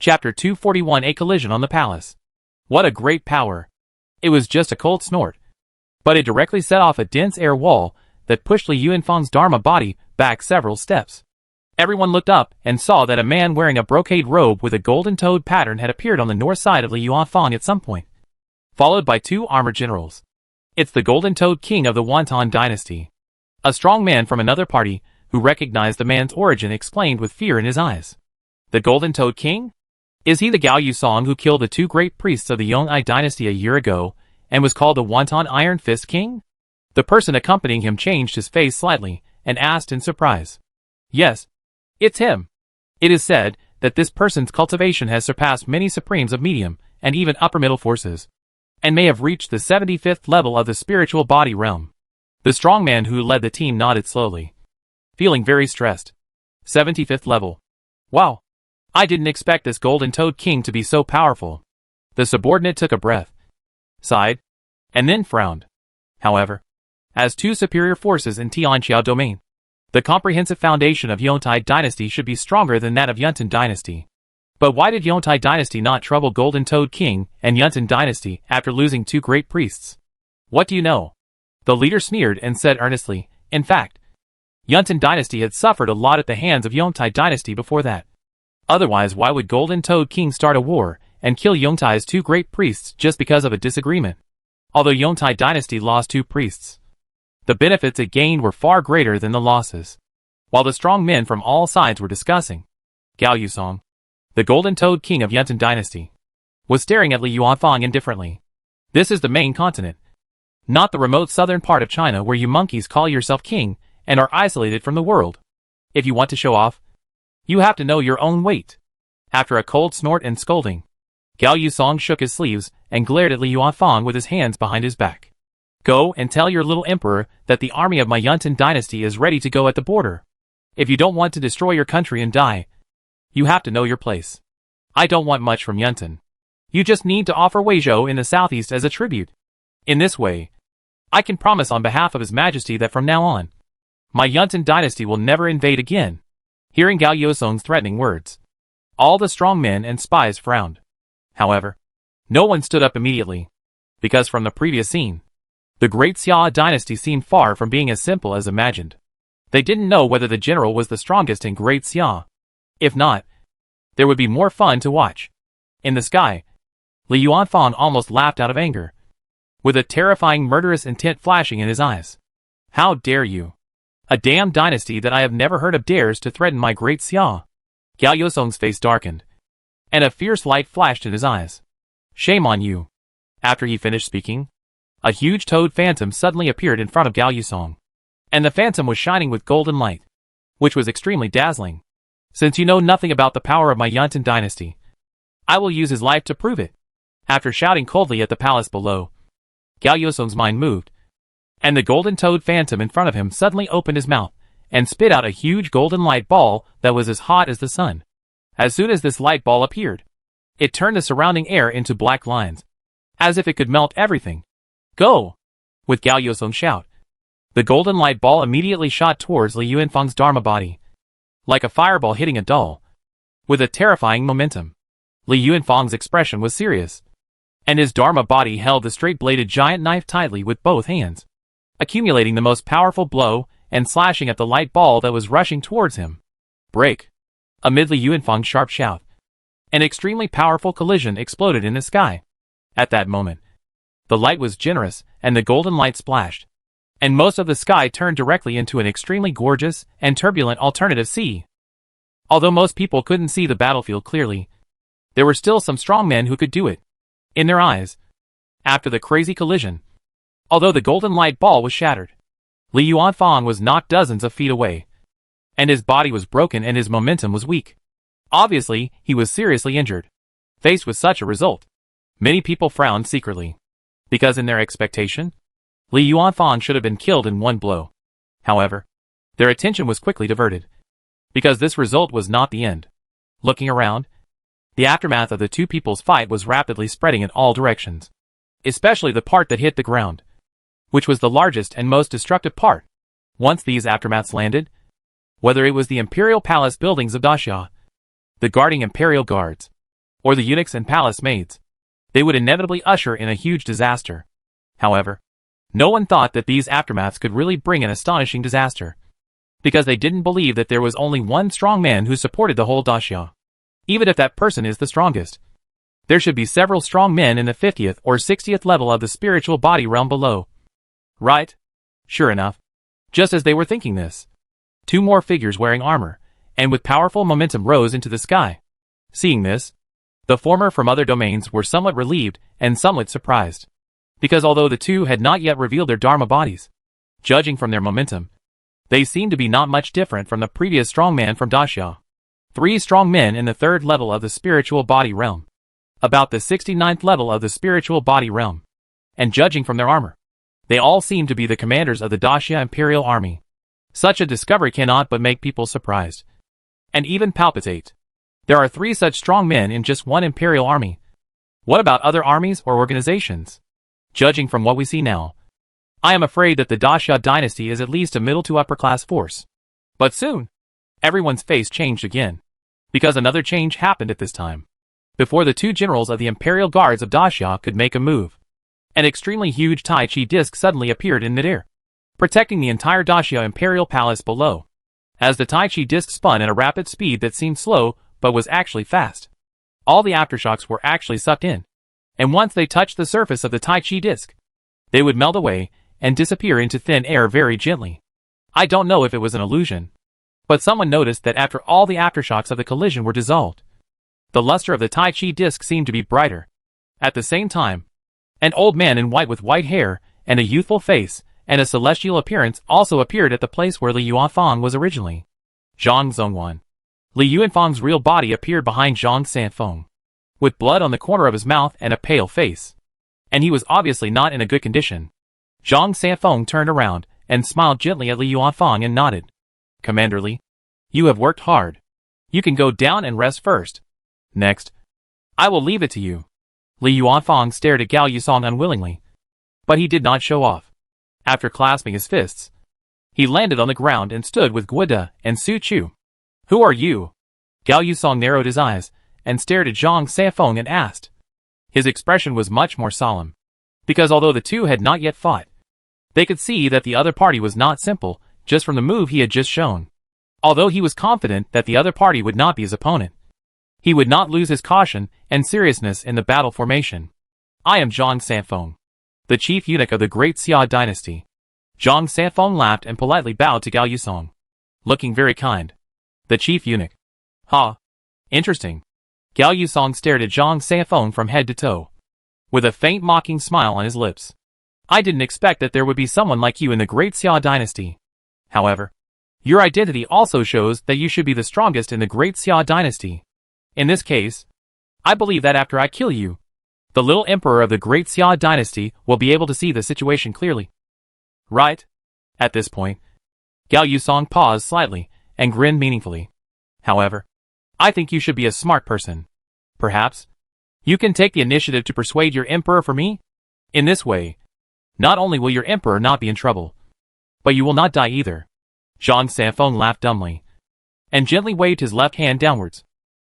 Chapter 241 A Collision on the Palace. What a great power! It was just a cold snort, but it directly set off a dense air wall that pushed Li Yuanfang's Dharma body back several steps. Everyone looked up and saw that a man wearing a brocade robe with a golden toad pattern had appeared on the north side of Li Yuanfang at some point, followed by two armored generals. It's the Golden Toad King of the Wantan dynasty. A strong man from another party, who recognized the man's origin, explained with fear in his eyes. The Golden Toad King? Is he the Gao Yusong who killed the two great priests of the Yongai dynasty a year ago, and was called the Wantan Iron Fist King? The person accompanying him changed his face slightly, and asked in surprise. Yes, it's him. It is said that this person's cultivation has surpassed many supremes of medium, and even upper middle forces, and may have reached the 75th level of the spiritual body realm. The strong man who led the team nodded slowly, feeling very stressed. 75th level. Wow. I didn't expect this Golden Toad King to be so powerful. The subordinate took a breath, sighed, and then frowned. However, as two superior forces in Tianqiao domain, the comprehensive foundation of Yontai dynasty should be stronger than that of Yuntan dynasty. But why did Yontai dynasty not trouble Golden Toad King and Yuntan dynasty after losing two great priests? What do you know? The leader sneered and said earnestly, in fact, Yuntan dynasty had suffered a lot at the hands of Yontai dynasty before that. Otherwise, why would Golden Toad King start a war and kill Yongtai's two great priests just because of a disagreement? Although Yontai dynasty lost two priests, the benefits it gained were far greater than the losses. While the strong men from all sides were discussing, Gao Yusong, the Golden Toad King of Yuntan dynasty, was staring at Li Yuanfang indifferently. This is the main continent, not the remote southern part of China where you monkeys call yourself king and are isolated from the world. If you want to show off, you have to know your own weight. After a cold snort and scolding, Gao Yusong shook his sleeves and glared at Li Yuanfang with his hands behind his back. Go and tell your little emperor that the army of my Yuntan dynasty is ready to go at the border. If you don't want to destroy your country and die, you have to know your place. I don't want much from Yuntan. You just need to offer Weizhou in the southeast as a tribute. In this way, I can promise on behalf of His Majesty that from now on, my Yuntan dynasty will never invade again. Hearing Gao Yusong's threatening words, all the strong men and spies frowned. However, no one stood up immediately, because from the previous scene, the Great Xia dynasty seemed far from being as simple as imagined. They didn't know whether the general was the strongest in Great Xia. If not, there would be more fun to watch. In the sky, Li Yuanfang almost laughed out of anger, with a terrifying murderous intent flashing in his eyes. How dare you? A damn dynasty that I have never heard of dares to threaten my Great Xia. Gao Yusong's face darkened, and a fierce light flashed in his eyes. Shame on you. After he finished speaking, a huge toad phantom suddenly appeared in front of Gao Yusong, and the phantom was shining with golden light, which was extremely dazzling. Since you know nothing about the power of my Yuntan dynasty, I will use his life to prove it. After shouting coldly at the palace below, Gao Yusong's mind moved, and the golden toad phantom in front of him suddenly opened his mouth and spit out a huge golden light ball that was as hot as the sun. As soon as this light ball appeared, it turned the surrounding air into black lines, as if it could melt everything. Go! With Gao Yusong's shout, the golden light ball immediately shot towards Li Yuanfang's Dharma body, like a fireball hitting a doll, with a terrifying momentum. Li Yuanfang's expression was serious, and his Dharma body held the straight-bladed giant knife tightly with both hands, accumulating the most powerful blow and slashing at the light ball that was rushing towards him. Break! Amid Li Yuanfang's sharp shout, an extremely powerful collision exploded in the sky. At that moment, the light was generous and the golden light splashed, and most of the sky turned directly into an extremely gorgeous and turbulent alternative sea. Although most people couldn't see the battlefield clearly, there were still some strong men who could do it. In their eyes, after the crazy collision, although the golden light ball was shattered, Li Yuanfang was knocked dozens of feet away, and his body was broken and his momentum was weak. Obviously, he was seriously injured. Faced with such a result, many people frowned secretly, because in their expectation, Li Yuanfang should have been killed in one blow. However, their attention was quickly diverted, because this result was not the end. Looking around, the aftermath of the two people's fight was rapidly spreading in all directions, especially the part that hit the ground, which was the largest and most destructive part. Once these aftermaths landed, whether it was the imperial palace buildings of Daxia, the guarding imperial guards, or the eunuchs and palace maids. They would inevitably usher in a huge disaster. However, no one thought that these aftermaths could really bring an astonishing disaster, because they didn't believe that there was only one strong man who supported the whole daxia. Even if that person is the strongest, there should be several strong men in the 50th or 60th level of the spiritual body realm below. Right? Sure enough, just as they were thinking this, two more figures wearing armor, and with powerful momentum rose into the sky. Seeing this, the former from other domains were somewhat relieved and somewhat surprised, because although the two had not yet revealed their Dharma bodies, judging from their momentum, they seemed to be not much different from the previous strong man from daxia. Three strong men in the 3rd level of the spiritual body realm, about the 69th level of the spiritual body realm, and judging from their armor, they all seemed to be the commanders of the daxia Imperial Army. Such a discovery cannot but make people surprised, and even palpitate. There are 3 such strong men in just one Imperial Army. What about other armies or organizations? Judging from what we see now, I am afraid that the daxia dynasty is at least a middle to upper class force. But soon, everyone's face changed again, because another change happened at this time. Before the 2 generals of the Imperial Guards of daxia could make a move, an extremely huge Tai Chi disc suddenly appeared in midair, protecting the entire daxia Imperial Palace below. As the Tai Chi disc spun at a rapid speed that seemed slow but was actually fast, all the aftershocks were actually sucked in, and once they touched the surface of the Tai Chi disc, they would melt away and disappear into thin air very gently. I don't know if it was an illusion, but someone noticed that after all the aftershocks of the collision were dissolved, the luster of the Tai Chi disc seemed to be brighter. At the same time, an old man in white with white hair and a youthful face and a celestial appearance also appeared at the place where Li Yuanfang was originally. Zhang Zhongwan. Li Yuanfang's real body appeared behind Zhang Sanfeng, with blood on the corner of his mouth and a pale face, and he was obviously not in a good condition. Zhang Sanfeng turned around and smiled gently at Li Yuanfang and nodded. Commander Li, you have worked hard. You can go down and rest first. Next, I will leave it to you. Li Yuanfang stared at Gao Yusong unwillingly, but he did not show off. After clasping his fists, he landed on the ground and stood with Guida and Su Chu. Who are you? Gao Yusong narrowed his eyes and stared at Zhang Sanfeng and asked. His expression was much more solemn, because although the two had not yet fought, they could see that the other party was not simple just from the move he had just shown. Although he was confident that the other party would not be his opponent, he would not lose his caution and seriousness in the battle formation. I am Zhang Sanfeng, the chief eunuch of the Great Xia dynasty. Zhang Sanfeng laughed and politely bowed to Gao Yusong, looking very kind. The chief eunuch. Ha! Interesting. Gao Yusong stared at Zhang Sanfeng from head to toe, with a faint mocking smile on his lips. I didn't expect that there would be someone like you in the Great Xia dynasty. However, your identity also shows that you should be the strongest in the Great Xia dynasty. In this case, I believe that after I kill you, the little emperor of the Great Xia dynasty will be able to see the situation clearly. Right? At this point, Gao Yusong paused slightly and grinned meaningfully. However, I think you should be a smart person. Perhaps, you can take the initiative to persuade your emperor for me? In this way, not only will your emperor not be in trouble, but you will not die either. Zhang Sanfeng laughed dumbly, and gently waved his left hand downwards,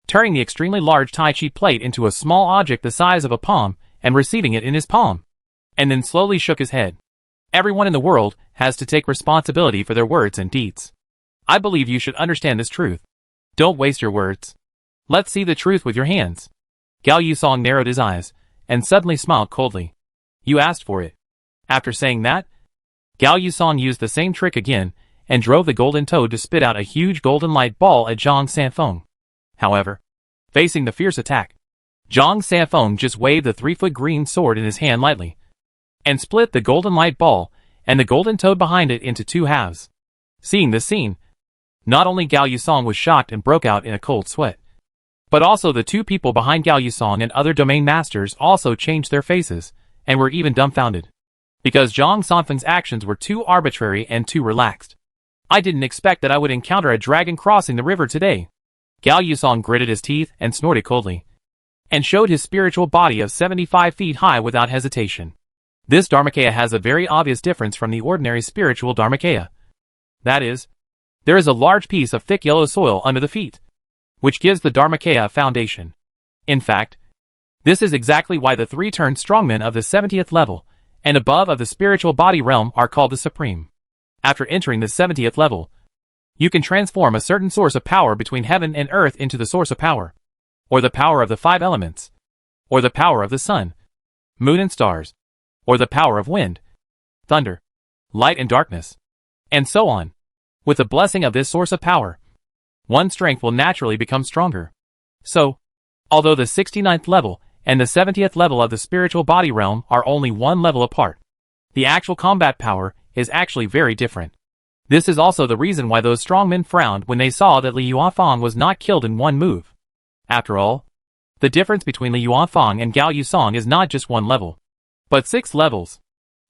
turning the extremely large Tai Chi plate into a small object the size of a palm and receiving it in his palm, and then slowly shook his head. Everyone in the world has to take responsibility for their words and deeds. I believe you should understand this truth. Don't waste your words. Let's see the truth with your hands. Gao Yusong narrowed his eyes and suddenly smiled coldly. You asked for it. After saying that, Gao Yusong used the same trick again and drove the golden toad to spit out a huge golden light ball at Zhang Sanfeng. However, facing the fierce attack, Zhang Sanfeng just waved the 3-foot green sword in his hand lightly, and split the golden light ball and the golden toad behind it into 2 halves. Seeing this scene, not only Gao Yusong was shocked and broke out in a cold sweat, but also the 2 people behind Gao Yusong and other domain masters also changed their faces and were even dumbfounded, because Zhang Sanfeng's actions were too arbitrary and too relaxed. I didn't expect that I would encounter a dragon crossing the river today. Gao Yusong gritted his teeth and snorted coldly, and showed his spiritual body of 75 feet high without hesitation. This Dharmakaya has a very obvious difference from the ordinary spiritual Dharmakaya. That is, there is a large piece of thick yellow soil under the feet, which gives the Dharmakaya a foundation. In fact, this is exactly why the three-turned strongmen of the 70th level and above of the spiritual body realm are called the Supreme. After entering the 70th level, you can transform a certain source of power between heaven and earth into the source of power, or the power of the five elements, or the power of the sun, moon and stars, or the power of wind, thunder, light and darkness, and so on. With the blessing of this source of power, one's strength will naturally become stronger. So, although the 69th level and the 70th level of the spiritual body realm are only one level apart, the actual combat power is actually very different. This is also the reason why those strongmen frowned when they saw that Li Yuanfang was not killed in one move. After all, the difference between Li Yuanfang and Gao Yusong is not just one level, but 6 levels.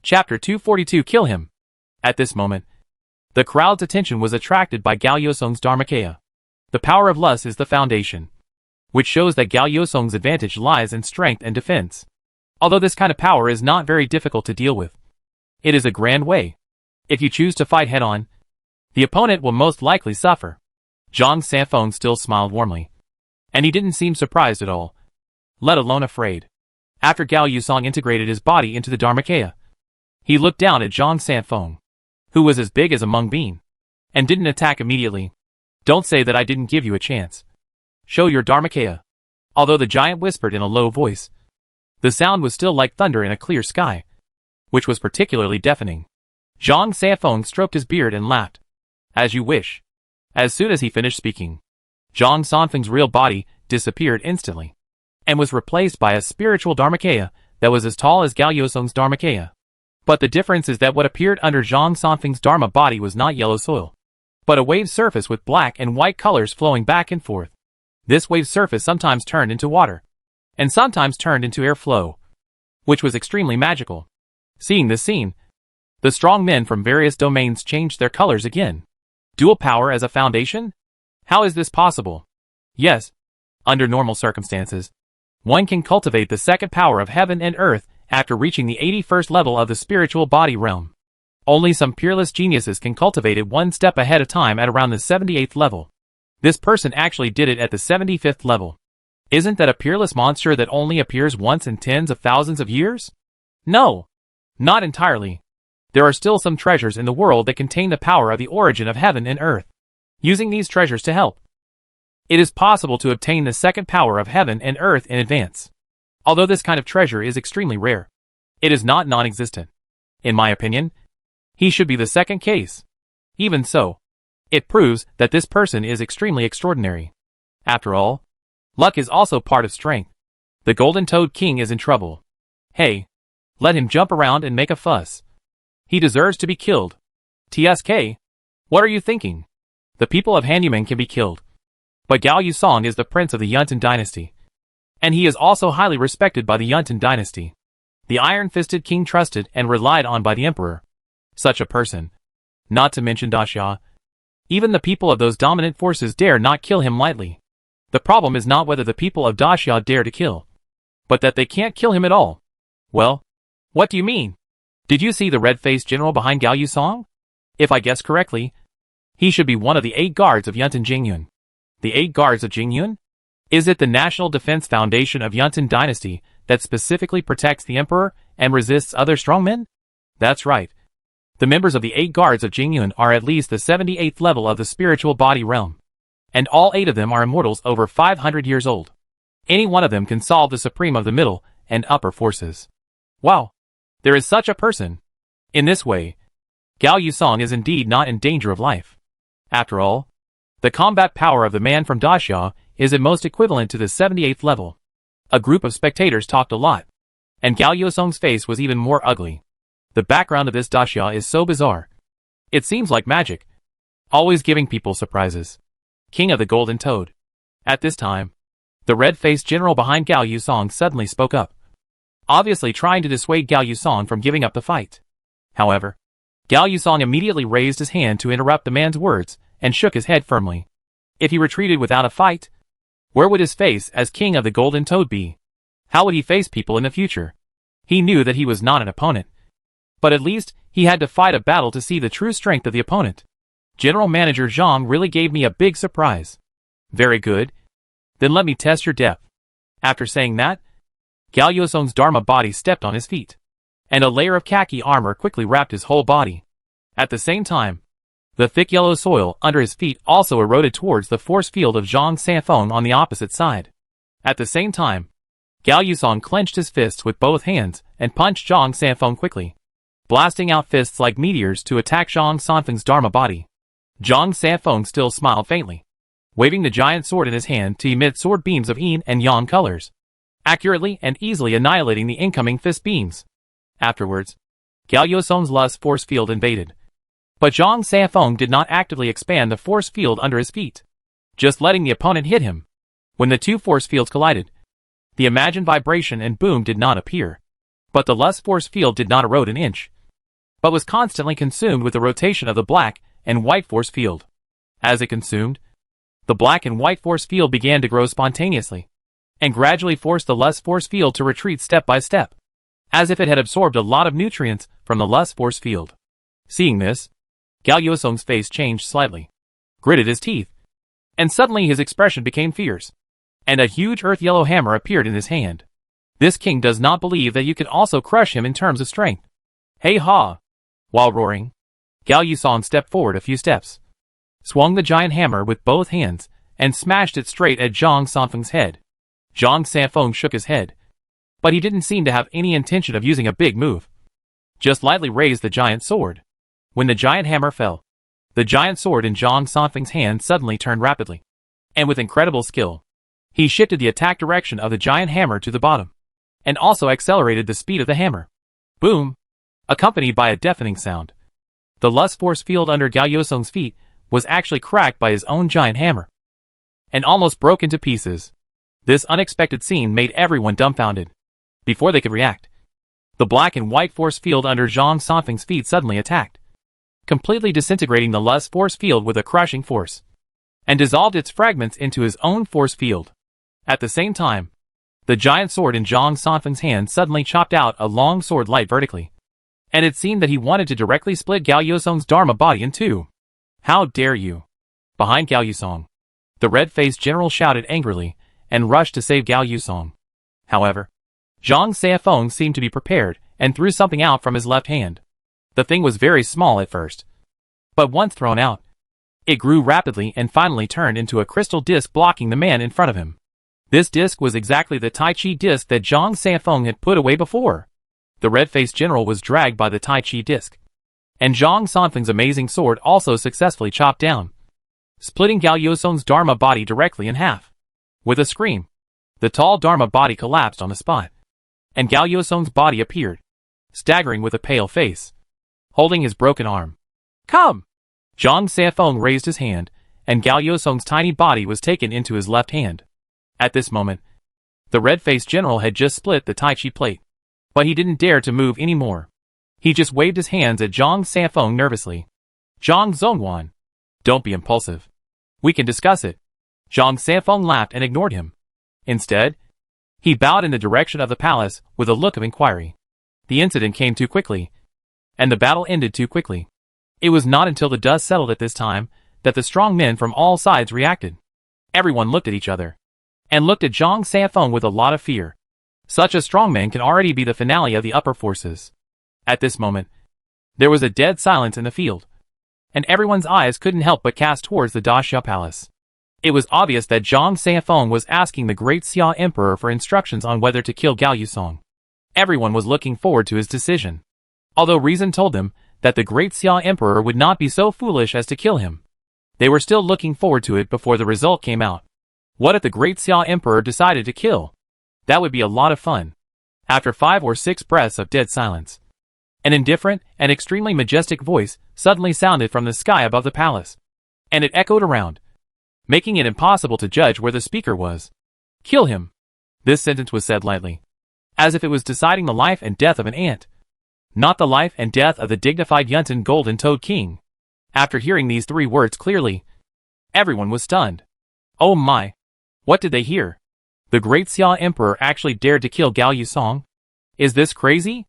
Chapter 242 Kill him. At this moment, the crowd's attention was attracted by Gao Yusong's Dharmakaya. The power of lust is the foundation, which shows that Gao Yusong's advantage lies in strength and defense. Although this kind of power is not very difficult to deal with, it is a grand way. If you choose to fight head-on, the opponent will most likely suffer. Zhang Sanfeng still smiled warmly, and he didn't seem surprised at all, let alone afraid. After Gao Yusong integrated his body into the Dharmakaya, he looked down at Zhang Sanfeng, who was as big as a mung bean, and didn't attack immediately. Don't say that I didn't give you a chance. Show your Dharmakaya. Although the giant whispered in a low voice, the sound was still like thunder in a clear sky, which was particularly deafening. Zhang Sanfeng stroked his beard and laughed. As you wish. As soon as he finished speaking, Zhang Sanfeng's real body disappeared instantly, and was replaced by a spiritual Dharmakaya that was as tall as Gao Yusong's Dharmakaya. But the difference is that what appeared under Zhang Sanfeng's Dharma body was not yellow soil, but a wave surface with black and white colors flowing back and forth. This wave surface sometimes turned into water, and sometimes turned into air flow, which was extremely magical. Seeing this scene, the strong men from various domains changed their colors again. Dual power as a foundation? How is this possible? Yes, under normal circumstances, one can cultivate the second power of heaven and earth after reaching the 81st level of the spiritual body realm. Only some peerless geniuses can cultivate it one step ahead of time at around the 78th level. This person actually did it at the 75th level. Isn't that a peerless monster that only appears once in tens of thousands of years? No, not entirely. There are still some treasures in the world that contain the power of the origin of heaven and earth. Using these treasures to help, it is possible to obtain the second power of heaven and earth in advance. Although this kind of treasure is extremely rare, it is not non-existent. In my opinion, he should be the second case. Even so, it proves that this person is extremely extraordinary. After all, luck is also part of strength. The Golden Toad King is in trouble. Hey, let him jump around and make a fuss. He deserves to be killed. TSK, what are you thinking? The people of Hanyuman can be killed. But Gao Yusong is the prince of the Yuntan dynasty, and he is also highly respected by the Yuntan dynasty. The iron-fisted king trusted and relied on by the emperor. Such a person, not to mention Daxia, even the people of those dominant forces dare not kill him lightly. The problem is not whether the people of Daxia dare to kill, but that they can't kill him at all. Well, what do you mean? Did you see the red-faced general behind Gao Yusong? If I guess correctly, he should be one of the 8 guards of Yuntan Jingyun. The 8 guards of Jingyun? Is it the National Defense Foundation of Yuntan Dynasty that specifically protects the emperor and resists other strongmen? That's right. The members of the 8 guards of Jingyun are at least the 78th level of the spiritual body realm, and all 8 of them are immortals over 500 years old. Any one of them can solve the supreme of the middle and upper forces. Wow! There is such a person. In this way, Gao Yusong is indeed not in danger of life. After all, the combat power of the man from Daxia is at most equivalent to the 78th level. A group of spectators talked a lot, and Gao Yusong's face was even more ugly. The background of this Daxia is so bizarre. It seems like magic, always giving people surprises. King of the Golden Toad. At this time, the red-faced general behind Gao Yusong suddenly spoke up, obviously trying to dissuade Gao Yusong from giving up the fight. However, Gao Yusong immediately raised his hand to interrupt the man's words and shook his head firmly. If he retreated without a fight, where would his face as king of the Golden Toad be? How would he face people in the future? He knew that he was not an opponent, but at least he had to fight a battle to see the true strength of the opponent. General Manager Zhang really gave me a big surprise. Very good. Then let me test your depth. After saying that, Gao Yusong's Dharma body stepped on his feet, and a layer of khaki armor quickly wrapped his whole body. At the same time, the thick yellow soil under his feet also eroded towards the force field of Zhang Sanfeng on the opposite side. At the same time, Gao Yusong clenched his fists with both hands and punched Zhang Sanfeng quickly, blasting out fists like meteors to attack Zhang Sanfeng's Dharma body. Zhang Sanfeng still smiled faintly, waving the giant sword in his hand to emit sword beams of yin and yang colors, accurately and easily annihilating the incoming fist beams. Afterwards, Gao Yusong's lust force field invaded. But Zhang Sanfeng did not actively expand the force field under his feet, just letting the opponent hit him. When the two force fields collided, the imagined vibration and boom did not appear. But the lust force field did not erode an inch, but was constantly consumed with the rotation of the black and white force field. As it consumed, the black and white force field began to grow spontaneously, and gradually forced the lust force field to retreat step by step, as if it had absorbed a lot of nutrients from the lust force field. Seeing this, Gao Yusong's face changed slightly, gritted his teeth, and suddenly his expression became fierce, and a huge earth yellow hammer appeared in his hand. This king does not believe that you can also crush him in terms of strength. Hey ha! While roaring, Gao Yusong stepped forward a few steps, swung the giant hammer with both hands, and smashed it straight at Zhang Sanfeng's head. Zhang Sanfeng shook his head, but he didn't seem to have any intention of using a big move. Just lightly raised the giant sword. When the giant hammer fell, the giant sword in Zhang Sanfeng's hand suddenly turned rapidly, and with incredible skill, he shifted the attack direction of the giant hammer to the bottom, and also accelerated the speed of the hammer. Boom! Accompanied by a deafening sound. The lust force field under Gao Yusong's feet was actually cracked by his own giant hammer, and almost broke into pieces. This unexpected scene made everyone dumbfounded. Before they could react, the black and white force field under Zhang Sanfeng's feet suddenly attacked, completely disintegrating the lust force field with a crushing force, and dissolved its fragments into his own force field. At the same time, the giant sword in Zhang Sanfeng's hand suddenly chopped out a long sword light vertically, and it seemed that he wanted to directly split Gao Yusong's Dharma body in two. How dare you! Behind Gao Yusong, the red-faced general shouted angrily and rushed to save Gao Yusong. However, Zhang Sanfeng seemed to be prepared and threw something out from his left hand. The thing was very small at first, but once thrown out, it grew rapidly and finally turned into a crystal disc blocking the man in front of him. This disc was exactly the Tai Chi disc that Zhang Sanfeng had put away before. The red-faced general was dragged by the Tai Chi disc, and Zhang Sanfeng's amazing sword also successfully chopped down, splitting Gao Yusong's Dharma body directly in half. With a scream, the tall Dharma body collapsed on the spot, and Gao Yusong's body appeared, staggering with a pale face, holding his broken arm. Come! Zhang Sanfeng raised his hand, and Gao Yusong's tiny body was taken into his left hand. At this moment, the red-faced general had just split the Tai Chi plate, but he didn't dare to move anymore. He just waved his hands at Zhang Sanfeng nervously. Zhang Zongwan, don't be impulsive. We can discuss it. Zhang Sanfeng laughed and ignored him. Instead, he bowed in the direction of the palace with a look of inquiry. The incident came too quickly, and the battle ended too quickly. It was not until the dust settled at this time that the strong men from all sides reacted. Everyone looked at each other, and looked at Zhang Sanfeng with a lot of fear. Such a strong man can already be the finale of the upper forces. At this moment, there was a dead silence in the field, and everyone's eyes couldn't help but cast towards the Daxia Palace. It was obvious that Zhang Sanfeng was asking the great Xia Emperor for instructions on whether to kill Gao Yusong. Everyone was looking forward to his decision, although reason told them that the great Xia Emperor would not be so foolish as to kill him. They were still looking forward to it before the result came out. What if the great Xia Emperor decided to kill? That would be a lot of fun. After 5 or 6 breaths of dead silence, an indifferent and extremely majestic voice suddenly sounded from the sky above the palace, and it echoed around, making it impossible to judge where the speaker was. Kill him. This sentence was said lightly, as if it was deciding the life and death of an ant, not the life and death of the dignified Yuntan Golden Toad King. After hearing these 3 words clearly, everyone was stunned. Oh my! What did they hear? The great Xia Emperor actually dared to kill Gao Yusong? Is this crazy?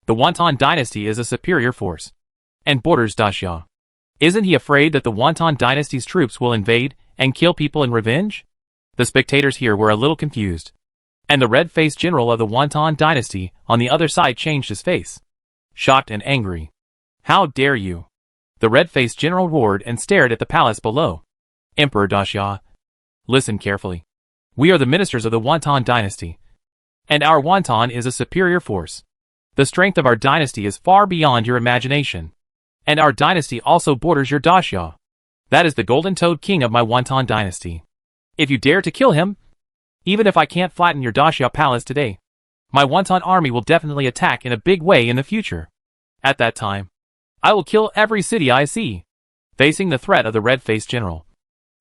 The Wonton dynasty is a superior force, and borders Daxia. Isn't he afraid that the Wonton dynasty's troops will invade and kill people in revenge? The spectators here were a little confused. And the red-faced general of the Wanton dynasty on the other side changed his face, shocked and angry. How dare you? The red-faced general roared and stared at the palace below. Emperor Daxia, listen carefully. We are the ministers of the Wanton dynasty, and our Wanton is a superior force. The strength of our dynasty is far beyond your imagination, and our dynasty also borders your Daxia. That is the golden-toed king of my Wanton dynasty. If you dare to kill him, even if I can't flatten your Daxia palace today, my Wanton army will definitely attack in a big way in the future. At that time, I will kill every city I see. Facing the threat of the red-faced general,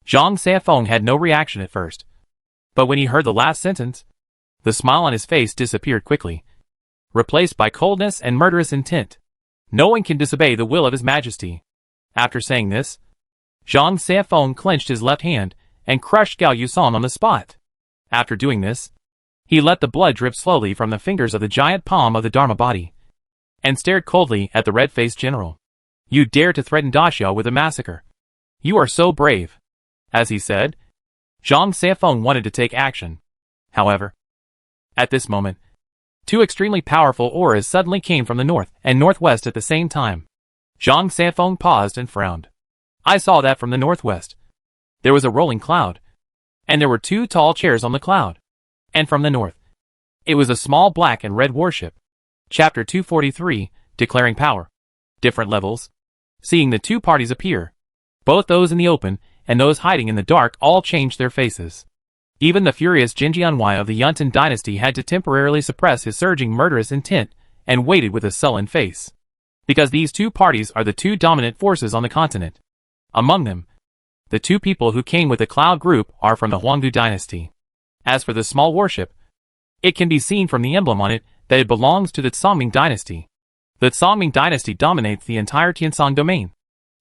Zhang Sanfeng had no reaction at first. But when he heard the last sentence, the smile on his face disappeared quickly, replaced by coldness and murderous intent. No one can disobey the will of His Majesty. After saying this, Zhang Sanfeng clenched his left hand and crushed Gao Yusong on the spot. After doing this, he let the blood drip slowly from the fingers of the giant palm of the Dharma body, and stared coldly at the red-faced general. You dare to threaten Daxia with a massacre. You are so brave. As he said, Zhang Sanfeng wanted to take action. However, at this moment, two extremely powerful auras suddenly came from the north and northwest at the same time. Zhang Sanfeng paused and frowned. I saw that from the northwest. There was a rolling cloud, and there were two tall chairs on the cloud. And from the north, it was a small black and red warship. Chapter 243, Declaring Power. Different levels. Seeing the two parties appear, both those in the open and those hiding in the dark all changed their faces. Even the furious Jinjianwei of the Yuntan dynasty had to temporarily suppress his surging murderous intent and waited with a sullen face. Because these two parties are the two dominant forces on the continent. Among them, the two people who came with the Cloud group are from the Huangdu dynasty. As for the small warship, it can be seen from the emblem on it that it belongs to the Songming dynasty. The Songming dynasty dominates the entire Tiansong domain,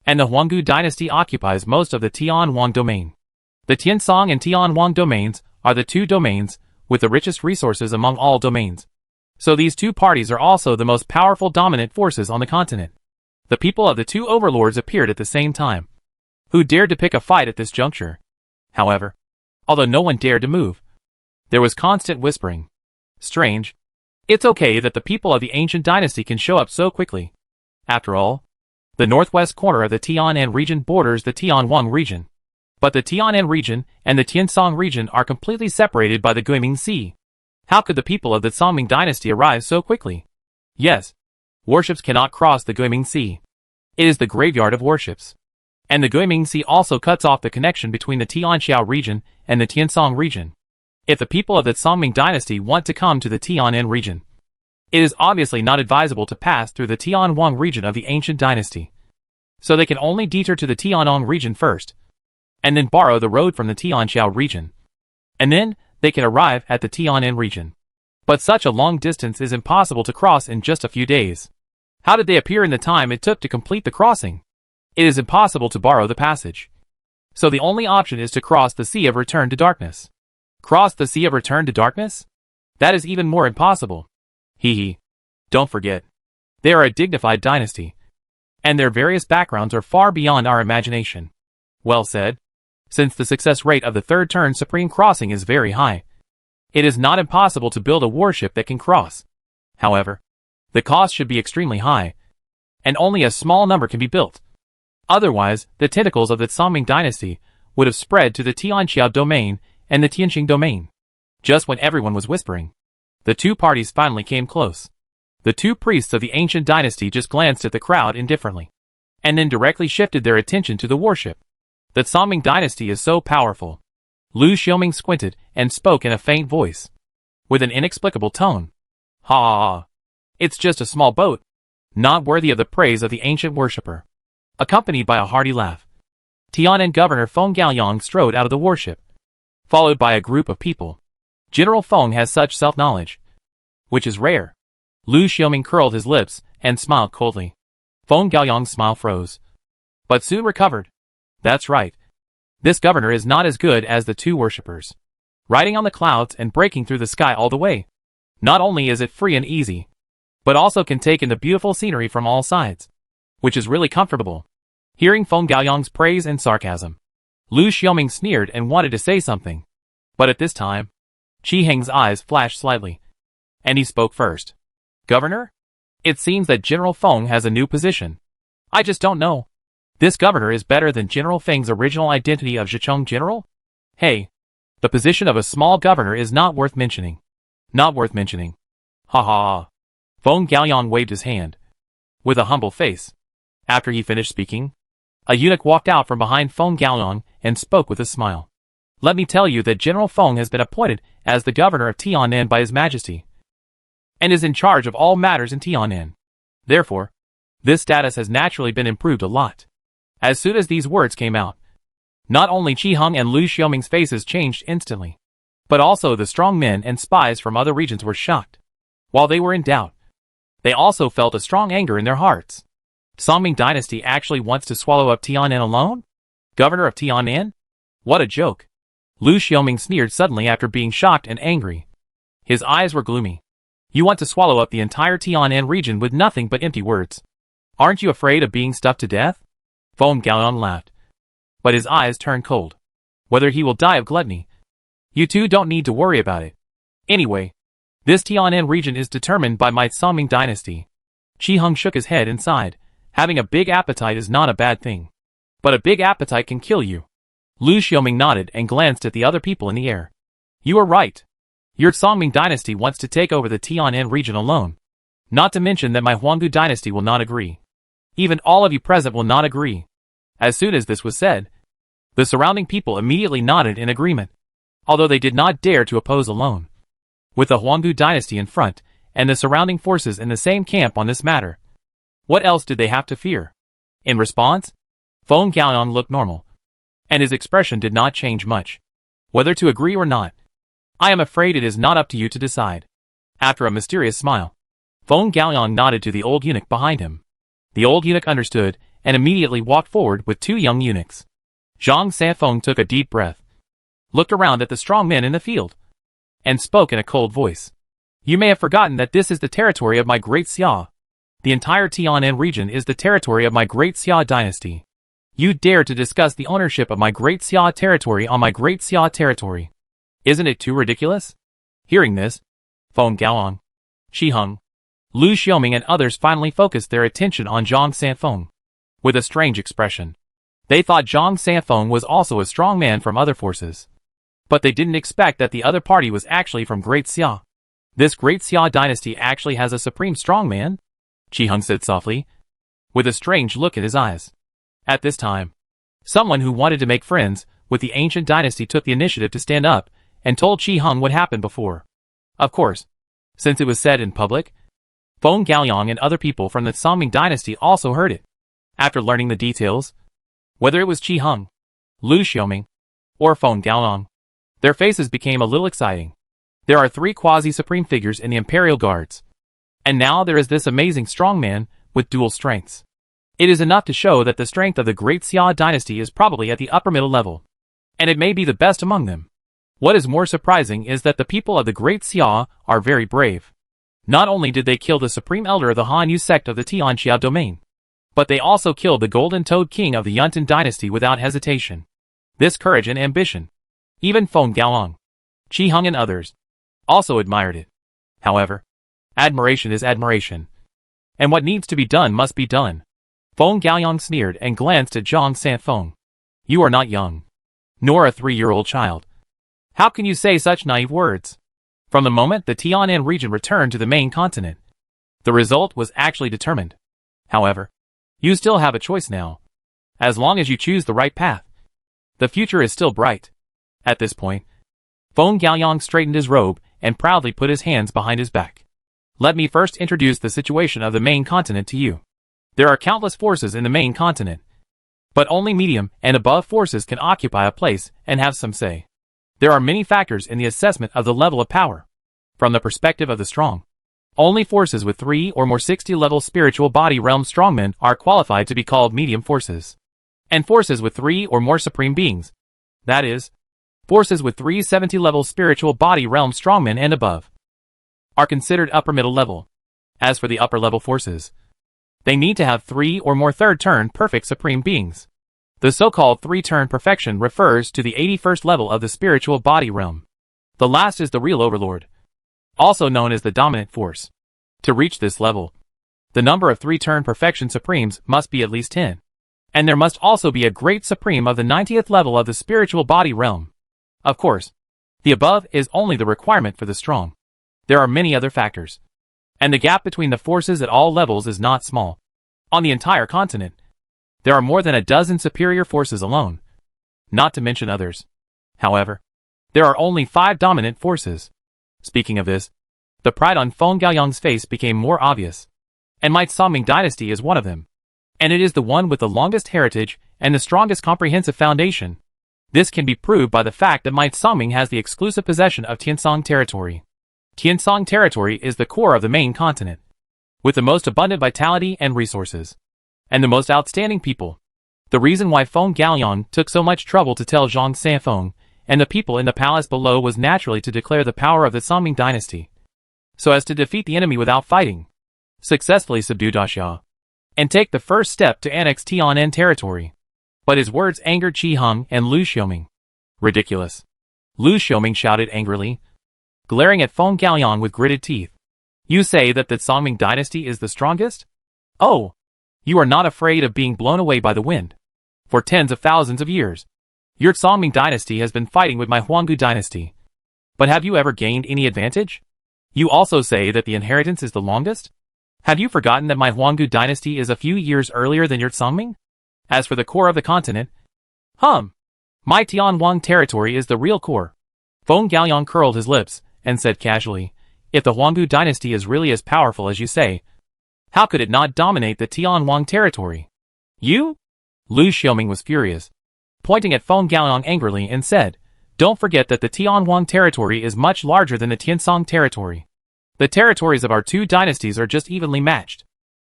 and the Huangdu dynasty occupies most of the Tianhuang domain. The Tiansong and Tianhuang domains are the two domains with the richest resources among all domains. So these two parties are also the most powerful dominant forces on the continent. The people of the two overlords appeared at the same time. Who dared to pick a fight at this juncture? However, although no one dared to move, there was constant whispering. Strange. It's okay that the people of the ancient dynasty can show up so quickly. After all, the northwest corner of the Tianan region borders the Tianhuang region. But the Tianan region and the Tiansong region are completely separated by the Guiming Sea. How could the people of the Songming dynasty arrive so quickly? Yes, warships cannot cross the Guiming Sea. It is the graveyard of warships. And the Guiming Sea also cuts off the connection between the Tianxiao region and the Tiansong region. If the people of the Songming dynasty want to come to the Tianan region, it is obviously not advisable to pass through the Tianhuang region of the ancient dynasty. So they can only detour to the Tiannong region first, and then borrow the road from the Tianxiao region. And then they can arrive at the Tianan region. But such a long distance is impossible to cross in just a few days. How did they appear in the time it took to complete the crossing? It is impossible to borrow the passage. So the only option is to cross the Sea of Return to Darkness. Cross the Sea of Return to Darkness? That is even more impossible. Hee. Don't forget. They are a dignified dynasty, and their various backgrounds are far beyond our imagination. Well said. Since the success rate of the third turn supreme crossing is very high, it is not impossible to build a warship that can cross. However, the cost should be extremely high, and only a small number can be built. Otherwise, the tentacles of the Songming dynasty would have spread to the Tianxiao domain and the Tianqing domain. Just when everyone was whispering, the two parties finally came close. The two priests of the ancient dynasty just glanced at the crowd indifferently, and then directly shifted their attention to the warship. The Songming dynasty is so powerful. Lu Xiaoming squinted and spoke in a faint voice, with an inexplicable tone. Ha! It's just a small boat, not worthy of the praise of the ancient worshipper. Accompanied by a hearty laugh, Tianan Governor Feng Gaoyang strode out of the warship, followed by a group of people. General Feng has such self-knowledge, which is rare. Lu Xiaoming curled his lips and smiled coldly. Feng Gaoyang's smile froze, but soon recovered. That's right. This governor is not as good as the two worshippers. Riding on the clouds and breaking through the sky all the way. Not only is it free and easy, but also can take in the beautiful scenery from all sides, which is really comfortable. Hearing Feng Gaoyang's praise and sarcasm, Lu Xiaoming sneered and wanted to say something. But at this time, Chi Heng's eyes flashed slightly, and he spoke first. Governor? It seems that General Feng has a new position. I just don't know. This governor is better than General Feng's original identity of Zhicheng General? Hey, the position of a small governor is not worth mentioning. Not worth mentioning. Ha ha ha. Feng Gaoyang waved his hand, with a humble face. After he finished speaking, a eunuch walked out from behind Feng Gaoyang and spoke with a smile. Let me tell you that General Feng has been appointed as the governor of Tianan by His Majesty, and is in charge of all matters in Tianan. Therefore, this status has naturally been improved a lot. As soon as these words came out, not only Qi Heng and Lu Xiaoming's faces changed instantly, but also the strong men and spies from other regions were shocked. While they were in doubt, they also felt a strong anger in their hearts. Songming dynasty actually wants to swallow up Tianan alone? Governor of Tianan? What a joke. Lu Xiaoming sneered suddenly after being shocked and angry. His eyes were gloomy. You want to swallow up the entire Tianan region with nothing but empty words. Aren't you afraid of being stuffed to death? Feng Gaoyang laughed, but his eyes turned cold. Whether he will die of gluttony, you two don't need to worry about it. Anyway, this Tianan region is determined by my Songming dynasty. Qi Heng shook his head and sighed. Having a big appetite is not a bad thing, but a big appetite can kill you. Lu Xiaoming nodded and glanced at the other people in the air. You are right. Your Songming dynasty wants to take over the Tianan region alone. Not to mention that my Huanggu dynasty will not agree. Even all of you present will not agree. As soon as this was said, the surrounding people immediately nodded in agreement, although they did not dare to oppose alone. With the Huanggu dynasty in front, and the surrounding forces in the same camp on this matter, what else did they have to fear? In response, Feng Gaoyang looked normal, and his expression did not change much. Whether to agree or not, I am afraid it is not up to you to decide. After a mysterious smile, Feng Gaoyang nodded to the old eunuch behind him. The old eunuch understood, and immediately walked forward with two young eunuchs. Zhang Sanfeng took a deep breath, looked around at the strong men in the field, and spoke in a cold voice. You may have forgotten that this is the territory of my great Xia. The entire Tianan region is the territory of my great Xia dynasty. You dare to discuss the ownership of my great Xia territory on my great Xia territory. Isn't it too ridiculous? Hearing this, Feng Gaoyang, Qi Heng, Lu Xiaoming and others finally focused their attention on Zhang Sanfeng, with a strange expression. They thought Zhang Sanfeng was also a strong man from other forces, but they didn't expect that the other party was actually from Great Xia. This Great Xia dynasty actually has a supreme strongman? Qi Heng said softly, with a strange look in his eyes. At this time, someone who wanted to make friends with the ancient dynasty took the initiative to stand up and told Qi Heng what happened before. Of course, since it was said in public, Feng Gaoyang and other people from the Songming dynasty also heard it. After learning the details, whether it was Qi Heng, Lu Xiaoming, or Feng Gaoyang, their faces became a little exciting. There are 3 quasi-supreme figures in the Imperial Guards, and now there is this amazing strongman with dual strengths. It is enough to show that the strength of the Great Xia dynasty is probably at the upper middle level, and it may be the best among them. What is more surprising is that the people of the Great Xia are very brave. Not only did they kill the supreme elder of the Han Yu sect of the Tianxia domain, but they also killed the Golden Toad King of the Yuntan dynasty without hesitation. This courage and ambition, even Feng Gaoyang, Qi Heng and others, also admired it. However, admiration is admiration, and what needs to be done must be done. Feng Gaoyang sneered and glanced at Zhang Sanfeng. You are not young, nor a 3-year-old child. How can you say such naive words? From the moment the Tianan region returned to the main continent, the result was actually determined. However, you still have a choice now. As long as you choose the right path, the future is still bright. At this point, Feng Gaoyang straightened his robe and proudly put his hands behind his back. Let me first introduce the situation of the main continent to you. There are countless forces in the main continent, but only medium and above forces can occupy a place and have some say. There are many factors in the assessment of the level of power. From the perspective of the strong, only forces with 3 or more 60-level spiritual body realm strongmen are qualified to be called medium forces. And forces with 3 or more supreme beings, that is, forces with 3 70-level spiritual body realm strongmen and above, are considered upper middle level. As for the upper level forces, they need to have 3 or more third-turn perfect supreme beings. The so-called 3-turn perfection refers to the 81st level of the spiritual body realm. The last is the real overlord, also known as the dominant force. To reach this level, the number of 3-turn perfection supremes must be at least 10. And there must also be a great supreme of the 90th level of the spiritual body realm. Of course, the above is only the requirement for the strong. There are many other factors. And the gap between the forces at all levels is not small. On the entire continent, there are more than a dozen superior forces alone, not to mention others. However, there are only 5 dominant forces. Speaking of this, the pride on Feng Gaoyang's face became more obvious. And my Songming dynasty is one of them. And it is the one with the longest heritage and the strongest comprehensive foundation. This can be proved by the fact that my Songming has the exclusive possession of Tiansong territory. Tiansong territory is the core of the main continent, with the most abundant vitality and resources, and the most outstanding people. The reason why Feng Gaoyang took so much trouble to tell Zhang Sanfeng and the people in the palace below was naturally to declare the power of the Songming dynasty, so as to defeat the enemy without fighting, successfully subdue Daxia, and take the first step to annex Tianan territory. But his words angered Qi Heng and Lu Xiaoming. Ridiculous. Lu Xiaoming shouted angrily, glaring at Feng Gaoyang with gritted teeth. You say that the Songming dynasty is the strongest? Oh, you are not afraid of being blown away by the wind. For tens of thousands of years, your Songming dynasty has been fighting with my Huanggu dynasty. But have you ever gained any advantage? You also say that the inheritance is the longest? Have you forgotten that my Huanggu dynasty is a few years earlier than your Songming? As for the core of the continent, my Tianwang territory is the real core. Feng Gaoyang curled his lips and said casually, if the Huanggu dynasty is really as powerful as you say, how could it not dominate the Tianwang territory? You? Lu Xiaoming was furious, pointing at Feng Gaoyang angrily and said, don't forget that the Tianwang territory is much larger than the Tiansong territory. The territories of our 2 dynasties are just evenly matched.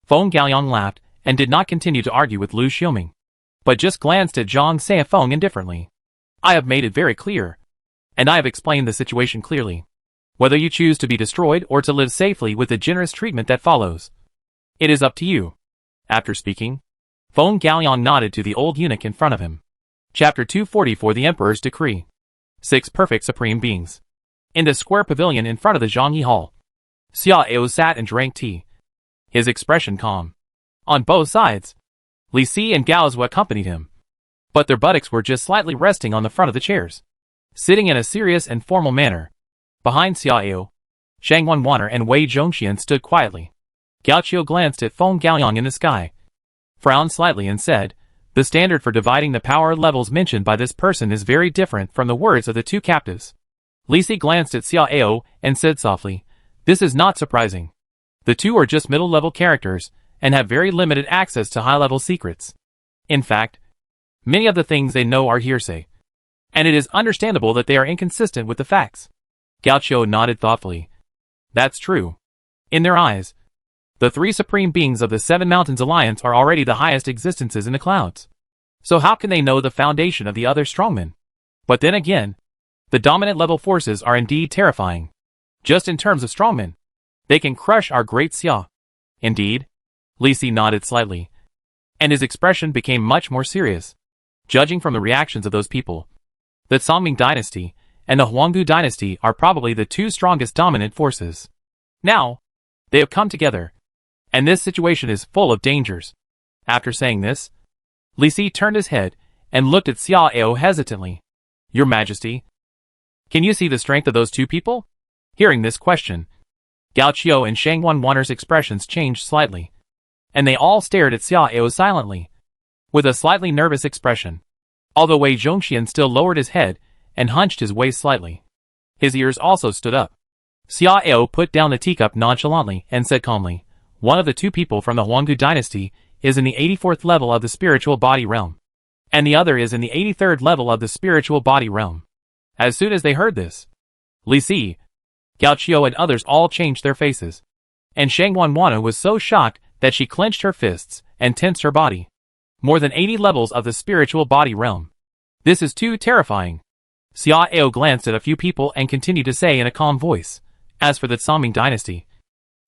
Feng Gaoyang laughed and did not continue to argue with Lu Xiaoming, but just glanced at Zhang Sanfeng indifferently. I have made it very clear, and I have explained the situation clearly. Whether you choose to be destroyed or to live safely with the generous treatment that follows, it is up to you. After speaking, Feng Gaoyang nodded to the old eunuch in front of him. Chapter 244 The Emperor's Decree. 6 Perfect Supreme Beings. In the square pavilion in front of the Zhangyi Hall, Xia Ao sat and drank tea, his expression calm. On both sides, Li Si and Gao Zhu accompanied him, but their buttocks were just slightly resting on the front of the chairs. Sitting in a serious and formal manner, behind Xia Ao, Shang Wanwaner and Wei Zhongxian stood quietly. Gao Qiu glanced at Feng Gaoyang in the sky, frowned slightly and said, the standard for dividing the power levels mentioned by this person is very different from the words of the 2 captives. Li Si glanced at Xia Ao and said softly, this is not surprising. The 2 are just middle-level characters, and have very limited access to high-level secrets. In fact, many of the things they know are hearsay, and it is understandable that they are inconsistent with the facts. Gao Qiu nodded thoughtfully. That's true. In their eyes, the 3 supreme beings of the 7 Mountains Alliance are already the highest existences in the clouds. So how can they know the foundation of the other strongmen? But then again, the dominant level forces are indeed terrifying. Just in terms of strongmen, they can crush our great Xia. Indeed? Li Si nodded slightly, and his expression became much more serious. Judging from the reactions of those people, the Songming dynasty and the Huanggu dynasty are probably the 2 strongest dominant forces. Now, they have come together, and this situation is full of dangers. After saying this, Li Si turned his head and looked at Xia Ao hesitantly. Your Majesty, can you see the strength of those 2 people? Hearing this question, Gao Qiu and Shang Wanwaner's expressions changed slightly, and they all stared at Xia Ao silently, with a slightly nervous expression, although Wei Zhongxian still lowered his head and hunched his waist slightly. His ears also stood up. Xia Ao put down the teacup nonchalantly and said calmly, one of the 2 people from the Huanggu dynasty is in the 84th level of the spiritual body realm, and the other is in the 83rd level of the spiritual body realm. As soon as they heard this, Li Si, Gao Qiu and others all changed their faces, and Shang Wanwana was so shocked that she clenched her fists and tensed her body. More than 80 levels of the spiritual body realm. This is too terrifying. Xia Ao glanced at a few people and continued to say in a calm voice, as for the Songming dynasty,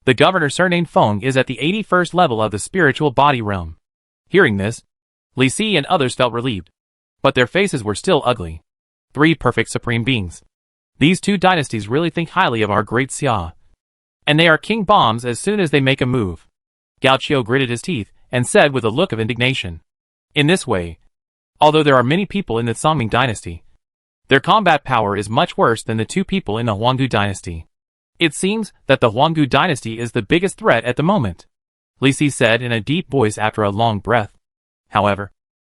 the governor surnamed Feng is at the 81st level of the spiritual body realm. Hearing this, Li Si and others felt relieved, but their faces were still ugly. 3 perfect supreme beings. These two dynasties really think highly of our great Xia. And they are king bombs as soon as they make a move. Gao Qiu gritted his teeth and said with a look of indignation. In this way, although there are many people in the Songming dynasty, their combat power is much worse than the two people in the Huanggu dynasty. It seems that the Huanggu dynasty is the biggest threat at the moment, Li Si said in a deep voice after a long breath. However,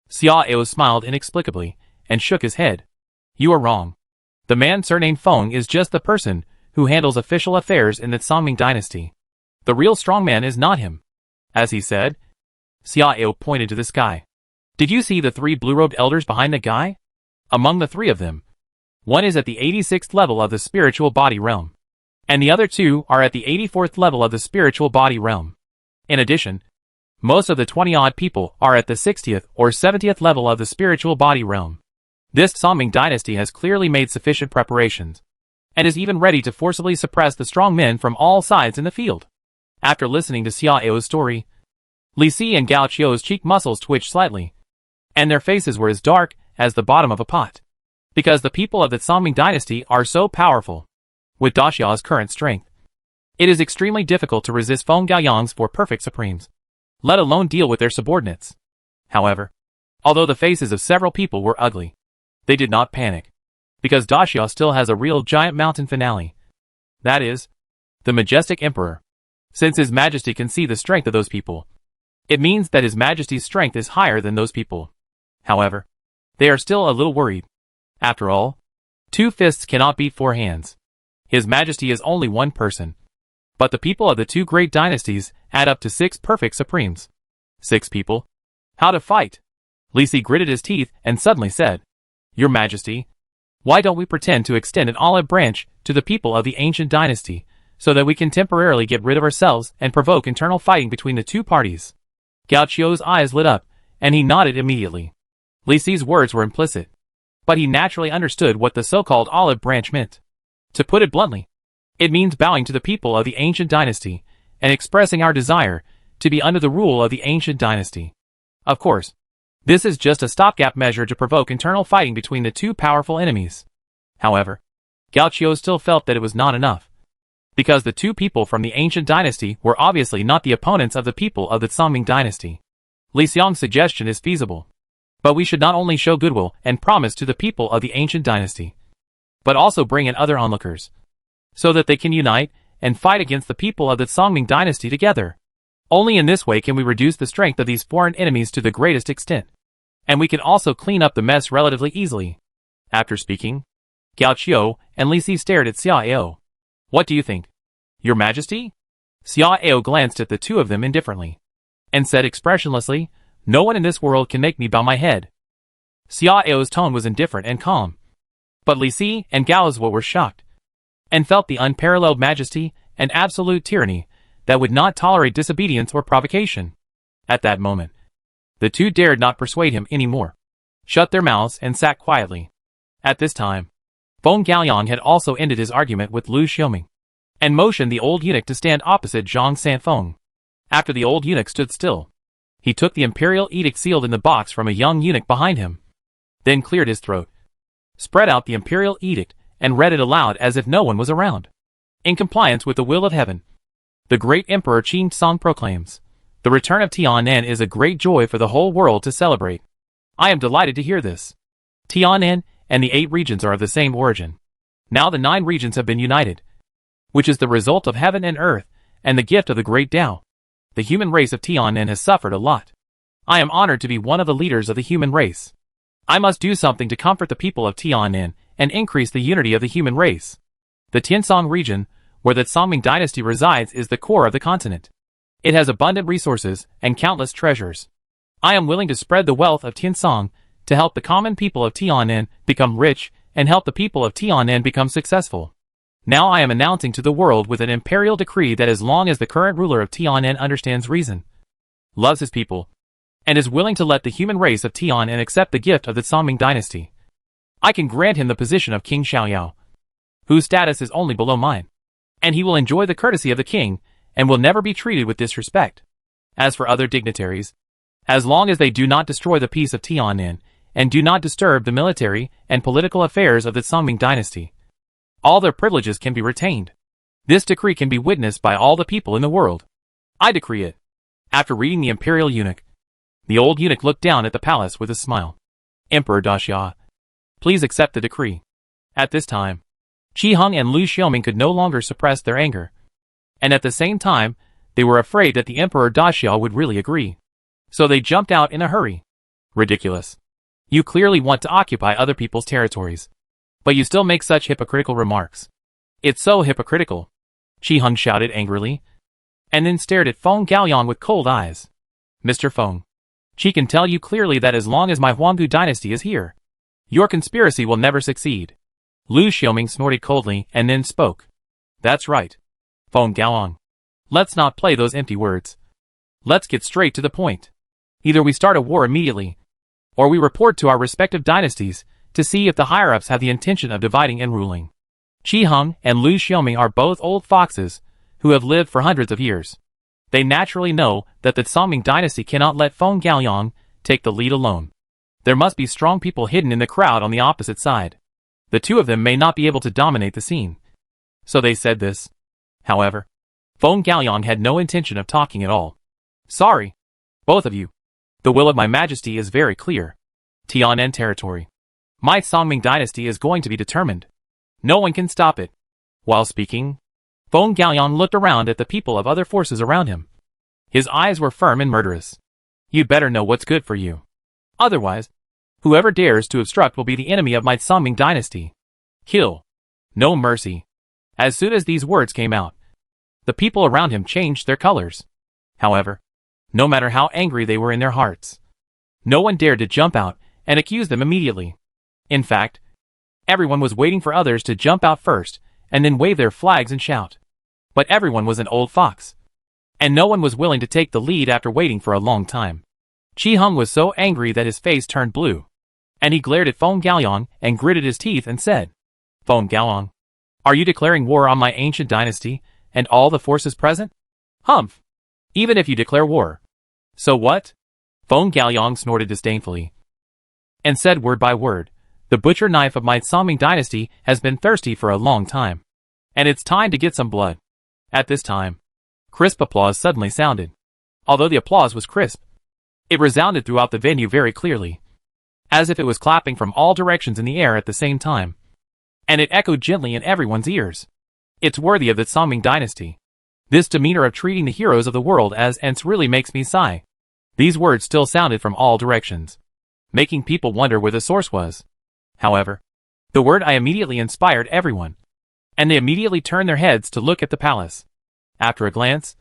Xia Ao smiled inexplicably and shook his head. You are wrong. The man surnamed Feng is just the person who handles official affairs in the Songming dynasty. The real strongman is not him. As he said, Xia Ao pointed to the sky. Did you see the three blue-robed elders behind the guy? Among the three of them, one is at the 86th level of the spiritual body realm, and the other two are at the 84th level of the spiritual body realm. In addition, most of the 20-odd people are at the 60th or 70th level of the spiritual body realm. This Songming dynasty has clearly made sufficient preparations, and is even ready to forcibly suppress the strong men from all sides in the field. After listening to Xia Ao's story, Li Si and Gao Qiu's cheek muscles twitched slightly, and their faces were as dark as the bottom of a pot. Because the people of the Songming dynasty are so powerful. With Daxia's current strength, it is extremely difficult to resist Feng Gaoyang's four perfect supremes, let alone deal with their subordinates. However, although the faces of several people were ugly, they did not panic, because Daxia still has a real giant mountain finale. That is, the majestic emperor. Since His Majesty can see the strength of those people, it means that His Majesty's strength is higher than those people. However, they are still a little worried. After all, two fists cannot beat four hands. His Majesty is only one person. But the people of the two great dynasties add up to 6 perfect supremes. 6 people? How to fight? Li Si gritted his teeth and suddenly said, Your Majesty, why don't we pretend to extend an olive branch to the people of the ancient dynasty, so that we can temporarily get rid of ourselves and provoke internal fighting between the two parties? Gao Qiu's eyes lit up, and he nodded immediately. Li Si's words were implicit, but he naturally understood what the so-called olive branch meant. To put it bluntly, it means bowing to the people of the ancient dynasty, and expressing our desire to be under the rule of the ancient dynasty. Of course, this is just a stopgap measure to provoke internal fighting between the two powerful enemies. However, Gao Qiu still felt that it was not enough, because the two people from the ancient dynasty were obviously not the opponents of the people of the Songming dynasty. Li Xiang's suggestion is feasible, but we should not only show goodwill and promise to the people of the ancient dynasty, but also bring in other onlookers, so that they can unite and fight against the people of the Songming dynasty together. Only in this way can we reduce the strength of these foreign enemies to the greatest extent, and we can also clean up the mess relatively easily. After speaking, Gao Qiu and Li Si stared at Xia Ao. What do you think, Your Majesty? Xia Ao glanced at the two of them indifferently, and said expressionlessly, No one in this world can make me bow my head. Xia Ao's tone was indifferent and calm, but Li Si and Gao Zhuo were shocked, and felt the unparalleled majesty and absolute tyranny that would not tolerate disobedience or provocation. At that moment, the two dared not persuade him anymore, shut their mouths and sat quietly. At this time, Feng Gaoyang had also ended his argument with Lu Xiuming, and motioned the old eunuch to stand opposite Zhang Sanfeng. After the old eunuch stood still, he took the imperial edict sealed in the box from a young eunuch behind him, then cleared his throat, spread out the imperial edict, and read it aloud as if no one was around. In compliance with the will of heaven, the great Emperor Qin Song proclaims, the return of Tian'an is a great joy for the whole world to celebrate. I am delighted to hear this. Tian'an and the 8 regions are of the same origin. Now the 9 regions have been united, which is the result of heaven and earth, and the gift of the great Tao. The human race of Tian'an has suffered a lot. I am honored to be one of the leaders of the human race. I must do something to comfort the people of Tian'an and increase the unity of the human race. The Tiansong region, where the Songming dynasty resides, is the core of the continent. It has abundant resources and countless treasures. I am willing to spread the wealth of Tiansong to help the common people of Tian'an become rich and help the people of Tian'an become successful. Now I am announcing to the world with an imperial decree that as long as the current ruler of Tian'an understands reason, loves his people, and is willing to let the human race of Tian'an accept the gift of the Songming dynasty, I can grant him the position of King Xiaoyao, whose status is only below mine, and he will enjoy the courtesy of the king and will never be treated with disrespect. As for other dignitaries, as long as they do not destroy the peace of Tian'an and do not disturb the military and political affairs of the Songming dynasty, All their privileges can be retained. This decree can be witnessed by all the people in the world. I decree it. After reading the imperial eunuch, the old eunuch looked down at the palace with a smile. Emperor Daxia, please accept the decree. At this time, Qi Heng and Lu Xiaoming could no longer suppress their anger. And at the same time, they were afraid that the Emperor Daxia would really agree. So they jumped out in a hurry. Ridiculous. You clearly want to occupy other people's territories. But you still make such hypocritical remarks. It's so hypocritical, Qi Heng shouted angrily, and then stared at Feng Gaoyang with cold eyes. Mr. Feng, Qi can tell you clearly that as long as my Huanggu dynasty is here, your conspiracy will never succeed. Lu Xiaoming snorted coldly and then spoke. That's right. Feng Gaoyang. Let's not play those empty words. Let's get straight to the point. Either we start a war immediately, or we report to our respective dynasties to see if the higher-ups have the intention of dividing and ruling. Qi Heng and Lu Xiaoming are both old foxes who have lived for hundreds of years. They naturally know that the Songming dynasty cannot let Feng Gaoyang take the lead alone. There must be strong people hidden in the crowd on the opposite side. The two of them may not be able to dominate the scene. So they said this. However, Feng Gaoyang had no intention of talking at all. Sorry, both of you. The will of my majesty is very clear. Tianan territory. My Songming dynasty is going to be determined. No one can stop it. While speaking, Feng Gaoyang looked around at the people of other forces around him. His eyes were firm and murderous. You'd better know what's good for you. Otherwise, whoever dares to obstruct will be the enemy of my Songming dynasty. Kill. No mercy. As soon as these words came out, the people around him changed their colors. However, no matter how angry they were in their hearts, no one dared to jump out and accuse them immediately. In fact, everyone was waiting for others to jump out first and then wave their flags and shout. But everyone was an old fox, and no one was willing to take the lead after waiting for a long time. Qi Heng was so angry that his face turned blue, and he glared at Feng Gaoyang and gritted his teeth and said, Feng Gaoyang, are you declaring war on my ancient dynasty and all the forces present? Humph! Even if you declare war. So what? Feng Gaoyang snorted disdainfully and said word by word, the butcher knife of my Songming dynasty has been thirsty for a long time, and it's time to get some blood. At this time, crisp applause suddenly sounded. Although the applause was crisp, it resounded throughout the venue very clearly, as if it was clapping from all directions in the air at the same time, and it echoed gently in everyone's ears. It's worthy of the Songming dynasty. This demeanor of treating the heroes of the world as ants really makes me sigh. These words still sounded from all directions, making people wonder where the source was. However, the word I immediately inspired everyone, and they immediately turned their heads to look at the palace. After a glance,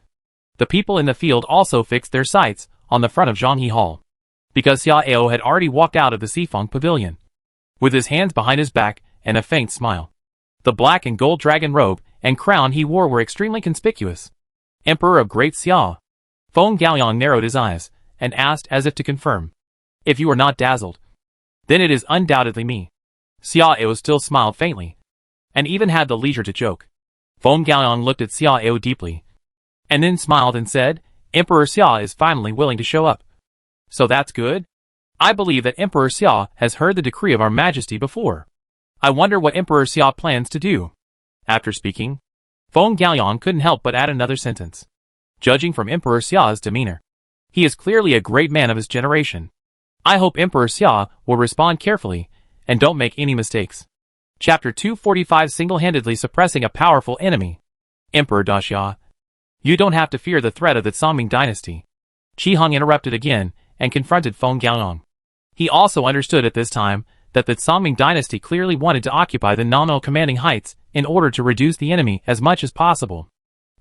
the people in the field also fixed their sights on the front of Zhanghe Hall, because Xia Ao had already walked out of the Sifeng pavilion, with his hands behind his back and a faint smile. The black and gold dragon robe and crown he wore were extremely conspicuous. Emperor of Great Xia. Feng Gaoyang narrowed his eyes and asked as if to confirm. If you are not dazzled, then it is undoubtedly me. Xia Ao still smiled faintly, and even had the leisure to joke. Feng Gaoyang looked at Xia Ao deeply, and then smiled and said, Emperor Xia is finally willing to show up. So that's good? I believe that Emperor Xia has heard the decree of our majesty before. I wonder what Emperor Xia plans to do. After speaking, Feng Gaoyang couldn't help but add another sentence. Judging from Emperor Xia's demeanor, he is clearly a great man of his generation. I hope Emperor Xia will respond carefully and don't make any mistakes. Chapter 245 Single-handedly suppressing a powerful enemy. Emperor Daxia, you don't have to fear the threat of the Songming dynasty. Qi Heng interrupted again and confronted Feng Gaoyang. He also understood at this time that the Songming dynasty clearly wanted to occupy the nominal commanding heights in order to reduce the enemy as much as possible.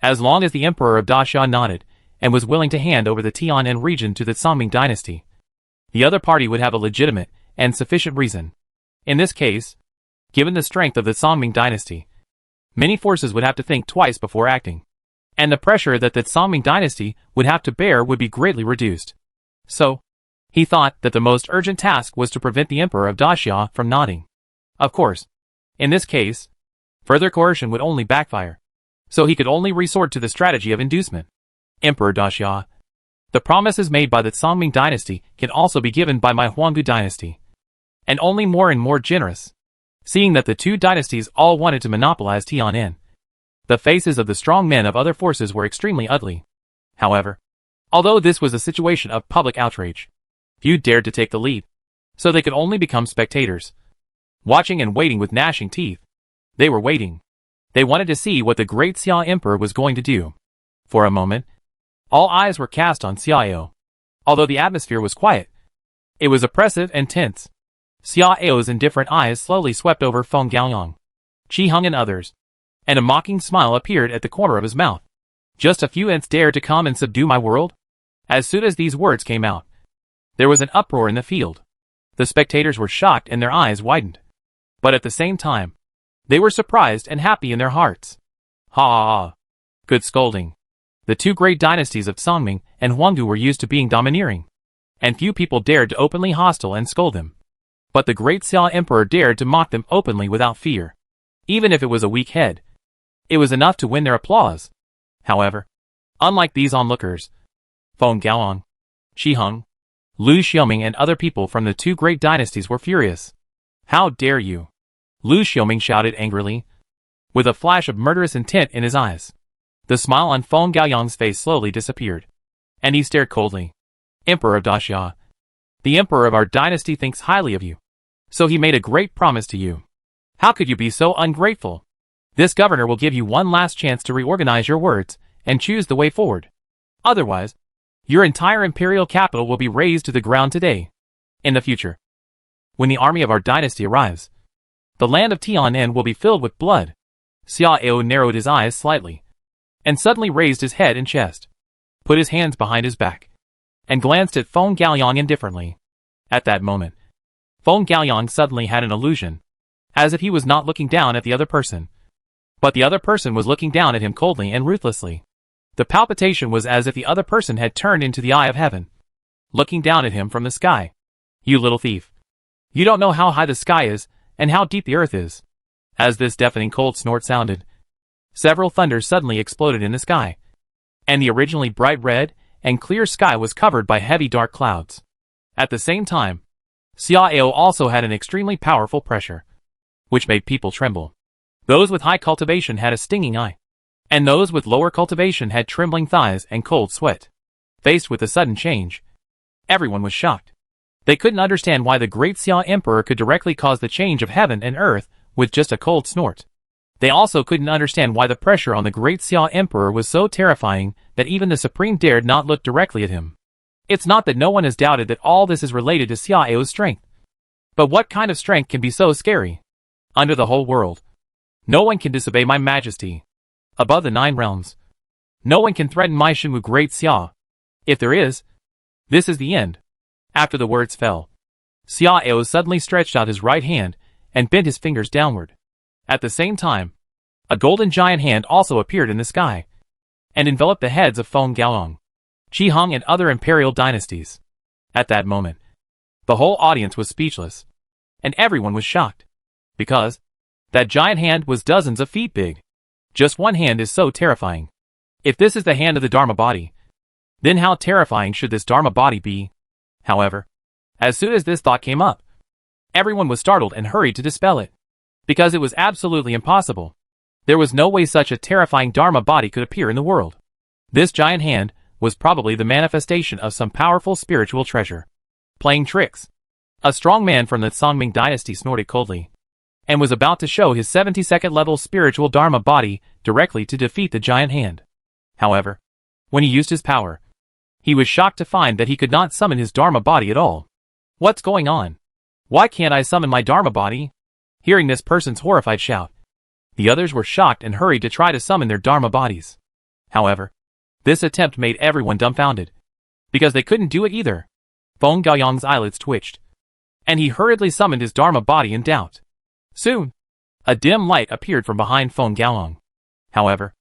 As long as the Emperor of Daxia nodded and was willing to hand over the Tianan region to the Songming dynasty, the other party would have a legitimate and sufficient reason. In this case, given the strength of the Songming dynasty, many forces would have to think twice before acting, and the pressure that the Songming dynasty would have to bear would be greatly reduced. So, he thought that the most urgent task was to prevent the Emperor of Daxia from nodding. Of course, in this case, further coercion would only backfire, so he could only resort to the strategy of inducement. Emperor Daxia, the promises made by the Songming dynasty can also be given by my Huanggu dynasty, and only more and more generous. Seeing that the two dynasties all wanted to monopolize Tian'an, the faces of the strong men of other forces were extremely ugly. However, although this was a situation of public outrage, few dared to take the lead, so they could only become spectators, watching and waiting with gnashing teeth. They were waiting. They wanted to see what the great Xia Emperor was going to do. For a moment, all eyes were cast on Xiao. Although the atmosphere was quiet, it was oppressive and tense. Xiao's indifferent eyes slowly swept over Feng Gaoyang, Qi Heng and others, and a mocking smile appeared at the corner of his mouth. Just a few ants dared to come and subdue my world? As soon as these words came out, there was an uproar in the field. The spectators were shocked and their eyes widened. But at the same time, they were surprised and happy in their hearts. Ha ha ha. Good scolding. The two great dynasties of Songming and Huangdu were used to being domineering, and few people dared to openly hostile and scold them. But the great Xia Emperor dared to mock them openly without fear. Even if it was a weak head, it was enough to win their applause. However, unlike these onlookers, Feng Gaoyang, Qi Heng, Lu Xiaoming and other people from the two great dynasties were furious. How dare you? Lu Xiaoming shouted angrily, with a flash of murderous intent in his eyes. The smile on Feng Gaoyang's face slowly disappeared, and he stared coldly. Emperor of Daxia, the emperor of our dynasty thinks highly of you, so he made a great promise to you. How could you be so ungrateful? This governor will give you one last chance to reorganize your words and choose the way forward. Otherwise, your entire imperial capital will be razed to the ground today. In the future, when the army of our dynasty arrives, the land of Tian'an will be filled with blood. Xiao narrowed his eyes slightly, and suddenly raised his head and chest, put his hands behind his back, and glanced at Feng Gaoyang indifferently. At that moment, Feng Gaoyang suddenly had an illusion, as if he was not looking down at the other person, but the other person was looking down at him coldly and ruthlessly. The palpitation was as if the other person had turned into the eye of heaven, looking down at him from the sky. You little thief. You don't know how high the sky is and how deep the earth is. As this deafening cold snort sounded, several thunders suddenly exploded in the sky, and the originally bright red and clear sky was covered by heavy dark clouds. At the same time, Xiao also had an extremely powerful pressure, which made people tremble. Those with high cultivation had a stinging eye, and those with lower cultivation had trembling thighs and cold sweat. Faced with the sudden change, everyone was shocked. They couldn't understand why the great Xia Emperor could directly cause the change of heaven and earth with just a cold snort. They also couldn't understand why the pressure on the great Xia Emperor was so terrifying that even the Supreme dared not look directly at him. It's not that no one has doubted that all this is related to Xiao's strength. But what kind of strength can be so scary? Under the whole world, no one can disobey my majesty. Above the 9 realms, no one can threaten my Shenwu great Xia. If there is, this is the end. After the words fell, Xiao suddenly stretched out his right hand and bent his fingers downward. At the same time, a golden giant hand also appeared in the sky, and enveloped the heads of Feng Gaoyang, Qi Heng and other imperial dynasties. At that moment, the whole audience was speechless, and everyone was shocked, because that giant hand was dozens of feet big. Just one hand is so terrifying. If this is the hand of the Dharma body, then how terrifying should this Dharma body be? However, as soon as this thought came up, everyone was startled and hurried to dispel it, because it was absolutely impossible. There was no way such a terrifying Dharma body could appear in the world. This giant hand was probably the manifestation of some powerful spiritual treasure. Playing tricks. A strong man from the Songming dynasty snorted coldly, and was about to show his 72nd level spiritual Dharma body directly to defeat the giant hand. However, when he used his power, he was shocked to find that he could not summon his Dharma body at all. What's going on? Why can't I summon my Dharma body? Hearing this person's horrified shout, the others were shocked and hurried to try to summon their Dharma bodies. However, this attempt made everyone dumbfounded, because they couldn't do it either. Feng Gaoyang's eyelids twitched, and he hurriedly summoned his Dharma body in doubt. Soon, a dim light appeared from behind Feng Gaoyang. However,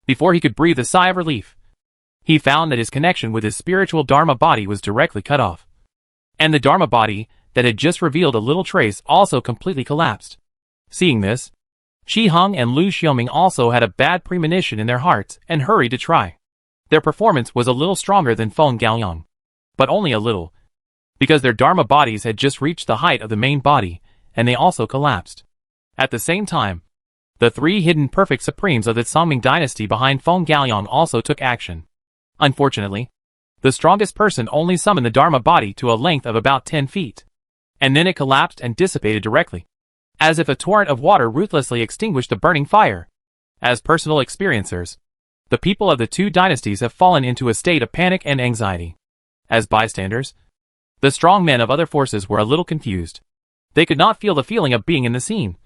before he could breathe a sigh of relief, he found that his connection with his spiritual Dharma body was directly cut off, and the Dharma body that had just revealed a little trace also completely collapsed. Seeing this, Qi Heng and Lu Xiaoming also had a bad premonition in their hearts and hurried to try. Their performance was a little stronger than Feng Gaoyang, but only a little, because their Dharma bodies had just reached the height of the main body, and they also collapsed. At the same time, the three hidden perfect supremes of the Songming dynasty behind Feng Gaoyang also took action. Unfortunately, the strongest person only summoned the Dharma body to a length of about 10 feet. And then it collapsed and dissipated directly, as if a torrent of water ruthlessly extinguished the burning fire. As personal experiencers, the people of the two dynasties have fallen into a state of panic and anxiety. As bystanders, the strong men of other forces were a little confused. They could not feel the feeling of being in the scene,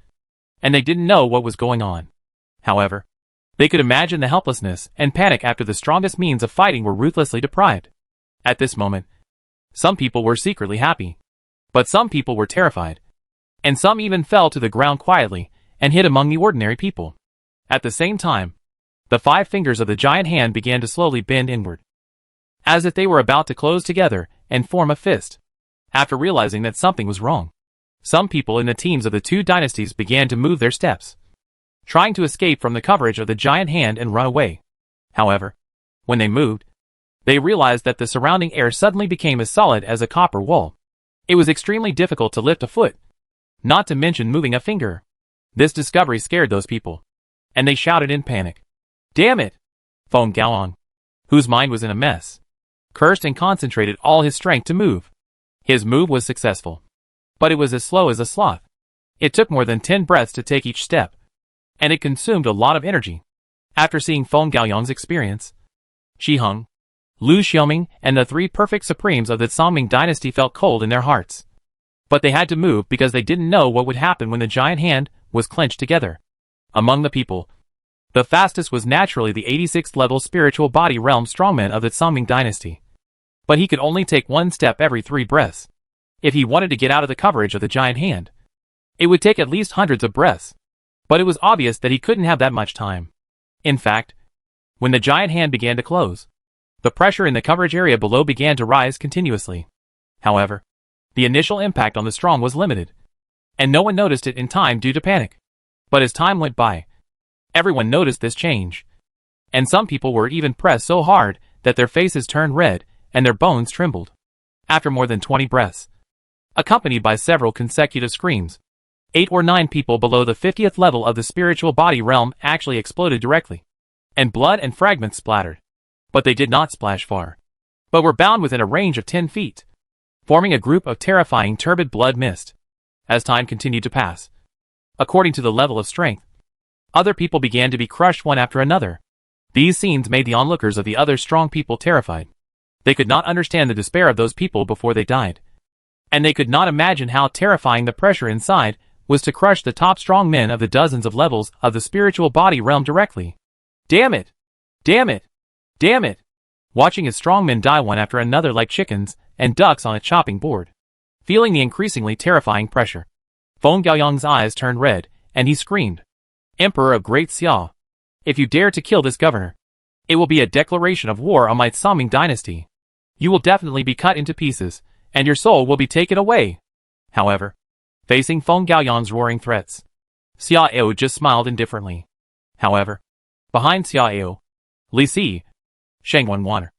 and they didn't know what was going on. However, they could imagine the helplessness and panic after the strongest means of fighting were ruthlessly deprived. At this moment, some people were secretly happy, but some people were terrified, and some even fell to the ground quietly and hid among the ordinary people. At the same time, the 5 fingers of the giant hand began to slowly bend inward, as if they were about to close together and form a fist. After realizing that something was wrong, some people in the teams of the two dynasties began to move their steps, trying to escape from the coverage of the giant hand and run away. However, when they moved, they realized that the surrounding air suddenly became as solid as a copper wall. It was extremely difficult to lift a foot, not to mention moving a finger. This discovery scared those people, and they shouted in panic, "Damn it!" Feng Gaoyang, whose mind was in a mess, cursed and concentrated all his strength to move. His move was successful, but it was as slow as a sloth. It took more than 10 breaths to take each step, and it consumed a lot of energy. After seeing Feng Gaoyang's experience, Shi Heng, Lu Xiaoming, and the 3 perfect supremes of the Songming dynasty felt cold in their hearts. But they had to move because they didn't know what would happen when the giant hand was clenched together. Among the people, the fastest was naturally the 86th level spiritual body realm strongman of the Songming dynasty. But he could only take 1 step every 3 breaths. If he wanted to get out of the coverage of the giant hand, it would take at least hundreds of breaths. But it was obvious that he couldn't have that much time. In fact, when the giant hand began to close, the pressure in the coverage area below began to rise continuously. However, the initial impact on the strong was limited, and no one noticed it in time due to panic. But as time went by, everyone noticed this change, and some people were even pressed so hard that their faces turned red and their bones trembled. After more than 20 breaths, accompanied by several consecutive screams, 8 or 9 people below the 50th level of the spiritual body realm actually exploded directly, and blood and fragments splattered. But they did not splash far, but were bound within a range of 10 feet, forming a group of terrifying turbid blood mist. As time continued to pass, according to the level of strength, other people began to be crushed one after another. These scenes made the onlookers of the other strong people terrified. They could not understand the despair of those people before they died, and they could not imagine how terrifying the pressure inside was to crush the top strong men of the dozens of levels of the spiritual body realm directly. Damn it! Damn it! Damn it! Watching his strong men die one after another like chickens and ducks on a chopping board. Feeling the increasingly terrifying pressure, Feng Gaoyang's eyes turned red, and he screamed, "Emperor of Great Xia, if you dare to kill this governor, it will be a declaration of war on my Songming dynasty. You will definitely be cut into pieces, and your soul will be taken away." However, facing Feng Gaoyang's roaring threats, Xia Eo just smiled indifferently. However, behind Xia Eo, Li Si, Sheng Wanwaner,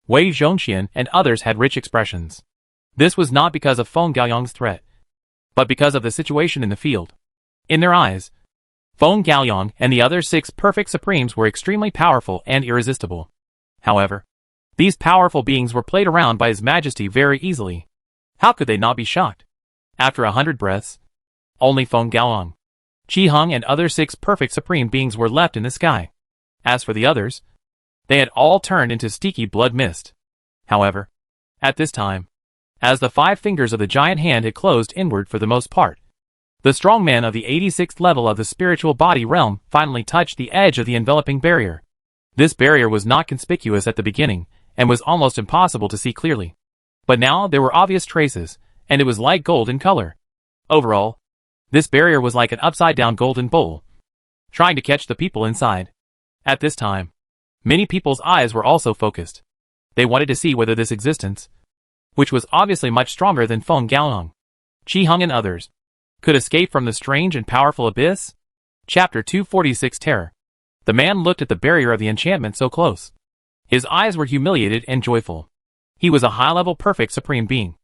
Wei Zhongxian, and others had rich expressions. This was not because of Feng Gaoyang's threat, but because of the situation in the field. In their eyes, Feng Gaoyang and the other 6 perfect supremes were extremely powerful and irresistible. However, these powerful beings were played around by His Majesty very easily. How could they not be shocked? After 100 breaths, only Feng Gaoyang, Qi Heng, and other 6 perfect supreme beings were left in the sky. As for the others, they had all turned into sticky blood mist. However, at this time, as the 5 fingers of the giant hand had closed inward for the most part, the strong man of the 86th level of the spiritual body realm finally touched the edge of the enveloping barrier. This barrier was not conspicuous at the beginning, and was almost impossible to see clearly. But now there were obvious traces, and it was light gold in color. Overall, this barrier was like an upside-down golden bowl, trying to catch the people inside. At this time, many people's eyes were also focused. They wanted to see whether this existence, which was obviously much stronger than Feng Gaoyang, Qi Heng, and others, could escape from the strange and powerful abyss. Chapter 246 Terror. The man looked at the barrier of the enchantment so close. His eyes were humiliated and joyful. He was a high-level perfect supreme being.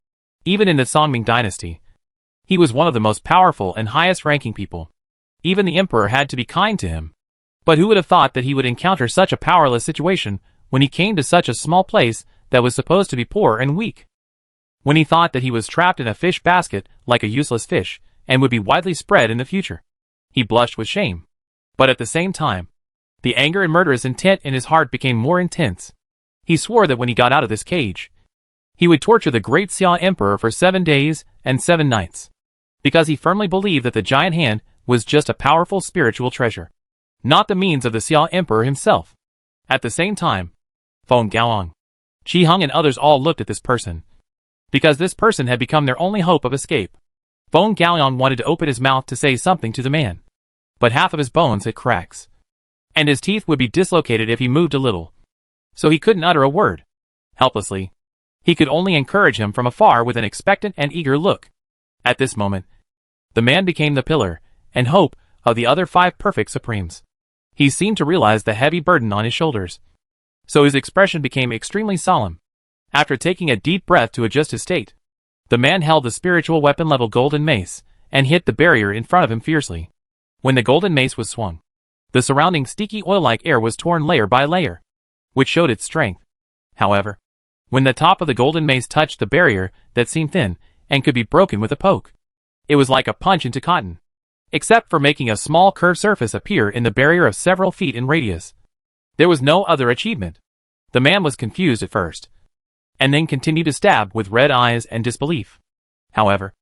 Even in the Songming dynasty, he was one of the most powerful and highest-ranking people. Even the emperor had to be kind to him. But who would have thought that he would encounter such a powerless situation when he came to such a small place that was supposed to be poor and weak? When he thought that he was trapped in a fish basket like a useless fish and would be widely spread in the future, he blushed with shame. But at the same time, the anger and murderous intent in his heart became more intense. He swore that when he got out of this cage, he would torture the great Xia Emperor for 7 days and 7 nights, because he firmly believed that the giant hand was just a powerful spiritual treasure, not the means of the Xia Emperor himself. At the same time, Feng Gaoyang, Qi Heng and others all looked at this person, because this person had become their only hope of escape. Feng Gaoyang wanted to open his mouth to say something to the man, but half of his bones had cracks, and his teeth would be dislocated if he moved a little, so he couldn't utter a word. Helplessly, he could only encourage him from afar with an expectant and eager look. At this moment, the man became the pillar and hope of the other 5 perfect supremes. He seemed to realize the heavy burden on his shoulders, so his expression became extremely solemn. After taking a deep breath to adjust his state, the man held the spiritual weapon-level golden mace and hit the barrier in front of him fiercely. When the golden mace was swung, the surrounding sticky oil-like air was torn layer by layer, which showed its strength. However, when the top of the golden mace touched the barrier that seemed thin and could be broken with a poke, it was like a punch into cotton, except for making a small curved surface appear in the barrier of several feet in radius. There was no other achievement. The man was confused at first, and then continued to stab with red eyes and disbelief. However,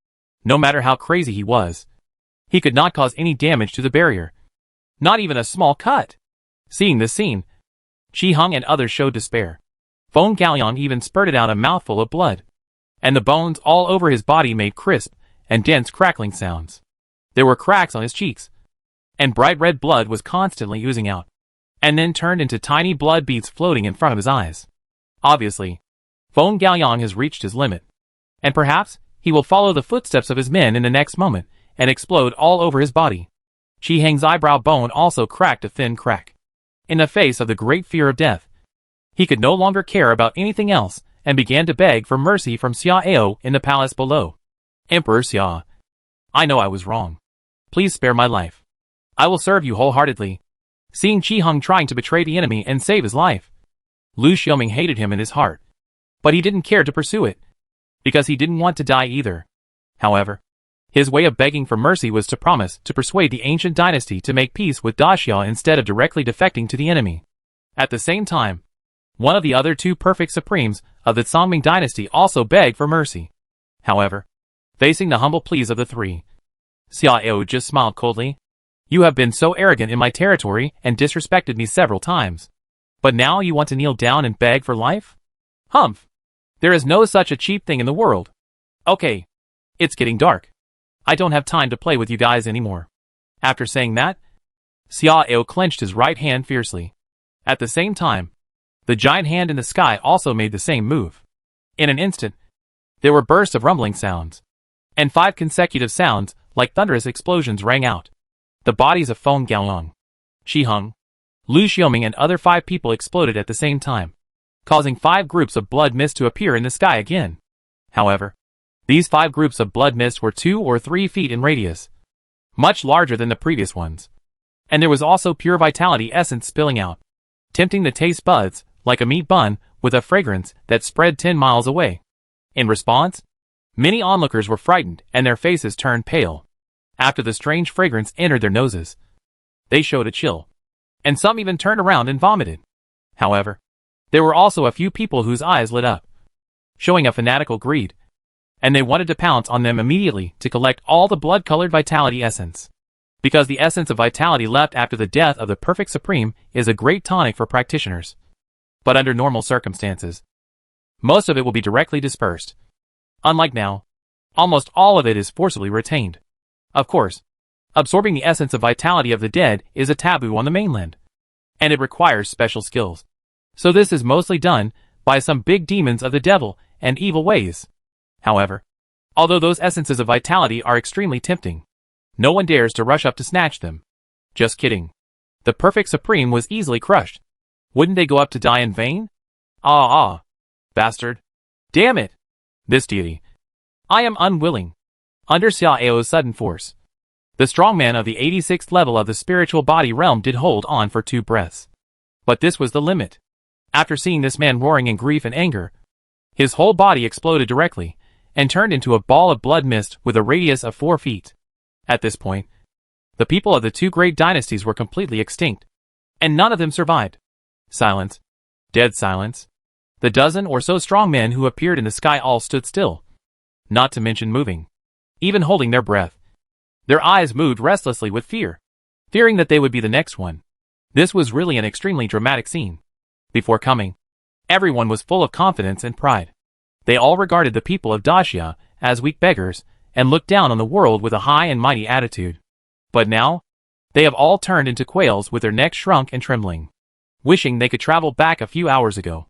no matter how crazy he was, he could not cause any damage to the barrier, not even a small cut. Seeing this scene, Qi Heng and others showed despair. Feng Gaoyang even spurted out a mouthful of blood, and the bones all over his body made crisp and dense crackling sounds. There were cracks on his cheeks, and bright red blood was constantly oozing out, and then turned into tiny blood beads floating in front of his eyes. Obviously, Feng Gaoyang has reached his limit, and perhaps he will follow the footsteps of his men in the next moment and explode all over his body. Qi Heng's eyebrow bone also cracked a thin crack. In the face of the great fear of death, he could no longer care about anything else and began to beg for mercy from Xia Ao in the palace below. Emperor Xia, I know I was wrong. Please spare my life. I will serve you wholeheartedly. Seeing Qi Heng trying to betray the enemy and save his life, Lu Xiaoming hated him in his heart, but he didn't care to pursue it, because he didn't want to die either. However, his way of begging for mercy was to promise to persuade the ancient dynasty to make peace with Daxia instead of directly defecting to the enemy. At the same time, one of the other 2 perfect supremes of the Songming dynasty also begged for mercy. However, facing the humble pleas of the 3, Xia Ao just smiled coldly. You have been so arrogant in my territory and disrespected me several times. But now you want to kneel down and beg for life? Humph! There is no such a cheap thing in the world. Okay, it's getting dark. I don't have time to play with you guys anymore. After saying that, Xia Ao clenched his right hand fiercely. At the same time, the giant hand in the sky also made the same move. In an instant, there were bursts of rumbling sounds, and 5 consecutive sounds like thunderous explosions rang out. The bodies of Feng Gaoyang, Qi Heng, Lu Xiaoming and other 5 people exploded at the same time, causing 5 groups of blood mist to appear in the sky again. However, these 5 groups of blood mist were 2 or 3 feet in radius, much larger than the previous ones, and there was also pure vitality essence spilling out, tempting the taste buds like a meat bun with a fragrance that spread 10 miles away. In response, many onlookers were frightened and their faces turned pale. After the strange fragrance entered their noses, they showed a chill, and some even turned around and vomited. However, there were also a few people whose eyes lit up, showing a fanatical greed, and they wanted to pounce on them immediately to collect all the blood-colored vitality essence. Because the essence of vitality left after the death of the perfect supreme is a great tonic for practitioners. But under normal circumstances, most of it will be directly dispersed. Unlike now, almost all of it is forcibly retained. Of course, absorbing the essence of vitality of the dead is a taboo on the mainland, and it requires special skills. So this is mostly done by some big demons of the devil and evil ways. However, although those essences of vitality are extremely tempting, no one dares to rush up to snatch them. Just kidding. The perfect supreme was easily crushed. Wouldn't they go up to die in vain? Bastard. Damn it. This deity. I am unwilling. Under Xia Ao's sudden force, The strongman of the 86th level of the spiritual body realm did hold on for 2 breaths. But this was the limit. After seeing this man roaring in grief and anger, his whole body exploded directly, and turned into a ball of blood mist with a radius of 4 feet. At this point, the people of the 2 great dynasties were completely extinct, and none of them survived. Silence. Dead silence. The dozen or so strong men who appeared in the sky all stood still, not to mention moving, even holding their breath. Their eyes moved restlessly with fear, fearing that they would be the next one. This was really an extremely dramatic scene. Before coming, everyone was full of confidence and pride. They all regarded the people of Dacia as weak beggars, and looked down on the world with a high and mighty attitude. But now, they have all turned into quails with their necks shrunk and trembling, wishing they could travel back a few hours ago.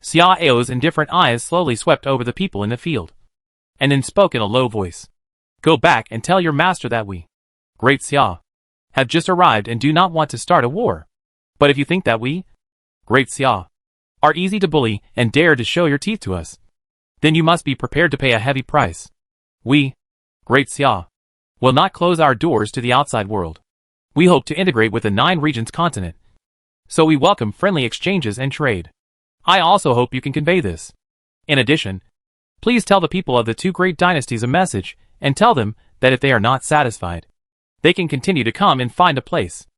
Xiao's indifferent eyes slowly swept over the people in the field, and then spoke in a low voice. Go back and tell your master that we, Great Xia, have just arrived and do not want to start a war. But if you think that we, Great Xia, are easy to bully and dare to show your teeth to us, then you must be prepared to pay a heavy price. We, Great Xia, will not close our doors to the outside world. We hope to integrate with the 9 regions continent, so we welcome friendly exchanges and trade. I also hope you can convey this. In addition, please tell the people of the 2 great dynasties a message, and tell them that if they are not satisfied, they can continue to come and find a place,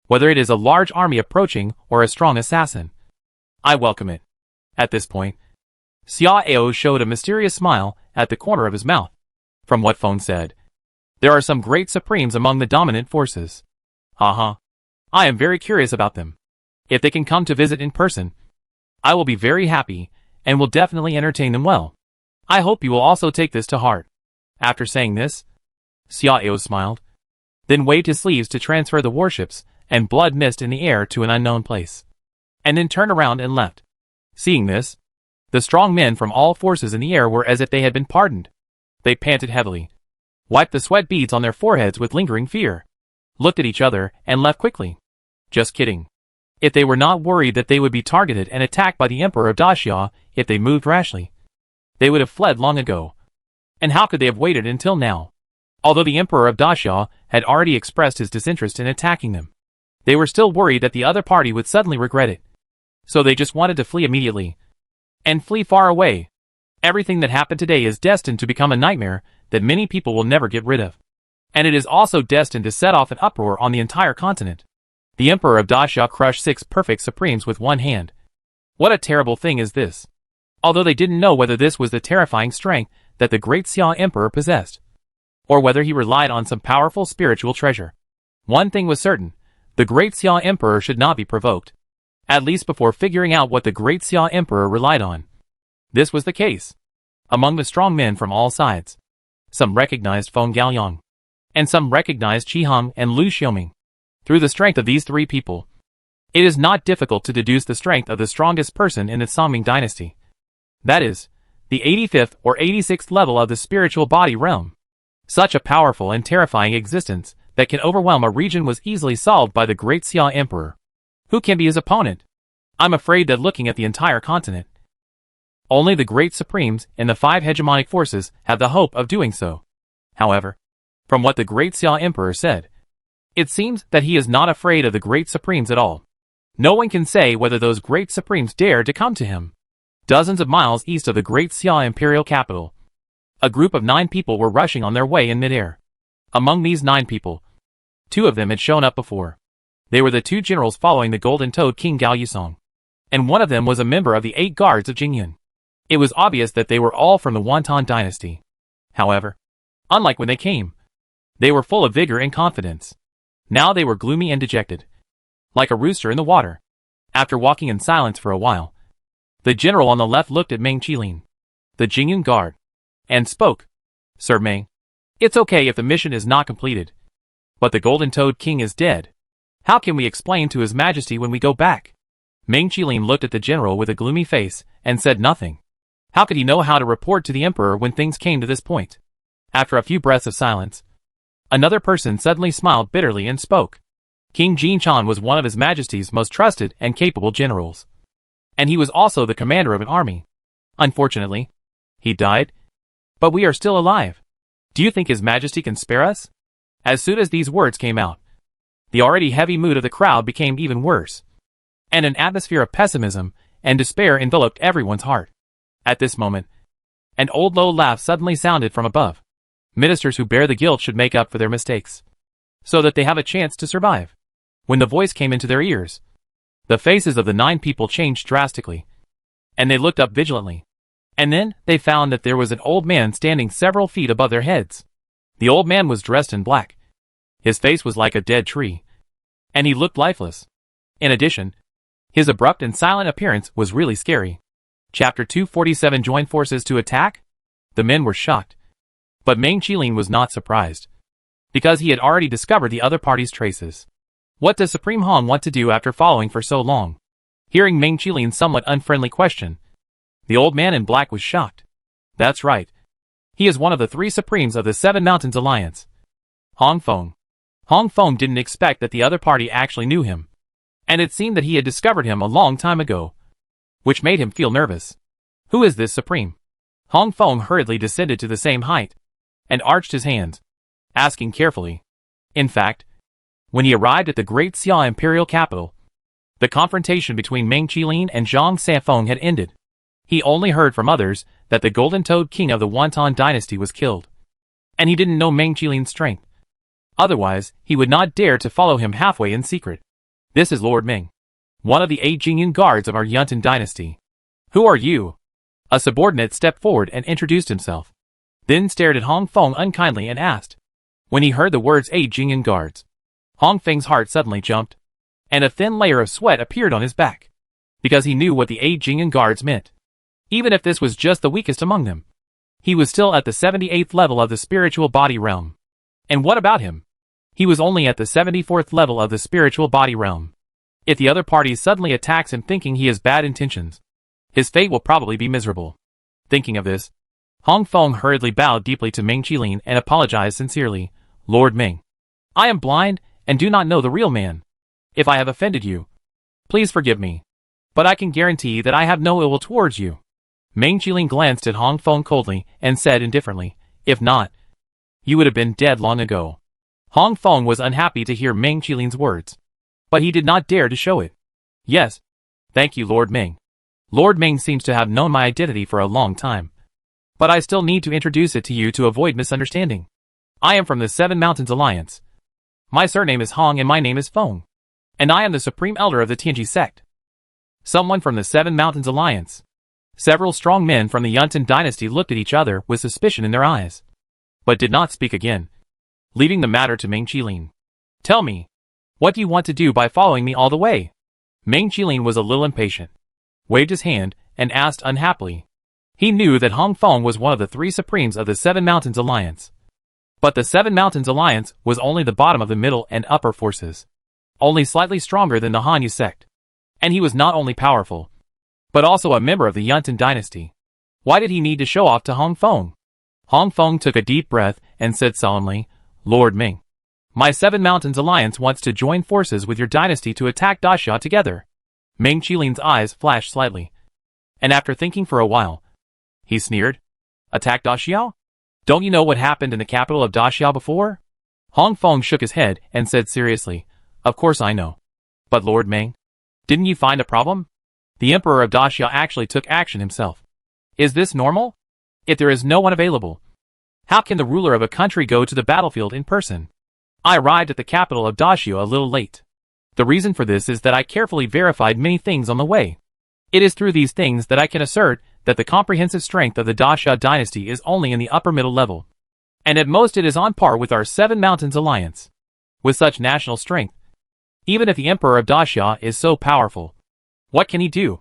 whether it is a large army approaching or a strong assassin. I welcome it. At this point, Xiao showed a mysterious smile at the corner of his mouth. From what Feng said, there are some great supremes among the dominant forces. I am very curious about them. If they can come to visit in person, I will be very happy, and will definitely entertain them well. I hope you will also take this to heart. After saying this, Xiao smiled, then waved his sleeves to transfer the warships and blood mist in the air to an unknown place, and then turned around and left. Seeing this, the strong men from all forces in the air were as if they had been pardoned. They panted heavily, wiped the sweat beads on their foreheads with lingering fear, looked at each other, and left quickly. Just kidding. If they were not worried that they would be targeted and attacked by the Emperor of Dacia if they moved rashly, they would have fled long ago. And how could they have waited until now? Although the Emperor of Dacia had already expressed his disinterest in attacking them, they were still worried that the other party would suddenly regret it. So they just wanted to flee immediately. And flee far away. Everything that happened today is destined to become a nightmare that many people will never get rid of. And it is also destined to set off an uproar on the entire continent. The Emperor of Dacia crushed 6 perfect supremes with one hand. What a terrible thing is this? Although they didn't know whether this was the terrifying strength that the great Xia Emperor possessed, or whether he relied on some powerful spiritual treasure. One thing was certain, the great Xia Emperor should not be provoked, at least before figuring out what the great Xia Emperor relied on. This was the case. Among the strong men from all sides, some recognized Feng Gaoyang, and some recognized Qi Hong and Lu Xiaoming. Through the strength of these 3 people, it is not difficult to deduce the strength of the strongest person in the Songming dynasty. That is, the 85th or 86th level of the spiritual body realm. Such a powerful and terrifying existence that can overwhelm a region was easily solved by the great Xia Emperor. Who can be his opponent? I'm afraid that looking at the entire continent, only the great supremes in the 5 hegemonic forces have the hope of doing so. However, from what the great Xia Emperor said, it seems that he is not afraid of the great supremes at all. No one can say whether those great supremes dare to come to him. Dozens of miles east of the great Xia imperial capital, a group of 9 people were rushing on their way in midair. Among these 9 people, 2 of them had shown up before. They were the 2 generals following the Golden Toad King Gao Yusong, and one of them was a member of the 8 guards of Jingyun. It was obvious that they were all from the Wantan dynasty. However, unlike when they came, they were full of vigor and confidence. Now they were gloomy and dejected, like a rooster in the water. After walking in silence for a while, the general on the left looked at Meng Qilin, the Jingyun guard, and spoke. Sir Meng, it's okay if the mission is not completed, but the Golden Toad King is dead. How can we explain to His Majesty when we go back? Meng Qilin looked at the general with a gloomy face and said nothing. How could he know how to report to the emperor when things came to this point? After a few breaths of silence, another person suddenly smiled bitterly and spoke. King Jinchan was one of His Majesty's most trusted and capable generals, and he was also the commander of an army. Unfortunately, he died, but we are still alive. Do you think His Majesty can spare us? As soon as these words came out, the already heavy mood of the crowd became even worse, and an atmosphere of pessimism and despair enveloped everyone's heart. At this moment, an old low laugh suddenly sounded from above. Ministers who bear the guilt should make up for their mistakes, so that they have a chance to survive. When the voice came into their ears, the faces of the 9 people changed drastically, and they looked up vigilantly. And then they found that there was an old man standing several feet above their heads. The old man was dressed in black. His face was like a dead tree, and he looked lifeless. In addition, his abrupt and silent appearance was really scary. Chapter 247 Join forces to attack? The men were shocked. But Meng Qilin was not surprised, because he had already discovered the other party's traces. What does Supreme Hong want to do after following for so long? Hearing Meng Qilin's somewhat unfriendly question, the old man in black was shocked. That's right. He is one of the 3 Supremes of the 7 Mountains Alliance. Hong Feng. Hong Feng didn't expect that the other party actually knew him, and it seemed that he had discovered him a long time ago, which made him feel nervous. Who is this Supreme? Hong Feng hurriedly descended to the same height, and arched his hands, asking carefully. In fact, when he arrived at the great Xia imperial capital, the confrontation between Meng Qilin and Zhang Sanfeng had ended. He only heard from others that the golden-toed king of the Wantan dynasty was killed, and he didn't know Meng Qilin's strength. Otherwise, he would not dare to follow him halfway in secret. This is Lord Meng, one of the 8 Jingyan guards of our Yuntan dynasty. Who are you? A subordinate stepped forward and introduced himself, then stared at Hong Feng unkindly and asked. When he heard the words 8 Jingyan guards, Hong Feng's heart suddenly jumped, and a thin layer of sweat appeared on his back, because he knew what the 8 Jingyan guards meant. Even if this was just the weakest among them, he was still at the 78th level of the spiritual body realm. And what about him? He was only at the 74th level of the spiritual body realm. If the other party suddenly attacks him thinking he has bad intentions, his fate will probably be miserable. Thinking of this, Hong Feng hurriedly bowed deeply to Meng Qilin and apologized sincerely. Lord Meng, I am blind and do not know the real man. If I have offended you, please forgive me. But I can guarantee that I have no ill will towards you. Meng Qilin glanced at Hong Feng coldly and said indifferently, if not, you would have been dead long ago. Hong Feng was unhappy to hear Meng Qilin's words, but he did not dare to show it. Yes, thank you, Lord Meng. Lord Meng seems to have known my identity for a long time, but I still need to introduce it to you to avoid misunderstanding. I am from the 7 Mountains Alliance. My surname is Hong and my name is Feng, and I am the Supreme Elder of the Tianji sect. Someone from the 7 Mountains Alliance. Several strong men from the Yuntan dynasty looked at each other with suspicion in their eyes, but did not speak again, leaving the matter to Meng Qilin. Tell me, what do you want to do by following me all the way? Meng Qilin was a little impatient, waved his hand, and asked unhappily. He knew that Hong Feng was one of the 3 Supremes of the 7 Mountains Alliance. But the 7 Mountains Alliance was only the bottom of the middle and upper forces, only slightly stronger than the Hanyu sect. And he was not only powerful, but also a member of the Yuntan dynasty. Why did he need to show off to Hong Feng? Hong Feng took a deep breath and said solemnly, Lord Meng, my 7 Mountains Alliance wants to join forces with your dynasty to attack Daxia together. Meng Qilin's eyes flashed slightly, and after thinking for a while, he sneered, Attack Daxia? Don't you know what happened in the capital of Daxia before? Hong Feng shook his head and said seriously, Of course I know. But Lord Meng, didn't you find a problem? The Emperor of Daxia actually took action himself. Is this normal? If there is no one available, how can the ruler of a country go to the battlefield in person? I arrived at the capital of Daxia a little late. The reason for this is that I carefully verified many things on the way. It is through these things that I can assert that the comprehensive strength of the Daxia dynasty is only in the upper middle level, and at most it is on par with our 7 Mountains Alliance. With such national strength, even if the Emperor of Daxia is so powerful, what can he do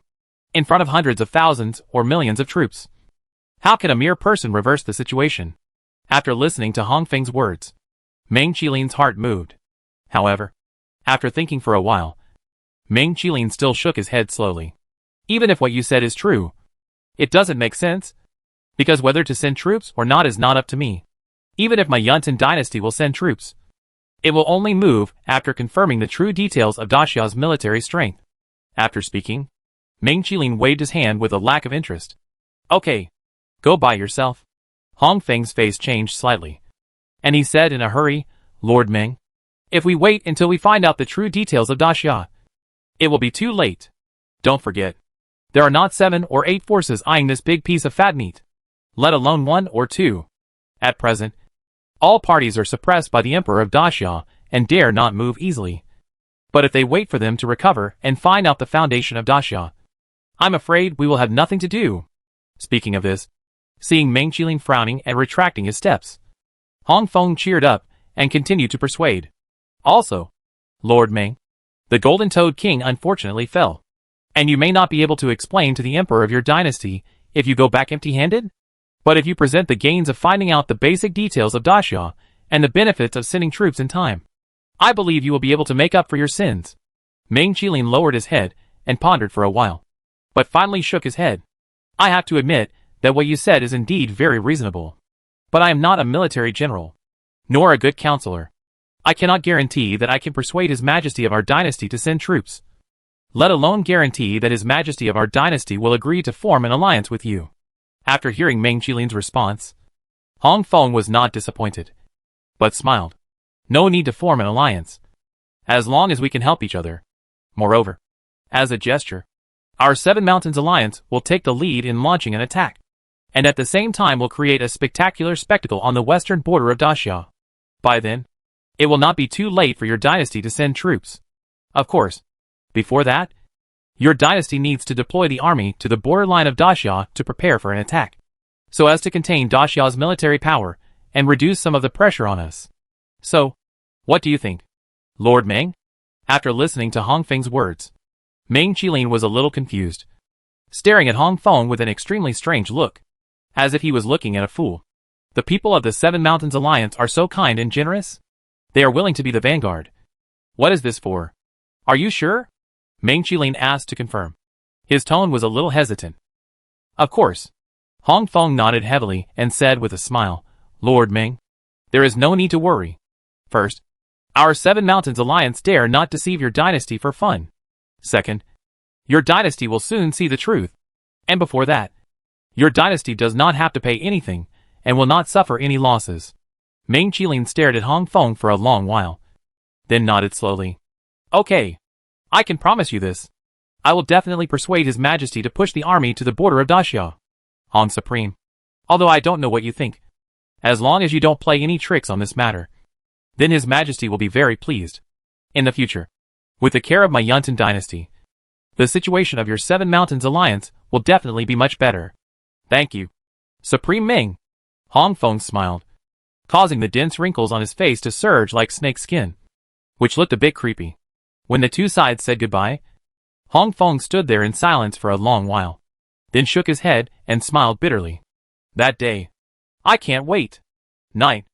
in front of hundreds of thousands or millions of troops? How can a mere person reverse the situation? After listening to Hong Feng's words, Meng Qilin's heart moved. However, after thinking for a while, Meng Qilin still shook his head slowly. Even if what you said is true, it doesn't make sense, because whether to send troops or not is not up to me. Even if my Yuntan dynasty will send troops, it will only move after confirming the true details of Daxia's military strength. After speaking, Meng Qilin waved his hand with a lack of interest. Okay, go by yourself. Hong Feng's face changed slightly, and he said in a hurry, Lord Ming. If we wait until we find out the true details of Daxia, it will be too late. Don't forget, there are not 7 or 8 forces eyeing this big piece of fat meat, let alone 1 or 2. At present, all parties are suppressed by the Emperor of Daxia and dare not move easily. But if they wait for them to recover and find out the foundation of Daxia, I'm afraid we will have nothing to do. Speaking of this, seeing Meng Qilin frowning and retracting his steps, Hong Feng cheered up and continued to persuade. Also, Lord Meng, the Golden Toad King unfortunately fell, and you may not be able to explain to the Emperor of your dynasty if you go back empty-handed? But if you present the gains of finding out the basic details of Daxia and the benefits of sending troops in time, I believe you will be able to make up for your sins. Meng Qilin lowered his head and pondered for a while, but finally shook his head. I have to admit that what you said is indeed very reasonable. But I am not a military general, nor a good counselor. I cannot guarantee that I can persuade His Majesty of our dynasty to send troops, let alone guarantee that His Majesty of our dynasty will agree to form an alliance with you. After hearing Meng Qilin's response, Hong Feng was not disappointed, but smiled. No need to form an alliance, as long as we can help each other. Moreover, as a gesture, our Seven Mountains Alliance will take the lead in launching an attack, and at the same time will create a spectacular spectacle on the western border of Daxia. By then, it will not be too late for your dynasty to send troops. Of course, before that, your dynasty needs to deploy the army to the borderline of Daxia to prepare for an attack, so as to contain Daxia's military power and reduce some of the pressure on us. So, what do you think, Lord Meng? After listening to Hong Feng's words, Meng Qilin was a little confused, staring at Hong Feng with an extremely strange look, as if he was looking at a fool. The people of the Seven Mountains Alliance are so kind and generous. They are willing to be the vanguard. What is this for? Are you sure? Meng Qilin asked to confirm. His tone was a little hesitant. Of course. Hong Feng nodded heavily and said with a smile, Lord Meng, there is no need to worry. First, our Seven Mountains Alliance dare not deceive your dynasty for fun. Second, your dynasty will soon see the truth. And before that, your dynasty does not have to pay anything and will not suffer any losses. Meng Qilin stared at Hong Feng for a long while, then nodded slowly. Okay, I can promise you this. I will definitely persuade His Majesty to push the army to the border of Daxia. Hong Supreme, although I don't know what you think, as long as you don't play any tricks on this matter, then His Majesty will be very pleased. In the future, with the care of my Yuntan dynasty, the situation of your Seven Mountains Alliance will definitely be much better. Thank you, Supreme Ming. Hong Feng smiled, causing the dense wrinkles on his face to surge like snake skin, which looked a bit creepy. When the two sides said goodbye, Hong Feng stood there in silence for a long while, then shook his head and smiled bitterly. That day. I can't wait. Night.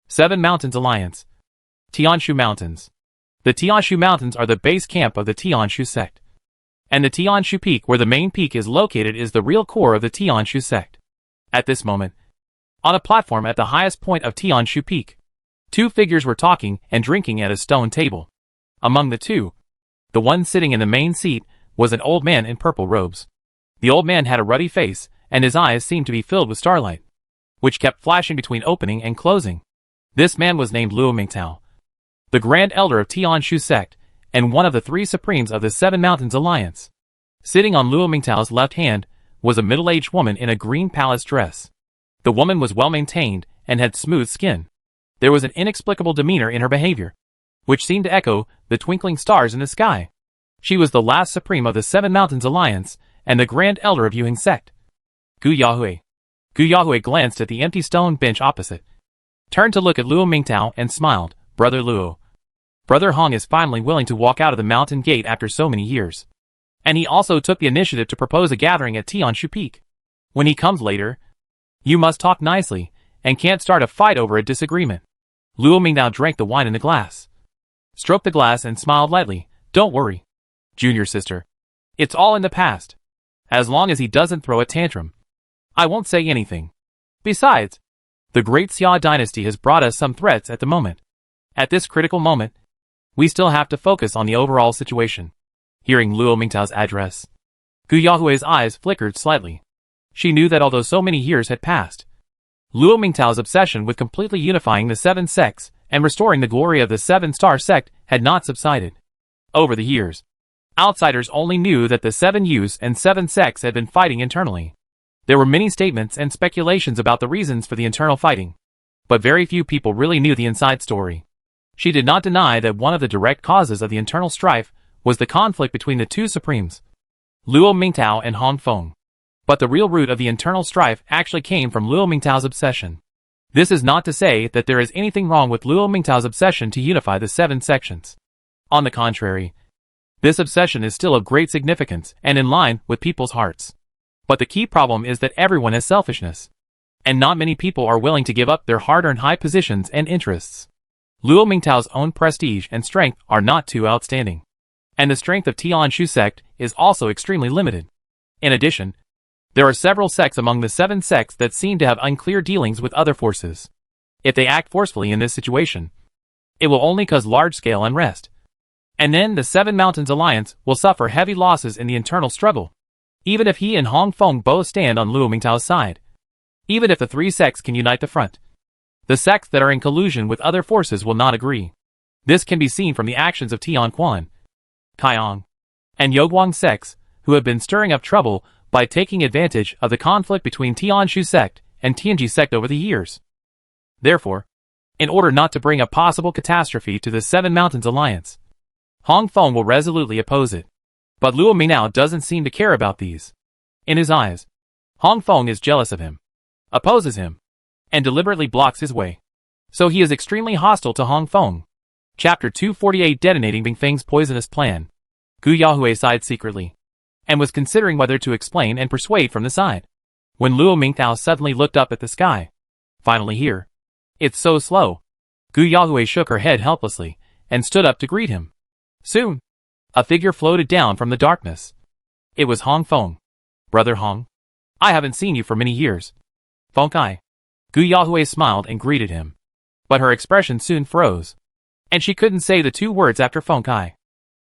Seven Mountains Alliance. Tianshu Mountains. The Tianshu Mountains are the base camp of the Tianshu sect, and the Tianshu Peak where the main peak is located is the real core of the Tianshu sect. At this moment, on a platform at the highest point of Tianshu Peak, two figures were talking and drinking at a stone table. Among the two, the one sitting in the main seat was an old man in purple robes. The old man had a ruddy face, and his eyes seemed to be filled with starlight, which kept flashing between opening and closing. This man was named Luo Mingtao, the Grand Elder of Tianshu sect, and one of the 3 Supremes of the Seven Mountains Alliance. Sitting on Luo Mingtao's left hand was a middle-aged woman in a green palace dress. The woman was well-maintained and had smooth skin. There was an inexplicable demeanor in her behavior, which seemed to echo the twinkling stars in the sky. She was the last Supreme of the Seven Mountains Alliance and the Grand Elder of Yuheng sect. Gu Yahui glanced at the empty stone bench opposite, turned to look at Luo Mingtao and smiled. Brother Luo. Brother Hong is finally willing to walk out of the mountain gate after so many years. And he also took the initiative to propose a gathering at Tianshu Peak. When he comes later, you must talk nicely, and can't start a fight over a disagreement. Luo Mingtao drank the wine in the glass, stroked the glass and smiled lightly. Don't worry, junior sister. It's all in the past. As long as he doesn't throw a tantrum, I won't say anything. Besides, the great Xia dynasty has brought us some threats at the moment. At this critical moment, we still have to focus on the overall situation. Hearing Luo Mingtao's address, Gu Yahui's eyes flickered slightly. She knew that although so many years had passed, Luo Mingtao's obsession with completely unifying the 7 sects and restoring the glory of the seven-star sect had not subsided. Over the years, outsiders only knew that the 7 youths and 7 sects had been fighting internally. There were many statements and speculations about the reasons for the internal fighting, but very few people really knew the inside story. She did not deny that one of the direct causes of the internal strife was the conflict between the two supremes, Luo Mingtao and Hong Feng. But the real root of the internal strife actually came from Luo Mingtao's obsession. This is not to say that there is anything wrong with Luo Mingtao's obsession to unify the 7 sections. On the contrary, this obsession is still of great significance and in line with people's hearts. But the key problem is that everyone has selfishness, and not many people are willing to give up their hard-earned high positions and interests. Luo Mingtao's own prestige and strength are not too outstanding, and the strength of Tianshu sect is also extremely limited. In addition, there are several sects among the 7 sects that seem to have unclear dealings with other forces. If they act forcefully in this situation, it will only cause large-scale unrest. And then the 7 Mountains Alliance will suffer heavy losses in the internal struggle, even if he and Hong Feng both stand on Luo Mingtao's side. Even if the 3 sects can unite the front, the sects that are in collusion with other forces will not agree. This can be seen from the actions of Tian Quan, Kaiong, and Yoguang sects, who have been stirring up trouble by taking advantage of the conflict between Tianshu sect and Tianji sect over the years. Therefore, in order not to bring a possible catastrophe to the 7 Mountains Alliance, Hong Feng will resolutely oppose it. But Luo Mingtao doesn't seem to care about these. In his eyes, Hong Feng is jealous of him, opposes him, and deliberately blocks his way. So he is extremely hostile to Hong Feng. Chapter 248 Detonating Bing Feng's Poisonous Plan. Gu Yahui sighed secretly, and was considering whether to explain and persuade from the side, when Luo Mingtao suddenly looked up at the sky. Finally here. It's so slow. Gu Yahui shook her head helplessly, and stood up to greet him. Soon, a figure floated down from the darkness. It was Hong Feng. Brother Hong, I haven't seen you for many years. Feng Kai. Gu Yahui smiled and greeted him. But her expression soon froze, and she couldn't say the 2 words after Feng Kai,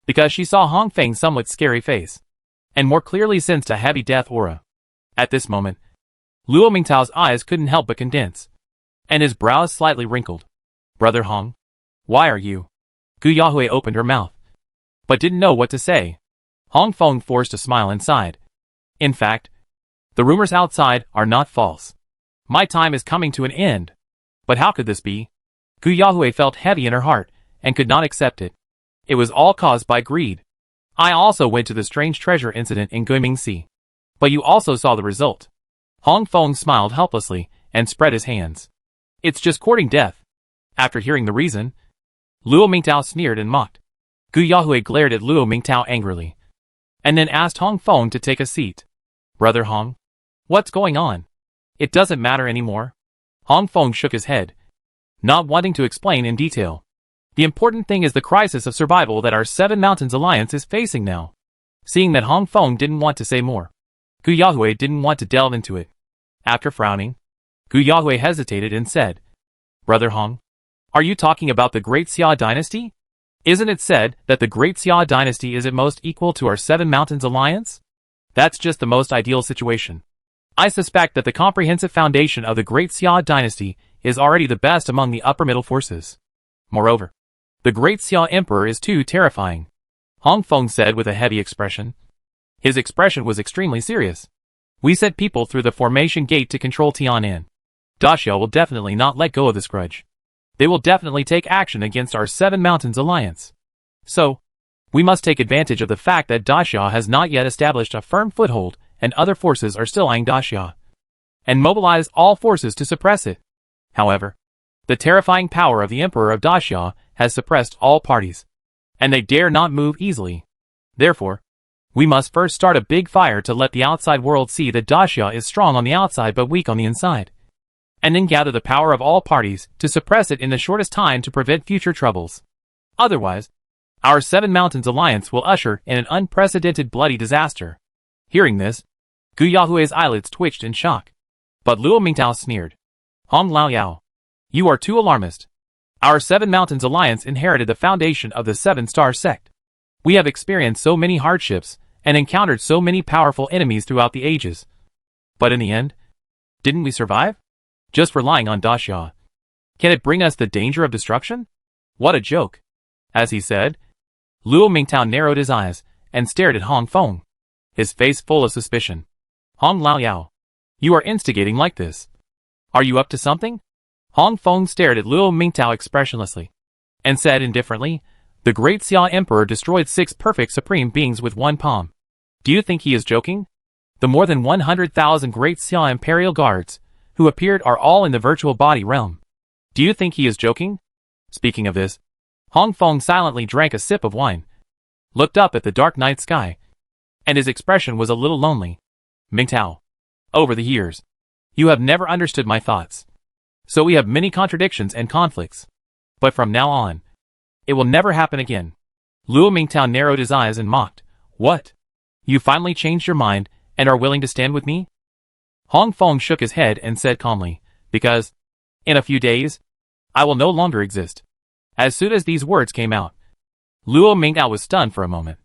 because she saw Hong Feng's somewhat scary face, and more clearly sensed a heavy death aura. At this moment, Luo Mingtao's eyes couldn't help but condense, and his brows slightly wrinkled. Brother Hong, why are you? Gu Yahui opened her mouth, but didn't know what to say. Hong Feng forced a smile inside. In fact, the rumors outside are not false. My time is coming to an end. But how could this be? Gu Yahui felt heavy in her heart, and could not accept it. It was all caused by greed. I also went to the strange treasure incident in Guiming Sea. But you also saw the result. Hong Feng smiled helplessly, and spread his hands. It's just courting death. After hearing the reason, Luo Mingtao sneered and mocked. Gu Yahui glared at Luo Mingtao angrily, and then asked Hong Feng to take a seat. Brother Hong, what's going on? It doesn't matter anymore. Hong Feng shook his head, not wanting to explain in detail. The important thing is the crisis of survival that our 7 Mountains Alliance is facing now. Seeing that Hong Feng didn't want to say more, Gu Yahui didn't want to delve into it. After frowning, Gu Yahui hesitated and said, Brother Hong, are you talking about the Great Xia dynasty? Isn't it said that the Great Xia dynasty is at most equal to our 7 Mountains Alliance? That's just the most ideal situation. I suspect that the comprehensive foundation of the Great Xia dynasty is already the best among the upper middle forces. Moreover, the Great Xia Emperor is too terrifying, Hong Feng said with a heavy expression. His expression was extremely serious. We sent people through the formation gate to control Tianan. Daxia will definitely not let go of this grudge. They will definitely take action against our 7 Mountains Alliance. So, we must take advantage of the fact that Daxia has not yet established a firm foothold and other forces are still eyeing Daxia, and mobilize all forces to suppress it. However, the terrifying power of the Emperor of Daxia has suppressed all parties, and they dare not move easily. Therefore, we must first start a big fire to let the outside world see that Daxia is strong on the outside but weak on the inside, and then gather the power of all parties to suppress it in the shortest time to prevent future troubles. Otherwise, our 7 Mountains Alliance will usher in an unprecedented bloody disaster. Hearing this, Gu Yahui's eyelids twitched in shock. But Luo Mingtao sneered. Hong Lao Yao, you are too alarmist. Our 7 Mountains Alliance inherited the foundation of the 7-star sect. We have experienced so many hardships and encountered so many powerful enemies throughout the ages. But in the end, didn't we survive? Just relying on Daxia. Can it bring us the danger of destruction? What a joke. As he said, Luo Mingtao narrowed his eyes and stared at Hong Feng, his face full of suspicion. Hong Laoyao, you are instigating like this. Are you up to something? Hong Feng stared at Luo Mingtao expressionlessly and said indifferently, the great Xia Emperor destroyed 6 perfect supreme beings with one palm. Do you think he is joking? The more than 100,000 great Xia Imperial Guards who appeared are all in the virtual body realm. Do you think he is joking? Speaking of this, Hong Feng silently drank a sip of wine, looked up at the dark night sky, and his expression was a little lonely. Mingtao, over the years, you have never understood my thoughts. So we have many contradictions and conflicts. But from now on, it will never happen again. Luo Mingtao narrowed his eyes and mocked. What? You finally changed your mind and are willing to stand with me? Hong Feng shook his head and said calmly, because, in a few days, I will no longer exist. As soon as these words came out, Luo Mingtao was stunned for a moment.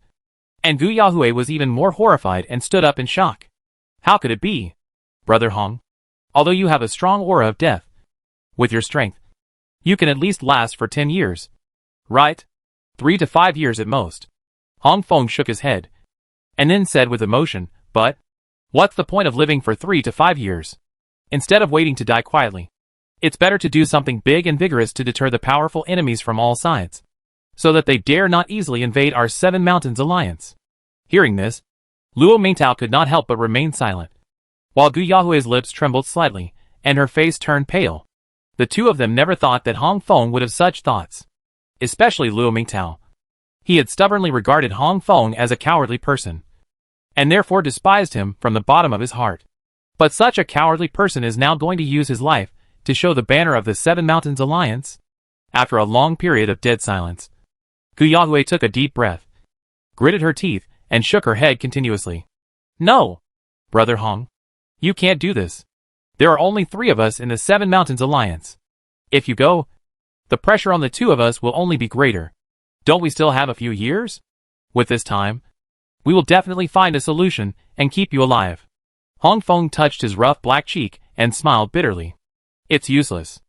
And Gu Yahui was even more horrified and stood up in shock. How could it be? Brother Hong, although you have a strong aura of death, with your strength, you can at least last for 10 years. Right? 3 to 5 years at most. Hong Feng shook his head, and then said with emotion, but, what's the point of living for 3 to 5 years? Instead of waiting to die quietly, it's better to do something big and vigorous to deter the powerful enemies from all sides, so that they dare not easily invade our 7 Mountains Alliance. Hearing this, Luo Mingtao could not help but remain silent, while Gu Yahui's lips trembled slightly, and her face turned pale. The two of them never thought that Hong Feng would have such thoughts. Especially Luo Mingtao. He had stubbornly regarded Hong Feng as a cowardly person, and therefore despised him from the bottom of his heart. But such a cowardly person is now going to use his life to show the banner of the 7 Mountains Alliance? After a long period of dead silence, Gu Yahui took a deep breath, gritted her teeth, and shook her head continuously. No! Brother Hong, you can't do this. There are only 3 of us in the 7 Mountains Alliance. If you go, the pressure on the 2 of us will only be greater. Don't we still have a few years? With this time, we will definitely find a solution and keep you alive. Hong Feng touched his rough black cheek and smiled bitterly. It's useless.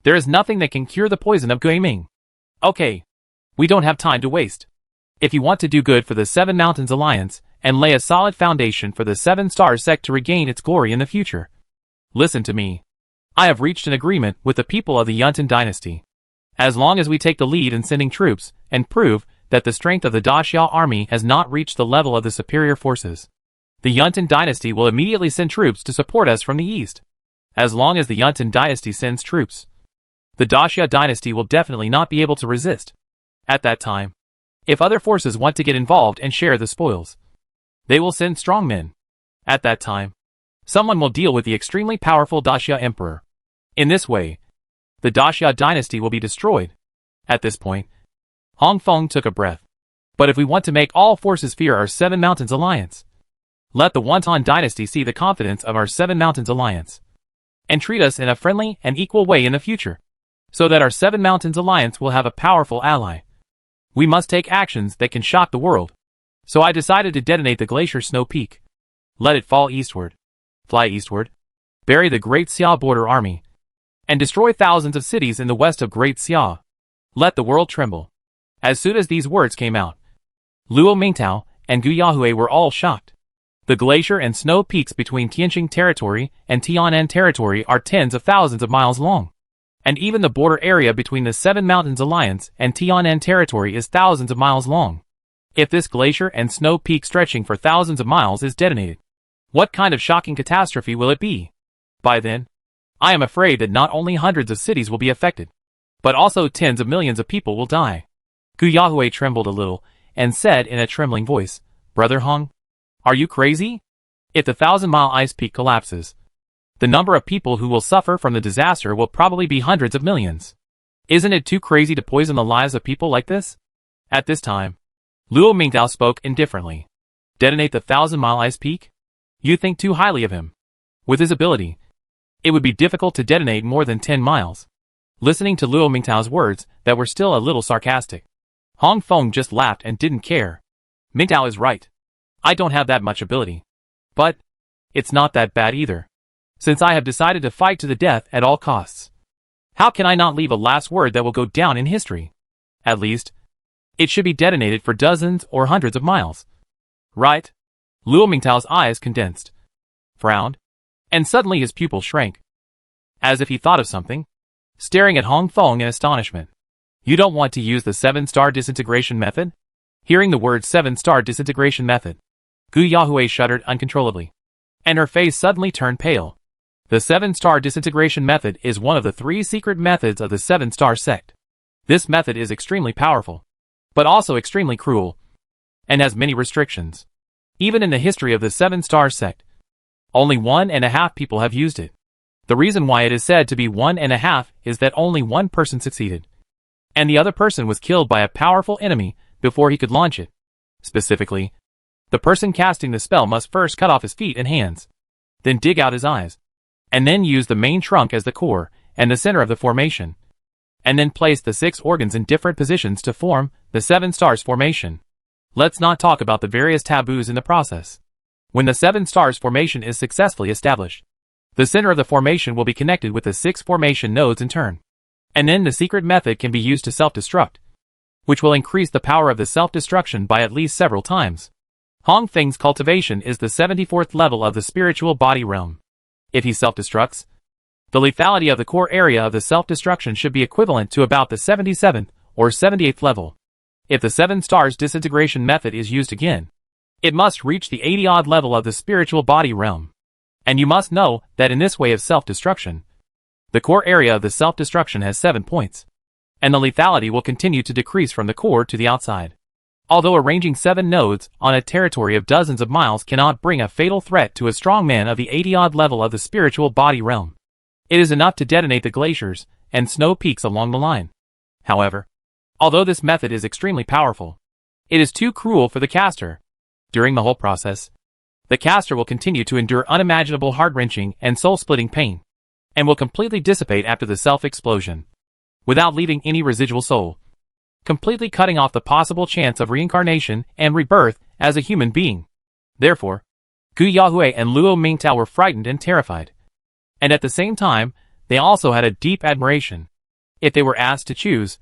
There is nothing that can cure the poison of Guiming. Okay. We don't have time to waste. If you want to do good for the 7 Mountains Alliance and lay a solid foundation for the 7 Stars sect to regain its glory in the future, listen to me. I have reached an agreement with the people of the Yuntan dynasty. As long as we take the lead in sending troops and prove that the strength of the Daxia army has not reached the level of the superior forces, the Yuntan dynasty will immediately send troops to support us from the east. As long as the Yuntan dynasty sends troops, the Daxia dynasty will definitely not be able to resist. At that time, if other forces want to get involved and share the spoils, they will send strong men. At that time, someone will deal with the extremely powerful Daxia emperor. In this way, the Daxia dynasty will be destroyed. At this point, Hong Feng took a breath. But if we want to make all forces fear our 7 Mountains Alliance, let the Wonton dynasty see the confidence of our 7 Mountains Alliance, and treat us in a friendly and equal way in the future, so that our 7 Mountains Alliance will have a powerful ally. We must take actions that can shock the world. So I decided to detonate the glacier snow peak. Let it fall eastward. Fly eastward. Bury the Great Xia border army. And destroy thousands of cities in the west of Great Xia. Let the world tremble. As soon as these words came out, Luo Mingtao and Gu Yahui were all shocked. The glacier and snow peaks between Tianqing territory and Tianan territory are tens of thousands of miles long. And even the border area between the 7 Mountains Alliance and Tianan territory is thousands of miles long. If this glacier and snow peak stretching for thousands of miles is detonated, what kind of shocking catastrophe will it be? By then, I am afraid that not only hundreds of cities will be affected, but also tens of millions of people will die. Gu Yahui trembled a little and said in a trembling voice, Brother Hong, are you crazy? If the 1,000-mile ice peak collapses, the number of people who will suffer from the disaster will probably be hundreds of millions. Isn't it too crazy to poison the lives of people like this? At this time, Luo Mingtao spoke indifferently. Detonate the 1,000-mile ice peak? You think too highly of him. With his ability, it would be difficult to detonate more than 10 miles. Listening to Luo Mingtao's words that were still a little sarcastic, Hong Feng just laughed and didn't care. Mingtao is right. I don't have that much ability. But it's not that bad either, since I have decided to fight to the death at all costs. How can I not leave a last word that will go down in history? At least, it should be detonated for dozens or hundreds of miles. Right? Luo Mingtao's eyes condensed, frowned, and suddenly his pupils shrank, as if he thought of something, staring at Hong Feng in astonishment. You don't want to use the 7-star disintegration method? Hearing the word 7-star disintegration method, Gu Yahui shuddered uncontrollably, and her face suddenly turned pale. The 7-star disintegration method is one of the 3 secret methods of the 7-star sect. This method is extremely powerful, but also extremely cruel, and has many restrictions. Even in the history of the 7-star sect, only 1.5 people have used it. The reason why it is said to be 1.5 is that only one person succeeded, and the other person was killed by a powerful enemy before he could launch it. Specifically, the person casting the spell must first cut off his feet and hands, then dig out his eyes, and then use the main trunk as the core and the center of the formation, and then place the 6 organs in different positions to form the 7 stars formation. Let's not talk about the various taboos in the process. When the 7 stars formation is successfully established, the center of the formation will be connected with the 6 formation nodes in turn, and then the secret method can be used to self-destruct, which will increase the power of the self-destruction by at least several times. Hong Feng's cultivation is the 74th level of the spiritual body realm. If he self-destructs, the lethality of the core area of the self-destruction should be equivalent to about the 77th or 78th level. If the 7 stars disintegration method is used again, it must reach the 80-odd level of the spiritual body realm. And you must know that in this way of self-destruction, the core area of the self-destruction has 7 points, and the lethality will continue to decrease from the core to the outside. Although arranging 7 nodes on a territory of dozens of miles cannot bring a fatal threat to a strong man of the 80-odd level of the spiritual body realm, it is enough to detonate the glaciers and snow peaks along the line. However, although this method is extremely powerful, it is too cruel for the caster. During the whole process, the caster will continue to endure unimaginable heart-wrenching and soul-splitting pain, and will completely dissipate after the self-explosion, without leaving any residual soul, completely cutting off the possible chance of reincarnation and rebirth as a human being. Therefore, Gu Yahui and Luo Mingtao were frightened and terrified, and at the same time, they also had a deep admiration. If they were asked to choose,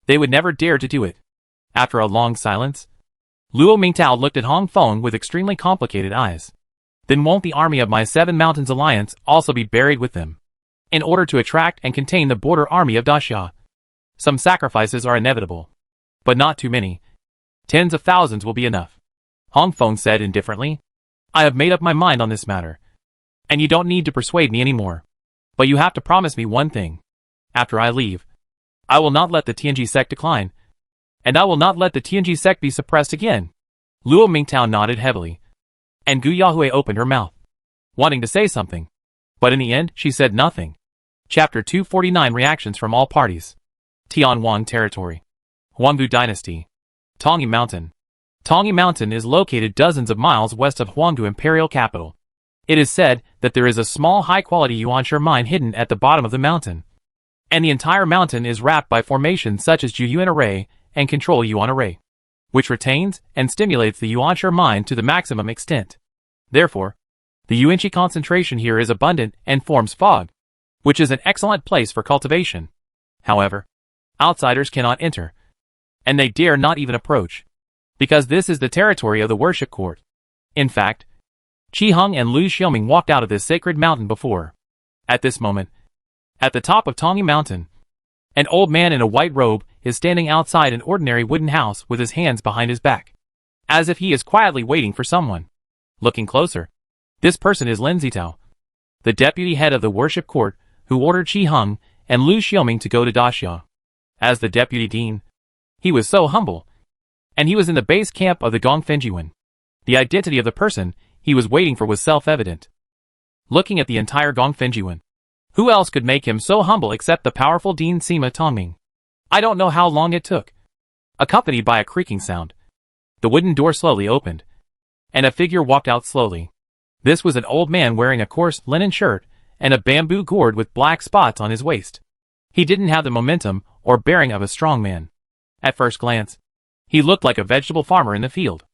they would never dare to do it. After a long silence, Luo Mingtao looked at Hong Feng with extremely complicated eyes. Then won't the army of my 7 Mountains Alliance also be buried with them? In order to attract and contain the border army of Daxia, some sacrifices are inevitable, but not too many. Tens of thousands will be enough. Hong Feng said indifferently. I have made up my mind on this matter, and you don't need to persuade me anymore. But you have to promise me one thing. After I leave, I will not let the Tianji sect decline, and I will not let the Tianji sect be suppressed again. Luo Mingtao nodded heavily, and Gu Yahui opened her mouth, wanting to say something, but in the end she said nothing. Chapter 249 Reactions from all parties. Tianwang Territory. Huanggu Dynasty. Tongyi Mountain. Tongyi Mountain is located dozens of miles west of Huanggu Imperial Capital. It is said that there is a small high-quality yuanshi mine hidden at the bottom of the mountain, and the entire mountain is wrapped by formations such as Juyuan Array and Control Yuan Array, which retains and stimulates the yuanshi mine to the maximum extent. Therefore, the yuanshi concentration here is abundant and forms fog, which is an excellent place for cultivation. However, outsiders cannot enter, and they dare not even approach, because this is the territory of the worship court. In fact, Qi Heng and Lu Xiaoming walked out of this sacred mountain before. At this moment, at the top of Tongyi Mountain, an old man in a white robe is standing outside an ordinary wooden house with his hands behind his back, as if he is quietly waiting for someone. Looking closer, this person is Lin Zitao, the deputy head of the worship court, who ordered Qi Heng and Lu Xiaoming to go to Daxia. As the deputy dean, he was so humble, and he was in the base camp of the Gongfenjiwen. The identity of the person he was waiting for was self-evident. Looking at the entire Gongfenjiwen, who else could make him so humble except the powerful Dean Sima Tongming? I don't know how long it took. Accompanied by a creaking sound, the wooden door slowly opened, and a figure walked out slowly. This was an old man wearing a coarse linen shirt and a bamboo gourd with black spots on his waist. He didn't have the momentum or bearing of a strong man. At first glance, he looked like a vegetable farmer in the field.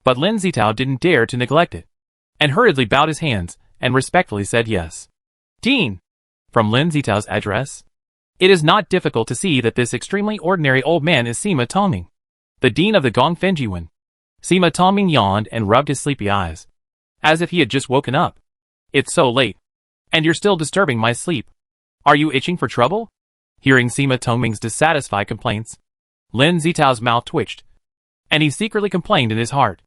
But Lin Zitao didn't dare to neglect it, and hurriedly bowed his hands and respectfully said yes. Dean! From Lin Zitao's address, It is not difficult to see that this extremely ordinary old man is Sima Tongming, the dean of the Gongfengjiwen. Sima Tongming yawned and rubbed his sleepy eyes, as if he had just woken up. It's so late, and you're still disturbing my sleep. Are you itching for trouble? Hearing Sima Tongming's dissatisfied complaints, Lin Zitao's mouth twitched, and he secretly complained in his heart.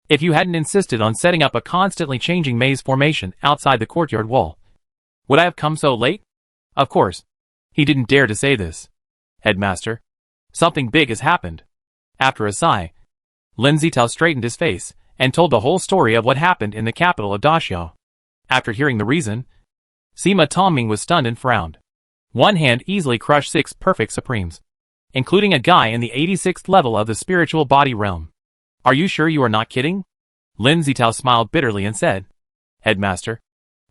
If you hadn't insisted on setting up a constantly changing maze formation outside the courtyard wall, would I have come so late? Of course, he didn't dare to say this. Headmaster, something big has happened. After a sigh, Lin Zitao straightened his face and told the whole story of what happened in the capital of Daxiao. After hearing the reason, Sima Tongming was stunned and frowned. One hand easily crushed 6 perfect supremes, including a guy in the 86th level of the spiritual body realm. Are you sure you are not kidding? Lin Zitao smiled bitterly and said, Headmaster,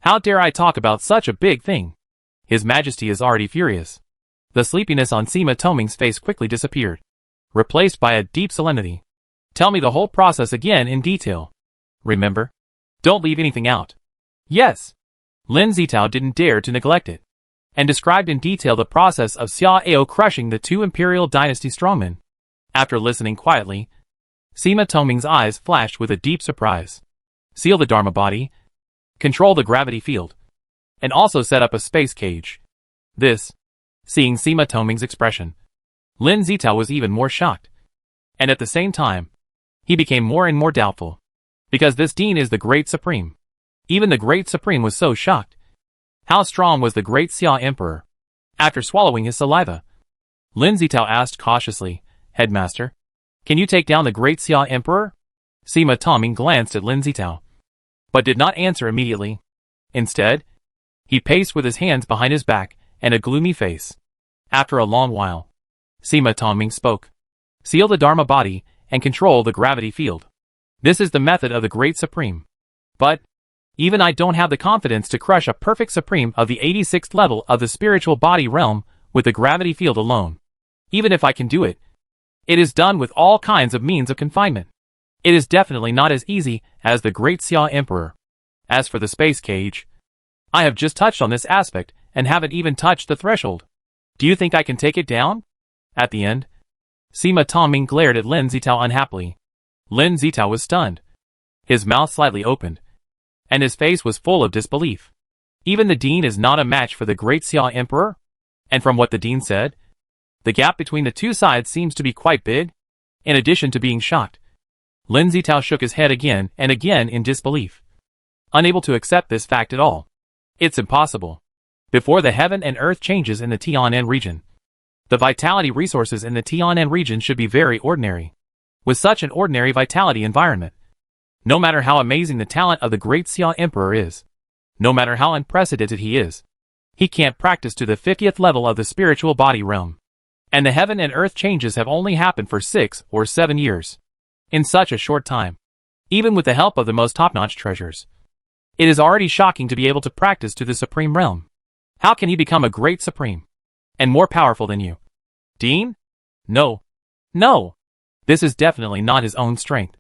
how dare I talk about such a big thing? His Majesty is already furious. The sleepiness on Sima Tongming's face quickly disappeared, replaced by a deep solemnity. Tell me the whole process again in detail. Remember, don't leave anything out. Yes. Lin Zitao didn't dare to neglect it, and described in detail the process of Xia Ao crushing the 2 Imperial Dynasty strongmen. After listening quietly, Sima Tongming's eyes flashed with a deep surprise. Seal the Dharma body, control the gravity field, and also set up a space cage. This, seeing Sima Tongming's expression, Lin Zitao was even more shocked. And at the same time, he became more and more doubtful. Because this dean is the Great Supreme. Even the Great Supreme was so shocked. How strong was the Great Xia Emperor? After swallowing his saliva, Lin Zitao asked cautiously, Headmaster, can you take down the Great Xia Emperor? Sima Tongming glanced at Lin Zitao, but did not answer immediately. Instead, he paced with his hands behind his back and a gloomy face. After a long while, Sima Tongming spoke. Seal the Dharma body and control the gravity field. This is the method of the Great Supreme. But, even I don't have the confidence to crush a perfect Supreme of the 86th level of the spiritual body realm with the gravity field alone. Even if I can do it, it is done with all kinds of means of confinement. It is definitely not as easy as the Great Xia Emperor. As for the space cage, I have just touched on this aspect and haven't even touched the threshold. Do you think I can take it down? At the end, Sima Tongming glared at Lin Zitao unhappily. Lin Zitao was stunned. His mouth slightly opened, and his face was full of disbelief. Even the dean is not a match for the Great Xia Emperor? And from what the dean said, the gap between the two sides seems to be quite big. In addition to being shocked, Lin Zitao shook his head again and again in disbelief, unable to accept this fact at all. It's impossible. Before the heaven and earth changes in the Tianan region, the vitality resources in the Tianan region should be very ordinary. With such an ordinary vitality environment, no matter how amazing the talent of the Great Xia Emperor is, no matter how unprecedented he is, he can't practice to the 50th level of the spiritual body realm. And the heaven and earth changes have only happened for 6 or 7 years. In such a short time, even with the help of the most top-notch treasures, it is already shocking to be able to practice to the supreme realm. How can he become a great supreme? And more powerful than you? Dean? No. No! This is definitely not his own strength.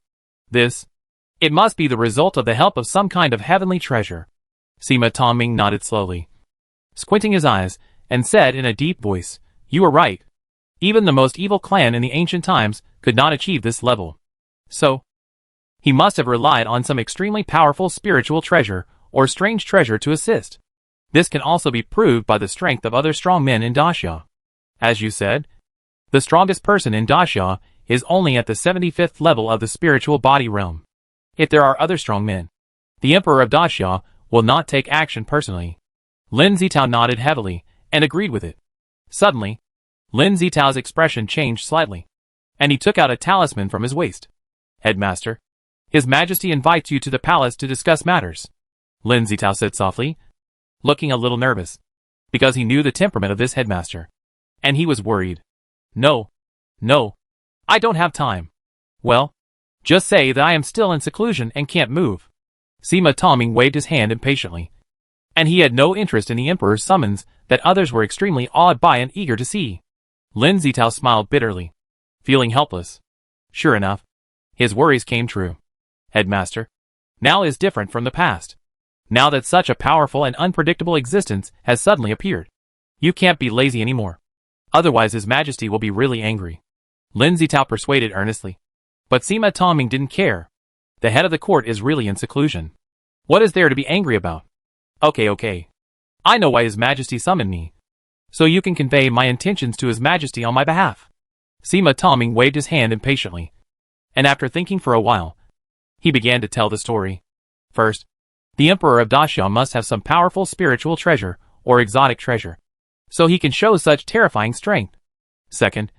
It must be the result of the help of some kind of heavenly treasure. Sima Tongming nodded slowly, squinting his eyes, and said in a deep voice, You are right. Even the most evil clan in the ancient times could not achieve this level. So, he must have relied on some extremely powerful spiritual treasure or strange treasure to assist. This can also be proved by the strength of other strong men in Daxia. As you said, the strongest person in Daxia is only at the 75th level of the spiritual body realm. If there are other strong men, the Emperor of Daxia will not take action personally. Lin Zitao nodded heavily and agreed with it. Suddenly, Lin Zitao's expression changed slightly, and he took out a talisman from his waist. Headmaster, His Majesty invites you to the palace to discuss matters, Lin Zitao said softly, looking a little nervous, because he knew the temperament of this headmaster. And he was worried. No, I don't have time. Well, just say that I am still in seclusion and can't move. Sima Tongming waved his hand impatiently, and he had no interest in the Emperor's summons that others were extremely awed by and eager to see. Lin Zitao smiled bitterly, feeling helpless. Sure enough, his worries came true. Headmaster, now is different from the past. Now that such a powerful and unpredictable existence has suddenly appeared, You can't be lazy anymore. Otherwise His Majesty will be really angry. Lin Zitao persuaded earnestly. But Sima Tongming didn't care. The head of the court is really in seclusion. What is there to be angry about? Okay. I know why His Majesty summoned me. So you can convey my intentions to His Majesty on my behalf. Sima Tongming waved his hand impatiently. And after thinking for a while, he began to tell the story. First, the Emperor of Daxiao must have some powerful spiritual treasure or exotic treasure, so he can show such terrifying strength. Second,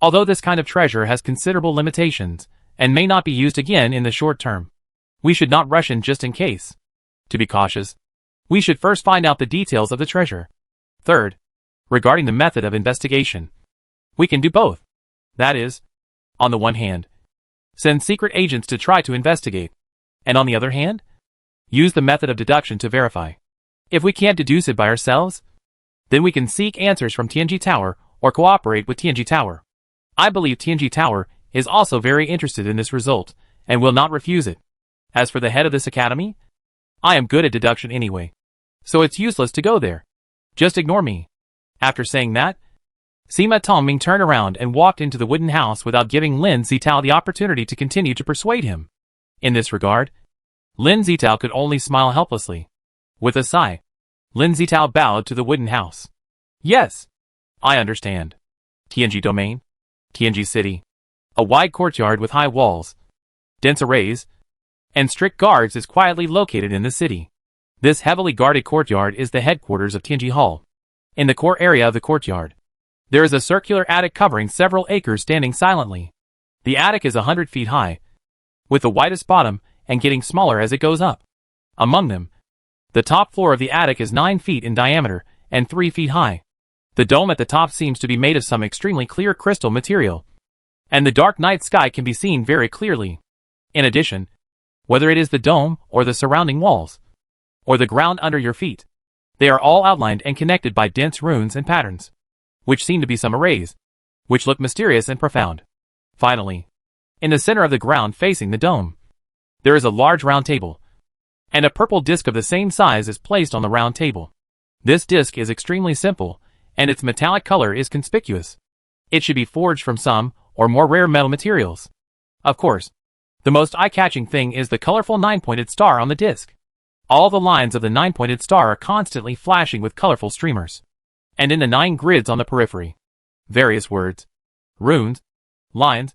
although this kind of treasure has considerable limitations and may not be used again in the short term, we should not rush in just in case. To be cautious, we should first find out the details of the treasure. Third, regarding the method of investigation, we can do both. That is, on the one hand, send secret agents to try to investigate, and on the other hand, use the method of deduction to verify. If we can't deduce it by ourselves, then we can seek answers from Tianji Tower or cooperate with Tianji Tower. I believe Tianji Tower is also very interested in this result and will not refuse it. As for the head of this academy, I am good at deduction anyway, so it's useless to go there. Just ignore me. After saying that, Sima Tongming turned around and walked into the wooden house without giving Lin Zitao the opportunity to continue to persuade him. In this regard, Lin Zitao could only smile helplessly. With a sigh, Lin Zitao bowed to the wooden house. Yes, I understand. Tianji Domain, Tianji City. A wide courtyard with high walls, dense arrays, and strict guards is quietly located in the city. This heavily guarded courtyard is the headquarters of Tianji Hall. In the core area of the courtyard, there is a circular attic covering several acres standing silently. The attic is 100 feet high, with the widest bottom and getting smaller as it goes up. Among them, the top floor of the attic is 9 feet in diameter and 3 feet high. The dome at the top seems to be made of some extremely clear crystal material, and the dark night sky can be seen very clearly. In addition, whether it is the dome or the surrounding walls, or the ground under your feet, they are all outlined and connected by dense runes and patterns, which seem to be some arrays, which look mysterious and profound. Finally, in the center of the ground facing the dome, there is a large round table, and a purple disc of the same size is placed on the round table. This disc is extremely simple, and its metallic color is conspicuous. It should be forged from some or more rare metal materials. Of course, the most eye-catching thing is the colorful 9-pointed star on the disc. All the lines of the 9-pointed star are constantly flashing with colorful streamers. And in the 9 grids on the periphery, various words, runes, lines,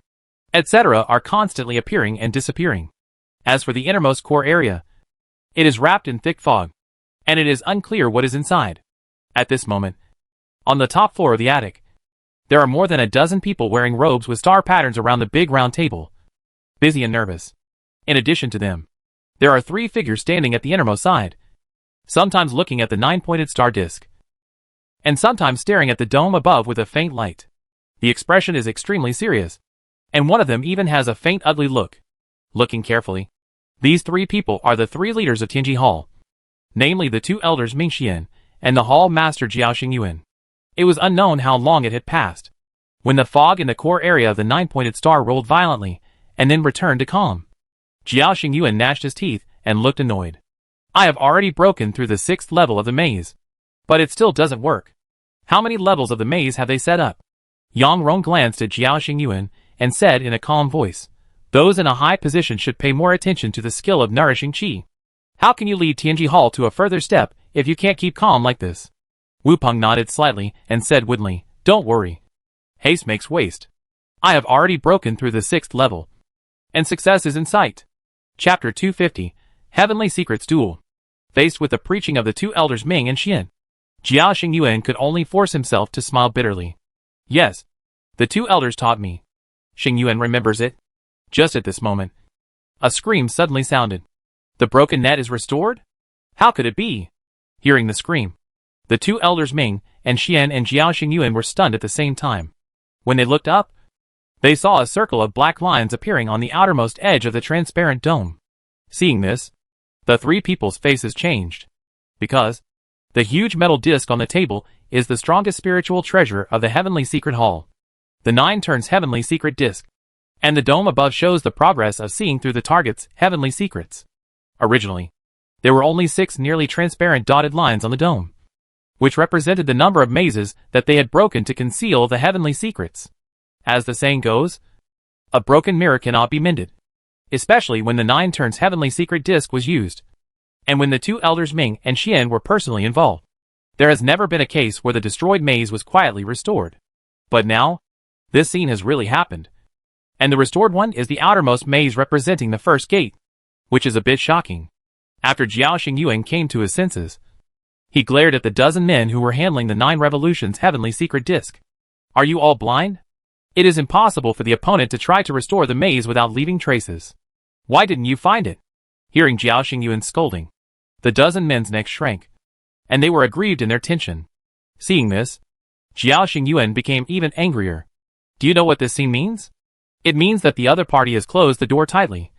etc. are constantly appearing and disappearing. As for the innermost core area, it is wrapped in thick fog, and it is unclear what is inside. At this moment, on the top floor of the attic, there are more than a dozen people wearing robes with star patterns around the big round table, busy and nervous. In addition to them, there are 3 figures standing at the innermost side, sometimes looking at the 9-pointed star disc, and sometimes staring at the dome above with a faint light. The expression is extremely serious, and one of them even has a faint ugly look. Looking carefully, these 3 people are the 3 leaders of Tianji Hall, namely the 2 elders Ming Xian and the hall master Jiao Xingyuan. It was unknown how long it had passed, when the fog in the core area of the 9-pointed star rolled violently and then returned to calm. Jiao Xingyuan gnashed his teeth and looked annoyed. I have already broken through the 6th level of the maze, but it still doesn't work. How many levels of the maze have they set up? Yang Rong glanced at Jiao Xingyuan and said in a calm voice, those in a high position should pay more attention to the skill of nourishing qi. How can you lead Tianji Hall to a further step if you can't keep calm like this? Wu Peng nodded slightly and said woodenly, don't worry. Haste makes waste. I have already broken through the 6th level, and success is in sight. Chapter 250, Heavenly Secrets Duel. Faced with the preaching of the 2 elders Ming and Xian, Jiao Xingyuan could only force himself to smile bitterly. Yes, the 2 elders taught me. Xingyuan remembers it. Just at this moment, a scream suddenly sounded. The broken net is restored? How could it be? Hearing the scream, the 2 elders Ming and Xian and Jiao Xingyuan were stunned at the same time. When they looked up, they saw a circle of black lines appearing on the outermost edge of the transparent dome. Seeing this, the 3 people's faces changed, because the huge metal disc on the table is the strongest spiritual treasure of the Heavenly Secret Hall. The 9 turns Heavenly Secret disc, and the dome above shows the progress of seeing through the target's heavenly secrets. Originally, there were only 6 nearly transparent dotted lines on the dome. which represented the number of mazes that they had broken to conceal the heavenly secrets. As the saying goes, a broken mirror cannot be mended, especially when the 9 turns heavenly secret disc was used, and when the 2 elders Ming and Xian were personally involved. There has never been a case where the destroyed maze was quietly restored. But now, this scene has really happened. And the restored one is the outermost maze representing the first gate, which is a bit shocking. After Jiao Xingyuan came to his senses, he glared at the dozen men who were handling the 9 revolutions heavenly secret disc. Are you all blind? It is impossible for the opponent to try to restore the maze without leaving traces. Why didn't you find it? Hearing Jiao Xingyuan's scolding, the dozen men's necks shrank, and they were aggrieved in their tension. Seeing this, Jiao Xingyuan became even angrier. Do you know what this scene means? It means that the other party has closed the door tightly,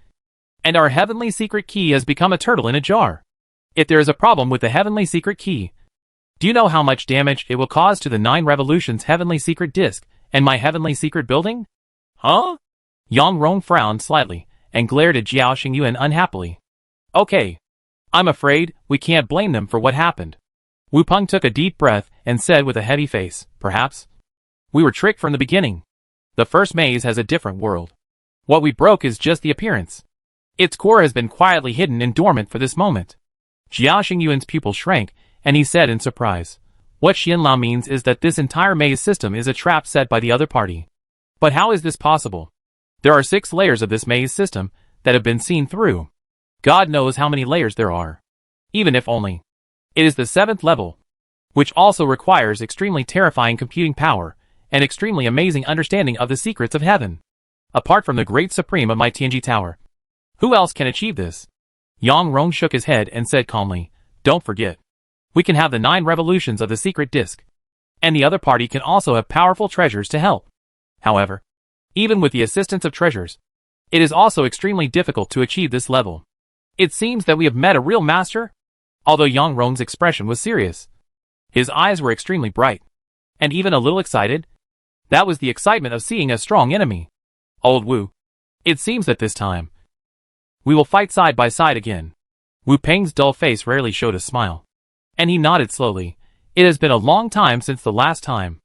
and our heavenly secret key has become a turtle in a jar. If there is a problem with the heavenly secret key, do you know how much damage it will cause to the 9 revolutions heavenly secret disc and my heavenly secret building? Huh? Yang Rong frowned slightly and glared at Jiao Xingyuan unhappily. Okay. I'm afraid we can't blame them for what happened. Wu Peng took a deep breath and said with a heavy face, perhaps we were tricked from the beginning. The first maze has a different world. What we broke is just the appearance. Its core has been quietly hidden and dormant for this moment. Jiao Xingyuan's pupils shrank, and he said in surprise, what Xianlao means is that this entire maze system is a trap set by the other party. But how is this possible? There are 6 layers of this maze system that have been seen through. God knows how many layers there are. Even if only it is the 7th level, which also requires extremely terrifying computing power and extremely amazing understanding of the secrets of heaven. Apart from the great supreme of my Tianji Tower, who else can achieve this? Yang Rong shook his head and said calmly, don't forget, we can have the 9 revolutions of the secret disc, and the other party can also have powerful treasures to help. However, even with the assistance of treasures, it is also extremely difficult to achieve this level. It seems that we have met a real master. Although Yang Rong's expression was serious, his eyes were extremely bright, and even a little excited. That was the excitement of seeing a strong enemy. Old Wu, it seems that this time, we will fight side by side again. Wu Peng's dull face rarely showed a smile, and he nodded slowly. It has been a long time since the last time.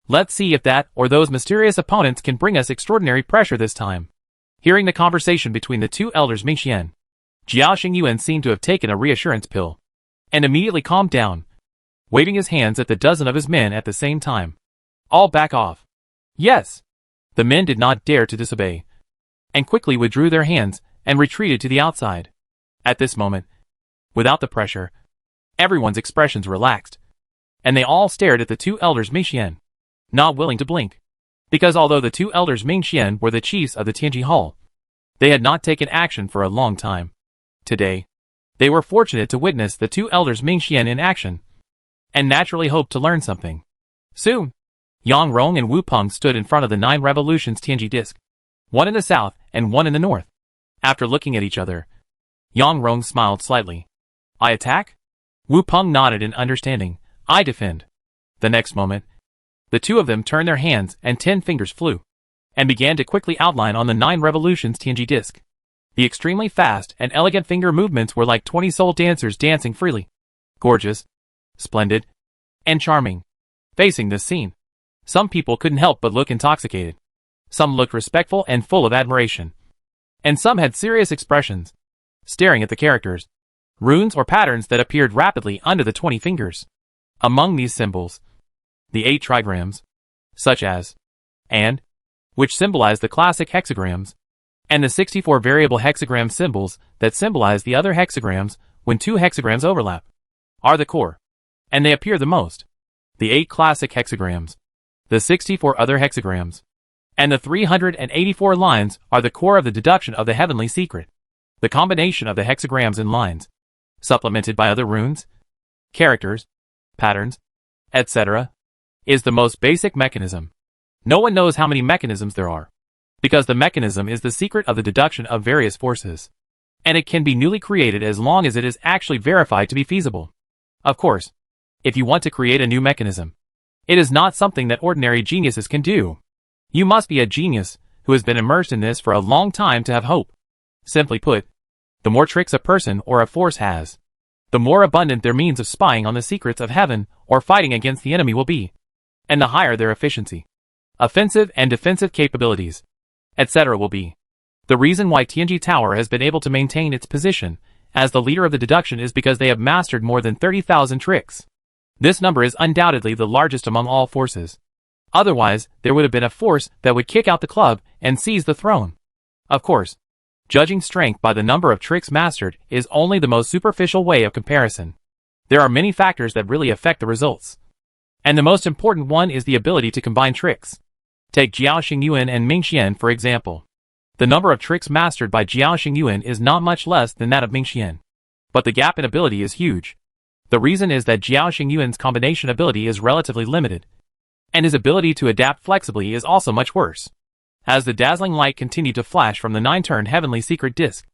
Let's see if that or those mysterious opponents can bring us extraordinary pressure this time. Hearing the conversation between the 2 elders Ming Xian, Jiao Xingyuan seemed to have taken a reassurance pill, and immediately calmed down, waving his hands at the dozen of his men at the same time. All back off. Yes. The men did not dare to disobey, and quickly withdrew their hands and retreated to the outside. At this moment, without the pressure, everyone's expressions relaxed, and they all stared at the 2 elders Ming Xian, not willing to blink. Because although the 2 elders Ming Xian were the chiefs of the Tianji Hall, they had not taken action for a long time. Today, they were fortunate to witness the 2 elders Ming Xian in action, and naturally hoped to learn something. Soon, Yang Rong and Wu Peng stood in front of the 9 revolutions Tianji disc, one in the south and one in the north. After looking at each other, Yang Rong smiled slightly. I attack? Wu Peng nodded in understanding. I defend. The next moment, the 2 of them turned their hands and 10 fingers flew, and began to quickly outline on the 9 revolutions Tianji disc. The extremely fast and elegant finger movements were like 20 soul dancers dancing freely. Gorgeous, splendid, and charming. Facing this scene, some people couldn't help but look intoxicated. Some looked respectful and full of admiration, and some had serious expressions, staring at the characters, runes or patterns that appeared rapidly under the 20 fingers. Among these symbols, the 8 trigrams, such as and, which symbolize the classic hexagrams, and the 64 variable hexagram symbols that symbolize the other hexagrams when 2 hexagrams overlap, are the core, and they appear the most. The 8 classic hexagrams, the 64 other hexagrams, and the 384 lines are the core of the deduction of the heavenly secret. The combination of the hexagrams and lines, supplemented by other runes, characters, patterns, etc., is the most basic mechanism. No one knows how many mechanisms there are, because the mechanism is the secret of the deduction of various forces, and it can be newly created as long as it is actually verified to be feasible. Of course, if you want to create a new mechanism, it is not something that ordinary geniuses can do. You must be a genius who has been immersed in this for a long time to have hope. Simply put, the more tricks a person or a force has, the more abundant their means of spying on the secrets of heaven or fighting against the enemy will be, and the higher their efficiency, offensive and defensive capabilities, etc. will be. The reason why Tianji Tower has been able to maintain its position as the leader of the deduction is because they have mastered more than 30,000 tricks. This number is undoubtedly the largest among all forces. Otherwise, there would have been a force that would kick out the club and seize the throne. Of course, judging strength by the number of tricks mastered is only the most superficial way of comparison. There are many factors that really affect the results. And the most important one is the ability to combine tricks. Take Jiao Xingyuan and Ming Xian for example. The number of tricks mastered by Jiao Xingyuan is not much less than that of Ming Xian. But the gap in ability is huge. The reason is that Jiao Xingyuan's combination ability is relatively limited, and his ability to adapt flexibly is also much worse. As the dazzling light continued to flash from the 9-turn heavenly secret disc,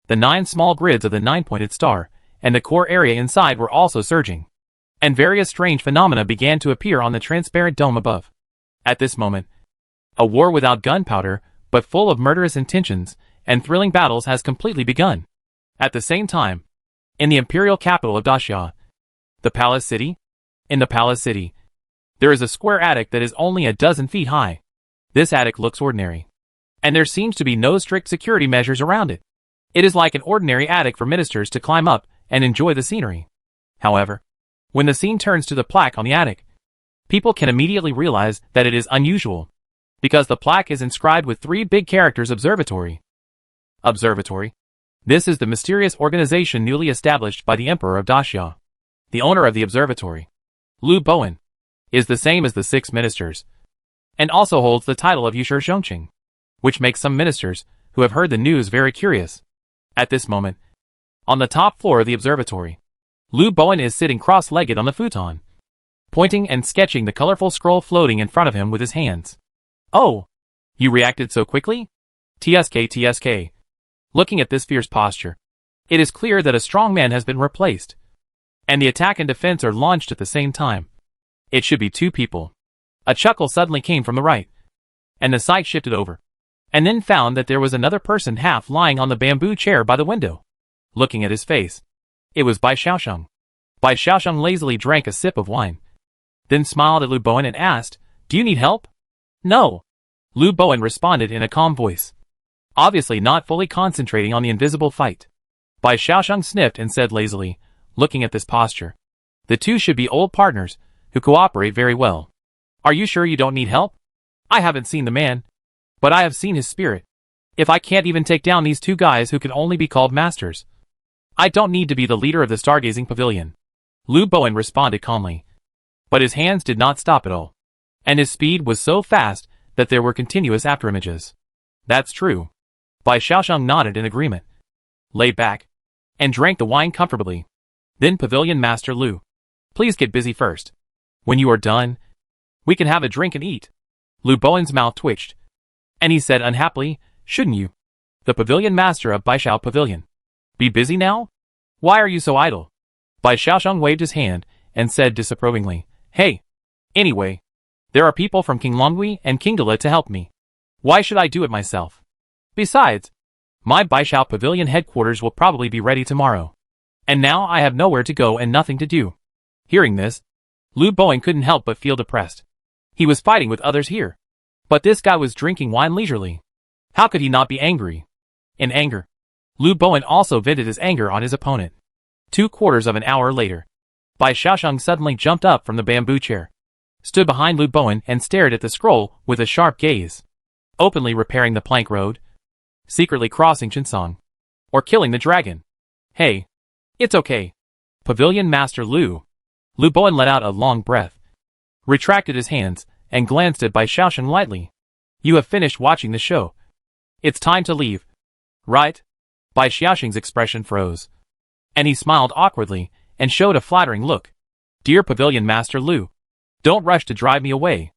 the 9 small grids of the 9-pointed star and the core area inside were also surging, and various strange phenomena began to appear on the transparent dome above. At this moment, a war without gunpowder, but full of murderous intentions and thrilling battles has completely begun. At the same time, in the imperial capital of Daxia, the palace city? In the palace city, there is a square attic that is only a dozen feet high. This attic looks ordinary, and there seems to be no strict security measures around it. It is like an ordinary attic for ministers to climb up and enjoy the scenery. However, when the scene turns to the plaque on the attic, people can immediately realize that it is unusual, because the plaque is inscribed with 3 big characters: Observatory. Observatory. This is the mysterious organization newly established by the Emperor of Daxia. The owner of the observatory, Lu Bowen, is the same as the 6 ministers, and also holds the title of Yushi Zhongqing, which makes some ministers who have heard the news very curious. At this moment, on the top floor of the observatory, Lu Bowen is sitting cross-legged on the futon, pointing and sketching the colorful scroll floating in front of him with his hands. Oh! You reacted so quickly? TSK. Looking at this fierce posture, it is clear that a strong man has been replaced, and the attack and defense are launched at the same time. It should be 2 people. A chuckle suddenly came from the right, and the sight shifted over, and then found that there was another person half lying on the bamboo chair by the window. Looking at his face, it was Bai Xiaosheng. Bai Xiaosheng lazily drank a sip of wine, then smiled at Lu Bowen and asked, "Do you need help?" "No," Lu Bowen responded in a calm voice, obviously not fully concentrating on the invisible fight. Bai Xiaosheng sniffed and said lazily, looking at this posture, "The 2 should be old partners who cooperate very well. Are you sure you don't need help? I haven't seen the man, but I have seen his spirit. If I can't even take down these 2 guys who can only be called masters, I don't need to be the leader of the stargazing pavilion." Lu Bowen responded calmly, but his hands did not stop at all, and his speed was so fast that there were continuous afterimages. "That's true." Bai Xiaosheng nodded in agreement, lay back, and drank the wine comfortably. Then Pavilion Master Lu, "Please get busy first. When you are done, we can have a drink and eat." Lu Bowen's mouth twitched, and he said unhappily, "Shouldn't you, the Pavilion Master of Baishao Pavilion, be busy now? Why are you so idle?" Bai Xiaosheng waved his hand and said disapprovingly, "Hey, anyway, there are people from King Longui and King Dela to help me. Why should I do it myself? Besides, my Baishao Pavilion headquarters will probably be ready tomorrow, and now I have nowhere to go and nothing to do." Hearing this, Lu Bowen couldn't help but feel depressed. He was fighting with others here, but this guy was drinking wine leisurely. How could he not be angry? In anger, Lu Bowen also vented his anger on his opponent. 2/4 of an hour later, Bai Xiaosheng suddenly jumped up from the bamboo chair, stood behind Lu Bowen and stared at the scroll with a sharp gaze. Openly repairing the plank road, secretly crossing Chinsong, or killing the dragon. "Hey, it's okay. Pavilion Master Lu." Lu Bowen let out a long breath, retracted his hands, and glanced at Bai Xiaosheng lightly. "You have finished watching the show. It's time to leave, right?" Bai Xiaosheng's expression froze, and he smiled awkwardly and showed a flattering look. "Dear Pavilion Master Lu, don't rush to drive me away.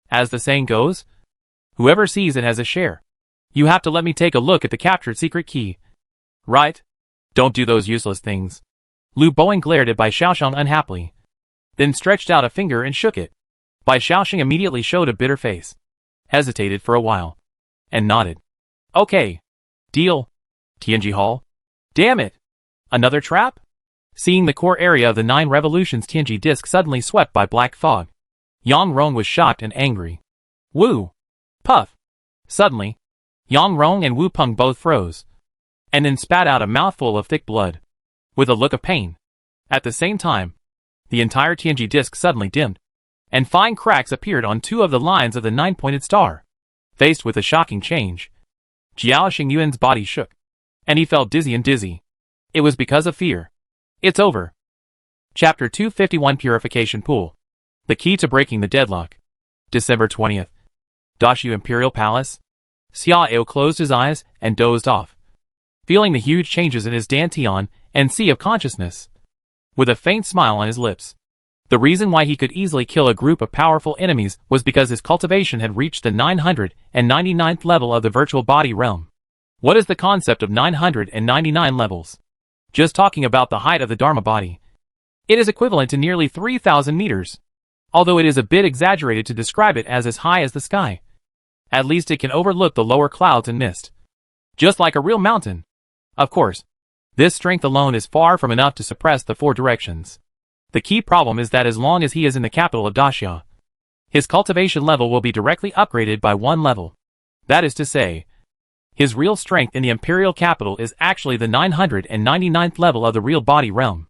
As the saying goes, whoever sees it has a share. You have to let me take a look at the captured secret key, right? Don't do those useless things." Lu Bowen glared at Bai Xiaosheng unhappily, then stretched out a finger and shook it. Bai Xiaosheng immediately showed a bitter face, hesitated for a while, and nodded. "Okay. Deal. Tianji Hall. Damn it. Another trap? Seeing the core area of the 9 revolutions Tianji disk suddenly swept by black fog, Yang Rong was shocked and angry. Woo! Puff! Suddenly, Yang Rong and Wu Peng both froze, and then spat out a mouthful of thick blood, with a look of pain. At the same time, the entire Tianji disk suddenly dimmed, and fine cracks appeared on 2 of the lines of the 9-pointed star. Faced with a shocking change, Jiao Xingyuan's body shook, and he felt dizzy and dizzy. It was because of fear. It's over. Chapter 251 Purification Pool. The Key to Breaking the Deadlock. December 20th. Dashu Imperial Palace. Xiao closed his eyes and dozed off, feeling the huge changes in his dantian and sea of consciousness, with a faint smile on his lips. The reason why he could easily kill a group of powerful enemies was because his cultivation had reached the 999th level of the virtual body realm. What is the concept of 999 levels? Just talking about the height of the Dharma body. It is equivalent to nearly 3,000 meters, although it is a bit exaggerated to describe it as high as the sky. At least it can overlook the lower clouds and mist, just like a real mountain. Of course, this strength alone is far from enough to suppress the 4 directions. The key problem is that as long as he is in the capital of Daxia, his cultivation level will be directly upgraded by 1 level. That is to say, his real strength in the imperial capital is actually the 999th level of the real body realm.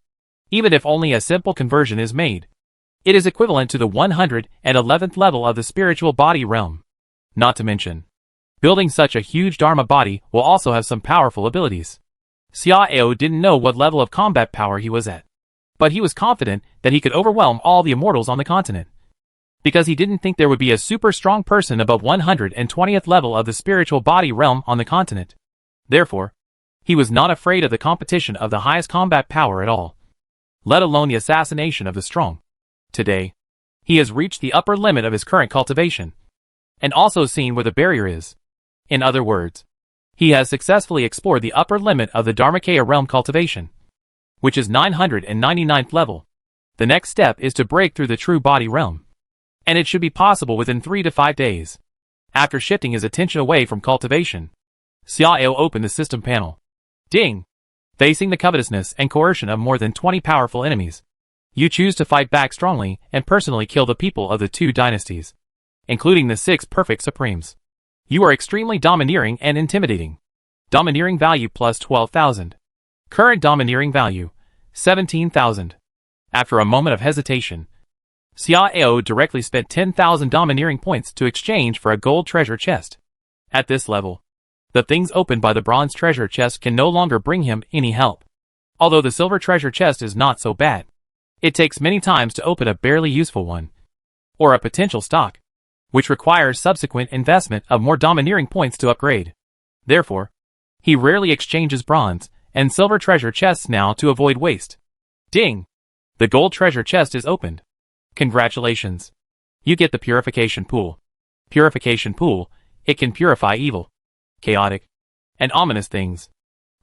Even if only a simple conversion is made, it is equivalent to the 111th level of the spiritual body realm. Not to mention, building such a huge Dharma body will also have some powerful abilities. Xiao didn't know what level of combat power he was at, but he was confident that he could overwhelm all the immortals on the continent, because he didn't think there would be a super strong person above 120th level of the spiritual body realm on the continent. Therefore, he was not afraid of the competition of the highest combat power at all, let alone the assassination of the strong. Today, he has reached the upper limit of his current cultivation, and also seen where the barrier is. In other words, he has successfully explored the upper limit of the Dharmakaya realm cultivation, which is 999th level. The next step is to break through the true body realm, and it should be possible within 3 to 5 days. After shifting his attention away from cultivation, Xiao opened the system panel. Ding! Facing the covetousness and coercion of more than 20 powerful enemies, you choose to fight back strongly and personally kill the people of the 2 dynasties, including the 6 perfect supremes. You are extremely domineering and intimidating. Domineering value plus 12,000. Current domineering value, 17,000. After a moment of hesitation, Xiao directly spent 10,000 domineering points to exchange for a gold treasure chest. At this level, the things opened by the bronze treasure chest can no longer bring him any help. Although the silver treasure chest is not so bad, it takes many times to open a barely useful one, or a potential stock, which requires subsequent investment of more domineering points to upgrade. Therefore, he rarely exchanges bronze and silver treasure chests now to avoid waste. Ding! The gold treasure chest is opened. Congratulations. You get the purification pool. Purification pool, it can purify evil, chaotic, and ominous things,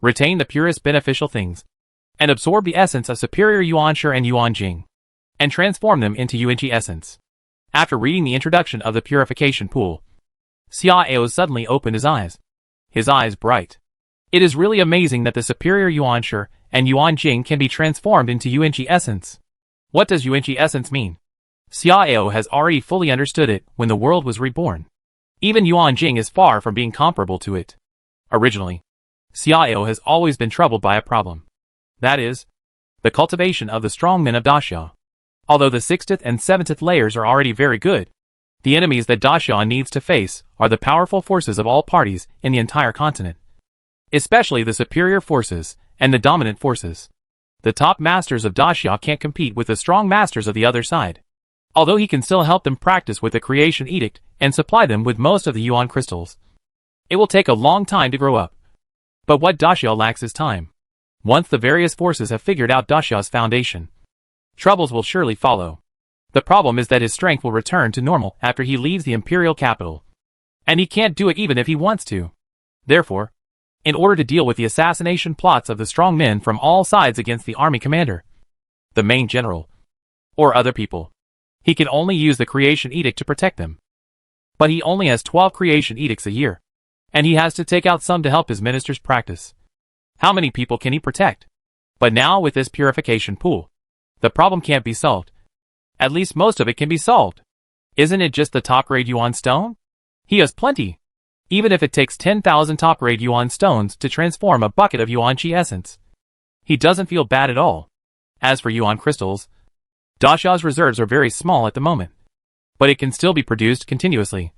retain the purest beneficial things, and absorb the essence of superior Yuanshi and Yuanjing, and transform them into Yuanqi essence. After reading the introduction of the purification pool, Xiao suddenly opened his eyes bright. It is really amazing that the superior Yuanshi and Yuanjing can be transformed into Yuanqi essence. What does Yuanqi essence mean? Xiao has already fully understood it when the world was reborn. Even Yuanjing is far from being comparable to it. Originally, Xiao has always been troubled by a problem. That is, the cultivation of the strong men of Daxia. Although the 6th and 7th layers are already very good, the enemies that Daxia needs to face are the powerful forces of all parties in the entire continent, especially the superior forces and the dominant forces. The top masters of Daxia can't compete with the strong masters of the other side, although he can still help them practice with the creation edict and supply them with most of the yuan crystals. It will take a long time to grow up, but what Daxia lacks is time. Once the various forces have figured out Daxia's foundation, troubles will surely follow. The problem is that his strength will return to normal after he leaves the imperial capital, and he can't do it even if he wants to. Therefore, in order to deal with the assassination plots of the strong men from all sides against the army commander, the main general, or other people, he can only use the creation edict to protect them. But he only has 12 creation edicts a year, and he has to take out some to help his ministers practice. How many people can he protect? But now with this purification pool, the problem can't be solved. At least most of it can be solved. Isn't it just the top-grade yuan stone? He has plenty. Even if it takes 10,000 top-grade yuan stones to transform a bucket of yuan chi essence. He doesn't feel bad at all. As for yuan crystals, Daxia's reserves are very small at the moment. But it can still be produced continuously.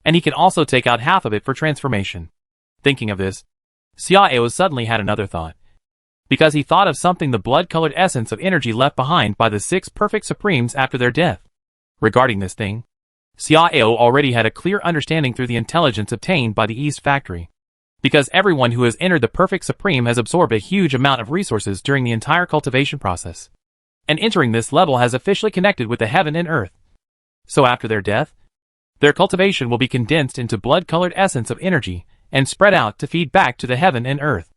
And he can also take out half of it for transformation. Thinking of this, Xiaoao suddenly had another thought. Because he thought of something, the blood-colored essence of energy left behind by the 6 perfect supremes after their death. Regarding this thing, Xiaoao already had a clear understanding through the intelligence obtained by the East Factory. Because everyone who has entered the perfect supreme has absorbed a huge amount of resources during the entire cultivation process. And entering this level has officially connected with the heaven and earth. So after their death, their cultivation will be condensed into blood-colored essence of energy and spread out to feed back to the heaven and earth.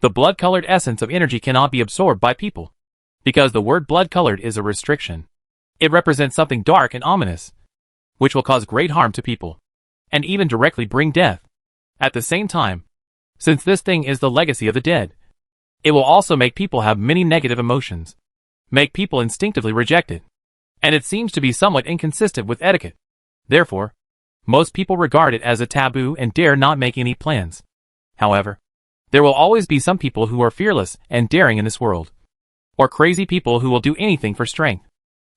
The blood-colored essence of energy cannot be absorbed by people, because the word blood-colored is a restriction. It represents something dark and ominous, which will cause great harm to people, and even directly bring death. At the same time, since this thing is the legacy of the dead, it will also make people have many negative emotions, make people instinctively reject it, and it seems to be somewhat inconsistent with etiquette. Therefore, most people regard it as a taboo and dare not make any plans. However, there will always be some people who are fearless and daring in this world, or crazy people who will do anything for strength,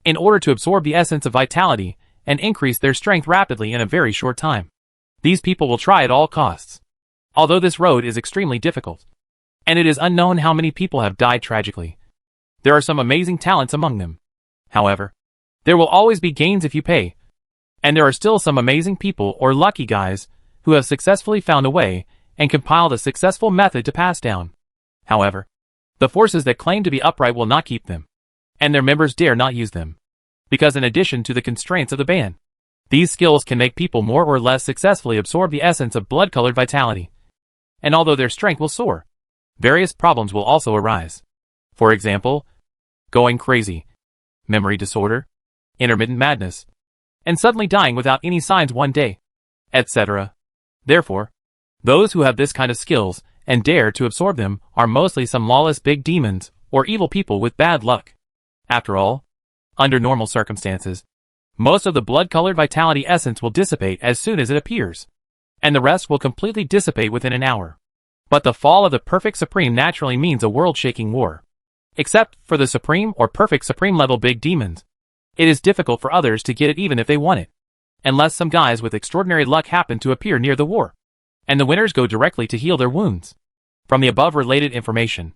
in order to absorb the essence of vitality and increase their strength rapidly in a very short time. These people will try at all costs. Although this road is extremely difficult, and it is unknown how many people have died tragically, there are some amazing talents among them. However, there will always be gains if you pay, and there are still some amazing people or lucky guys who have successfully found a way and compiled a successful method to pass down. However, the forces that claim to be upright will not keep them, and their members dare not use them, because in addition to the constraints of the ban, these skills can make people more or less successfully absorb the essence of blood-colored vitality. And although their strength will soar, various problems will also arise. For example, going crazy, memory disorder, intermittent madness, and suddenly dying without any signs one day, etc. Therefore, those who have this kind of skills and dare to absorb them are mostly some lawless big demons or evil people with bad luck. After all, under normal circumstances, most of the blood-colored vitality essence will dissipate as soon as it appears, and the rest will completely dissipate within an hour. But the fall of the perfect supreme naturally means a world-shaking war. Except for the supreme or perfect supreme level big demons, it is difficult for others to get it even if they want it, unless some guys with extraordinary luck happen to appear near the war, and the winners go directly to heal their wounds. From the above related information,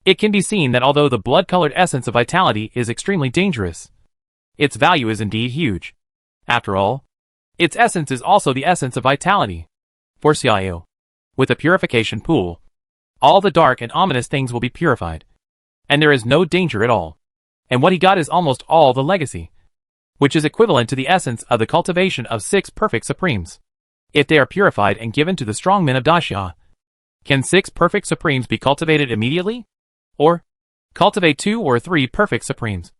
it can be seen that although the blood-colored essence of vitality is extremely dangerous, its value is indeed huge. After all, its essence is also the essence of vitality. For Xiaoao, with a purification pool, all the dark and ominous things will be purified, and there is no danger at all. And what he got is almost all the legacy, which is equivalent to the essence of the cultivation of 6 perfect supremes. If they are purified and given to the strong men of Daxia, can 6 perfect supremes be cultivated immediately? Or cultivate 2 or 3 perfect supremes,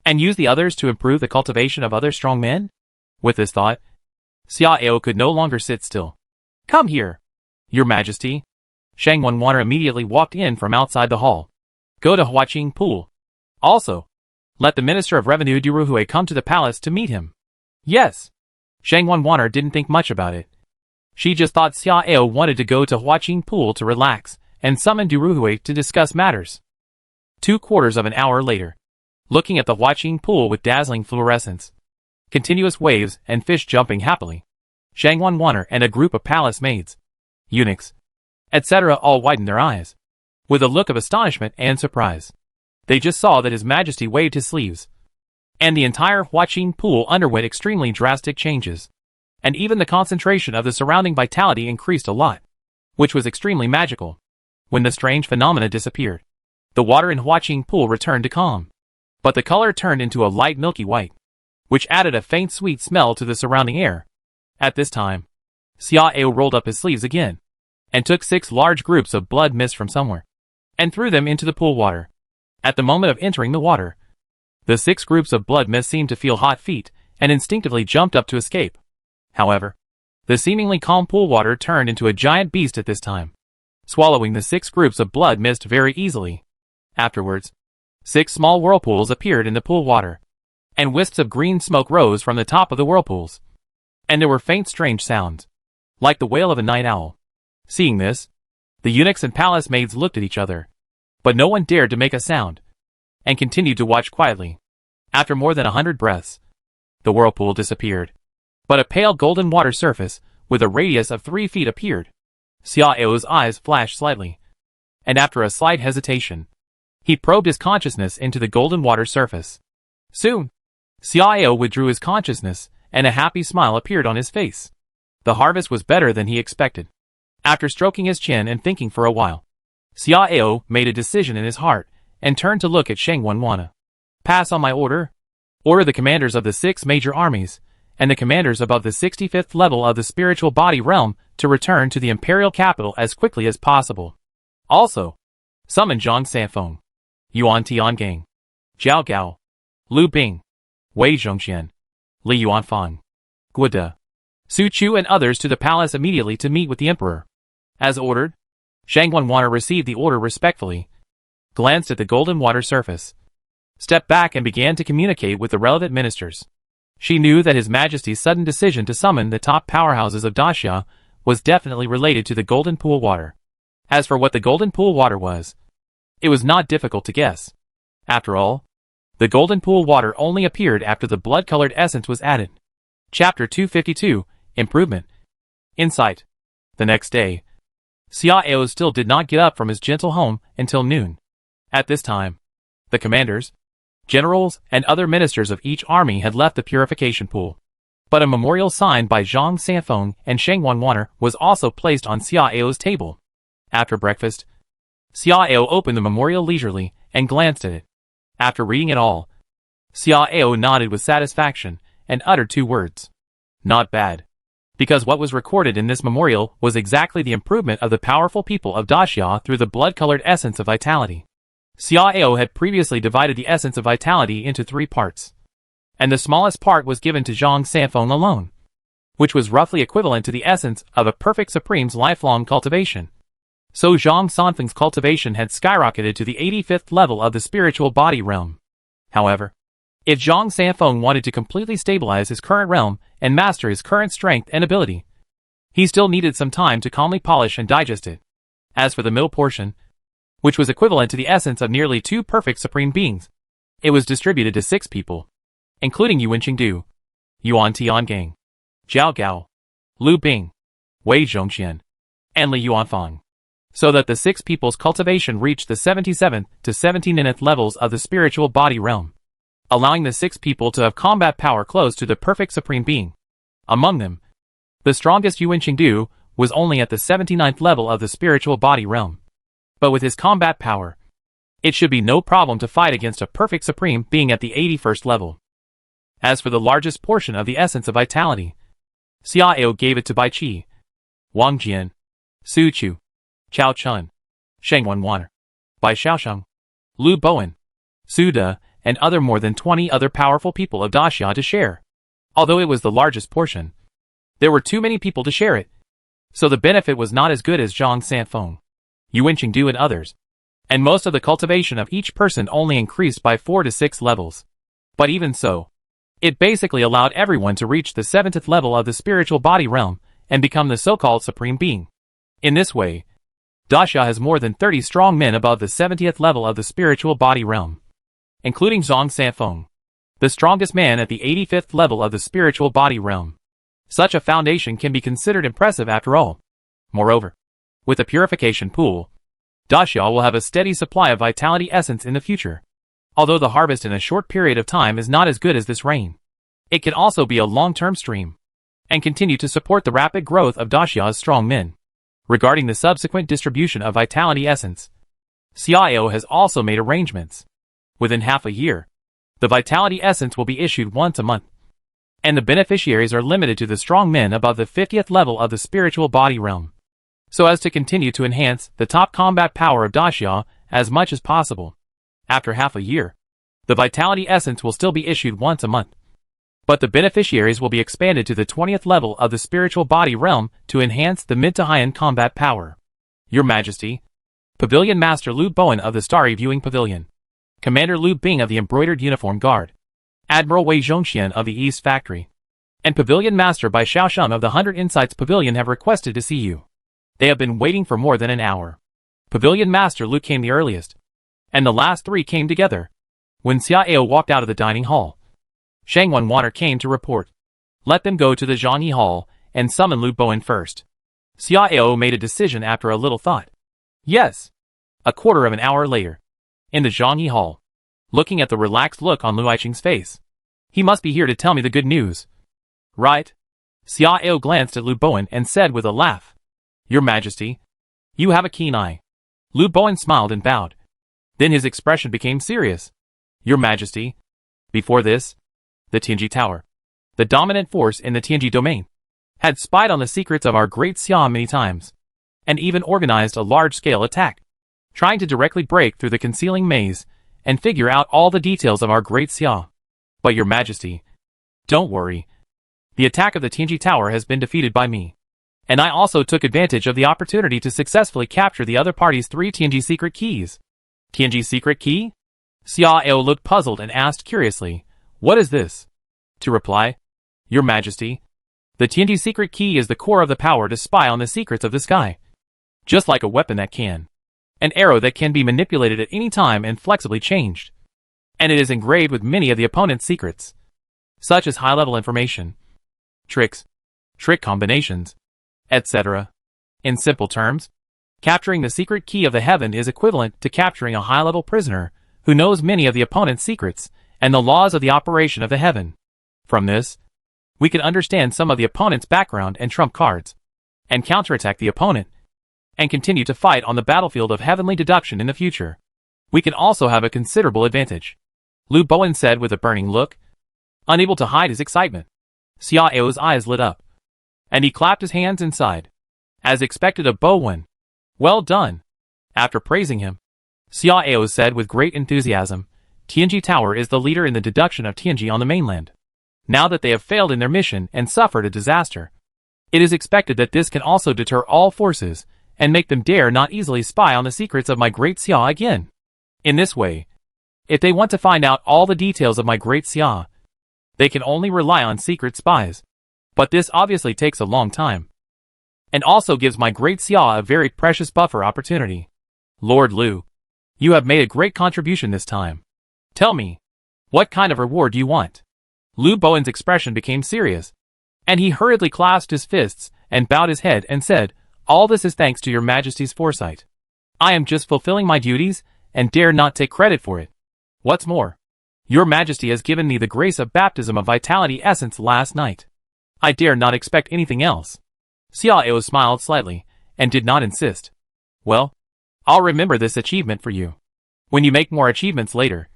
and use the others to improve the cultivation of other strong men? With this thought, Xiaoao could no longer sit still. Come here, Your Majesty. Shang Wanwaner immediately walked in from outside the hall. Go to Huaqing Pool. Also, let the Minister of Revenue Duruhui come to the palace to meet him. Yes. Shang Wanwaner didn't think much about it. She just thought Xiaoao wanted to go to Huaqing Pool to relax and summon Duruhui to discuss matters. 2/4 of an hour later, looking at the Huaqing Pool with dazzling fluorescence, continuous waves and fish jumping happily, Shang Wanwaner and a group of palace maids, eunuchs, etc. all widened their eyes, with a look of astonishment and surprise. They just saw that His Majesty waved his sleeves, and the entire Huaqing Pool underwent extremely drastic changes, and even the concentration of the surrounding vitality increased a lot, which was extremely magical. When the strange phenomena disappeared, the water in Huaqing Pool returned to calm, but the color turned into a light milky white, which added a faint sweet smell to the surrounding air. At this time, Xiaoao rolled up his sleeves again, and took 6 large groups of blood mist from somewhere, and threw them into the pool water. At the moment of entering the water, the 6 groups of blood mist seemed to feel hot feet, and instinctively jumped up to escape. However, the seemingly calm pool water turned into a giant beast at this time, swallowing the 6 groups of blood mist very easily. Afterwards, 6 small whirlpools appeared in the pool water, and wisps of green smoke rose from the top of the whirlpools. And there were faint strange sounds, like the wail of a night owl. Seeing this, the eunuchs and palace maids looked at each other, but no one dared to make a sound, and continued to watch quietly. After more than 100 breaths, the whirlpool disappeared, but a pale golden water surface with a radius of 3 feet appeared. Xiao's eyes flashed slightly, and after a slight hesitation, he probed his consciousness into the golden water surface. Soon, Xiao withdrew his consciousness, and a happy smile appeared on his face. The harvest was better than he expected. After stroking his chin and thinking for a while, Xiao made a decision in his heart, and turned to look at Sheng Wanwana. Pass on my order. Order the commanders of the 6 major armies, and the commanders above the 65th level of the spiritual body realm to return to the imperial capital as quickly as possible. Also, summon Zhang Sanfeng, Yuan Tiangang, Zhao Gao, Lu Bing, Wei Zhongxian, Li Yuanfang, Guo De, Su Chu and others to the palace immediately to meet with the emperor. As ordered, Shang Wanwana received the order respectfully, glanced at the golden water surface, stepped back and began to communicate with the relevant ministers. She knew that His Majesty's sudden decision to summon the top powerhouses of Daxia was definitely related to the golden pool water. As for what the golden pool water was, it was not difficult to guess. After all, the golden pool water only appeared after the blood-colored essence was added. Chapter 252, Improvement. Insight. The next day, Xiao still did not get up from his gentle home until noon. At this time, the commanders, generals, and other ministers of each army had left the purification pool. But a memorial signed by Zhang Sanfeng and Sheng Wanwana was also placed on Xiao's table. After breakfast, Xiao opened the memorial leisurely and glanced at it. After reading it all, Xiao nodded with satisfaction and uttered 2 words. Not bad. Because what was recorded in this memorial was exactly the improvement of the powerful people of Daxia through the blood-colored essence of vitality. Xiao had previously divided the essence of vitality into 3 parts, and the smallest part was given to Zhang Sanfeng alone, which was roughly equivalent to the essence of a perfect supreme's lifelong cultivation. So Zhang Sanfeng's cultivation had skyrocketed to the 85th level of the spiritual body realm. However, if Zhang Sanfeng wanted to completely stabilize his current realm and master his current strength and ability, he still needed some time to calmly polish and digest it. As for the middle portion, which was equivalent to the essence of nearly 2 perfect supreme beings, it was distributed to 6 people, including Yuan Qingdu, Yuan Tiangang, Zhao Gao, Lu Bing, Wei Zhongxian, and Li Yuanfang, so that the 6 people's cultivation reached the 77th to 79th levels of the spiritual body realm, allowing the 6 people to have combat power close to the perfect supreme being. Among them, the strongest Yuan Qingdu was only at the 79th level of the spiritual body realm. But with his combat power, it should be no problem to fight against a perfect supreme being at the 81st level. As for the largest portion of the essence of vitality, Xiao gave it to Bai Qi, Wang Jian, Su Chu, Chao Chun, Sheng Wanwana, Bai Xiaosheng, Lu Bowen, Su De, and other more than 20 other powerful people of Daxia to share. Although it was the largest portion, there were too many people to share it, so the benefit was not as good as Zhang Sanfeng, Yuan Qingdu and others, and most of the cultivation of each person only increased by 4 to 6 levels. But even so, it basically allowed everyone to reach the 7th level of the spiritual body realm and become the so-called supreme being. In this way, Daxia has more than 30 strong men above the 70th level of the spiritual body realm, including Zhang Sanfeng, the strongest man at the 85th level of the spiritual body realm. Such a foundation can be considered impressive after all. Moreover, with the purification pool, Daxia will have a steady supply of vitality essence in the future. Although the harvest in a short period of time is not as good as this rain, it can also be a long-term stream, and continue to support the rapid growth of Daxia's strong men. Regarding the subsequent distribution of vitality essence, Xiao has also made arrangements. Within half a year, the vitality essence will be issued once a month, and the beneficiaries are limited to the strong men above the 50th level of the spiritual body realm, so as to continue to enhance the top combat power of Daxia as much as possible. After half a year, the vitality essence will still be issued once a month, but the beneficiaries will be expanded to the 20th level of the spiritual body realm to enhance the mid to high-end combat power. Your Majesty, Pavilion Master Lu Bowen of the Starry Viewing Pavilion, Commander Lu Bing of the Embroidered Uniform Guard, Admiral Wei Zhongxian of the East Factory, and Pavilion Master Bai Xiaosheng of the 100 Insights Pavilion have requested to see you. They have been waiting for more than an hour. Pavilion Master Lu came the earliest, and the last three came together. When Xia Ao walked out of the dining hall, Shang Wanwater came to report. Let them go to the Zhangyi Hall and summon Lu Bowen first. Xia Ao made a decision after a little thought. Yes. A quarter of an hour later, in the Zhangyi Hall, looking at the relaxed look on Lu Aiqing's face. He must be here to tell me the good news. Right? Xia Ao glanced at Lu Bowen and said with a laugh. Your Majesty, you have a keen eye. Lu Bowen smiled and bowed. Then his expression became serious. Your Majesty, before this, the Tianji Tower, the dominant force in the Tianji domain, had spied on the secrets of our great Xia many times, and even organized a large-scale attack, trying to directly break through the concealing maze and figure out all the details of our great Xia. But Your Majesty, don't worry. The attack of the Tianji Tower has been defeated by me, and I also took advantage of the opportunity to successfully capture the other party's 3 Tianji secret keys. Tianji secret key? Xia Ao looked puzzled and asked curiously, what is this? To reply, Your Majesty, the Tianji secret key is the core of the power to spy on the secrets of the sky. Just like a weapon that can. An arrow that can be manipulated at any time and flexibly changed. And it is engraved with many of the opponent's secrets, such as high-level information, tricks, trick combinations, etc. In simple terms, capturing the secret key of the heaven is equivalent to capturing a high-level prisoner who knows many of the opponent's secrets and the laws of the operation of the heaven. From this, we can understand some of the opponent's background and trump cards, and counterattack the opponent, and continue to fight on the battlefield of heavenly deduction in the future. We can also have a considerable advantage. Lu Bowen said with a burning look, unable to hide his excitement. Xia Ao's eyes lit up, and he clapped his hands and sighed, as expected of Bowen. Well done. After praising him, Xia Ao said with great enthusiasm, Tianji Tower is the leader in the deduction of Tianji on the mainland. Now that they have failed in their mission and suffered a disaster, it is expected that this can also deter all forces and make them dare not easily spy on the secrets of my great Xia again. In this way, if they want to find out all the details of my great Xia, they can only rely on secret spies. But this obviously takes a long time, and also gives my great Xia a very precious buffer opportunity. Lord Lu, you have made a great contribution this time. Tell me, what kind of reward do you want? Lu Bowen's expression became serious, and he hurriedly clasped his fists and bowed his head and said, all this is thanks to Your Majesty's foresight. I am just fulfilling my duties and dare not take credit for it. What's more, Your Majesty has given me the grace of baptism of vitality essence last night. I dare not expect anything else. Xia Ao smiled slightly and did not insist. Well, I'll remember this achievement for you. When you make more achievements later,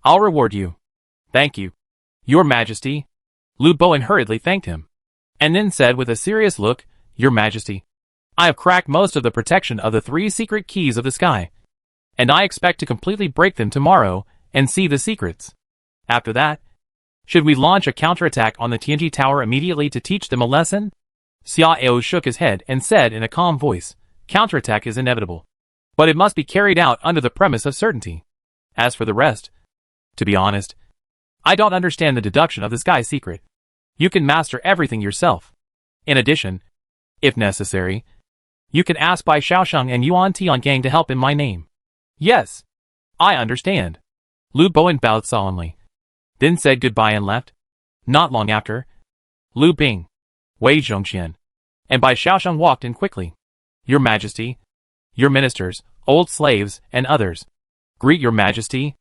I'll reward you. Thank you, Your Majesty. Lu Bowen hurriedly thanked him, and then said with a serious look, Your Majesty, I have cracked most of the protection of the 3 secret keys of the sky, and I expect to completely break them tomorrow and see the secrets. After that, should we launch a counterattack on the Tianji Tower immediately to teach them a lesson? Xia Ao shook his head and said in a calm voice, counterattack is inevitable, but it must be carried out under the premise of certainty. As for the rest, to be honest, I don't understand the deduction of the sky secret. You can master everything yourself. In addition, if necessary, you can ask Bai Xiaosheng and Yuan Tiangang to help in my name. Yes, I understand. Lu Bowen bowed solemnly, then said goodbye and left. Not long after, Lu Bing, Wei Zhongxian, and Bai Xiaosheng walked in quickly. Your Majesty, your ministers, old slaves, and others, greet Your Majesty.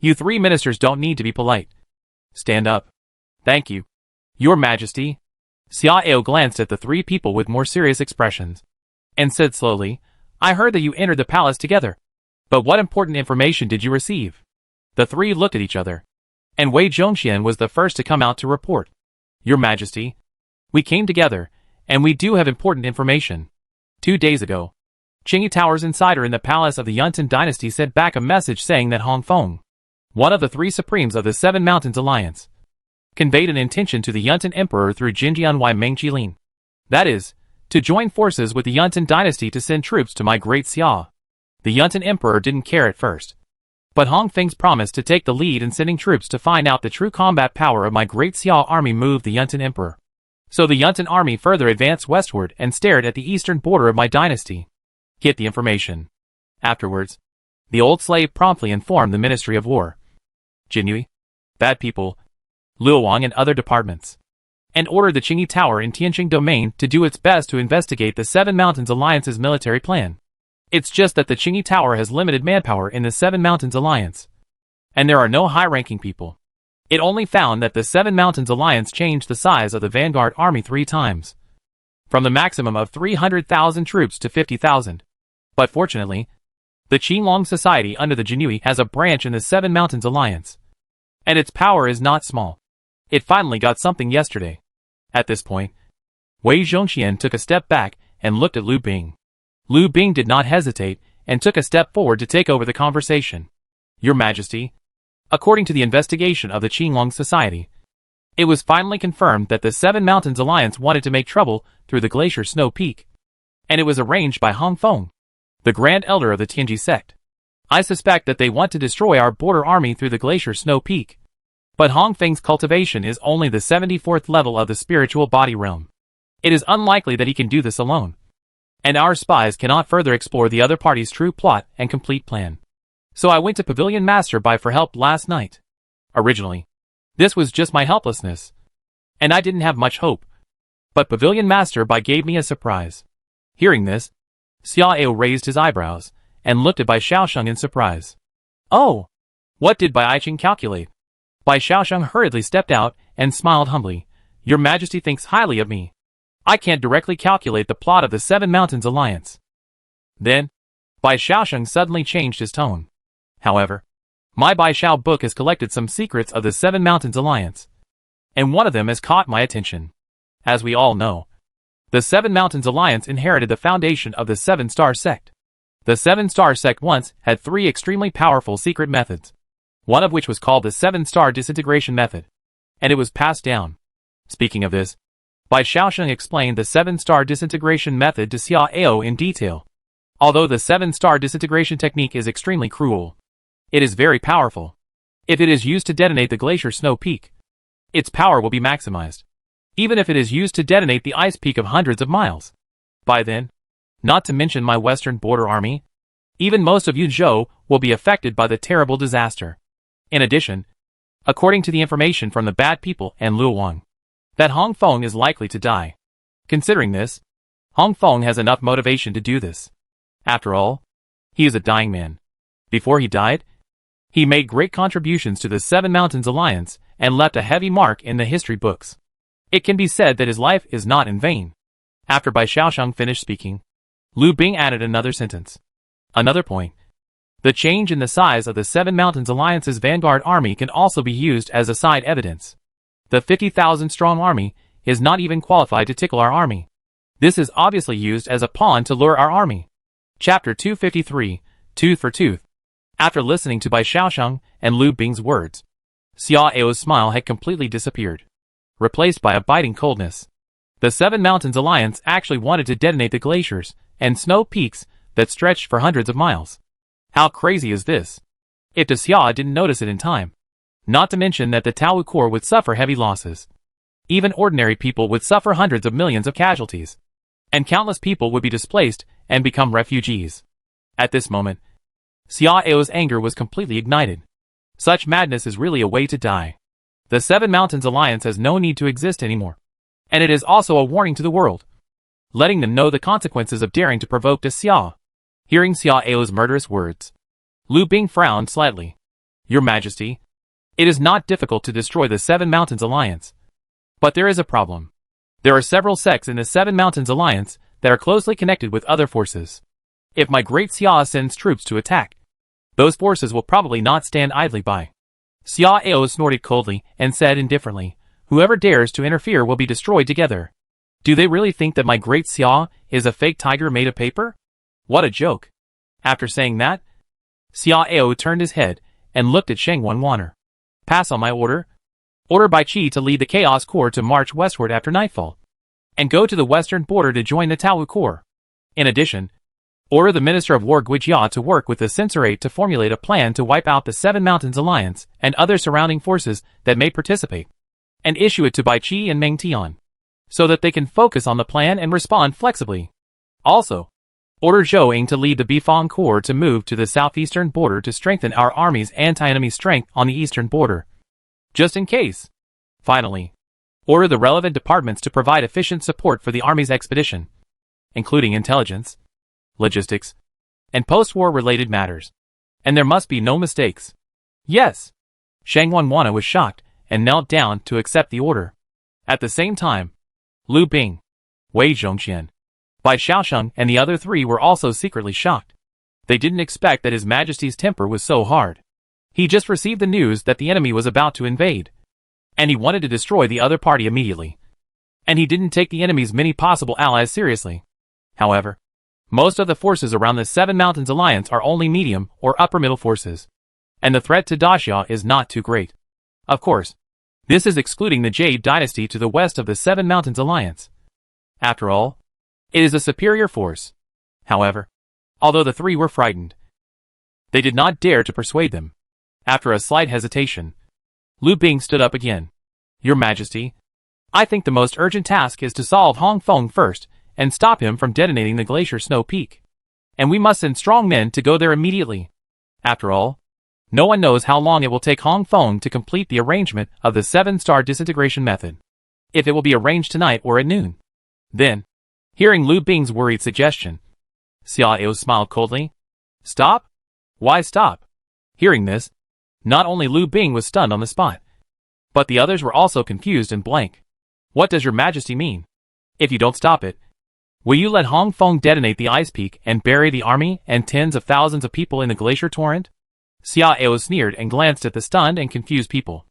You 3 ministers don't need to be polite. Stand up. Thank you, Your Majesty. Xia Ao glanced at the 3 people with more serious expressions, and said slowly, I heard that you entered the palace together. But what important information did you receive? The 3 looked at each other, and Wei Zhongxian was the first to come out to report. Your Majesty, we came together, and we do have important information. 2 days ago, Qingyi Tower's insider in the palace of the Yuntan dynasty sent back a message saying that Hong Feng, one of the 3 supremes of the 7 Mountains Alliance, conveyed an intention to the Yuntan Emperor through Jinjian Wai Mengqilin. That is, to join forces with the Yuntan dynasty to send troops to my great Xia. The Yuntan Emperor didn't care at first. But Hong Feng's promise to take the lead in sending troops to find out the true combat power of my great Xia army moved the Yuntan Emperor. So the Yuntan army further advanced westward and stared at the eastern border of my dynasty. Get the information. Afterwards, the old slave promptly informed the Ministry of War, Jinhui, Bad People, Luoyang and other departments, and ordered the Qingyi Tower in Tianqing Domain to do its best to investigate the Seven Mountains Alliance's military plan. It's just that the Qingyi Tower has limited manpower in the Seven Mountains Alliance, and there are no high-ranking people. It only found that the Seven Mountains Alliance changed the size of the vanguard army 3 times, from the maximum of 300,000 troops to 50,000. But fortunately, the Qinglong Society under the Jinhui has a branch in the Seven Mountains Alliance, and its power is not small. It finally got something yesterday. At this point, Wei Zhongxian took a step back and looked at Lu Bing. Lu Bing did not hesitate and took a step forward to take over the conversation. Your Majesty, according to the investigation of the Qinglong Society, it was finally confirmed that the Seven Mountains Alliance wanted to make trouble through the Glacier Snow Peak, and it was arranged by Hong Feng, the Grand Elder of the Tianji sect. I suspect that they want to destroy our border army through the Glacier Snow Peak. But Hong Feng's cultivation is only the 74th level of the spiritual body realm. It is unlikely that he can do this alone. And our spies cannot further explore the other party's true plot and complete plan. So I went to Pavilion Master Bai for help last night. Originally, this was just my helplessness, and I didn't have much hope. But Pavilion Master Bai gave me a surprise. Hearing this, Xia Ao raised his eyebrows and looked at Bai Shaosheng in surprise. Oh! What did Bai Aiqing calculate? Bai Shaosheng hurriedly stepped out and smiled humbly. Your Majesty thinks highly of me. I can't directly calculate the plot of the Seven Mountains Alliance. Then, Bai Shaosheng suddenly changed his tone. However, my Bai Shao book has collected some secrets of the Seven Mountains Alliance, and one of them has caught my attention. As we all know, the Seven Mountains Alliance inherited the foundation of the Seven Star Sect. The Seven Star Sect once had 3 extremely powerful secret methods, one of which was called the Seven Star Disintegration Method, and it was passed down. Speaking of this, Bai Shaosheng explained the 7-star disintegration method to Xia Ao in detail. Although the 7-star disintegration technique is extremely cruel, it is very powerful. If it is used to detonate the Glacier Snow Peak, its power will be maximized, even if it is used to detonate the ice peak of hundreds of miles. By then, not to mention my western border army, even most of Yuzhou will be affected by the terrible disaster. In addition, according to the information from the Bad People and Luoyang, that Hong Feng is likely to die. Considering this, Hong Feng has enough motivation to do this. After all, he is a dying man. Before he died, he made great contributions to the Seven Mountains Alliance and left a heavy mark in the history books. It can be said that his life is not in vain. After Bai Shaosheng finished speaking, Lu Bing added another sentence. Another point. The change in the size of the Seven Mountains Alliance's vanguard army can also be used as a side evidence. The 50,000-strong army is not even qualified to tickle our army. This is obviously used as a pawn to lure our army. Chapter 253, Tooth for Tooth. After listening to Bai Shaosheng and Lu Bing's words, Xia Ao's smile had completely disappeared, replaced by a biting coldness. The Seven Mountains Alliance actually wanted to detonate the glaciers and snow peaks that stretched for hundreds of miles. How crazy is this? If the Xia didn't notice it in time. Not to mention that the Tao Corps would suffer heavy losses. Even ordinary people would suffer hundreds of millions of casualties. And countless people would be displaced and become refugees. At this moment, Xia Ao's anger was completely ignited. Such madness is really a way to die. The Seven Mountains Alliance has no need to exist anymore. And it is also a warning to the world, letting them know the consequences of daring to provoke the Xia. Hearing Xia Ao's murderous words, Lu Bing frowned slightly. Your Majesty, it is not difficult to destroy the Seven Mountains Alliance. But there is a problem. There are several sects in the Seven Mountains Alliance that are closely connected with other forces. If my great Xia sends troops to attack, those forces will probably not stand idly by. Xia Ao snorted coldly and said indifferently, whoever dares to interfere will be destroyed together. Do they really think that my great Xia is a fake tiger made of paper? What a joke. After saying that, Xia Ao turned his head and looked at Sheng Wanwaner. Pass on my order. Order Bai Qi to lead the Chaos Corps to march westward after nightfall, and go to the western border to join the Tao Corps. In addition, Order the Minister of War Guijia to work with the Censorate to formulate a plan to wipe out the Seven Mountains Alliance and other surrounding forces that may participate, and issue it to Bai Qi and Meng Tian, so that they can focus on the plan and respond flexibly. Also, order Zhou Ying to lead the Bifang Corps to move to the southeastern border to strengthen our army's anti-enemy strength on the eastern border, just in case. Finally, order the relevant departments to provide efficient support for the army's expedition, including intelligence, logistics, and post-war related matters. And there must be no mistakes. Yes. Shang Wanwana was shocked and knelt down to accept the order. At the same time, Lu Bing, Wei Zhongxian, Bai Xiaosheng and the other three were also secretly shocked. They didn't expect that His Majesty's temper was so hard. He just received the news that the enemy was about to invade, and he wanted to destroy the other party immediately. And he didn't take the enemy's many possible allies seriously. However, most of the forces around the Seven Mountains Alliance are only medium or upper middle forces, and the threat to Daxia is not too great. Of course, this is excluding the Jade Dynasty to the west of the Seven Mountains Alliance. After all, it is a superior force. However, although the three were frightened, they did not dare to persuade them. After a slight hesitation, Lu Bing stood up again. Your Majesty, I think the most urgent task is to solve Hong Feng first and stop him from detonating the Glacier Snow Peak. And we must send strong men to go there immediately. After all, no one knows how long it will take Hong Feng to complete the arrangement of the 7-star disintegration method. If it will be arranged tonight or at noon. Then, hearing Lu Bing's worried suggestion, Xia Eo smiled coldly. Stop? Why stop? Hearing this, not only Lu Bing was stunned on the spot, but the others were also confused and blank. What does your Majesty mean? If you don't stop it, will you let Hong Feng detonate the ice peak and bury the army and tens of thousands of people in the glacier torrent? Xia Eo sneered and glanced at the stunned and confused people,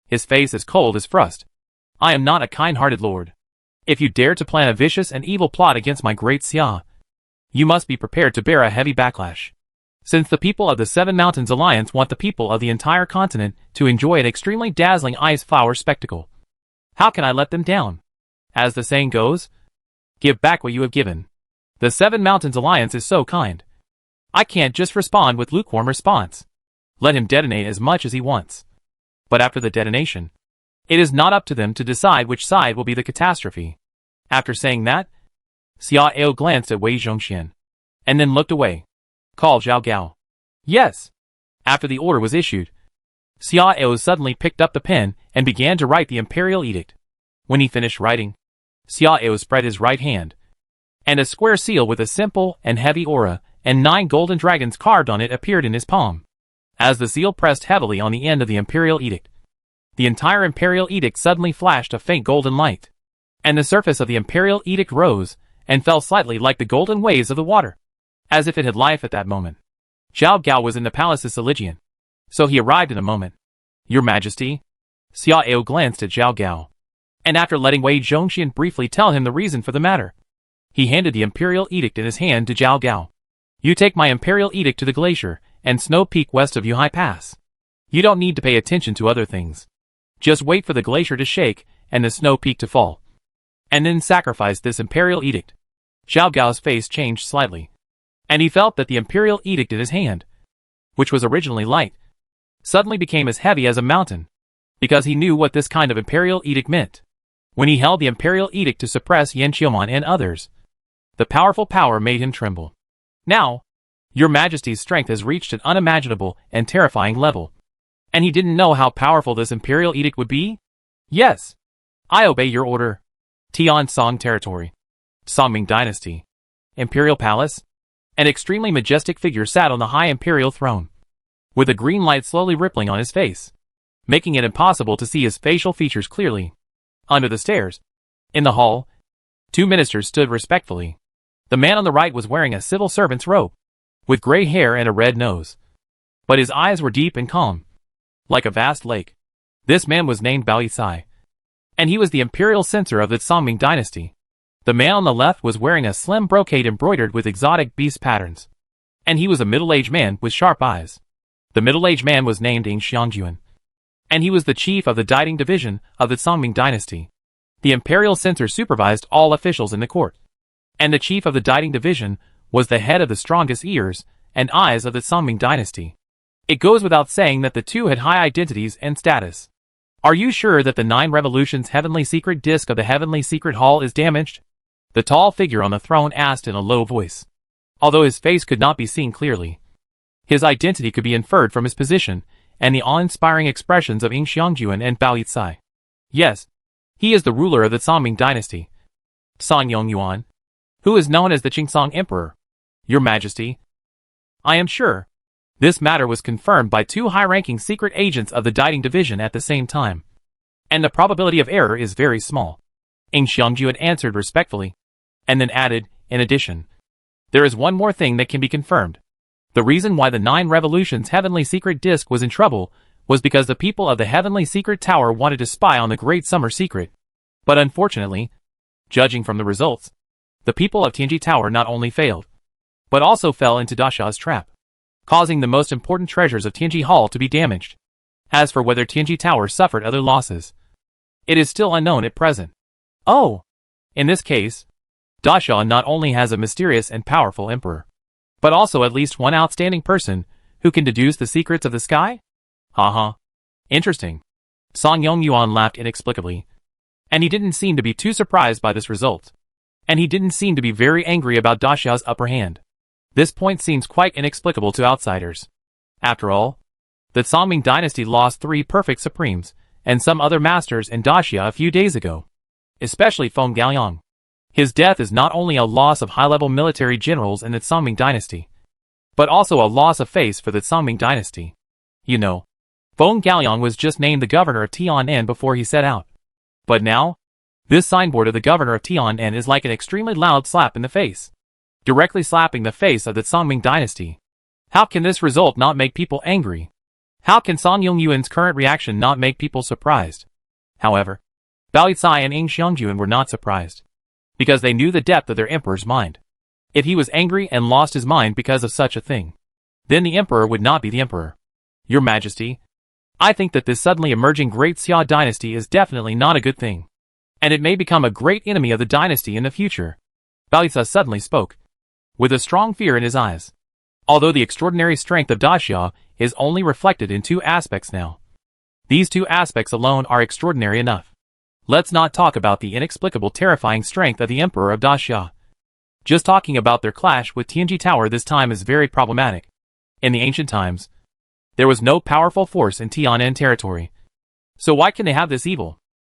his face as cold as frost. I am not a kind-hearted lord. If you dare to plan a vicious and evil plot against my great Xia, you must be prepared to bear a heavy backlash. Since the people of the Seven Mountains Alliance want the people of the entire continent to enjoy an extremely dazzling ice flower spectacle, how can I let them down? As the saying goes, give back what you have given. The Seven Mountains Alliance is so kind. I can't just respond with lukewarm response. Let him detonate as much as he wants. But after the detonation, it is not up to them to decide which side will be the catastrophe. After saying that, Xia Eo glanced at Wei Zhongxian, and then looked away. Call Zhao Gao. Yes. After the order was issued, Xia Eo suddenly picked up the pen and began to write the imperial edict. When he finished writing, Xia Eo spread his right hand, and a square seal with a simple and heavy aura and 9 golden dragons carved on it appeared in his palm. As the seal pressed heavily on the end of the imperial edict, the entire imperial edict suddenly flashed a faint golden light, and the surface of the imperial edict rose and fell slightly like the golden waves of the water, as if it had life at that moment. Zhao Gao was in the palace of Siligian, so he arrived in a moment. Your Majesty? Xia Eo glanced at Zhao Gao, and after letting Wei Zhongxian briefly tell him the reason for the matter, he handed the imperial edict in his hand to Zhao Gao. You take my imperial edict to the glacier and Snow Peak west of Yuhai Pass. You don't need to pay attention to other things. Just wait for the glacier to shake and the Snow Peak to fall, and then sacrifice this imperial edict. Zhao Gao's face changed slightly, and he felt that the imperial edict in his hand, which was originally light, suddenly became as heavy as a mountain, because he knew what this kind of imperial edict meant. When he held the imperial edict to suppress Yan Qiuman and others, the powerful power made him tremble. Now, your Majesty's strength has reached an unimaginable and terrifying level. And he didn't know how powerful this imperial edict would be? Yes. I obey your order. Tian Song Territory. Songming Dynasty. Imperial Palace. An extremely majestic figure sat on the high imperial throne, with a green light slowly rippling on his face, making it impossible to see his facial features clearly. Under the stairs, in the hall, 2 ministers stood respectfully. The man on the right was wearing a civil servant's robe, with gray hair and a red nose, but his eyes were deep and calm, like a vast lake. This man was named Bao Yisai, and he was the imperial censor of the Songming Dynasty. The man on the left was wearing a slim brocade embroidered with exotic beast patterns, and he was a middle-aged man with sharp eyes. The middle-aged man was named Ing Xiangjuan, and he was the chief of the Diding Division of the Songming Dynasty. The imperial censor supervised all officials in the court, and the chief of the Diding Division was the head of the strongest ears and eyes of the Songming dynasty. It goes without saying that the two had high identities and status. Are you sure that the 9 Revolutions Heavenly Secret Disc of the Heavenly Secret Hall is damaged? The tall figure on the throne asked in a low voice. Although his face could not be seen clearly, his identity could be inferred from his position and the awe-inspiring expressions of Ing Xiangjuan and Bao Yicai. Yes, he is the ruler of the Songming dynasty, Song Yongyuan, who is known as the Qingsong Emperor. Your Majesty, I am sure. This matter was confirmed by 2 high-ranking secret agents of the Dieting Division at the same time, and the probability of error is very small. Ing Xiangjuan answered respectfully, and then added, in addition, there is one more thing that can be confirmed. The reason why the 9 Revolutions Heavenly Secret Disc was in trouble was because the people of the Heavenly Secret Tower wanted to spy on the Great Summer Secret. But unfortunately, judging from the results, the people of Tianji Tower not only failed, but also fell into Dasha's trap, causing the most important treasures of Tianji Hall to be damaged. As for whether Tianji Tower suffered other losses, it is still unknown at present. Oh! In this case, Dasha not only has a mysterious and powerful emperor, but also at least one outstanding person who can deduce the secrets of the sky? Haha. Interesting. Song Yongyuan laughed inexplicably, and he didn't seem to be too surprised by this result. And he didn't seem to be very angry about Dasha's upper hand. This point seems quite inexplicable to outsiders. After all, the Songming dynasty lost 3 perfect supremes and some other masters in Daxia a few days ago, especially Feng Gaoyang. His death is not only a loss of high-level military generals in the Songming dynasty, but also a loss of face for the Songming dynasty. You know, Feng Gaoyang was just named the governor of Tianan before he set out. But now, this signboard of the governor of Tianan is like an extremely loud slap in the face, directly slapping the face of the Songming dynasty. How can this result not make people angry? How can Song Yongyuan's current reaction not make people surprised? However, Bao Yicai and Ing Xiangjuan were not surprised, because they knew the depth of their emperor's mind. If he was angry and lost his mind because of such a thing, then the emperor would not be the emperor. Your Majesty, I think that this suddenly emerging Great Xia dynasty is definitely not a good thing, and it may become a great enemy of the dynasty in the future. Bao Yicai suddenly spoke, with a strong fear in his eyes. Although the extraordinary strength of Daxia is only reflected in 2 aspects now, these 2 aspects alone are extraordinary enough. Let's not talk about the inexplicable terrifying strength of the Emperor of Daxia. Just talking about their clash with Tianji Tower this time is very problematic. In the ancient times, there was no powerful force in Tianan territory. So why can they have this evil?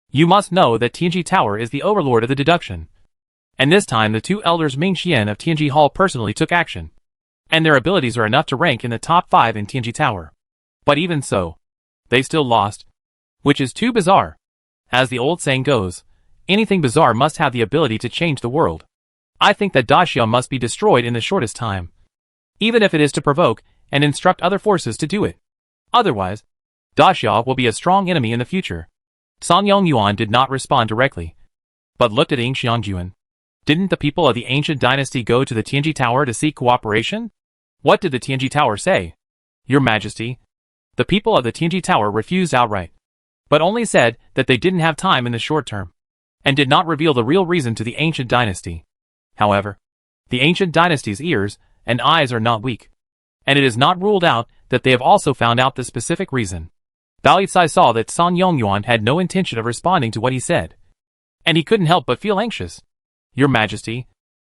You must know that Tianji Tower is the overlord of the deduction. And this time the 2 elders Ming Xian of Tianji Hall personally took action, and their abilities are enough to rank in the top 5 in Tianji Tower. But even so, they still lost, which is too bizarre. As the old saying goes, anything bizarre must have the ability to change the world. I think that Daxia must be destroyed in the shortest time, even if it is to provoke and instruct other forces to do it. Otherwise, Daxia will be a strong enemy in the future. Song Yongyuan did not respond directly, but looked at Ing Xiangjuan. Didn't the people of the ancient dynasty go to the Tianji Tower to seek cooperation? What did the Tianji Tower say? Your Majesty, the people of the Tianji Tower refused outright, but only said that they didn't have time in the short term, and did not reveal the real reason to the ancient dynasty. However, the ancient dynasty's ears and eyes are not weak, and it is not ruled out that they have also found out the specific reason. Bao Yicai saw that Song Yongyuan had no intention of responding to what he said, and he couldn't help but feel anxious. Your Majesty,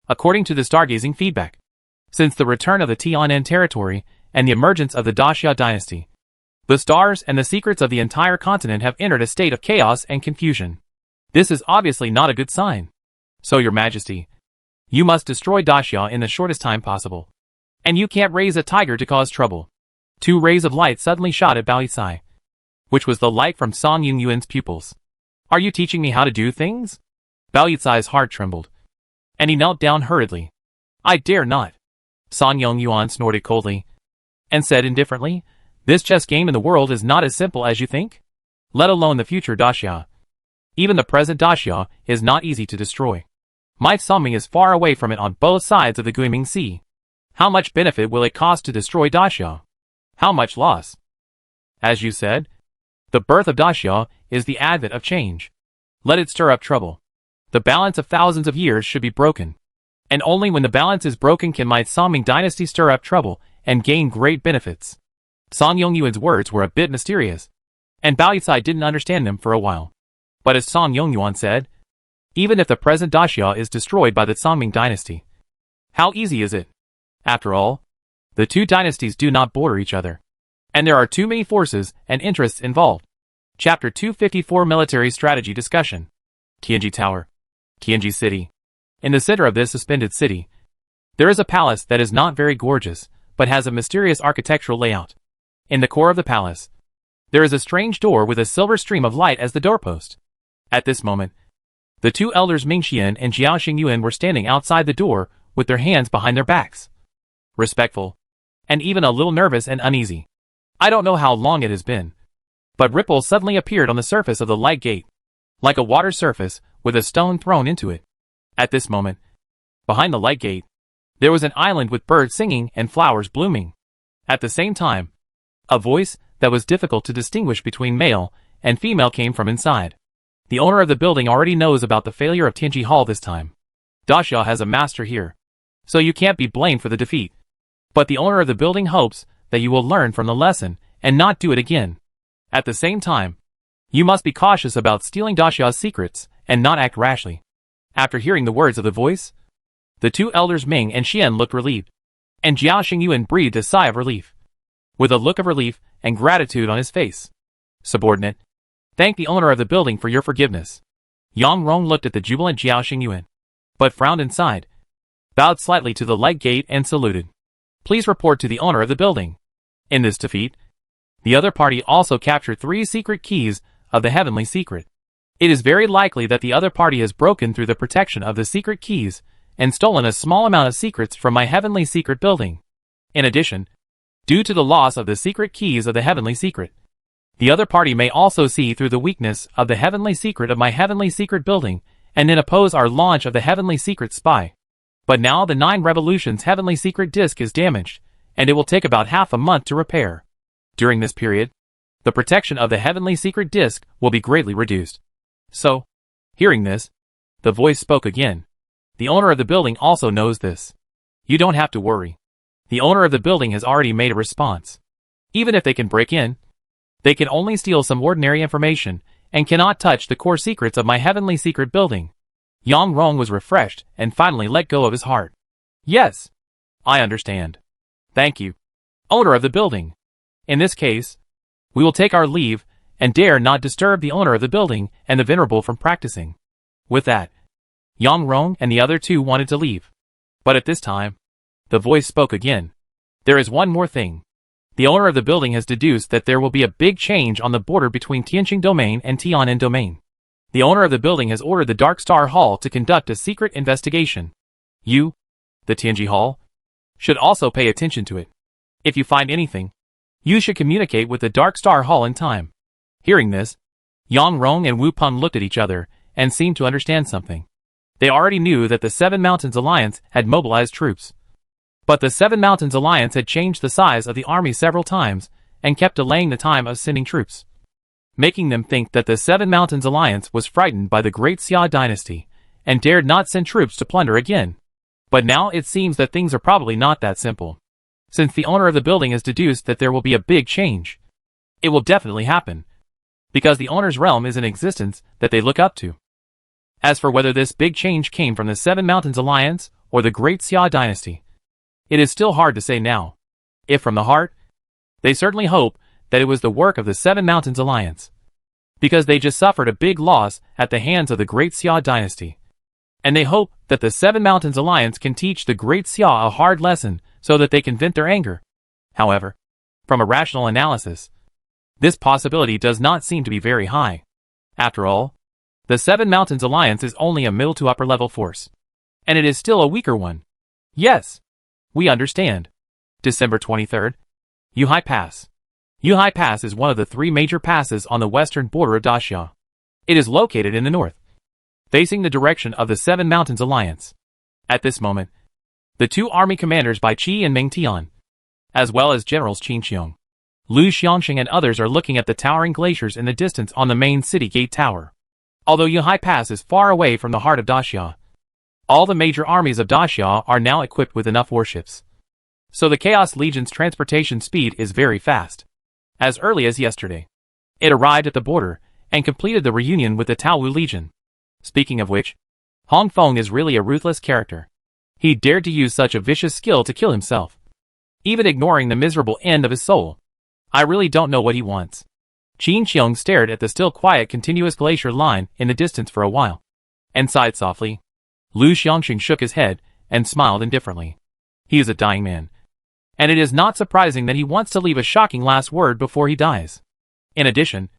according to the stargazing feedback, since the return of the Tianan territory and the emergence of the Daxia dynasty, the stars and the secrets of the entire continent have entered a state of chaos and confusion. This is obviously not a good sign. So, Your Majesty, you must destroy Daxia in the shortest time possible. And you can't raise a tiger to cause trouble. 2 rays of light suddenly shot at Bao Yicai, which was the light from Song Yongyuan's pupils. Are you teaching me how to do things? Bao Yicai's heart trembled, and he knelt down hurriedly. I dare not. Song Yongyuan snorted coldly, and said indifferently, this chess game in the world is not as simple as you think, let alone the future Daxia. Even the present Daxia is not easy to destroy. My Songming is far away from it on both sides of the Guiming Sea. How much benefit will it cost to destroy Daxia? How much loss? As you said, the birth of Daxia is the advent of change. Let it stir up trouble. The balance of thousands of years should be broken. And only when the balance is broken can my Songming dynasty stir up trouble and gain great benefits. Song Yongyuan's words were a bit mysterious, and Bao Yicai didn't understand them for a while. But as Song Yongyuan said, even if the present Daxia is destroyed by the Songming dynasty, how easy is it? After all, the two dynasties do not border each other, and there are too many forces and interests involved. Chapter 254 Military Strategy Discussion. Tianji Tower. Tianji City. In the center of this suspended city, there is a palace that is not very gorgeous, but has a mysterious architectural layout. In the core of the palace, there is a strange door with a silver stream of light as the doorpost. At this moment, the two elders Ming Xian and Jiao Xingyuan were standing outside the door with their hands behind their backs. Respectful, and even a little nervous and uneasy. I don't know how long it has been, but ripples suddenly appeared on the surface of the light gate, like a water surface with a stone thrown into it. At this moment, behind the light gate, there was an island with birds singing and flowers blooming. At the same time, a voice that was difficult to distinguish between male and female came from inside. The owner of the building already knows about the failure of Tianji Hall this time. Daxia has a master here, so you can't be blamed for the defeat. But the owner of the building hopes that you will learn from the lesson and not do it again. At the same time, you must be cautious about stealing Daxia's secrets and not act rashly. After hearing the words of the voice, the two elders Ming and Xian looked relieved, and Jiao Xingyuan breathed a sigh of relief. With a look of relief and gratitude on his face, subordinate, thank the owner of the building for your forgiveness. Yang Rong looked at the jubilant Jiao Xingyuan, but frowned inside, bowed slightly to the light gate and saluted. Please report to the owner of the building. In this defeat, the other party also captured 3 secret keys of the heavenly secret. It is very likely that the other party has broken through the protection of the secret keys and stolen a small amount of secrets from my heavenly secret building. In addition, due to the loss of the secret keys of the heavenly secret, the other party may also see through the weakness of the heavenly secret of my heavenly secret building and then oppose our launch of the heavenly secret spy. But now the 9 Revolutions heavenly secret disk is damaged, and it will take about half a month to repair. During this period, the protection of the heavenly secret disk will be greatly reduced. So, hearing this, the voice spoke again. The owner of the building also knows this. You don't have to worry. The owner of the building has already made a response. Even if they can break in, they can only steal some ordinary information and cannot touch the core secrets of my heavenly secret building. Yang Rong was refreshed and finally let go of his heart. Yes, I understand. Thank you, owner of the building. In this case, we will take our leave and dare not disturb the owner of the building and the venerable from practicing. With that, Yang Rong and the other two wanted to leave. But at this time, the voice spoke again. There is one more thing. The owner of the building has deduced that there will be a big change on the border between Tianqing Domain and Tianan Domain. The owner of the building has ordered the Dark Star Hall to conduct a secret investigation. You, the Tianji Hall, should also pay attention to it. If you find anything, you should communicate with the Dark Star Hall in time. Hearing this, Yang Rong and Wu Peng looked at each other and seemed to understand something. They already knew that the Seven Mountains Alliance had mobilized troops. But the Seven Mountains Alliance had changed the size of the army several times and kept delaying the time of sending troops, making them think that the Seven Mountains Alliance was frightened by the Great Xia dynasty and dared not send troops to plunder again. But now it seems that things are probably not that simple. Since the owner of the building has deduced that there will be a big change, it will definitely happen, because the owner's realm is an existence that they look up to. As for whether this big change came from the Seven Mountains Alliance or the Great Xia dynasty, it is still hard to say now. If from the heart, they certainly hope that it was the work of the Seven Mountains Alliance, because they just suffered a big loss at the hands of the Great Xia dynasty. And they hope that the Seven Mountains Alliance can teach the Great Xia a hard lesson so that they can vent their anger. However, from a rational analysis, this possibility does not seem to be very high. After all, the Seven Mountains Alliance is only a middle to upper level force, and it is still a weaker one. Yes, we understand. December 23rd, Yuhai Pass. Yuhai Pass is one of the 3 major passes on the western border of Daxia. It is located in the north, facing the direction of the Seven Mountains Alliance. At this moment, the 2 army commanders Bai Qi and Meng Tian, as well as generals Qin Xiong, Lu Xiangxing and others are looking at the towering glaciers in the distance on the main city gate tower. Although Yuhai Pass is far away from the heart of Daxia, All the major armies of Daxia are now equipped with enough warships. So the Chaos Legion's transportation speed is very fast. As early as yesterday, it arrived at the border and completed the reunion with the Taowu Legion. Speaking of which, Hong Feng is really a ruthless character. He dared to use such a vicious skill to kill himself, even ignoring the miserable end of his soul. I really don't know what he wants. Qin Qiong stared at the still quiet continuous glacier line in the distance for a while, and sighed softly. Lu Xiangxing shook his head and smiled indifferently. He is a dying man, and it is not surprising that he wants to leave a shocking last word before he dies. In addition,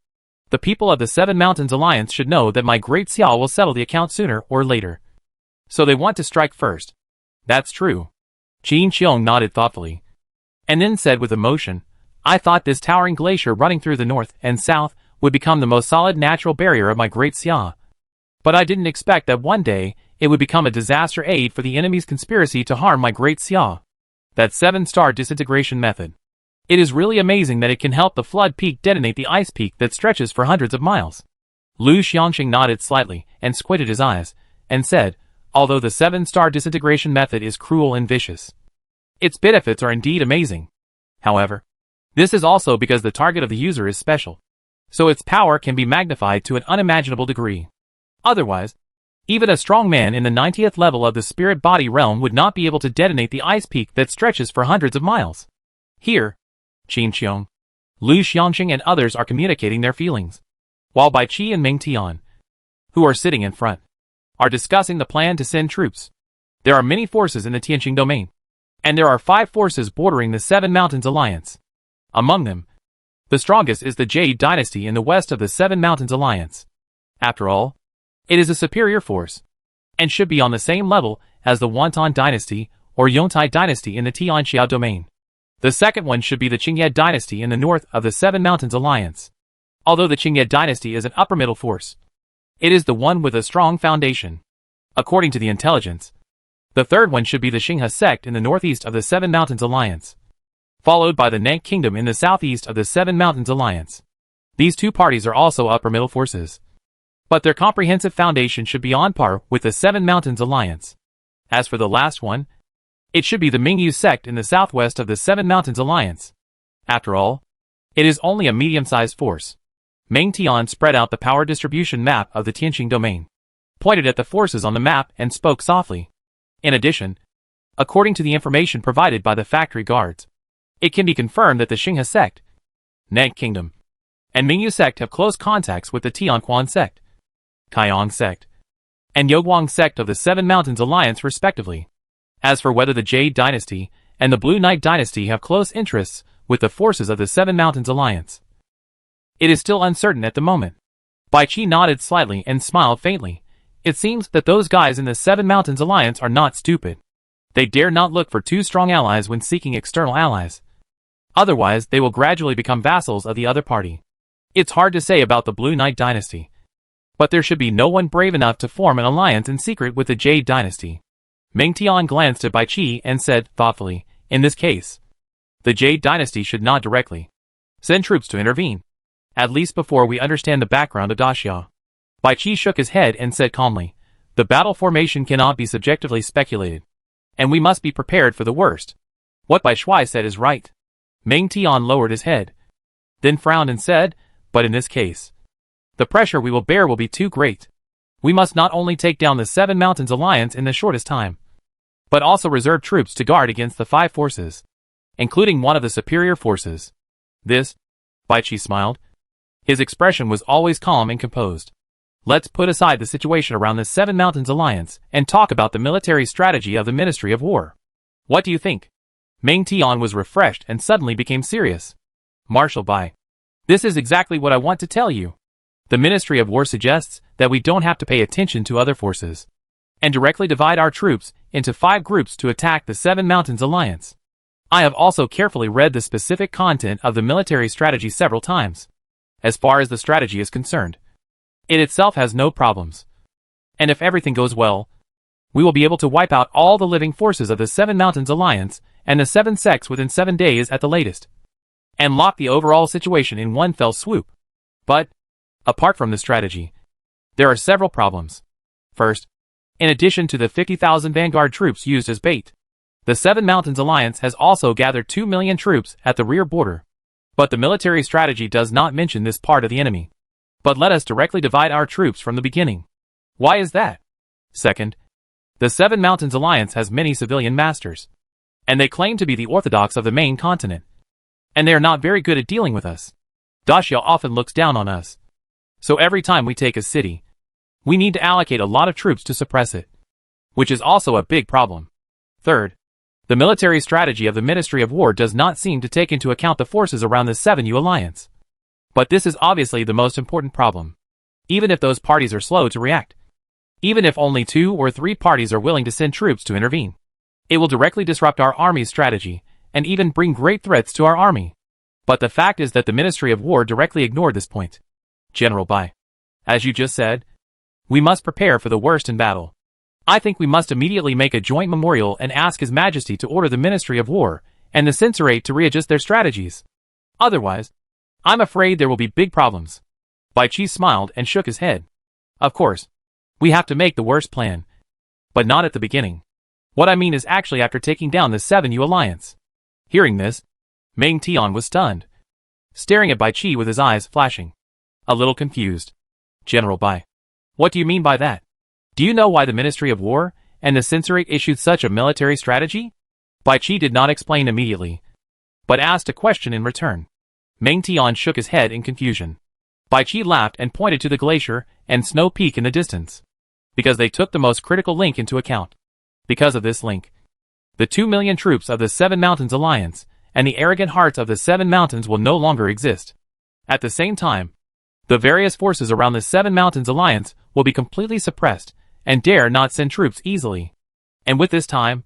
the people of the Seven Mountains Alliance should know that my great Xiao will settle the account sooner or later. So they want to strike first. That's true. Qin Qiong nodded thoughtfully, and then said with emotion, I thought this towering glacier running through the north and south would become the most solid natural barrier of my great Xia. But I didn't expect that one day it would become a disaster aid for the enemy's conspiracy to harm my great Xia. That 7-star disintegration method. It is really amazing that it can help the flood peak detonate the ice peak that stretches for hundreds of miles. Lu Xiangxing nodded slightly and squinted his eyes, and said, although the 7-star disintegration method is cruel and vicious, its benefits are indeed amazing. However, this is also because the target of the user is special, so its power can be magnified to an unimaginable degree. Otherwise, even a strong man in the 90th level of the spirit body realm would not be able to detonate the ice peak that stretches for hundreds of miles. Here, Qin Qiong, Lu Xiangxing and others are communicating their feelings, while Bai Qi and Ming Tian, who are sitting in front, are discussing the plan to send troops. There are many forces in the Tianqing domain, and there are 5 forces bordering the Seven Mountains Alliance. Among them, the strongest is the Jade Dynasty in the west of the Seven Mountains Alliance. After all, it is a superior force, and should be on the same level as the Wantan Dynasty or Yongtai Dynasty in the Tianxia domain. The second one should be the Qingye Dynasty in the north of the Seven Mountains Alliance. Although the Qingye Dynasty is an upper middle force, it is the one with a strong foundation, according to the intelligence. The third one should be the Xinghe sect in the northeast of the Seven Mountains Alliance, followed by the Nank Kingdom in the southeast of the Seven Mountains Alliance. These 2 parties are also upper middle forces, but their comprehensive foundation should be on par with the Seven Mountains Alliance. As for the last one, it should be the Mingyu sect in the southwest of the Seven Mountains Alliance. After all, it is only a medium-sized force. Ming Tian spread out the power distribution map of the Tianqing domain, pointed at the forces on the map and spoke softly. In addition, according to the information provided by the factory guards, it can be confirmed that the Xinghe sect, Nank Kingdom, and Mingyu sect have close contacts with the Tianquan sect, Taiyang sect, and Youguang sect of the Seven Mountains Alliance respectively. As for whether the Jade Dynasty and the Blue Knight Dynasty have close interests with the forces of the Seven Mountains Alliance, it is still uncertain at the moment. Bai Qi nodded slightly and smiled faintly. It seems that those guys in the Seven Mountains Alliance are not stupid. They dare not look for 2 strong allies when seeking external allies. Otherwise, they will gradually become vassals of the other party. It's hard to say about the Blue Knight Dynasty, but there should be no one brave enough to form an alliance in secret with the Jade Dynasty. Ming Tian glanced at Bai Qi and said thoughtfully, in this case, the Jade Dynasty should not directly send troops to intervene, at least before we understand the background of Daxia. Bai Qi shook his head and said calmly, the battle formation cannot be subjectively speculated, and we must be prepared for the worst. What Bai Shuai said is right. Ming Tian lowered his head, then frowned and said, but in this case, the pressure we will bear will be too great. We must not only take down the Seven Mountains Alliance in the shortest time, but also reserve troops to guard against the 5 forces, including one of the superior forces. This, Bai Qi smiled. His expression was always calm and composed. Let's put aside the situation around the Seven Mountains Alliance and talk about the military strategy of the Ministry of War. What do you think? Ming Tian was refreshed and suddenly became serious. Marshal Bai, this is exactly what I want to tell you. The Ministry of War suggests that we don't have to pay attention to other forces, and directly divide our troops into 5 groups to attack the Seven Mountains Alliance. I have also carefully read the specific content of the military strategy several times. As far as the strategy is concerned, it itself has no problems. And if everything goes well, we will be able to wipe out all the living forces of the Seven Mountains Alliance and the 7 sects within 7 days at the latest, and lock the overall situation in one fell swoop. But, apart from the strategy, there are several problems. First, In addition to the 50,000 vanguard troops used as bait, the Seven Mountains Alliance has also gathered 2 million troops at the rear border. But the military strategy does not mention this part of the enemy. But let us directly divide our troops from the beginning. Why is that? Second, the Seven Mountains Alliance has many civilian masters, and they claim to be the orthodox of the main continent. And they are not very good at dealing with us. Dacia often looks down on us. So every time we take a city, we need to allocate a lot of troops to suppress it, which is also a big problem. Third, the military strategy of the Ministry of War does not seem to take into account the forces around the 7U alliance. But this is obviously the most important problem. Even if those parties are slow to react, even if only 2 or 3 parties are willing to send troops to intervene, it will directly disrupt our army's strategy and even bring great threats to our army. But the fact is that the Ministry of War directly ignored this point. General Bai, as you just said, we must prepare for the worst in battle. I think we must immediately make a joint memorial and ask His Majesty to order the Ministry of War and the Censorate to readjust their strategies. Otherwise, I'm afraid there will be big problems. Bai Qi smiled and shook his head. Of course, we have to make the worst plan. But not at the beginning. What I mean is actually after taking down the 7U alliance. Hearing this, Meng Tian was stunned, staring at Bai Qi with his eyes flashing. A little confused. General Bai, what do you mean by that? Do you know why the Ministry of War and the Censorate issued such a military strategy? Bai Qi did not explain immediately, but asked a question in return. Meng Tian shook his head in confusion. Bai Qi laughed and pointed to the glacier and snow peak in the distance. Because they took the most critical link into account. Because of this link, the 2 million troops of the Seven Mountains Alliance and the arrogant hearts of the Seven Mountains will no longer exist. At the same time, the various forces around the Seven Mountains Alliance will be completely suppressed and dare not send troops easily. And with this time,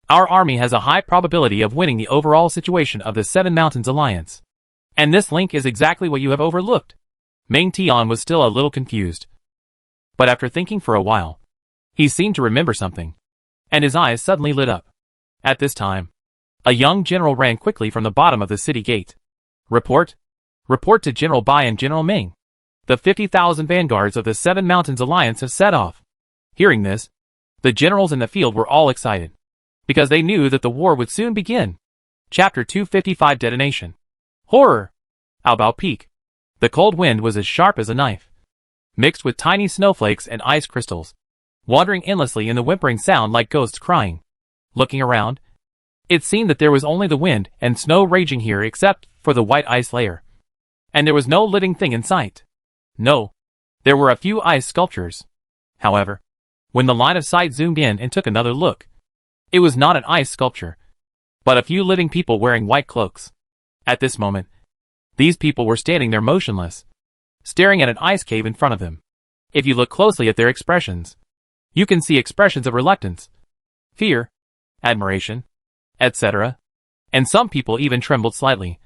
our army has a high probability of winning the overall situation of the Seven Mountains Alliance. And this link is exactly what you have overlooked. Meng Tian was still a little confused. But after thinking for a while, he seemed to remember something, and his eyes suddenly lit up. At this time, a young general ran quickly from the bottom of the city gate. Report to General Bai and General Meng. The 50,000 vanguards of the Seven Mountains Alliance have set off. Hearing this, the generals in the field were all excited, because they knew that the war would soon begin. Chapter 255 Detonation. Horror! Albao Peak. The cold wind was as sharp as a knife, mixed with tiny snowflakes and ice crystals, wandering endlessly in the whimpering sound like ghosts crying. Looking around, it seemed that there was only the wind and snow raging here except for the white ice layer. And there was no living thing in sight. No, there were a few ice sculptures. However, when the line of sight zoomed in and took another look, it was not an ice sculpture, but a few living people wearing white cloaks. At this moment, these people were standing there motionless, staring at an ice cave in front of them. If you look closely at their expressions, you can see expressions of reluctance, fear, admiration, etc. And some people even trembled slightly,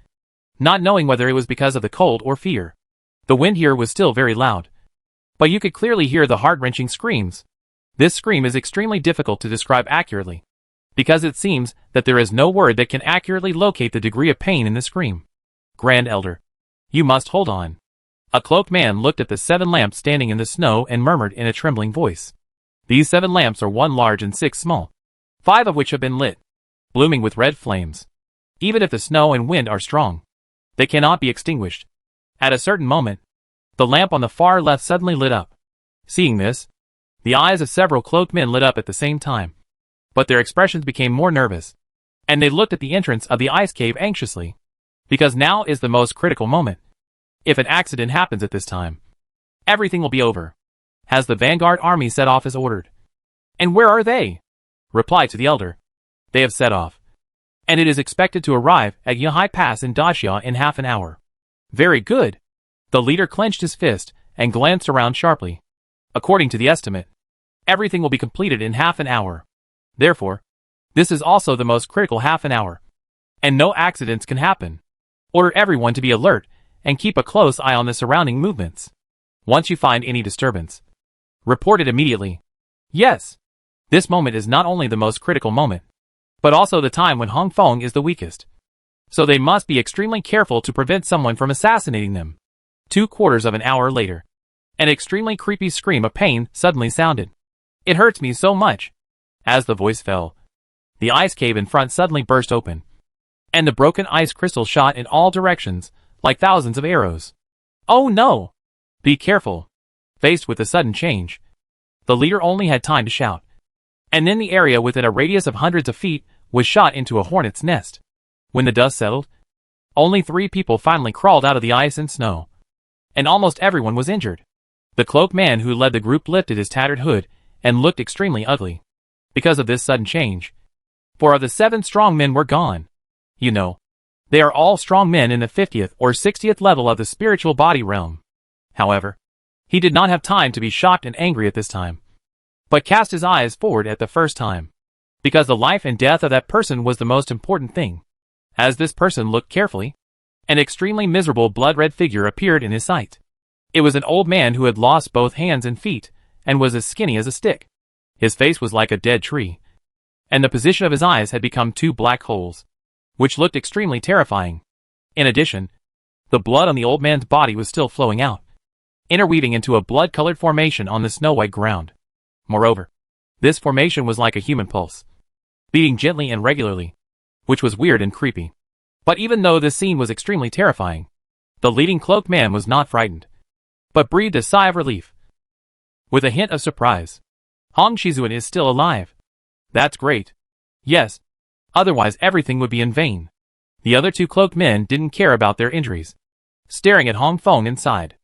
not knowing whether it was because of the cold or fear. The wind here was still very loud, but you could clearly hear the heart-wrenching screams. This scream is extremely difficult to describe accurately, because it seems that there is no word that can accurately locate the degree of pain in the scream. Grand Elder, you must hold on. A cloaked man looked at the 7 lamps standing in the snow and murmured in a trembling voice. These 7 lamps are 1 large and 6 small, 5 of which have been lit, blooming with red flames. Even if the snow and wind are strong, they cannot be extinguished. At a certain moment, the lamp on the far left suddenly lit up. Seeing this, the eyes of several cloaked men lit up at the same time, but their expressions became more nervous, and they looked at the entrance of the ice cave anxiously, because now is the most critical moment. If an accident happens at this time, everything will be over. Has the vanguard army set off as ordered? And where are they? Reply to the elder. They have set off, and it is expected to arrive at Yahai Pass in Daxia in half an hour. Very good. The leader clenched his fist and glanced around sharply. According to the estimate, everything will be completed in half an hour. Therefore, this is also the most critical half an hour, and no accidents can happen. Order everyone to be alert and keep a close eye on the surrounding movements. Once you find any disturbance, report it immediately. Yes, this moment is not only the most critical moment, but also the time when Hong Feng is the weakest. So they must be extremely careful to prevent someone from assassinating them. 2/4 of an hour later, an extremely creepy scream of pain suddenly sounded. It hurts me so much. As the voice fell, the ice cave in front suddenly burst open, and the broken ice crystals shot in all directions, like thousands of arrows. Oh no! Be careful! Faced with the sudden change, the leader only had time to shout. And then the area within a radius of hundreds of feet was shot into a hornet's nest. When the dust settled, only 3 people finally crawled out of the ice and snow, and almost everyone was injured. The cloaked man who led the group lifted his tattered hood and looked extremely ugly because of this sudden change. 4 of the 7 strong men were gone. You know, they are all strong men in the 50th or 60th level of the spiritual body realm. However, he did not have time to be shocked and angry at this time, but cast his eyes forward at the first time, because the life and death of that person was the most important thing. As this person looked carefully, an extremely miserable blood-red figure appeared in his sight. It was an old man who had lost both hands and feet, and was as skinny as a stick. His face was like a dead tree, and the position of his eyes had become 2 black holes, which looked extremely terrifying. In addition, the blood on the old man's body was still flowing out, interweaving into a blood-colored formation on the snow-white ground. Moreover, this formation was like a human pulse, beating gently and regularly, which was weird and creepy. But even though this scene was extremely terrifying, the leading cloaked man was not frightened, but breathed a sigh of relief, with a hint of surprise. Hong Shizuan is still alive. That's great. Yes, otherwise everything would be in vain. The other 2 cloaked men didn't care about their injuries, staring at Hong Feng inside.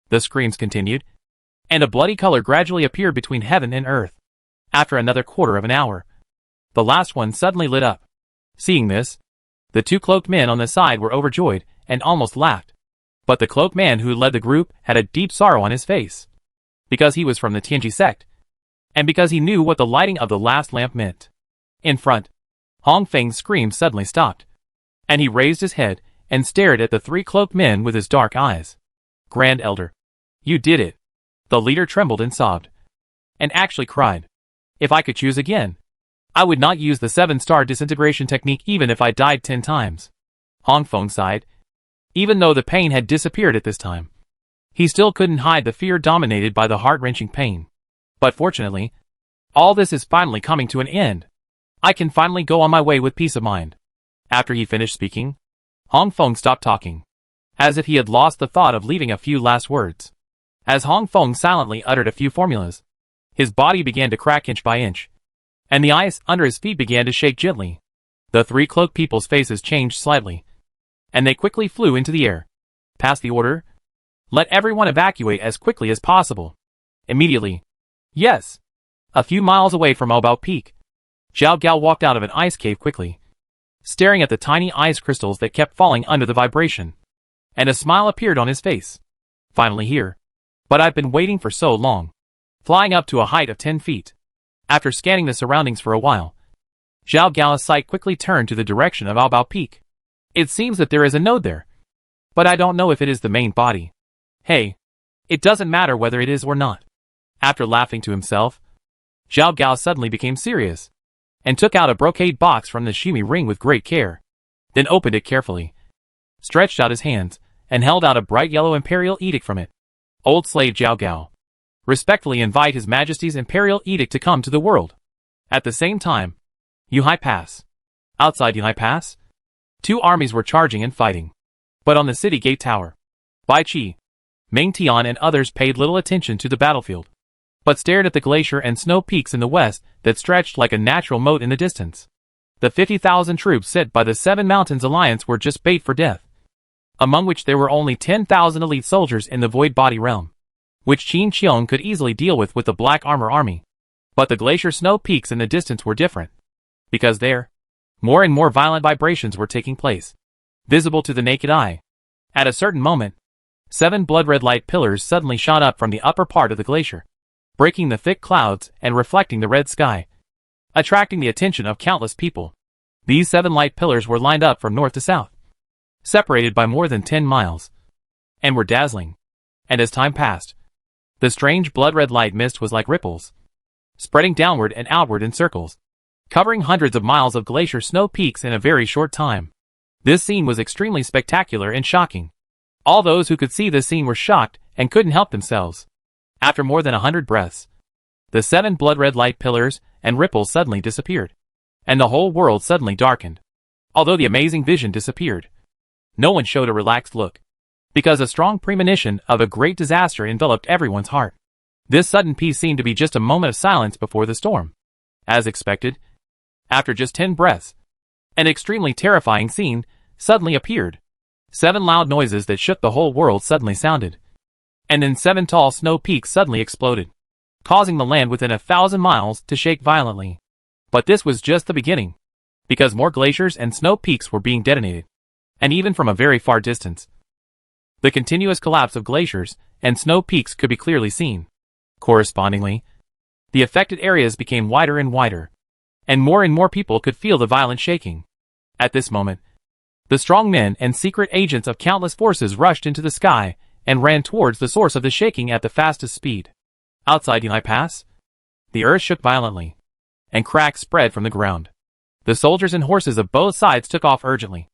The screams continued, and a bloody color gradually appeared between heaven and earth. After another quarter of an hour, the last one suddenly lit up. Seeing this, the 2 cloaked men on the side were overjoyed and almost laughed. But the cloaked man who led the group had a deep sorrow on his face, because he was from the Tianji sect, and because he knew what the lighting of the last lamp meant. In front, Hong Feng's scream suddenly stopped, and he raised his head and stared at the 3 cloaked men with his dark eyes. Grand Elder, you did it. The leader trembled and sobbed, and actually cried. If I could choose again, I would not use the 7-star disintegration technique even if I died 10 times. Hong Feng sighed. Even though the pain had disappeared at this time, he still couldn't hide the fear dominated by the heart-wrenching pain. But fortunately, all this is finally coming to an end. I can finally go on my way with peace of mind. After he finished speaking, Hong Feng stopped talking, as if he had lost the thought of leaving a few last words. As Hong Feng silently uttered a few formulas, his body began to crack inch by inch, and the ice under his feet began to shake gently. The 3 cloaked people's faces changed slightly, and they quickly flew into the air. Pass the order. Let everyone evacuate as quickly as possible. Immediately. Yes. A few miles away from Obao Peak, Zhao Gao walked out of an ice cave quickly, staring at the tiny ice crystals that kept falling under the vibration, and a smile appeared on his face. Finally here. But I've been waiting for so long. Flying up to a height of 10 feet. After scanning the surroundings for a while, Zhao Gao's sight quickly turned to the direction of Obao Peak. It seems that there is a node there, but I don't know if it is the main body. Hey, it doesn't matter whether it is or not. After laughing to himself, Zhao Gao suddenly became serious, and took out a brocade box from the shimi ring with great care, then opened it carefully, stretched out his hands, and held out a bright yellow imperial edict from it. Old slave Zhao Gao, respectfully invite His Majesty's imperial edict to come to the world. At the same time, Yuhai Pass. Outside Yuhai Pass, 2 armies were charging and fighting. But on the city gate tower, Bai Qi, Ming Tian and others paid little attention to the battlefield, but stared at the glacier and snow peaks in the west that stretched like a natural moat in the distance. The 50,000 troops sent by the 7 Mountains Alliance were just bait for death, among which there were only 10,000 elite soldiers in the void body realm, which Qin Qiong could easily deal with the Black Armor Army. But the glacier snow peaks in the distance were different, because there, more and more violent vibrations were taking place, visible to the naked eye. At a certain moment, 7 blood-red light pillars suddenly shot up from the upper part of the glacier, breaking the thick clouds and reflecting the red sky, attracting the attention of countless people. These 7 light pillars were lined up from north to south, separated by more than 10 miles, and were dazzling. And as time passed, the strange blood-red light mist was like ripples, spreading downward and outward in circles, covering hundreds of miles of glacier snow peaks in a very short time. This scene was extremely spectacular and shocking. All those who could see this scene were shocked and couldn't help themselves. After more than 100 breaths, The 7 blood-red light pillars and ripples suddenly disappeared, and the whole world suddenly darkened. Although the amazing vision disappeared, no one showed a relaxed look, because a strong premonition of a great disaster enveloped everyone's heart. This sudden peace seemed to be just a moment of silence before the storm. As expected, after just 10 breaths, an extremely terrifying scene suddenly appeared. 7 loud noises that shook the whole world suddenly sounded, and then 7 tall snow peaks suddenly exploded, causing the land within 1,000 miles to shake violently. But this was just the beginning, because more glaciers and snow peaks were being detonated, and even from a very far distance. The continuous collapse of glaciers and snow peaks could be clearly seen. Correspondingly, the affected areas became wider and wider, and more people could feel the violent shaking. At this moment, the strong men and secret agents of countless forces rushed into the sky and ran towards the source of the shaking at the fastest speed. Outside Ely Pass, the earth shook violently, and cracks spread from the ground. The soldiers and horses of both sides took off urgently,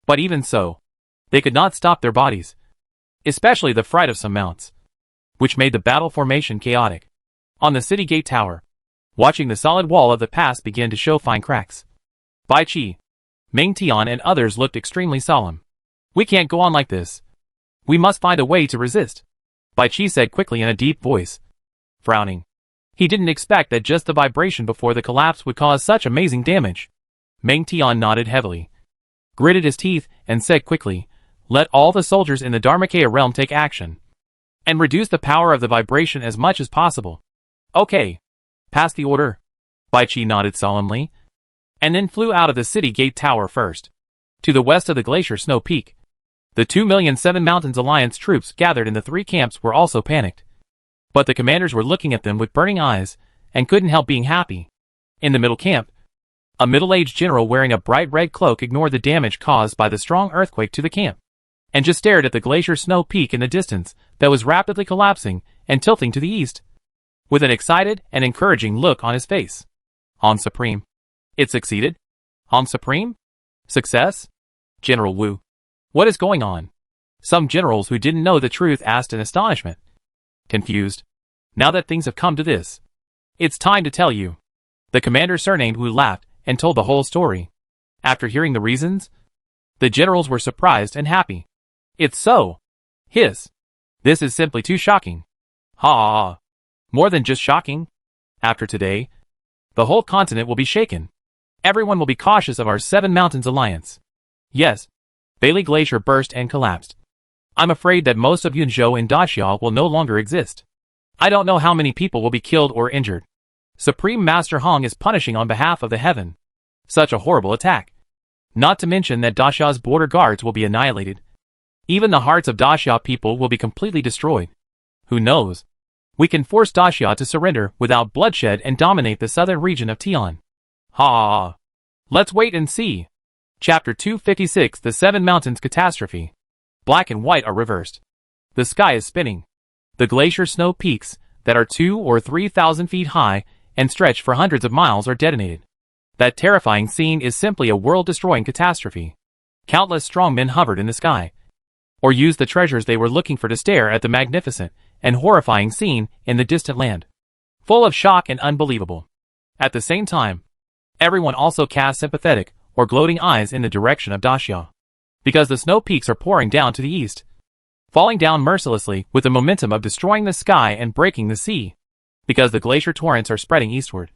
but even so, they could not stop their bodies, especially the fright of some mounts, which made the battle formation chaotic. On the city gate tower, watching the solid wall of the pass begin to show fine cracks, Bai Qi, Ming Tian and others looked extremely solemn. "We can't go on like this. We must find a way to resist," Bai Qi said quickly in a deep voice. Frowning, he didn't expect that just the vibration before the collapse would cause such amazing damage. Ming Tian nodded heavily, gritted his teeth, and said quickly, "Let all the soldiers in the Dharmakaya realm take action, and reduce the power of the vibration as much as possible." "Okay. Pass the order." Bai Qi nodded solemnly, and then flew out of the city gate tower first. To the west of the glacier snow peak, the 2,000,007 Mountains Alliance troops gathered in the 3 camps were also panicked. But the commanders were looking at them with burning eyes, and couldn't help being happy. In the middle camp, a middle-aged general wearing a bright red cloak ignored the damage caused by the strong earthquake to the camp, and just stared at the glacier snow peak in the distance that was rapidly collapsing and tilting to the east, with an excited and encouraging look on his face. "Han Supreme. It succeeded? Han Supreme? Success? General Wu. What is going on?" Some generals who didn't know the truth asked in astonishment. Confused. "Now that things have come to this, it's time to tell you." The commander surnamed Wu laughed and told the whole story. After hearing the reasons, the generals were surprised and happy. "It's so. Hiss. This is simply too shocking." "Ha! More than just shocking. After today, the whole continent will be shaken. Everyone will be cautious of our 7 Mountains Alliance. Yes, Bailey Glacier burst and collapsed. I'm afraid that most of Yunzhou and Daxia will no longer exist. I don't know how many people will be killed or injured. Supreme Master Hong is punishing on behalf of the heaven. Such a horrible attack. Not to mention that Daxia's border guards will be annihilated. Even the hearts of Daxia people will be completely destroyed. Who knows? We can force Daxia to surrender without bloodshed and dominate the southern region of Tian. Ha! Let's wait and see." Chapter 256: The 7 Mountains Catastrophe. Black and white are reversed. The sky is spinning. The glacier snow peaks that are 2,000 or 3,000 feet high and stretch for hundreds of miles are detonated. That terrifying scene is simply a world-destroying catastrophe. Countless strong men hovered in the sky, or used the treasures they were looking for to stare at the magnificent and horrifying scene in the distant land, full of shock and unbelievable. At the same time, everyone also cast sympathetic or gloating eyes in the direction of Daxia, because the snow peaks are pouring down to the east, falling down mercilessly with the momentum of destroying the sky and breaking the sea, because the glacier torrents are spreading eastward,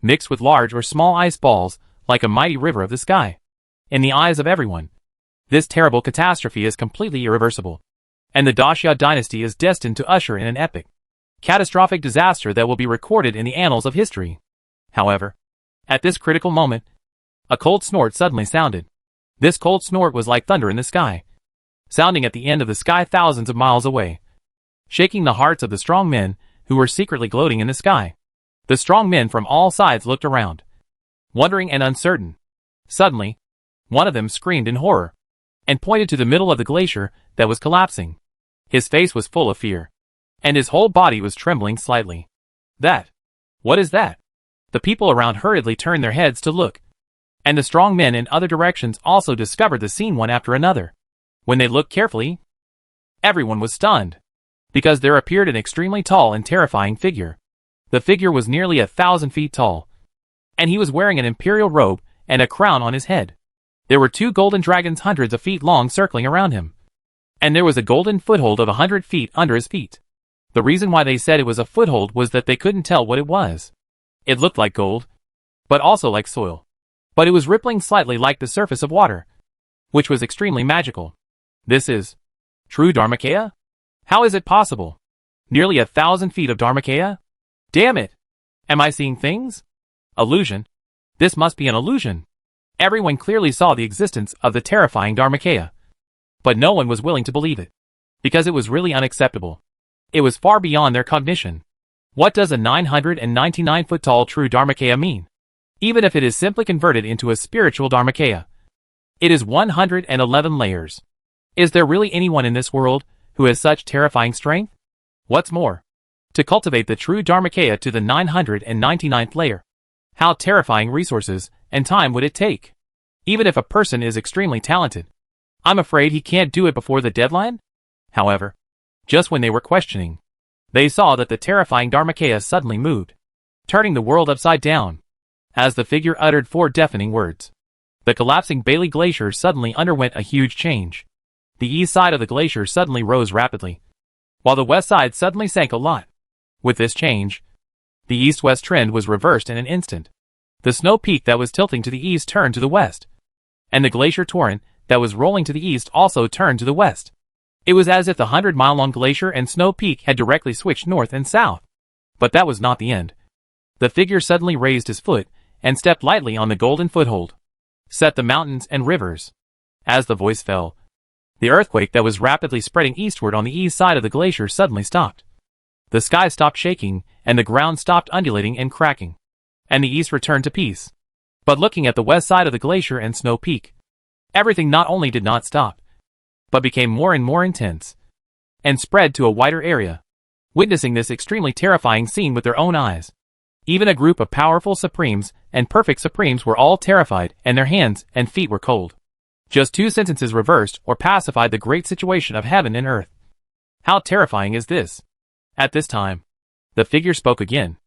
mixed with large or small ice balls like a mighty river of the sky. In the eyes of everyone, this terrible catastrophe is completely irreversible, and the Daxia dynasty is destined to usher in an epic, catastrophic disaster that will be recorded in the annals of history. However, at this critical moment, a cold snort suddenly sounded. This cold snort was like thunder in the sky, sounding at the end of the sky thousands of miles away, shaking the hearts of the strong men who were secretly gloating in the sky. The strong men from all sides looked around, wondering and uncertain. Suddenly, one of them screamed in horror, and pointed to the middle of the glacier that was collapsing. His face was full of fear, and his whole body was trembling slightly. "That? What is that?" The people around hurriedly turned their heads to look, and the strong men in other directions also discovered the scene one after another. When they looked carefully, everyone was stunned, because there appeared an extremely tall and terrifying figure, The figure was nearly 1,000 feet tall, and he was wearing an imperial robe and a crown on his head. There were 2 golden dragons hundreds of feet long circling around him, and there was a golden foothold of 100 feet under his feet. The reason why they said it was a foothold was that they couldn't tell what it was. It looked like gold, but also like soil. But it was rippling slightly like the surface of water, which was extremely magical. This is true Dharmakaya? How is it possible? Nearly 1,000 feet of Dharmakaya? Damn it! Am I seeing things? Illusion? This must be an illusion. Everyone clearly saw the existence of the terrifying Dharmakaya, but no one was willing to believe it, because it was really unacceptable. It was far beyond their cognition. What does a 999-foot-tall true Dharmakaya mean? Even if it is simply converted into a spiritual Dharmakaya, it is 111 layers. Is there really anyone in this world who has such terrifying strength? What's more, to cultivate the true Dharmakaya to the 999th layer, how terrifying resources and time would it take? Even if a person is extremely talented, I'm afraid he can't do it before the deadline? However, just when they were questioning, they saw that the terrifying Dharmakaya suddenly moved, turning the world upside down. As the figure uttered 4 deafening words, the collapsing Bailey Glacier suddenly underwent a huge change. The east side of the glacier suddenly rose rapidly, while the west side suddenly sank a lot. With this change, the east-west trend was reversed in an instant. The snow peak that was tilting to the east turned to the west, and the glacier torrent that was rolling to the east also turned to the west. It was as if the 100-mile-long glacier and snow peak had directly switched north and south. But that was not the end. The figure suddenly raised his foot and stepped lightly on the golden foothold. Set the mountains and rivers. As the voice fell, the earthquake that was rapidly spreading eastward on the east side of the glacier suddenly stopped. The sky stopped shaking, and the ground stopped undulating and cracking, and the east returned to peace. But looking at the west side of the glacier and snow peak, everything not only did not stop, but became more and more intense, and spread to a wider area. Witnessing this extremely terrifying scene with their own eyes, even a group of powerful Supremes and perfect Supremes were all terrified, and their hands and feet were cold. Just 2 sentences reversed or pacified the great situation of heaven and earth. How terrifying is this? At this time, the figure spoke again.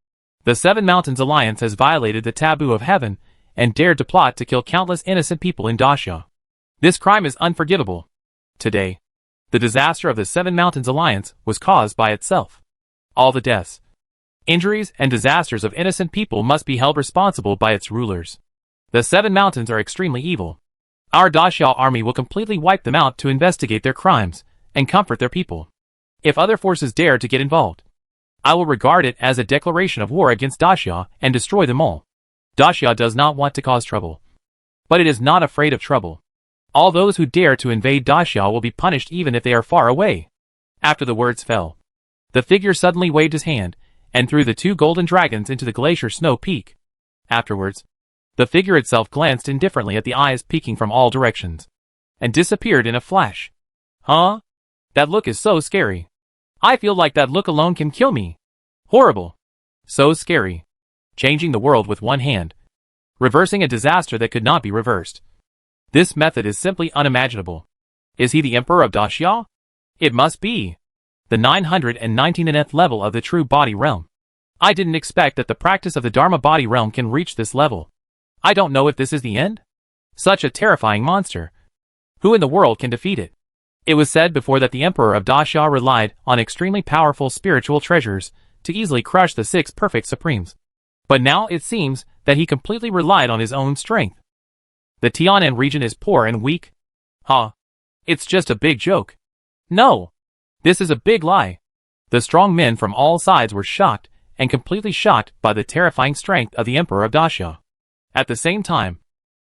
The 7 Mountains Alliance has violated the taboo of heaven and dared to plot to kill countless innocent people in Dacia. This crime is unforgivable. Today, the disaster of the 7 Mountains Alliance was caused by itself. All the deaths, injuries, and disasters of innocent people must be held responsible by its rulers. The 7 Mountains are extremely evil. Our Dacia army will completely wipe them out to investigate their crimes and comfort their people. If other forces dare to get involved, I will regard it as a declaration of war against Dacia and destroy them all. Dacia does not want to cause trouble, but it is not afraid of trouble. All those who dare to invade Dacia will be punished even if they are far away. After the words fell, the figure suddenly waved his hand and threw the 2 golden dragons into the glacier snow peak. Afterwards, the figure itself glanced indifferently at the eyes peeking from all directions, and disappeared in a flash. Huh? That look is so scary. I feel like that look alone can kill me. Horrible. So scary. Changing the world with one hand. Reversing a disaster that could not be reversed. This method is simply unimaginable. Is he the Emperor of Dacia? It must be. The 919th level of the true body realm. I didn't expect that the practice of the Dharma body realm can reach this level. I don't know if this is the end. Such a terrifying monster. Who in the world can defeat it? It was said before that the Emperor of Dacia relied on extremely powerful spiritual treasures to easily crush the 6 perfect Supremes. But now it seems that he completely relied on his own strength. The Tianan region is poor and weak. Huh? It's just a big joke. No. This is a big lie. The strong men from all sides were shocked and completely shocked by the terrifying strength of the Emperor of Dacia. At the same time,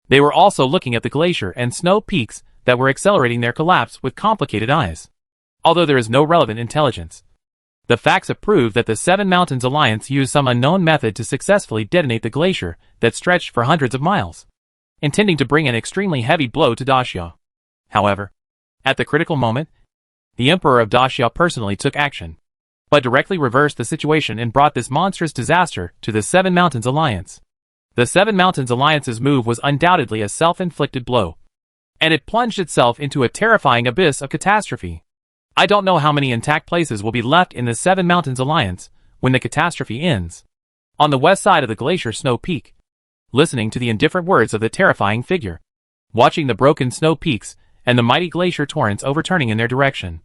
they were also looking at the glacier and snow peaks that were accelerating their collapse with complicated eyes. Although there is no relevant intelligence, the facts have proved that the 7 Mountains Alliance used some unknown method to successfully detonate the glacier that stretched for hundreds of miles, intending to bring an extremely heavy blow to Dacia. However, at the critical moment, the Emperor of Dacia personally took action, but directly reversed the situation and brought this monstrous disaster to the 7 Mountains Alliance. The 7 Mountains Alliance's move was undoubtedly a self-inflicted blow, and it plunged itself into a terrifying abyss of catastrophe. I don't know how many intact places will be left in the 7 Mountains Alliance when the catastrophe ends. On the west side of the glacier snow peak, listening to the indifferent words of the terrifying figure, watching the broken snow peaks and the mighty glacier torrents overturning in their direction.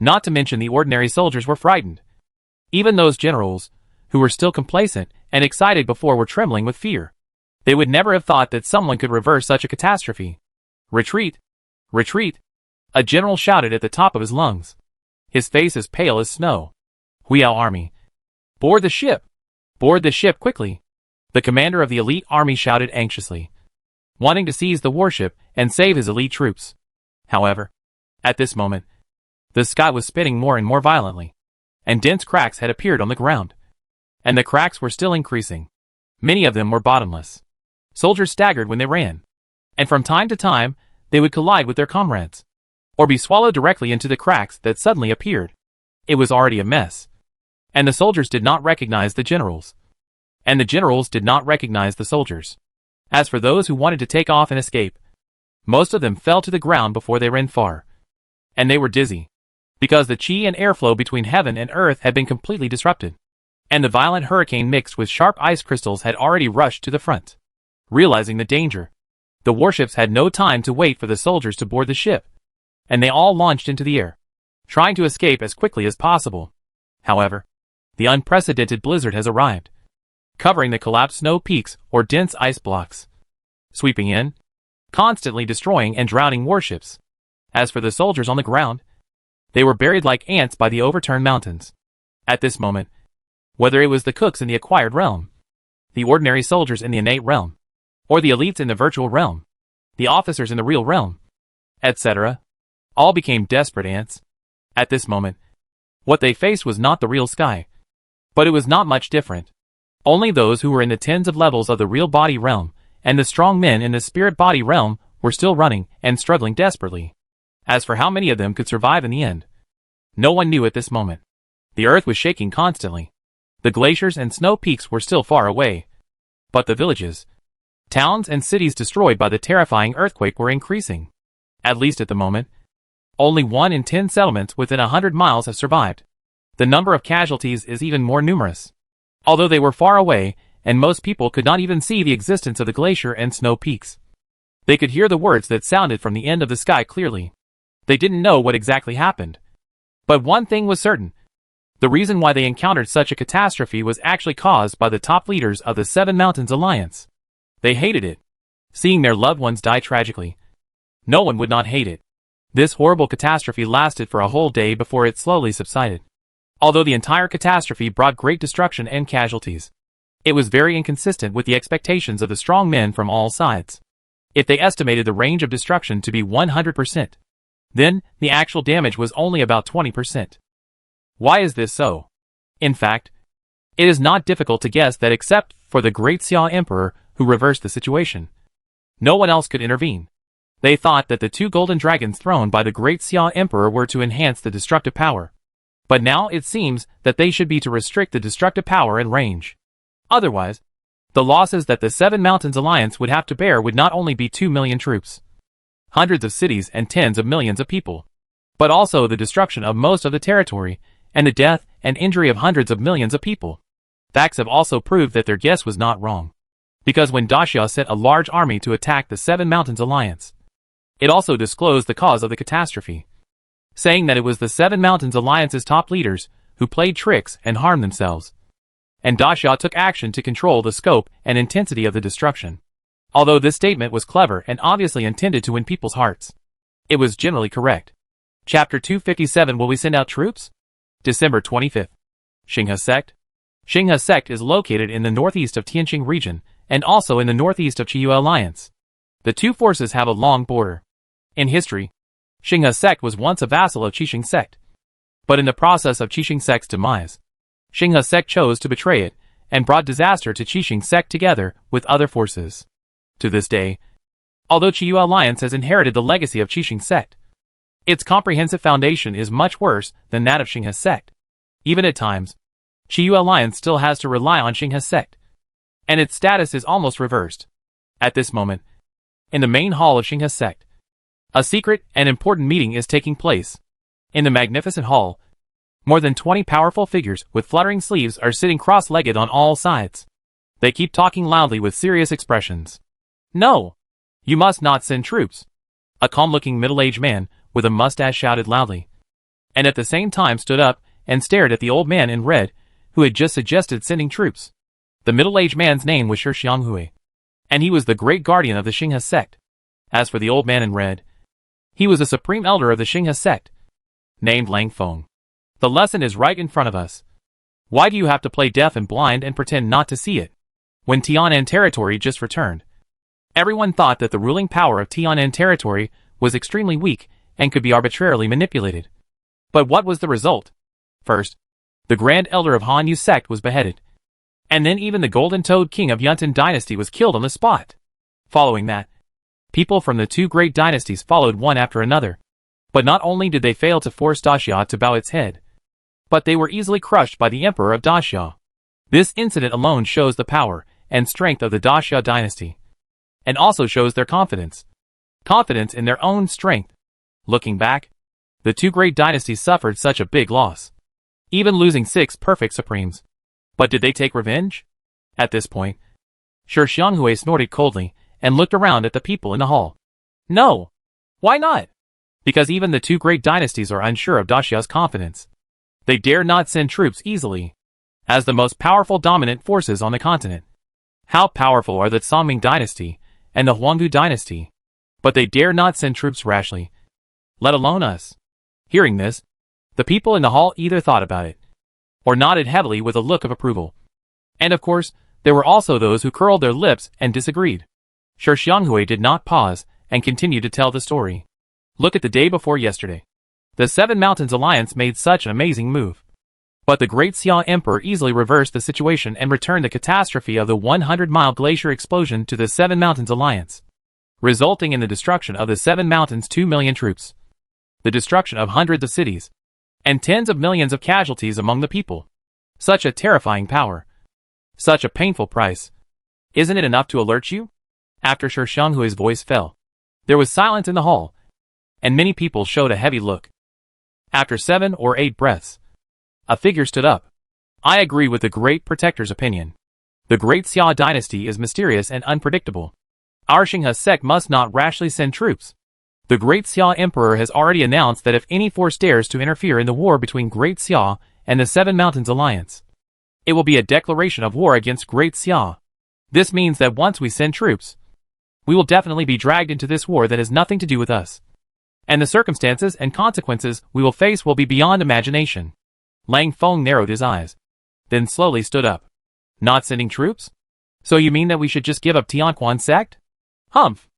Not to mention the ordinary soldiers were frightened. Even those generals, who were still complacent and excited before, were trembling with fear. They would never have thought that someone could reverse such a catastrophe. Retreat! Retreat! A general shouted at the top of his lungs, his face as pale as snow. Huiyao army. Board the ship! Board the ship quickly! The commander of the elite army shouted anxiously, wanting to seize the warship and save his elite troops. However, at this moment, the sky was spinning more and more violently, and dense cracks had appeared on the ground. And the cracks were still increasing. Many of them were bottomless. Soldiers staggered when they ran, and from time to time, they would collide with their comrades, or be swallowed directly into the cracks that suddenly appeared. It was already a mess. And the soldiers did not recognize the generals. And the generals did not recognize the soldiers. As for those who wanted to take off and escape, most of them fell to the ground before they ran far. And they were dizzy, because the chi and airflow between heaven and earth had been completely disrupted, and the violent hurricane mixed with sharp ice crystals had already rushed to the front. Realizing the danger, the warships had no time to wait for the soldiers to board the ship, and they all launched into the air, trying to escape as quickly as possible. However, the unprecedented blizzard has arrived, covering the collapsed snow peaks or dense ice blocks, sweeping in, constantly destroying and drowning warships. As for the soldiers on the ground, they were buried like ants by the overturned mountains. At this moment, whether it was the cooks in the acquired realm, the ordinary soldiers in the innate realm, or the elites in the virtual realm, the officers in the real realm, etc., all became desperate ants. At this moment, what they faced was not the real sky, but it was not much different. Only those who were in the tens of levels of the real body realm and the strong men in the spirit body realm were still running and struggling desperately. As for how many of them could survive in the end, no one knew at this moment. The earth was shaking constantly. The glaciers and snow peaks were still far away, but the villages, towns and cities destroyed by the terrifying earthquake were increasing. At least at the moment, only 1 in 10 settlements within 100 miles have survived. The number of casualties is even more numerous, although they were far away and most people could not even see the existence of the glacier and snow peaks. They could hear the words that sounded from the end of the sky clearly. They didn't know what exactly happened. But one thing was certain. The reason why they encountered such a catastrophe was actually caused by the top leaders of the Seven Mountains Alliance. They hated it, seeing their loved ones die tragically. No one would not hate it. This horrible catastrophe lasted for a whole day before it slowly subsided. Although the entire catastrophe brought great destruction and casualties, it was very inconsistent with the expectations of the strong men from all sides. If they estimated the range of destruction to be 100%, then the actual damage was only about 20%. Why is this so? In fact, it is not difficult to guess that except for the great Xia Emperor who reversed the situation, no one else could intervene. They thought that the 2 golden dragons thrown by the great Xia Emperor were to enhance the destructive power. But now it seems that they should be to restrict the destructive power and range. Otherwise, the losses that the Seven Mountains Alliance would have to bear would not only be 2 million troops, hundreds of cities and tens of millions of people, but also the destruction of most of the territory, and the death and injury of hundreds of millions of people. Facts have also proved that their guess was not wrong, because when Daxia sent a large army to attack the Seven Mountains Alliance, it also disclosed the cause of the catastrophe, saying that it was the Seven Mountains Alliance's top leaders who played tricks and harmed themselves. And Daxia took action to control the scope and intensity of the destruction. Although this statement was clever and obviously intended to win people's hearts, it was generally correct. Chapter 257. Will we send out troops? December 25th. Xinghe Sect. Xinghe Sect is located in the northeast of Tianqing region and also in the northeast of Qiyue Alliance. The two forces have a long border. In history, Xinghe Sect was once a vassal of Qixing Sect. But in the process of Qixing Sect's demise, Xinghe Sect chose to betray it and brought disaster to Qixing Sect together with other forces. To this day, although Qiyue Alliance has inherited the legacy of Qixing Sect, its comprehensive foundation is much worse than that of Xinghe Sect. Even at times, Qiyue Alliance still has to rely on Xinghe Sect, and its status is almost reversed. At this moment, in the main hall of Xinghe Sect, a secret and important meeting is taking place. In the magnificent hall, More than 20 powerful figures with fluttering sleeves are sitting cross-legged on all sides. They keep talking loudly with serious expressions. No! You must not send troops. A calm-looking middle-aged man with a mustache shouted loudly, and at the same time stood up and stared at the old man in red who had just suggested sending troops. The middle-aged man's name was Shi Xianghui, and he was the great guardian of the Xinghe sect. As for the old man in red, he was the supreme elder of the Xinghe sect, named Lang Feng. The lesson is right in front of us. Why do you have to play deaf and blind and pretend not to see it? When Tianan territory just returned, everyone thought that the ruling power of Tianan territory was extremely weak and could be arbitrarily manipulated. But what was the result? First, the grand elder of Han Yu sect was beheaded, and then even the golden toad king of Yuntan dynasty was killed on the spot. Following that, people from the two great dynasties followed one after another. But not only did they fail to force Daxia to bow its head, but they were easily crushed by the emperor of Daxia. This incident alone shows the power and strength of the Daxia dynasty, and also shows their confidence in their own strength. Looking back, the two great dynasties suffered such a big loss, even losing 6 perfect supremes. But did they take revenge? At this point, Shi Xianghui snorted coldly and looked around at the people in the hall. No! Why not? Because even the two great dynasties are unsure of Daxia's confidence. They dare not send troops easily, as the most powerful dominant forces on the continent. How powerful are the Songming dynasty and the Huanggu dynasty, but they dare not send troops rashly, let alone us. Hearing this, the people in the hall either thought about it, or nodded heavily with a look of approval. And of course, there were also those who curled their lips and disagreed. Shi Xianghui did not pause and continued to tell the story. Look at the day before yesterday. The Seven Mountains Alliance made such an amazing move. But the Great Xia Emperor easily reversed the situation and returned the catastrophe of the 100-mile glacier explosion to the Seven Mountains Alliance, resulting in the destruction of the Seven Mountains' 2 million troops, the destruction of hundreds of cities, and tens of millions of casualties among the people. Such a terrifying power. Such a painful price. Isn't it enough to alert you? After Shi Xianghui's voice fell, there was silence in the hall, and many people showed a heavy look. After 7 or 8 breaths, a figure stood up. I agree with the Great Protector's opinion. The Great Xia dynasty is mysterious and unpredictable. Our Xinghe sect must not rashly send troops. The Great Xia Emperor has already announced that if any force dares to interfere in the war between Great Xia and the Seven Mountains Alliance, it will be a declaration of war against Great Xia. This means that once we send troops, we will definitely be dragged into this war that has nothing to do with us. And the circumstances and consequences we will face will be beyond imagination. Lang Feng narrowed his eyes, then slowly stood up. Not sending troops? So you mean that we should just give up Tianquan sect? Humph!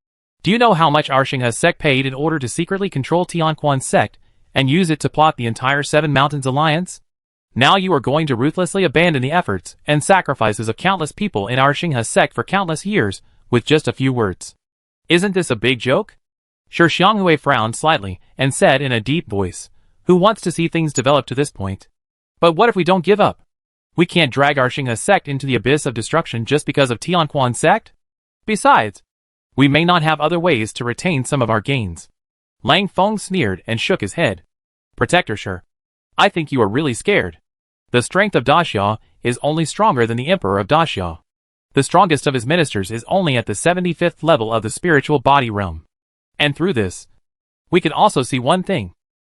Do you know how much our Xinghe sect paid in order to secretly control Tianquan sect and use it to plot the entire Seven Mountains Alliance? Now you are going to ruthlessly abandon the efforts and sacrifices of countless people in our Xinghe sect for countless years with just a few words. Isn't this a big joke? Shi Xianghui frowned slightly and said in a deep voice, who wants to see things develop to this point? But what if we don't give up? We can't drag our Xinghe sect into the abyss of destruction just because of Tianquan sect? Besides, we may not have other ways to retain some of our gains. Lang Feng sneered and shook his head. Protector Shi, I think you are really scared. The strength of Daxia is only stronger than the Emperor of Daxia. The strongest of his ministers is only at the 75th level of the spiritual body realm. And through this, we can also see one thing.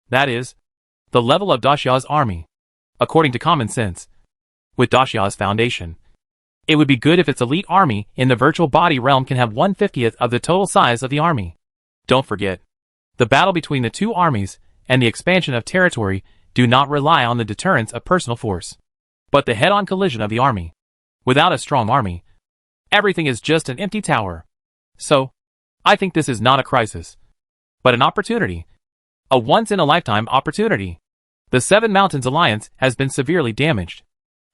That is, the level of Daxia's army. According to common sense, with Daxia's foundation, it would be good if its elite army in the virtual body realm can have 1/50th of the total size of the army. Don't forget, the battle between the two armies and the expansion of territory do not rely on the deterrence of personal force, but the head-on collision of the army. Without a strong army, everything is just an empty tower. So, I think this is not a crisis, but an opportunity. A once-in-a-lifetime opportunity. The Seven Mountains Alliance has been severely damaged.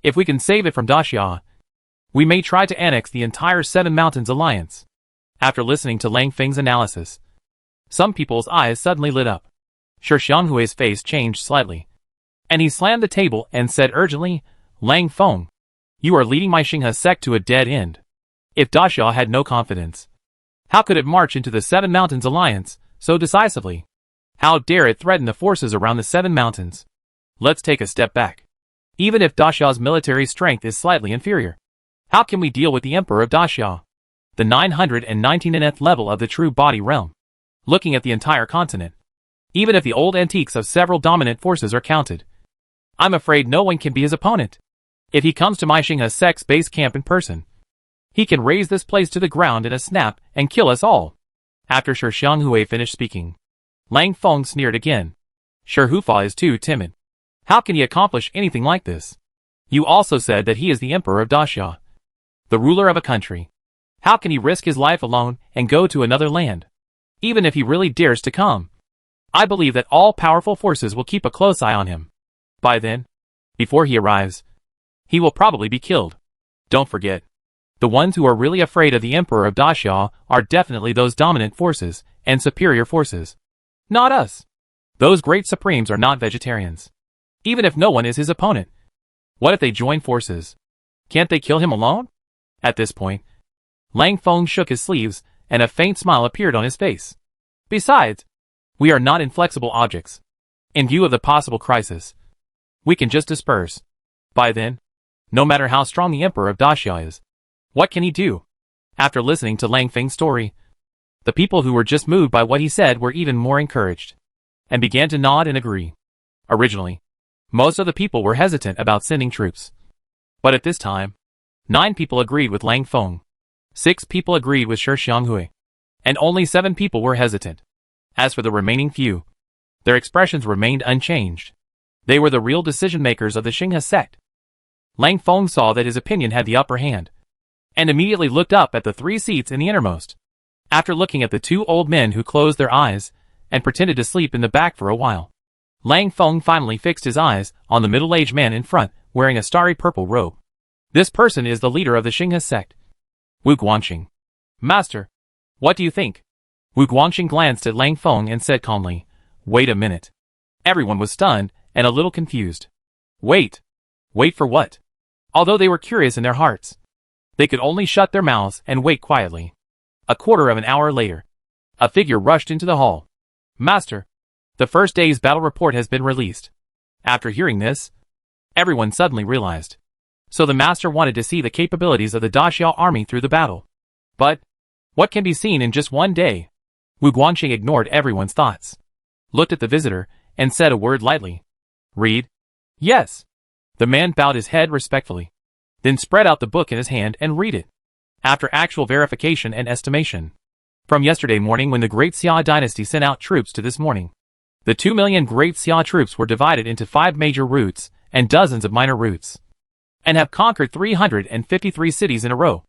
If we can save it from Daxia, we may try to annex the entire Seven Mountains Alliance. After listening to Lang Feng's analysis, some people's eyes suddenly lit up. Shi Xianghui's face changed slightly, and he slammed the table and said urgently, Lang Feng, you are leading my Xinghe sect to a dead end. If Daxia had no confidence, how could it march into the Seven Mountains Alliance so decisively? How dare it threaten the forces around the Seven Mountains? Let's take a step back. Even if Daxia's military strength is slightly inferior, how can we deal with the Emperor of Daxia? The 919th level of the true body realm. Looking at the entire continent. Even if the old antiques of several dominant forces are counted, I'm afraid no one can be his opponent. If he comes to my Xinghe sect's base camp in person, he can raze this place to the ground in a snap and kill us all. After Shi Xianghui finished speaking, Lang Feng sneered again. Shi Hufa is too timid. How can he accomplish anything like this? You also said that he is the Emperor of Daxia, the ruler of a country. How can he risk his life alone and go to another land? Even if he really dares to come, I believe that all powerful forces will keep a close eye on him. By then, before he arrives, he will probably be killed. Don't forget, the ones who are really afraid of the Emperor of Daxia are definitely those dominant forces and superior forces. Not us. Those great supremes are not vegetarians. Even if no one is his opponent. What if they join forces? Can't they kill him alone? At this point, Lang Feng shook his sleeves, and a faint smile appeared on his face. Besides, we are not inflexible objects. In view of the possible crisis, we can just disperse. By then, no matter how strong the Emperor of Daxia is, what can he do? After listening to Lang Feng's story, the people who were just moved by what he said were even more encouraged, and began to nod and agree. Originally, most of the people were hesitant about sending troops. But at this time, 9 people agreed with Lang Feng, 6 people agreed with Shi Xianghui, and only 7 people were hesitant. As for the remaining few, their expressions remained unchanged. They were the real decision-makers of the Xinghe sect. Lang Feng saw that his opinion had the upper hand, and immediately looked up at the 3 seats in the innermost. After looking at the 2 old men who closed their eyes and pretended to sleep in the back for a while, Lang Feng finally fixed his eyes on the middle-aged man in front, wearing a starry purple robe. This person is the leader of the Xinghe sect, Wu Guangxing. Master, what do you think? Wu Guangxing glanced at Lang Feng and said calmly, Wait a minute. Everyone was stunned and a little confused. Wait. Wait for what? Although they were curious in their hearts, they could only shut their mouths and wait quietly. A quarter of an hour later, a figure rushed into the hall. Master, the first day's battle report has been released. After hearing this, everyone suddenly realized. So the master wanted to see the capabilities of the Daxia army through the battle. But, what can be seen in just one day? Wu Guangxing ignored everyone's thoughts, looked at the visitor, and said a word lightly. Read? Yes. The man bowed his head respectfully, then spread out the book in his hand and read it. After actual verification and estimation, from yesterday morning when the Great Xia dynasty sent out troops to this morning, the 2 million Great Xia troops were divided into 5 major routes and dozens of minor routes, and have conquered 353 cities in a row,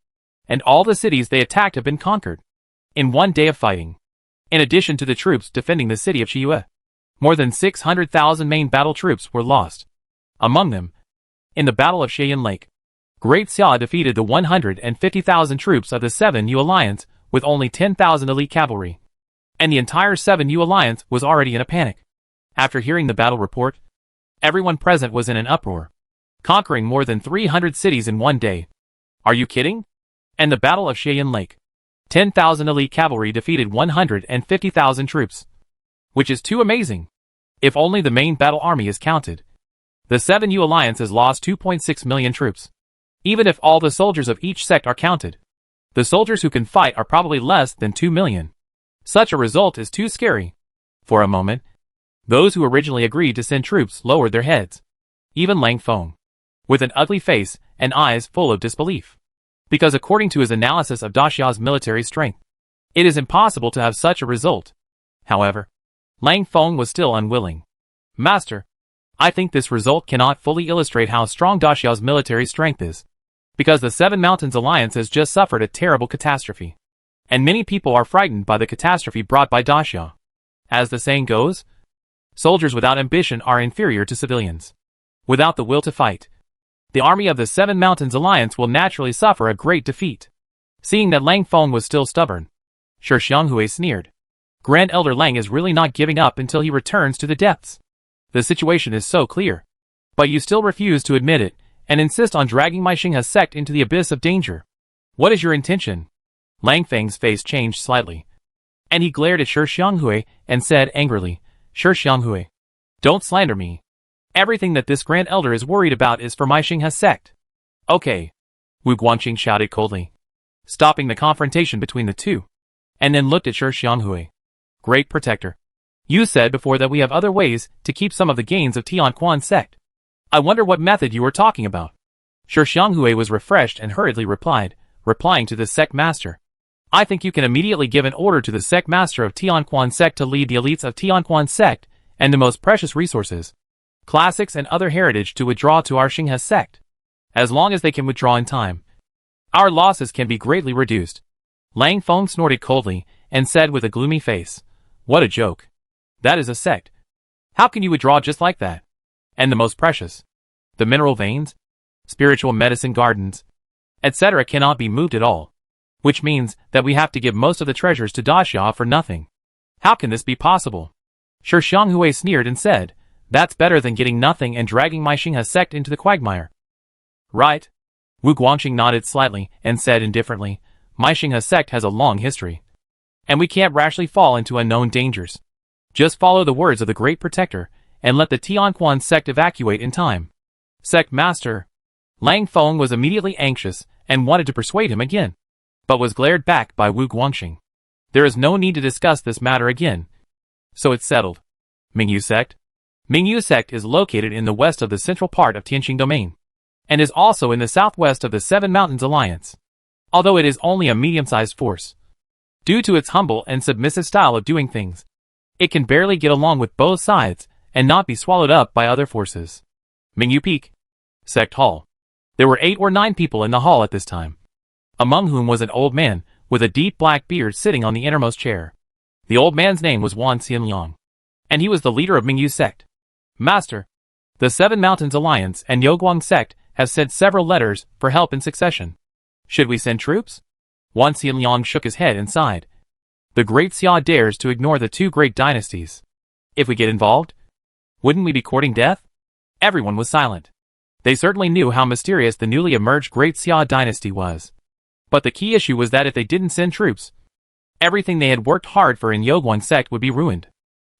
and all the cities they attacked have been conquered in one day of fighting. In addition to the troops defending the city of Shiyue, more than 600,000 main battle troops were lost. Among them, in the Battle of Cheyenne Lake, Great Xia defeated the 150,000 troops of the 7U Alliance with only 10,000 elite cavalry, and the entire 7U Alliance was already in a panic. After hearing the battle report, everyone present was in an uproar, conquering more than 300 cities in one day. Are you kidding? And the Battle of Cheyenne Lake, 10,000 elite cavalry defeated 150,000 troops, which is too amazing. If only the main battle army is counted, the 7U Alliance has lost 2.6 million troops. Even if all the soldiers of each sect are counted, the soldiers who can fight are probably less than 2 million. Such a result is too scary. For a moment, those who originally agreed to send troops lowered their heads. Even Lang Feng, with an ugly face and eyes full of disbelief. Because according to his analysis of Daxia's military strength, it is impossible to have such a result. However, Lang Feng was still unwilling. Master, I think this result cannot fully illustrate how strong Daxia's military strength is, because the 7 Mountains Alliance has just suffered a terrible catastrophe, and many people are frightened by the catastrophe brought by Daxia. As the saying goes, soldiers without ambition are inferior to civilians. Without the will to fight, the army of the 7 Mountains Alliance will naturally suffer a great defeat. Seeing that Lang Feng was still stubborn, Shi Xianghui sneered. Grand Elder Lang is really not giving up until he returns to the depths. The situation is so clear, but you still refuse to admit it, and insist on dragging my Xinghe sect into the abyss of danger. What is your intention? Lang Feng's face changed slightly, and he glared at Shi Xianghui and said angrily, Shi Xianghui, don't slander me. Everything that this grand elder is worried about is for my Xinghe sect. Okay. Wu Guangxing shouted coldly, stopping the confrontation between the two, and then looked at Shi Xianghui. Great protector. You said before that we have other ways to keep some of the gains of Tianquan sect. I wonder what method you were talking about. Shi Xianghui was refreshed and hurriedly replying to the sect master. I think you can immediately give an order to the sect master of Tianquan sect to lead the elites of Tianquan sect and the most precious resources, classics and other heritage to withdraw to our Xinghe sect. As long as they can withdraw in time, our losses can be greatly reduced. Lang Feng snorted coldly and said with a gloomy face, what a joke. That is a sect. How can you withdraw just like that? And the most precious, the mineral veins, spiritual medicine gardens, etc. cannot be moved at all. Which means that we have to give most of the treasures to Daxia for nothing. How can this be possible? Shi Xianghui sneered and said, that's better than getting nothing and dragging my Xinghe sect into the quagmire. Right. Wu Guangxing nodded slightly and said indifferently, my Xinghe sect has a long history. And we can't rashly fall into unknown dangers. Just follow the words of the great protector and let the Tianquan sect evacuate in time. Sect master. Lang Feng was immediately anxious and wanted to persuade him again, but was glared back by Wu Guangxing. There is no need to discuss this matter again. So it's settled. Mingyu sect? Mingyu sect is located in the west of the central part of Tianqing domain, and is also in the southwest of the Seven Mountains Alliance. Although it is only a medium-sized force, due to its humble and submissive style of doing things, it can barely get along with both sides and not be swallowed up by other forces. Mingyu Peak. Sect Hall. There were 8 or 9 people in the hall at this time, among whom was an old man with a deep black beard sitting on the innermost chair. The old man's name was Wan Xianliang, and he was the leader of Mingyu sect. Master, the Seven Mountains Alliance and Youguang sect have sent several letters for help in succession. Should we send troops? Wan Xianliang shook his head and sighed. The great Xia dares to ignore the 2 great dynasties. If we get involved, wouldn't we be courting death? Everyone was silent. They certainly knew how mysterious the newly emerged great Xia dynasty was. But the key issue was that if they didn't send troops, everything they had worked hard for in Youguang sect would be ruined.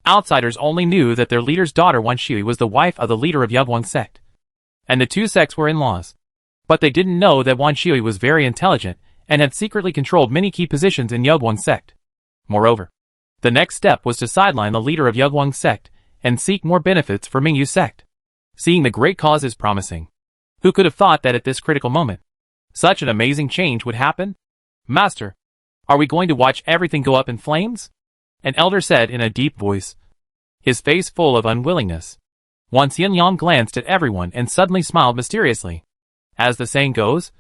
Outsiders only knew that their leader's daughter Wan Shui was the wife of the leader of Youguang sect, and the 2 sects were in-laws. But they didn't know that Wan Shui was very intelligent and had secretly controlled many key positions in Youguang sect. Moreover, the next step was to sideline the leader of Youguang sect and seek more benefits for Mingyu sect. Seeing the great cause is promising. Who could have thought that at this critical moment, such an amazing change would happen? Master, are we going to watch everything go up in flames? An elder said in a deep voice, his face full of unwillingness. Wan Xianliang glanced at everyone and suddenly smiled mysteriously. As the saying goes,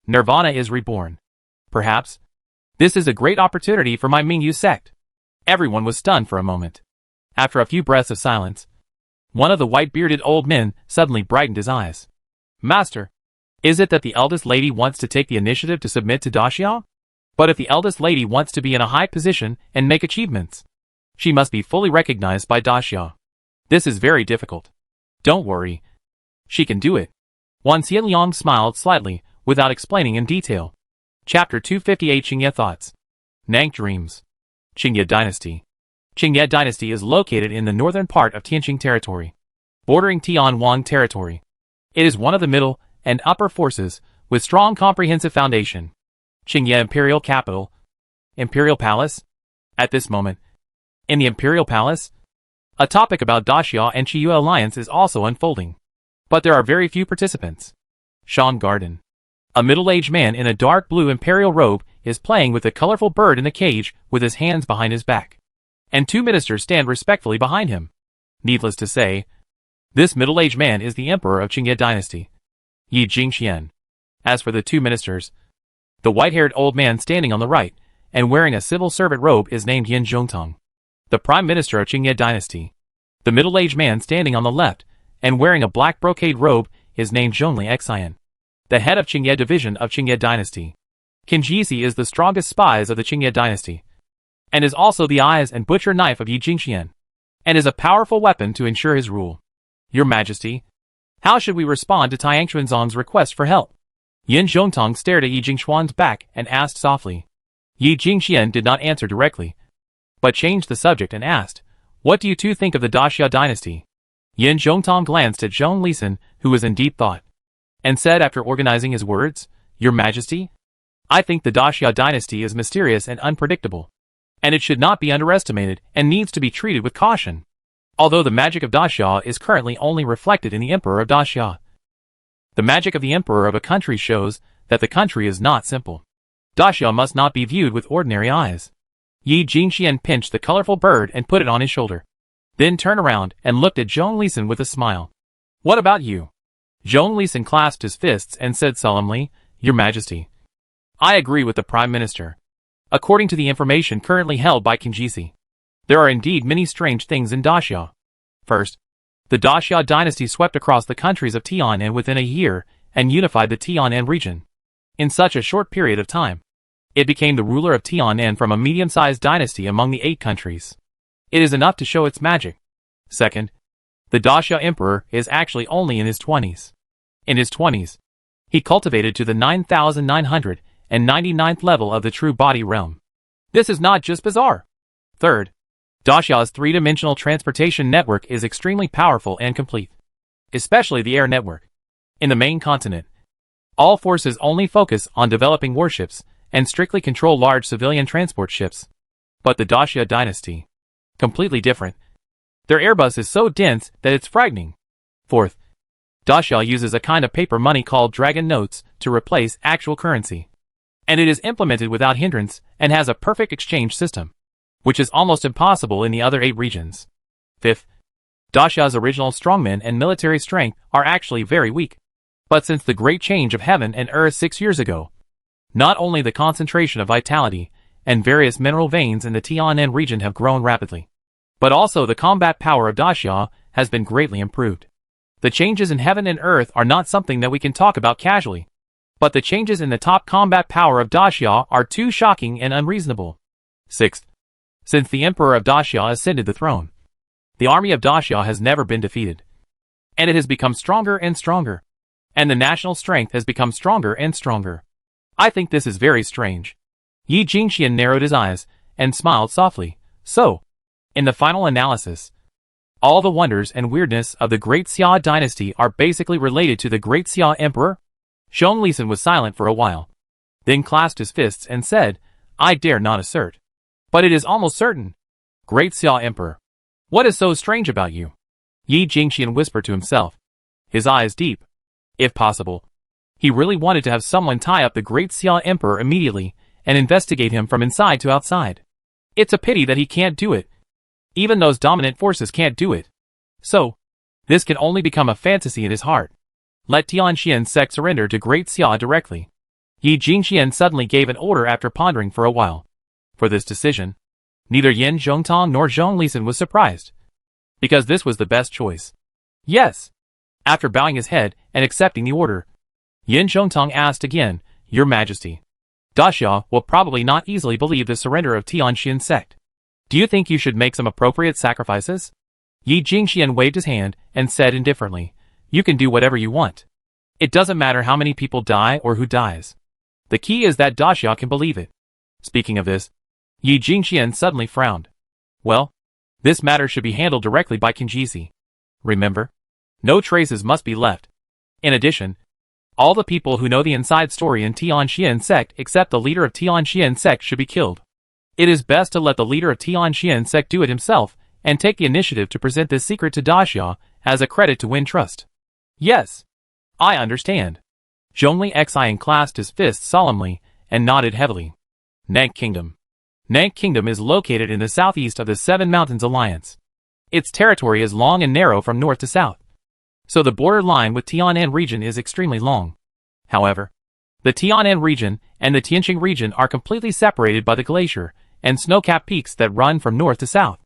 Nirvana is reborn. Perhaps this is a great opportunity for my Mingyu sect. Everyone was stunned for a moment. After a few breaths of silence, one of the white-bearded old men suddenly brightened his eyes. Master, is it that the eldest lady wants to take the initiative to submit to Daxia? But if the eldest lady wants to be in a high position and make achievements, she must be fully recognized by Daxia. This is very difficult. Don't worry. She can do it. Wan Xianliang smiled slightly, without explaining in detail. Chapter 258 Qingye Thoughts. Nank Dreams. Qingye Dynasty. Qingye Dynasty is located in the northern part of Tianqing territory, bordering Tianwang territory. It is one of the middle and upper forces, with strong comprehensive foundation. Qingye Imperial Capital. Imperial Palace. At this moment, in the Imperial Palace, a topic about Daxia and Qiyue alliance is also unfolding. But there are very few participants. Shan Garden. A middle-aged man in a dark blue imperial robe is playing with a colorful bird in a cage with his hands behind his back, and 2 ministers stand respectfully behind him. Needless to say, this middle-aged man is the emperor of Qingye dynasty, Yi Jingxian. As for the 2 ministers, the white-haired old man standing on the right and wearing a civil servant robe is named Yin Zhongtong, the prime minister of Qingye dynasty. The middle-aged man standing on the left and wearing a black brocade robe is named Zhongli Xian, the head of Qingye division of Qingye dynasty. Qin Jixi is the strongest spies of the Qingye dynasty, and is also the eyes and butcher knife of Yi Jingxian, and is a powerful weapon to ensure his rule. Your Majesty, how should we respond to Tiang Xuanzong's request for help? Yin Zhongtong stared at Yi Jingxuan's back and asked softly. Yi Jingxian did not answer directly, but changed the subject and asked, what do you 2 think of the Daxia dynasty? Yin Zhongtong glanced at Zhong Lisan, who was in deep thought, and said after organizing his words, "Your Majesty, I think the Daxia dynasty is mysterious and unpredictable, and it should not be underestimated and needs to be treated with caution. Although the magic of Daxia is currently only reflected in the Emperor of Daxia, the magic of the Emperor of a country shows that the country is not simple. Daxia must not be viewed with ordinary eyes." Yi Jingxian pinched the colorful bird and put it on his shoulder, then turned around and looked at Zhong Lisan with a smile. "What about you?" Zhong Lisan clasped his fists and said solemnly, "Your Majesty, I agree with the Prime Minister. According to the information currently held by Kinjisi, there are indeed many strange things in Daxia. First, the Daxia dynasty swept across the countries of Tianan within a year and unified the Tianan region. In such a short period of time, it became the ruler of Tianan from a medium-sized dynasty among the 8 countries. It is enough to show its magic. Second, the Daxia emperor is actually only in his 20s. In his 20s, he cultivated to the 9,999th level of the true body realm. This is not just bizarre. Third, Daxia's 3-dimensional transportation network is extremely powerful and complete, especially the air network. In the main continent, all forces only focus on developing warships and strictly control large civilian transport ships. But the Daxia dynasty, completely different. Their airbus is so dense that it's frightening. Fourth, Daxia uses a kind of paper money called dragon notes to replace actual currency, and it is implemented without hindrance and has a perfect exchange system, which is almost impossible in the other 8 regions. Fifth, Daxia's original strongmen and military strength are actually very weak. But since the great change of heaven and earth 6 years ago, not only the concentration of vitality and various mineral veins in the Tianan region have grown rapidly, but also the combat power of Daxia has been greatly improved. The changes in heaven and earth are not something that we can talk about casually, but the changes in the top combat power of Daxia are too shocking and unreasonable. Sixth, since the Emperor of Daxia ascended the throne, the army of Daxia has never been defeated, and it has become stronger and stronger, and the national strength has become stronger and stronger. I think this is very strange. Yi Jingxian narrowed his eyes and smiled softly. So, in the final analysis, all the wonders and weirdness of the Great Xia dynasty are basically related to the Great Xia Emperor? Zhong Lisan was silent for a while, then clasped his fists and said, "I dare not assert, but it is almost certain. Great Xia Emperor, what is so strange about you?" Yi Jingxian whispered to himself, his eyes deep. If possible, he really wanted to have someone tie up the Great Xia Emperor immediately and investigate him from inside to outside. It's a pity that he can't do it. Even those dominant forces can't do it. So, this can only become a fantasy in his heart. Let Tianxian sect surrender to Great Xia directly. Yi Jingxian suddenly gave an order after pondering for a while. For this decision, neither Yin Zhongtong nor Zhong Lisan was surprised, because this was the best choice. Yes. After bowing his head and accepting the order, Yin Zhongtong asked again, "Your Majesty, Daxia will probably not easily believe the surrender of Tianxian sect. Do you think you should make some appropriate sacrifices?" Yi Jingxian waved his hand and said indifferently, "You can do whatever you want. It doesn't matter how many people die or who dies. The key is that Daxia can believe it." Speaking of this, Yi Jingxian suddenly frowned. "Well, this matter should be handled directly by Kinjisi. Remember? No traces must be left. In addition, all the people who know the inside story in Tianxian sect except the leader of Tianxian sect should be killed. It is best to let the leader of Tianxian sect do it himself and take the initiative to present this secret to Daxia as a credit to win trust." "Yes, I understand." Zhongli Xian clasped his fists solemnly and nodded heavily. Nank Kingdom. Nank Kingdom is located in the southeast of the Seven Mountains Alliance. Its territory is long and narrow from north to south, so the border line with Tianan region is extremely long. However, the Tianan region and the Tianqing region are completely separated by the glacier and snow-capped peaks that run from north to south.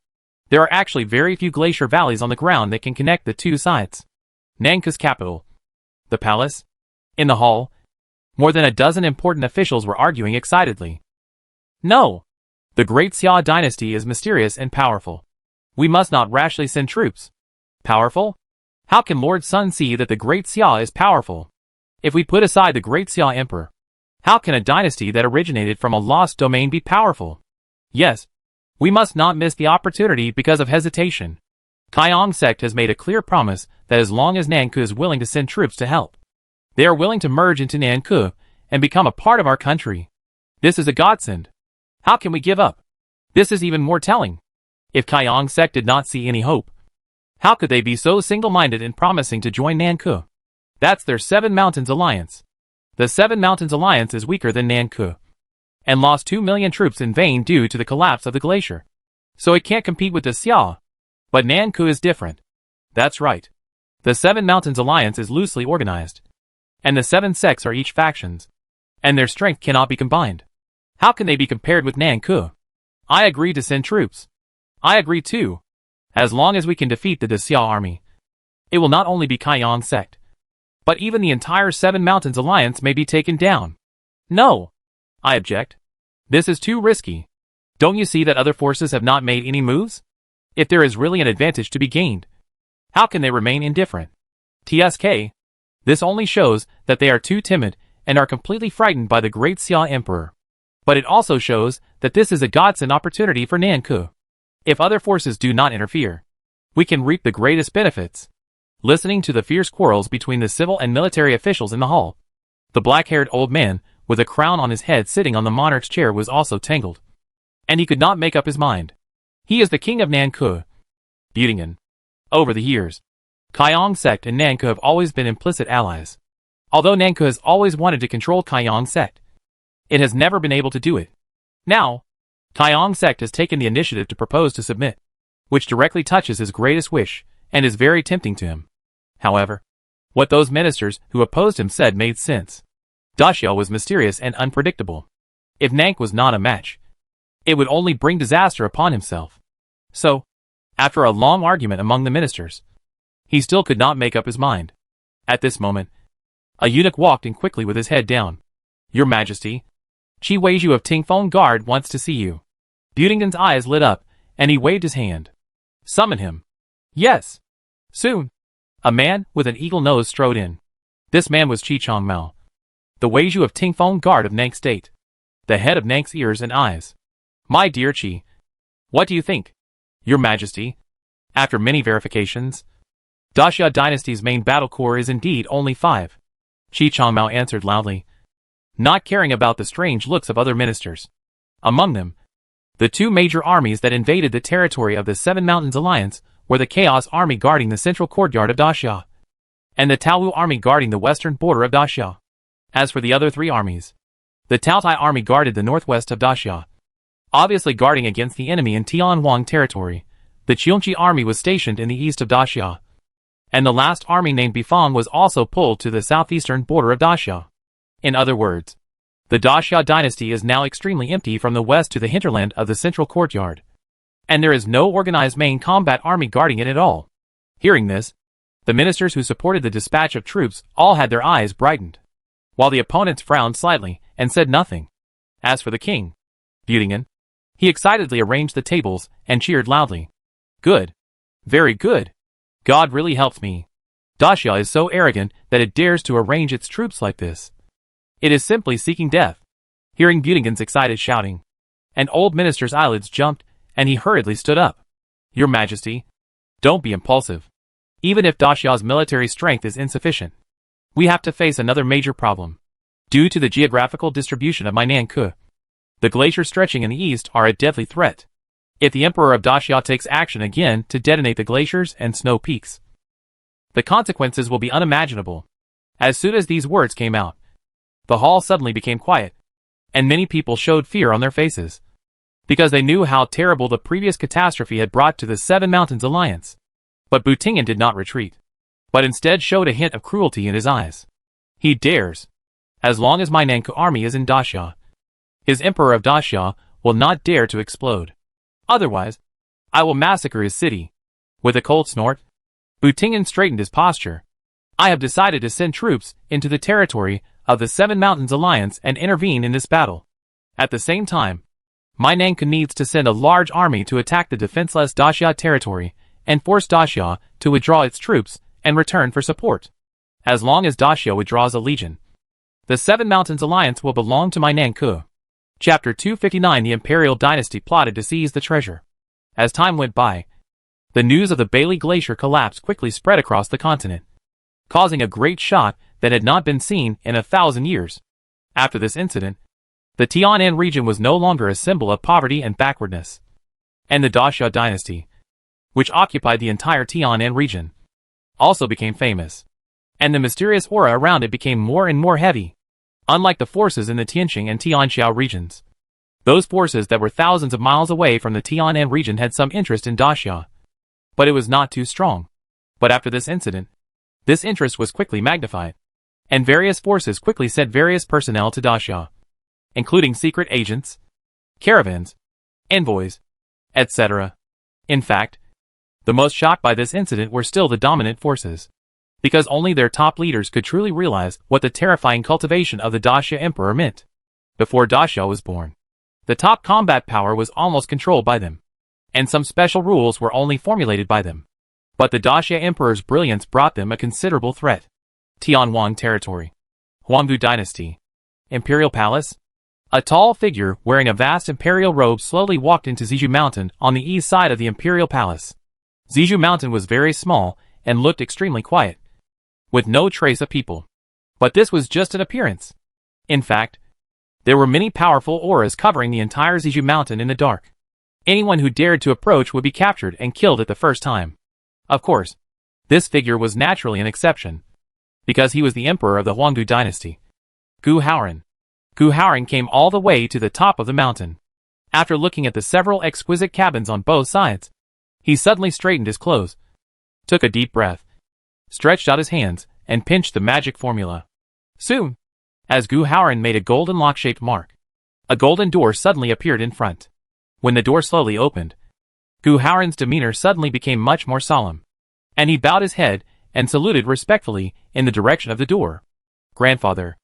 There are actually very few glacier valleys on the ground that can connect the two sides. Nangka's capital. The palace. In the hall, more than a dozen important officials were arguing excitedly. "No! The Great Xia dynasty is mysterious and powerful. We must not rashly send troops." "Powerful? How can Lord Sun see that the Great Xia is powerful? If we put aside the Great Xia Emperor, how can a dynasty that originated from a lost domain be powerful? Yes, we must not miss the opportunity because of hesitation. Kaiyong sect has made a clear promise that as long as Nanku is willing to send troops to help, they are willing to merge into Nanku and become a part of our country. This is a godsend. How can we give up? This is even more telling. If Kaiyong sect did not see any hope, how could they be so single-minded in promising to join Nanku? That's their Seven Mountains Alliance. The Seven Mountains Alliance is weaker than Nanku, and lost 2 million troops in vain due to the collapse of the glacier. So it can't compete with the Xia. But Nanku is different. That's right. The Seven Mountains Alliance is loosely organized, and the 7 sects are each factions, and their strength cannot be combined. How can they be compared with Nanku? I agree to send troops. I agree too. As long as we can defeat the Xia army, it will not only be Kaiyong sect, but even the entire Seven Mountains Alliance may be taken down. No. I object. This is too risky. Don't you see that other forces have not made any moves? If there is really an advantage to be gained, how can they remain indifferent? TSK. This only shows that they are too timid and are completely frightened by the great Xia Emperor. But it also shows that this is a godsend opportunity for Nanku. If other forces do not interfere, we can reap the greatest benefits. Listening to the fierce quarrels between the civil and military officials in the hall, the black-haired old man with a crown on his head sitting on the monarch's chair was also tangled, and he could not make up his mind. He is the king of Nanku. Buetingen. Over the years, Kaiyong sect and Nanku have always been implicit allies. Although Nanku has always wanted to control Kaiyong sect, it has never been able to do it. Now, Kaiyong sect has taken the initiative to propose to submit, which directly touches his greatest wish and is very tempting to him. However, what those ministers who opposed him said made sense. Daxia was mysterious and unpredictable. If Nank was not a match, it would only bring disaster upon himself. So, after a long argument among the ministers, he still could not make up his mind. At this moment, a eunuch walked in quickly with his head down. Your Majesty, Chi Weizhu of Tingfeng Guard wants to see you. Buetingen's eyes lit up, and he waved his hand. Summon him. Yes. Soon. A man with an eagle nose strode in. This man was Chi Chongmao, the Weizhu of Tingfeng Guard of Nank State, the head of Nank's ears and eyes. My dear Chi, what do you think? Your Majesty, after many verifications, Daxia dynasty's main battle corps is indeed only 5. Chi Chongmao answered loudly, not caring about the strange looks of other ministers. Among them, the 2 major armies that invaded the territory of the Seven Mountains Alliance were the Chaos Army guarding the central courtyard of Daxia, and the Taowu Army guarding the western border of Daxia. As for the other 3 armies, the Taotai Army guarded the northwest of Daxia, obviously guarding against the enemy in Tianwang territory. The Qiongqi Army was stationed in the east of Daxia, and the last army named Bifang was also pulled to the southeastern border of Daxia. In other words, the Daxia dynasty is now extremely empty from the west to the hinterland of the central courtyard, and there is no organized main combat army guarding it at all. Hearing this, the ministers who supported the dispatch of troops all had their eyes brightened, while the opponents frowned slightly and said nothing. As for the king, Buetingen, he excitedly arranged the tables and cheered loudly. Good. Very good. God really helps me. Daxia is so arrogant that it dares to arrange its troops like this. It is simply seeking death. Hearing Buetingen's excited shouting, an old minister's eyelids jumped, and he hurriedly stood up. Your Majesty, don't be impulsive. Even if Daxia's military strength is insufficient, we have to face another major problem. Due to the geographical distribution of Nanku, the glaciers stretching in the east are a deadly threat. If the Emperor of Daxia takes action again to detonate the glaciers and snow peaks, the consequences will be unimaginable. As soon as these words came out, the hall suddenly became quiet, and many people showed fear on their faces, because they knew how terrible the previous catastrophe had brought to the Seven Mountains Alliance. But Buetingen did not retreat, but instead showed a hint of cruelty in his eyes. He dares. As long as my Nanku army is in Daxia, his Emperor of Daxia will not dare to explode. Otherwise, I will massacre his city. With a cold snort, Buetingen straightened his posture. I have decided to send troops into the territory of the Seven Mountains Alliance and intervene in this battle. At the same time, my Nanku needs to send a large army to attack the defenseless Daxia territory and force Daxia to withdraw its troops and return for support. As long as Daxia withdraws a legion, the Seven Mountains Alliance will belong to my Nanku. Chapter 259. The Imperial Dynasty plotted to seize the treasure. As time went by, The news of the Bailey Glacier collapse quickly spread across the continent, causing a great shock that had not been seen in 1,000 years. After this incident, the Tianan region was no longer a symbol of poverty and backwardness, and the Daxia dynasty, which occupied the entire Tianan region, also became famous, and the mysterious aura around it became more and more heavy. Unlike the forces in the Tianqing and Tianxiao regions, those forces that were thousands of miles away from the Tianan region had some interest in Daxia, but it was not too strong. But after this incident, this interest was quickly magnified, and various forces quickly sent various personnel to Daxia, including secret agents, caravans, envoys, etc. In fact, the most shocked by this incident were still the dominant forces, because only their top leaders could truly realize what the terrifying cultivation of the Daxia Emperor meant. Before Daxia was born, the top combat power was almost controlled by them, and some special rules were only formulated by them. But the Daxia Emperor's brilliance brought them a considerable threat. Tianwang territory. Huangbu dynasty. Imperial palace. A tall figure wearing a vast imperial robe slowly walked into Zizhu Mountain on the east side of the imperial palace. Zizhu Mountain was very small and looked extremely quiet, with no trace of people. But this was just an appearance. In fact, there were many powerful auras covering the entire Zizhu Mountain in the dark. Anyone who dared to approach would be captured and killed at the first time. Of course, this figure was naturally an exception, because he was the emperor of the Huangbu dynasty, Gu Haoran. Gu Haoran came all the way to the top of the mountain. After looking at the several exquisite cabins on both sides, he suddenly straightened his clothes, took a deep breath, stretched out his hands, and pinched the magic formula. Soon, as Gu Haoran made a golden lock-shaped mark, a golden door suddenly appeared in front. When the door slowly opened, Gu Haoran's demeanor suddenly became much more solemn, and he bowed his head and saluted respectfully in the direction of the door. "Grandfather,"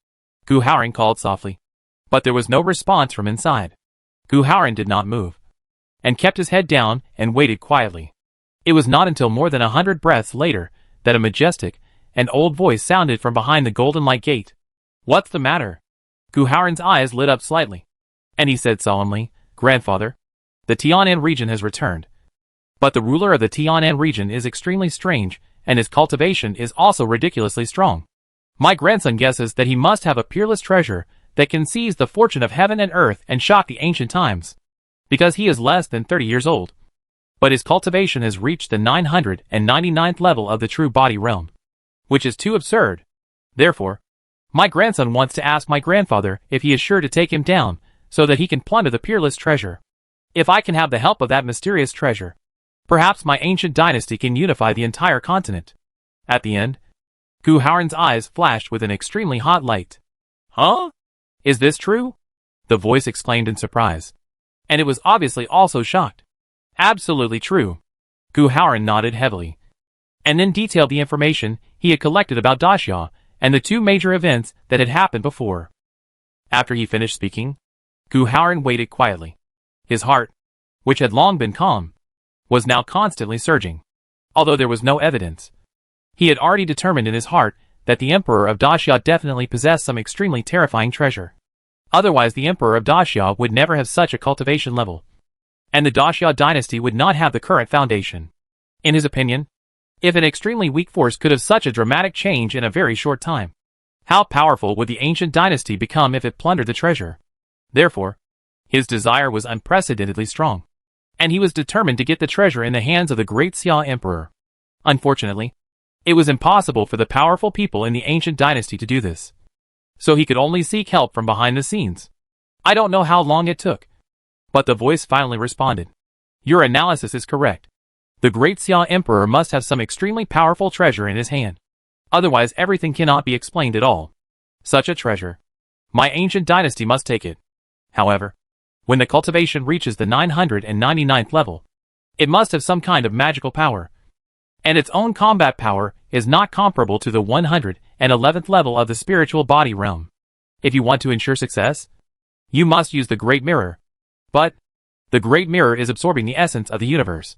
Gu Haoran called softly, but there was no response from inside. Gu Haoran did not move, and kept his head down and waited quietly. It was not until more than 100 breaths later that a majestic and old voice sounded from behind the golden light gate. "What's the matter?" Gu Haoran's eyes lit up slightly, and he said solemnly, "Grandfather, the Tianan region has returned. But the ruler of the Tianan region is extremely strange, and his cultivation is also ridiculously strong. My grandson guesses that he must have a peerless treasure that can seize the fortune of heaven and earth and shock the ancient times, because he is less than 30 years old. But his cultivation has reached the 999th level of the true body realm, which is too absurd. Therefore, my grandson wants to ask my grandfather if he is sure to take him down, so that he can plunder the peerless treasure. If I can have the help of that mysterious treasure, perhaps my ancient dynasty can unify the entire continent." At the end, Gu Haoran's eyes flashed with an extremely hot light. "Huh? Is this true?" the voice exclaimed in surprise, and it was obviously also shocked. "Absolutely true." Gu Haoran nodded heavily, and then detailed the information he had collected about Daxia and the two major events that had happened before. After he finished speaking, Gu Haoran waited quietly. His heart, which had long been calm, was now constantly surging. Although there was no evidence, he had already determined in his heart that the Emperor of Daxia definitely possessed some extremely terrifying treasure. Otherwise the Emperor of Daxia would never have such a cultivation level, and the Daxia dynasty would not have the current foundation. In his opinion, if an extremely weak force could have such a dramatic change in a very short time, how powerful would the ancient dynasty become if it plundered the treasure? Therefore, his desire was unprecedentedly strong, and he was determined to get the treasure in the hands of the great Xia Emperor. Unfortunately, it was impossible for the powerful people in the ancient dynasty to do this, so he could only seek help from behind the scenes. I don't know how long it took, but the voice finally responded. "Your analysis is correct. The great Xia Emperor must have some extremely powerful treasure in his hand. Otherwise everything cannot be explained at all. Such a treasure, my ancient dynasty must take it. However, when the cultivation reaches the 999th level, it must have some kind of magical power, and its own combat power is not comparable to the 111th level of the spiritual body realm. If you want to ensure success, you must use the Great Mirror. But the Great Mirror is absorbing the essence of the universe,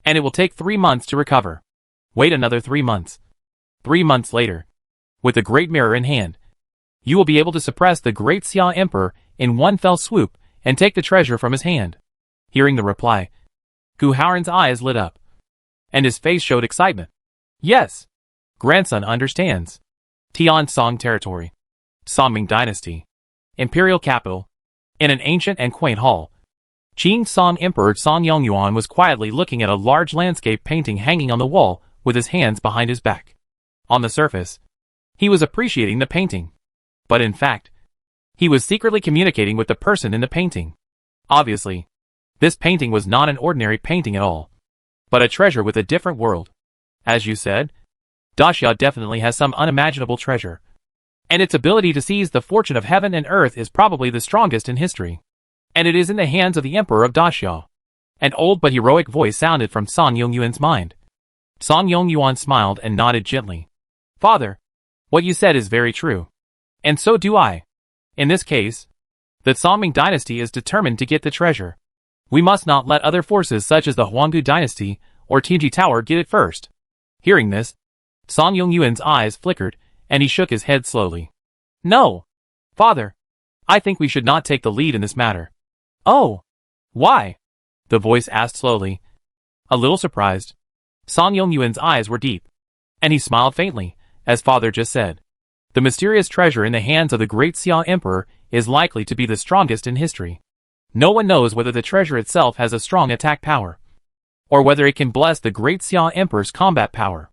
and it will take 3 months to recover. Wait another 3 months. 3 months later, with the Great Mirror in hand, you will be able to suppress the great Xia Emperor in one fell swoop and take the treasure from his hand." Hearing the reply, Gu Haoran's eyes lit up, and his face showed excitement. Yes. Grandson understands. Tian Song territory. Song Dynasty. Imperial capital. In an ancient and quaint hall, Qing Song Emperor Song Yongyuan was quietly looking at a large landscape painting hanging on the wall with his hands behind his back. On the surface, he was appreciating the painting. But in fact, he was secretly communicating with the person in the painting. Obviously, this painting was not an ordinary painting at all, but a treasure with a different world. As you said, Daxia definitely has some unimaginable treasure, and its ability to seize the fortune of heaven and earth is probably the strongest in history. And it is in the hands of the Emperor of Daxia. An old but heroic voice sounded from Song Yongyuan's mind. Song Yongyuan smiled and nodded gently. Father, what you said is very true. And so do I. In this case, the Song dynasty is determined to get the treasure. We must not let other forces such as the Huanggu dynasty or Tianji Tower get it first. Hearing this, Song Yongyuan's eyes flickered, and he shook his head slowly. No. Father, I think we should not take the lead in this matter. Oh. Why? The voice asked slowly. A little surprised, Song Yongyuan's eyes were deep, and he smiled faintly, as father just said. The mysterious treasure in the hands of the great Xia Emperor is likely to be the strongest in history. No one knows whether the treasure itself has a strong attack power, or whether it can bless the great Xia Emperor's combat power.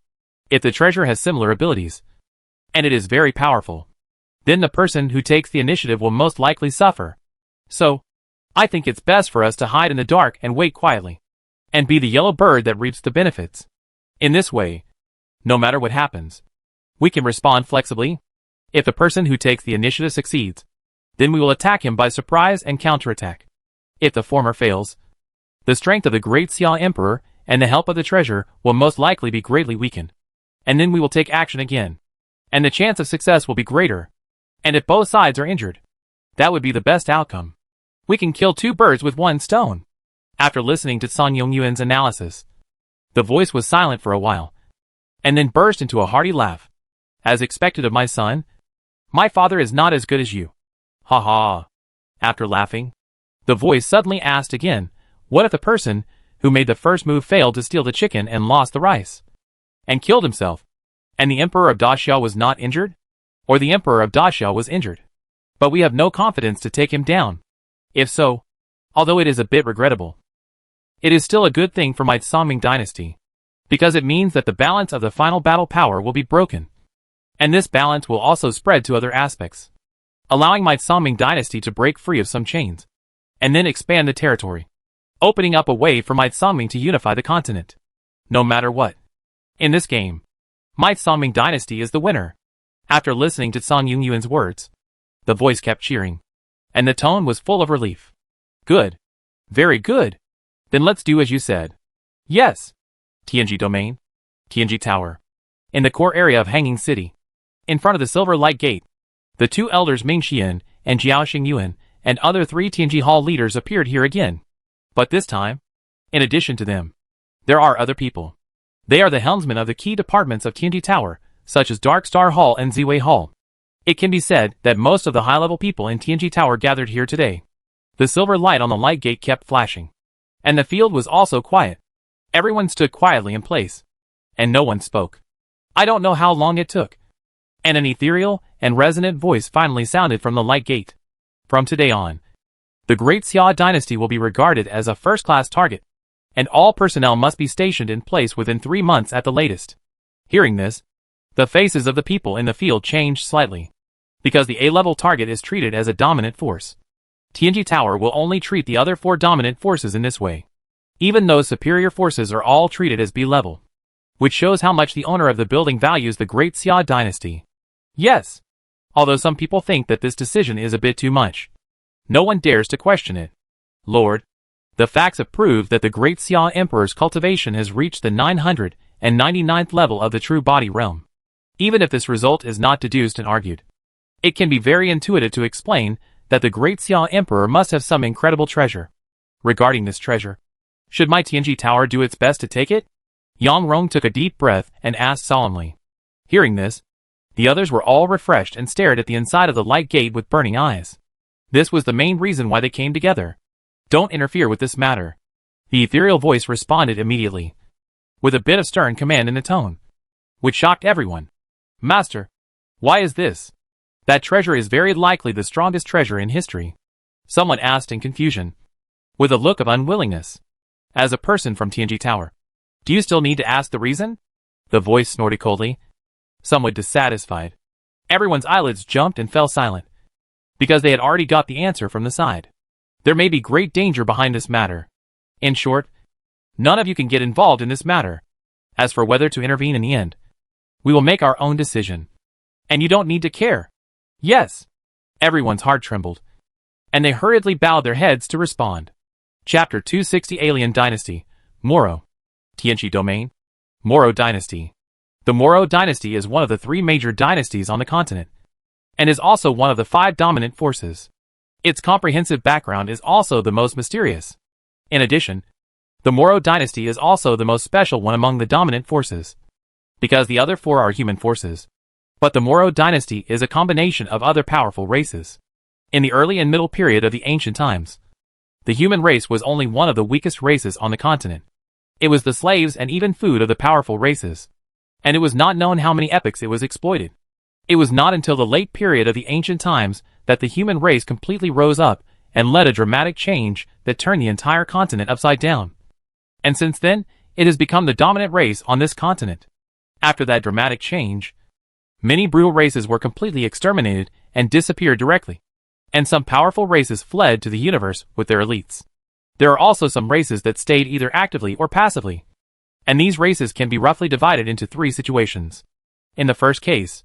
If the treasure has similar abilities, and it is very powerful, then the person who takes the initiative will most likely suffer. So, I think it's best for us to hide in the dark and wait quietly, and be the yellow bird that reaps the benefits. In this way, no matter what happens, we can respond flexibly. If the person who takes the initiative succeeds, then we will attack him by surprise and counterattack. If the former fails, the strength of the great Xia Emperor and the help of the treasure will most likely be greatly weakened. And then we will take action again, and the chance of success will be greater. And if both sides are injured, that would be the best outcome. We can kill two birds with one stone. After listening to Song Yongyuan's analysis, the voice was silent for a while, and then burst into a hearty laugh. As expected of my son, my father is not as good as you. Ha ha. After laughing, the voice suddenly asked again, what if the person who made the first move failed to steal the chicken and lost the rice, and killed himself, and the Emperor of Daxia was not injured? Or the Emperor of Daxia was injured, but we have no confidence to take him down? If so, although it is a bit regrettable, it is still a good thing for my Song dynasty, because it means that the balance of the final battle power will be broken. And this balance will also spread to other aspects, allowing my Song dynasty to break free of some chains, and then expand the territory, opening up a way for my Song to unify the continent. No matter what, in this game, my Song dynasty is the winner. After listening to Song Yongyuan's words, the voice kept cheering, and the tone was full of relief. Good. Very good. Then let's do as you said. Yes. Tianji Domain. Tianji Tower. In the core area of Hanging City, in front of the Silver Light Gate, the two elders Ming Xian and Jiao Xingyuan and other three Tianji Hall leaders appeared here again. But this time, in addition to them, there are other people. They are the helmsmen of the key departments of Tianji Tower, such as Dark Star Hall and Ziwei Hall. It can be said that most of the high-level people in Tianji Tower gathered here today. The silver light on the light gate kept flashing, and the field was also quiet. Everyone stood quietly in place, and no one spoke. I don't know how long it took, and an ethereal and resonant voice finally sounded from the light gate. From today on, the Great Xia dynasty will be regarded as a first-class target, and all personnel must be stationed in place within 3 months at the latest. Hearing this, the faces of the people in the field changed slightly, because the A-level target is treated as a dominant force. Tianji Tower will only treat the other 4 dominant forces in this way. Even those superior forces are all treated as B-level, which shows how much the owner of the building values the Great Xia dynasty. Yes, although some people think that this decision is a bit too much, no one dares to question it. Lord, the facts have proved that the Great Xia Emperor's cultivation has reached the 999th level of the true body realm. Even if this result is not deduced and argued, it can be very intuitive to explain that the Great Xia Emperor must have some incredible treasure. Regarding this treasure, should my Tianji Tower do its best to take it? Yang Rong took a deep breath and asked solemnly. Hearing this, the others were all refreshed and stared at the inside of the light gate with burning eyes. This was the main reason why they came together. Don't interfere with this matter. The ethereal voice responded immediately. with a bit of stern command in the tone, which shocked everyone. "Master, why is this? That treasure is very likely the strongest treasure in history," someone asked in confusion, with a look of unwillingness. "As a person from TNG Tower, do you still need to ask the reason?" The voice snorted coldly, somewhat dissatisfied. Everyone's eyelids jumped and fell silent, because they had already got the answer from the side. There may be great danger behind this matter. In short, none of you can get involved in this matter. As for whether to intervene in the end, we will make our own decision. And you don't need to care. Yes. Everyone's heart trembled, and they hurriedly bowed their heads to respond. Chapter 260 Alien Dynasty, Moro. TNG Domain, Moro Dynasty. The Moro Dynasty is one of the 3 major dynasties on the continent, and is also one of the 5 dominant forces. Its comprehensive background is also the most mysterious. In addition, the Moro Dynasty is also the most special one among the dominant forces, because the other 4 are human forces. But the Moro Dynasty is a combination of other powerful races. In the early and middle period of the ancient times, the human race was only one of the weakest races on the continent. It was the slaves and even food of the powerful races, and it was not known how many epochs it was exploited. It was not until the late period of the ancient times that the human race completely rose up and led a dramatic change that turned the entire continent upside down. And since then, it has become the dominant race on this continent. After that dramatic change, many brutal races were completely exterminated and disappeared directly, and some powerful races fled to the universe with their elites. There are also some races that stayed either actively or passively, and these races can be roughly divided into 3 situations. In the first case,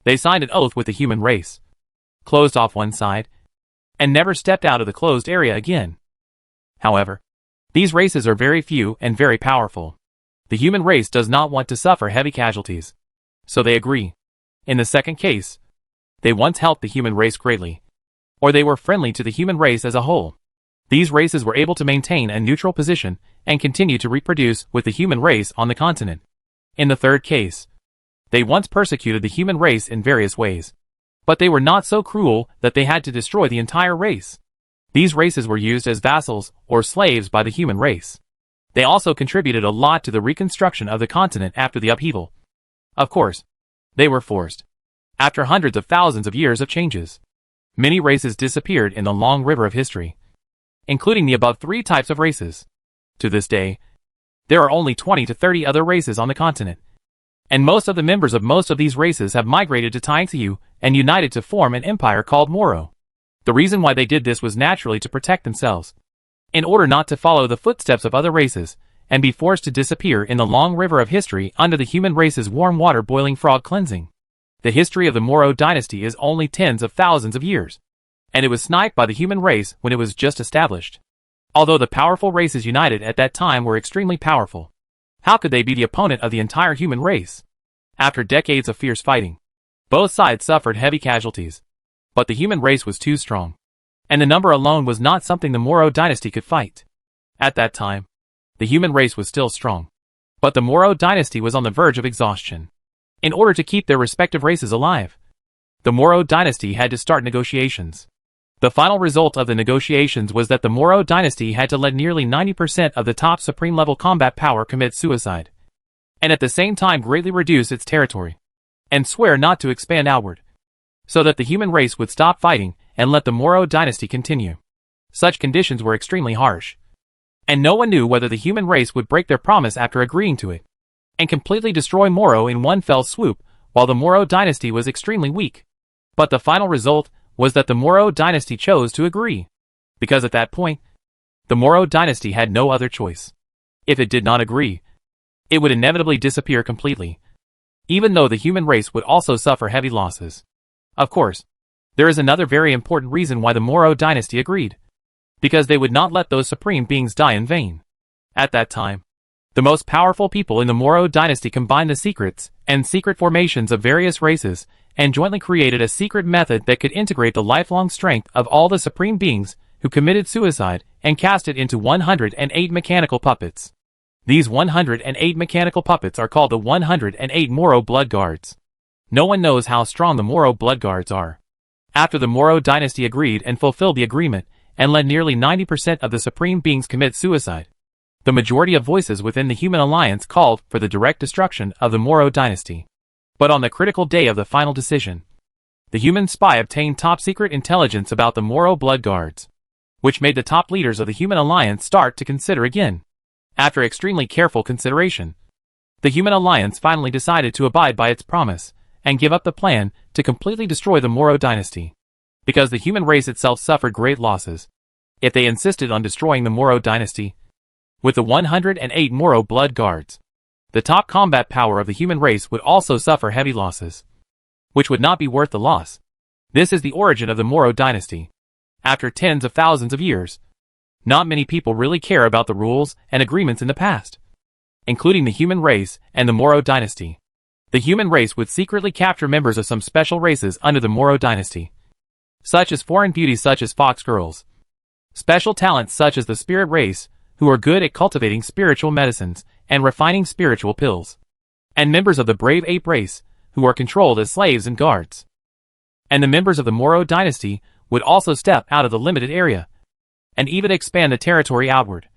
they signed an oath with the human race, closed off one side, and never stepped out of the closed area again. However, these races are very few and very powerful. The human race does not want to suffer heavy casualties, so they agree. In the second case, they once helped the human race greatly, or they were friendly to the human race as a whole. These races were able to maintain a neutral position and continue to reproduce with the human race on the continent. In the third case, they once persecuted the human race in various ways, but they were not so cruel that they had to destroy the entire race. These races were used as vassals or slaves by the human race. They also contributed a lot to the reconstruction of the continent after the upheaval. Of course, they were forced. After hundreds of thousands of years of changes, many races disappeared in the long river of history, including the above 3 types of races. To this day, there are only 20 to 30 other races on the continent, and most of the members of most of these races have migrated to Taintiu and united to form an empire called Moro. The reason why they did this was naturally to protect themselves, in order not to follow the footsteps of other races and be forced to disappear in the long river of history under the human race's warm water boiling frog cleansing. The history of the Moro dynasty is only tens of thousands of years, and it was sniped by the human race when it was just established. Although the powerful races united at that time were extremely powerful, how could they be the opponent of the entire human race? After decades of fierce fighting, both sides suffered heavy casualties, but the human race was too strong, and the number alone was not something the Moro dynasty could fight. At that time, the human race was still strong, but the Moro dynasty was on the verge of exhaustion. In order to keep their respective races alive, the Moro dynasty had to start negotiations. The final result of the negotiations was that the Moro dynasty had to let nearly 90% of the top supreme-level combat power commit suicide, and at the same time greatly reduce its territory, and swear not to expand outward, so that the human race would stop fighting and let the Moro dynasty continue. Such conditions were extremely harsh, and no one knew whether the human race would break their promise after agreeing to it, and completely destroy Moro in one fell swoop, while the Moro dynasty was extremely weak. But the final result was that the Moro dynasty chose to agree, because at that point, the Moro dynasty had no other choice. If it did not agree, it would inevitably disappear completely, even though the human race would also suffer heavy losses. Of course, there is another very important reason why the Moro dynasty agreed, because they would not let those supreme beings die in vain. At that time, the most powerful people in the Moro dynasty combined the secrets and secret formations of various races and jointly created a secret method that could integrate the lifelong strength of all the supreme beings who committed suicide and cast it into 108 mechanical puppets. These 108 mechanical puppets are called the 108 Moro Blood Guards. No one knows how strong the Moro Blood Guards are. After the Moro dynasty agreed and fulfilled the agreement and let nearly 90% of the supreme beings commit suicide, The majority of voices within the human alliance called for the direct destruction of the Moro dynasty. But on the critical day of the final decision, the human spy obtained top-secret intelligence about the Moro blood guards, which made the top leaders of the human alliance start to consider again. After extremely careful consideration, the human alliance finally decided to abide by its promise and give up the plan to completely destroy the Moro dynasty, because the human race itself suffered great losses if they insisted on destroying the Moro dynasty. With the 108 Moro blood guards, the top combat power of the human race would also suffer heavy losses, which would not be worth the loss. This is the origin of the Moro dynasty. After tens of thousands of years, not many people really care about the rules and agreements in the past, including the human race and the Moro dynasty. The human race would secretly capture members of some special races under the Moro dynasty, such as foreign beauties such as fox girls, special talents such as the spirit race, who are good at cultivating spiritual medicines and refining spiritual pills, and members of the brave ape race, who are controlled as slaves and guards. And the members of the Moro dynasty would also step out of the limited area, and even expand the territory outward,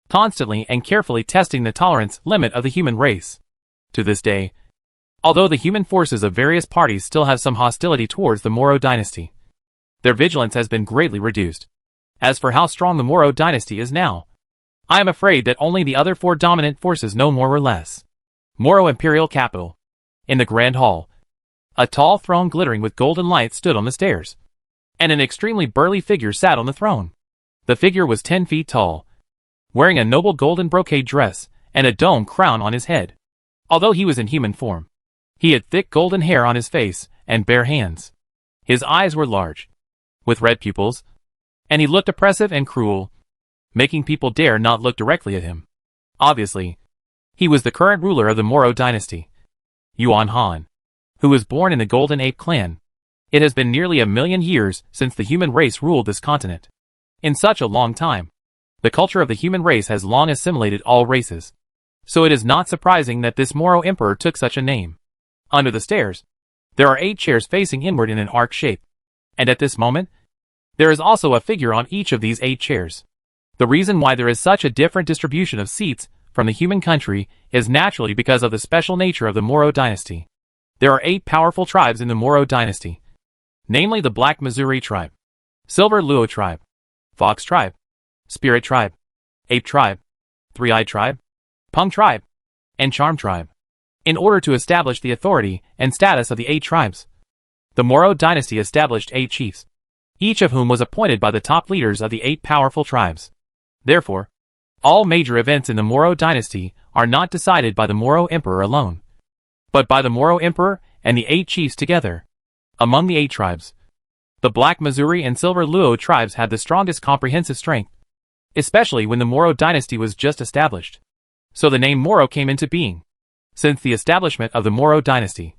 constantly and carefully testing the tolerance limit of the human race. To this day, although the human forces of various parties still have some hostility towards the Moro dynasty, their vigilance has been greatly reduced. As for how strong the Moro dynasty is now, I am afraid that only the other four dominant forces know more or less. Moro Imperial Capital. In the Grand Hall, a tall throne glittering with golden light stood on the stairs, and an extremely burly figure sat on the throne. The figure was 10 feet tall, wearing a noble golden brocade dress and a dome crown on his head. Although he was in human form, he had thick golden hair on his face and bare hands. His eyes were large, with red pupils, and he looked oppressive and cruel, making people dare not look directly at him. Obviously, he was the current ruler of the Moro dynasty, Yuan Han, who was born in the Golden Ape clan. It has been nearly 1,000,000 years since the human race ruled this continent. In such a long time, the culture of the human race has long assimilated all races, so it is not surprising that this Moro emperor took such a name. Under the stairs, there are 8 chairs facing inward in an arc shape, and at this moment, there is also a figure on each of these 8 chairs. The reason why there is such a different distribution of seats from the human country is naturally because of the special nature of the Moro dynasty. There are 8 powerful tribes in the Moro dynasty, namely the Black Missouri tribe, Silver Luo tribe, Fox tribe, Spirit tribe, Ape tribe, Three-Eyed tribe, Pung tribe, and Charm tribe. In order to establish the authority and status of the 8 tribes, the Moro dynasty established 8 chiefs, each of whom was appointed by the top leaders of the 8 powerful tribes. Therefore, all major events in the Moro dynasty are not decided by the Moro emperor alone, but by the Moro emperor and the 8 chiefs together. Among the 8 tribes, the Black Missouri and Silver Luo tribes had the strongest comprehensive strength, especially when the Moro dynasty was just established. So the name Moro came into being. Since the establishment of the Moro dynasty,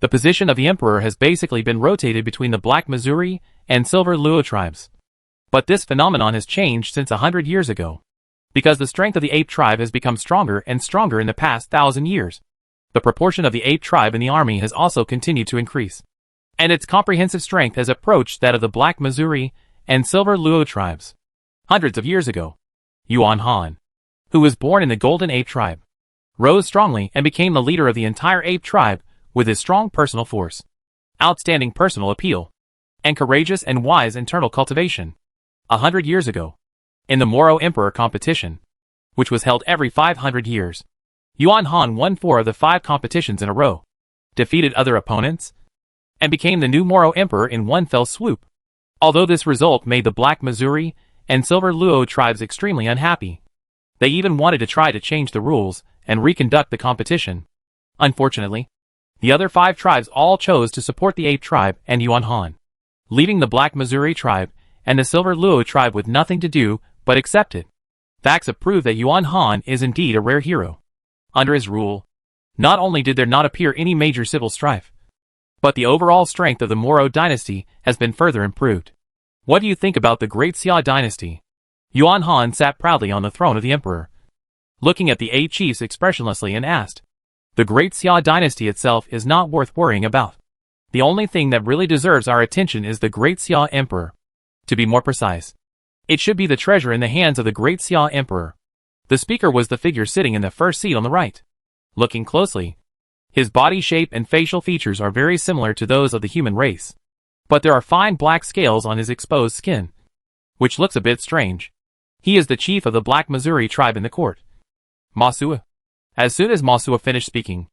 the position of the emperor has basically been rotated between the Black Missouri and Silver Luo tribes. But this phenomenon has changed since 100 years ago, because the strength of the ape tribe has become stronger and stronger in the past 1,000 years. The proportion of the ape tribe in the army has also continued to increase, and its comprehensive strength has approached that of the Black Missouri and Silver Luo tribes. Hundreds of years ago, Yuan Han, who was born in the Golden Ape tribe, rose strongly and became the leader of the entire ape tribe with his strong personal force, outstanding personal appeal, and courageous and wise internal cultivation. 100 years ago, in the Moro Emperor competition, which was held every 500 years, Yuan Han won 4 of the 5 competitions in a row, defeated other opponents, and became the new Moro Emperor in one fell swoop. Although this result made the Black Missouri and Silver Luo tribes extremely unhappy, they even wanted to try to change the rules and reconduct the competition. Unfortunately, the other 5 tribes all chose to support the ape tribe and Yuan Han, leaving the Black Missouri tribe and the Silver Luo tribe with nothing to do but accept it. Facts have proved that Yuan Han is indeed a rare hero. Under his rule, not only did there not appear any major civil strife, but the overall strength of the Moro dynasty has been further improved. What do you think about the Great Xia dynasty? Yuan Han sat proudly on the throne of the emperor, looking at the 8 chiefs expressionlessly, and asked, "The Great Xia dynasty itself is not worth worrying about. The only thing that really deserves our attention is the Great Xia emperor. To be more precise, it should be the treasure in the hands of the Great Xia emperor. The speaker was the figure sitting in the first seat on the right. Looking closely, his body shape and facial features are very similar to those of the human race. But there are fine black scales on his exposed skin, which looks a bit strange. He is the chief of the Black Missouri tribe in the court. Masua. As soon as Masua finished speaking,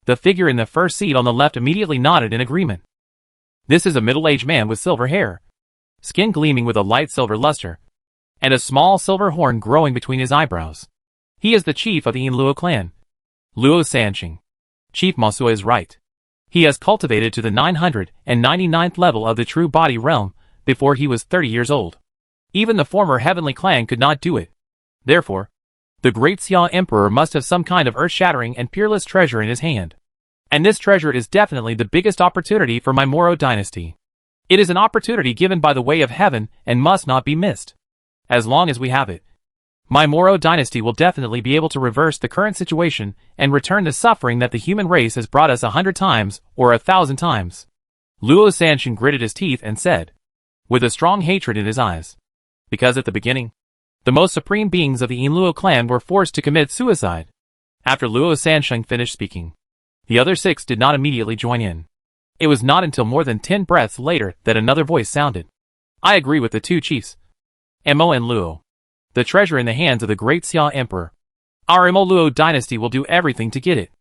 the figure in the first seat on the left immediately nodded in agreement. This is a middle-aged man with silver hair, skin gleaming with a light silver luster, and a small silver horn growing between his eyebrows. He is the chief of the Inluo clan. Luo Sanxing. Chief Masua is right. He has cultivated to the 999th level of the true body realm before he was 30 years old. Even the former heavenly clan could not do it. Therefore, the great Xia Emperor must have some kind of earth-shattering and peerless treasure in his hand. And this treasure is definitely the biggest opportunity for my Moro dynasty. It is an opportunity given by the way of heaven and must not be missed. As long as we have it, my Moro dynasty will definitely be able to reverse the current situation and return the suffering that the human race has brought us 100 times or 1,000 times. Luo Sanxing gritted his teeth and said, with a strong hatred in his eyes, because at the beginning, the most supreme beings of the Inluo clan were forced to commit suicide. After Luo Sanxing finished speaking, the other 6 did not immediately join in. It was not until more than 10 breaths later that another voice sounded. I agree with the 2 chiefs, Mo and Luo. The treasure in the hands of the great Xia Emperor. Our Mo Luo dynasty will do everything to get it.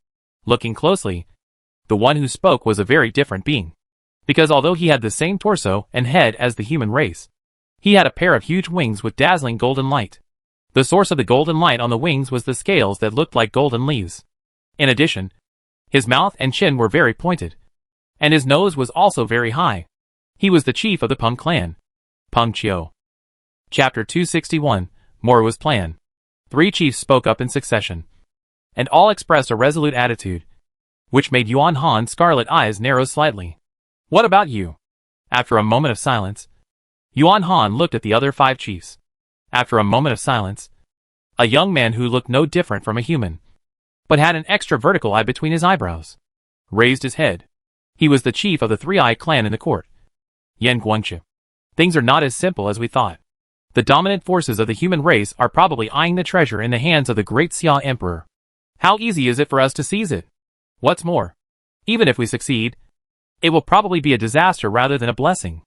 Looking closely, the one who spoke was a very different being. Because although he had the same torso and head as the human race, he had a pair of huge wings with dazzling golden light. The source of the golden light on the wings was the scales that looked like golden leaves. In addition, his mouth and chin were very pointed, and his nose was also very high. He was the chief of the Peng clan. Peng Chiu. Chapter 261. Moro's Plan. 3 chiefs spoke up in succession, and all expressed a resolute attitude, which made Yuan Han's scarlet eyes narrow slightly. What about you? After a moment of silence, Yuan Han looked at the other 5 chiefs. After a moment of silence, a young man who looked no different from a human, but had an extra vertical eye between his eyebrows, raised his head. He was the chief of the 3-eyed clan in the court. Yan Guangqi. Things are not as simple as we thought. The dominant forces of the human race are probably eyeing the treasure in the hands of the great Xia Emperor. How easy is it for us to seize it? What's more, even if we succeed, it will probably be a disaster rather than a blessing.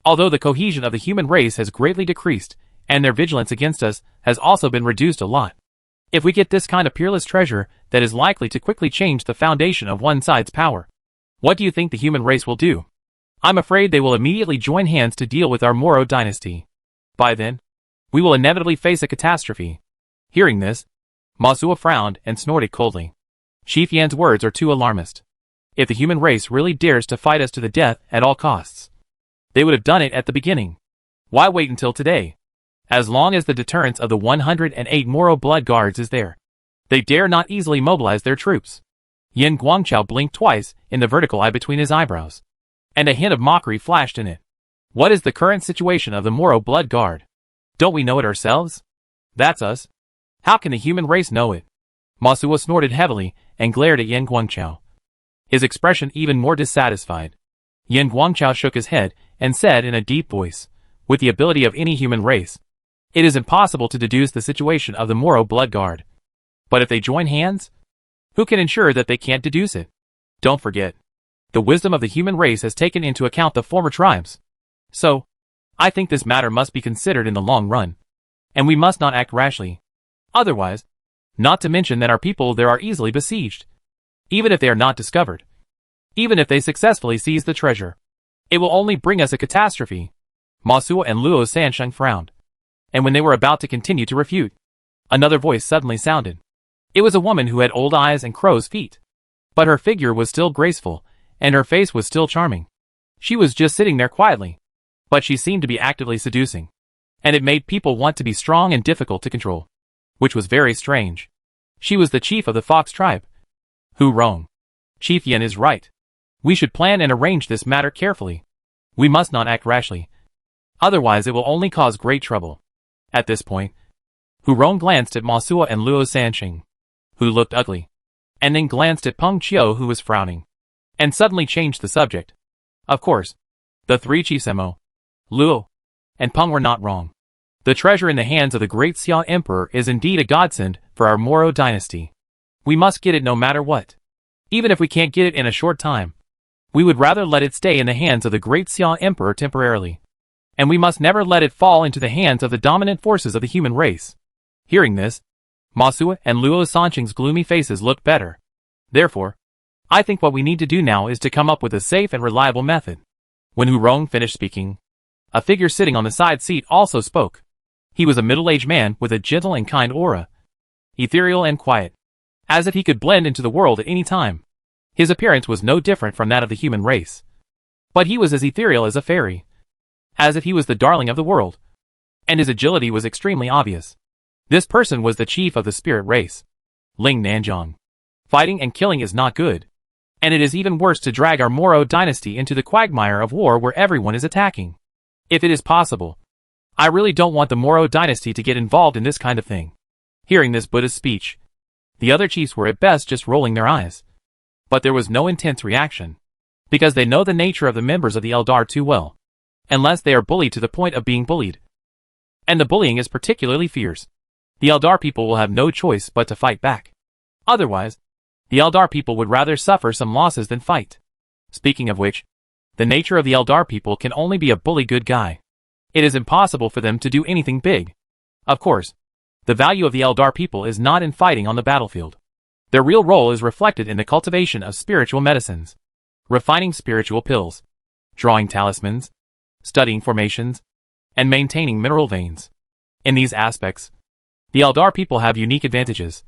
Although the cohesion of the human race has greatly decreased, and their vigilance against us has also been reduced a lot. If we get this kind of peerless treasure that is likely to quickly change the foundation of one side's power, what do you think the human race will do? I'm afraid they will immediately join hands to deal with our Moro dynasty. By then, we will inevitably face a catastrophe. Hearing this, Masua frowned and snorted coldly. Chief Yan's words are too alarmist. If the human race really dares to fight us to the death at all costs, they would have done it at the beginning. Why wait until today? As long as the deterrence of the 108 Moro blood guards is there, they dare not easily mobilize their troops. Yin Guangqiao blinked twice in the vertical eye between his eyebrows, and a hint of mockery flashed in it. What is the current situation of the Moro blood guard? Don't we know it ourselves? That's us. How can the human race know it? Masua snorted heavily and glared at Yin Guangqiao, his expression even more dissatisfied. Yin Guangqiao shook his head and said in a deep voice, with the ability of any human race, it is impossible to deduce the situation of the Moro blood guard. But if they join hands, who can ensure that they can't deduce it? Don't forget, the wisdom of the human race has taken into account the former tribes. So, I think this matter must be considered in the long run, and we must not act rashly. Otherwise, not to mention that our people there are easily besieged. Even if they are not discovered, even if they successfully seize the treasure, it will only bring us a catastrophe. Masua and Luo Sanxing frowned, and when they were about to continue to refute, another voice suddenly sounded. It was a woman who had old eyes and crow's feet, but her figure was still graceful, and her face was still charming. She was just sitting there quietly, but she seemed to be actively seducing, and it made people want to be strong and difficult to control, which was very strange. She was the chief of the Fox tribe. Hu Rong. Chief Yan is right. We should plan and arrange this matter carefully. We must not act rashly. Otherwise it will only cause great trouble. At this point, Hu Rong glanced at Masua and Luo Sanxing, who looked ugly, and then glanced at Peng Chiu, who was frowning, and suddenly changed the subject. Of course, the 3 chiefs Mo, Luo, and Peng were not wrong. The treasure in the hands of the great Xia Emperor is indeed a godsend for our Moro dynasty. We must get it no matter what. Even if we can't get it in a short time. We would rather let it stay in the hands of the great Xia Emperor temporarily. And we must never let it fall into the hands of the dominant forces of the human race. Hearing this, Masua and Luo Sanqing's gloomy faces looked better. Therefore, I think what we need to do now is to come up with a safe and reliable method. When Hu Rong finished speaking, a figure sitting on the side seat also spoke. He was a middle-aged man with a gentle and kind aura, ethereal and quiet, as if he could blend into the world at any time. His appearance was no different from that of the human race. But he was as ethereal as a fairy, as if he was the darling of the world, and his agility was extremely obvious. This person was the chief of the spirit race, Ling Nanjiang. Fighting and killing is not good, and it is even worse to drag our Moro dynasty into the quagmire of war where everyone is attacking. If it is possible, I really don't want the Moro dynasty to get involved in this kind of thing. Hearing this Buddha's speech, the other chiefs were at best just rolling their eyes. But there was no intense reaction, because they know the nature of the members of the Eldar too well, unless they are bullied to the point of being bullied. And the bullying is particularly fierce. The Eldar people will have no choice but to fight back. Otherwise, the Eldar people would rather suffer some losses than fight. Speaking of which, the nature of the Eldar people can only be a bully good guy. It is impossible for them to do anything big. Of course, the value of the Eldar people is not in fighting on the battlefield. Their real role is reflected in the cultivation of spiritual medicines, refining spiritual pills, drawing talismans, studying formations, and maintaining mineral veins. In these aspects, the Eldar people have unique advantages,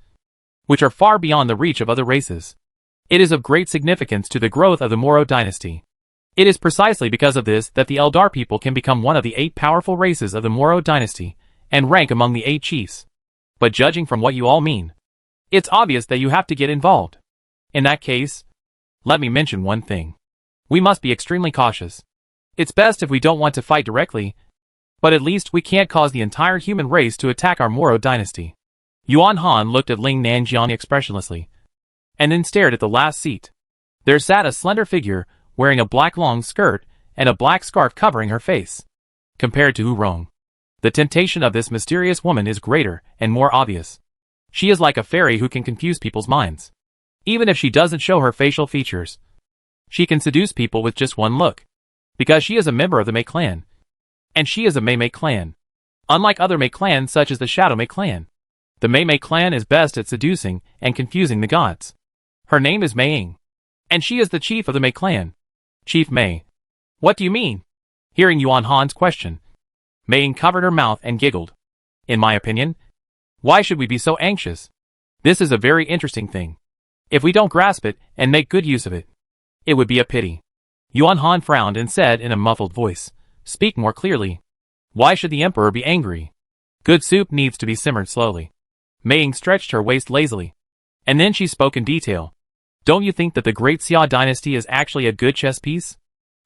which are far beyond the reach of other races. It is of great significance to the growth of the Moro dynasty. It is precisely because of this that the Eldar people can become one of the 8 powerful races of the Moro dynasty and rank among the 8 chiefs. But judging from what you all mean, it's obvious that you have to get involved. In that case, let me mention one thing. We must be extremely cautious. It's best if we don't want to fight directly, but at least we can't cause the entire human race to attack our Moro dynasty. Yuan Han looked at Ling Nanjiang expressionlessly, and then stared at the last seat. There sat a slender figure, wearing a black long skirt and a black scarf covering her face. Compared to Hu Rong, the temptation of this mysterious woman is greater and more obvious. She is like a fairy who can confuse people's minds. Even if she doesn't show her facial features, she can seduce people with just one look. Because she is a member of the Mei clan. And she is a Mei clan. Unlike other Mei clans such as the Shadow Mei clan, the Mei clan is best at seducing and confusing the gods. Her name is Mei Ying, and she is the chief of the Mei clan. Chief Mei. What do you mean? Hearing Yuan Han's question, Mei Ying covered her mouth and giggled. In my opinion, why should we be so anxious? This is a very interesting thing. If we don't grasp it and make good use of it, it would be a pity. Yuan Han frowned and said in a muffled voice, Speak more clearly. Why should the emperor be angry? Good soup needs to be simmered slowly. Mei Ying stretched her waist lazily, and then she spoke in detail. Don't you think that the Great Xia dynasty is actually a good chess piece?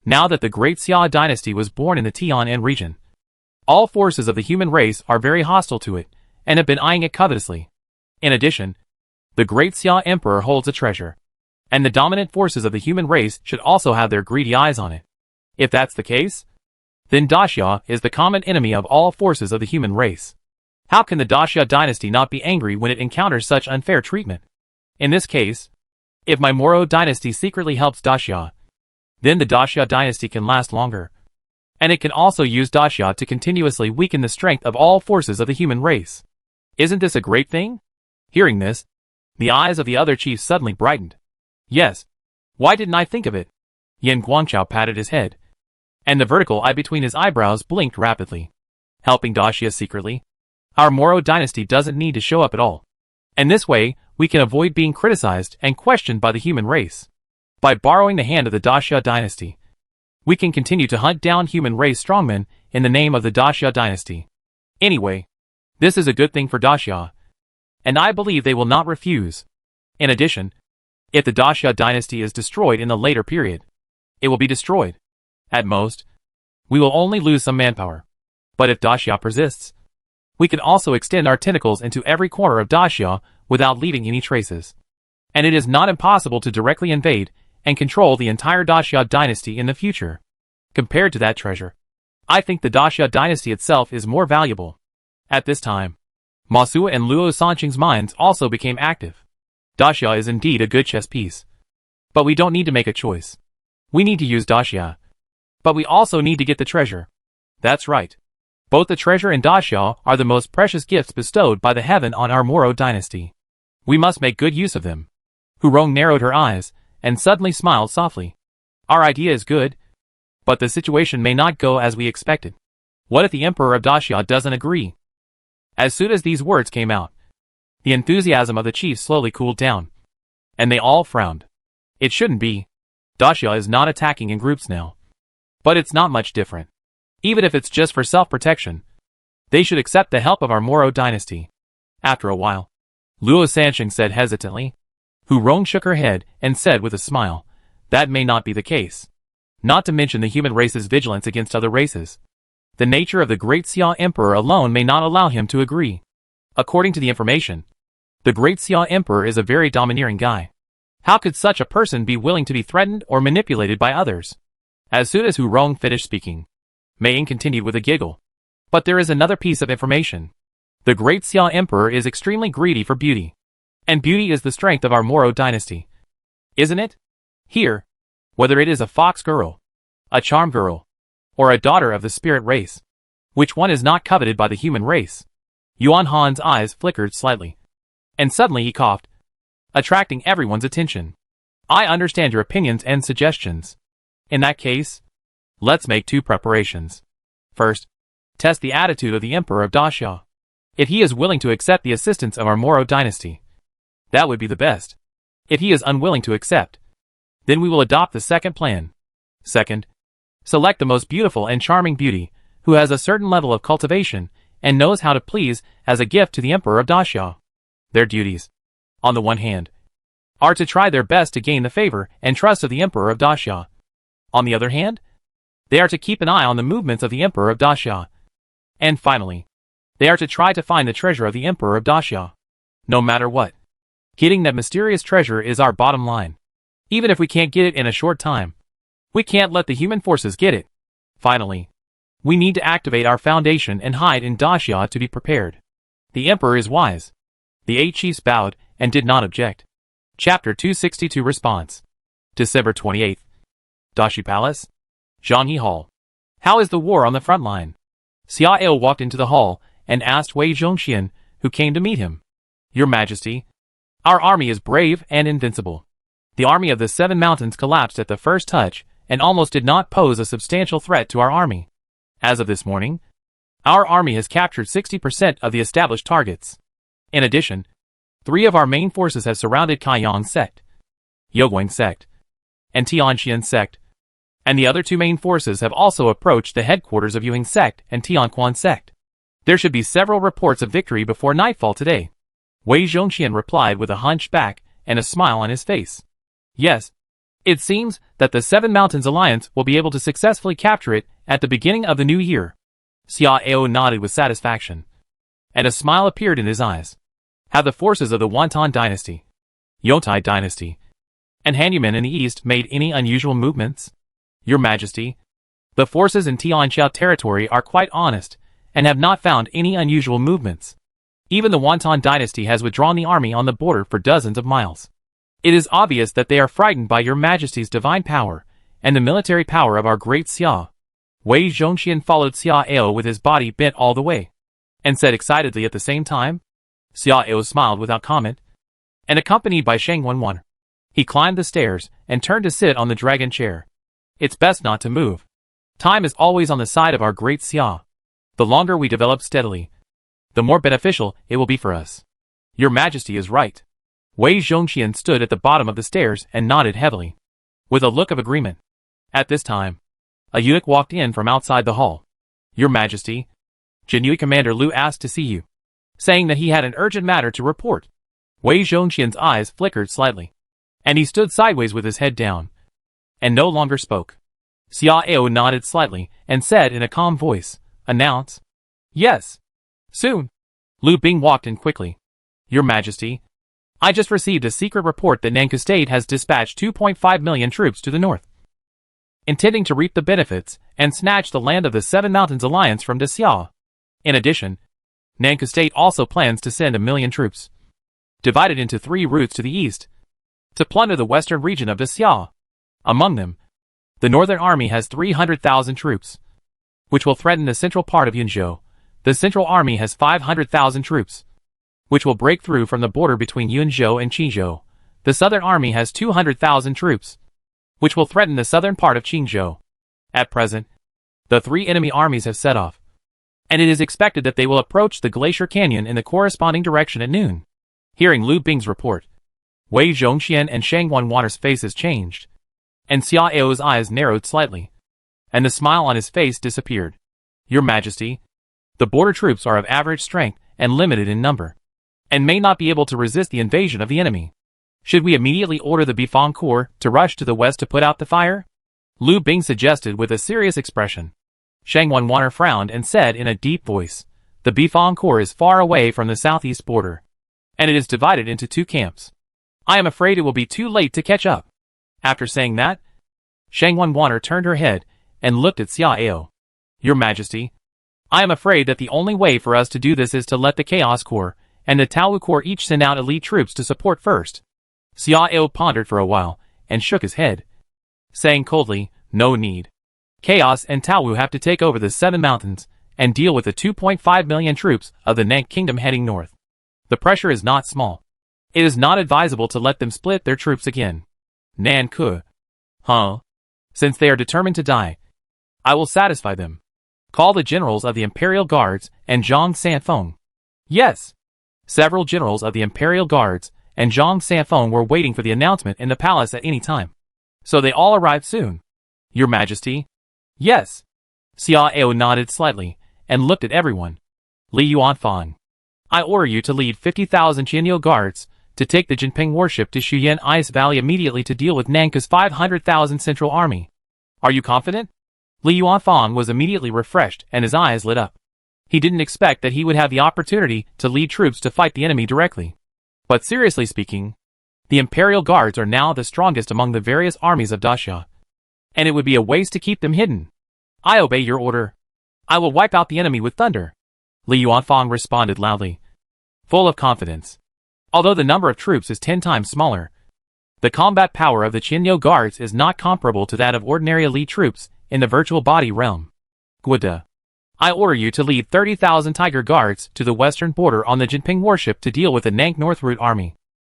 Now that the Great Xia dynasty was born in the Tianan region, all forces of the human race are very hostile to it, and have been eyeing it covetously. In addition, the Great Xia Emperor holds a treasure, and the dominant forces of the human race should also have their greedy eyes on it. If that's the case, then Daxia is the common enemy of all forces of the human race. How can the Daxia dynasty not be angry when it encounters such unfair treatment? In this case, if my Moro dynasty secretly helps Daxia, then the Daxia dynasty can last longer. And it can also use Daxia to continuously weaken the strength of all forces of the human race. Isn't this a great thing? Hearing this, the eyes of the other chiefs suddenly brightened. Yes. Why didn't I think of it? Yin Guangchao patted his head, and the vertical eye between his eyebrows blinked rapidly. Helping Daxia secretly? Our Moro dynasty doesn't need to show up at all. And this way, we can avoid being criticized and questioned by the human race. By borrowing the hand of the Daxia dynasty, we can continue to hunt down human race strongmen in the name of the Daxia dynasty. Anyway, this is a good thing for Daxia, and I believe they will not refuse. In addition, if the Daxia dynasty is destroyed in the later period, it will be destroyed. At most, we will only lose some manpower. But if Daxia persists, we can also extend our tentacles into every corner of Daxia without leaving any traces. And it is not impossible to directly invade and control the entire Daxia dynasty in the future. Compared to that treasure, I think the Daxia dynasty itself is more valuable. At this time, Ma Sua and Luo Sanqing's minds also became active. Daxia is indeed a good chess piece. But we don't need to make a choice. We need to use Daxia. But we also need to get the treasure. That's right. Both the treasure and Daxia are the most precious gifts bestowed by the heaven on our Moro dynasty. We must make good use of them. Hu Rong narrowed her eyes, and suddenly smiled softly. Our idea is good, but the situation may not go as we expected. What if the Emperor of Daxia doesn't agree? As soon as these words came out, the enthusiasm of the chiefs slowly cooled down, and they all frowned. It shouldn't be. Daxia is not attacking in groups now. But it's not much different. Even if it's just for self-protection, they should accept the help of our Moro dynasty. After a while, Luo Sanqing said hesitantly. Hu Rong shook her head and said with a smile, that may not be the case. Not to mention the human race's vigilance against other races. The nature of the great Xia Emperor alone may not allow him to agree. According to the information, the great Xia Emperor is a very domineering guy. How could such a person be willing to be threatened or manipulated by others? As soon as Hu Rong finished speaking, Mei Ying continued with a giggle. But there is another piece of information. The great Xia Emperor is extremely greedy for beauty. And beauty is the strength of our Moro dynasty. Isn't it? Here, whether it is a fox girl, a charm girl, or a daughter of the spirit race, which one is not coveted by the human race? Yuan Han's eyes flickered slightly. And suddenly he coughed, attracting everyone's attention. I understand your opinions and suggestions. In that case, let's make two preparations. First, test the attitude of the Emperor of Daxia. If he is willing to accept the assistance of our Moro dynasty, that would be the best. If he is unwilling to accept, then we will adopt the second plan. Second, select the most beautiful and charming beauty, who has a certain level of cultivation and knows how to please as a gift to the Emperor of Daxia. Their duties, on the one hand, are to try their best to gain the favor and trust of the Emperor of Daxia. On the other hand, they are to keep an eye on the movements of the Emperor of Daxia. And finally, they are to try to find the treasure of the Emperor of Daxia. No matter what, getting that mysterious treasure is our bottom line. Even if we can't get it in a short time, we can't let the human forces get it. Finally, we need to activate our foundation and hide in Daxia to be prepared. The Emperor is wise. The 8 chiefs bowed and did not object. Chapter 262 Response. December 28th. Daxi Palace. Zhanghe Hall. How is the war on the front line? Xia Ao walked into the hall and asked Wei Zhongxian, who came to meet him. Your Majesty, our army is brave and invincible. The army of the 7 mountains collapsed at the first touch and almost did not pose a substantial threat to our army. As of this morning, our army has captured 60% of the established targets. In addition, 3 of our main forces have surrounded Kaiyang sect, Youguang sect, and Tianxian sect, and the other 2 main forces have also approached the headquarters of Yuheng sect and Tianquan sect. There should be several reports of victory before nightfall today. Wei Zhongxian replied with a hunched back and a smile on his face. Yes, it seems that the 7 Mountains Alliance will be able to successfully capture it at the beginning of the new year. Xia Ao nodded with satisfaction, and a smile appeared in his eyes. Have the forces of the Wantan dynasty, Yongtai dynasty, and Han in the east made any unusual movements? Your Majesty, the forces in Tianxia territory are quite honest and have not found any unusual movements. Even the Wantan dynasty has withdrawn the army on the border for dozens of miles. It is obvious that they are frightened by your Majesty's divine power and the military power of our great Xia. Wei Zhongxian followed Xia Ao with his body bent all the way, and said excitedly at the same time. Xia Ao smiled without comment, and accompanied by Sheng Wanwan, he climbed the stairs and turned to sit on the dragon chair. It's best not to move. Time is always on the side of our great Xia. The longer we develop steadily, the more beneficial it will be for us. Your Majesty is right. Wei Zhongxian stood at the bottom of the stairs and nodded heavily, with a look of agreement. At this time, a eunuch walked in from outside the hall. Your Majesty, Jinui Commander Lu asked to see you, saying that he had an urgent matter to report. Wei Zhongxian's eyes flickered slightly, and he stood sideways with his head down, and no longer spoke. Xia Ao nodded slightly and said in a calm voice, Announce. Yes. Soon. Lu Bing walked in quickly. Your Majesty, I just received a secret report that Nanku State has dispatched 2.5 million troops to the north, intending to reap the benefits and snatch the land of the 7 Mountains Alliance from Daxia. In addition, Nanka State also plans to send 1 million troops, divided into 3 routes to the east, to plunder the western region of Daxia. Among them, the Northern Army has 300,000 troops, which will threaten the central part of Yunzhou. The Central Army has 500,000 troops, which will break through from the border between Yunzhou and Qinzhou. The Southern Army has 200,000 troops, which will threaten the southern part of Qinzhou. At present, the 3 enemy armies have set off, and it is expected that they will approach the Glacier Canyon in the corresponding direction at noon. Hearing Lu Bing's report, Wei Zhongxian and Shang Wanwan's faces changed, and Xia Ao's eyes narrowed slightly, and the smile on his face disappeared. Your Majesty, the border troops are of average strength and limited in number, and may not be able to resist the invasion of the enemy. Should we immediately order the Bifang Corps to rush to the west to put out the fire? Lu Bing suggested with a serious expression. Shang Wanwan frowned and said in a deep voice, the Bifang Corps is far away from the southeast border, and it is divided into 2 camps. I am afraid it will be too late to catch up. After saying that, Shang Wanwan turned her head and looked at Xia Ao. Your Majesty, I am afraid that the only way for us to do this is to let the Chaos Corps and the Tao Corps each send out elite troops to support first. Xia Ao pondered for a while and shook his head, saying coldly, no need. Chaos and Tao have to take over the 7 mountains and deal with the 2.5 million troops of the Nank Kingdom heading north. The pressure is not small. It is not advisable to let them split their troops again. Nan Ke. Huh? Since they are determined to die, I will satisfy them. Call the generals of the Imperial Guards and Zhang Sanfeng. Yes. Several generals of the Imperial Guards and Zhang Sanfeng were waiting for the announcement in the palace at any time. So they all arrived soon. Your Majesty? Yes. Xia Ao nodded slightly and looked at everyone. Li Yuanfang, I order you to lead 50,000 Qianyou guards to take the Jinping warship to Shuyan Ice Valley immediately to deal with Nanka's 500,000 Central Army. Are you confident? Li Yuanfang was immediately refreshed and his eyes lit up. He didn't expect that he would have the opportunity to lead troops to fight the enemy directly. But seriously speaking, the Imperial Guards are now the strongest among the various armies of Daxia, and it would be a waste to keep them hidden. I obey your order. I will wipe out the enemy with thunder. Li Yuanfang responded loudly, full of confidence. Although the number of troops is 10 times smaller, the combat power of the Qianyou Guards is not comparable to that of ordinary elite troops in the virtual body realm. Guida, I order you to lead 30,000 Tiger Guards to the western border on the Jinping warship to deal with the Nank North Route army.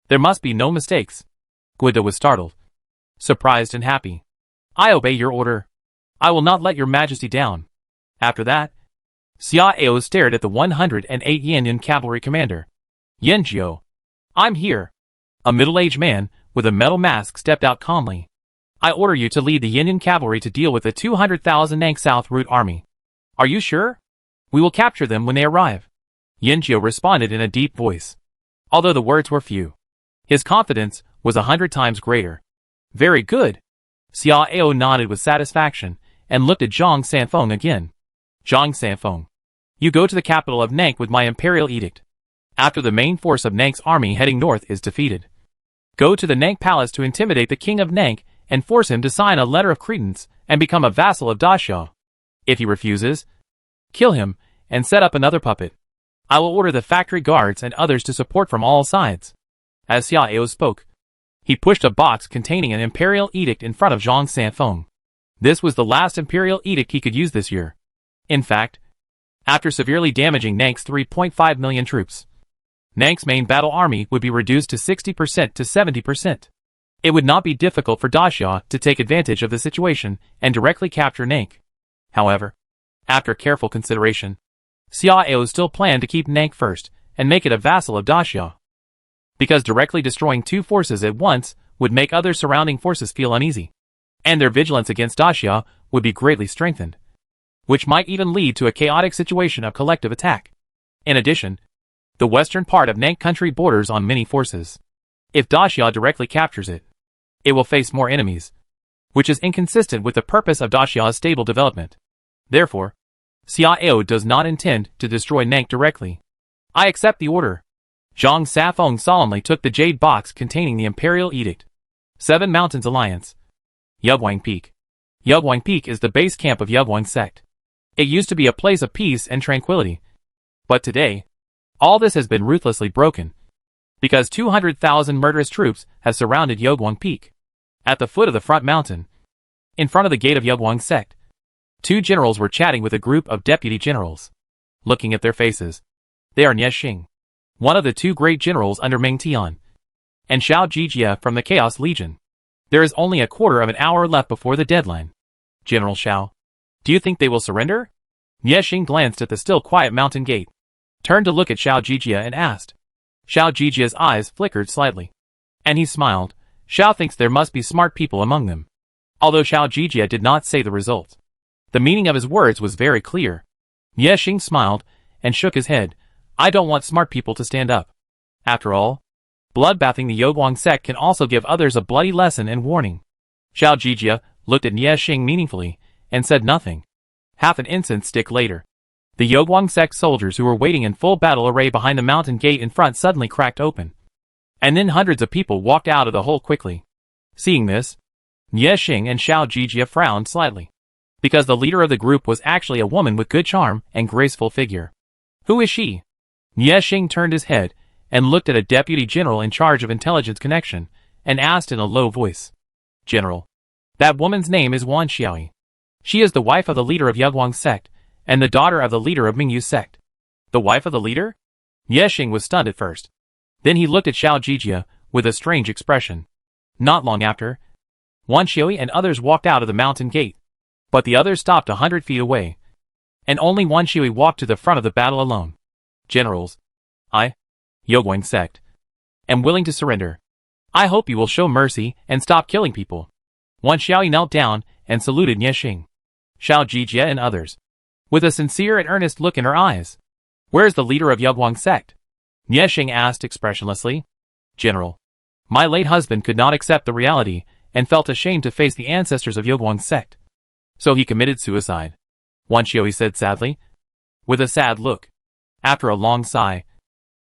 There must be no mistakes. Guida was startled, surprised and happy. I obey your order. I will not let your Majesty down. After that, Xia Ao stared at the 108 Yanyan cavalry commander. Yanjiu, I'm here. A middle-aged man with a metal mask stepped out calmly. I order you to lead the Yanyan cavalry to deal with the 200,000 Nank South Route army. Are you sure? We will capture them when they arrive. Yanjiu responded in a deep voice. Although the words were few, his confidence was 100 times greater. Very good. Xia Ao nodded with satisfaction and looked at Zhang Sanfeng again. Zhang Sanfeng, you go to the capital of Nank with my imperial edict. After the main force of Nank's army heading north is defeated, go to the Nank palace to intimidate the king of Nank and force him to sign a letter of credence and become a vassal of Daxia. If he refuses, kill him and set up another puppet. I will order the factory guards and others to support from all sides. As Xia Ao spoke, he pushed a box containing an imperial edict in front of Zhang Sanfeng. This was the last imperial edict he could use this year. In fact, after severely damaging Nank's 3.5 million troops, Nank's main battle army would be reduced to 60% to 70%. It would not be difficult for Daxia to take advantage of the situation and directly capture Nank. However, after careful consideration, Xia Ao still planned to keep Nank first and make it a vassal of Daxia, because directly destroying 2 forces at once would make other surrounding forces feel uneasy, and their vigilance against Daxia would be greatly strengthened, which might even lead to a chaotic situation of collective attack. In addition, the western part of Nank country borders on many forces. If Daxia directly captures it, it will face more enemies, which is inconsistent with the purpose of Daxia's stable development. Therefore, Xia Ao does not intend to destroy Nank directly. I accept the order. Zhang Sanfeng solemnly took the jade box containing the imperial edict. 7 Mountains Alliance. Yubwang Peak. Yubwang Peak is the base camp of Yubwang sect. It used to be a place of peace and tranquility, but today, All this has been ruthlessly broken, because 200,000 murderous troops have surrounded Yoguang Peak. At the foot of the front mountain, in front of the gate of Yoguang sect, 2 generals were chatting with a group of deputy generals. Looking at their faces, they are Nie Xing, one of the 2 great generals under Meng Tian, and Xiao Jijia from the Chaos Legion. There is only a quarter of an hour left before the deadline. General Xiao, do you think they will surrender? Nie Xing glanced at the still quiet mountain gate, turned to look at Xiao Jijia and asked. Xiao Jijia's eyes flickered slightly, and he smiled. Xiao thinks there must be smart people among them. Although Xiao Jijia did not say the result, the meaning of his words was very clear. Nie Xing smiled and shook his head. I don't want smart people to stand up. After all, bloodbathing the Yoguang sect can also give others a bloody lesson and warning. Xiao Jijia looked at Nie Xing meaningfully and said nothing. Half an instant stick later, the Yoguang sect soldiers who were waiting in full battle array behind the mountain gate in front suddenly cracked open, and then hundreds of people walked out of the hole quickly. Seeing this, Nie Xing and Xiao Jijia frowned slightly, because the leader of the group was actually a woman with good charm and graceful figure. Who is she? Nie Xing turned his head and looked at a deputy general in charge of intelligence connection and asked in a low voice. General, that woman's name is Wan Xiaoyi. She is the wife of the leader of Yoguang sect and the daughter of the leader of Mingyu sect. The wife of the leader? Nie Xing was stunned at first. Then he looked at Xiao Jijia with a strange expression. Not long after, Wan Xiaoyi and others walked out of the mountain gate, but the others stopped 100 feet away, and only Wan Xiaoyi walked to the front of the battle alone. Generals, I, Yoguang sect, am willing to surrender. I hope you will show mercy and stop killing people. Wan Xiaoyi knelt down and saluted Nie Xing, Xiao Jijia and others, with a sincere and earnest look in her eyes. Where is the leader of Yoguang sect? Nie Xing asked expressionlessly. General, my late husband could not accept the reality and felt ashamed to face the ancestors of Yoguang sect. So he committed suicide, Wan Xiaoyi said sadly, with a sad look. After a long sigh,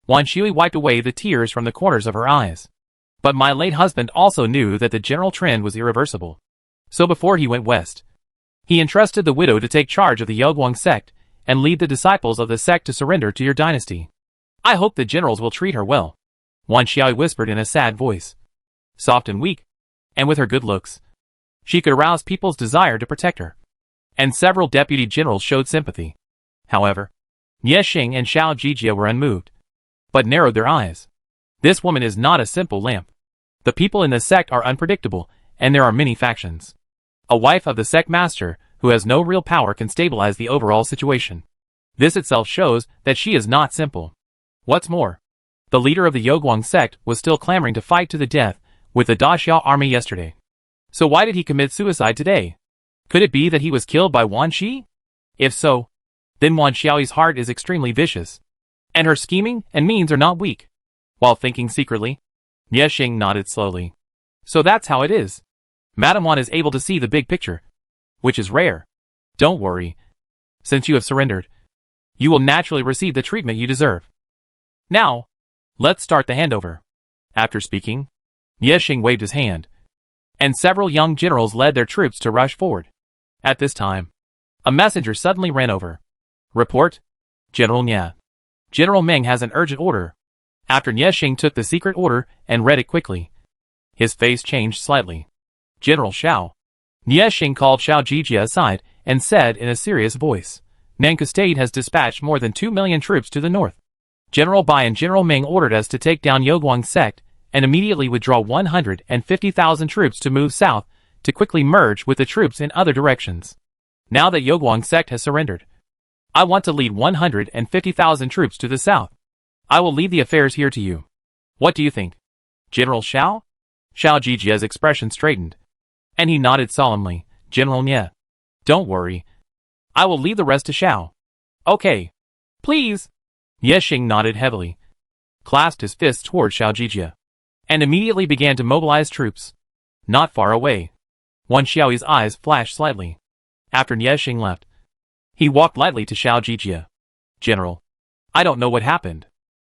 Wan Xiaoyi wiped away the tears from the corners of her eyes. But my late husband also knew that the general trend was irreversible. So before he went west, he entrusted the widow to take charge of the Yoguang sect and lead the disciples of the sect to surrender to your dynasty. I hope the generals will treat her well, Wan Xiaoyi whispered in a sad voice. Soft and weak, and with her good looks, she could arouse people's desire to protect her. And several deputy generals showed sympathy. However, Nie Xing and Xiao Jijia were unmoved, but narrowed their eyes. This woman is not a simple lamp. The people in the sect are unpredictable, and there are many factions. A wife of the sect master, who has no real power, can stabilize the overall situation. This itself shows that she is not simple. What's more, the leader of the Yoguang sect was still clamoring to fight to the death with the Daxiao army yesterday. So why did he commit suicide today? Could it be that he was killed by Wan Xi? If so, then Wan Xiaoyi's heart is extremely vicious, and her scheming and means are not weak. While thinking secretly, Nie Xing nodded slowly. So that's how it is. Madame Wan is able to see the big picture, which is rare. Don't worry. Since you have surrendered, you will naturally receive the treatment you deserve. Now, let's start the handover. After speaking, Nie Xing waved his hand, and several young generals led their troops to rush forward. At this time, a messenger suddenly ran over. Report, General Nie. General Meng has an urgent order. After Nie Xing took the secret order and read it quickly, his face changed slightly. General Xiao. Nie Xing called Xiao Jijia aside and said in a serious voice, Nankou State has dispatched more than 2 million troops to the north. General Bai and General Meng ordered us to take down Yoguang sect and immediately withdraw 150,000 troops to move south to quickly merge with the troops in other directions. Now that Yoguang sect has surrendered, I want to lead 150,000 troops to the south. I will leave the affairs here to you. What do you think? General Xiao? Xiao Jijia's expression straightened, and he nodded solemnly. General Nie, don't worry. I will leave the rest to Xiao. Okay. Please. Nie Xing nodded heavily, clasped his fists toward Xiao Jijia, and immediately began to mobilize troops. Not far away, Wan Xiaoyi's eyes flashed slightly. After Nie Xing left, he walked lightly to Xiao Jijia. General, I don't know what happened.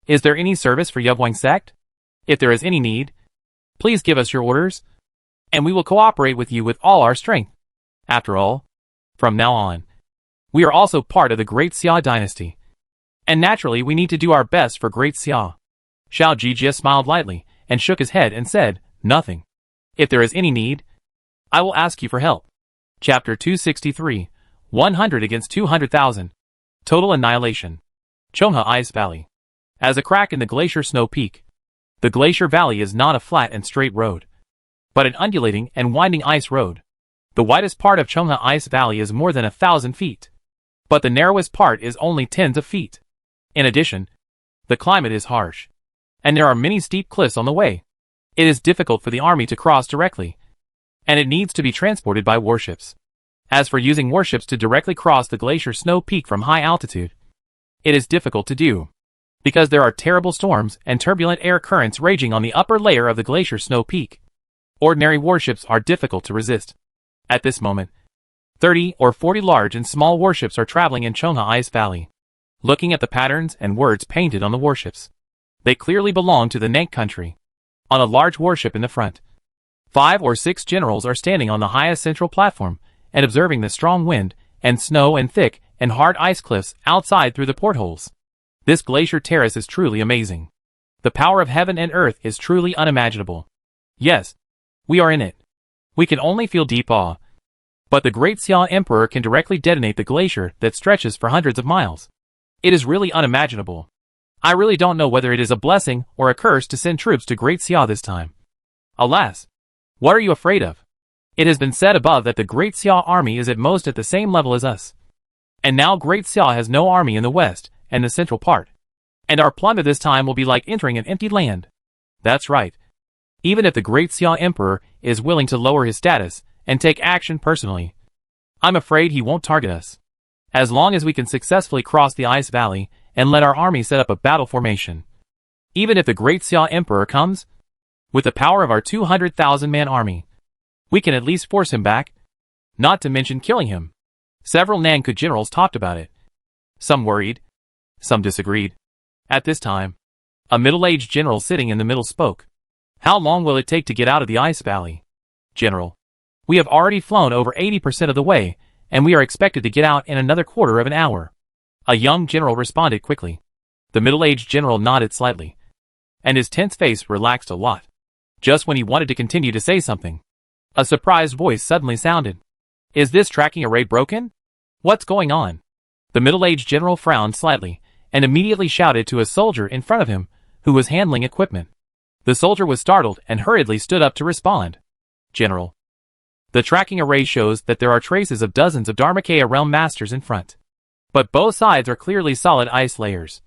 Is there any service for Yoguang sect? If there is any need, please give us your orders, and we will cooperate with you with all our strength. After all, from now on, we are also part of the great Xia dynasty. And naturally we need to do our best for Great Xia. Xiao Ji just smiled lightly and shook his head and said, nothing. If there is any need, I will ask you for help. Chapter 263, 100 against 200,000. Total annihilation. Chongha Ice Valley. As a crack in the glacier snow peak, the glacier valley is not a flat and straight road, but an undulating and winding ice road. The widest part of Chongha Ice Valley is more than 1,000 feet, but the narrowest part is only tens of feet. In addition, the climate is harsh, and there are many steep cliffs on the way. It is difficult for the army to cross directly, and it needs to be transported by warships. As for using warships to directly cross the glacier snow peak from high altitude, it is difficult to do, because there are terrible storms and turbulent air currents raging on the upper layer of the glacier snow peak. Ordinary warships are difficult to resist. At this moment, 30 or 40 large and small warships are traveling in Chongha Ice Valley. Looking at the patterns and words painted on the warships, they clearly belong to the Nank country. On a large warship in the front, 5 or 6 generals are standing on the highest central platform and observing the strong wind and snow and thick and hard ice cliffs outside through the portholes. This glacier terrace is truly amazing. The power of heaven and earth is truly unimaginable. Yes, we are in it. We can only feel deep awe. But the Great Xia Emperor can directly detonate the glacier that stretches for hundreds of miles. It is really unimaginable. I really don't know whether it is a blessing or a curse to send troops to Great Xia this time. Alas, what are you afraid of? It has been said above that the Great Xia army is at most at the same level as us. And now Great Xia has no army in the west and the central part. And our plunder this time will be like entering an empty land. That's right. Even if the Great Xia Emperor is willing to lower his status and take action personally, I'm afraid he won't target us. As long as we can successfully cross the ice valley and let our army set up a battle formation. Even if the Great Xia Emperor comes, with the power of our 200,000-man army, we can at least force him back, not to mention killing him. Several Nanku generals talked about it. Some worried, some disagreed. At this time, a middle-aged general sitting in the middle spoke. How long will it take to get out of the ice valley? General, we have already flown over 80% of the way, and we are expected to get out in another quarter of an hour. A young general responded quickly. The middle-aged general nodded slightly, and his tense face relaxed a lot. Just when he wanted to continue to say something, a surprised voice suddenly sounded. Is this tracking array broken? What's going on? The middle-aged general frowned slightly, and immediately shouted to a soldier in front of him, who was handling equipment. The soldier was startled and hurriedly stood up to respond. General, the tracking array shows that there are traces of dozens of Dharmakaya realm masters in front. But both sides are clearly solid ice layers,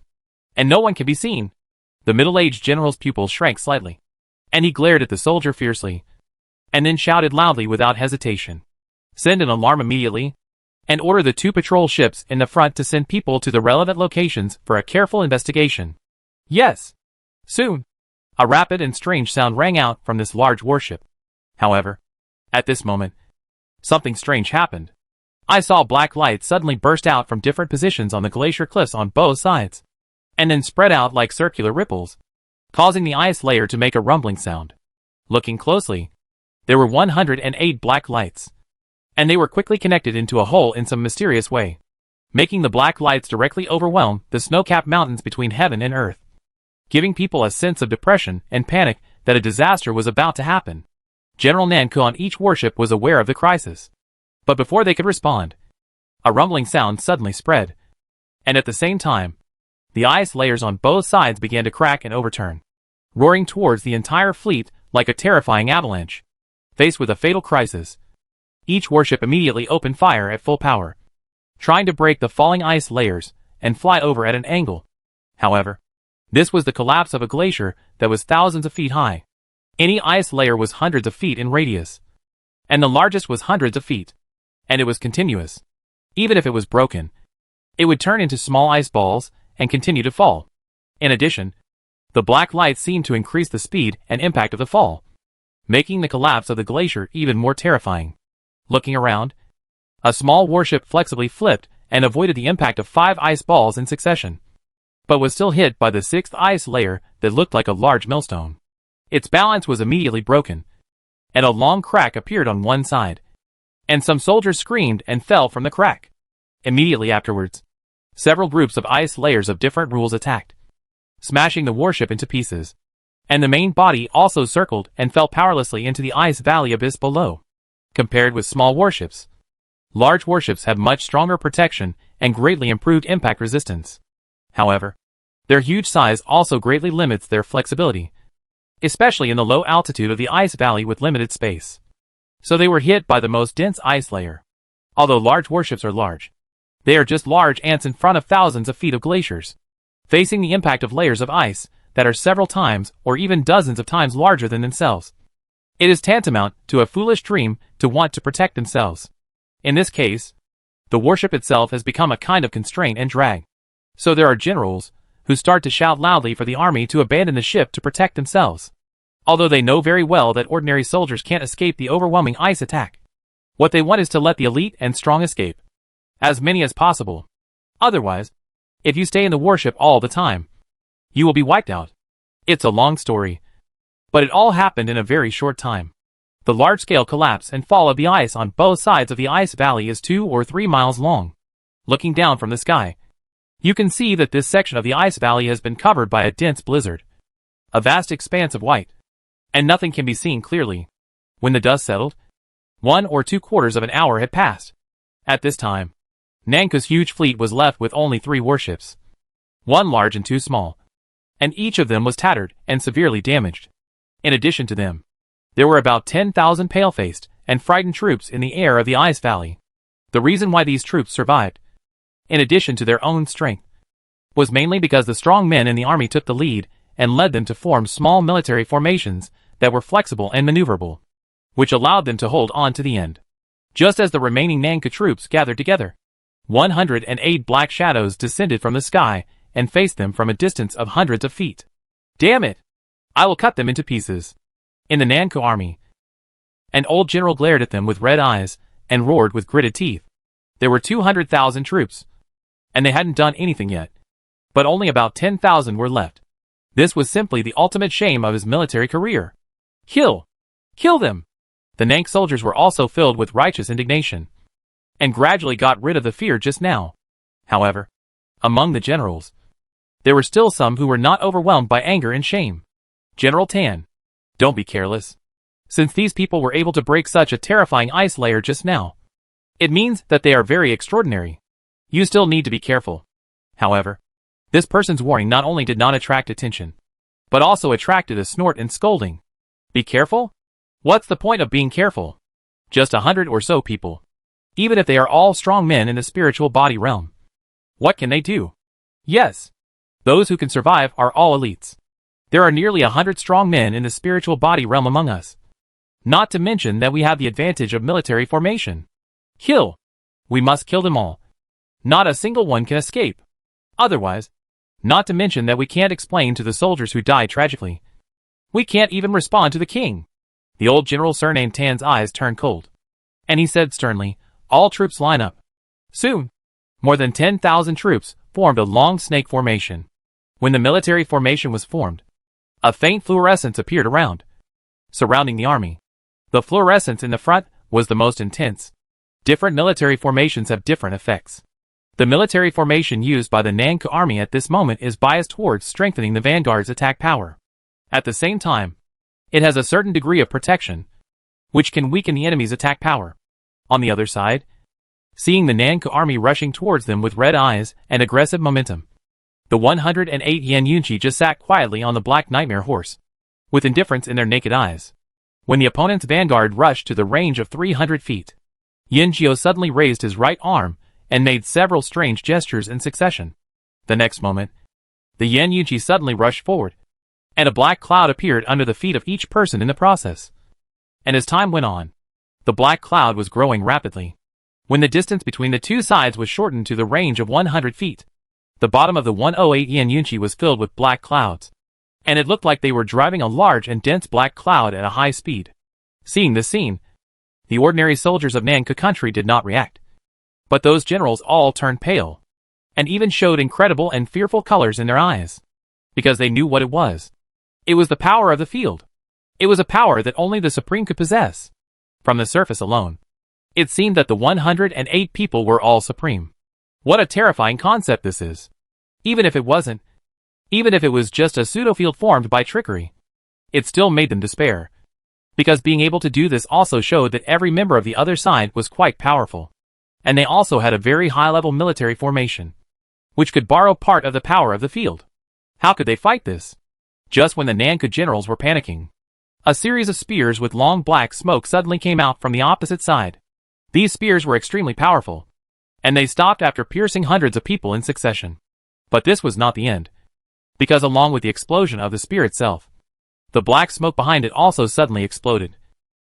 and no one can be seen. The middle-aged general's pupils shrank slightly, and he glared at the soldier fiercely, and then shouted loudly without hesitation. Send an alarm immediately, and order the 2 patrol ships in the front to send people to the relevant locations for a careful investigation. Yes. Soon. A rapid and strange sound rang out from this large warship. However, at this moment, something strange happened. I saw black light suddenly burst out from different positions on the glacier cliffs on both sides, and then spread out like circular ripples, causing the ice layer to make a rumbling sound. Looking closely, there were 108 black lights, and they were quickly connected into a whole in some mysterious way, making the black lights directly overwhelm the snow-capped mountains between heaven and earth, giving people a sense of depression and panic that a disaster was about to happen. General Nanku on each warship was aware of the crisis, but before they could respond, a rumbling sound suddenly spread, and at the same time, the ice layers on both sides began to crack and overturn, roaring towards the entire fleet like a terrifying avalanche. Faced with a fatal crisis, each warship immediately opened fire at full power, trying to break the falling ice layers and fly over at an angle. However, this was the collapse of a glacier that was thousands of feet high. Any ice layer was hundreds of feet in radius, and the largest was hundreds of feet, and it was continuous. Even if it was broken, it would turn into small ice balls and continue to fall. In addition, the black light seemed to increase the speed and impact of the fall, making the collapse of the glacier even more terrifying. Looking around, a small warship flexibly flipped and avoided the impact of 5 ice balls in succession, but was still hit by the 6th ice layer that looked like a large millstone. Its balance was immediately broken, and a long crack appeared on one side, and some soldiers screamed and fell from the crack. Immediately afterwards, Several groups of ice layers of different rules attacked, smashing the warship into pieces. And the main body also circled and fell powerlessly into the ice valley abyss below. Compared with small warships, large warships have much stronger protection and greatly improved impact resistance. However, their huge size also greatly limits their flexibility, especially in the low altitude of the ice valley with limited space. So they were hit by the most dense ice layer. Although large warships are large, they are just large ants in front of thousands of feet of glaciers, facing the impact of layers of ice that are several times or even dozens of times larger than themselves. It is tantamount to a foolish dream to want to protect themselves. In this case, the warship itself has become a kind of constraint and drag. So there are generals who start to shout loudly for the army to abandon the ship to protect themselves, although they know very well that ordinary soldiers can't escape the overwhelming ice attack. What they want is to let the elite and strong escape, as many as possible. Otherwise, if you stay in the warship all the time, you will be wiped out. It's a long story, but it all happened in a very short time. The large-scale collapse and fall of the ice on both sides of the ice valley is 2 or 3 miles long. Looking down from the sky, you can see that this section of the ice valley has been covered by a dense blizzard, a vast expanse of white, and nothing can be seen clearly. When the dust settled, 1 or 2 quarters of an hour had passed. At this time, Nanko's huge fleet was left with only 3 warships, 1 large and 2 small, and each of them was tattered and severely damaged. In addition to them, there were about 10,000 pale-faced and frightened troops in the air of the ice valley. The reason why these troops survived, in addition to their own strength, was mainly because the strong men in the army took the lead and led them to form small military formations that were flexible and maneuverable, which allowed them to hold on to the end. Just as the remaining Nanka troops gathered together, 108 black shadows descended from the sky and faced them from a distance of hundreds of feet. Damn it! I will cut them into pieces. In the Nanko army, an old general glared at them with red eyes and roared with gritted teeth. There were 200,000 troops, and they hadn't done anything yet. But only about 10,000 were left. This was simply the ultimate shame of his military career. Kill! Kill them! The Nank soldiers were also filled with righteous indignation, and gradually got rid of the fear just now. However, among the generals, there were still some who were not overwhelmed by anger and shame. General Tan, don't be careless. Since these people were able to break such a terrifying ice layer just now, it means that they are very extraordinary. You still need to be careful. However, this person's warning not only did not attract attention, but also attracted a snort and scolding. Be careful? What's the point of being careful? Just 100 or so people, even if they are all strong men in the spiritual body realm, what can they do? Yes, those who can survive are all elites. There are nearly 100 strong men in the spiritual body realm among us. Not to mention that we have the advantage of military formation. Kill! We must kill them all. Not a single one can escape. Otherwise, not to mention that we can't explain to the soldiers who died tragically. We can't even respond to the king. The old general surnamed Tan's eyes turned cold, and he said sternly, all troops line up. Soon, more than 10,000 troops formed a long snake formation. When the military formation was formed, a faint fluorescence appeared around, surrounding the army. The fluorescence in the front was the most intense. Different military formations have different effects. The military formation used by the Nanka army at this moment is biased towards strengthening the vanguard's attack power. At the same time, it has a certain degree of protection, which can weaken the enemy's attack power. On the other side, seeing the Nanka army rushing towards them with red eyes and aggressive momentum, the 108 Yan Yunchi just sat quietly on the black nightmare horse, with indifference in their naked eyes. When the opponent's vanguard rushed to the range of 300 feet, Yin Jio suddenly raised his right arm and made several strange gestures in succession. The next moment, the Yan Yunchi suddenly rushed forward, and a black cloud appeared under the feet of each person in the process. And as time went on, the black cloud was growing rapidly. When the distance between the two sides was shortened to the range of 100 feet, the bottom of the 108 Yan Yunchi was filled with black clouds, and it looked like they were driving a large and dense black cloud at a high speed. Seeing this scene, the ordinary soldiers of Nanka country did not react, but those generals all turned pale, and even showed incredible and fearful colors in their eyes, because they knew what it was. It was the power of the field. It was a power that only the Supreme could possess. From the surface alone, it seemed that the 108 people were all supreme. What a terrifying concept this is. Even if it wasn't, even if it was just a pseudo-field formed by trickery, it still made them despair. Because being able to do this also showed that every member of the other side was quite powerful. And they also had a very high-level military formation, which could borrow part of the power of the field. How could they fight this? Just when the Nanka generals were panicking, a series of spears with long black smoke suddenly came out from the opposite side. These spears were extremely powerful, and they stopped after piercing hundreds of people in succession. But this was not the end, because along with the explosion of the spear itself, the black smoke behind it also suddenly exploded,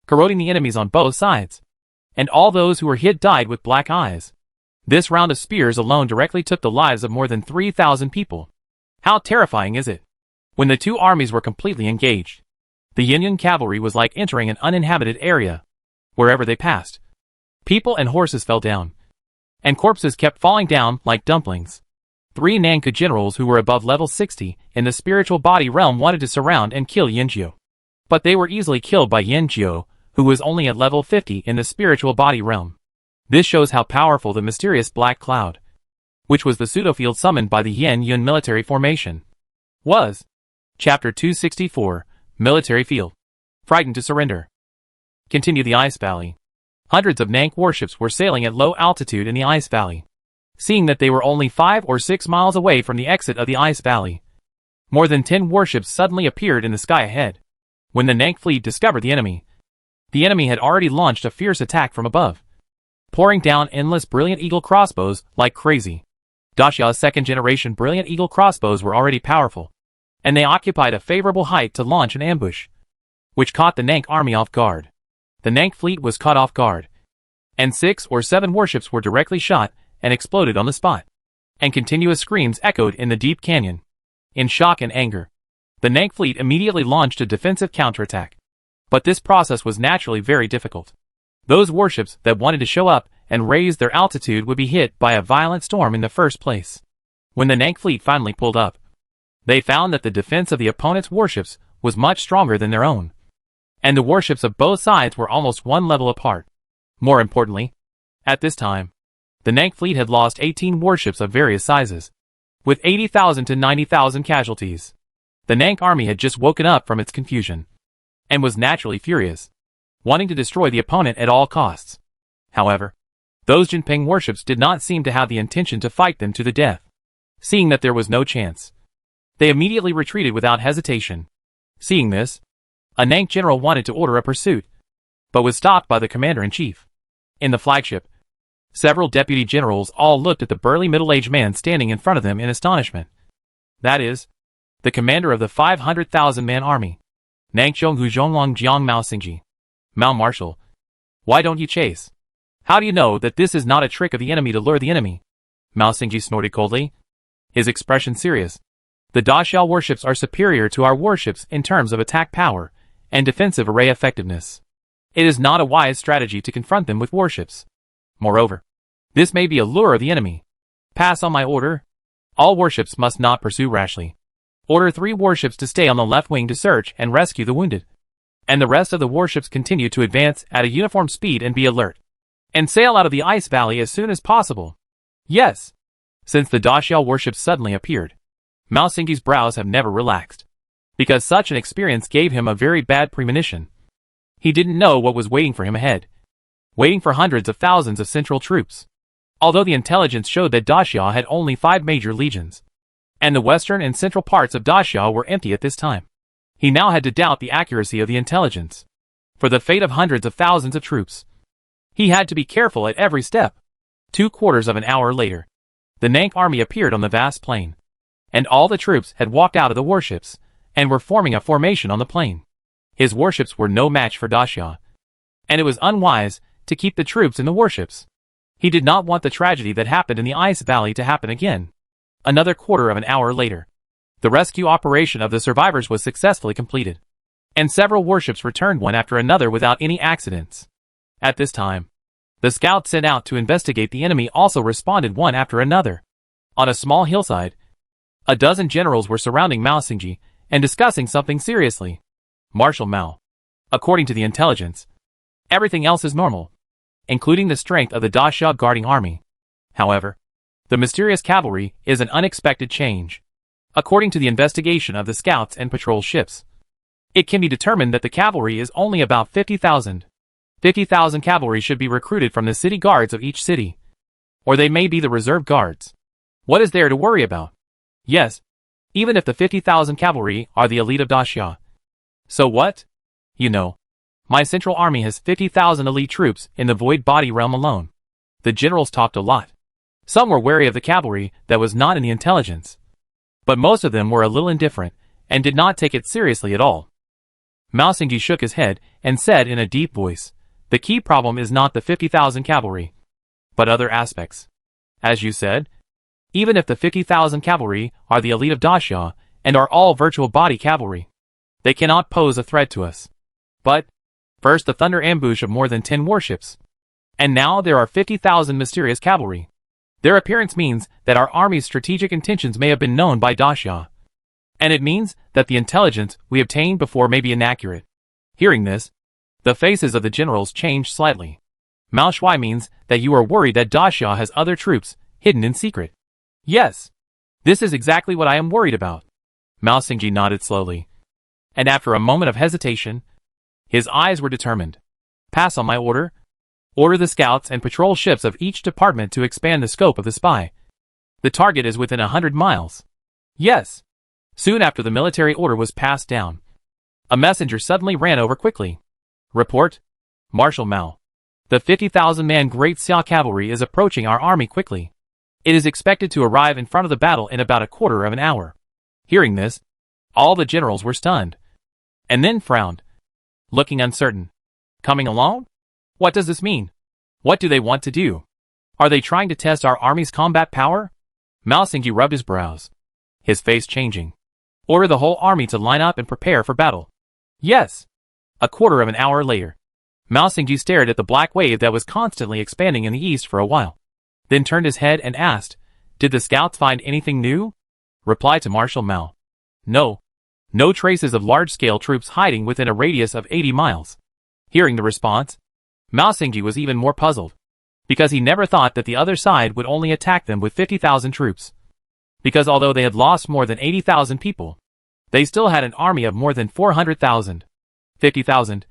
corroding the enemies on both sides, and all those who were hit died with black eyes. This round of spears alone directly took the lives of more than 3,000 people. How terrifying is it? When the two armies were completely engaged, the Yinyan cavalry was like entering an uninhabited area. Wherever they passed, people and horses fell down, and corpses kept falling down like dumplings. 3 Nanka generals who were above level 60 in the spiritual body realm wanted to surround and kill Yanjiu. But they were easily killed by Yanjiu, who was only at level 50 in the spiritual body realm. This shows how powerful the mysterious black cloud, which was the pseudo-field summoned by the Yen Yun military formation, was. Chapter 264, Military Field. Frightened to surrender. Continue the Ice Valley. Hundreds of Nank warships were sailing at low altitude in the Ice Valley. Seeing that they were only 5 or 6 miles away from the exit of the Ice Valley, more than 10 warships suddenly appeared in the sky ahead. When the Nank fleet discovered the enemy had already launched a fierce attack from above, pouring down endless Brilliant Eagle crossbows like crazy. Daxia's second-generation Brilliant Eagle crossbows were already powerful, and they occupied a favorable height to launch an ambush, which caught the Nank army off guard. The Nank fleet was caught off guard, and 6 or 7 warships were directly shot and exploded on the spot, and continuous screams echoed in the deep canyon. In shock and anger, the Nank fleet immediately launched a defensive counterattack. But this process was naturally very difficult. Those warships that wanted to show up and raise their altitude would be hit by a violent storm in the first place. When the Nank fleet finally pulled up, they found that the defense of the opponent's warships was much stronger than their own, and the warships of both sides were almost one level apart. More importantly, at this time, the Nank fleet had lost 18 warships of various sizes, with 80,000 to 90,000 casualties. The Nank army had just woken up from its confusion, and was naturally furious, wanting to destroy the opponent at all costs. However, those Jinping warships did not seem to have the intention to fight them to the death. Seeing that there was no chance, they immediately retreated without hesitation. Seeing this, a Nank general wanted to order a pursuit, but was stopped by the commander-in-chief. In the flagship, several deputy generals all looked at the burly middle-aged man standing in front of them in astonishment. That is, the commander of the 500,000-man army. Nangchong Hu Zhonglong Jiang Mao Xingji. Mao Marshal. Why don't you chase? How do you know that this is not a trick of the enemy to lure the enemy? Mao Xingji snorted coldly, his expression serious. The Daxiao warships are superior to our warships in terms of attack power and defensive array effectiveness. It is not a wise strategy to confront them with warships. Moreover, this may be a lure of the enemy. Pass on my order. All warships must not pursue rashly. Order 3 warships to stay on the left wing to search and rescue the wounded, and the rest of the warships continue to advance at a uniform speed and be alert, and sail out of the Ice Valley as soon as possible. Yes. Since the Daxiao warships suddenly appeared, Mao Xingji's brows have never relaxed, because such an experience gave him a very bad premonition. He didn't know what was waiting for him ahead, waiting for hundreds of thousands of central troops. Although the intelligence showed that Daxia had only 5 major legions, and the western and central parts of Daxia were empty at this time, he now had to doubt the accuracy of the intelligence. For the fate of hundreds of thousands of troops, he had to be careful at every step. 2/4 of an hour later, the Nank army appeared on the vast plain, and all the troops had walked out of the warships, and were forming a formation on the plain. His warships were no match for Daxia, and it was unwise to keep the troops in the warships. He did not want the tragedy that happened in the Ice Valley to happen again. Another 1/4 of an hour later, the rescue operation of the survivors was successfully completed, and several warships returned one after another without any accidents. At this time, the scouts sent out to investigate the enemy also responded one after another. On a small hillside, a dozen generals were surrounding Mao Xingji and discussing something seriously. Marshal Mao, according to the intelligence, everything else is normal, including the strength of the Daxia guarding army. However, The mysterious cavalry is an unexpected change. According to the investigation of the scouts and patrol ships, it can be determined that the cavalry is only about 50,000. 50,000 cavalry should be recruited from the city guards of each city. Or they may be the reserve guards. What is there to worry about? Yes, even if the 50,000 cavalry are the elite of Dacia. So what? You know, my central army has 50,000 elite troops in the void body realm alone. The generals talked a lot. Some were wary of the cavalry that was not in the intelligence. But most of them were a little indifferent, and did not take it seriously at all. Mao Xingji shook his head, and said in a deep voice, the key problem is not the 50,000 cavalry, but other aspects. As you said, even if the 50,000 cavalry are the elite of Dacia, and are all virtual body cavalry, they cannot pose a threat to us. But, first the thunder ambush of more than 10 warships. And now there are 50,000 mysterious cavalry. Their appearance means that our army's strategic intentions may have been known by Dacia. And it means that the intelligence we obtained before may be inaccurate. Hearing this, the faces of the generals changed slightly. Mao Shui means that you are worried that Dacia has other troops hidden in secret. Yes, this is exactly what I am worried about. Mao Xingji nodded slowly. And after a moment of hesitation, his eyes were determined. Pass on my order. Order the scouts and patrol ships of each department to expand the scope of the spy. The target is within 100 miles. Yes. Soon after the military order was passed down, a messenger suddenly ran over quickly. Report, Marshal Mao. The 50,000-man Great Xia cavalry is approaching our army quickly. It is expected to arrive in front of the battle in about a quarter of an hour. Hearing this, all the generals were stunned, and then frowned, looking uncertain. Coming along? What does this mean? What do they want to do? Are they trying to test our army's combat power? Mao Xingji rubbed his brows, his face changing. Order the whole army to line up and prepare for battle. Yes. A quarter of an hour later, Mao Xingji stared at the black wave that was constantly expanding in the east for a while, then turned his head and asked, did the scouts find anything new? Reply to Marshal Mao. No. No traces of large-scale troops hiding within a radius of 80 miles. Hearing the response, Mao Xingji was even more puzzled, because he never thought that the other side would only attack them with 50,000 troops. Because although they had lost more than 80,000 people, they still had an army of more than 400,000. 50,000.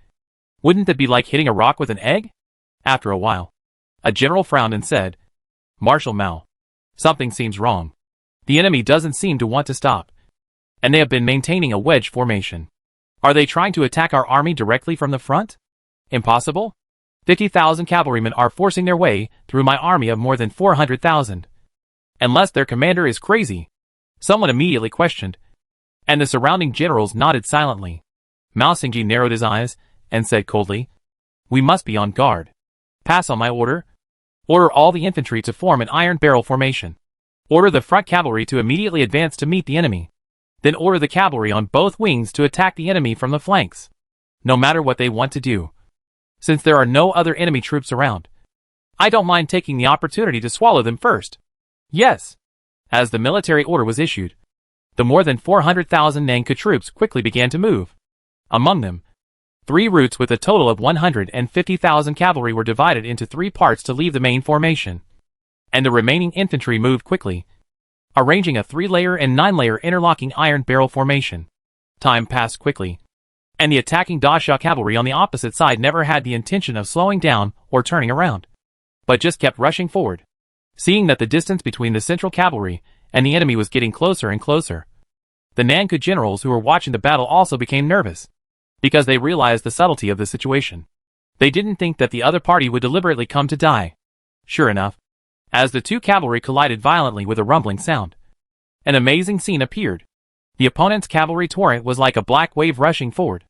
Wouldn't that be like hitting a rock with an egg? After a while, a general frowned and said, Marshal Mao, something seems wrong. The enemy doesn't seem to want to stop, and they have been maintaining a wedge formation. Are they trying to attack our army directly from the front? Impossible. 50,000 cavalrymen are forcing their way through my army of more than 400,000. Unless their commander is crazy, someone immediately questioned, and the surrounding generals nodded silently. Mao Xingji narrowed his eyes and said coldly, we must be on guard. Pass on my order. Order all the infantry to form an iron barrel formation. Order the front cavalry to immediately advance to meet the enemy. Then order the cavalry on both wings to attack the enemy from the flanks, no matter what they want to do. Since there are no other enemy troops around, I don't mind taking the opportunity to swallow them first. Yes. As the military order was issued, the more than 400,000 Nanka troops quickly began to move. Among them, 3 routes with a total of 150,000 cavalry were divided into 3 parts to leave the main formation, and the remaining infantry moved quickly, arranging a 3-layer and 9-layer interlocking iron barrel formation. Time passed quickly, and the attacking Dacia cavalry on the opposite side never had the intention of slowing down or turning around, but just kept rushing forward. Seeing that the distance between the central cavalry and the enemy was getting closer and closer, the Nanka generals who were watching the battle also became nervous, because they realized the subtlety of the situation. They didn't think that the other party would deliberately come to die. Sure enough, as the 2 cavalry collided violently with a rumbling sound, an amazing scene appeared. The opponent's cavalry torrent was like a black wave rushing forward,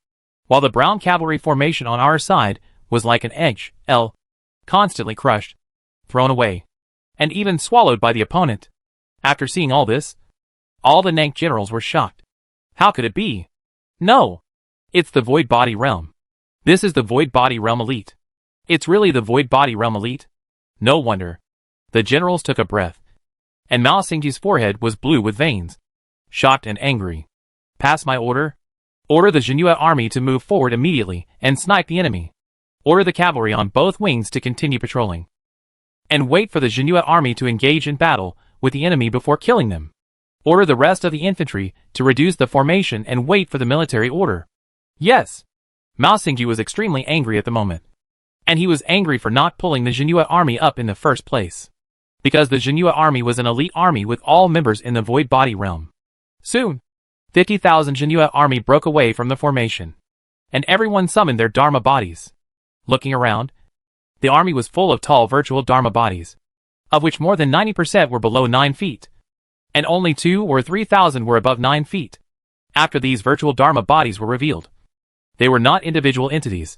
while the brown cavalry formation on our side was like an edge, constantly crushed, thrown away, and even swallowed by the opponent. After seeing all this, all the Nank generals were shocked. How could it be? No! It's the Void Body Realm. This is the Void Body Realm Elite. It's really the Void Body Realm Elite? No wonder. The generals took a breath, and Mao Xingji's forehead was blue with veins. Shocked and angry. Pass my order. Order the Jinhua army to move forward immediately and snipe the enemy. Order the cavalry on both wings to continue patrolling. and wait for the Jinhua army to engage in battle with the enemy before killing them. Order the rest of the infantry to reduce the formation and wait for the military order. Yes. Mao Xingji was extremely angry at the moment. And he was angry for not pulling the Jinhua army up in the first place. Because the Jinhua army was an elite army with all members in the void body realm. Soon, 50,000 Jinhua army broke away from the formation. And everyone summoned their Dharma bodies. Looking around, the army was full of tall virtual Dharma bodies, of which more than 90% were below 9 feet. And only 2,000 or 3,000 were above 9 feet. After these virtual Dharma bodies were revealed, they were not individual entities,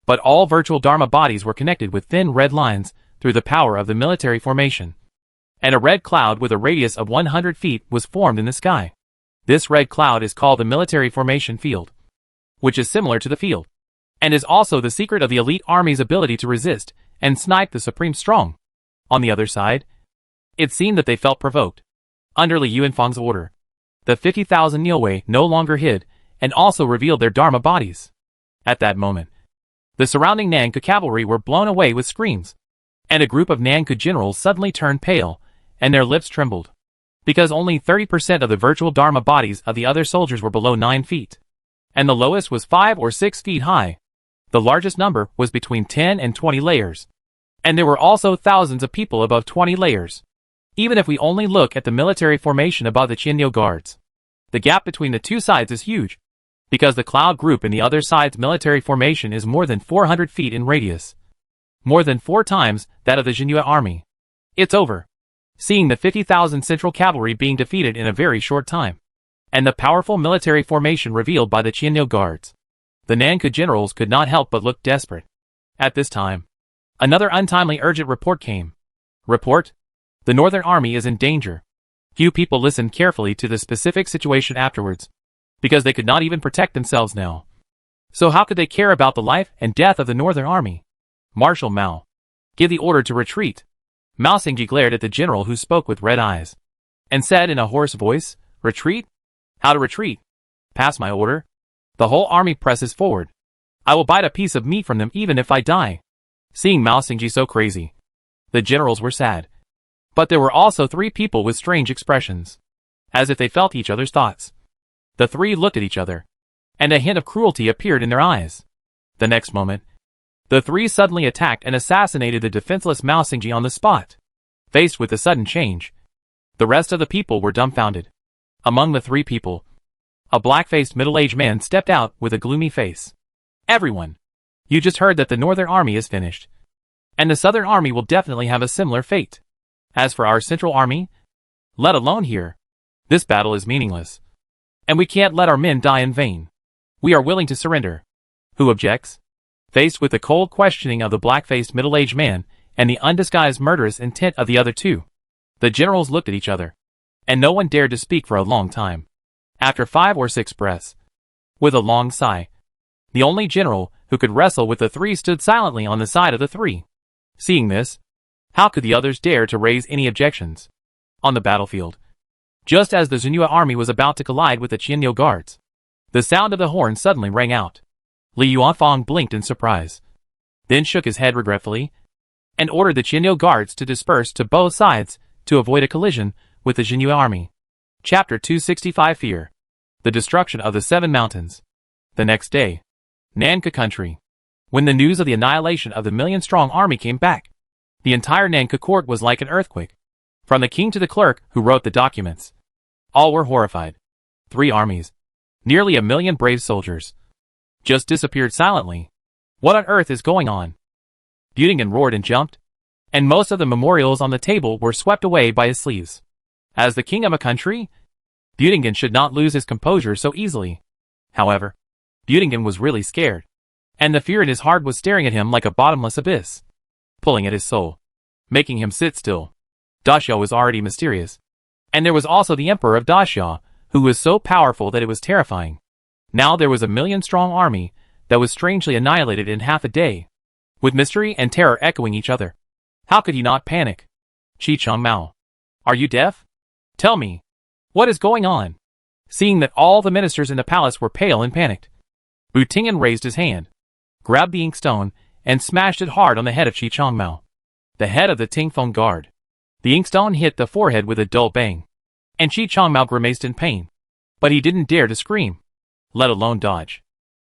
but all virtual Dharma bodies were connected with thin red lines through the power of the military formation. And a red cloud with a radius of 100 feet was formed in the sky. This red cloud is called the military formation field, which is similar to the field, and is also the secret of the elite army's ability to resist and snipe the supreme strong. On the other side, it seemed that they felt provoked. Under Li Yuanfang's order, the 50,000 Niuwei no longer hid and also revealed their Dharma bodies. At that moment, the surrounding Nanku cavalry were blown away with screams, and a group of Nanku generals suddenly turned pale, and their lips trembled, because only 30% of the virtual Dharma bodies of the other soldiers were below 9 feet, and the lowest was 5 or 6 feet high. The largest number was between 10 and 20 layers, and there were also thousands of people above 20 layers. Even if we only look at the military formation above the Qianniu guards, the gap between the two sides is huge, because the cloud group in the other side's military formation is more than 400 feet in radius, more than 4 times that of the Jinhua army. It's over. Seeing the 50,000 central cavalry being defeated in a very short time, and the powerful military formation revealed by the Qianniu guards, the Nanku generals could not help but look desperate. At this time, another untimely urgent report came. Report: the Northern Army is in danger. Few people listened carefully to the specific situation afterwards, because they could not even protect themselves now. So how could they care about the life and death of the Northern Army? Marshal Mao, give the order to retreat. Mao Xingji glared at the general who spoke with red eyes, and said in a hoarse voice, Retreat? How to retreat? Pass my order. The whole army presses forward. I will bite a piece of meat from them even if I die. Seeing Mao Xingji so crazy, the generals were sad. But there were also 3 people with strange expressions, as if they felt each other's thoughts. The 3 looked at each other, and a hint of cruelty appeared in their eyes. The next moment, the 3 suddenly attacked and assassinated the defenseless Mao Xingji on the spot. Faced with the sudden change, the rest of the people were dumbfounded. Among the 3 people, a black-faced middle-aged man stepped out with a gloomy face. Everyone, you just heard that the Northern Army is finished, and the Southern Army will definitely have a similar fate. As for our Central Army, let alone here, this battle is meaningless, and we can't let our men die in vain. We are willing to surrender. Who objects? Faced with the cold questioning of the black-faced middle-aged man and the undisguised murderous intent of the other 2, the generals looked at each other, and no one dared to speak for a long time. After 5 or 6 breaths, with a long sigh, the only general who could wrestle with the 3 stood silently on the side of the 3. Seeing this, how could the others dare to raise any objections? On the battlefield, just as the Jinhua army was about to collide with the Qianniu guards, the sound of the horn suddenly rang out. Li Yuanfang blinked in surprise, then shook his head regretfully, and ordered the Qianniu guards to disperse to both sides to avoid a collision with the Jinhua army. Chapter 265 Fear. The destruction of the 7 mountains. The next day, Nanku country. When the news of the annihilation of the million-strong army came back, the entire Nanku court was like an earthquake. From the king to the clerk who wrote the documents, all were horrified. 3 armies, nearly 1 million brave soldiers, just disappeared silently. What on earth is going on? Buetingen roared and jumped, and most of the memorials on the table were swept away by his sleeves. As the king of a country, Buetingen should not lose his composure so easily. However, Buetingen was really scared, and the fear in his heart was staring at him like a bottomless abyss, pulling at his soul, making him sit still. Daxia was already mysterious, and there was also the emperor of Daxia, who was so powerful that it was terrifying. Now there was a 1 million-strong army that was strangely annihilated in half a day, with mystery and terror echoing each other. How could he not panic? Qi Cheng Mao, are you deaf? Tell me, what is going on? Seeing that all the ministers in the palace were pale and panicked, Buetingen raised his hand, grabbed the inkstone, and smashed it hard on the head of Qi Cheng Mao. the head of the Tingfeng guard. The inkstone hit the forehead with a dull bang, and Chi Chongmao grimaced in pain. But he didn't dare to scream, let alone dodge.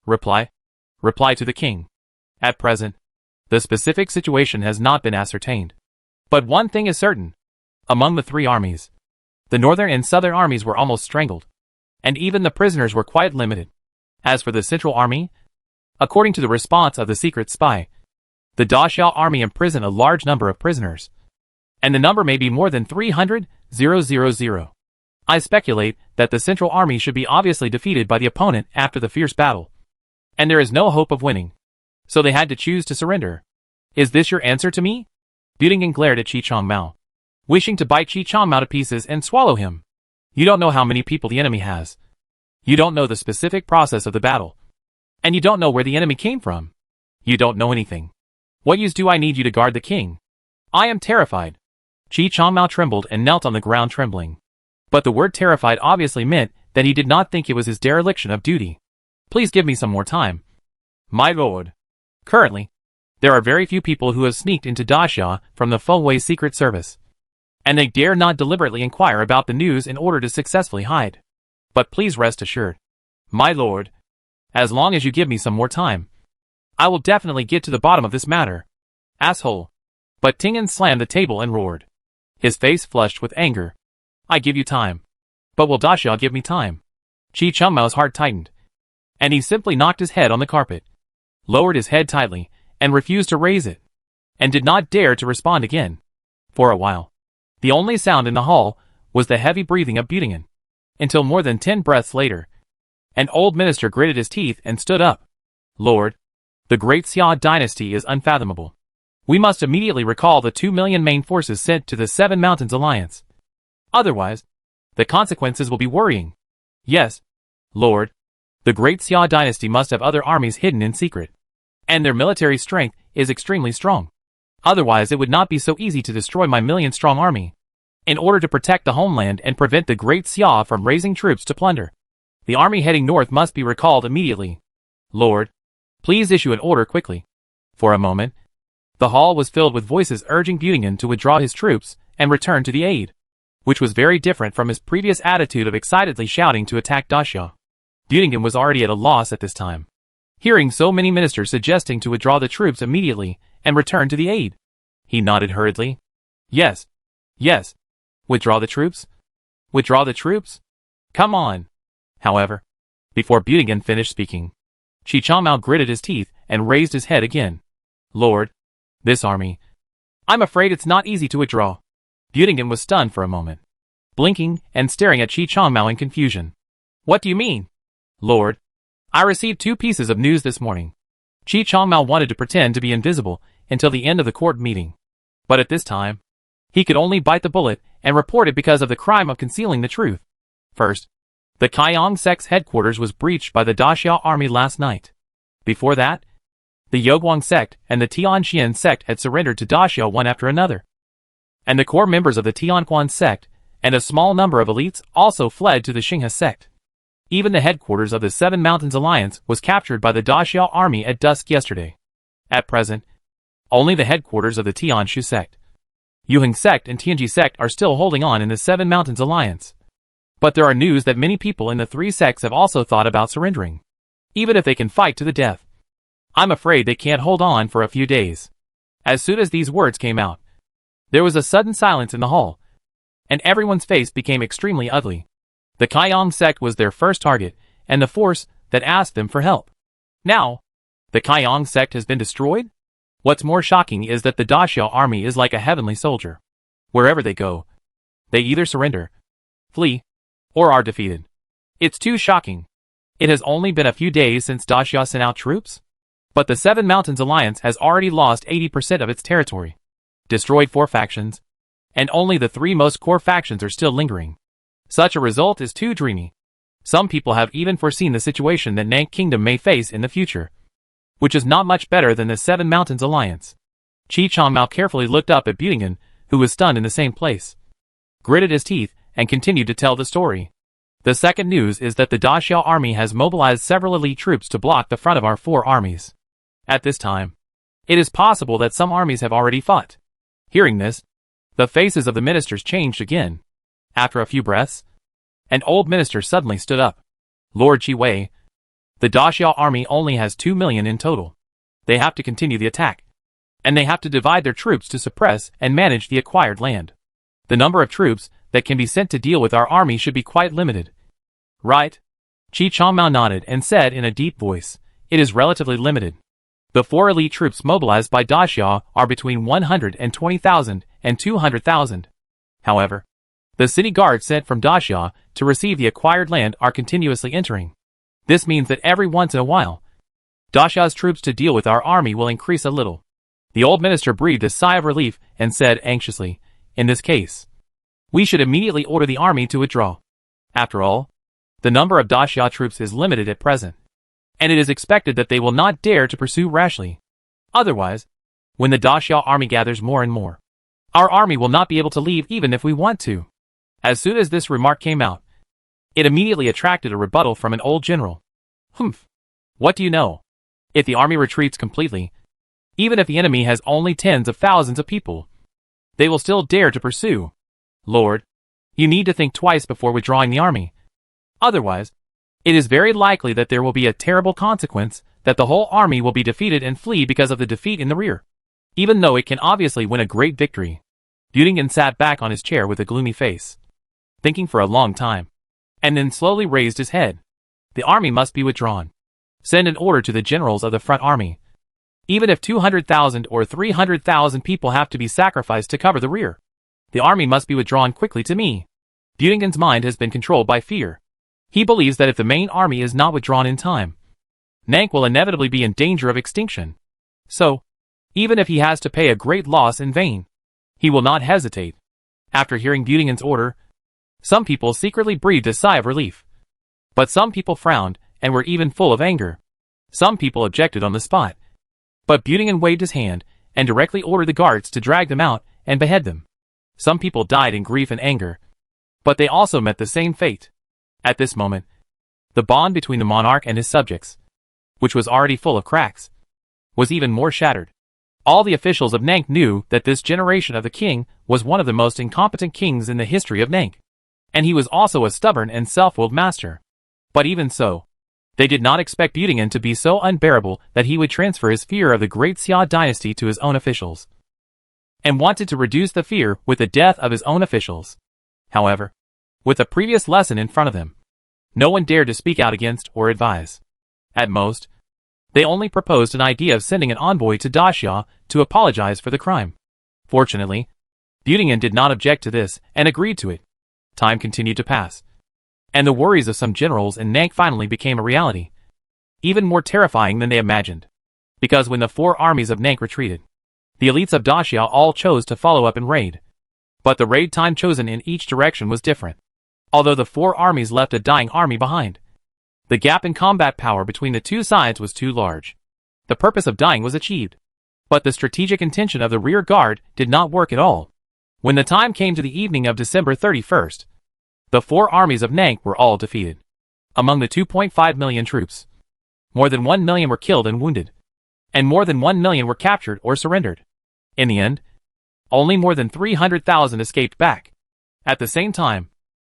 Reply to the king. At present, the specific situation has not been ascertained. But one thing is certain. Among the three armies, the northern and southern armies were almost strangled, and even the prisoners were quite limited. As for the central army, according to the response of the secret spy, the Daxiao army imprisoned a large number of prisoners, and the number may be more than 300,000. I speculate that the central army should be obviously defeated by the opponent after the fierce battle, and there is no hope of winning, so they had to choose to surrender. Is this your answer to me? Büdingen glared at Chi Chongmao, wishing to bite Chi Chongmao to pieces and swallow him. You don't know how many people the enemy has. You don't know the specific process of the battle. And you don't know where the enemy came from. You don't know anything. What use do I need you to guard the king? I am terrified. Chi Chongmao trembled and knelt on the ground trembling. But the word terrified obviously meant that he did not think it was his dereliction of duty. Please give me some more time. My lord. Currently, there are very few people who have sneaked into Daxia from the Fengwei secret service, and they dare not deliberately inquire about the news in order to successfully hide. But please rest assured, my lord, as long as you give me some more time, I will definitely get to the bottom of this matter. Asshole. But Tingen slammed the table and roared, his face flushed with anger. I give you time. But will Daxia give me time? Chi Chongmao's heart tightened, and he simply knocked his head on the carpet, lowered his head tightly, and refused to raise it, and did not dare to respond again. For a while, the only sound in the hall was the heavy breathing of Büdingen, until more than 10 breaths later, an old minister gritted his teeth and stood up. Lord, the great Xia dynasty is unfathomable. We must immediately recall the 2 million main forces sent to the Seven Mountains Alliance. Otherwise, the consequences will be worrying. Yes, Lord, the great Xia dynasty must have other armies hidden in secret, and their military strength is extremely strong. Otherwise it would not be so easy to destroy my million-strong army. In order to protect the homeland and prevent the great Xia from raising troops to plunder, the army heading north must be recalled immediately. Lord, please issue an order quickly. For a moment, the hall was filled with voices urging Büdingen to withdraw his troops and return to the aid, which was very different from his previous attitude of excitedly shouting to attack Daxia. Büdingen was already at a loss at this time, hearing so many ministers suggesting to withdraw the troops immediately and return to the aid. He nodded hurriedly. Yes. Yes. Withdraw the troops? Withdraw the troops? Come on. However, before Büdingen finished speaking, Chi Chongmao gritted his teeth and raised his head again. Lord, this army, I'm afraid it's not easy to withdraw. Büdingen was stunned for a moment, blinking and staring at Chi Chongmao in confusion. What do you mean? Lord, I received 2 pieces of news this morning. Chi Chongmao wanted to pretend to be invisible until the end of the court meeting, but at this time, he could only bite the bullet and report it because of the crime of concealing the truth. First, the Kaiyang sect's headquarters was breached by the Daxia army last night. Before that, the Youguang sect and the Tianxian sect had surrendered to Daxia one after another, and the core members of the Tianquan sect and a small number of elites also fled to the Xinghe sect. Even the headquarters of the Seven Mountains Alliance was captured by the Daxia army at dusk yesterday. At present, only the headquarters of the Tianshu sect, Yuheng sect and Tianji sect are still holding on in the Seven Mountains Alliance. But there are news that many people in the 3 sects have also thought about surrendering, even if they can fight to the death. I'm afraid they can't hold on for a few days. As soon as these words came out, there was a sudden silence in the hall, and everyone's face became extremely ugly. The Kaiyang sect was their first target, and the force that asked them for help. Now, the Kaiyang sect has been destroyed? What's more shocking is that the Daxia army is like a heavenly soldier. Wherever they go, they either surrender, flee, or are defeated. It's too shocking. It has only been a few days since Daxia sent out troops, but the Seven Mountains Alliance has already lost 80% of its territory, destroyed 4 factions, and only the 3 most core factions are still lingering. Such a result is too dreamy. Some people have even foreseen the situation that Nank Kingdom may face in the future, which is not much better than the Seven Mountains Alliance. Chi Chongmao carefully looked up at Büdingen, who was stunned in the same place, gritted his teeth, and continued to tell the story. The second news is that the Daxia army has mobilized several elite troops to block the front of our 4 armies. At this time, it is possible that some armies have already fought, Hearing this, the faces of the ministers changed again. After a few breaths, an old minister suddenly stood up. Lord Chi Wei, the Daxia army only has 2 million in total. They have to continue the attack. And they have to divide their troops to suppress and manage the acquired land. The number of troops that can be sent to deal with our army should be quite limited. Right? Chi Changmao nodded and said in a deep voice, it is relatively limited. The 4 elite troops mobilized by Daxia are between 120,000 and 200,000. However, the city guards sent from Daxia to receive the acquired land are continuously entering. This means that every once in a while, Daxia's troops to deal with our army will increase a little. The old minister breathed a sigh of relief and said anxiously, in this case, we should immediately order the army to withdraw. After all, the number of Daxia troops is limited at present, and it is expected that they will not dare to pursue rashly. Otherwise, when the Daxia army gathers more and more, our army will not be able to leave even if we want to. As soon as this remark came out, it immediately attracted a rebuttal from an old general. Humph. What do you know? If the army retreats completely, even if the enemy has only tens of thousands of people, they will still dare to pursue. Lord, you need to think twice before withdrawing the army. Otherwise, it is very likely that there will be a terrible consequence, that the whole army will be defeated and flee because of the defeat in the rear. Even though it can obviously win a great victory. Butinghan sat back on his chair with a gloomy face, thinking for a long time, and then slowly raised his head. The army must be withdrawn. Send an order to the generals of the front army. Even if 200,000 or 300,000 people have to be sacrificed to cover the rear, the army must be withdrawn quickly to me. Butinghan's mind has been controlled by fear. He believes that if the main army is not withdrawn in time, Nank will inevitably be in danger of extinction. So, even if he has to pay a great loss in vain, he will not hesitate. After hearing Butinghan's order, some people secretly breathed a sigh of relief. But some people frowned and were even full of anger. Some people objected on the spot. But Butinghan waved his hand and directly ordered the guards to drag them out and behead them. Some people died in grief and anger, but they also met the same fate. At this moment, the bond between the monarch and his subjects, which was already full of cracks, was even more shattered. All the officials of Nank knew that this generation of the king was one of the most incompetent kings in the history of Nank, and he was also a stubborn and self-willed master. But even so, they did not expect Butinghan to be so unbearable that he would transfer his fear of the great Xia dynasty to his own officials, and wanted to reduce the fear with the death of his own officials. However, with the previous lesson in front of them, no one dared to speak out against or advise. At most, they only proposed an idea of sending an envoy to Daxia to apologize for the crime. Fortunately, Butinghan did not object to this and agreed to it. Time continued to pass, and the worries of some generals in Nank finally became a reality, even more terrifying than they imagined. Because when the 4 armies of Nank retreated, the elites of Daxia all chose to follow up and raid. But the raid time chosen in each direction was different. Although the 4 armies left a dying army behind, the gap in combat power between the two sides was too large. The purpose of dying was achieved, but the strategic intention of the rear guard did not work at all. When the time came to the evening of December 31st, the 4 armies of Nank were all defeated. Among the 2.5 million troops, more than 1 million were killed and wounded, and more than 1 million were captured or surrendered. In the end, only more than 300,000 escaped back. At the same time,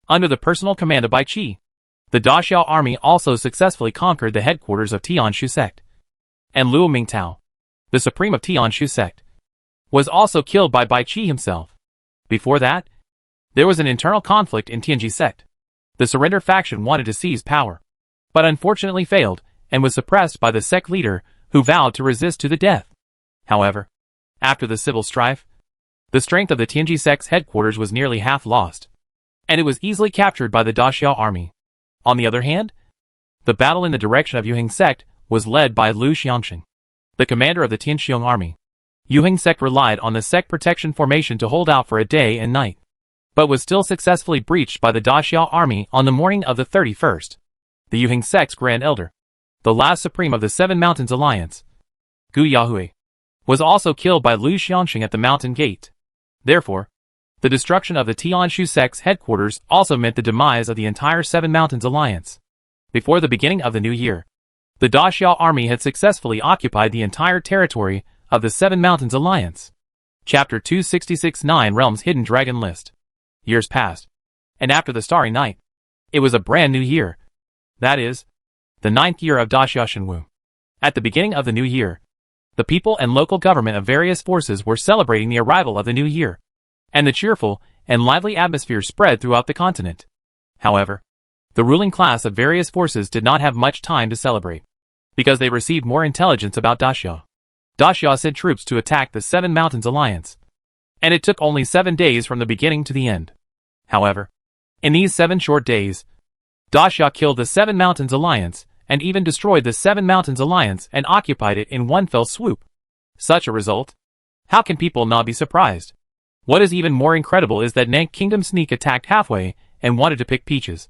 under the personal command of Bai Qi, the Daxia army also successfully conquered the headquarters of Tianshu sect. And Luo Mingtao, the supreme of Tianshu sect, was also killed by Bai Qi himself. Before that, there was an internal conflict in Tianji sect. The surrender faction wanted to seize power, but unfortunately failed and was suppressed by the sect leader who vowed to resist to the death. However, after the civil strife, the strength of the Tianji sect's headquarters was nearly half lost, and it was easily captured by the Daxia army. On the other hand, the battle in the direction of Yuheng sect was led by Lu Xiangxing, the commander of the Tianxiong army. Yuheng sect relied on the sect protection formation to hold out for a day and night, but was still successfully breached by the Daxia army on the morning of the 31st. The Yuheng sect's grand elder, the last supreme of the Seven Mountains Alliance, Gu Yahui, was also killed by Lu Xiangxing at the mountain gate. Therefore, the destruction of the Tianshu sect's headquarters also meant the demise of the entire Seven Mountains Alliance. Before the beginning of the new year, the Daxia army had successfully occupied the entire territory of the Seven Mountains Alliance. Chapter 266 9 Realms Hidden Dragon List. Years passed. And after the Starry Night, it was a brand new year. That is, the 9th year of Daxia Shenwu. At the beginning of the new year, the people and local government of various forces were celebrating the arrival of the new year, and the cheerful and lively atmosphere spread throughout the continent. However, the ruling class of various forces did not have much time to celebrate, because they received more intelligence about Daxia. Daxia sent troops to attack the Seven Mountains Alliance, and it took only 7 days from the beginning to the end. However, in these 7 short days, Daxia killed the Seven Mountains Alliance, and even destroyed the Seven Mountains Alliance and occupied it in one fell swoop. Such a result? How can people not be surprised? What is even more incredible is that Nank Kingdom sneak attacked halfway and wanted to pick peaches.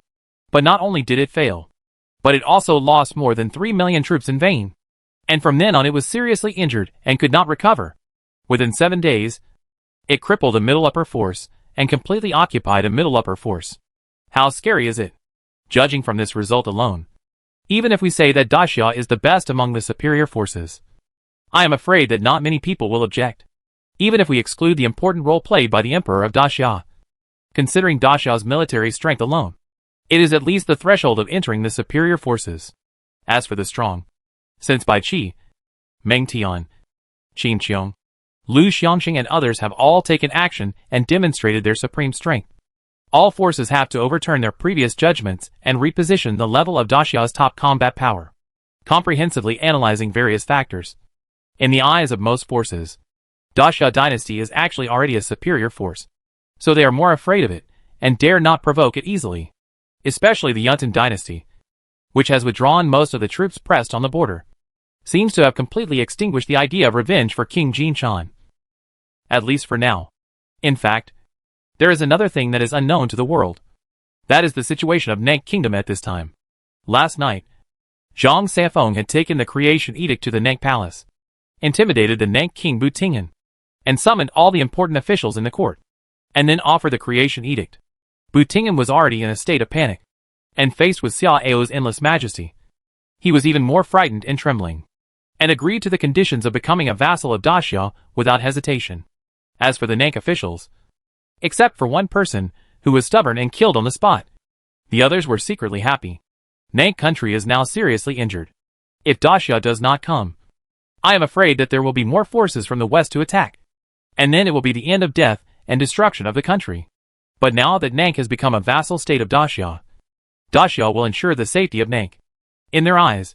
But not only did it fail, but it also lost more than 3 million troops in vain. And from then on it was seriously injured and could not recover. Within 7 days, it crippled a middle upper force and completely occupied a middle upper force. How scary is it? Judging from this result alone, even if we say that Daxia is the best among the superior forces, I am afraid that not many people will object, even if we exclude the important role played by the Emperor of Daxia. Considering Daxia's military strength alone, it is at least the threshold of entering the superior forces. As for the strong, since Bai Qi, Meng Tian, Qin Qiong, Lu Xiangxing and others have all taken action and demonstrated their supreme strength, all forces have to overturn their previous judgments and reposition the level of Daxia's top combat power, comprehensively analyzing various factors. In the eyes of most forces, Daxia dynasty is actually already a superior force, so they are more afraid of it and dare not provoke it easily, especially the Yuntan dynasty, which has withdrawn most of the troops pressed on the border, seems to have completely extinguished the idea of revenge for King Jin Shan. At least for now. In fact, there is another thing that is unknown to the world. That is the situation of Nank Kingdom at this time. Last night, Zhang Saifeng had taken the creation edict to the Nank Palace, intimidated the Nank King Bu Tinghan, and summoned all the important officials in the court, and then offered the creation edict. Bu Tinghan was already in a state of panic, and faced with Xia Ao's endless majesty, he was even more frightened and trembling, and agreed to the conditions of becoming a vassal of Daxia without hesitation. As for the Nank officials, except for one person, who was stubborn and killed on the spot, the others were secretly happy. Nank country is now seriously injured. If Daxia does not come, I am afraid that there will be more forces from the west to attack, and then it will be the end of death and destruction of the country. But now that Nank has become a vassal state of Daxia, Daxia will ensure the safety of Nank. In their eyes,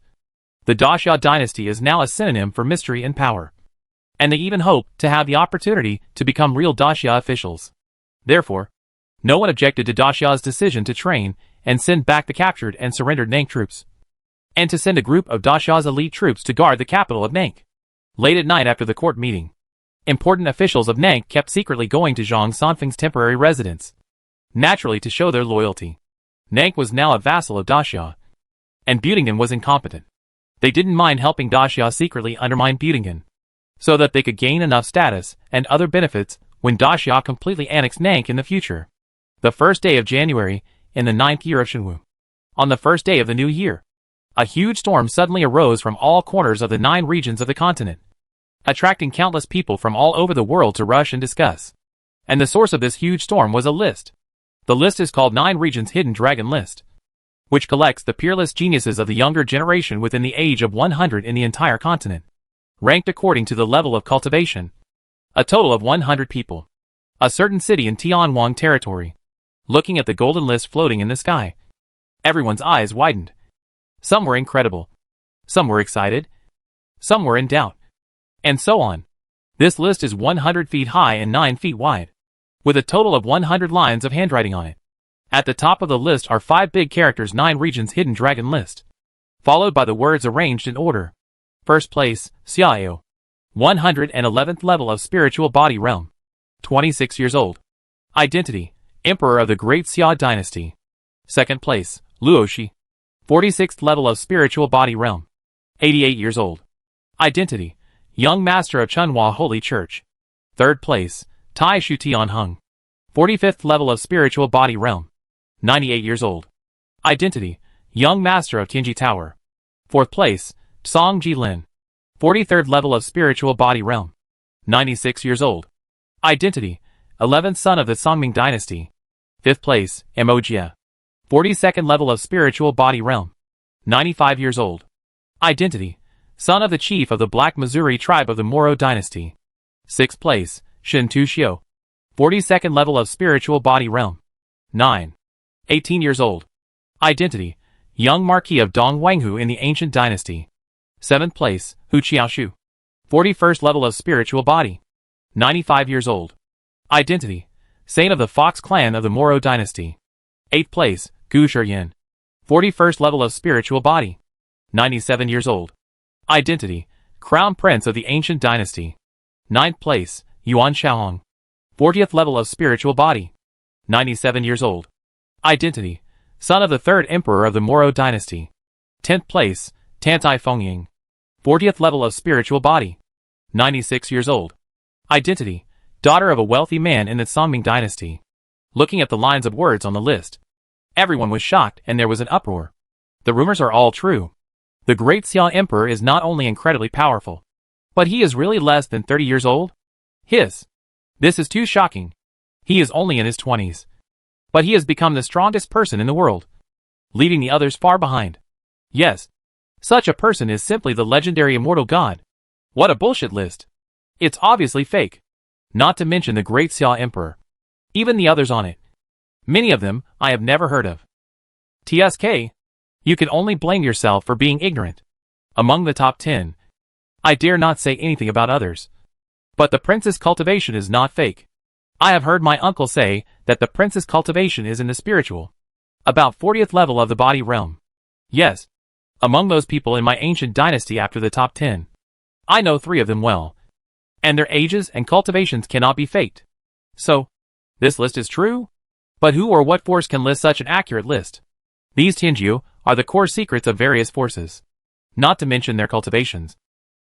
the Daxia dynasty is now a synonym for mystery and power, and they even hope to have the opportunity to become real Daxia officials. Therefore, no one objected to Daxia's decision to train and send back the captured and surrendered Nank troops, and to send a group of Daxia's elite troops to guard the capital of Nank. Late at night after the court meeting, important officials of Nank kept secretly going to Zhang Sanfeng's temporary residence, naturally to show their loyalty. Nank was now a vassal of Daxia, and Butinghan was incompetent. They didn't mind helping Daxia secretly undermine Butinghan, so that they could gain enough status and other benefits when Daxia completely annexed Nank in the future. The first day of January, in the 9th year of Shenwu. On the first day of the new year, a huge storm suddenly arose from all corners of the 9 regions of the continent, attracting countless people from all over the world to rush and discuss. And the source of this huge storm was a list. The list is called 9 Regions Hidden Dragon List, which collects the peerless geniuses of the younger generation within the age of 100 in the entire continent, ranked according to the level of cultivation. A total of 100 people. A certain city in Tianwang territory. Looking at the golden list floating in the sky, everyone's eyes widened. Some were incredible. Some were excited. Some were in doubt. And so on. This list is 100 feet high and 9 feet wide, with a total of 100 lines of handwriting on it. At the top of the list are 5 big characters 9 Regions Hidden Dragon List, followed by the words arranged in order. First place, Xiao, 111th level of spiritual body realm, 26 years old. Identity, Emperor of the Great Xia Dynasty. Second place, Luoshi, 46th level of spiritual body realm, 88 years old. Identity, Young Master of Chunhua Holy Church. Third place, Tai Shu Tianheng, 45th level of spiritual body realm, 98 years old. Identity, Young Master of Tianji Tower. Fourth place, Song Jilin, 43rd level of spiritual body realm, 96 years old. Identity: 11th son of the Songming dynasty. 5th place, Emojia. 42nd level of spiritual body realm. 95 years old. Identity: son of the chief of the Black Missouri tribe of the Moro dynasty. 6th place, Shin Tu Xiu. 42nd level of spiritual body realm. 9. 18 years old. Identity: young Marquis of Dong Wanghu in the ancient dynasty. 7th place, Hu Qiaoshu. 41st level of spiritual body. 95 years old. Identity: saint of the Fox clan of the Moro dynasty. 8th place, Gu Shiyin. 41st level of spiritual body. 97 years old. Identity: crown prince of the ancient dynasty. 9th place, Yuan Shaohong. 40th level of spiritual body. 97 years old. Identity: son of the 3rd emperor of the Moro dynasty. 10th place, Tantai Fengying. 40th level of spiritual body. 96 years old. Identity: daughter of a wealthy man in the Songming dynasty. Looking at the lines of words on the list, everyone was shocked and there was an uproar. The rumors are all true. The great Xia Emperor is not only incredibly powerful, but he is really less than 30 years old? This is too shocking. He is only in his 20s. But he has become the strongest person in the world, leaving the others far behind. Yes, such a person is simply the legendary immortal god. What a bullshit list. It's obviously fake. Not to mention the great Xia Emperor. Even the others on it. Many of them I have never heard of. TSK, you can only blame yourself for being ignorant. Among the top 10, I dare not say anything about others. But the princess cultivation is not fake. I have heard my uncle say that the princess cultivation is in the spiritual, about 40th level of the body realm. Yes, among those people in my ancient dynasty after the top 10, I know 3 of them well. And their ages and cultivations cannot be faked. So, this list is true? But who or what force can list such an accurate list? These Tianjiu are the core secrets of various forces. Not to mention their cultivations.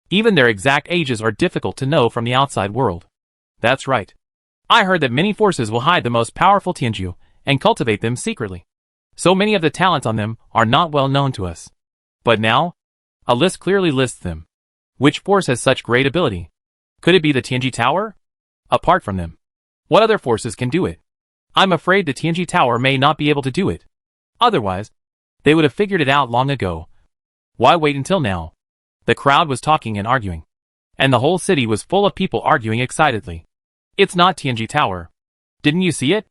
Even their exact ages are difficult to know from the outside world. That's right. I heard that many forces will hide the most powerful Tianjiu and cultivate them secretly. So many of the talents on them are not well known to us. But now, a list clearly lists them. Which force has such great ability? Could it be the Tianji Tower? Apart from them, what other forces can do it? I'm afraid the Tianji Tower may not be able to do it. Otherwise, they would have figured it out long ago. Why wait until now? The crowd was talking and arguing. And the whole city was full of people arguing excitedly. It's not Tianji Tower. Didn't you see it?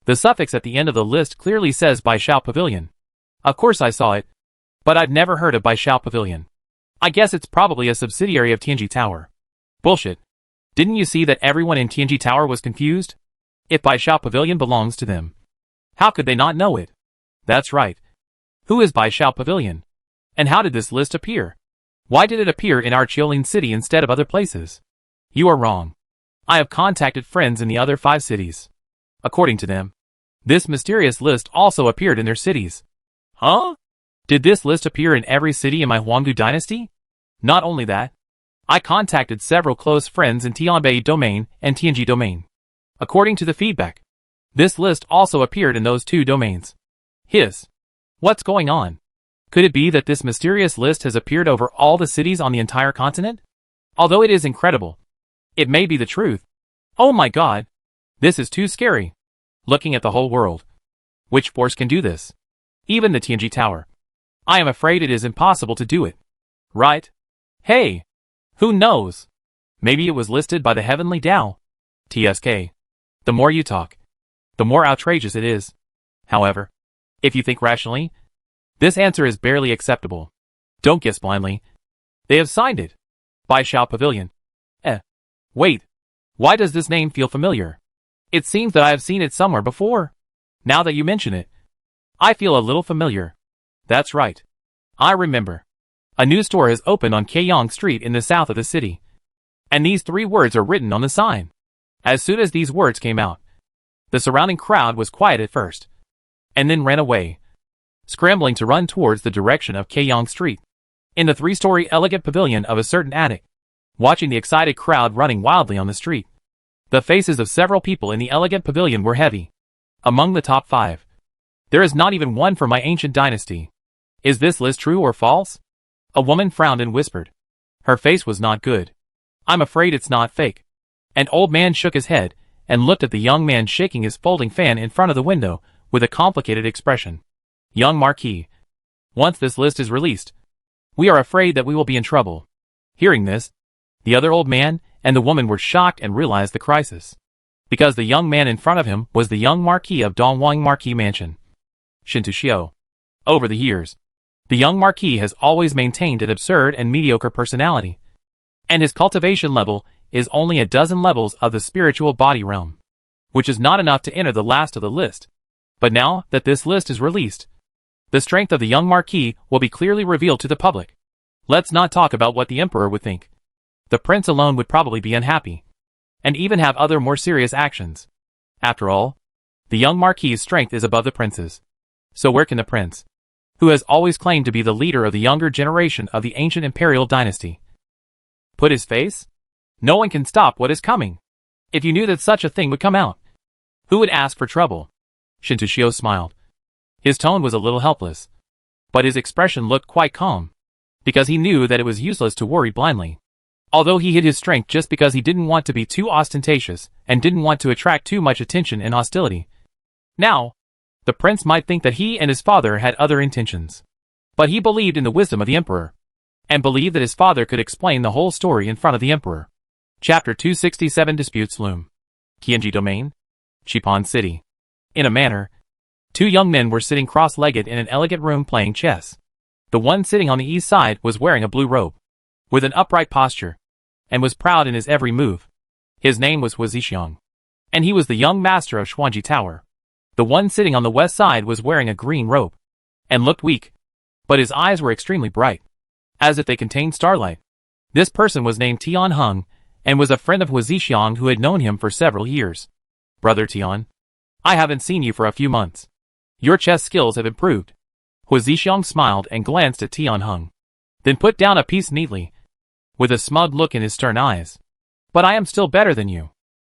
The suffix at the end of the list clearly says Baishao Pavilion. Of course I saw it. But I've never heard of Baishao Pavilion. I guess it's probably a subsidiary of Tianji Tower. Bullshit. Didn't you see that everyone in Tianji Tower was confused? If Baishao Pavilion belongs to them, how could they not know it? That's right. Who is Baishao Pavilion? And how did this list appear? Why did it appear in our Chiolin city instead of other places? You are wrong. I have contacted friends in the other 5 cities. According to them, this mysterious list also appeared in their cities. Huh? Did this list appear in every city in my Huangdu dynasty? Not only that, I contacted several close friends in Tianbei domain and Tianji domain. According to the feedback, this list also appeared in those 2 domains. What's going on? Could it be that this mysterious list has appeared over all the cities on the entire continent? Although it is incredible, it may be the truth. Oh my god! This is too scary. Looking at the whole world. Which force can do this? Even the Tianji Tower. I am afraid it is impossible to do it. Right? Hey! Who knows? Maybe it was listed by the Heavenly Tao. TSK. The more you talk, the more outrageous it is. However, if you think rationally, this answer is barely acceptable. Don't guess blindly. They have signed it. Baishao Pavilion. Wait. Why does this name feel familiar? It seems that I have seen it somewhere before. Now that you mention it, I feel a little familiar. That's right. I remember. A new store has opened on Kaiyang Street in the south of the city. And these 3 words are written on the sign. As soon as these words came out, the surrounding crowd was quiet at first, and then ran away, scrambling to run towards the direction of Kaiyang Street, in the 3-story elegant pavilion of a certain attic, watching the excited crowd running wildly on the street. The faces of several people in the elegant pavilion were heavy. Among the top 5, there is not even one from my ancient dynasty. Is this list true or false? A woman frowned and whispered. Her face was not good. I'm afraid it's not fake. An old man shook his head and looked at the young man shaking his folding fan in front of the window with a complicated expression. Young Marquis, once this list is released, we are afraid that we will be in trouble. Hearing this, the other old man and the woman were shocked and realized the crisis. Because the young man in front of him was the young Marquis of Dongwang Marquis Mansion. Shintushio. Over the years, the young Marquis has always maintained an absurd and mediocre personality, and his cultivation level is only a dozen levels of the spiritual body realm, which is not enough to enter the last of the list. But now that this list is released, the strength of the young Marquis will be clearly revealed to the public. Let's not talk about what the Emperor would think. The Prince alone would probably be unhappy, and even have other more serious actions. After all, the young Marquis's strength is above the Prince's. So where can the Prince, who has always claimed to be the leader of the younger generation of the ancient imperial dynasty, put his face? No one can stop what is coming. If you knew that such a thing would come out, who would ask for trouble? Shintushio smiled. His tone was a little helpless, but his expression looked quite calm, because he knew that it was useless to worry blindly. Although he hid his strength just because he didn't want to be too ostentatious and didn't want to attract too much attention and hostility. Now, the prince might think that he and his father had other intentions. But he believed in the wisdom of the emperor, and believed that his father could explain the whole story in front of the emperor. Chapter 267 Disputes Loom. Qianji Domain, Qipan City. In a manner, two young men were sitting cross-legged in an elegant room playing chess. The one sitting on the east side was wearing a blue robe, with an upright posture, and was proud in his every move. His name was Huizixiang, and he was the young master of Xuanji Tower. The one sitting on the west side was wearing a green robe, and looked weak, but his eyes were extremely bright, as if they contained starlight. This person was named Tian Heng, and was a friend of Huizixiang who had known him for several years. Brother Tian, I haven't seen you for a few months. Your chess skills have improved. Huizixiang smiled and glanced at Tian Heng, then put down a piece neatly, with a smug look in his stern eyes. But I am still better than you.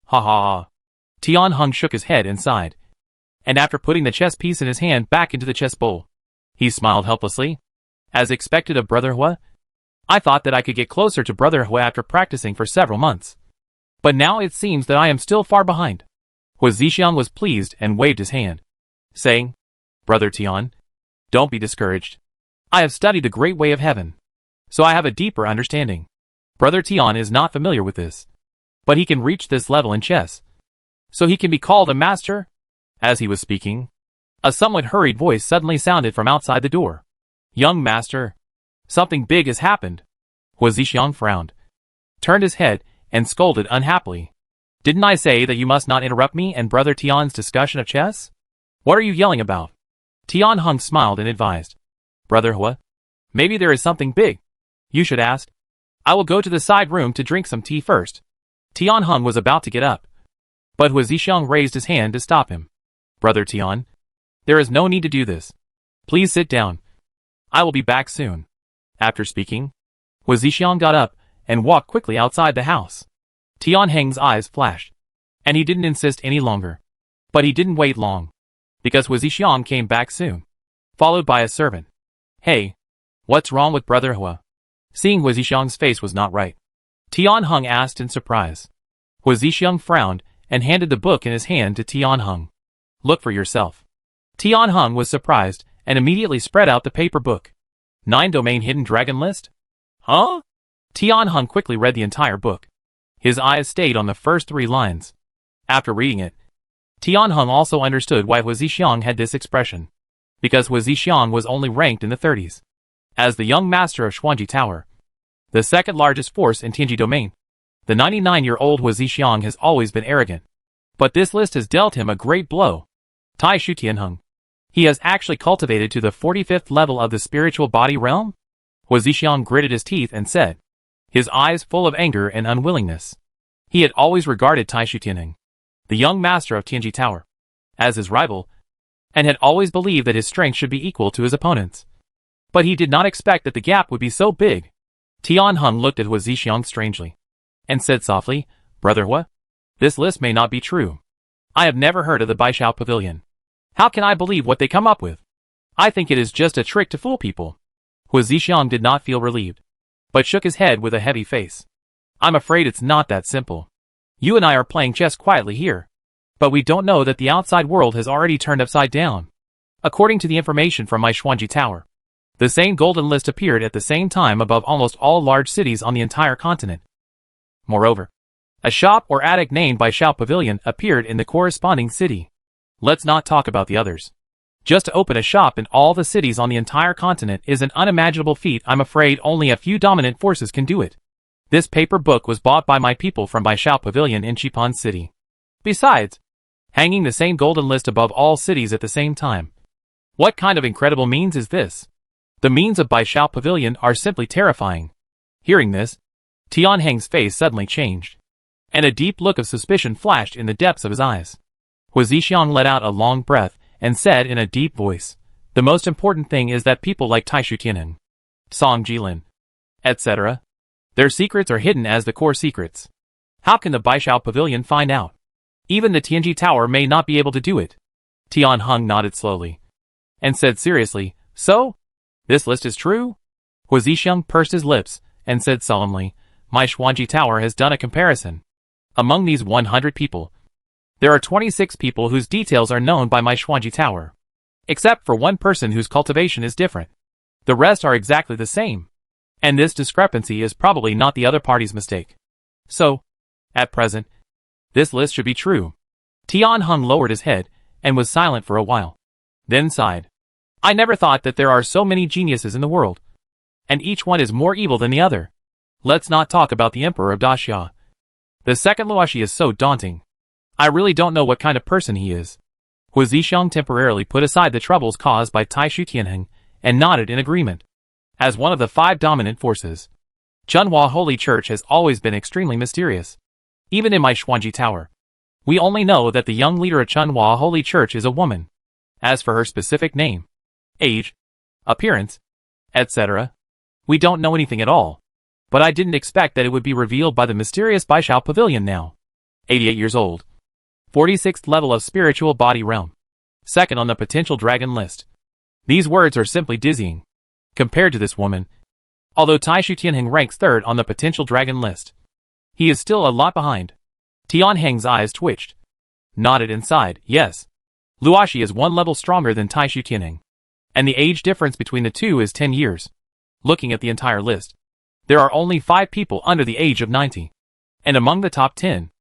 Ha ha ha. Tian Heng shook his head and sighed, and after putting the chess piece in his hand back into the chess bowl, he smiled helplessly. As expected of Brother Hua, I thought that I could get closer to Brother Hua after practicing for several months. But now it seems that I am still far behind. Huizixiang was pleased and waved his hand, saying, Brother Tian, don't be discouraged. I have studied the great way of heaven, so I have a deeper understanding. Brother Tian is not familiar with this, but he can reach this level in chess, so he can be called a master. As he was speaking, a somewhat hurried voice suddenly sounded from outside the door. Young master, something big has happened. Huizixiang frowned, turned his head, and scolded unhappily. Didn't I say that you must not interrupt me and Brother Tian's discussion of chess? What are you yelling about? Tian Heng smiled and advised. Brother Hua, maybe there is something big. You should ask. I will go to the side room to drink some tea first. Tian Heng was about to get up, but Huizixiang raised his hand to stop him. Brother Tian, there is no need to do this. Please sit down. I will be back soon. After speaking, Huizixiang got up and walked quickly outside the house. Tian Heng's eyes flashed, and he didn't insist any longer. But he didn't wait long, because Huizixiang came back soon, followed by a servant. Hey, what's wrong with Brother Hua? Seeing Huizixiang's face was not right, Tian Heng asked in surprise. Huizixiang frowned and handed the book in his hand to Tian Heng. Look for yourself. Tian Heng was surprised and immediately spread out the paper book. 9 Domain Hidden Dragon List? Huh? Tian Heng quickly read the entire book. His eyes stayed on the first 3 lines. After reading it, Tian Heng also understood why Huizixiang had this expression, because Huizixiang was only ranked in the 30s. As the young master of Xuanji Tower, the second largest force in Tianji Domain, the 99-year-old Huizixiang has always been arrogant. But this list has dealt him a great blow. Tai Shu Tianheng. He has actually cultivated to the 45th level of the spiritual body realm? Huizixiang gritted his teeth and said, his eyes full of anger and unwillingness. He had always regarded Tai Shu Tianheng, the young master of Tianji Tower, as his rival, and had always believed that his strength should be equal to his opponent's. But he did not expect that the gap would be so big. Tian Heng looked at Huizixiang strangely, and said softly, Brother Hua, this list may not be true. I have never heard of the Baishao Pavilion. How can I believe what they come up with? I think it is just a trick to fool people. Huizixiang did not feel relieved, but shook his head with a heavy face. I'm afraid it's not that simple. You and I are playing chess quietly here. But we don't know that the outside world has already turned upside down. According to the information from my Xuanji Tower, the same golden list appeared at the same time above almost all large cities on the entire continent. Moreover, a shop or attic named Baishao Pavilion appeared in the corresponding city. Let's not talk about the others. Just to open a shop in all the cities on the entire continent is an unimaginable feat. I'm afraid only a few dominant forces can do it. This paper book was bought by my people from Baishao Pavilion in Qipan City. Besides, hanging the same golden list above all cities at the same time. What kind of incredible means is this? The means of Baishao Pavilion are simply terrifying. Hearing this, Tianheng's face suddenly changed, and a deep look of suspicion flashed in the depths of his eyes. Hu Zixiang let out a long breath and said in a deep voice, "The most important thing is that people like Taishu Tianheng, Song Jilin, etc., their secrets are hidden as the core secrets. How can the Baishao Pavilion find out? Even the Tianji Tower may not be able to do it." Tianheng nodded slowly and said seriously, "So? This list is true?" Hu Zixiang pursed his lips and said solemnly, "My Xuanji Tower has done a comparison. Among these 100 people, there are 26 people whose details are known by my Xuanji Tower. Except for one person whose cultivation is different. The rest are exactly the same. And this discrepancy is probably not the other party's mistake. So, at present, this list should be true." Tianheng lowered his head and was silent for a while. Then sighed. "I never thought that there are so many geniuses in the world. And each one is more evil than the other. Let's not talk about the Emperor of Daxia. The second Luoxi is so daunting. I really don't know what kind of person he is." Hu Zixiang temporarily put aside the troubles caused by Taishu Tianheng and nodded in agreement. As one of the 5 dominant forces, Chunhua Holy Church has always been extremely mysterious. Even in my Xuanji Tower, we only know that the young leader of Chunhua Holy Church is a woman. As for her specific name, age, appearance, etc., we don't know anything at all. But I didn't expect that it would be revealed by the mysterious Baishao Pavilion now. 88 years old. 46th level of spiritual body realm. Second on the potential dragon list. These words are simply dizzying. Compared to this woman, although Taishu Tianheng ranks 3rd on the potential dragon list, he is still a lot behind. Tianheng's eyes twitched, nodded and sighed. Yes, Luoxi is 1 level stronger than Taishu Tianheng, and the age difference between the two is 10 years. Looking at the entire list, there are only 5 people under the age of 90, and among the top 10,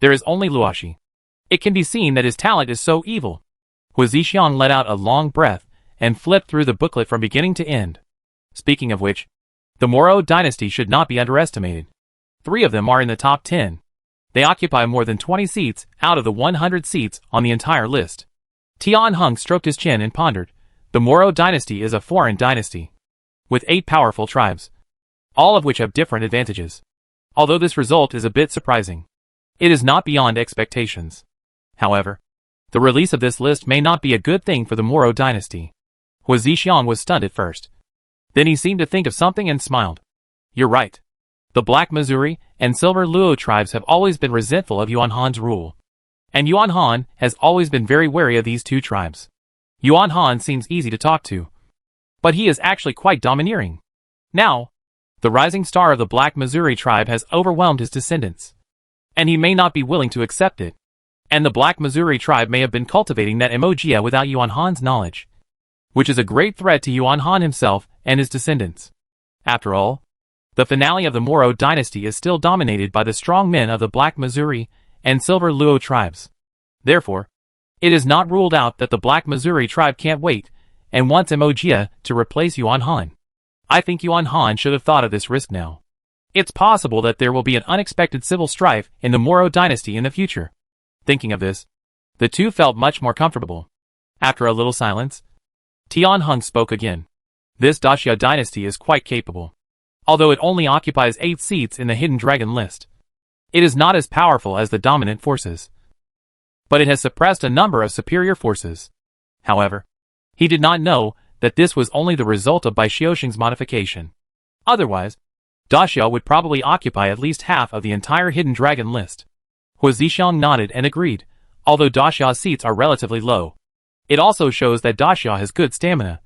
there is only Luoxi. It can be seen that his talent is so evil. Hu Zixiang let out a long breath and flipped through the booklet from beginning to end. Speaking of which, the Moro dynasty should not be underestimated. 3 of them are in the top 10. They occupy more than 20 seats out of the 100 seats on the entire list. Tianheng stroked his chin and pondered. The Moro dynasty is a foreign dynasty, with 8 powerful tribes, all of which have different advantages. Although this result is a bit surprising, it is not beyond expectations. However, the release of this list may not be a good thing for the Moro dynasty. Hu Zixiang was stunned at first. Then he seemed to think of something and smiled. "You're right. The Black Missouri and Silver Luo tribes have always been resentful of Yuan Han's rule. And Yuan Han has always been very wary of these 2 tribes. Yuan Han seems easy to talk to, but he is actually quite domineering. Now, the rising star of the Black Missouri tribe has overwhelmed his descendants, and he may not be willing to accept it. And the Black Missouri tribe may have been cultivating that emogia without Yuan Han's knowledge, which is a great threat to Yuan Han himself and his descendants. After all, the finale of the Moro dynasty is still dominated by the strong men of the Black Missouri and Silver Luo tribes. Therefore, it is not ruled out that the Black Missouri tribe can't wait and wants emogia to replace Yuan Han. I think Yuan Han should have thought of this risk now. It's possible that there will be an unexpected civil strife in the Moro dynasty in the future." Thinking of this, the 2 felt much more comfortable. After a little silence, Tianheng spoke again. "This Daxia dynasty is quite capable. Although it only occupies 8 seats in the hidden dragon list, it is not as powerful as the dominant forces. But it has suppressed a number of superior forces." However, he did not know that this was only the result of Bai Xiuxing's modification. Otherwise, Daxia would probably occupy at least half of the entire hidden dragon list. Hu Zixiang nodded and agreed. Although Daxia's seats are relatively low, it also shows that Daxia has good stamina,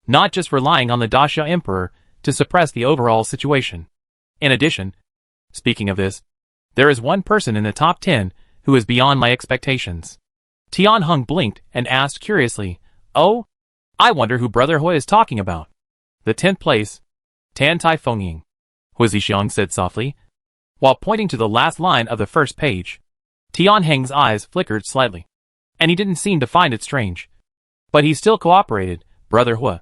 not just relying on the Daxia Emperor to suppress the overall situation. In addition, speaking of this, There is one person in the top 10 who is beyond my expectations. Tian Heng blinked and asked curiously, "Oh? I wonder who Brother Hui is talking about." "The 10th place. Tan Tai Fengying," Hu Zixiang said softly, while pointing to the last line of the first page. Tian Heng's eyes flickered slightly, and he didn't seem to find it strange. But he still cooperated. "Brother Hui,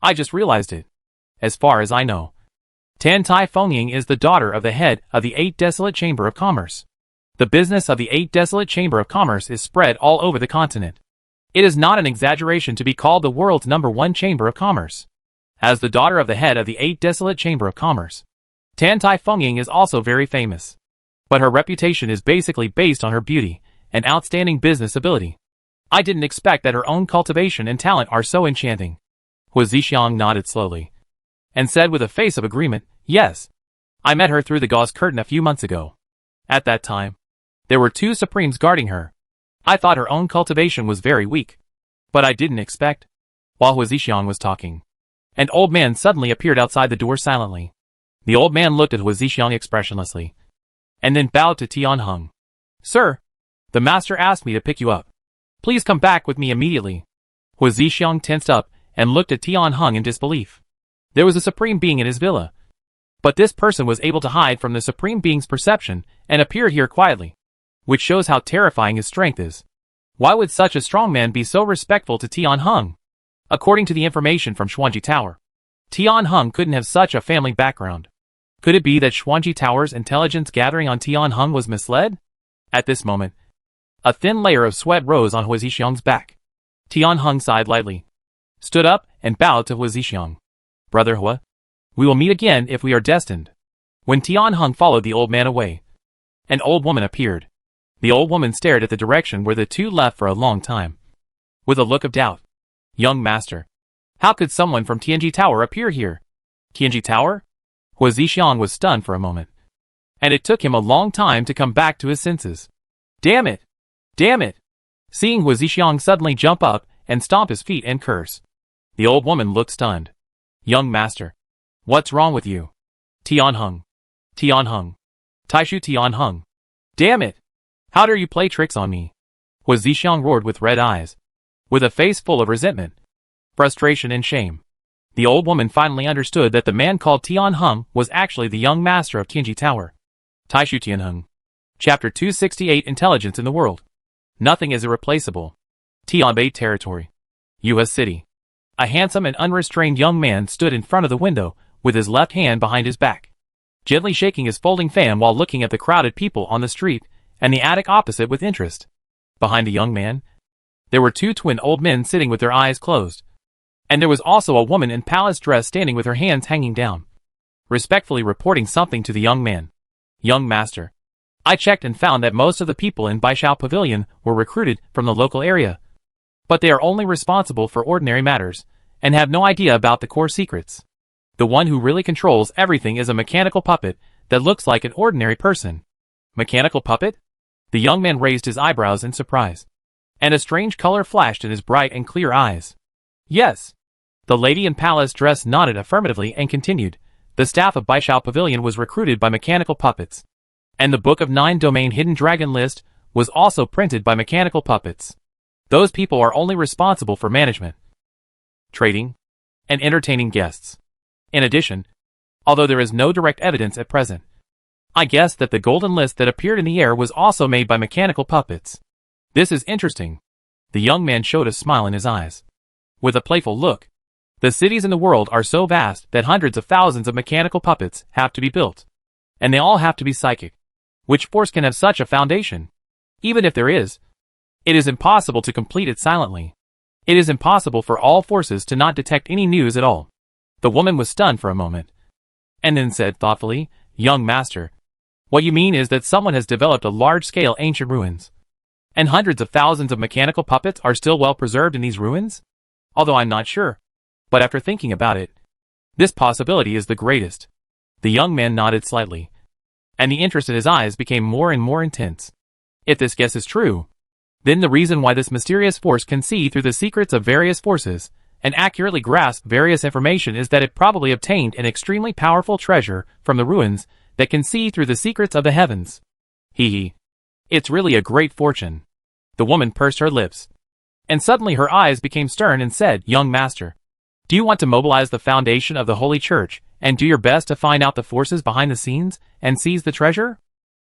I just realized it. As far as I know, Tan Tai Fengying is the daughter of the head of the 8 Desolate Chamber of Commerce. The business of the 8 Desolate Chamber of Commerce is spread all over the continent. It is not an exaggeration to be called the world's #1 Chamber of Commerce. As the daughter of the head of the 8 Desolate Chamber of Commerce, Tan Tai Fengying is also very famous. But her reputation is basically based on her beauty and outstanding business ability. I didn't expect that her own cultivation and talent are so enchanting." Hu Zixiang nodded slowly, and said with a face of agreement, "Yes. I met her through the gauze curtain a few months ago. At that time, there were 2 Supremes guarding her. I thought her own cultivation was very weak. But I didn't expect." While Hu Zixiang was talking, an old man suddenly appeared outside the door silently. The old man looked at Hu Zixiang expressionlessly, and then bowed to Tian Heng. "Sir, the master asked me to pick you up. Please come back with me immediately." Hu Zixiang tensed up and looked at Tian Heng in disbelief. There was a supreme being in his villa, but this person was able to hide from the supreme being's perception and appeared here quietly, which shows how terrifying his strength is. Why would such a strong man be so respectful to Tian Heng? According to the information from Xuanji Tower, Tian Heng couldn't have such a family background. Could it be that Xuanji Tower's intelligence gathering on Tian Heng was misled? At this moment, a thin layer of sweat rose on Hu Zixiang's back. Tian Heng sighed lightly, stood up, and bowed to Hu Zixiang. "Brother Hui, we will meet again if we are destined." When Tian Heng followed the old man away, an old woman appeared. The old woman stared at the direction where the two left for a long time, with a look of doubt. "Young master, how could someone from Tianji Tower appear here?" "Tianji Tower?" Hu Zixiang was stunned for a moment, and it took him a long time to come back to his senses. "Damn it! Damn it!" Seeing Hu Zixiang suddenly jump up and stomp his feet and curse, the old woman looked stunned. "Young master, what's wrong with you?" "Tian Heng. Tian Heng. Taishu Tian Heng. Damn it! How dare you play tricks on me?" Hu Zixiang roared with red eyes, with a face full of resentment, frustration and shame. The old woman finally understood that the man called Tian Heng was actually the young master of Tianji Tower. Taishu Tian Heng. Chapter 268 Intelligence in the World. Nothing is irreplaceable. Tianbei Territory. U.S. City. A handsome and unrestrained young man stood in front of the window, with his left hand behind his back, gently shaking his folding fan while looking at the crowded people on the street and the attic opposite with interest. Behind the young man, there were 2 twin old men sitting with their eyes closed, and there was also a woman in palace dress standing with her hands hanging down, respectfully reporting something to the young man. "Young master, I checked and found that most of the people in Baishao Pavilion were recruited from the local area, but they are only responsible for ordinary matters, and have no idea about the core secrets. The one who really controls everything is a mechanical puppet that looks like an ordinary person." "Mechanical puppet?" The young man raised his eyebrows in surprise, and a strange color flashed in his bright and clear eyes. "Yes." The lady in palace dress nodded affirmatively and continued. "The staff of Baishao Pavilion was recruited by mechanical puppets, and the Book of 9 Domain Hidden Dragon list was also printed by mechanical puppets. Those people are only responsible for management, trading, and entertaining guests. In addition, although there is no direct evidence at present, I guess that the golden list that appeared in the air was also made by mechanical puppets. This is interesting." The young man showed a smile in his eyes, with a playful look. "The cities in the world are so vast that hundreds of thousands of mechanical puppets have to be built, and they all have to be psychic. Which force can have such a foundation? Even if there is, it is impossible to complete it silently. It is impossible for all forces to not detect any news at all." The woman was stunned for a moment, and then said thoughtfully, "Young master, what you mean is that someone has developed a large-scale ancient ruins, and hundreds of thousands of mechanical puppets are still well preserved in these ruins? Although I'm not sure, but after thinking about it, this possibility is the greatest." The young man nodded slightly, and the interest in his eyes became more and more intense. If this guess is true, then the reason why this mysterious force can see through the secrets of various forces and accurately grasp various information is that it probably obtained an extremely powerful treasure from the ruins that can see through the secrets of the heavens. Hee hee. It's really a great fortune. The woman pursed her lips. And suddenly her eyes became stern and said, Young master, do you want to mobilize the foundation of the Holy Church and do your best to find out the forces behind the scenes and seize the treasure?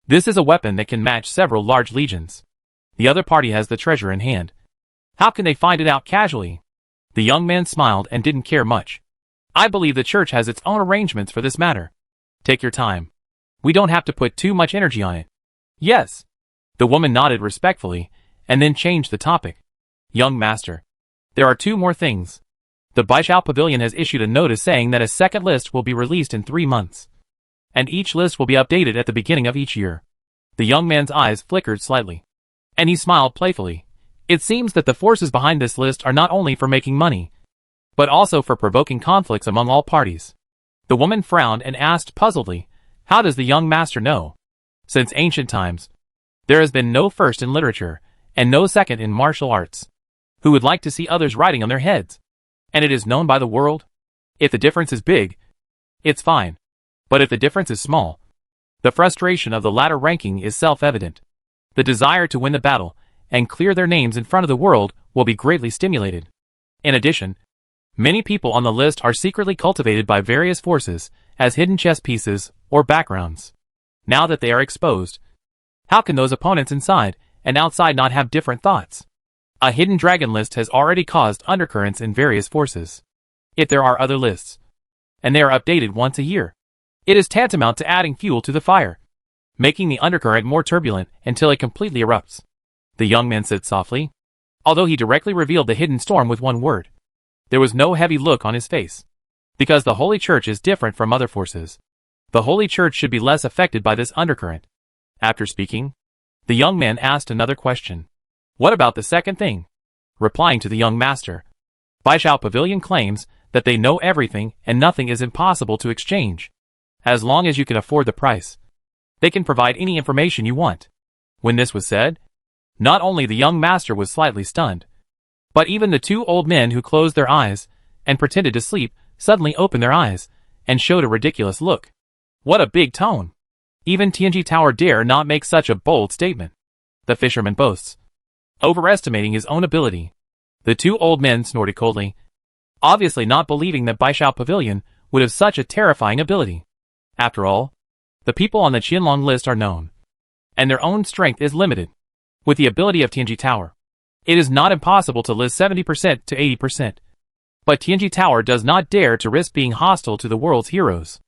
This is a weapon that can match several large legions. The other party has the treasure in hand. How can they find it out casually? The young man smiled and didn't care much. I believe the church has its own arrangements for this matter. Take your time. We don't have to put too much energy on it. Yes. The woman nodded respectfully and then changed the topic. Young master, there are two more things. The Baishao Pavilion has issued a notice saying that a second list will be released in 3 months. And each list will be updated at the beginning of each year. The young man's eyes flickered slightly. And he smiled playfully. It seems that the forces behind this list are not only for making money, but also for provoking conflicts among all parties. The woman frowned and asked puzzledly, how does the young master know? Since ancient times, there has been no first in literature, and no second in martial arts. Who would like to see others riding on their heads? And it is known by the world? If the difference is big, it's fine. But if the difference is small, the frustration of the latter ranking is self-evident. The desire to win the battle and clear their names in front of the world will be greatly stimulated. In addition, many people on the list are secretly cultivated by various forces as hidden chess pieces or backgrounds. Now that they are exposed, how can those opponents inside and outside not have different thoughts? A hidden dragon list has already caused undercurrents in various forces. If there are other lists, and they are updated once a year, it is tantamount to adding fuel to the fire, making the undercurrent more turbulent until it completely erupts. The young man said softly. Although he directly revealed the hidden storm with one word, there was no heavy look on his face. Because the Holy Church is different from other forces, the Holy Church should be less affected by this undercurrent. After speaking, the young man asked another question. What about the second thing? Replying to the young master, Baishao Pavilion claims that they know everything and nothing is impossible to exchange. As long as you can afford the price, they can provide any information you want. When this was said, not only the young master was slightly stunned, but even the 2 old men who closed their eyes and pretended to sleep suddenly opened their eyes and showed a ridiculous look. What a big tone! Even Tianji Tower dare not make such a bold statement. The fisherman boasts, overestimating his own ability. The 2 old men snorted coldly, obviously not believing that Baishao Pavilion would have such a terrifying ability. After all, the people on the Qianlong list are known, and their own strength is limited. With the ability of Tianji Tower, it is not impossible to list 70% to 80%. But Tianji Tower does not dare to risk being hostile to the world's heroes.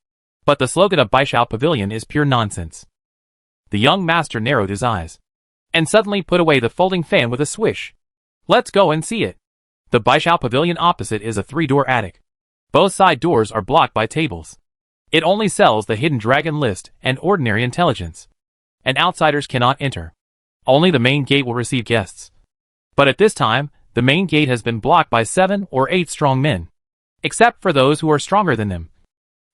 But the slogan of Baishao Pavilion is pure nonsense. The young master narrowed his eyes, and suddenly put away the folding fan with a swish. Let's go and see it. The Baishao Pavilion opposite is a 3-door attic. Both side doors are blocked by tables. It only sells the hidden dragon list and ordinary intelligence. And outsiders cannot enter. Only the main gate will receive guests. But at this time, the main gate has been blocked by 7 or 8 strong men. Except for those who are stronger than them.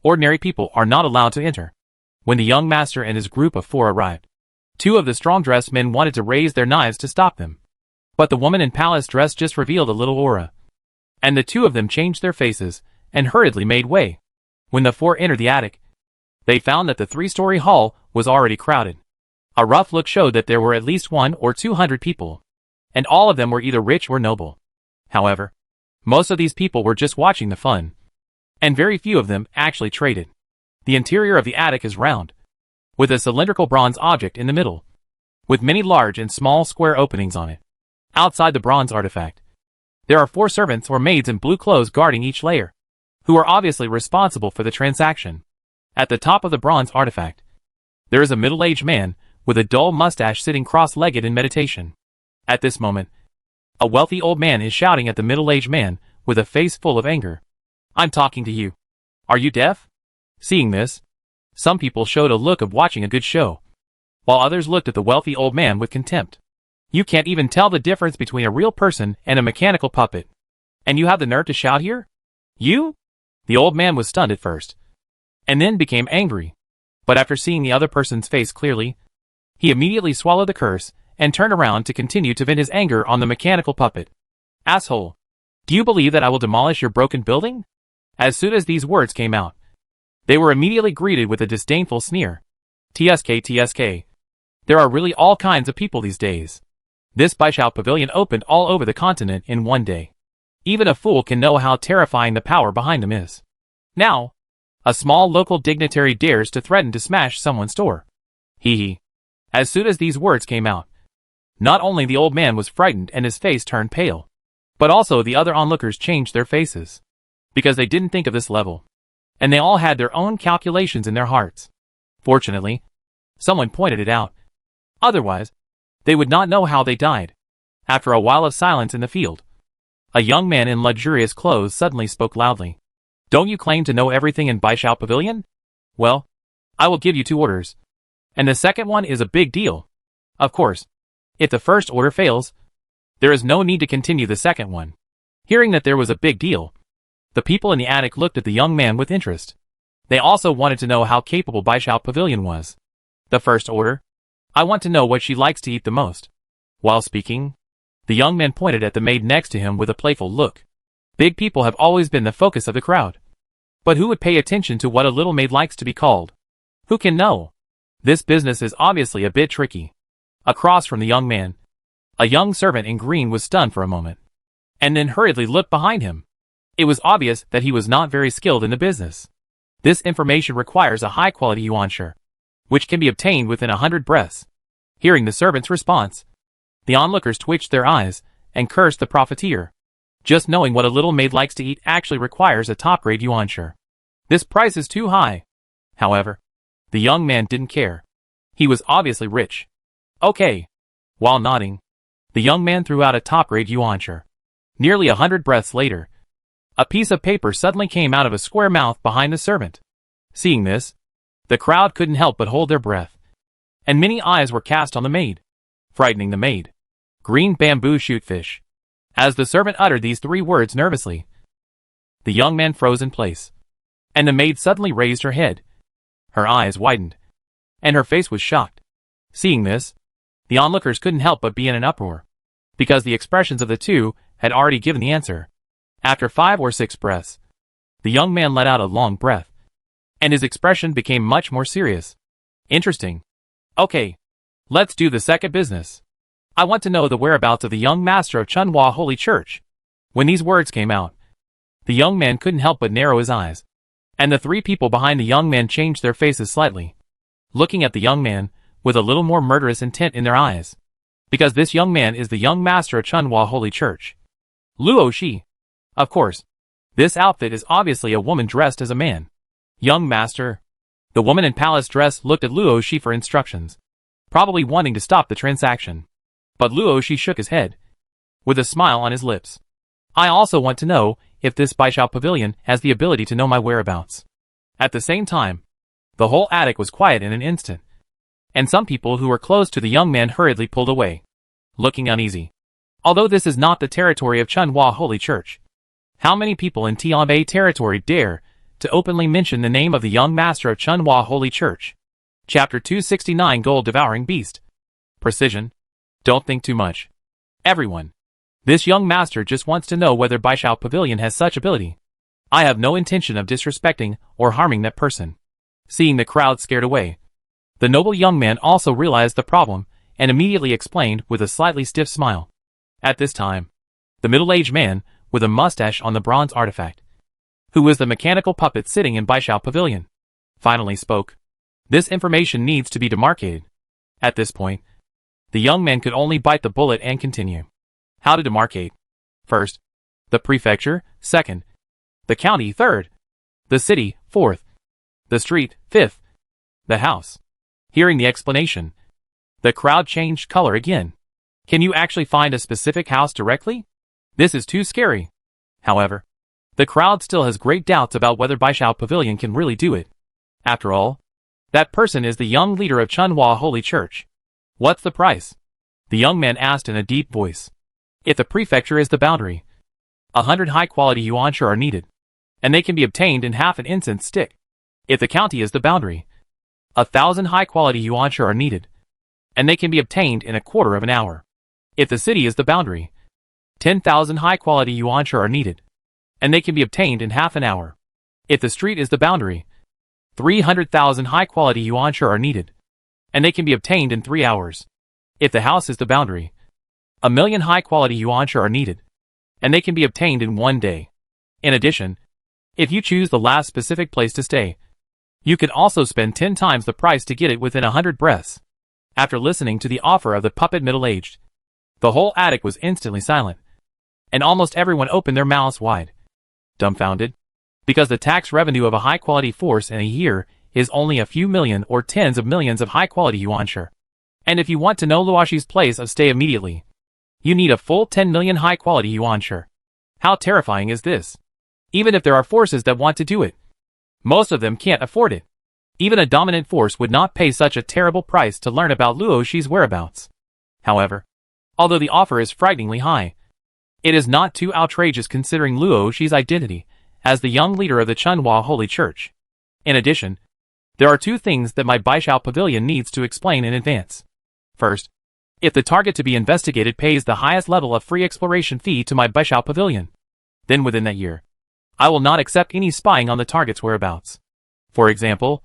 Ordinary people are not allowed to enter. When the young master and his group of 4 arrived, 2 of the strong-dressed men wanted to raise their knives to stop them. But the woman in palace dress just revealed a little aura. And the 2 of them changed their faces and hurriedly made way. When the 4 entered the attic, they found that the 3-story hall was already crowded. A rough look showed that there were at least 100 or 200 people, and all of them were either rich or noble. However, most of these people were just watching the fun, and very few of them actually traded. The interior of the attic is round, with a cylindrical bronze object in the middle, with many large and small square openings on it. Outside the bronze artifact, there are 4 servants or maids in blue clothes guarding each layer, who are obviously responsible for the transaction. At the top of the bronze artifact, there is a middle-aged man with a dull mustache sitting cross-legged in meditation. At this moment, a wealthy old man is shouting at the middle-aged man with a face full of anger. I'm talking to you. Are you deaf? Seeing this, some people showed a look of watching a good show, while others looked at the wealthy old man with contempt. You can't even tell the difference between a real person and a mechanical puppet. And you have the nerve to shout here? You? The old man was stunned at first, and then became angry. But after seeing the other person's face clearly, he immediately swallowed the curse and turned around to continue to vent his anger on the mechanical puppet. Asshole! Do you believe that I will demolish your broken building? As soon as these words came out, they were immediately greeted with a disdainful sneer. TSK TSK. There are really all kinds of people these days. This Baishao Pavilion opened all over the continent in one day. Even a fool can know how terrifying the power behind them is. Now, a small local dignitary dares to threaten to smash someone's store. Hee hee. As soon as these words came out, not only the old man was frightened and his face turned pale, but also the other onlookers changed their faces. Because they didn't think of this level. And they all had their own calculations in their hearts. Fortunately, someone pointed it out. Otherwise, they would not know how they died. After a while of silence in the field, a young man in luxurious clothes suddenly spoke loudly. Don't you claim to know everything in Baishao Pavilion? Well, I will give you 2 orders. And the second one is a big deal. Of course, if the first order fails, there is no need to continue the second one. Hearing that there was a big deal, the people in the attic looked at the young man with interest. They also wanted to know how capable Baishao Pavilion was. The first order? I want to know what she likes to eat the most. While speaking, the young man pointed at the maid next to him with a playful look. Big people have always been the focus of the crowd. But who would pay attention to what a little maid likes to be called? Who can know? This business is obviously a bit tricky. Across from the young man, a young servant in green was stunned for a moment, and then hurriedly looked behind him. It was obvious that he was not very skilled in the business. This information requires a high-quality yuanshi, which can be obtained within 100 breaths. Hearing the servant's response, the onlookers twitched their eyes and cursed the profiteer. Just knowing what a little maid likes to eat actually requires a top-grade yuanshi. This price is too high. However, the young man didn't care. He was obviously rich. Okay. While nodding, the young man threw out a top-grade yuanshi. Nearly 100 breaths later, a piece of paper suddenly came out of a square mouth behind the servant. Seeing this, the crowd couldn't help but hold their breath, and many eyes were cast on the maid, frightening the maid. Green bamboo shoot fish. As the servant uttered these 3 words nervously, the young man froze in place, and the maid suddenly raised her head. Her eyes widened, and her face was shocked. Seeing this, the onlookers couldn't help but be in an uproar, because the expressions of the two had already given the answer. After 5 or 6 breaths, the young man let out a long breath, and his expression became much more serious. Interesting. Okay, let's do the second business. I want to know the whereabouts of the young master of Chunhua Holy Church. When these words came out, the young man couldn't help but narrow his eyes, and the 3 people behind the young man changed their faces slightly, looking at the young man with a little more murderous intent in their eyes. Because this young man is the young master of Chunhua Holy Church. Luo Shi. Of course, this outfit is obviously a woman dressed as a man. Young master. The woman in palace dress looked at Luo Shi for instructions, probably wanting to stop the transaction. But Luo Shi shook his head, with a smile on his lips. I also want to know if this Baishao Pavilion has the ability to know my whereabouts. At the same time, the whole attic was quiet in an instant, and some people who were close to the young man hurriedly pulled away, looking uneasy. Although this is not the territory of Chunhua Holy Church, how many people in Tianbei territory dare to openly mention the name of the young master of Chunhua Holy Church? Chapter 269 Gold Devouring Beast. Precision. Don't think too much. Everyone. This young master just wants to know whether Baishao Pavilion has such ability. I have no intention of disrespecting or harming that person. Seeing the crowd scared away, the noble young man also realized the problem and immediately explained with a slightly stiff smile. At this time, the middle-aged man, with a mustache on the bronze artifact, who was the mechanical puppet sitting in Baishao Pavilion, finally spoke. This information needs to be demarcated. At this point, the young man could only bite the bullet and continue. How to demarcate. First, the prefecture. Second, the county. Third, the city. Fourth, the street. Fifth, the house. Hearing the explanation, the crowd changed color again. Can you actually find a specific house directly? This is too scary. However, the crowd still has great doubts about whether Baishao Pavilion can really do it. After all, that person is the young leader of Chunhua Holy Church. What's the price? The young man asked in a deep voice. If the prefecture is the boundary, 100 high-quality yuanshi are needed, and they can be obtained in half an incense stick. If the county is the boundary, 1,000 high-quality yuanshi are needed, and they can be obtained in a quarter of an hour. If the city is the boundary, 10,000 high-quality yuanshi are needed, and they can be obtained in half an hour. If the street is the boundary, 300,000 high-quality yuanshi are needed, and they can be obtained in 3 hours. If the house is the boundary, 1,000,000 high-quality yuanshi are needed, and they can be obtained in 1 day. In addition, if you choose the last specific place to stay, you can also spend 10 times the price to get it within 100 breaths. After listening to the offer of the puppet middle-aged, the whole attic was instantly silent, and almost everyone opened their mouths wide, dumbfounded, because the tax revenue of a high-quality force in a year is only a few million or tens of millions of high-quality yuanshi. And if you want to know Luoshi's place of stay immediately, you need a full 10 million high-quality yuanshi. How terrifying is this? Even if there are forces that want to do it, most of them can't afford it. Even a dominant force would not pay such a terrible price to learn about Luoshi's whereabouts. However, although the offer is frighteningly high, it is not too outrageous considering Luoshi's identity as the young leader of the Chunhua Holy Church. In addition, there are 2 things that my Baishao Pavilion needs to explain in advance. First, if the target to be investigated pays the highest level of free exploration fee to my Baishao Pavilion, then within that year, I will not accept any spying on the target's whereabouts. For example,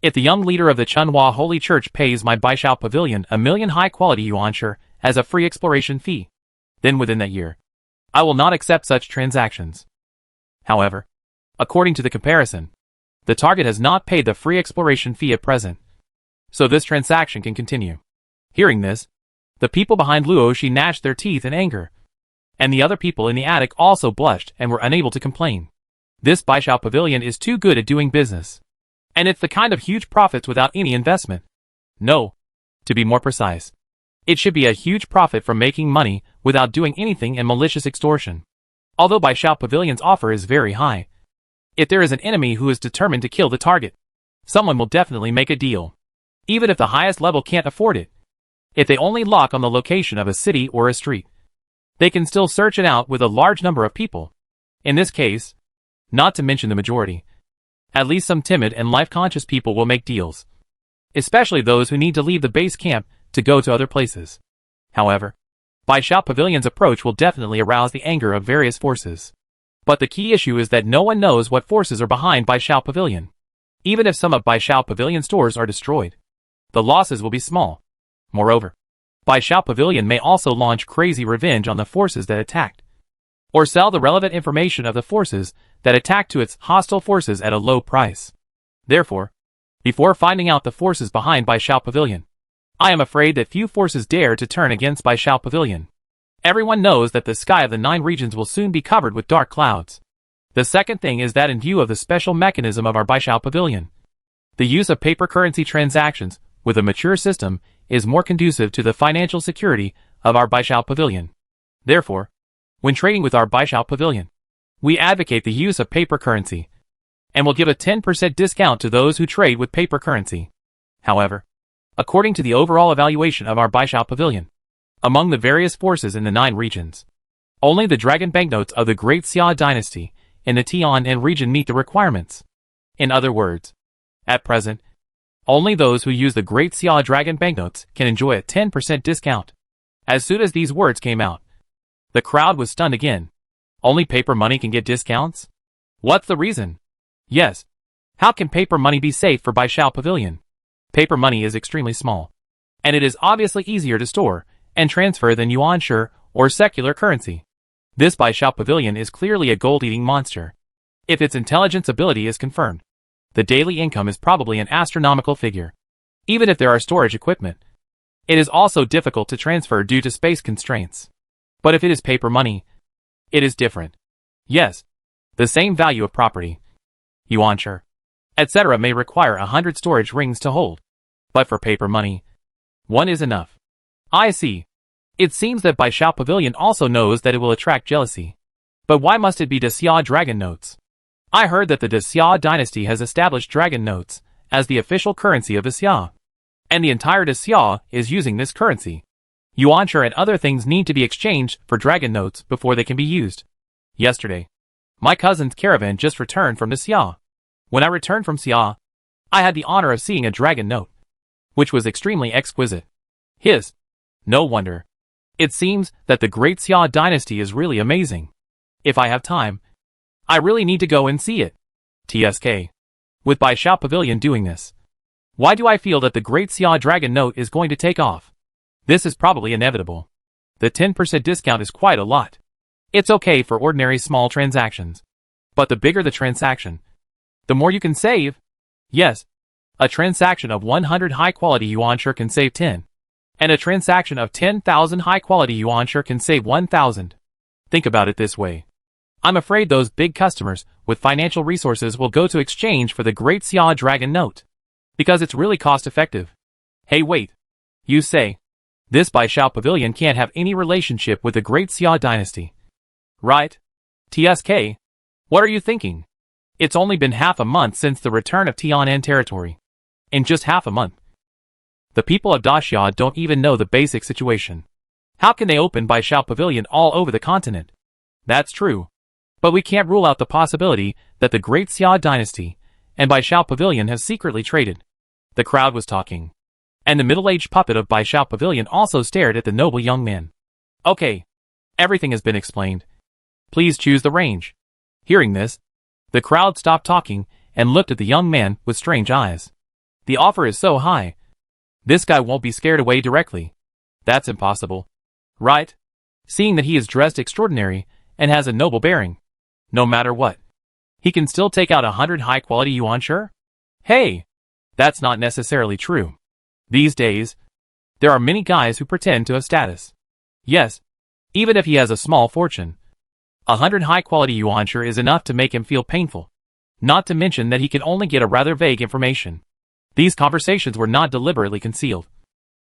if the young leader of the Chunhua Holy Church pays my Baishao Pavilion 1,000,000 high-quality yuanshi as a free exploration fee, then within that year, I will not accept such transactions. However, according to the comparison, the target has not paid the free exploration fee at present, so this transaction can continue. Hearing this, the people behind Luoshi gnashed their teeth in anger, and the other people in the attic also blushed and were unable to complain. This Baishao Pavilion is too good at doing business, and it's the kind of huge profits without any investment. No, to be more precise, it should be a huge profit from making money without doing anything in malicious extortion. Although Baishao Pavilion's offer is very high, if there is an enemy who is determined to kill the target, someone will definitely make a deal. Even if the highest level can't afford it, if they only lock on the location of a city or a street, they can still search it out with a large number of people. In this case, not to mention the majority, at least some timid and life-conscious people will make deals, especially those who need to leave the base camp to go to other places. However, Baishao Pavilion's approach will definitely arouse the anger of various forces. But the key issue is that no one knows what forces are behind Baishao Pavilion. Even if some of Baishao Pavilion stores are destroyed, the losses will be small. Moreover, Baishao Pavilion may also launch crazy revenge on the forces that attacked, or sell the relevant information of the forces that attacked to its hostile forces at a low price. Therefore, before finding out the forces behind Baishao Pavilion, I am afraid that few forces dare to turn against Baishao Pavilion. Everyone knows that the sky of the 9 regions will soon be covered with dark clouds. The second thing is that in view of the special mechanism of our Baishao Pavilion, the use of paper currency transactions with a mature system is more conducive to the financial security of our Baishao Pavilion. Therefore, when trading with our Baishao Pavilion, we advocate the use of paper currency, and will give a 10% discount to those who trade with paper currency. However, according to the overall evaluation of our Baishao Pavilion, among the various forces in the 9 regions, only the dragon banknotes of the Great Xia dynasty in the Tian region meet the requirements. In other words, at present, only those who use the Great Xia dragon banknotes can enjoy a 10% discount. As soon as these words came out, the crowd was stunned again. Only paper money can get discounts? What's the reason? Yes. How can paper money be safe for Baishao Pavilion? Paper money is extremely small, and it is obviously easier to store and transfer than yuanshi or secular currency. This Baishao Pavilion is clearly a gold-eating monster. If its intelligence ability is confirmed, the daily income is probably an astronomical figure. Even if there are storage equipment, it is also difficult to transfer due to space constraints. But if it is paper money, it is different. Yes, the same value of property, yuanshi, etc. may require 100 storage rings to hold. But for paper money, one is enough. I see. It seems that Baishao Pavilion also knows that it will attract jealousy. But why must it be De Xia dragon notes? I heard that the De Xia dynasty has established dragon notes as the official currency of De Xia, and the entire De Xia is using this currency. Yuanshi and other things need to be exchanged for dragon notes before they can be used. Yesterday, my cousin's caravan just returned from De Xia. When I returned from Xia, I had the honor of seeing a dragon note, which was extremely exquisite. No wonder. It seems that the Great Xia dynasty is really amazing. If I have time, I really need to go and see it. TSK. With Baishao Pavilion doing this, Why do I feel that the Great Xia Dragon note is going to take off? This is probably inevitable. The 10% discount is quite a lot. It's okay for ordinary small transactions. But the bigger the transaction, the more you can save. Yes, a transaction of 100 high-quality yuan sure can save 10. And a transaction of 10,000 high-quality yuan sure can save 1,000. Think about it this way. I'm afraid those big customers with financial resources will go to exchange for the Great Xia Dragon note. Because it's really cost-effective. Hey wait. You say, this Baishao Pavilion can't have any relationship with the Great Xia dynasty. Right? TSK? What are you thinking? It's only been half a month since the return of Tianan territory. In just half a month. The people of Daxia don't even know the basic situation. How can they open Baishao Pavilion all over the continent? That's true. But we can't rule out the possibility that the Great Xia dynasty and Baishao Pavilion have secretly traded. The crowd was talking. And the middle-aged puppet of Baishao Pavilion also stared at the noble young man. Okay. Everything has been explained. Please choose the range. Hearing this, the crowd stopped talking and looked at the young man with strange eyes. The offer is so high. This guy won't be scared away directly. That's impossible. Right? Seeing that he is dressed extraordinary and has a noble bearing. No matter what. He can still take out 100 high-quality yuan sure? Hey! That's not necessarily true. These days, there are many guys who pretend to have status. Yes, even if he has a small fortune. 100 high-quality yuan sure is enough to make him feel painful. Not to mention that he can only get a rather vague information. These conversations were not deliberately concealed.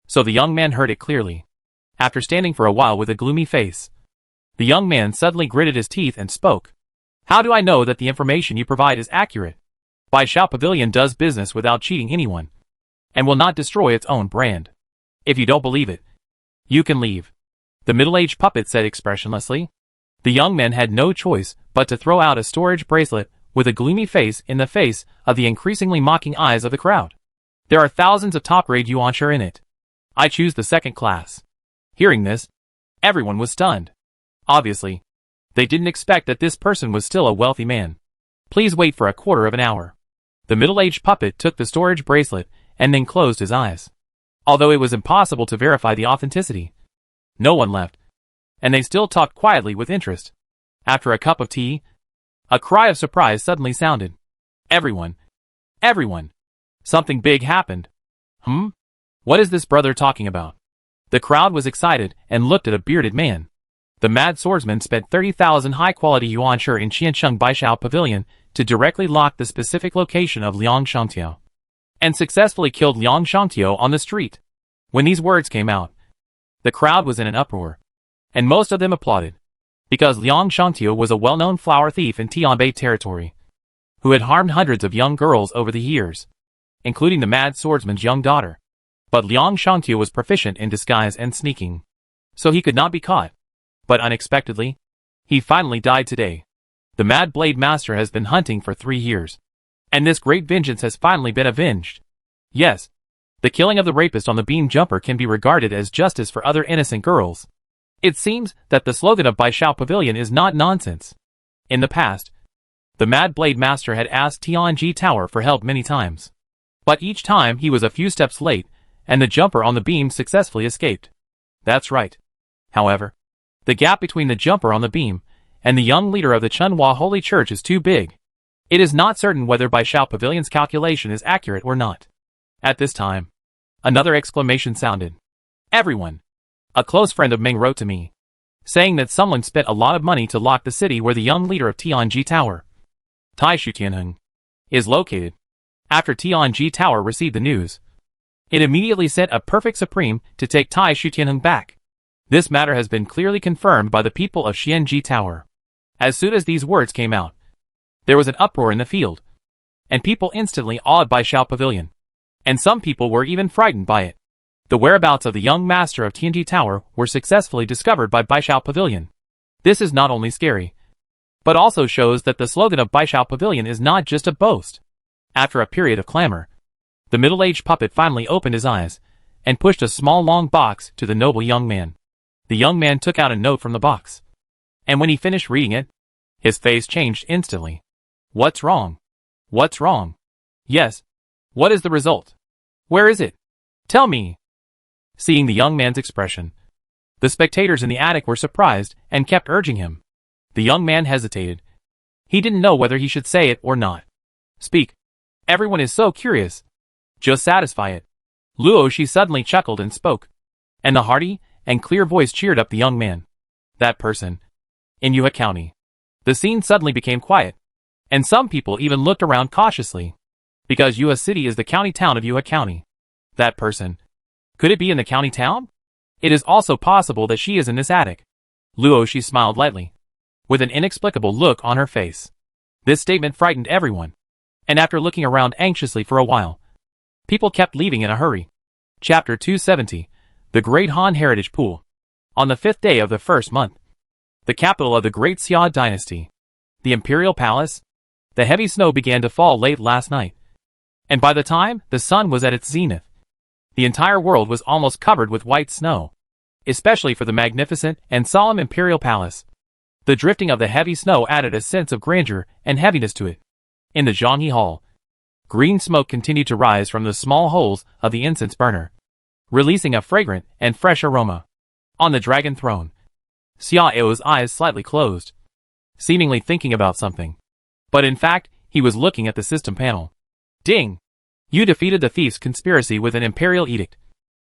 So the young man heard it clearly. After standing for a while with a gloomy face, the young man suddenly gritted his teeth and spoke. How do I know that the information you provide is accurate? Baishao Pavilion does business without cheating anyone, and will not destroy its own brand. If you don't believe it, you can leave. The middle-aged puppet said expressionlessly. The young man had no choice but to throw out a storage bracelet with a gloomy face in the face of the increasingly mocking eyes of the crowd. There are thousands of top-grade yuan sure in it. I choose the second class. Hearing this, everyone was stunned. Obviously, they didn't expect that this person was still a wealthy man. Please wait for a quarter of an hour. The middle-aged puppet took the storage bracelet and then closed his eyes. Although it was impossible to verify the authenticity, no one left, and they still talked quietly with interest. After a cup of tea, a cry of surprise suddenly sounded. Everyone! Everyone! Something big happened. What is this brother talking about? The crowd was excited and looked at a bearded man. The mad swordsman spent 30,000 high-quality yuan sure in Qiansheng Baishao Pavilion to directly lock the specific location of Liang Shangtiao, and successfully killed Liang Shangtiao on the street. When these words came out, the crowd was in an uproar, and most of them applauded, because Liang Shangtiao was a well-known flower thief in Tianbei territory, who had harmed hundreds of young girls over the years, including the mad swordsman's young daughter. But Liang Shangtiao was proficient in disguise and sneaking, so he could not be caught. But unexpectedly, he finally died today. The Mad Blade Master has been hunting for 3 years, and this great vengeance has finally been avenged. Yes, the killing of the rapist on the beam jumper can be regarded as justice for other innocent girls. It seems that the slogan of Baishao Pavilion is not nonsense. In the past, the Mad Blade Master had asked Tianji Tower for help many times, but each time he was a few steps late, and the jumper on the beam successfully escaped. That's right. However, the gap between the jumper on the beam and the young leader of the Chunhua Holy Church is too big. It is not certain whether Baishao Pavilion's calculation is accurate or not. At this time, another exclamation sounded. Everyone! A close friend of Ming wrote to me, saying that someone spent a lot of money to lock the city where the young leader of Tianji Tower, Tai Shutianheng, is located. After Tianji Tower received the news, it immediately sent a perfect supreme to take Tai Shutianheng back. This matter has been clearly confirmed by the people of Xianji Tower. As soon as these words came out, there was an uproar in the field, and people instantly awed Baishao Pavilion. And some people were even frightened by it. The whereabouts of the young master of Tianji Tower were successfully discovered by Baishao Pavilion. This is not only scary, but also shows that the slogan of Baishao Pavilion is not just a boast. After a period of clamor, the middle-aged puppet finally opened his eyes, and pushed a small long box to the noble young man. The young man took out a note from the box, and when he finished reading it, his face changed instantly. What's wrong? What's wrong? Yes. What is the result? Where is it? Tell me. Seeing the young man's expression, the spectators in the attic were surprised and kept urging him. The young man hesitated. He didn't know whether he should say it or not. Speak. Everyone is so curious. Just satisfy it. Luo Shi suddenly chuckled and spoke. And the hearty and clear voice cheered up the young man. That person. In Yuhua County. The scene suddenly became quiet. And some people even looked around cautiously. Because Yuhua City is the county town of Yuhua County. That person. Could it be in the county town? It is also possible that she is in this attic. Luo Shi smiled lightly, with an inexplicable look on her face. This statement frightened everyone. And after looking around anxiously for a while, people kept leaving in a hurry. Chapter 270. The Great Han Heritage Pool. On the 5th day of the first month, the capital of the Great Xia Dynasty, the Imperial Palace, the heavy snow began to fall late last night. And by the time the sun was at its zenith, the entire world was almost covered with white snow, especially for the magnificent and solemn Imperial Palace. The drifting of the heavy snow added a sense of grandeur and heaviness to it. In the Zhanghe Hall, green smoke continued to rise from the small holes of the incense burner, releasing a fragrant and fresh aroma. On the dragon throne, Xia Eo's eyes slightly closed, seemingly thinking about something. But in fact, he was looking at the system panel. Ding! You defeated the thief's conspiracy with an imperial edict.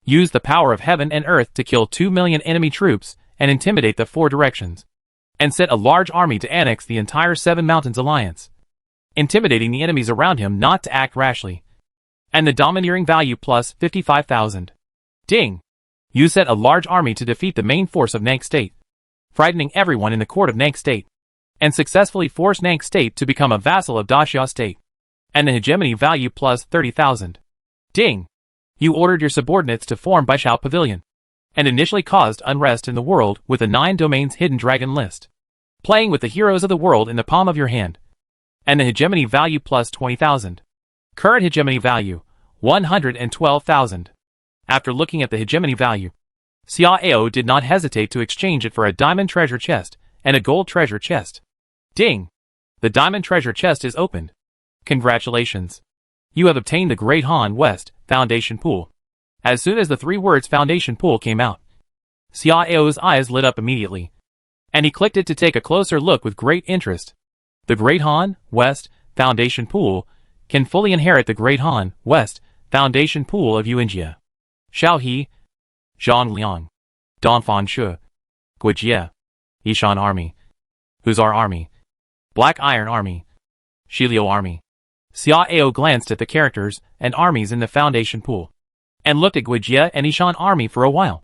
Use the power of heaven and earth to kill 2 million enemy troops and intimidate the 4 directions. And set a large army to annex the entire 7 Mountains Alliance, intimidating the enemies around him not to act rashly. And the domineering value plus 55,000. Ding! You set a large army to defeat the main force of Nank State, frightening everyone in the court of Nank State, and successfully forced Nank State to become a vassal of Daxia State. And the hegemony value plus 30,000. Ding! You ordered your subordinates to form Baishao Pavilion, and initially caused unrest in the world with the 9 domains hidden dragon list, playing with the heroes of the world in the palm of your hand. And the hegemony value plus 20,000. Current hegemony value, 112,000. After looking at the hegemony value, Xia Eo did not hesitate to exchange it for a diamond treasure chest and a gold treasure chest. Ding! The diamond treasure chest is opened. Congratulations. You have obtained the Great Han West Foundation Pool. As soon as the 3 words Foundation Pool came out, Xia Eo's eyes lit up immediately, and he clicked it to take a closer look with great interest. The Great Han West Foundation Pool can fully inherit the Great Han West Foundation Pool of Yuanjia, Shaohe, Zhongliang, Donfan Shu, Guijie, Yishan Army, Huzar Army, Black Iron Army, Shiliu Army. Xia Eo glanced at the characters and armies in the Foundation Pool, and looked at Guijie and Yishan Army for a while,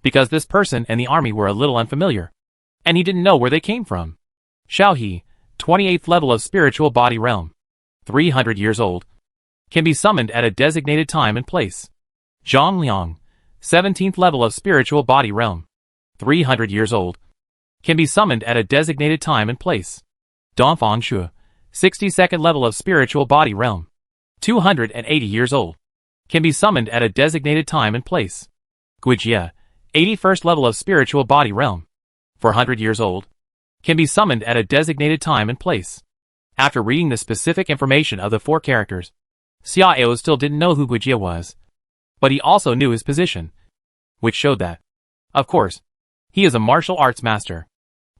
because this person and the army were a little unfamiliar, and he didn't know where they came from. Shaohe, 28th level of Spiritual Body Realm, 300 years old, can be summoned at a designated time and place. Zhongliang, 17th level of Spiritual Body Realm, 300 years old, can be summoned at a designated time and place. Donfan Shu, 62nd level of Spiritual Body Realm, 280 years old, can be summoned at a designated time and place. Guijie, 81st level of Spiritual Body Realm, 400 years old, can be summoned at a designated time and place. After reading the specific information of the 4 characters, Xia Eo still didn't know who Guijie was, but he also knew his position, which showed that, of course, he is a martial arts master.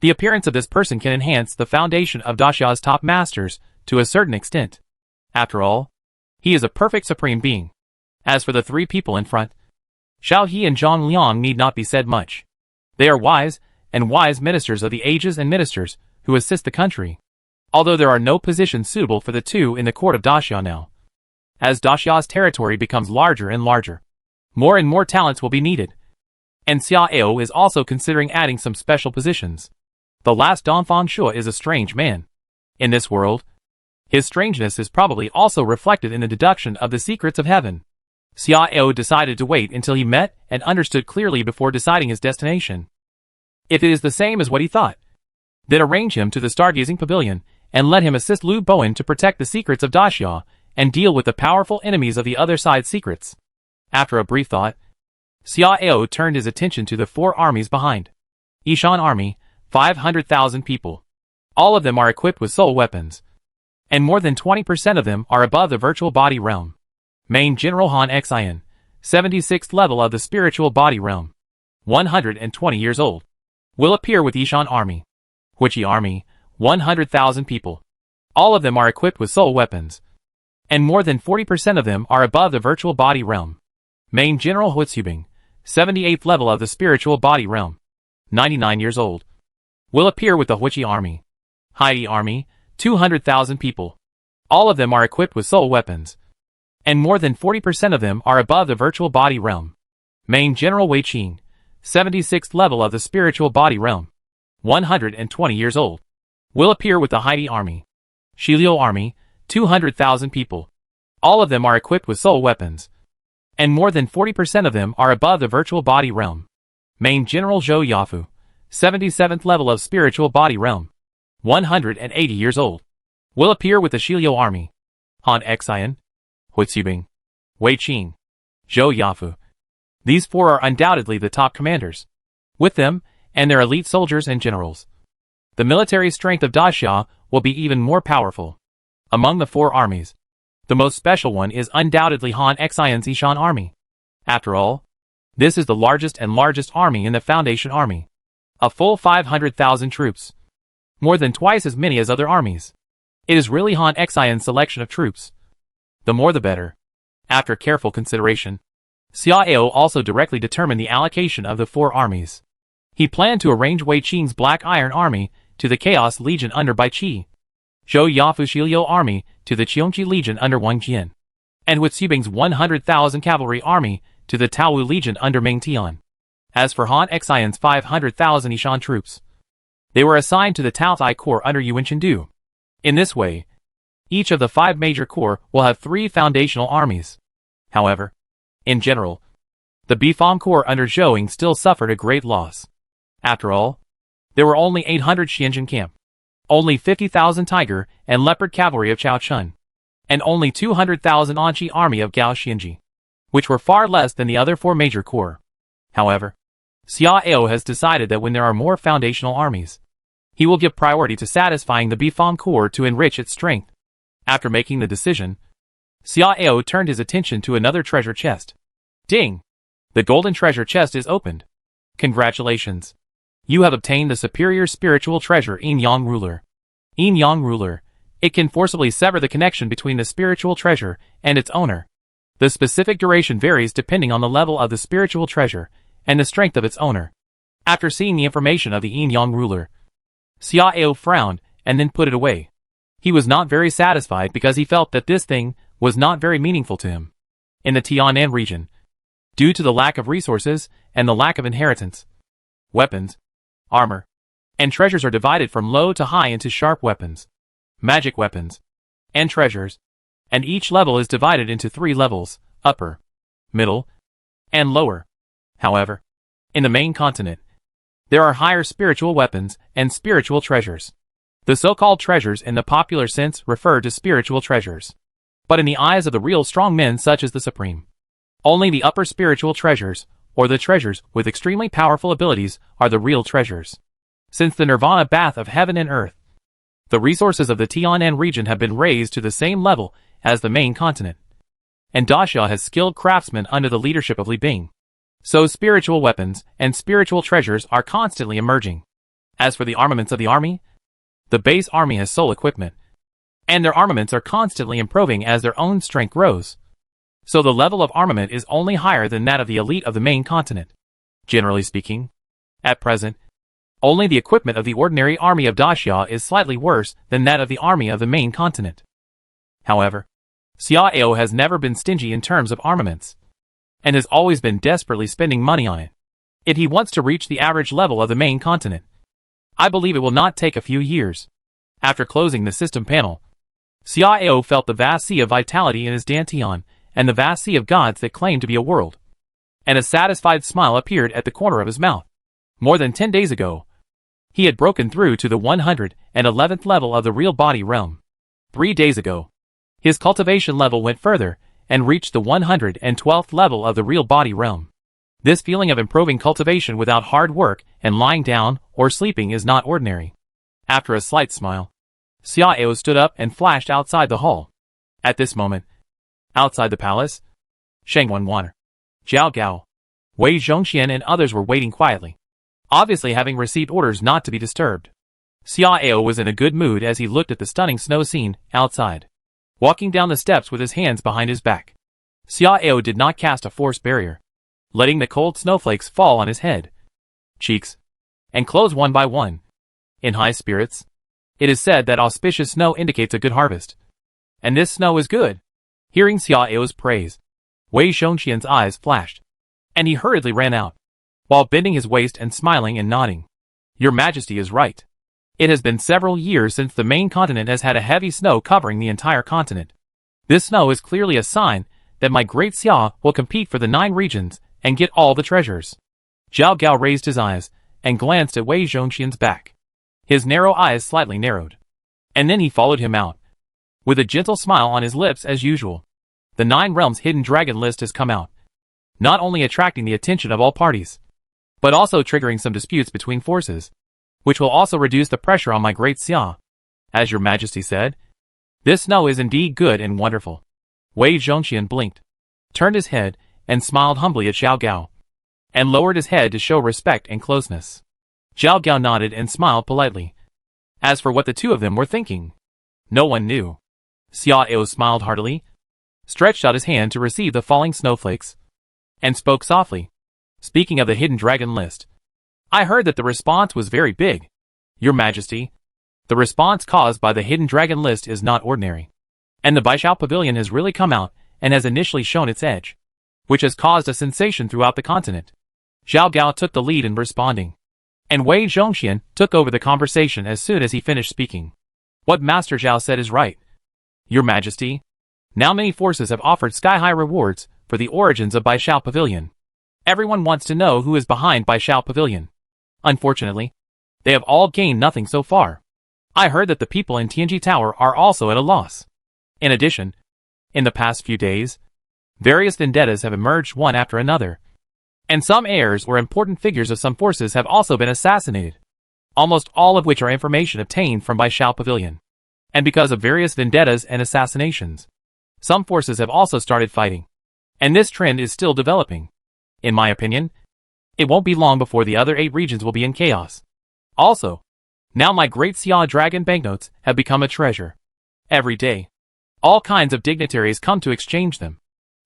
The appearance of this person can enhance the foundation of Daxia's top masters to a certain extent. After all, he is a perfect supreme being. As for the 3 people in front, Shaohe and Zhongliang need not be said much. They are wise ministers of the ages and ministers who assist the country, although there are no positions suitable for the 2 in the court of Daxia now. As Daxia's territory becomes larger and larger, more and more talents will be needed. And Xia Eo is also considering adding some special positions. The last Donfan Shu is a strange man. In this world, his strangeness is probably also reflected in the deduction of the secrets of heaven. Xia Eo decided to wait until he met and understood clearly before deciding his destination. If it is the same as what he thought, then arrange him to the Stargazing Pavilion and let him assist Lu Bowen to protect the secrets of Daxia and deal with the powerful enemies of the other side's secrets. After a brief thought, Xia Eo turned his attention to the 4 armies behind. Yishan Army, 500,000 people. All of them are equipped with soul weapons, and more than 20% of them are above the virtual body realm. Main General Han Xian, 76th level of the spiritual body realm. 120 years old. Will appear with Yishan Army. Huichi Army, 100,000 people. All of them are equipped with soul weapons. And more than 40% of them are above the virtual body realm. Main General Huitsubing, 78th level of the spiritual body realm. 99 years old. Will appear with the Huichi Army. Haiti Army, 200,000 people. All of them are equipped with soul weapons. And more than 40% of them are above the virtual body realm. Main General Wei Qing, 76th level of the spiritual body realm. 120 years old. Will appear with the Haiti Army. Shiliu Army, 200,000 people. All of them are equipped with soul weapons. And more than 40% of them are above the virtual body realm. Main General Zhou Yafu, 77th level of spiritual body realm. 180 years old. Will appear with the Shiliu Army. Han Xian, Huitsubing, Wei Qing, Zhou Yafu. These four are undoubtedly the top commanders. With them, and their elite soldiers and generals, the military strength of Daxia will be even more powerful. Among the four armies, the most special one is undoubtedly Han Xian's Yishan Army. After all, this is the largest army in the Foundation Army. A full 500,000 troops. More than twice as many as other armies. It is really Han Xian's selection of troops. The more the better. After careful consideration, Xiao also directly determined the allocation of the four armies. He planned to arrange Wei Qing's Black Iron Army to the Chaos Legion under Bai Qi, Zhou Yafu's Shiliu Army to the Qiongqi Legion under Wang Jian, and Huitsubing's 100,000 cavalry army to the Taowu Legion under Meng Tian. As for Han Xian's 500,000 Yishan troops, they were assigned to the Taotai Corps under Yuan Chengdu. In this way, each of the 5 major corps will have 3 foundational armies. However, in general, the Bifang Corps under Zhou still suffered a great loss. After all, there were only 800 Xianjin camp, only 50,000 Tiger and Leopard cavalry of Chao Chun, and only 200,000 Anqi army of Gao Xianji, which were far less than the other 4 major corps. However, Xiao has decided that when there are more foundational armies, he will give priority to satisfying the Bifang Corps to enrich its strength. After making the decision, Xiao turned his attention to another treasure chest. Ding! The golden treasure chest is opened. Congratulations! You have obtained the superior spiritual treasure Yin Yang Ruler. Yin Yang Ruler. It can forcibly sever the connection between the spiritual treasure and its owner. The specific duration varies depending on the level of the spiritual treasure and the strength of its owner. After seeing the information of the Yin Yang Ruler, Xiao frowned and then put it away. He was not very satisfied because he felt that this thing was not very meaningful to him. In the Tianan region, due to the lack of resources and the lack of inheritance, weapons, armor, and treasures are divided from low to high into sharp weapons, magic weapons, and treasures, and each level is divided into 3 levels, upper, middle, and lower. However, in the main continent, there are higher spiritual weapons and spiritual treasures. The so-called treasures in the popular sense refer to spiritual treasures. But in the eyes of the real strong men such as the Supreme, only the upper spiritual treasures, or the treasures with extremely powerful abilities, are the real treasures. Since the nirvana bath of heaven and earth, the resources of the Tianan region have been raised to the same level as the main continent. And Daxia has skilled craftsmen under the leadership of Li Bing. So spiritual weapons and spiritual treasures are constantly emerging. As for the armaments of the army, the base army has soul equipment, and their armaments are constantly improving as their own strength grows. So the level of armament is only higher than that of the elite of the main continent. Generally speaking, at present, only the equipment of the ordinary army of Daxia is slightly worse than that of the army of the main continent. However, Xiao has never been stingy in terms of armaments, and has always been desperately spending money on it. If he wants to reach the average level of the main continent, I believe it will not take a few years. After closing the system panel, Xiao felt the vast sea of vitality in his dantian, and the vast sea of gods that claimed to be a world. And a satisfied smile appeared at the corner of his mouth. More than 10 days ago, he had broken through to the 111th level of the real body realm. 3 days ago, his cultivation level went further, and reached the 112th level of the real body realm. This feeling of improving cultivation without hard work and lying down or sleeping is not ordinary. After a slight smile, Xiao stood up and flashed outside the hall. At this moment, Outside the palace, Shang Wanwan, Zhao Gao, Wei Zhongxian and others were waiting quietly, obviously having received orders not to be disturbed. Xiao was in a good mood as he looked at the stunning snow scene outside, walking down the steps with his hands behind his back. Xiao did not cast a force barrier, letting the cold snowflakes fall on his head, cheeks, and clothes one by one. In high spirits, it is said that auspicious snow indicates a good harvest. And this snow is good. Hearing Xiao's praise, Wei Zhongxian's eyes flashed, and he hurriedly ran out, while bending his waist and smiling and nodding. Your Majesty is right. It has been several years since the main continent has had a heavy snow covering the entire continent. This snow is clearly a sign that my great Xia will compete for the 9 regions and get all the treasures. Zhao Gao raised his eyes and glanced at Wei Zhongxian's back. His narrow eyes slightly narrowed, and then he followed him out, with a gentle smile on his lips as usual. The 9 Realms Hidden Dragon list has come out, not only attracting the attention of all parties, but also triggering some disputes between forces, which will also reduce the pressure on my great Xia. As your Majesty said, this snow is indeed good and wonderful. Wei Zhongxian blinked, turned his head, and smiled humbly at Zhao Gao, and lowered his head to show respect and closeness. Zhao Gao nodded and smiled politely. As for what the two of them were thinking, no one knew. Xiao smiled heartily, stretched out his hand to receive the falling snowflakes, and spoke softly. Speaking of the Hidden Dragon list, I heard that the response was very big. Your Majesty, the response caused by the Hidden Dragon list is not ordinary, and the Baishao Pavilion has really come out and has initially shown its edge, which has caused a sensation throughout the continent. Zhao Gao took the lead in responding, and Wei Zhongxian took over the conversation as soon as he finished speaking. What Master Zhao said is right. Your Majesty, now many forces have offered sky-high rewards for the origins of Baishao Pavilion. Everyone wants to know who is behind Baishao Pavilion. Unfortunately, they have all gained nothing so far. I heard that the people in Tianji Tower are also at a loss. In addition, in the past few days, various vendettas have emerged one after another, and some heirs or important figures of some forces have also been assassinated, almost all of which are information obtained from Baishao Pavilion. And because of various vendettas and assassinations, some forces have also started fighting, and this trend is still developing. In my opinion, it won't be long before the other 8 regions will be in chaos. Also, now my great Xia Dragon banknotes have become a treasure. Every day, all kinds of dignitaries come to exchange them,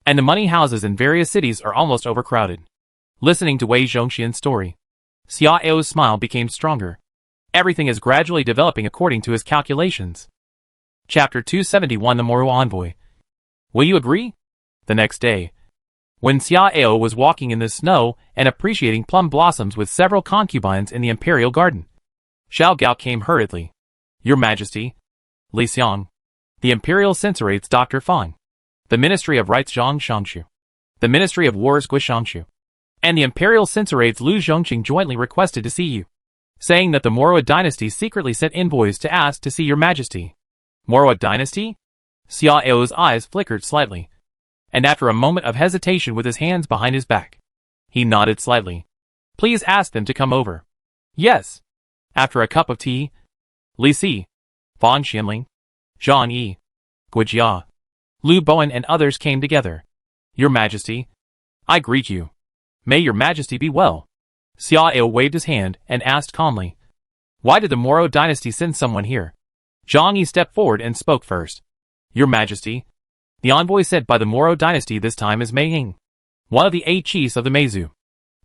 and the money houses in various cities are almost overcrowded. Listening to Wei Zhongxian's story, Xiao's smile became stronger. Everything is gradually developing according to his calculations. Chapter 271 The Moro Envoy. Will you agree? The next day, when Xiao was walking in the snow and appreciating plum blossoms with several concubines in the imperial garden, Zhao Gao came hurriedly. Your Majesty, Li Xiang, the imperial censorites Dr. Fang, the Ministry of Rights Zhang Shangshu, the Ministry of Wars Gui Shangshu, and the imperial censorites Lu Zhongqing jointly requested to see you, saying that the Moro dynasty secretly sent envoys to ask to see your Majesty. Moro dynasty? Xiao's eyes flickered slightly, and after a moment of hesitation with his hands behind his back, he nodded slightly. Please ask them to come over. Yes. After a cup of tea, Li Si, Fan Xianling, Zhang Yi, Guijia, Lu Bowen and others came together. Your Majesty, I greet you. May your Majesty be well. Xiao waved his hand and asked calmly, why did the Moro dynasty send someone here? Zhang Yi stepped forward and spoke first. Your Majesty, the envoy sent by the Moro dynasty this time is Mei Ying, one of the 8 chiefs of the Meizu.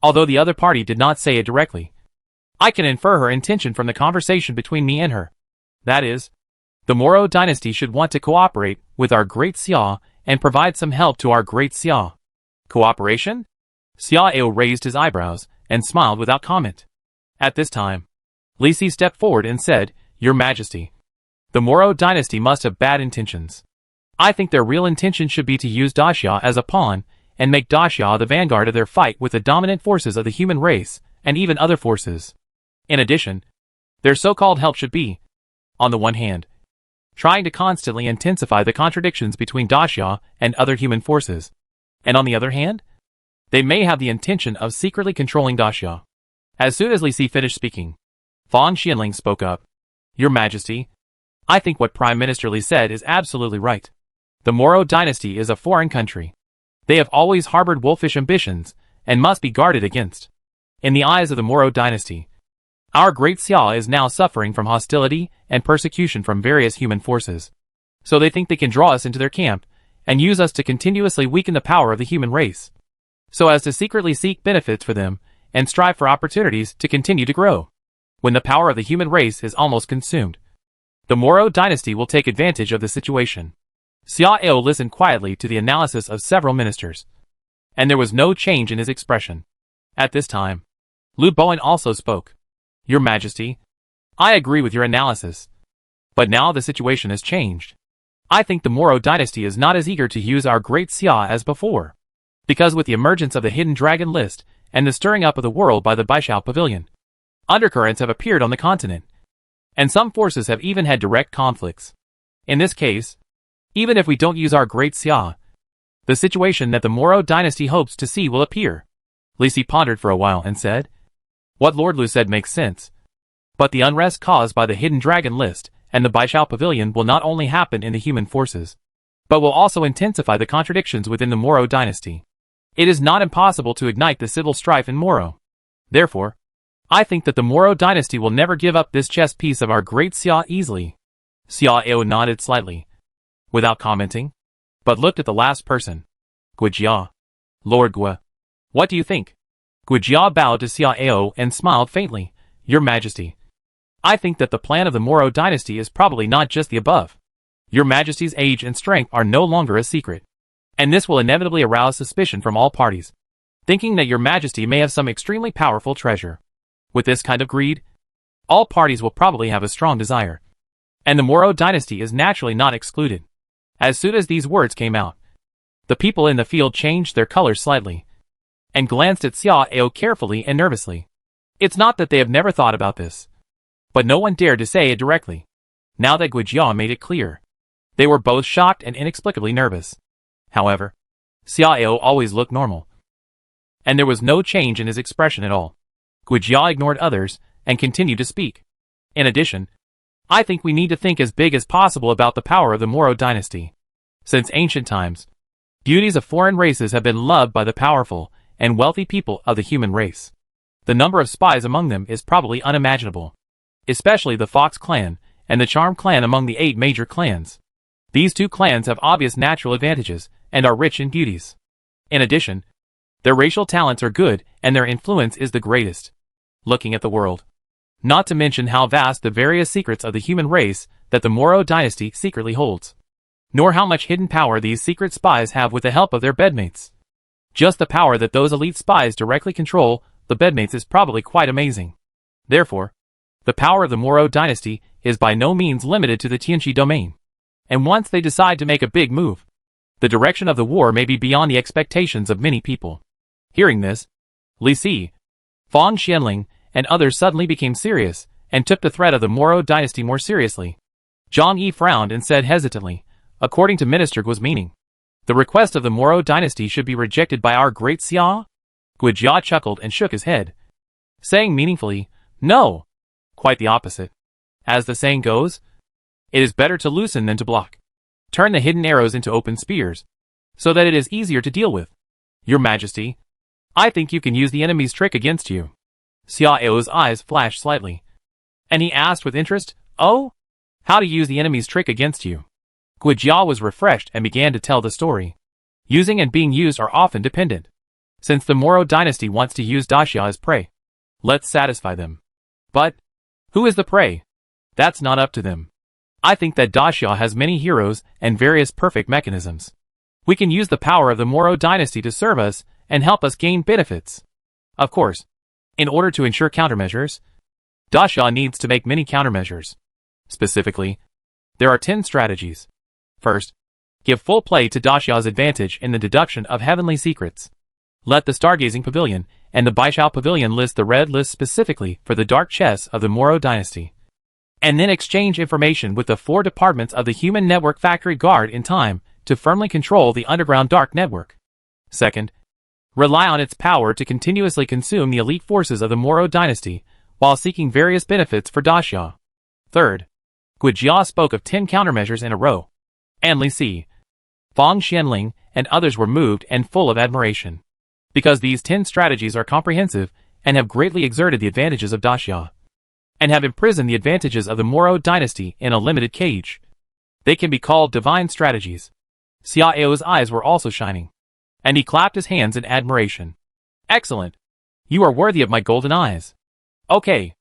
Although the other party did not say it directly, I can infer her intention from the conversation between me and her. That is, the Moro dynasty should want to cooperate with our great Xia and provide some help to our great Xia. Cooperation? Xiao raised his eyebrows and smiled without comment. At this time, Li Si stepped forward and said, Your Majesty, the Moro dynasty must have bad intentions. I think their real intention should be to use Daxia as a pawn and make Daxia the vanguard of their fight with the dominant forces of the human race and even other forces. In addition, their so-called help should be, on the one hand, trying to constantly intensify the contradictions between Daxia and other human forces, and on the other hand, they may have the intention of secretly controlling Daxia. As soon as Li Si finished speaking, Fan Xianling spoke up. Your Majesty, I think what Prime Minister Li said is absolutely right. The Moro dynasty is a foreign country. They have always harbored wolfish ambitions, and must be guarded against. In the eyes of the Moro dynasty, our great Xia is now suffering from hostility and persecution from various human forces. So they think they can draw us into their camp, and use us to continuously weaken the power of the human race, so as to secretly seek benefits for them, and strive for opportunities to continue to grow. When the power of the human race is almost consumed, the Moro dynasty will take advantage of the situation. Xia Ao listened quietly to the analysis of several ministers, and there was no change in his expression. At this time, Lu Bowen also spoke. Your Majesty, I agree with your analysis. But now the situation has changed. I think the Moro dynasty is not as eager to use our great Xia as before. Because with the emergence of the hidden dragon list, and the stirring up of the world by the Baishao Pavilion, undercurrents have appeared on the continent, and some forces have even had direct conflicts. In this case, even if we don't use our great Xia, the situation that the Moro dynasty hopes to see will appear. Li Si pondered for a while and said, what Lord Lu said makes sense. But the unrest caused by the hidden dragon list and the Baishao Pavilion will not only happen in the human forces, but will also intensify the contradictions within the Moro dynasty. It is not impossible to ignite the civil strife in Moro. Therefore, I think that the Moro dynasty will never give up this chess piece of our great Xia easily. Xia Ao nodded slightly, without commenting, but looked at the last person. Guijia. Lord Gua. What do you think? Guijia bowed to Xia Ao and smiled faintly. Your Majesty, I think that the plan of the Moro dynasty is probably not just the above. Your Majesty's age and strength are no longer a secret, and this will inevitably arouse suspicion from all parties, thinking that your Majesty may have some extremely powerful treasure. With this kind of greed, all parties will probably have a strong desire, and the Moro dynasty is naturally not excluded. As soon as these words came out, the people in the field changed their colors slightly, and glanced at Xia Ao carefully and nervously. It's not that they have never thought about this, but no one dared to say it directly. Now that Guijia made it clear, they were both shocked and inexplicably nervous. However, Xia Ao always looked normal, and there was no change in his expression at all. Guijia ignored others and continued to speak. In addition, I think we need to think as big as possible about the power of the Moro dynasty. Since ancient times, beauties of foreign races have been loved by the powerful and wealthy people of the human race. The number of spies among them is probably unimaginable, especially the Fox clan and the Charm clan among the 8 major clans. These 2 clans have obvious natural advantages and are rich in beauties. In addition, their racial talents are good and their influence is the greatest, looking at the world. Not to mention how vast the various secrets of the human race that the Moro dynasty secretly holds, nor how much hidden power these secret spies have with the help of their bedmates. Just the power that those elite spies directly control the bedmates is probably quite amazing. Therefore, the power of the Moro dynasty is by no means limited to the Tianxi domain. And once they decide to make a big move, the direction of the war may be beyond the expectations of many people. Hearing this, Li Si, Fang Xianling, and others suddenly became serious, and took the threat of the Moro dynasty more seriously. Zhang Yi frowned and said hesitantly, according to Minister Guo's meaning, the request of the Moro dynasty should be rejected by our great Xia? Guijia chuckled and shook his head, saying meaningfully, no. Quite the opposite. As the saying goes, it is better to loosen than to block. Turn the hidden arrows into open spears, so that it is easier to deal with. Your Majesty, I think you can use the enemy's trick against you. Xia Ao's eyes flashed slightly, and he asked with interest, oh? How to use the enemy's trick against you? Guijia was refreshed and began to tell the story. Using and being used are often dependent. Since the Moro dynasty wants to use Daxia as prey, let's satisfy them. But, who is the prey? That's not up to them. I think that Daxia has many heroes and various perfect mechanisms. We can use the power of the Moro dynasty to serve us and help us gain benefits. Of course, in order to ensure countermeasures, Daxia needs to make many countermeasures. Specifically, there are 10 strategies. First, give full play to Daxia's advantage in the deduction of heavenly secrets. Let the Stargazing Pavilion and the Baishao Pavilion list the red list specifically for the dark chess of the Moro dynasty, and then exchange information with the 4 departments of the Human Network Factory Guard in time to firmly control the underground dark network. Second, rely on its power to continuously consume the elite forces of the Moro dynasty while seeking various benefits for Daxia. Third, Guijia spoke of 10 countermeasures in a row, and Li Si, Fang Xianling and others were moved and full of admiration. Because these 10 strategies are comprehensive and have greatly exerted the advantages of Daxia, and have imprisoned the advantages of the Moro dynasty in a limited cage. They can be called divine strategies. Xiao's eyes were also shining, and he clapped his hands in admiration. Excellent! You are worthy of my golden eyes. Okay.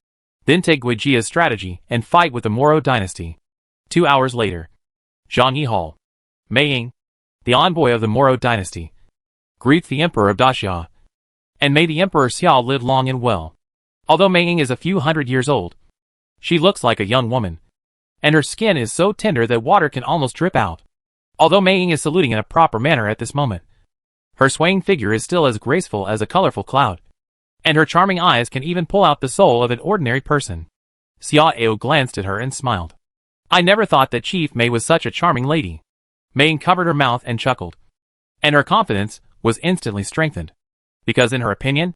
Then take Guijia's strategy and fight with the Moro dynasty. 2 hours later. Zhangyi Hall. Mei Ying, the envoy of the Moro dynasty, greets the Emperor of Daxia. And may the Emperor Xiao live long and well. Although Mei Ying is a few hundred years old, she looks like a young woman, and her skin is so tender that water can almost drip out. Although Mei Ying is saluting in a proper manner at this moment, her swaying figure is still as graceful as a colorful cloud, and her charming eyes can even pull out the soul of an ordinary person. Xiao glanced at her and smiled. I never thought that Chief Mei was such a charming lady. Mei Ying covered her mouth and chuckled, and her confidence was instantly strengthened, because in her opinion,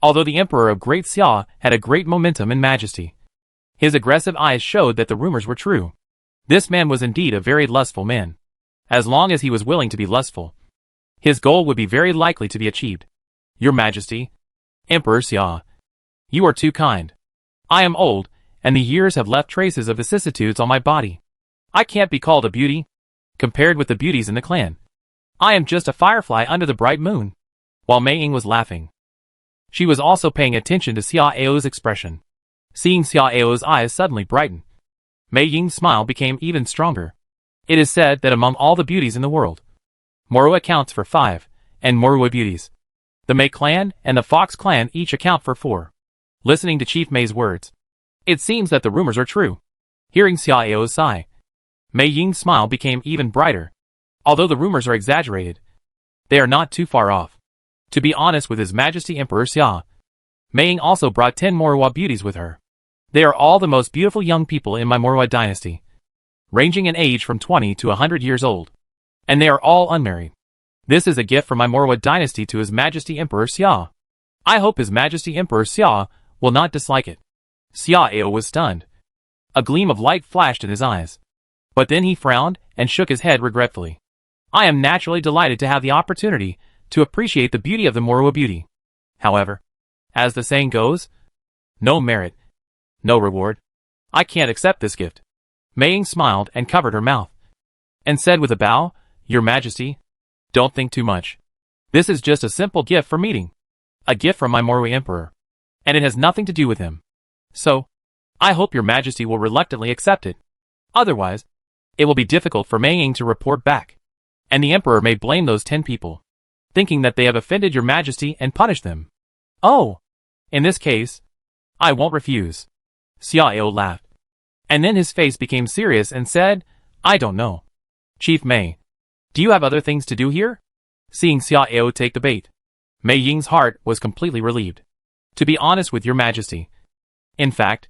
although the Emperor of Great Xia had a great momentum and majesty, his aggressive eyes showed that the rumors were true. This man was indeed a very lustful man. As long as he was willing to be lustful, his goal would be very likely to be achieved. Your Majesty, Emperor Xia, you are too kind. I am old, and the years have left traces of vicissitudes on my body. I can't be called a beauty, compared with the beauties in the clan. I am just a firefly under the bright moon. While Mei Ying was laughing, she was also paying attention to Xiao's expression. Seeing Xiao's eyes suddenly brighten, Mei Ying's smile became even stronger. It is said that among all the beauties in the world, Moro accounts for 5, and Moro beauties. The Mei clan and the Fox clan each account for 4. Listening to Chief Mei's words, it seems that the rumors are true. Hearing Xiao's sigh, Mei Ying's smile became even brighter. Although the rumors are exaggerated, they are not too far off. To be honest with His Majesty Emperor Xia, Mei Ying also brought 10 Moro beauties with her. They are all the most beautiful young people in my Moro dynasty, ranging in age from 20 to 100 years old. And they are all unmarried. This is a gift from my Moro dynasty to His Majesty Emperor Xia. I hope His Majesty Emperor Xia will not dislike it. Xiao was stunned. A gleam of light flashed in his eyes. But then he frowned and shook his head regretfully. I am naturally delighted to have the opportunity to appreciate the beauty of the Moro beauty. However, as the saying goes, no merit, no reward. I can't accept this gift. Mei Ying smiled and covered her mouth, and said with a bow, Your Majesty, don't think too much. This is just a simple gift for meeting. A gift from my Moro Emperor, and it has nothing to do with him. So, I hope Your Majesty will reluctantly accept it. Otherwise, it will be difficult for Mei Ying to report back, and the Emperor may blame those 10 people, thinking that they have offended Your Majesty and punish them. Oh! In this case, I won't refuse. Xiao laughed, and then his face became serious and said, I don't know. Chief Mei, do you have other things to do here? Seeing Xiao take the bait, Mei Ying's heart was completely relieved. To be honest with Your Majesty, in fact,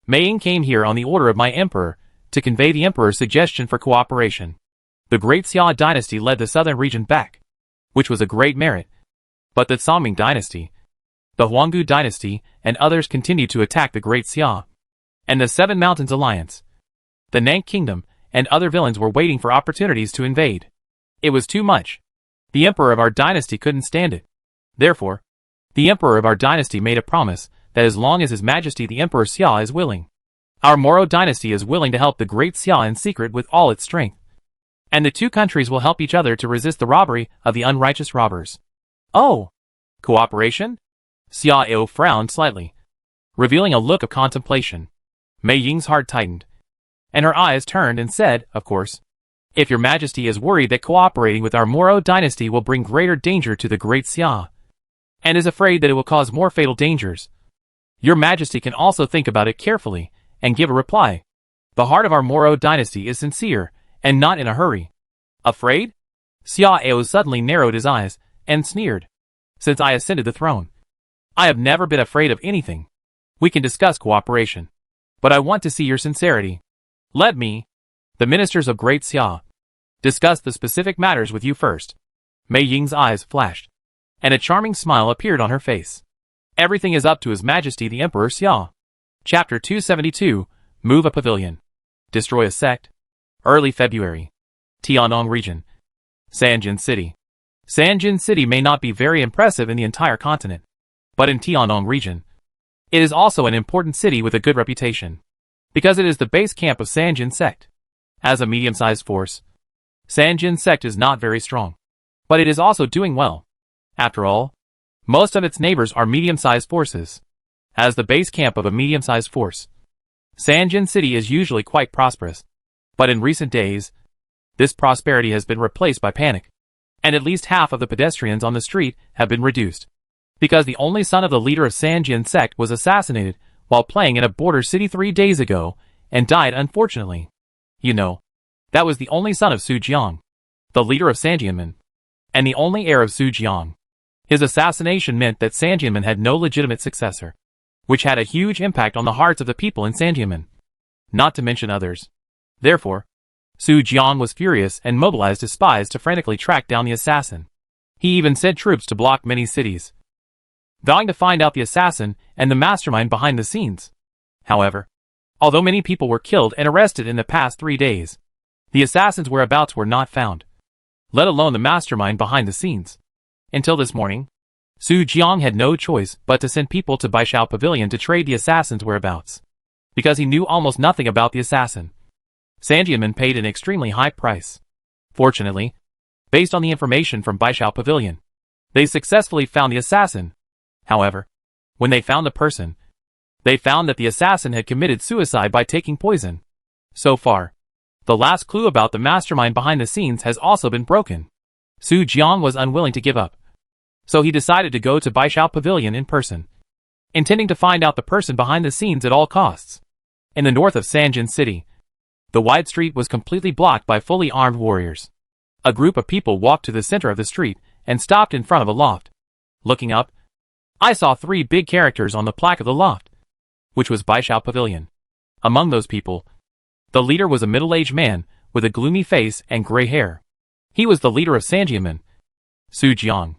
Mei Ying came here on the order of my Emperor to convey the Emperor's suggestion for cooperation. The Great Xia dynasty led the southern region back, which was a great merit. But the Songming dynasty, the Huanggu dynasty, and others continued to attack the Great Xia, and the Seven Mountains Alliance. The Nank Kingdom and other villains were waiting for opportunities to invade. It was too much. The Emperor of our dynasty couldn't stand it. Therefore, the Emperor of our dynasty made a promise that as long as His Majesty the Emperor Xia is willing, our Moro dynasty is willing to help the Great Xia in secret with all its strength. And the 2 countries will help each other to resist the robbery of the unrighteous robbers. Oh! Cooperation? Xiao frowned slightly, revealing a look of contemplation. Mei Ying's heart tightened, and her eyes turned and said, Of course. If Your Majesty is worried that cooperating with our Moro dynasty will bring greater danger to the Great Xia, and is afraid that it will cause more fatal dangers, Your Majesty can also think about it carefully and give a reply. The heart of our Moro dynasty is sincere and not in a hurry. Afraid? Xiao suddenly narrowed his eyes and sneered. Since I ascended the throne, I have never been afraid of anything. We can discuss cooperation, but I want to see your sincerity. Let me, the ministers of Great Xia, discuss the specific matters with you first. Mei Ying's eyes flashed, and a charming smile appeared on her face. Everything is up to His Majesty the Emperor Xia. Chapter 272, Move a Pavilion. Destroy a Sect. Early February. Tiannong Region. Sanjin City. Sanjin City may not be very impressive in the entire continent, but in Tiannong region, it is also an important city with a good reputation, because it is the base camp of Sanjin sect. As a medium-sized force, Sanjin sect is not very strong, but it is also doing well. After all, most of its neighbors are medium-sized forces. As the base camp of a medium-sized force, Sanjin City is usually quite prosperous, but in recent days, this prosperity has been replaced by panic, and at least half of the pedestrians on the street have been reduced, because the only son of the leader of Sanjin sect was assassinated while playing in a border city 3 days ago and died unfortunately. You know, that was the only son of Su Jiang, the leader of Sanjianmen, and the only heir of Su Jiang. His assassination meant that Sanjianmen had no legitimate successor, which had a huge impact on the hearts of the people in Sanjianmen, not to mention others. Therefore, Su Jiang was furious and mobilized his spies to frantically track down the assassin. He even sent troops to block many cities, vowing to find out the assassin and the mastermind behind the scenes. However, although many people were killed and arrested in the past 3 days, the assassin's whereabouts were not found, let alone the mastermind behind the scenes. Until this morning, Su Jiang had no choice but to send people to Baishao Pavilion to trade the assassin's whereabouts, because he knew almost nothing about the assassin. Sanjianmen paid an extremely high price. Fortunately, based on the information from Baishao Pavilion, they successfully found the assassin. However, when they found the person, they found that the assassin had committed suicide by taking poison. So far, the last clue about the mastermind behind the scenes has also been broken. Su Jiang was unwilling to give up, so he decided to go to Baishao Pavilion in person, intending to find out the person behind the scenes at all costs. In the north of Sanjin City, the wide street was completely blocked by fully armed warriors. A group of people walked to the center of the street and stopped in front of a loft. Looking up, I saw 3 big characters on the plaque of the loft, which was Baishao Pavilion. Among those people, the leader was a middle-aged man with a gloomy face and gray hair. He was the leader of Sanjianmen, Su Jiang.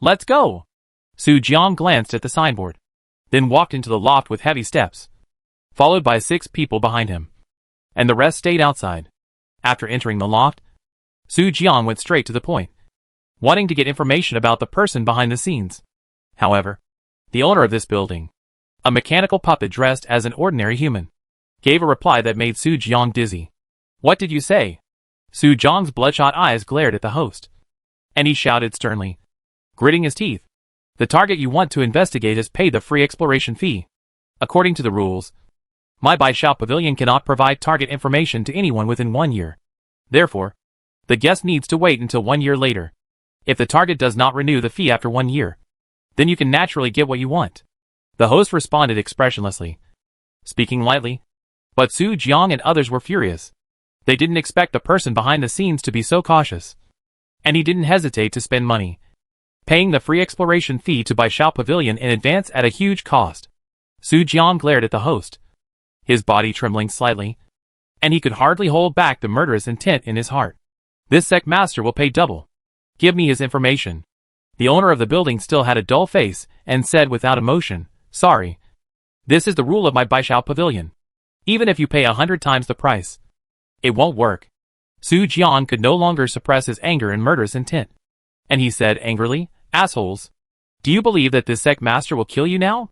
Let's go! Su Jiang glanced at the signboard, then walked into the loft with heavy steps, followed by 6 people behind him, and the rest stayed outside. After entering the loft, Su Jiang went straight to the point, wanting to get information about the person behind the scenes. However, the owner of this building, a mechanical puppet dressed as an ordinary human, gave a reply that made Su Jiang dizzy. What did you say? Su Jiang's bloodshot eyes glared at the host, and he shouted sternly, gritting his teeth. The target you want to investigate has paid the free exploration fee. According to the rules, my Baishao Pavilion cannot provide target information to anyone within 1 year. Therefore, the guest needs to wait until 1 year later. If the target does not renew the fee after 1 year, then you can naturally get what you want. The host responded expressionlessly, speaking lightly, but Su Jiang and others were furious. They didn't expect the person behind the scenes to be so cautious, and he didn't hesitate to spend money, paying the free exploration fee to Baishao Pavilion in advance at a huge cost. Su Jiang glared at the host, his body trembling slightly, and he could hardly hold back the murderous intent in his heart. This sect master will pay double. Give me his information. The owner of the building still had a dull face and said without emotion, sorry. This is the rule of my Baishao Pavilion. Even if you pay 100 times the price, it won't work. Su Jiang could no longer suppress his anger and murderous intent, and he said angrily, assholes. Do you believe that this sect master will kill you now?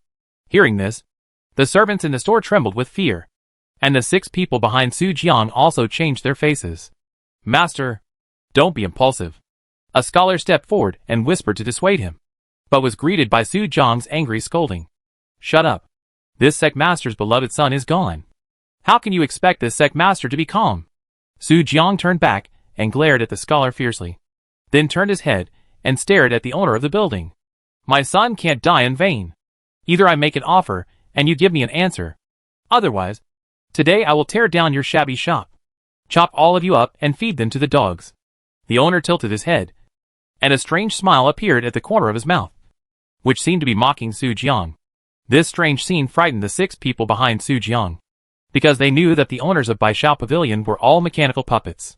Hearing this, the servants in the store trembled with fear, and the 6 people behind Su Jiang also changed their faces. Master, don't be impulsive. A scholar stepped forward and whispered to dissuade him, but was greeted by Su Jiang's angry scolding. Shut up. This sect master's beloved son is gone. How can you expect this sect master to be calm? Su Jiang turned back and glared at the scholar fiercely, then turned his head and stared at the owner of the building. My son can't die in vain. Either I make an offer and you give me an answer. Otherwise, today I will tear down your shabby shop, chop all of you up and feed them to the dogs. The owner tilted his head, and a strange smile appeared at the corner of his mouth, which seemed to be mocking Su Jiang. This strange scene frightened the 6 people behind Su Jiang, because they knew that the owners of Baishao Pavilion were all mechanical puppets.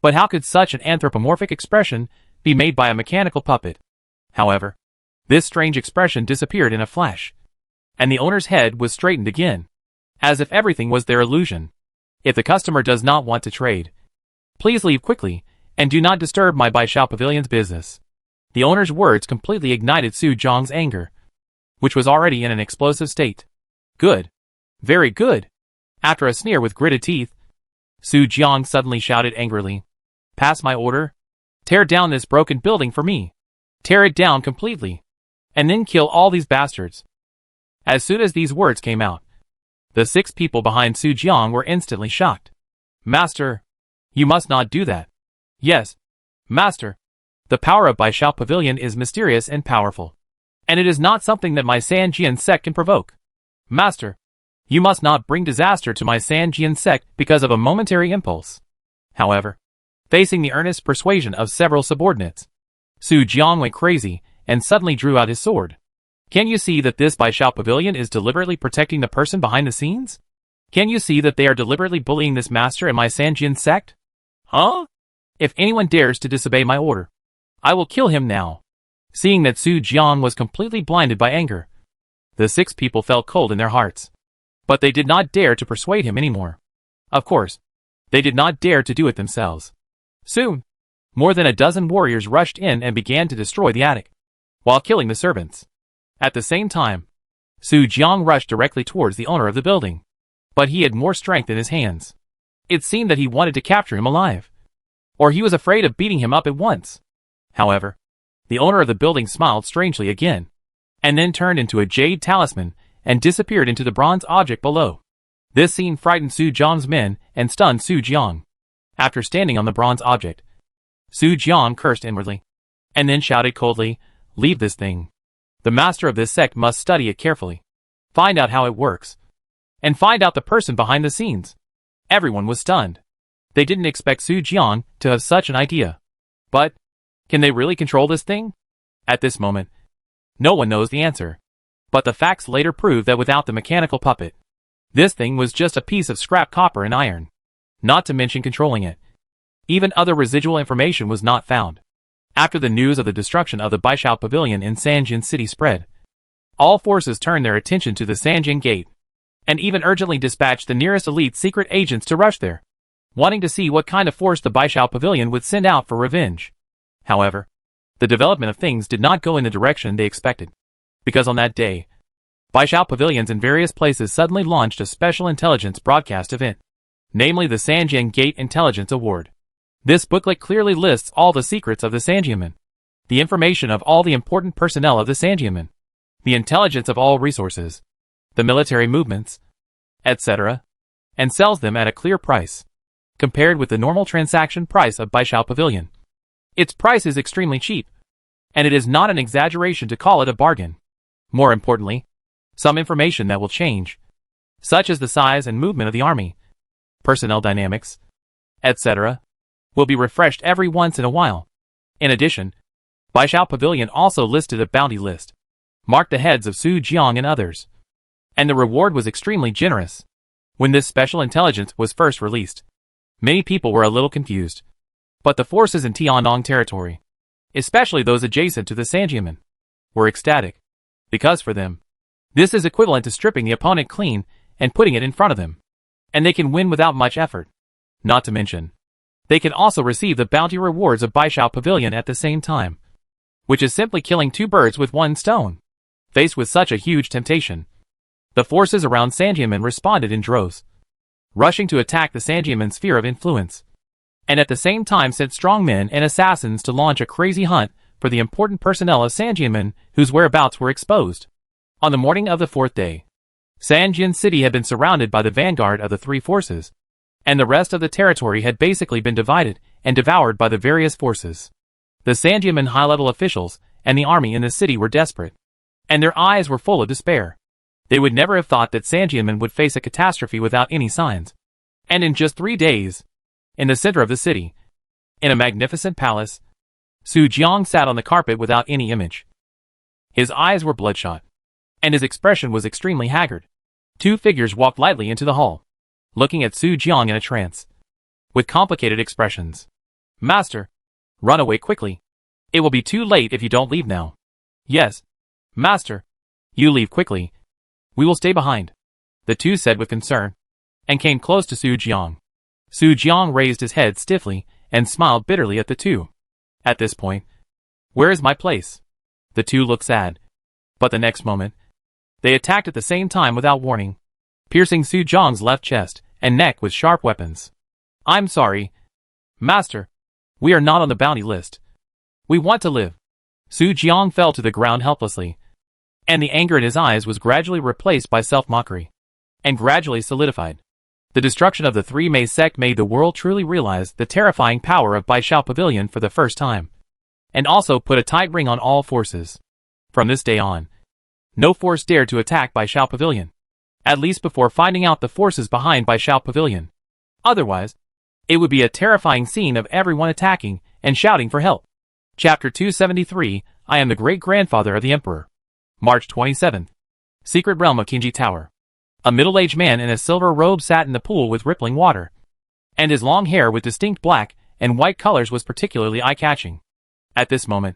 But how could such an anthropomorphic expression be made by a mechanical puppet? However, this strange expression disappeared in a flash, and the owner's head was straightened again, as if everything was their illusion. If the customer does not want to trade, please leave quickly and do not disturb my Baishao Pavilion's business. The owner's words completely ignited Su Jiang's anger, which was already in an explosive state. Good. Very good. After a sneer with gritted teeth, Su Jiang suddenly shouted angrily, "Pass my order? Tear down this broken building for me. Tear it down completely. And then kill all these bastards." As soon as these words came out, the 6 people behind Su Jiang were instantly shocked. "Master, you must not do that." "Yes, Master. The power of Baishao Pavilion is mysterious and powerful, and it is not something that my Sanjian sect can provoke. Master, you must not bring disaster to my Sanjian sect because of a momentary impulse." However, facing the earnest persuasion of several subordinates, Su Jiang went crazy and suddenly drew out his sword. "Can you see that this Baishao Pavilion is deliberately protecting the person behind the scenes? Can you see that they are deliberately bullying this master and my Sanjian sect? Huh? If anyone dares to disobey my order, I will kill him now." Seeing that Su Jiang was completely blinded by anger, the 6 people felt cold in their hearts. But they did not dare to persuade him anymore. Of course, they did not dare to do it themselves. Soon, more than a dozen warriors rushed in and began to destroy the attic, while killing the servants. At the same time, Su Jiang rushed directly towards the owner of the building. But he had more strength in his hands. It seemed that he wanted to capture him alive, or he was afraid of beating him up at once. However, the owner of the building smiled strangely again, and then turned into a jade talisman and disappeared into the bronze object below. This scene frightened Su Jiang's men and stunned Su Jiang. After standing on the bronze object, Su Jiang cursed inwardly, and then shouted coldly, "Leave this thing. The master of this sect must study it carefully, find out how it works, and find out the person behind the scenes." Everyone was stunned. They didn't expect Su Jiang to have such an idea. But, can they really control this thing? At this moment, no one knows the answer. But the facts later proved that without the mechanical puppet, this thing was just a piece of scrap copper and iron. Not to mention controlling it, even other residual information was not found. After the news of the destruction of the Baishao Pavilion in Sanjian City spread, all forces turned their attention to the Sanjian Gate, and even urgently dispatched the nearest elite secret agents to rush there, wanting to see what kind of force the Baishao Pavilion would send out for revenge. However, the development of things did not go in the direction they expected, because on that day, Baishao Pavilions in various places suddenly launched a special intelligence broadcast event, namely the Sanjian Gate Intelligence Award. This booklet clearly lists all the secrets of the Sanjiamen, the information of all the important personnel of the Sanjiamen, the intelligence of all resources, the military movements, etc., and sells them at a clear price, compared with the normal transaction price of Baishao Pavilion. Its price is extremely cheap, and it is not an exaggeration to call it a bargain. More importantly, some information that will change, such as the size and movement of the army, personnel dynamics, etc., will be refreshed every once in a while. In addition, Baishao Pavilion also listed a bounty list, marked the heads of Su Jiang and others, and the reward was extremely generous. When this special intelligence was first released, many people were a little confused, but the forces in Tiannong territory, especially those adjacent to the Sanjiamen, were ecstatic, because for them, this is equivalent to stripping the opponent clean and putting it in front of them, and they can win without much effort. Not to mention, they can also receive the bounty rewards of Baishao Pavilion at the same time, which is simply killing 2 birds with 1 stone. Faced with such a huge temptation, the forces around Sanjiamen responded in droves, rushing to attack the Sanjiamen sphere of influence, and at the same time sent strong men and assassins to launch a crazy hunt for the important personnel of Sanjiamen whose whereabouts were exposed. On the morning of the 4th day, Sanjian City had been surrounded by the vanguard of the 3 forces, and the rest of the territory had basically been divided and devoured by the various forces. The Sanjiamen high-level officials and the army in the city were desperate, and their eyes were full of despair. They would never have thought that Sanjiamen would face a catastrophe without any signs. And in just 3 days, in the center of the city, in a magnificent palace, Su Jiang sat on the carpet without any image. His eyes were bloodshot, and his expression was extremely haggard. 2 figures walked lightly into the hall, looking at Su Jiang in a trance, with complicated expressions. "Master, run away quickly. It will be too late if you don't leave now." "Yes, Master. You leave quickly. We will stay behind," the 2 said with concern, and came close to Su Jiang. Su Jiang raised his head stiffly and smiled bitterly at the two. At this point, where is my place? The two looked sad. But the next moment, they attacked at the same time without warning, piercing Su Jiang's left chest and neck with sharp weapons. I'm sorry, Master. We are not on the bounty list. We want to live. Su Jiang fell to the ground helplessly, and the anger in his eyes was gradually replaced by self-mockery, and gradually solidified. The destruction of the Three Mei sect made the world truly realize the terrifying power of Baishao Pavilion for the first time, and also put a tight ring on all forces. From this day on, no force dared to attack Baishao Pavilion, at least before finding out the forces behind Baishao Pavilion. Otherwise, it would be a terrifying scene of everyone attacking and shouting for help. Chapter 273, I am the great-grandfather of the Emperor. March 27th. Secret Realm of Tianji Tower. A middle-aged man in a silver robe sat in the pool with rippling water, and his long hair with distinct black and white colors was particularly eye-catching. At this moment,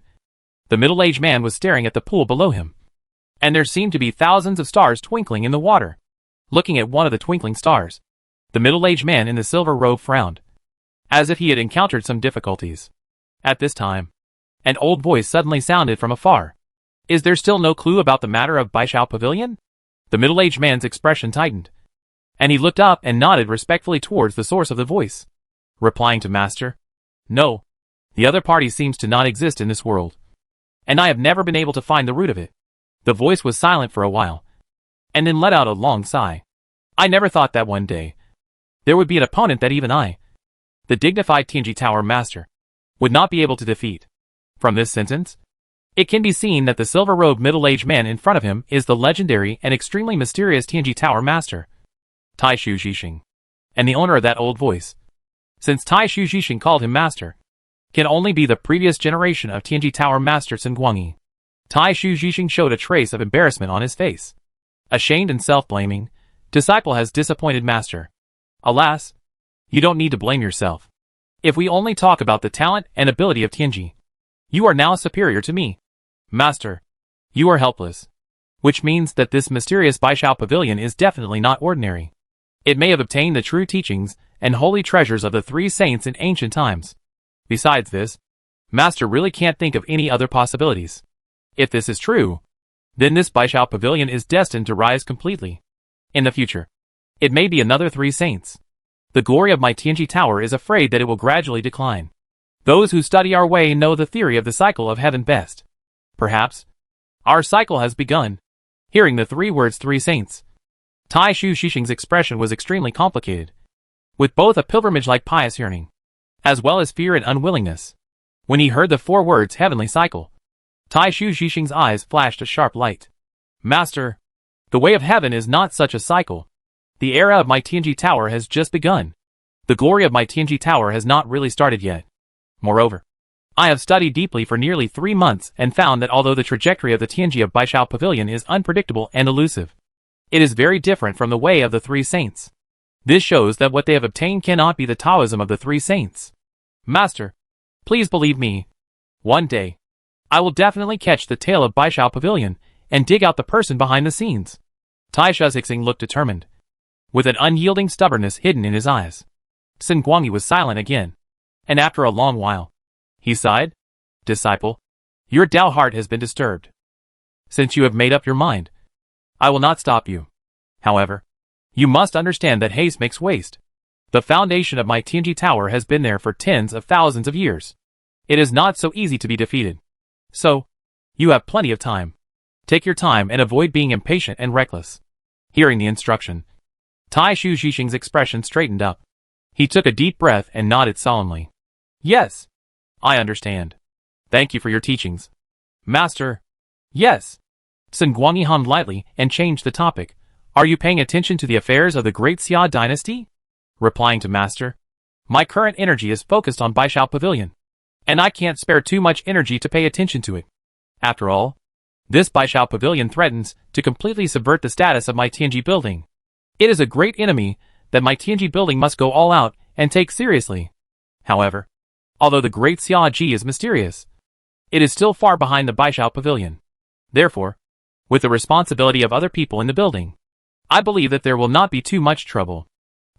the middle-aged man was staring at the pool below him, and there seemed to be thousands of stars twinkling in the water. Looking at one of the twinkling stars, the middle-aged man in the silver robe frowned, as if he had encountered some difficulties. At this time, an old voice suddenly sounded from afar. Is there still no clue about the matter of Baishao Pavilion? The middle-aged man's expression tightened, and he looked up and nodded respectfully towards the source of the voice, replying to Master, No. The other party seems to not exist in this world, and I have never been able to find the root of it. The voice was silent for a while, and then let out a long sigh. I never thought that one day there would be an opponent that even I, the dignified Tianji Tower Master, would not be able to defeat. From this sentence, it can be seen that the silver-robed middle-aged man in front of him is the legendary and extremely mysterious Tianji Tower Master, Tai Shu Zhixing, and the owner of that old voice, since Tai Shu Zhixing called him Master, can only be the previous generation of Tianji Tower Master Sun Guangyi. Tai Shu Zhixing showed a trace of embarrassment on his face. Ashamed and self-blaming, disciple has disappointed Master. Alas, you don't need to blame yourself. If we only talk about the talent and ability of Tianji, you are now superior to me. Master, you are helpless. Which means that this mysterious Baishao Pavilion is definitely not ordinary. It may have obtained the true teachings and holy treasures of the three saints in ancient times. Besides this, Master really can't think of any other possibilities. If this is true, then this Baishao Pavilion is destined to rise completely. In the future, it may be another three saints. The glory of my Tianji Tower is afraid that it will gradually decline. Those who study our way know the theory of the cycle of heaven best. Perhaps our cycle has begun. Hearing the three words three saints, Tai Shu Zhixing's expression was extremely complicated, with both a pilgrimage-like pious yearning, as well as fear and unwillingness. When he heard the four words heavenly cycle, Tai Shu Zhixing's eyes flashed a sharp light. Master, the way of heaven is not such a cycle. The era of my Tianji Tower has just begun. The glory of my Tianji Tower has not really started yet. Moreover, I have studied deeply for nearly 3 months and found that although the trajectory of the Tianji of Baishao Pavilion is unpredictable and elusive, it is very different from the way of the three saints. This shows that what they have obtained cannot be the Taoism of the three saints. Master, please believe me. One day, I will definitely catch the tail of Baishao Pavilion and dig out the person behind the scenes. Tai Shu Zhixing looked determined, with an unyielding stubbornness hidden in his eyes. Sun Guangyi was silent again, and after a long while, he sighed. Disciple, your Tao heart has been disturbed. Since you have made up your mind, I will not stop you. However, you must understand that haste makes waste. The foundation of my Tianji Tower has been there for tens of thousands of years. It is not so easy to be defeated. So, you have plenty of time. Take your time and avoid being impatient and reckless. Hearing the instruction, Tai Shu Zhixing's expression straightened up. He took a deep breath and nodded solemnly. Yes, I understand. Thank you for your teachings. Master. Yes. Sun Guangyi hummed lightly and changed the topic. Are you paying attention to the affairs of the great Xia dynasty? Replying to Master, my current energy is focused on Baishao Pavilion, and I can't spare too much energy to pay attention to it. After all, this Baishao Pavilion threatens to completely subvert the status of my Tianji building. It is a great enemy that my Tianji building must go all out and take seriously. However, although the great Xia Ji is mysterious, it is still far behind the Baishao Pavilion. Therefore, with the responsibility of other people in the building, I believe that there will not be too much trouble.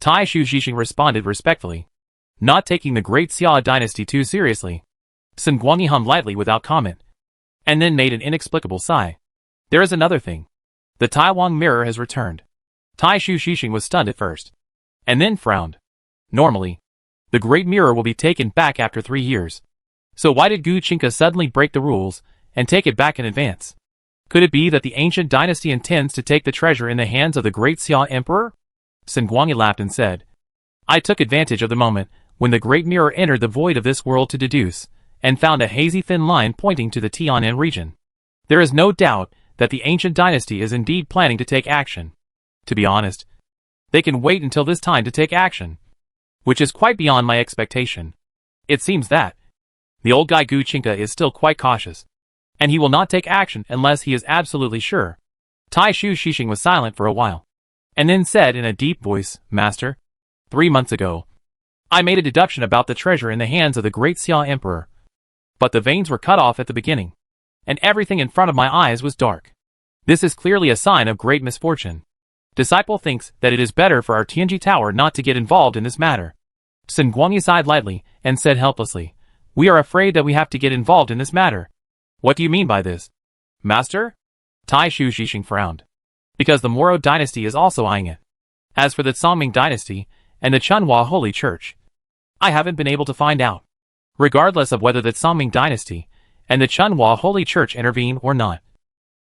Tai Shu Zhixing responded respectfully. not taking the Great Xia dynasty too seriously. Sun Guangyi hummed lightly without comment, and then made an inexplicable sigh. There is another thing. The Taiwan mirror has returned. Tai Shu Shixing was stunned at first, and then frowned. Normally, the Great Mirror will be taken back after 3 years. So why did Gu Qingke suddenly break the rules and take it back in advance? Could it be that the ancient dynasty intends to take the treasure in the hands of the Great Xia Emperor? Sun Guangyi laughed and said, I took advantage of the moment when the Great Mirror entered the void of this world to deduce, and found a hazy thin line pointing to the Tianan region. There is no doubt that the ancient dynasty is indeed planning to take action. To be honest, they can wait until this time to take action, which is quite beyond my expectation. It seems that the old guy Gu Qingke is still quite cautious, and he will not take action unless he is absolutely sure. Tai Shu Shixing was silent for a while, and then said in a deep voice, Master, 3 months ago, I made a deduction about the treasure in the hands of the Great Xia Emperor. But the veins were cut off at the beginning, and everything in front of my eyes was dark. This is clearly a sign of great misfortune. Disciple thinks that it is better for our Tianji Tower not to get involved in this matter. Sun Guangyi sighed lightly and said helplessly, We are afraid that we have to get involved in this matter. What do you mean by this, Master? Tai Shu Shixing frowned, because the Moro dynasty is also eyeing it. As for the Songming dynasty and the Chunhua Holy Church, I haven't been able to find out. Regardless of whether the Songming dynasty and the Chunhua Holy Church intervene or not.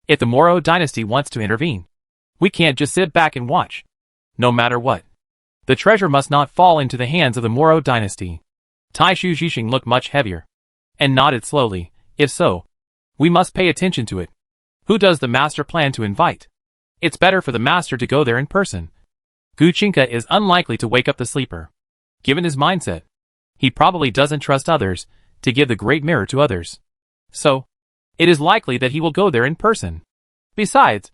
If the Moro dynasty wants to intervene, we can't just sit back and watch. No matter what, the treasure must not fall into the hands of the Moro dynasty. Tai Shu Shixing looked much heavier, and nodded slowly. If so, we must pay attention to it. Who does the master plan to invite? It's better for the master to go there in person. Gu Qingke is unlikely to wake up the sleeper. Given his mindset, he probably doesn't trust others to give the Great Mirror to others. So, it is likely that he will go there in person. Besides,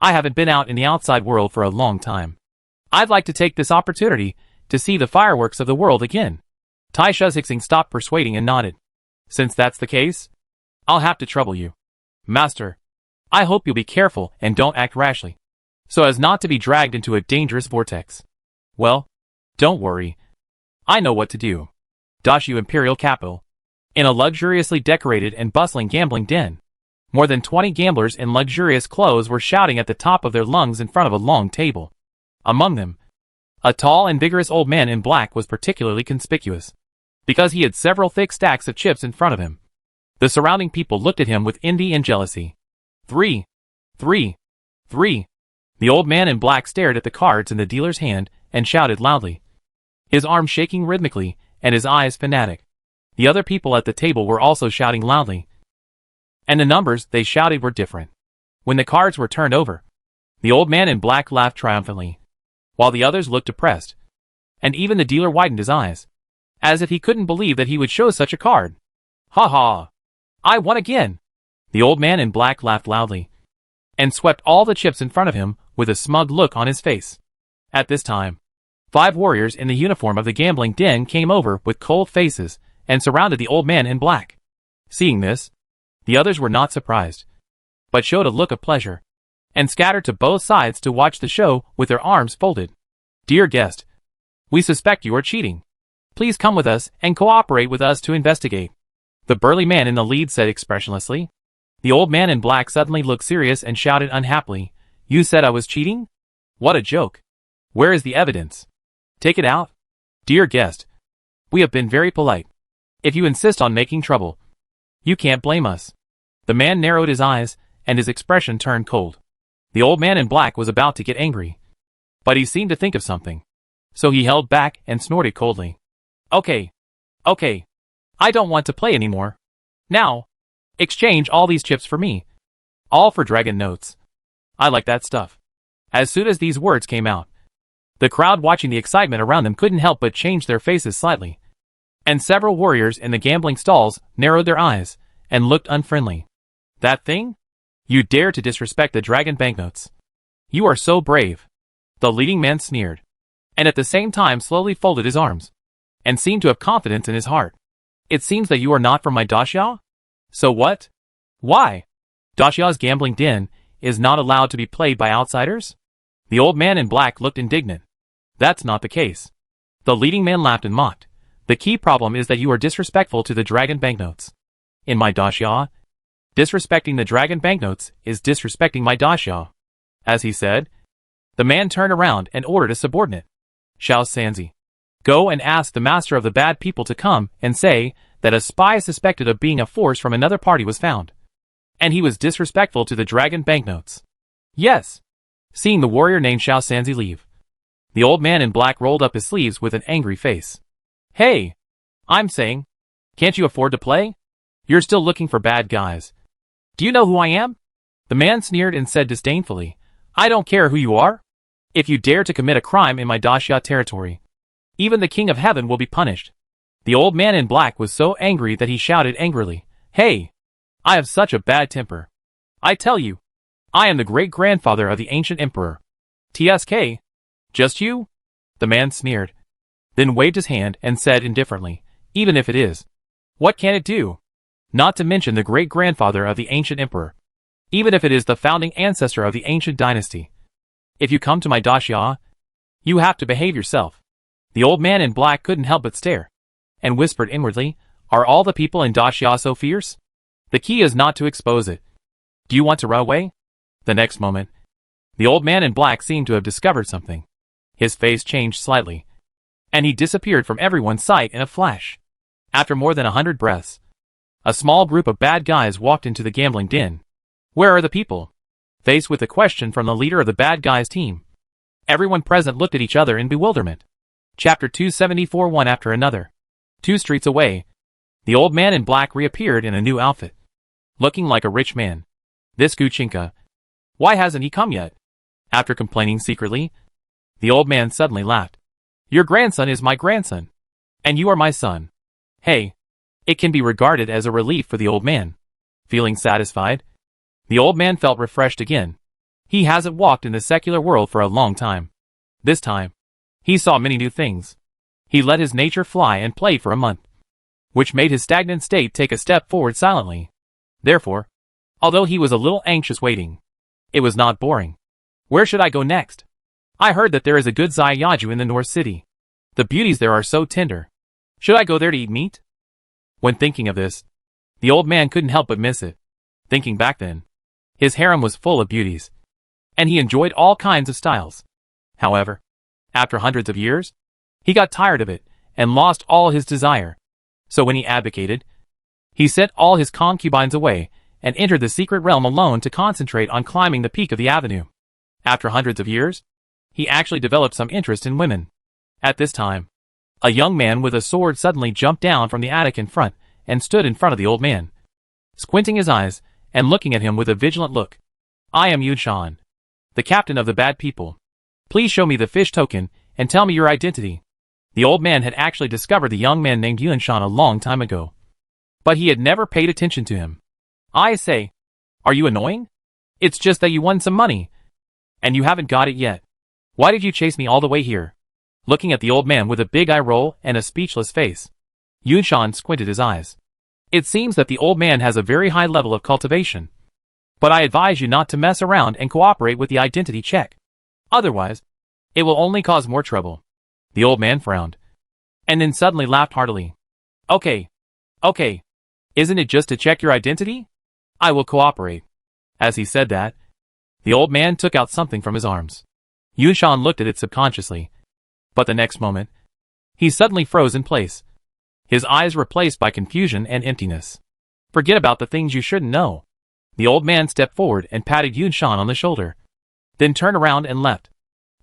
I haven't been out in the outside world for a long time. I'd like to take this opportunity to see the fireworks of the world again. Tai Shu Shixing stopped persuading and nodded. Since that's the case, I'll have to trouble you. Master, I hope you'll be careful and don't act rashly, so as not to be dragged into a dangerous vortex. Well, don't worry. I know what to do. Dashu Imperial Capital. In a luxuriously decorated and bustling gambling den, more than 20 gamblers in luxurious clothes were shouting at the top of their lungs in front of a long table. Among them, a tall and vigorous old man in black was particularly conspicuous, because he had several thick stacks of chips in front of him. The surrounding people looked at him with envy and jealousy. 3, 3, 3. The old man in black stared at the cards in the dealer's hand and shouted loudly, his arms shaking rhythmically and his eyes fanatic. The other people at the table were also shouting loudly, and the numbers they shouted were different. When the cards were turned over, the old man in black laughed triumphantly, while the others looked depressed, and even the dealer widened his eyes, as if he couldn't believe that he would show such a card. Ha ha! I won again! The old man in black laughed loudly, and swept all the chips in front of him with a smug look on his face. At this time, 5 warriors in the uniform of the gambling den came over with cold faces and surrounded the old man in black. Seeing this, the others were not surprised, but showed a look of pleasure, and scattered to both sides to watch the show with their arms folded. Dear guest, we suspect you are cheating. Please come with us and cooperate with us to investigate. The burly man in the lead said expressionlessly. The old man in black suddenly looked serious and shouted unhappily, You said I was cheating? What a joke. Where is the evidence? Take it out. Dear guest, we have been very polite. If you insist on making trouble, you can't blame us. The man narrowed his eyes, and his expression turned cold. The old man in black was about to get angry, but he seemed to think of something, so he held back and snorted coldly. Okay. I don't want to play anymore. Now, exchange all these chips for me. All for dragon notes. I like that stuff. As soon as these words came out, the crowd watching the excitement around them couldn't help but change their faces slightly, and several warriors in the gambling stalls narrowed their eyes and looked unfriendly. That thing? You dare to disrespect the dragon banknotes? You are so brave. The leading man sneered, and at the same time slowly folded his arms, and seemed to have confidence in his heart. It seems that you are not from my Daxia? So what? Why? Daxia's gambling den is not allowed to be played by outsiders? The old man in black looked indignant. That's not the case. The leading man laughed and mocked, The key problem is that you are disrespectful to the dragon banknotes. In my daxia, disrespecting the dragon banknotes is disrespecting my daxia. As he said, the man turned around and ordered a subordinate. Xiao Sanzi, go and ask the master of the bad people to come and say that a spy suspected of being a force from another party was found. And he was disrespectful to the dragon banknotes. Yes. Seeing the warrior named Xiao Sanzi leave, the old man in black rolled up his sleeves with an angry face. Hey! I'm saying, can't you afford to play? You're still looking for bad guys. Do you know who I am? The man sneered and said disdainfully, I don't care who you are. If you dare to commit a crime in my daxia territory, even the king of heaven will be punished. The old man in black was so angry that he shouted angrily, Hey! I have such a bad temper. I tell you, I am the great-grandfather of the ancient emperor. TSK? Just you? The man sneered, then waved his hand and said indifferently, Even if it is, what can it do? Not to mention the great-grandfather of the ancient emperor. Even if it is the founding ancestor of the ancient dynasty. If you come to my daxia, you have to behave yourself. The old man in black couldn't help but stare, and whispered inwardly, Are all the people in daxia so fierce? The key is not to expose it. Do you want to run away? The next moment, the old man in black seemed to have discovered something. His face changed slightly, and he disappeared from everyone's sight in a flash. After more than 100 breaths, a small group of bad guys walked into the gambling den. Where are the people? Faced with a question from the leader of the bad guys team, everyone present looked at each other in bewilderment. Chapter 274. One after another. 2 streets away, the old man in black reappeared in a new outfit, looking like a rich man. This Guchinka. Why hasn't he come yet? After complaining secretly, the old man suddenly laughed. Your grandson is my grandson, and you are my son. Hey, it can be regarded as a relief for the old man. Feeling satisfied, the old man felt refreshed again. He hasn't walked in the secular world for a long time. This time, he saw many new things. He let his nature fly and played for a month, which made his stagnant state take a step forward silently. Therefore, although he was a little anxious waiting, it was not boring. Where should I go next? I heard that there is a good Zayaju in the North City. The beauties there are so tender. Should I go there to eat meat? When thinking of this, the old man couldn't help but miss it. Thinking back then, his harem was full of beauties, and he enjoyed all kinds of styles. However, after hundreds of years, he got tired of it and lost all his desire. So when he abdicated, he sent all his concubines away and entered the secret realm alone to concentrate on climbing the peak of the avenue. After hundreds of years, he actually developed some interest in women. At this time, a young man with a sword suddenly jumped down from the attic in front and stood in front of the old man, squinting his eyes and looking at him with a vigilant look. I am Yunshan, the captain of the bad people. Please show me the fish token and tell me your identity. The old man had actually discovered the young man named Yunshan a long time ago, but he had never paid attention to him. I say, are you annoying? It's just that you won some money, and you haven't got it yet. Why did you chase me all the way here? Looking at the old man with a big eye roll and a speechless face, Yunshan squinted his eyes. It seems that the old man has a very high level of cultivation, but I advise you not to mess around and cooperate with the identity check. Otherwise, it will only cause more trouble. The old man frowned, and then suddenly laughed heartily. Okay. Isn't it just to check your identity? I will cooperate. As he said that, the old man took out something from his arms. Yunshan looked at it subconsciously, but the next moment, he suddenly froze in place, his eyes replaced by confusion and emptiness. Forget about the things you shouldn't know. The old man stepped forward and patted Yunshan on the shoulder, then turned around and left.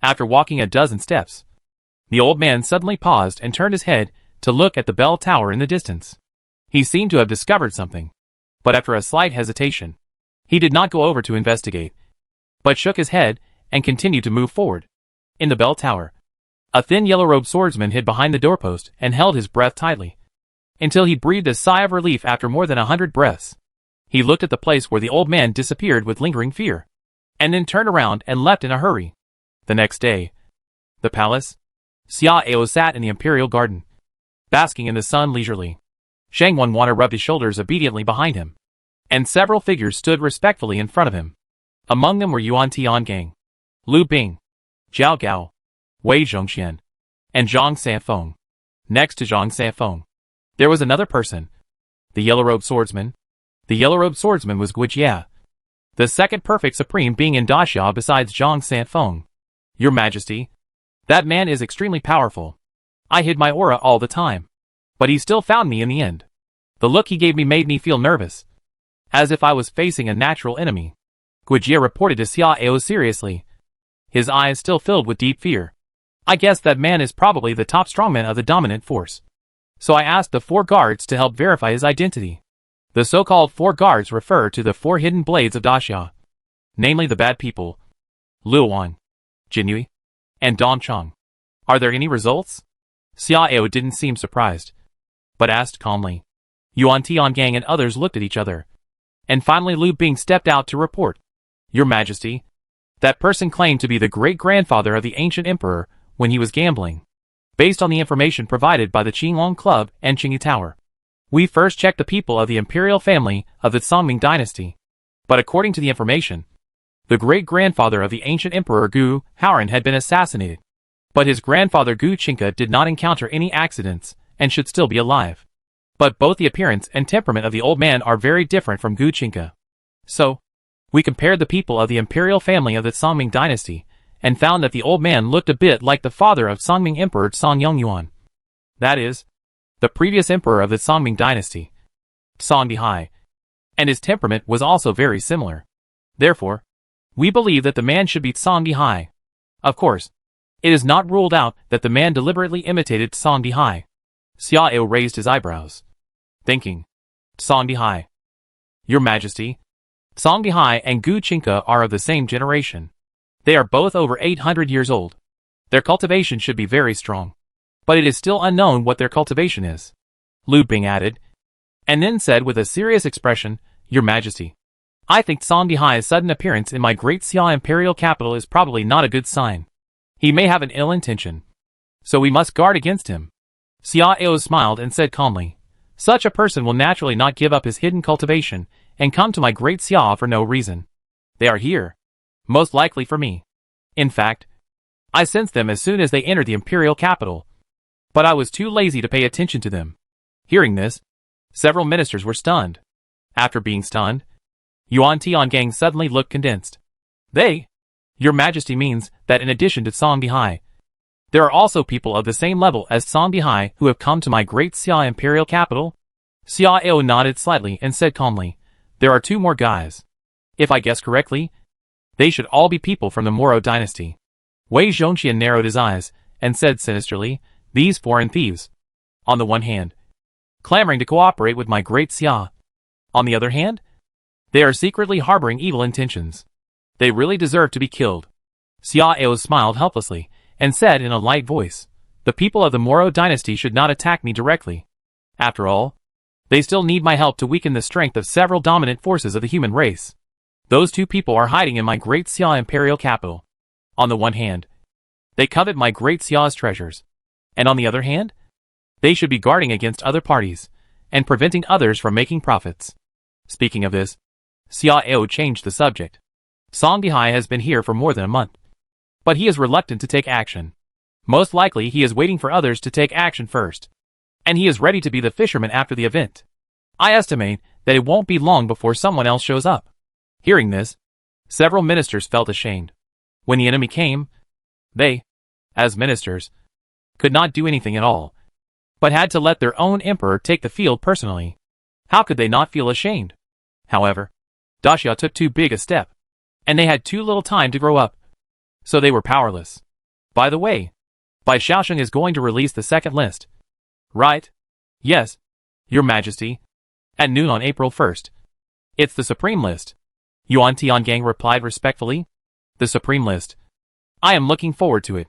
After walking a dozen steps, the old man suddenly paused and turned his head to look at the bell tower in the distance. He seemed to have discovered something, but after a slight hesitation, he did not go over to investigate, but shook his head and continued to move forward. In the bell tower, a thin yellow-robed swordsman hid behind the doorpost and held his breath tightly, until he breathed a sigh of relief after more than 100 breaths. He looked at the place where the old man disappeared with lingering fear, and then turned around and left in a hurry. The next day, the palace, Xia Ao sat in the imperial garden, basking in the sun leisurely. Shang Wanwana rubbed his shoulders obediently behind him, and several figures stood respectfully in front of him. Among them were Yuan Tiangang, Lu Bing, Zhao Gao, Wei Zhongxian, and Zhang Sanfeng. Next to Zhang Sanfeng, there was another person, the yellow-robed swordsman. The yellow-robed swordsman was Guijia, the second perfect supreme being in Daxia besides Zhang Sanfeng. Your Majesty, that man is extremely powerful. I hid my aura all the time, but he still found me in the end. The look he gave me made me feel nervous, as if I was facing a natural enemy. Guijia reported to Xiao seriously, his eyes still filled with deep fear. I guess that man is probably the top strongman of the dominant force. So I asked the 4 guards to help verify his identity. The so-called 4 guards refer to the 4 hidden blades of Daxia, namely the bad people, Luowan, Jinyue, and Dongcheng. Are there any results? Xiao didn't seem surprised, but asked calmly. Yuan Tiangang and others looked at each other, and finally Lu Bing stepped out to report. Your Majesty, that person claimed to be the great-grandfather of the ancient emperor when he was gambling, based on the information provided by the Qinglong Club and Qingyi Tower. We first checked the people of the imperial family of the Songming dynasty, but according to the information, the great-grandfather of the ancient emperor Gu Haoran had been assassinated, but his grandfather Gu Qingke did not encounter any accidents and should still be alive. But both the appearance and temperament of the old man are very different from Gu Qingke. So, we compared the people of the imperial family of the Songming dynasty and found that the old man looked a bit like the father of Songming Emperor Song Yongyuan. That is, the previous emperor of the Songming dynasty, Song Dihai, and his temperament was also very similar. Therefore, we believe that the man should be Song Dihai. Of course, it is not ruled out that the man deliberately imitated Song Dihai. Xiao raised his eyebrows, thinking, Song Dihai. Your Majesty, Song Dihai and Gu Qingke are of the same generation. They are both over 800 years old. Their cultivation should be very strong. But it is still unknown what their cultivation is. Lu Bing added, and then said with a serious expression, Your Majesty, I think Song Dihai's sudden appearance in my great Xia imperial capital is probably not a good sign. He may have an ill intention, so we must guard against him. Xiao smiled and said calmly, Such a person will naturally not give up his hidden cultivation and come to my great Xia for no reason. They are here, most likely for me. In fact, I sensed them as soon as they entered the imperial capital, but I was too lazy to pay attention to them. Hearing this, several ministers were stunned. After being stunned, Yuan Tiangang suddenly looked condensed. Your Majesty means that in addition to Song Dihai, there are also people of the same level as Song Dihai who have come to my great Xia imperial capital? Xiao nodded slightly and said calmly, There are 2 more guys. If I guess correctly, they should all be people from the Moro dynasty. Wei Zhongxian narrowed his eyes and said sinisterly, These foreign thieves, on the one hand, clamoring to cooperate with my great Xia. On the other hand, they are secretly harboring evil intentions. They really deserve to be killed. Xiao smiled helplessly and said in a light voice, The people of the Moro dynasty should not attack me directly. After all, they still need my help to weaken the strength of several dominant forces of the human race. Those 2 people are hiding in my great Xia imperial capital. On the one hand, they covet my great Xia's treasures, and on the other hand, they should be guarding against other parties and preventing others from making profits. Speaking of this, Xiao changed the subject. Song Dihai has been here for more than a month, but he is reluctant to take action. Most likely he is waiting for others to take action first, and he is ready to be the fisherman after the event. I estimate that it won't be long before someone else shows up. Hearing this, several ministers felt ashamed. When the enemy came, they, as ministers, could not do anything at all, but had to let their own emperor take the field personally. How could they not feel ashamed? However, Daxia took too big a step, and they had too little time to grow up, so they were powerless. By the way, Bai Shaosheng is going to release the second list. Right? Yes, Your Majesty. At noon on April 1st. It's the Supreme List. Yuan Tiangang replied respectfully. The Supreme List. I am looking forward to it.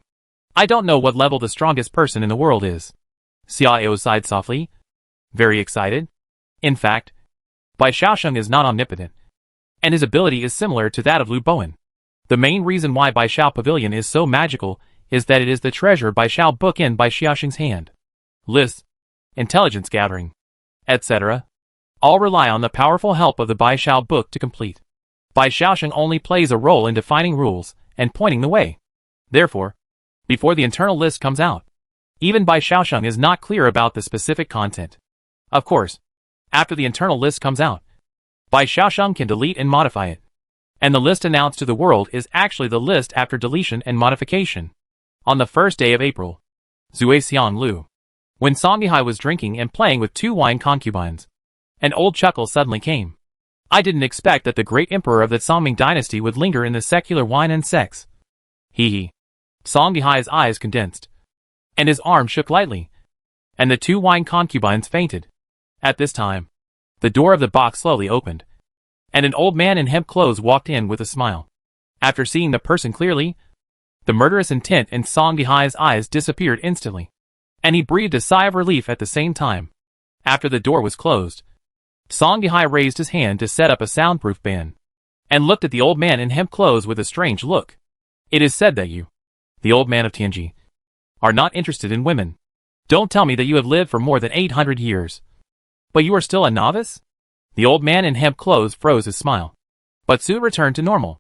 I don't know what level the strongest person in the world is. Xiao sighed softly. Very excited. In fact, Bai Shaosheng is not omnipotent, and his ability is similar to that of Lu Bowen. The main reason why Bai Shao Pavilion is so magical is that it is the treasure Bai Shao book in Bai Shaosheng's hand. Lists, intelligence gathering, etc. all rely on the powerful help of the Bai Shao book to complete. Bai Shaosheng only plays a role in defining rules and pointing the way. Therefore, before the internal list comes out, Even Bai Xiaosheng is not clear about the specific content. Of course, after the internal list comes out, Bai Xiaosheng can delete and modify it. And the list announced to the world is actually the list after deletion and modification. On the first day of April, Zui Xian Lu, when Song Yihai was drinking and playing with 2 wine concubines, an old chuckle suddenly came. I didn't expect that the great emperor of the Songming dynasty would linger in the secular wine and sex. Hee. Song Yihai's eyes condensed, and his arm shook lightly, and the 2 wine concubines fainted. At this time, the door of the box slowly opened, and an old man in hemp clothes walked in with a smile. After seeing the person clearly, the murderous intent in Song Yihai's eyes disappeared instantly, and he breathed a sigh of relief at the same time. After the door was closed, Song Yihai raised his hand to set up a soundproof ban, and looked at the old man in hemp clothes with a strange look. It is said that you, the old man of Tianji, are not interested in women. Don't tell me that you have lived for more than 800 years. But you are still a novice? The old man in hemp clothes froze his smile, but soon returned to normal.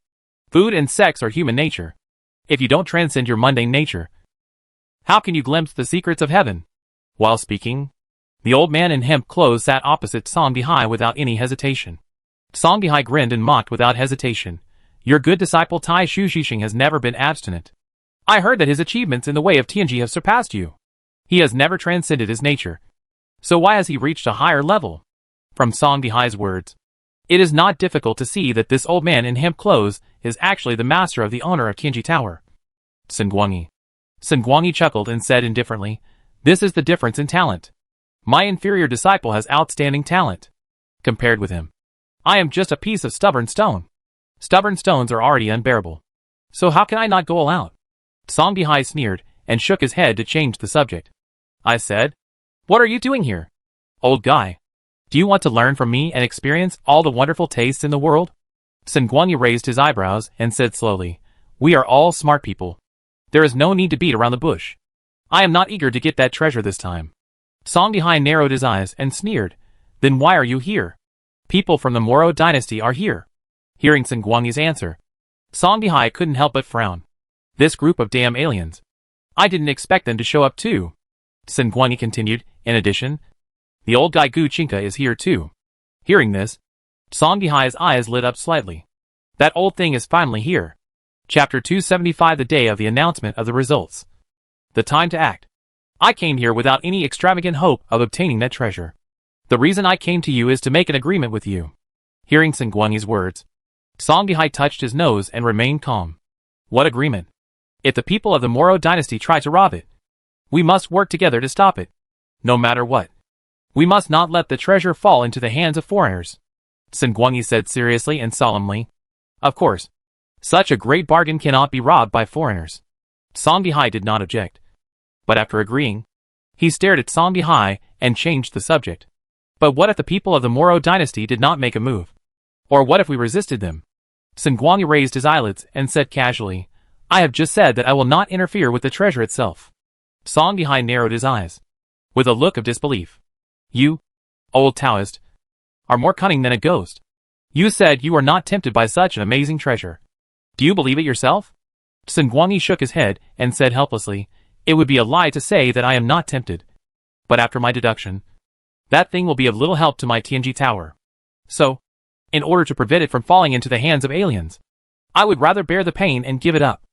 Food and sex are human nature. If you don't transcend your mundane nature, how can you glimpse the secrets of heaven? While speaking, the old man in hemp clothes sat opposite Song Yihai without any hesitation. Song Yihai grinned and mocked without hesitation. Your good disciple Tai Shu Zhixing has never been abstinent. I heard that his achievements in the way of Tianji have surpassed you. He has never transcended his nature. So why has he reached a higher level? From Song Yihai's words, it is not difficult to see that this old man in hemp clothes is actually the master of the owner of Tianji Tower. Sun Guangyi chuckled and said indifferently, this is the difference in talent. My inferior disciple has outstanding talent. Compared with him, I am just a piece of stubborn stone. Stubborn stones are already unbearable. So how can I not go all out? Song Yihai sneered and shook his head to change the subject. I said, what are you doing here? Old guy, do you want to learn from me and experience all the wonderful tastes in the world? Sun Guangyi raised his eyebrows and said slowly, we are all smart people. There is no need to beat around the bush. I am not eager to get that treasure this time. Song Yihai narrowed his eyes and sneered, then why are you here? People from the Moro dynasty are here. Hearing Sun Guangyi's answer, Song Yihai couldn't help but frown. This group of damn aliens. I didn't expect them to show up too. Sun Guangyi continued, in addition, the old guy Gu Chinka is here too. Hearing this, Song Yihai's eyes lit up slightly. That old thing is finally here. Chapter 275, the day of the announcement of the results. The time to act. I came here without any extravagant hope of obtaining that treasure. The reason I came to you is to make an agreement with you. Hearing Sun Guangyi's words, Song Yihai touched his nose and remained calm. What agreement? If the people of the Moro dynasty try to rob it, we must work together to stop it. No matter what. We must not let the treasure fall into the hands of foreigners. Sun Guangyi said seriously and solemnly. Of course, such a great bargain cannot be robbed by foreigners. Song Yihai did not object. But after agreeing, he stared at Song Yihai and changed the subject. But what if the people of the Moro dynasty did not make a move? Or what if we resisted them? Sun Guangyi raised his eyelids and said casually, I have just said that I will not interfere with the treasure itself. Song Yihai narrowed his eyes, with a look of disbelief. You, old Taoist, are more cunning than a ghost. You said you are not tempted by such an amazing treasure. Do you believe it yourself? Sun Guangyi shook his head and said helplessly, it would be a lie to say that I am not tempted. But after my deduction, that thing will be of little help to my Tianji Tower. So, in order to prevent it from falling into the hands of aliens, I would rather bear the pain and give it up.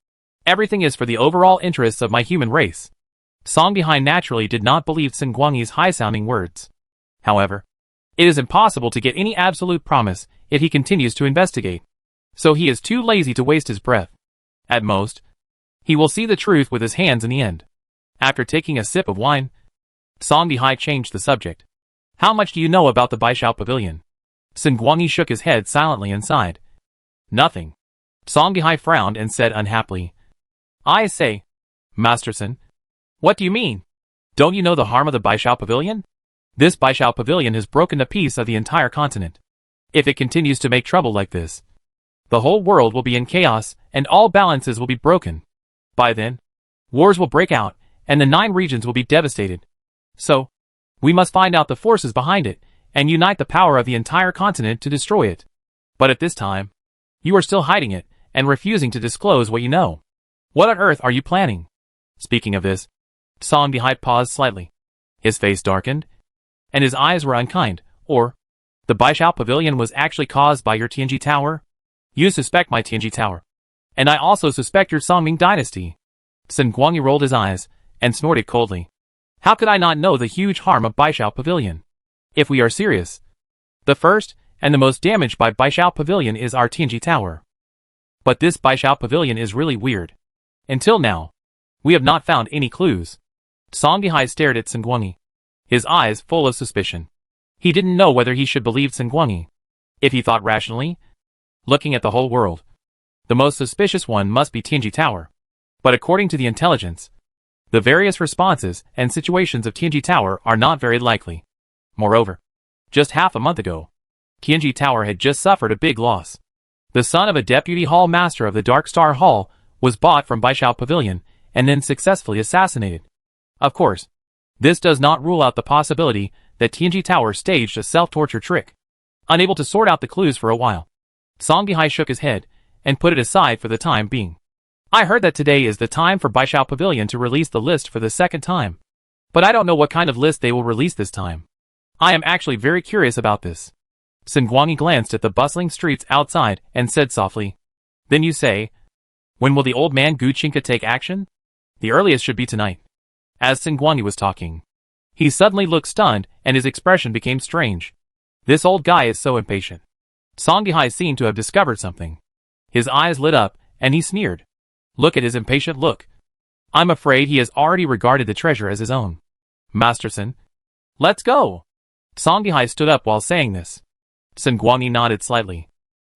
Everything is for the overall interests of my human race. Song Yihai naturally did not believe Sun Guangyi's high-sounding words. However, it is impossible to get any absolute promise if he continues to investigate. So he is too lazy to waste his breath. At most, he will see the truth with his hands in the end. After taking a sip of wine, Song Yihai changed the subject. How much do you know about the Baishao Pavilion? Sun Guangyi shook his head silently and sighed. Nothing. Song Yihai frowned and said unhappily. I say, Master Sun, what do you mean? Don't you know the harm of the Baishao Pavilion? This Baishao Pavilion has broken a piece of the entire continent. If it continues to make trouble like this, the whole world will be in chaos and all balances will be broken. By then, wars will break out and the 9 regions will be devastated. So, we must find out the forces behind it and unite the power of the entire continent to destroy it. But at this time, you are still hiding it and refusing to disclose what you know. What on earth are you planning? Speaking of this, Song Bihai paused slightly. His face darkened, and his eyes were unkind. Or, the Baishao Pavilion was actually caused by your Tianji Tower? You suspect my Tianji Tower. And I also suspect your Songming dynasty. Sun Guangyi rolled his eyes, and snorted coldly. How could I not know the huge harm of Baishao Pavilion? If we are serious, the first, and the most damaged by Baishao Pavilion is our Tianji Tower. But this Baishao Pavilion is really weird. Until now, we have not found any clues. Song Bihai stared at Sun Guangyi, his eyes full of suspicion. He didn't know whether he should believe Sun Guangyi. If he thought rationally, looking at the whole world, the most suspicious one must be Tianji Tower. But according to the intelligence, the various responses and situations of Tianji Tower are not very likely. Moreover, just half a month ago, Tianji Tower had just suffered a big loss. The son of a deputy hall master of the Dark Star Hall was bought from Baishao Pavilion and then successfully assassinated. Of course, this does not rule out the possibility that Tianji Tower staged a self-torture trick. Unable to sort out the clues for a while, Song Bihai shook his head and put it aside for the time being. I heard that today is the time for Baishao Pavilion to release the list for the second time. But I don't know what kind of list they will release this time. I am actually very curious about this. Sun Guangyi glanced at the bustling streets outside and said softly, Then you say, when will the old man Gu Qingke take action? The earliest should be tonight. As Sun Guangyi was talking, he suddenly looked stunned and his expression became strange. This old guy is so impatient. Song Bihai seemed to have discovered something. His eyes lit up and he sneered. Look at his impatient look. I'm afraid he has already regarded the treasure as his own. Masterson, let's go. Song Bihai stood up while saying this. Sun Guangyi nodded slightly,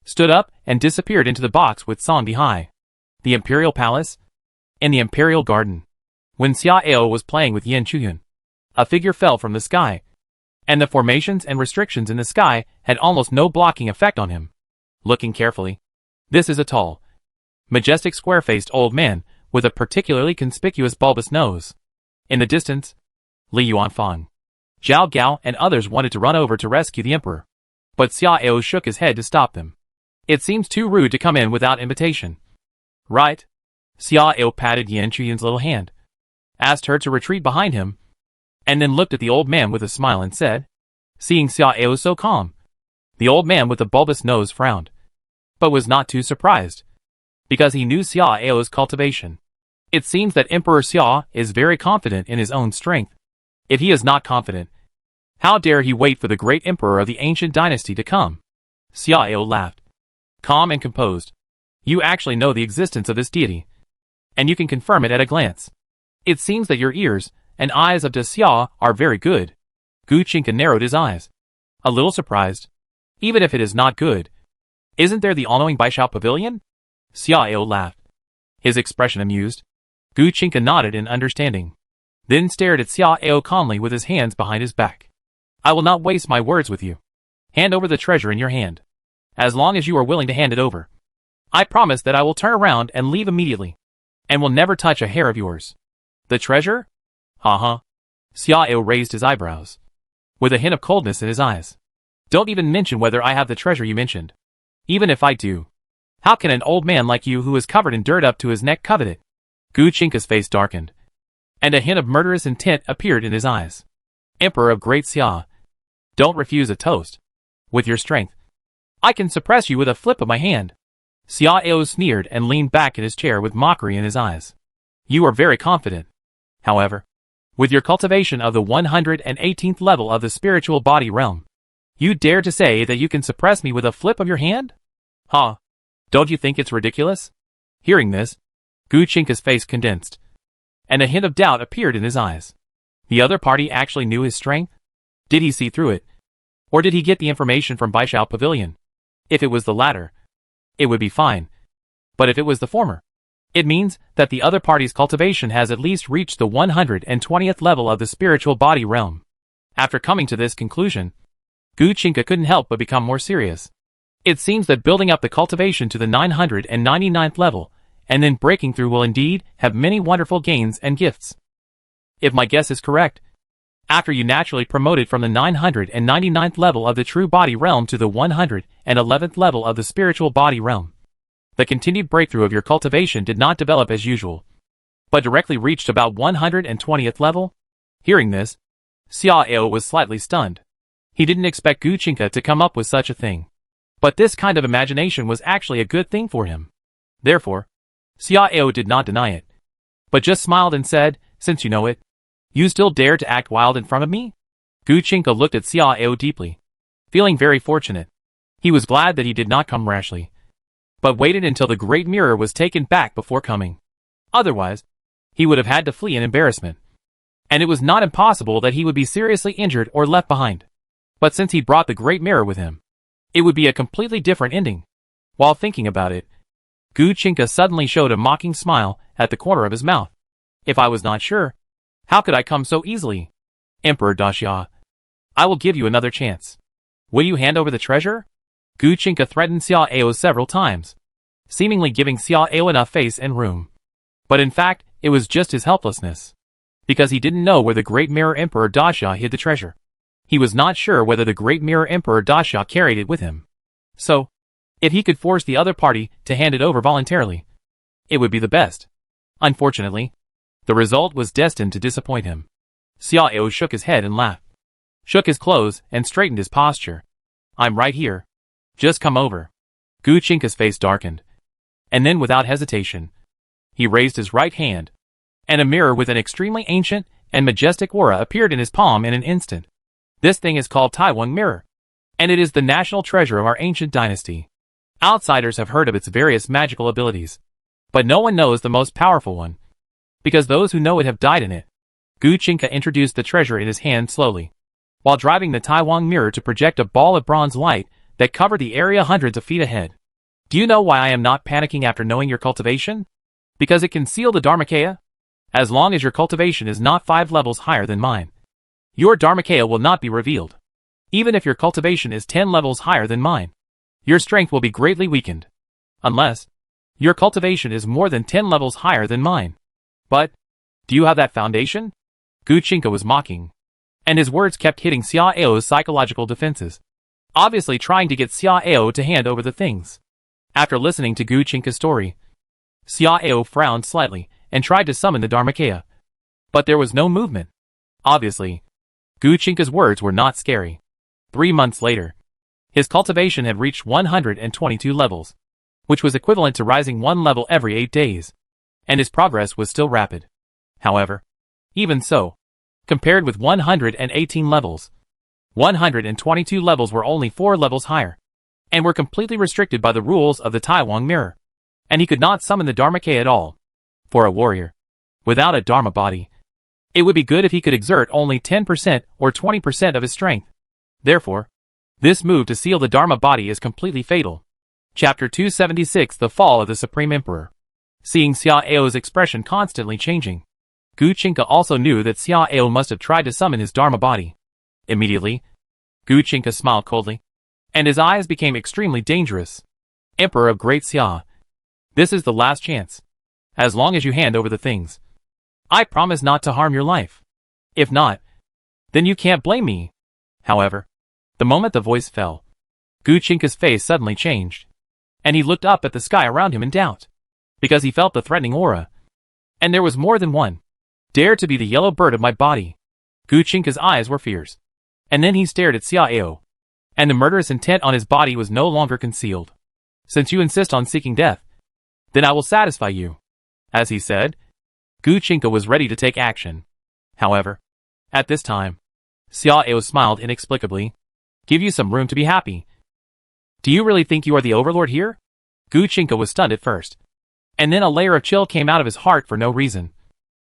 stood up and disappeared into the box with Song Bihai. The Imperial Palace? In the Imperial Garden. When Xia Ao was playing with Yan Chuyun, a figure fell from the sky, and the formations and restrictions in the sky had almost no blocking effect on him. Looking carefully, this is a tall, majestic square-faced old man with a particularly conspicuous bulbous nose. In the distance, Li Yuanfang, Zhao Gao and others wanted to run over to rescue the emperor, but Xia Ao shook his head to stop them. It seems too rude to come in without invitation. Right? Xia Ao patted Yan Chuyun's little hand, asked her to retreat behind him, and then looked at the old man with a smile and said, seeing Xia Ao so calm, the old man with the bulbous nose frowned, but was not too surprised, because he knew Xia Ao's cultivation. It seems that Emperor Xia is very confident in his own strength. If he is not confident, how dare he wait for the great emperor of the ancient dynasty to come? Xia Ao laughed, calm and composed. You actually know the existence of this deity, and you can confirm it at a glance. It seems that your ears and eyes of De Xia are very good. Gu Qingke narrowed his eyes, a little surprised. Even if it is not good, isn't there the all-knowing Baishao Pavilion? Xia Ao laughed, his expression amused. Gu Qingke nodded in understanding, then stared at Xia Ao calmly with his hands behind his back. I will not waste my words with you. Hand over the treasure in your hand. As long as you are willing to hand it over, I promise that I will turn around and leave immediately, and will never touch a hair of yours. The treasure? Uh-huh. Xia Ao raised his eyebrows, with a hint of coldness in his eyes. Don't even mention whether I have the treasure you mentioned. Even if I do, how can an old man like you who is covered in dirt up to his neck covet it? Gu Qingke's face darkened, and a hint of murderous intent appeared in his eyes. Emperor of Great Xia, don't refuse a toast. With your strength, I can suppress you with a flip of my hand. Xia Ao sneered and leaned back in his chair with mockery in his eyes. You are very confident. However, with your cultivation of the 118th level of the spiritual body realm, you dare to say that you can suppress me with a flip of your hand? Huh? Don't you think it's ridiculous? Hearing this, Gu Qingke's face condensed, and a hint of doubt appeared in his eyes. The other party actually knew his strength? Did he see through it? Or did he get the information from Baishao Pavilion? If it was the latter, it would be fine. But if it was the former, it means that the other party's cultivation has at least reached the 120th level of the spiritual body realm. After coming to this conclusion, Gu Qingke couldn't help but become more serious. It seems that building up the cultivation to the 999th level, and then breaking through will indeed have many wonderful gains and gifts. If my guess is correct, after you naturally promoted from the 999th level of the true body realm to the 111th level of the spiritual body realm, the continued breakthrough of your cultivation did not develop as usual. but directly reached about 120th level. Hearing this, Xiao was slightly stunned. He didn't expect Gu Qingke to come up with such a thing. But this kind of imagination was actually a good thing for him. Therefore, Xiao did not deny it, but just smiled and said, "Since you know it, you still dare to act wild in front of me?" Gu Qingke looked at Xiao deeply. Feeling very fortunate, he was glad that he did not come rashly, but waited until the great mirror was taken back before coming. Otherwise, he would have had to flee in embarrassment. And it was not impossible that he would be seriously injured or left behind. But since he brought the great mirror with him, it would be a completely different ending. While thinking about it, Gu Qingke suddenly showed a mocking smile at the corner of his mouth. "If I was not sure, how could I come so easily? Emperor Daxia, I will give you another chance. Will you hand over the treasure?" Gu Qingke threatened Xiao several times, seemingly giving Xiao enough face and room. But in fact, it was just his helplessness. Because he didn't know where the Great Mirror Emperor Daxia hid the treasure. He was not sure whether the Great Mirror Emperor Daxia carried it with him. So, if he could force the other party to hand it over voluntarily, it would be the best. Unfortunately, the result was destined to disappoint him. Xiao shook his head and laughed, shook his clothes and straightened his posture. "I'm right here. Just come over." Gu Qingke's face darkened, and then without hesitation, he raised his right hand, and a mirror with an extremely ancient and majestic aura appeared in his palm in an instant. This thing is called Taiwan Mirror, and it is the national treasure of our ancient dynasty. Outsiders have heard of its various magical abilities, but no one knows the most powerful one, because those who know it have died in it. Gu Qingke introduced the treasure in his hand slowly, while driving the Taiwan Mirror to project a ball of bronze light that covered the area hundreds of feet ahead. "Do you know why I am not panicking after knowing your cultivation? Because it can seal the Dharmakaya? As long as your cultivation is not 5 levels higher than mine, your Dharmakaya will not be revealed. Even if your cultivation is 10 levels higher than mine, your strength will be greatly weakened. Unless your cultivation is more than 10 levels higher than mine. But, do you have that foundation?" Gu Qingke was mocking, and his words kept hitting Xiao's psychological defenses, obviously trying to get Xiao to hand over the things. After listening to Gu Qingke's story, Xiao frowned slightly and tried to summon the Dharmakaya. But there was no movement. Obviously, Gu Qingke's words were not scary. 3 months later, his cultivation had reached 122 levels, which was equivalent to rising 1 level every 8 days, and his progress was still rapid. However, even so, compared with 118 levels, 122 levels were only 4 levels higher, and were completely restricted by the rules of the Taiwan Mirror, and he could not summon the Dharmakaya at all. For a warrior, without a Dharma body, it would be good if he could exert only 10% or 20% of his strength. Therefore, this move to seal the Dharma body is completely fatal. Chapter 276: The Fall of the Supreme Emperor. Seeing Xiao's expression constantly changing, Gu Qingke also knew that Xiao must have tried to summon his Dharma body. Immediately, Gu Qingke smiled coldly, and his eyes became extremely dangerous. "Emperor of Great Xia, this is the last chance. As long as you hand over the things, I promise not to harm your life. If not, then you can't blame me." However, the moment the voice fell, Gu Qingke's face suddenly changed, and he looked up at the sky around him in doubt, because he felt the threatening aura. And there was more than one. "Dare to be the yellow bird of my body." Gu Qingke's eyes were fierce, and then he stared at Xiao, and the murderous intent on his body was no longer concealed. "Since you insist on seeking death, then I will satisfy you." As he said, Gu Qingke was ready to take action. However, at this time, Xiao smiled inexplicably. "Give you some room to be happy. Do you really think you are the overlord here?" Gu Qingke was stunned at first, and then a layer of chill came out of his heart for no reason,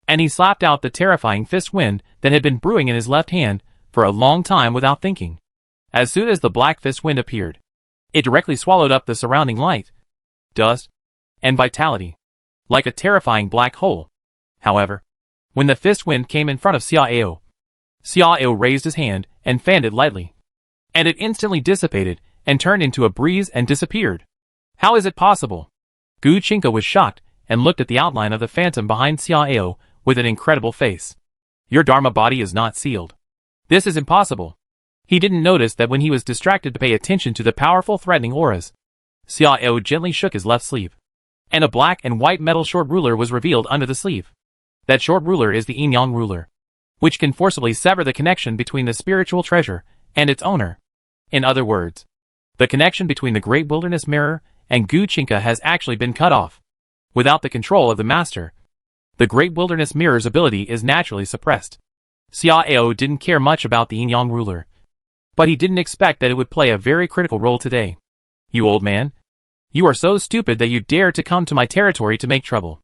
and he slapped out the terrifying fist wind that had been brewing in his left hand for a long time without thinking. As soon as the black fist wind appeared, it directly swallowed up the surrounding light, dust, and vitality, like a terrifying black hole. However, when the fist wind came in front of Xiao raised his hand and fanned it lightly, and it instantly dissipated and turned into a breeze and disappeared. "How is it possible?" Gu Qingke was shocked and looked at the outline of the phantom behind Xiao with an incredible face. "Your Dharma body is not sealed. This is impossible." He didn't notice that when he was distracted to pay attention to the powerful threatening auras, Xiao gently shook his left sleeve, and a black and white metal short ruler was revealed under the sleeve. That short ruler is the yin-yang ruler, which can forcibly sever the connection between the spiritual treasure and its owner. In other words, the connection between the Great Wilderness Mirror and Gu Chinka has actually been cut off. Without the control of the master, the Great Wilderness Mirror's ability is naturally suppressed. Xiao didn't care much about the yin-yang ruler, but he didn't expect that it would play a very critical role today. You old man. You are so stupid that you dare to come to my territory to make trouble.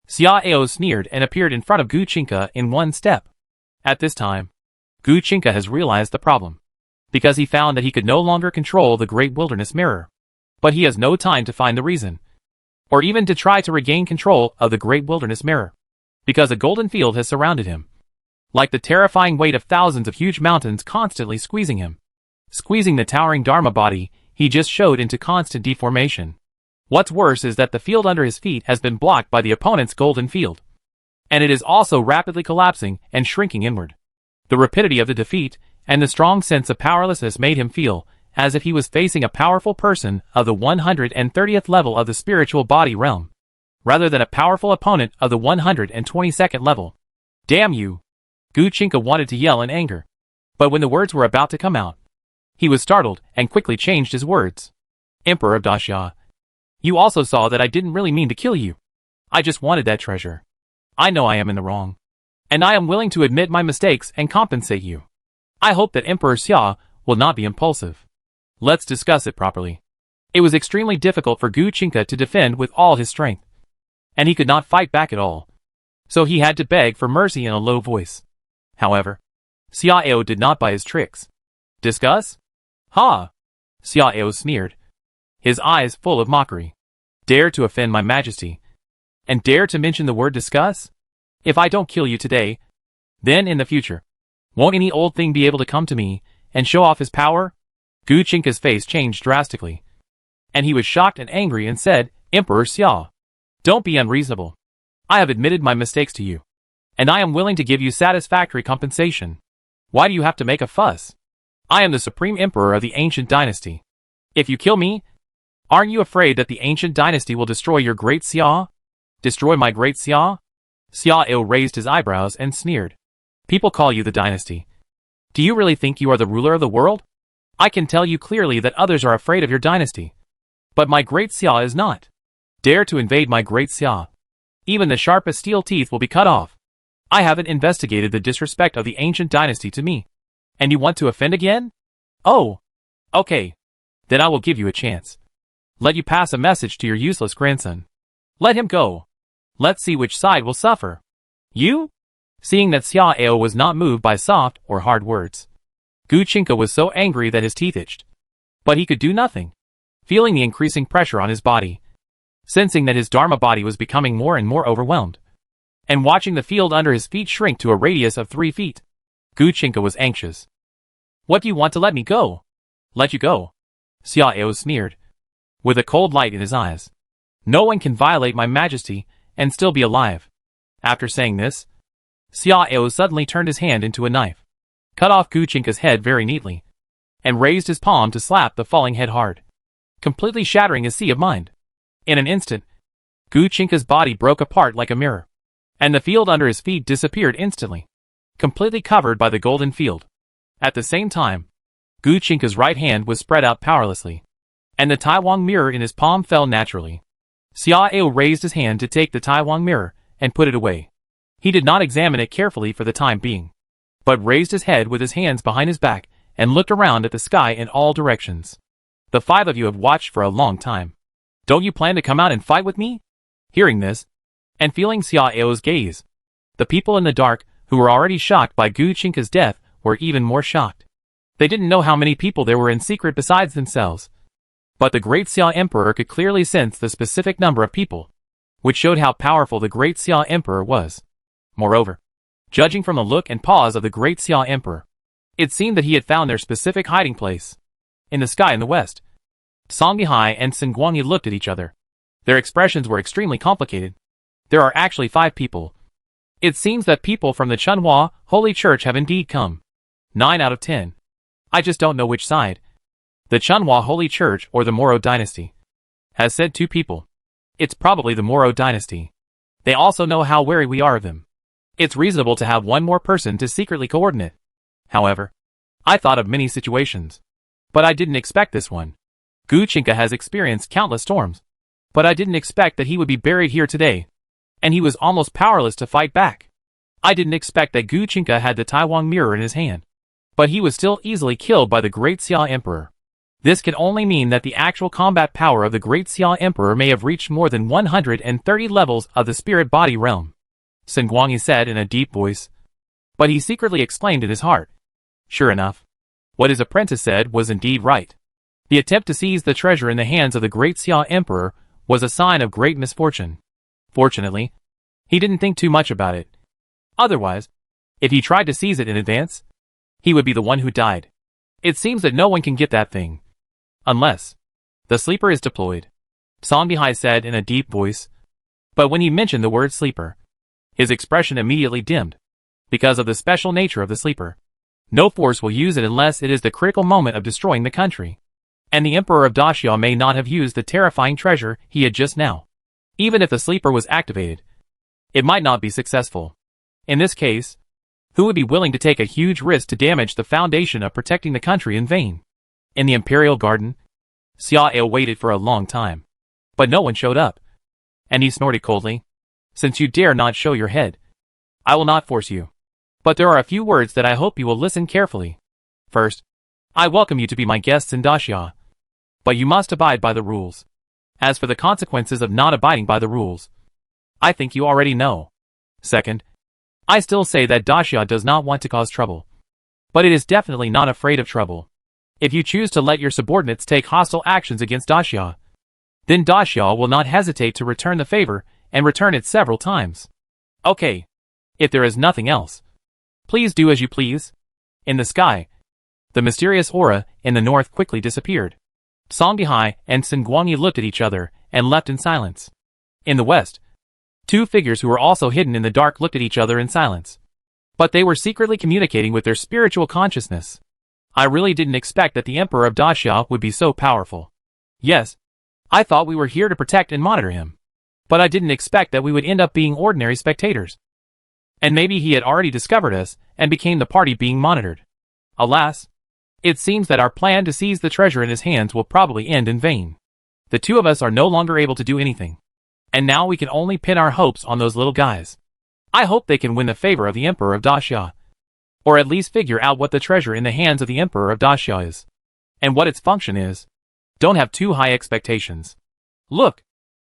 Xiao sneered and appeared in front of Gu Chinka in one step. At this time, Gu Chinka has realized the problem, because he found that he could no longer control the Great Wilderness Mirror. But he has no time to find the reason, or even to try to regain control of the Great Wilderness Mirror, because a golden field has surrounded him, like the terrifying weight of thousands of huge mountains constantly squeezing him. Squeezing the towering Dharma body, he just showed into constant deformation. What's worse is that the field under his feet has been blocked by the opponent's golden field, and it is also rapidly collapsing and shrinking inward. The rapidity of the defeat and the strong sense of powerlessness made him feel as if he was facing a powerful person of the 130th level of the spiritual body realm, rather than a powerful opponent of the 122nd level. Damn you! Gu Chinka wanted to yell in anger, but when the words were about to come out, he was startled and quickly changed his words. Emperor of Daxia, you also saw that I didn't really mean to kill you. I just wanted that treasure. I know I am in the wrong, and I am willing to admit my mistakes and compensate you. I hope that Emperor Xia will not be impulsive. Let's discuss it properly. It was extremely difficult for Gu Chinka to defend with all his strength, and he could not fight back at all, so he had to beg for mercy in a low voice. However, Xiao did not buy his tricks. Discuss? Ha! Xiao sneered, his eyes full of mockery. Dare to offend my majesty, and dare to mention the word discuss? If I don't kill you today, then in the future, won't any old thing be able to come to me and show off his power? Gu Chinka's face changed drastically, and he was shocked and angry and said, Emperor Xia, don't be unreasonable. I have admitted my mistakes to you, and I am willing to give you satisfactory compensation. Why do you have to make a fuss? I am the supreme emperor of the ancient dynasty. If you kill me, aren't you afraid that the ancient dynasty will destroy your great Xia? Destroy my great Xia? Xiao raised his eyebrows and sneered. People call you the dynasty. Do you really think you are the ruler of the world? I can tell you clearly that others are afraid of your dynasty. But my great Xia is not. Dare to invade my great Xia. Even the sharpest steel teeth will be cut off. I haven't investigated the disrespect of the ancient dynasty to me. And you want to offend again? Oh. Okay. Then I will give you a chance. Let you pass a message to your useless grandson. Let him go. Let's see which side will suffer. You? Seeing that Xiao was not moved by soft or hard words, Gu Chinka was so angry that his teeth itched. But he could do nothing. Feeling the increasing pressure on his body, sensing that his Dharma body was becoming more and more overwhelmed, and watching the field under his feet shrink to a radius of 3 feet, Gu Chinka was anxious. What do you want to let me go? Let you go? Xiao sneered, with a cold light in his eyes. No one can violate my majesty and still be alive. After saying this, Xiao suddenly turned his hand into a knife, cut off Gu Chinka's head very neatly, and raised his palm to slap the falling head hard, completely shattering his sea of mind. In an instant, Gu Chinka's body broke apart like a mirror, and the field under his feet disappeared instantly, completely covered by the golden field. At the same time, Gu Chinka's right hand was spread out powerlessly, and the Taiwan mirror in his palm fell naturally. Xiao raised his hand to take the Taiwan mirror and put it away. He did not examine it carefully for the time being, but raised his head with his hands behind his back and looked around at the sky in all directions. The 5 of you have watched for a long time. Don't you plan to come out and fight with me? Hearing this, and feeling Xiao's gaze, the people in the dark, who were already shocked by Gu Chinka's death, were even more shocked. They didn't know how many people there were in secret besides themselves. But the great Xia Emperor could clearly sense the specific number of people, which showed how powerful the great Xia Emperor was. Moreover, judging from the look and pause of the great Xia Emperor, it seemed that he had found their specific hiding place. In the sky in the west, Songhai and Sengguangyi looked at each other. Their expressions were extremely complicated. There are actually 5 people. It seems that people from the Chunhua Holy Church have indeed come. 9 out of 10. I just don't know which side. The Chunhua Holy Church or the Moro dynasty. Has said 2 people. It's probably the Moro dynasty. They also know how wary we are of them. It's reasonable to have one more person to secretly coordinate. However, I thought of many situations. But I didn't expect this one. Guchinka has experienced countless storms. But I didn't expect that he would be buried here today. And he was almost powerless to fight back. I didn't expect that Guchinka had the Taiwan mirror in his hand. But he was still easily killed by the Great Xia Emperor. This can only mean that the actual combat power of the Great Xia Emperor may have reached more than 130 levels of the spirit-body realm. Sun Guangyi said in a deep voice. But he secretly exclaimed in his heart. Sure enough. What his apprentice said was indeed right. The attempt to seize the treasure in the hands of the Great Xia Emperor was a sign of great misfortune. Fortunately, he didn't think too much about it. Otherwise, if he tried to seize it in advance, he would be the one who died. It seems that no one can get that thing. Unless the sleeper is deployed, Song Bihai said in a deep voice. But when he mentioned the word sleeper, his expression immediately dimmed. Because of the special nature of the sleeper, no force will use it unless it is the critical moment of destroying the country. And the Emperor of Daxia may not have used the terrifying treasure he had just now. Even if the sleeper was activated, it might not be successful. In this case, who would be willing to take a huge risk to damage the foundation of protecting the country in vain? In the Imperial Garden, Xia Ale waited for a long time. But no one showed up. And he snorted coldly. Since you dare not show your head, I will not force you. But there are a few words that I hope you will listen carefully. First, I welcome you to be my guests in Daxia. But you must abide by the rules. As for the consequences of not abiding by the rules, I think you already know. Second, I still say that Daxia does not want to cause trouble. But it is definitely not afraid of trouble. If you choose to let your subordinates take hostile actions against Daxia, then Daxia will not hesitate to return the favor and return it several times. Okay. If there is nothing else, please do as you please. In the sky, the mysterious aura in the north quickly disappeared. Song Bihai and Sun Guangyi looked at each other and left in silence. In the west, two figures who were also hidden in the dark looked at each other in silence. But they were secretly communicating with their spiritual consciousness. I really didn't expect that the Emperor of Daxia would be so powerful. Yes, I thought we were here to protect and monitor him. But I didn't expect that we would end up being ordinary spectators. And maybe he had already discovered us and became the party being monitored. Alas, it seems that our plan to seize the treasure in his hands will probably end in vain. The two of us are no longer able to do anything. And now we can only pin our hopes on those little guys. I hope they can win the favor of the Emperor of Daxia. Or at least figure out what the treasure in the hands of the Emperor of Daxia is. And what its function is. Don't have too high expectations. Look,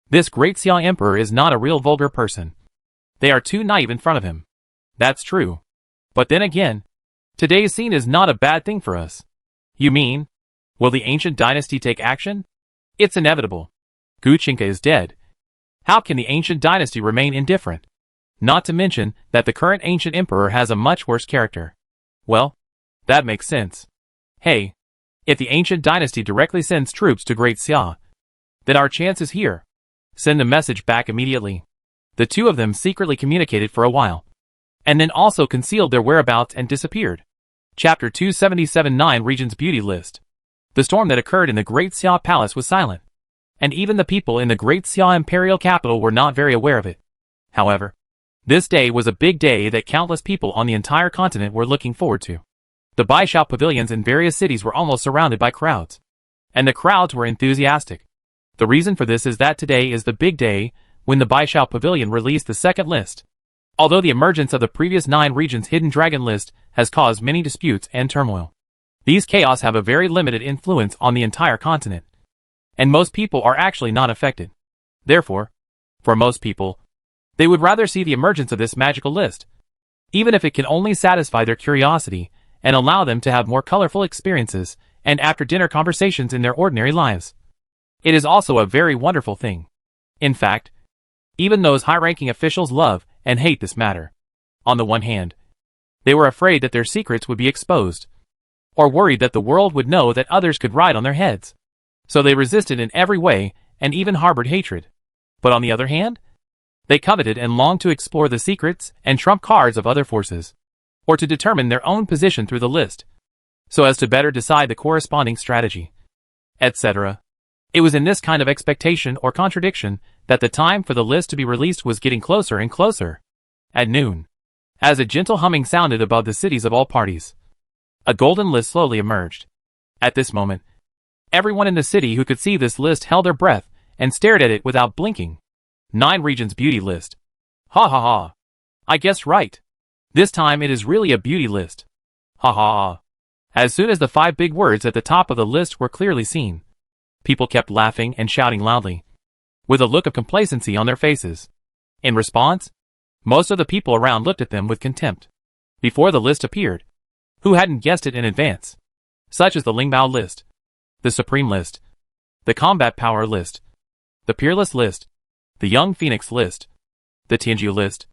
this Great Xia Emperor is not a real vulgar person. They are too naive in front of him. That's true. But then again, today's scene is not a bad thing for us. You mean, will the ancient dynasty take action? It's inevitable. Guchinka is dead. How can the ancient dynasty remain indifferent? Not to mention that the current ancient emperor has a much worse character. Well, that makes sense. Hey, if the ancient dynasty directly sends troops to Great Xia, then our chance is here. Send a message back immediately. The two of them secretly communicated for a while, and then also concealed their whereabouts and disappeared. Chapter 277-9 Region's Beauty List. The storm that occurred in the Great Xia Palace was silent, and even the people in the Great Xia Imperial capital were not very aware of it. However, this day was a big day that countless people on the entire continent were looking forward to. The Baishao pavilions in various cities were almost surrounded by crowds, and the crowds were enthusiastic. The reason for this is that today is the big day when the Baishao pavilion released the second list. Although the emergence of the previous 9 regions' hidden dragon list has caused many disputes and turmoil, these chaos have a very limited influence on the entire continent, and most people are actually not affected. Therefore, for most people, they would rather see the emergence of this magical list, even if it can only satisfy their curiosity and allow them to have more colorful experiences and after-dinner conversations in their ordinary lives. It is also a very wonderful thing. In fact, even those high-ranking officials love and hate this matter. On the one hand, they were afraid that their secrets would be exposed, or worried that the world would know that others could ride on their heads. So they resisted in every way and even harbored hatred. But on the other hand, they coveted and longed to explore the secrets and trump cards of other forces, or to determine their own position through the list, so as to better decide the corresponding strategy, etc. It was in this kind of expectation or contradiction that the time for the list to be released was getting closer and closer. At noon, As a gentle humming sounded above the cities of all parties, a golden list slowly emerged. At this moment, everyone in the city who could see this list held their breath and stared at it without blinking. 9 Regions Beauty List. Ha ha ha. I guessed right. This time it is really a beauty list. Ha ha ha. As soon as the 5 big words at the top of the list were clearly seen, people kept laughing and shouting loudly, with a look of complacency on their faces. In response, most of the people around looked at them with contempt. Before the list appeared, who hadn't guessed it in advance? Such as the Lingbao list, the Supreme list, the Combat Power list, the Peerless list, the Young Phoenix list, the Tianju list,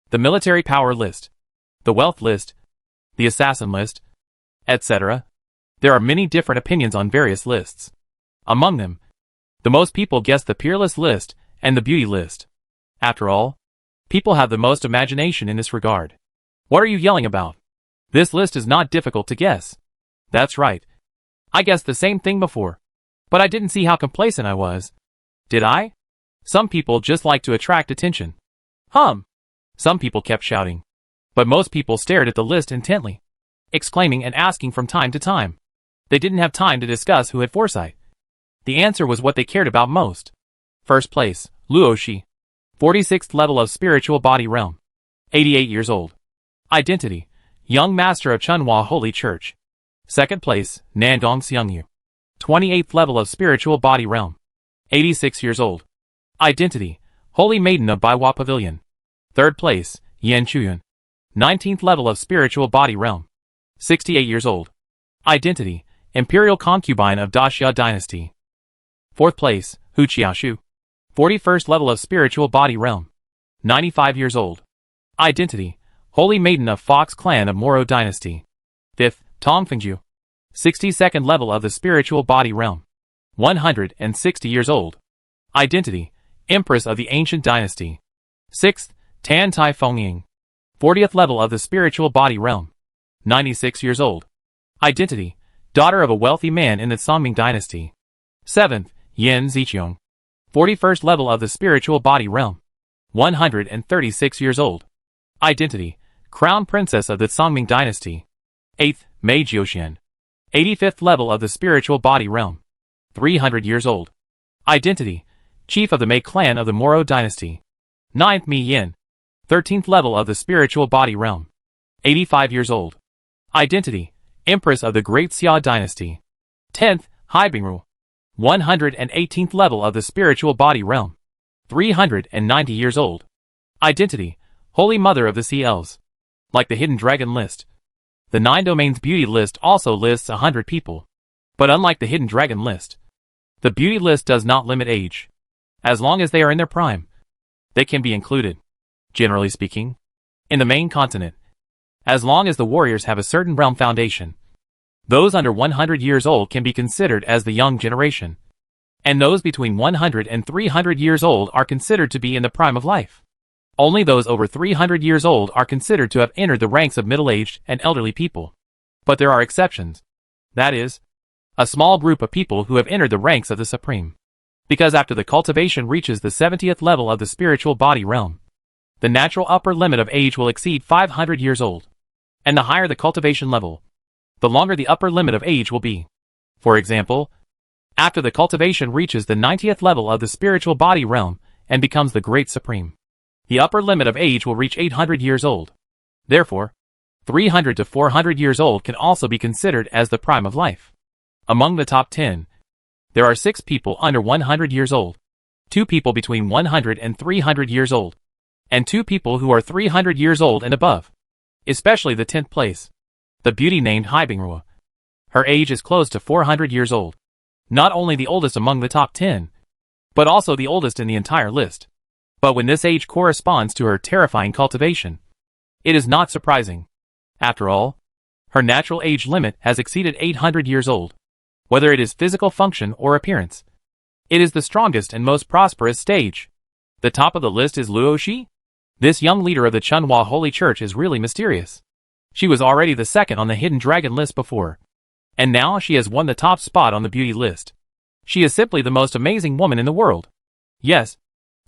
the Military Power list, the Wealth list, the Assassin list, etc. There are many different opinions on various lists. Among them, the most people guessed the Peerless list and the Beauty list. After all, people have the most imagination in this regard. What are you yelling about? This list is not difficult to guess. That's right. I guessed the same thing before. But I didn't see how complacent I was. Did I? Some people just like to attract attention. Some people kept shouting. But most people stared at the list intently, exclaiming and asking from time to time. They didn't have time to discuss who had foresight. The answer was what they cared about most. First place, Luoshi. 46th level of spiritual body realm. 88 years old. Identity, young master of Chunhua Holy Church. Second place, Nangong Xiangyu. 28th level of spiritual body realm. 86 years old. Identity, holy maiden of Baiwa Pavilion. Third place, Yan Chuyun. 19th level of spiritual body realm. 68 years old. Identity, imperial concubine of Daxia dynasty. Fourth place, Hu Qiaoshu. 41st level of spiritual body realm. 95 years old. Identity, holy maiden of Fox clan of Moro dynasty. Fifth, Tong Fengju. 62nd level of the spiritual body realm. 160 years old. Identity, empress of the ancient dynasty. Sixth, Tan Tai Fengying. 40th level of the spiritual body realm. 96 years old. Identity, daughter of a wealthy man in the Songming dynasty. Seventh, Yin Ziqiong. 41st level of the spiritual body realm. 136 years old. Identity, crown princess of the Songming dynasty. 8th, Mei Jiuxian. 85th level of the spiritual body realm. 300 years old. Identity, chief of the Mei clan of the Moro dynasty. 9th, Mi Yin. 13th level of the spiritual body realm. 85 years old. Identity, empress of the Great Xia dynasty. 10th, Hai Bingru. 118th level of the spiritual body realm. 390 years old. Identity, holy mother of the CLs. Like the Hidden Dragon list, the 9 Domains Beauty list also lists 100 people. But unlike the Hidden Dragon list, the Beauty list does not limit age. As long as they are in their prime, they can be included. Generally speaking, in the main continent, as long as the warriors have a certain realm foundation, those under 100 years old can be considered as the young generation, and those between 100 and 300 years old are considered to be in the prime of life. Only those over 300 years old are considered to have entered the ranks of middle-aged and elderly people. But there are exceptions. That is, a small group of people who have entered the ranks of the Supreme. Because after the cultivation reaches the 70th level of the spiritual body realm, the natural upper limit of age will exceed 500 years old. And the higher the cultivation level, the longer the upper limit of age will be. For example, after the cultivation reaches the 90th level of the spiritual body realm and becomes the Great Supreme, the upper limit of age will reach 800 years old. Therefore, 300 to 400 years old can also be considered as the prime of life. Among the top 10, there are 6 people under 100 years old, 2 people between 100 and 300 years old, and 2 people who are 300 years old and above. Especially the 10th place, the beauty named Hai Bingrua. Her age is close to 400 years old. Not only the oldest among the top 10, but also the oldest in the entire list. But when this age corresponds to her terrifying cultivation, it is not surprising. After all, her natural age limit has exceeded 800 years old. Whether it is physical function or appearance, it is the strongest and most prosperous stage. The top of the list is Luo Shi. This young leader of the Chunhua Holy Church is really mysterious. She was already the second on the Hidden Dragon list before, and now she has won the top spot on the beauty list. She is simply the most amazing woman in the world. Yes,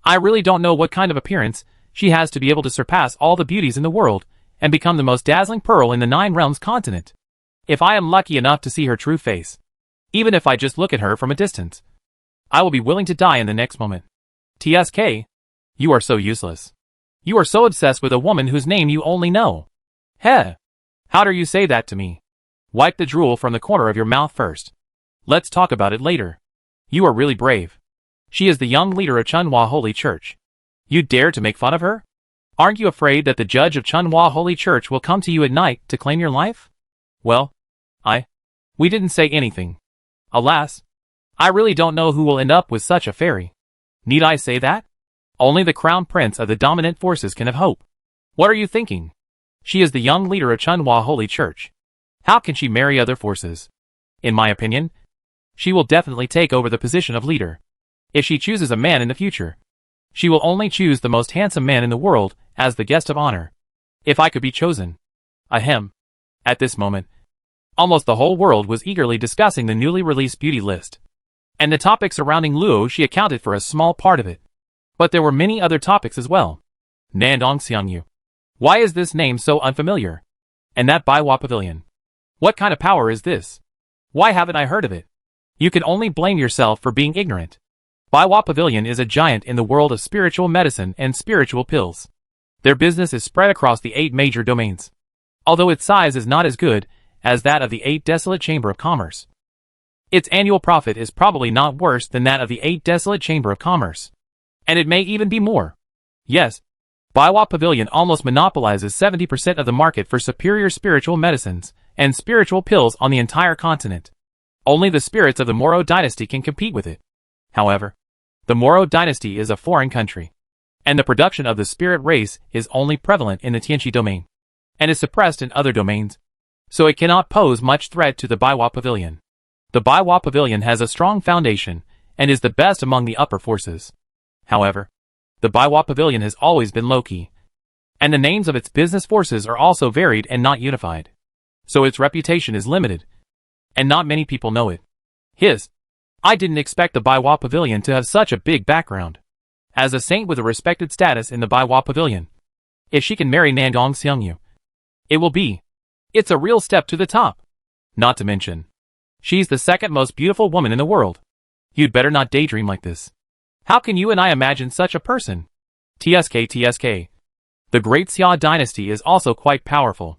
I really don't know what kind of appearance she has to be able to surpass all the beauties in the world and become the most dazzling pearl in the Nine Realms continent. If I am lucky enough to see her true face, even if I just look at her from a distance, I will be willing to die in the next moment. TSK, you are so useless. You are so obsessed with a woman whose name you only know. Heh. How dare you say that to me? Wipe the drool from the corner of your mouth first. Let's talk about it later. You are really brave. She is the young leader of Chunhua Holy Church. You dare to make fun of her? Aren't you afraid that the judge of Chunhua Holy Church will come to you at night to claim your life? Well, we didn't say anything. Alas, I really don't know who will end up with such a fairy. Need I say that? Only the crown prince of the dominant forces can have hope. What are you thinking? She is the young leader of Chunhua Holy Church. How can she marry other forces? In my opinion, she will definitely take over the position of leader. If she chooses a man in the future, she will only choose the most handsome man in the world as the guest of honor. If I could be chosen. Ahem. At this moment, almost the whole world was eagerly discussing the newly released beauty list. And the topic surrounding Luo she accounted for a small part of it. But there were many other topics as well. Nandong Xiangyu. Why is this name so unfamiliar? And that Baiwa Pavilion. What kind of power is this? Why haven't I heard of it? You can only blame yourself for being ignorant. Baiwa Pavilion is a giant in the world of spiritual medicine and spiritual pills. Their business is spread across the 8 major domains. Although its size is not as good as that of the 8 Desolate Chamber of Commerce. Its annual profit is probably not worse than that of the 8 Desolate Chamber of Commerce. And it may even be more. Yes, Baiwa Pavilion almost monopolizes 70% of the market for superior spiritual medicines and spiritual pills on the entire continent. Only the spirits of the Moro dynasty can compete with it. However, the Moro dynasty is a foreign country, and the production of the spirit race is only prevalent in the Tianxi domain, and is suppressed in other domains, so it cannot pose much threat to the Baiwa Pavilion. The Baiwa Pavilion has a strong foundation, and is the best among the upper forces. However, the Baiwa Pavilion has always been low-key, and the names of its business forces are also varied and not unified. So its reputation is limited, and not many people know it. I didn't expect the Baiwa Pavilion to have such a big background. As a saint with a respected status in the Baiwa Pavilion, if she can marry Nandong Xiangyu, it's a real step to the top. Not to mention, she's the second most beautiful woman in the world. You'd better not daydream like this. How can you and I imagine such a person? TSK. The Great Xia dynasty is also quite powerful.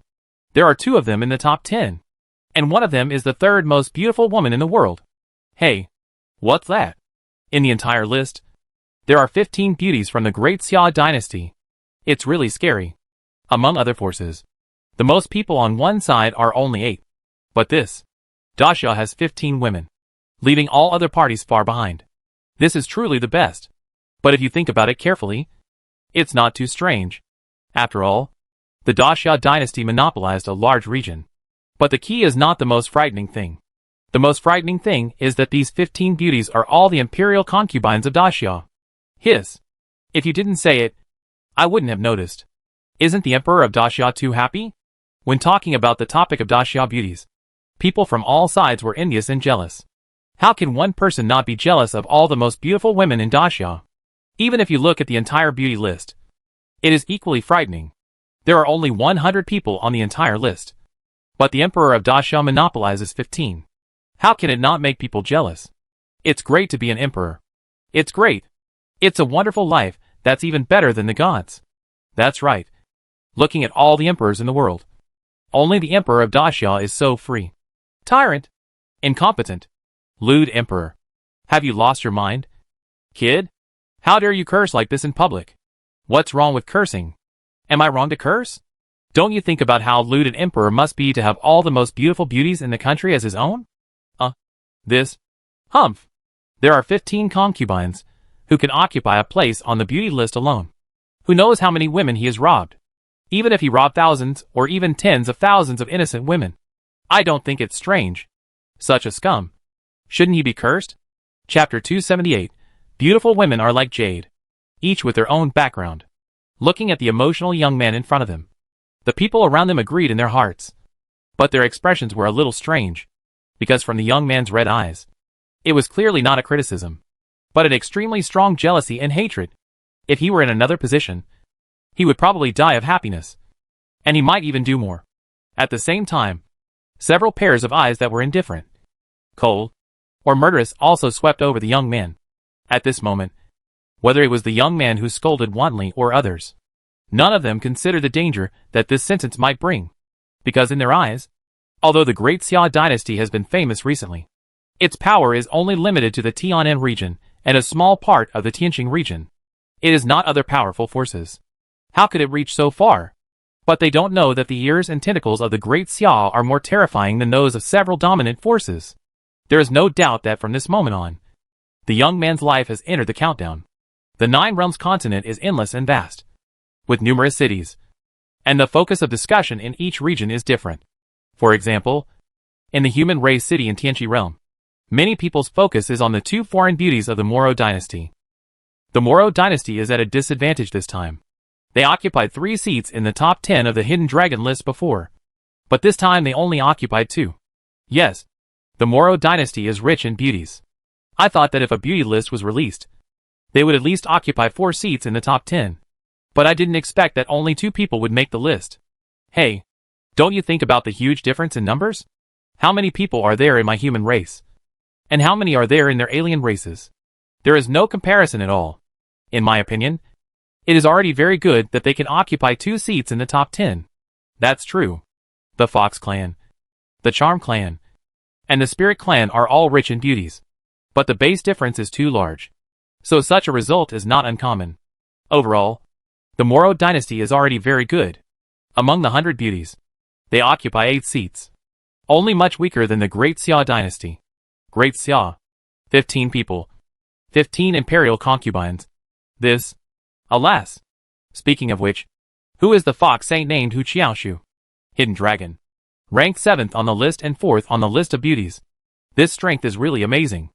There are 2 of them in the top 10. And one of them is the 3rd most beautiful woman in the world. Hey, what's that? In the entire list, there are 15 beauties from the Great Xia dynasty. It's really scary. Among other forces, the most people on one side are only 8. But this Daxia has 15 women, leaving all other parties far behind. This is truly the best. But if you think about it carefully, it's not too strange. After all, the Daxia dynasty monopolized a large region. But the key is not the most frightening thing. The most frightening thing is that these 15 beauties are all the imperial concubines of Daxia. If you didn't say it, I wouldn't have noticed. Isn't the emperor of Daxia too happy? When talking about the topic of Daxia beauties, people from all sides were envious and jealous. How can one person not be jealous of all the most beautiful women in Daxia? Even if you look at the entire beauty list, it is equally frightening. There are only 100 people on the entire list. But the emperor of Daxia monopolizes 15. How can it not make people jealous? It's great to be an emperor. It's great. It's a wonderful life that's even better than the gods. That's right. Looking at all the emperors in the world, only the emperor of Daxia is so free. Tyrant. Incompetent. Lewd emperor. Have you lost your mind? Kid? How dare you curse like this in public? What's wrong with cursing? Am I wrong to curse? Don't you think about how lewd an emperor must be to have all the most beautiful beauties in the country as his own? Humph. There are 15 concubines, who can occupy a place on the beauty list alone. Who knows how many women he has robbed? Even if he robbed thousands, or even tens of thousands of innocent women. I don't think it's strange. Such a scum. Shouldn't he be cursed? Chapter 278. Beautiful women are like jade, each with their own background. Looking at the emotional young man in front of them, the people around them agreed in their hearts. But their expressions were a little strange, because from the young man's red eyes, it was clearly not a criticism, but an extremely strong jealousy and hatred. If he were in another position, he would probably die of happiness. And he might even do more. At the same time, several pairs of eyes that were indifferent, cold, or murderous also swept over the young man. At this moment, whether it was the young man who scolded wantonly or others, none of them considered the danger that this sentence might bring. Because in their eyes, although the Great Xia dynasty has been famous recently, its power is only limited to the Tianan region and a small part of the Tianqing region. It is not other powerful forces. How could it reach so far? But they don't know that the ears and tentacles of the Great Xia are more terrifying than those of several dominant forces. There is no doubt that from this moment on, the young man's life has entered the countdown. The Nine Realms continent is endless and vast, with numerous cities, and the focus of discussion in each region is different. For example, in the human race city in Tianqi realm, many people's focus is on the two foreign beauties of the Moro dynasty. The Moro dynasty is at a disadvantage this time. They occupied 3 seats in the top 10 of the Hidden Dragon list before, but this time they only occupied 2. Yes, the Moro dynasty is rich in beauties. I thought that if a beauty list was released, they would at least occupy 4 seats in the top 10. But I didn't expect that only 2 people would make the list. Hey, don't you think about the huge difference in numbers? How many people are there in my human race? And how many are there in their alien races? There is no comparison at all. In my opinion, it is already very good that they can occupy 2 seats in the top 10. That's true. The Fox clan, the Charm clan, and the Spirit clan are all rich in beauties. But the base difference is too large. So such a result is not uncommon. Overall, the Moro dynasty is already very good. Among the 100 beauties, they occupy 8 seats. Only much weaker than the Great Xia dynasty. Great Xia. 15 people. 15 imperial concubines. This, alas. Speaking of which, who is the fox saint named Hu Qiaoshu? Hidden Dragon. Ranked 7th on the list and 4th on the list of beauties. This strength is really amazing.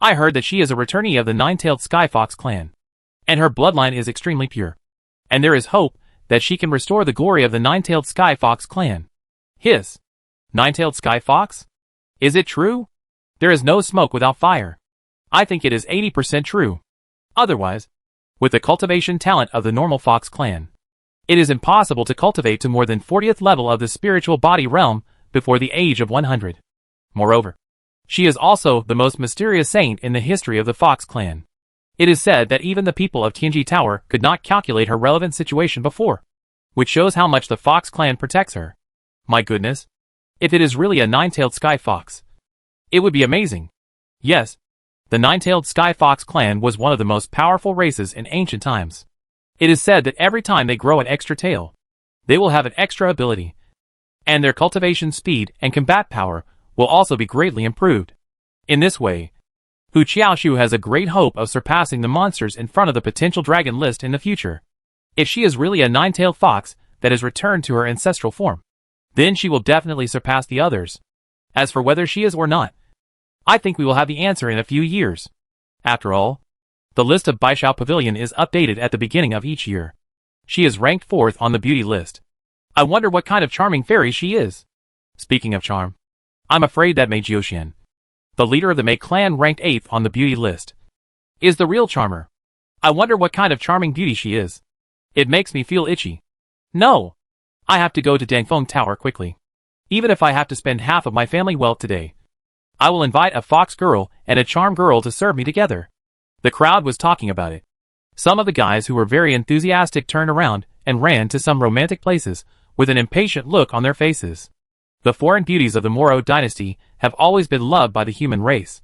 I heard that she is a returnee of the Nine-Tailed Sky Fox clan, and her bloodline is extremely pure. And there is hope that she can restore the glory of the Nine-Tailed Sky Fox clan. Hiss. Nine-Tailed Sky Fox? Is it true? There is no smoke without fire. I think it is 80% true. Otherwise, with the cultivation talent of the normal Fox clan, it is impossible to cultivate to more than 40th level of the spiritual body realm before the age of 100. Moreover, she is also the most mysterious saint in the history of the Fox clan. It is said that even the people of Tianji Tower could not calculate her relevant situation before, which shows how much the Fox clan protects her. My goodness, if it is really a nine-tailed sky fox, it would be amazing. Yes, the nine-tailed sky fox clan was one of the most powerful races in ancient times. It is said that every time they grow an extra tail, they will have an extra ability, and their cultivation speed and combat power will also be greatly improved. In this way, Hu Qiaoshu has a great hope of surpassing the monsters in front of the potential dragon list in the future. If she is really a nine-tailed fox that has returned to her ancestral form, then she will definitely surpass the others. As for whether she is or not, I think we will have the answer in a few years. After all, the list of Baishao Pavilion is updated at the beginning of each year. She is ranked 4th on the beauty list. I wonder what kind of charming fairy she is. Speaking of charm, I'm afraid that Mei Jiuxian, the leader of the Mei clan, ranked 8th on the beauty list, is the real charmer. I wonder what kind of charming beauty she is. It makes me feel itchy. No! I have to go to Dangfeng Tower quickly. Even if I have to spend half of my family wealth today, I will invite a fox girl and a charm girl to serve me together. The crowd was talking about it. Some of the guys who were very enthusiastic turned around and ran to some romantic places with an impatient look on their faces. The foreign beauties of the Moro dynasty have always been loved by the human race.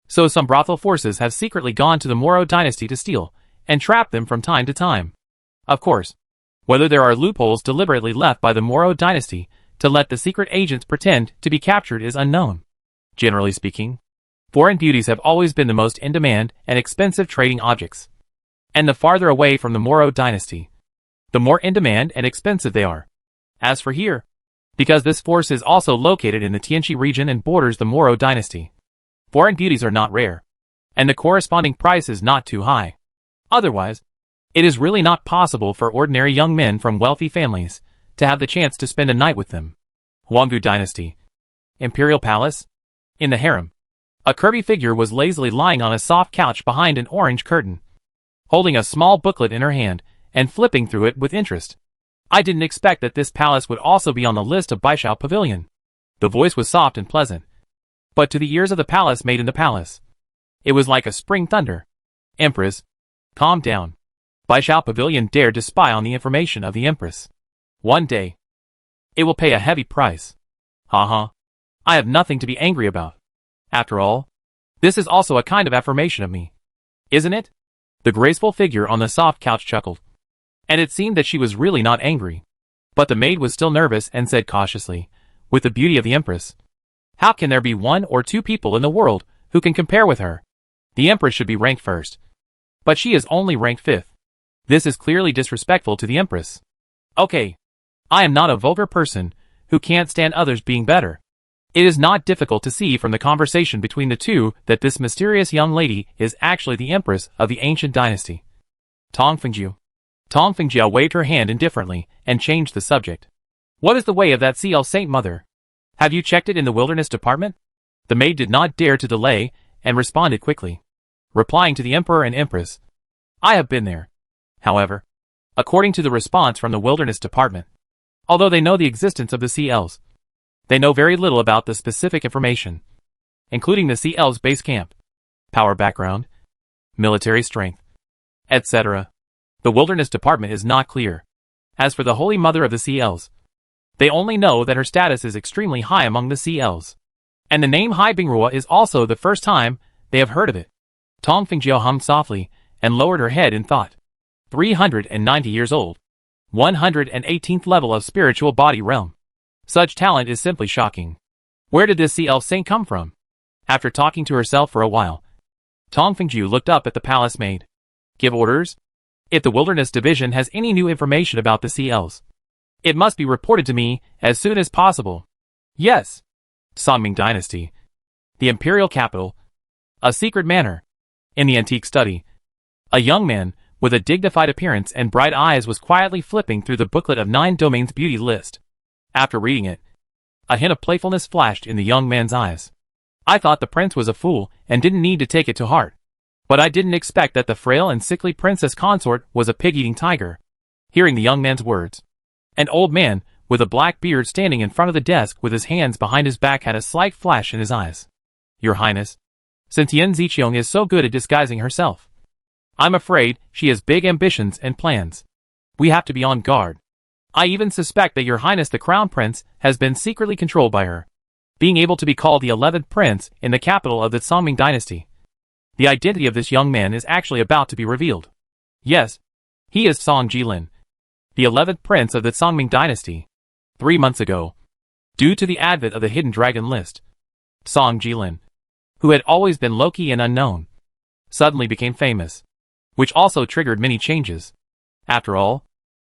So some brothel forces have secretly gone to the Moro dynasty to steal and trap them from time to time. Of course, whether there are loopholes deliberately left by the Moro dynasty to let the secret agents pretend to be captured is unknown. Generally speaking, foreign beauties have always been the most in-demand and expensive trading objects. And the farther away from the Moro dynasty, the more in-demand and expensive they are. As for here, because this force is also located in the Tianqi region and borders the Moro dynasty, foreign beauties are not rare, and the corresponding price is not too high. Otherwise, it is really not possible for ordinary young men from wealthy families to have the chance to spend a night with them. Huangbu dynasty. Imperial Palace. In the harem, a curvy figure was lazily lying on a soft couch behind an orange curtain, holding a small booklet in her hand and flipping through it with interest. I didn't expect that this palace would also be on the list of Baishao Pavilion. The voice was soft and pleasant, but to the ears of the palace maid in the palace, it was like a spring thunder. Empress, calm down. Baishao Pavilion dared to spy on the information of the Empress. One day, it will pay a heavy price. Haha. I have nothing to be angry about. After all, this is also a kind of affirmation of me. Isn't it? The graceful figure on the soft couch chuckled. And it seemed that she was really not angry. But the maid was still nervous and said cautiously, with the beauty of the Empress, how can there be 1 or 2 people in the world who can compare with her? The Empress should be ranked first. But she is only ranked 5th. This is clearly disrespectful to the Empress. Okay. I am not a vulgar person who can't stand others being better. It is not difficult to see from the conversation between the two that this mysterious young lady is actually the Empress of the ancient dynasty. Tong Fengjiu. Tong Fengjiu waved her hand indifferently and changed the subject. What is the way of that CL Saint Mother? Have you checked it in the wilderness department? The maid did not dare to delay and responded quickly, replying to the Emperor and Empress. I have been there. However, according to the response from the wilderness department, although they know the existence of the CLs, they know very little about the specific information, including the CL's base camp, power background, military strength, etc. The wilderness department is not clear. As for the Holy Mother of the CLs, they only know that her status is extremely high among the CLs. And the name Hai Bingrua is also the first time they have heard of it. Tong Fengjiu hummed softly and lowered her head in thought. 390 years old. 118th level of spiritual body realm. Such talent is simply shocking. Where did this CL Saint come from? After talking to herself for a while, Tong Fengjiu looked up at the palace maid. Give orders? If the wilderness division has any new information about the CLs, it must be reported to me as soon as possible. Yes. Songming Dynasty. The imperial capital. A secret manor. In the antique study, a young man with a dignified appearance and bright eyes was quietly flipping through the booklet of 9 domains beauty list. After reading it, a hint of playfulness flashed in the young man's eyes. I thought the prince was a fool and didn't need to take it to heart. But I didn't expect that the frail and sickly princess consort was a pig-eating tiger. Hearing the young man's words, an old man with a black beard standing in front of the desk with his hands behind his back had a slight flash in his eyes. Your Highness, since Yan Ziqiang is so good at disguising herself, I'm afraid she has big ambitions and plans. We have to be on guard. I even suspect that Your Highness the Crown Prince has been secretly controlled by her, being able to be called the 11th Prince in the capital of the Songming Dynasty. The identity of this young man is actually about to be revealed. Yes, he is Song Jilin, the 11th Prince of the Songming Dynasty. 3 months ago, due to the advent of the hidden dragon list, Song Jilin, who had always been low-key and unknown, suddenly became famous, which also triggered many changes. After all,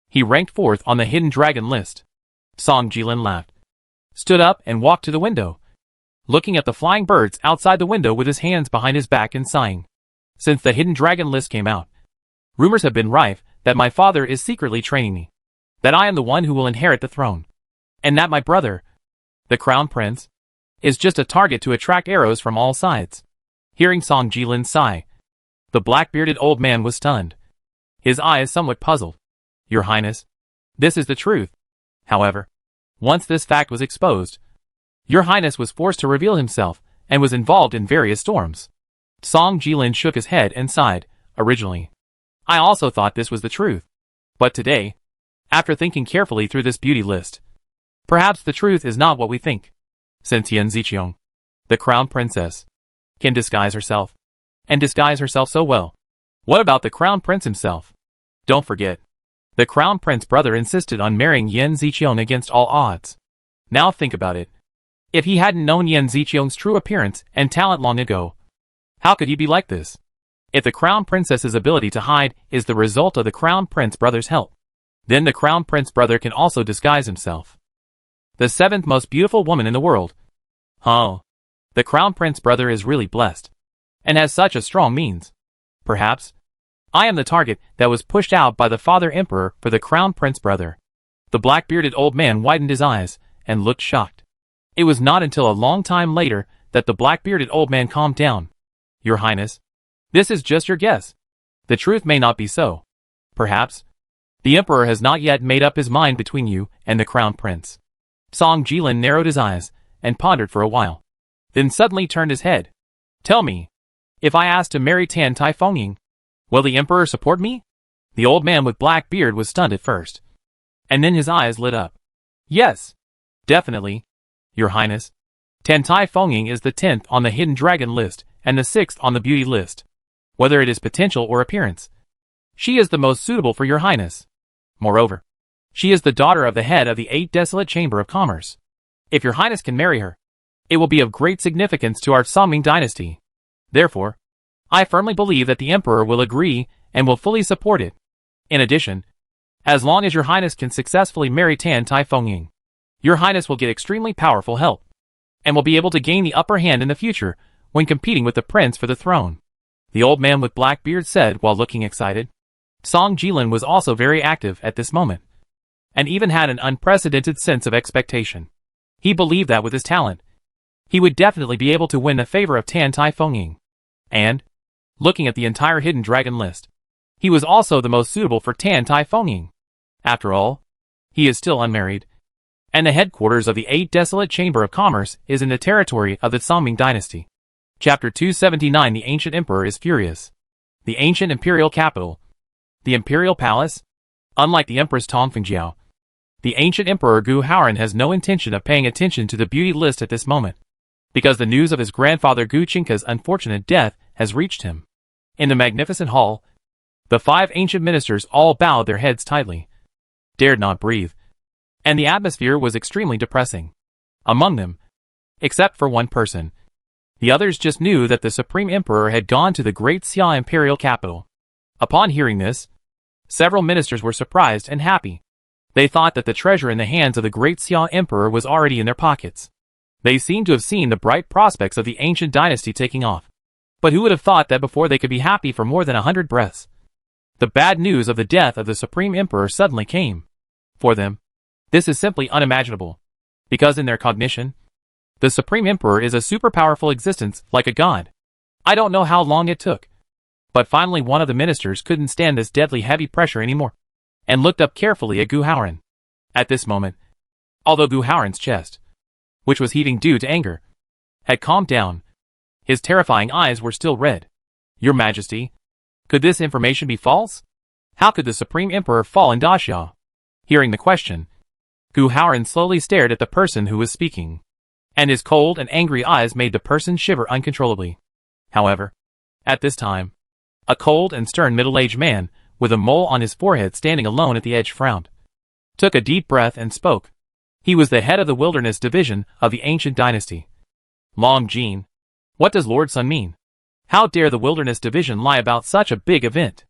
he ranked 4th on the hidden dragon list. Song Jilin laughed, stood up and walked to the window, looking at the flying birds outside the window with his hands behind his back and sighing. Since the hidden dragon list came out, rumors have been rife that my father is secretly training me, that I am the one who will inherit the throne, and that my brother, the crown prince, is just a target to attract arrows from all sides. Hearing Song Jilin sigh, the black-bearded old man was stunned, his eyes somewhat puzzled. Your Highness, this is the truth. However, once this fact was exposed, Your Highness was forced to reveal himself and was involved in various storms. Song Jilin shook his head and sighed. Originally, I also thought this was the truth. But today, after thinking carefully through this beauty list, perhaps the truth is not what we think. Since Yan Ziqiang, the crown princess, can disguise herself, and disguise herself so well, what about the crown prince himself? Don't forget, the crown prince brother insisted on marrying Yan Ziqiang against all odds. Now think about it. If he hadn't known Yan Ziqiang's true appearance and talent long ago, how could he be like this? If the crown princess's ability to hide is the result of the crown prince brother's help, then the crown prince brother can also disguise himself. The 7th most beautiful woman in the world. The crown prince brother is really blessed, and has such a strong means. Perhaps I am the target that was pushed out by the father emperor for the crown prince brother. The black-bearded old man widened his eyes and looked shocked. It was not until a long time later that the black-bearded old man calmed down. Your Highness, this is just your guess. The truth may not be so. Perhaps The emperor has not yet made up his mind between you and the crown prince. Song Jilin narrowed his eyes and pondered for a while, then suddenly turned his head. Tell me, if I ask to marry Tan Tai Fengying, will the emperor support me? The old man with black beard was stunned at first, and then his eyes lit up. Yes, definitely, your highness. Tan Tai Fengying is the 10th on the hidden dragon list and the 6th on the beauty list. Whether it is potential or appearance, she is the most suitable for your highness. Moreover, she is the daughter of the head of the 8 Desolate Chamber of Commerce. If your highness can marry her, it will be of great significance to our Songming dynasty. Therefore, I firmly believe that the emperor will agree and will fully support it. In addition, as long as your highness can successfully marry Tan Tai Fengying, your highness will get extremely powerful help, and will be able to gain the upper hand in the future when competing with the prince for the throne. The old man with black beard said while looking excited. Song Jilin was also very active at this moment, and even had an unprecedented sense of expectation. He believed that with his talent, he would definitely be able to win the favor of Tan Tai Fengying. And, looking at the entire hidden dragon list, he was also the most suitable for Tan Tai Fengying. After all, he is still unmarried, and the headquarters of the 8 Desolate Chamber of Commerce is in the territory of the Songming dynasty. Chapter 279. The Ancient Emperor is Furious. The ancient imperial capital. The imperial palace. Unlike the Empress Tongfengjiao, the ancient emperor Gu Haoran has no intention of paying attention to the beauty list at this moment, because the news of his grandfather Gu Qingke's unfortunate death has reached him. In the magnificent hall, the 5 ancient ministers all bowed their heads tightly, dared not breathe, and the atmosphere was extremely depressing. Among them, except for one person, the others just knew that the Supreme Emperor had gone to the Great Xia imperial capital. Upon hearing this, several ministers were surprised and happy. They thought that the treasure in the hands of the Great Xia Emperor was already in their pockets. They seemed to have seen the bright prospects of the ancient dynasty taking off. But who would have thought that before they could be happy for more than 100 breaths, the bad news of the death of the Supreme Emperor suddenly came? For them, this is simply unimaginable, because in their cognition, the Supreme Emperor is a super powerful existence like a god. I don't know how long it took, but finally one of the ministers couldn't stand this deadly heavy pressure anymore, and looked up carefully at Gu Haoran. At this moment, although Gu Haoran's chest, which was heaving due to anger, had calmed down, his terrifying eyes were still red. Your Majesty, could this information be false? How could the Supreme Emperor fall in Daxia? Hearing the question, Gu Haoran slowly stared at the person who was speaking, and his cold and angry eyes made the person shiver uncontrollably. However, at this time, a cold and stern middle-aged man, with a mole on his forehead standing alone at the edge frowned, took a deep breath and spoke. He was the head of the Wilderness Division of the ancient dynasty. Long Jin, what does Lord Sun mean? How dare the Wilderness Division lie about such a big event?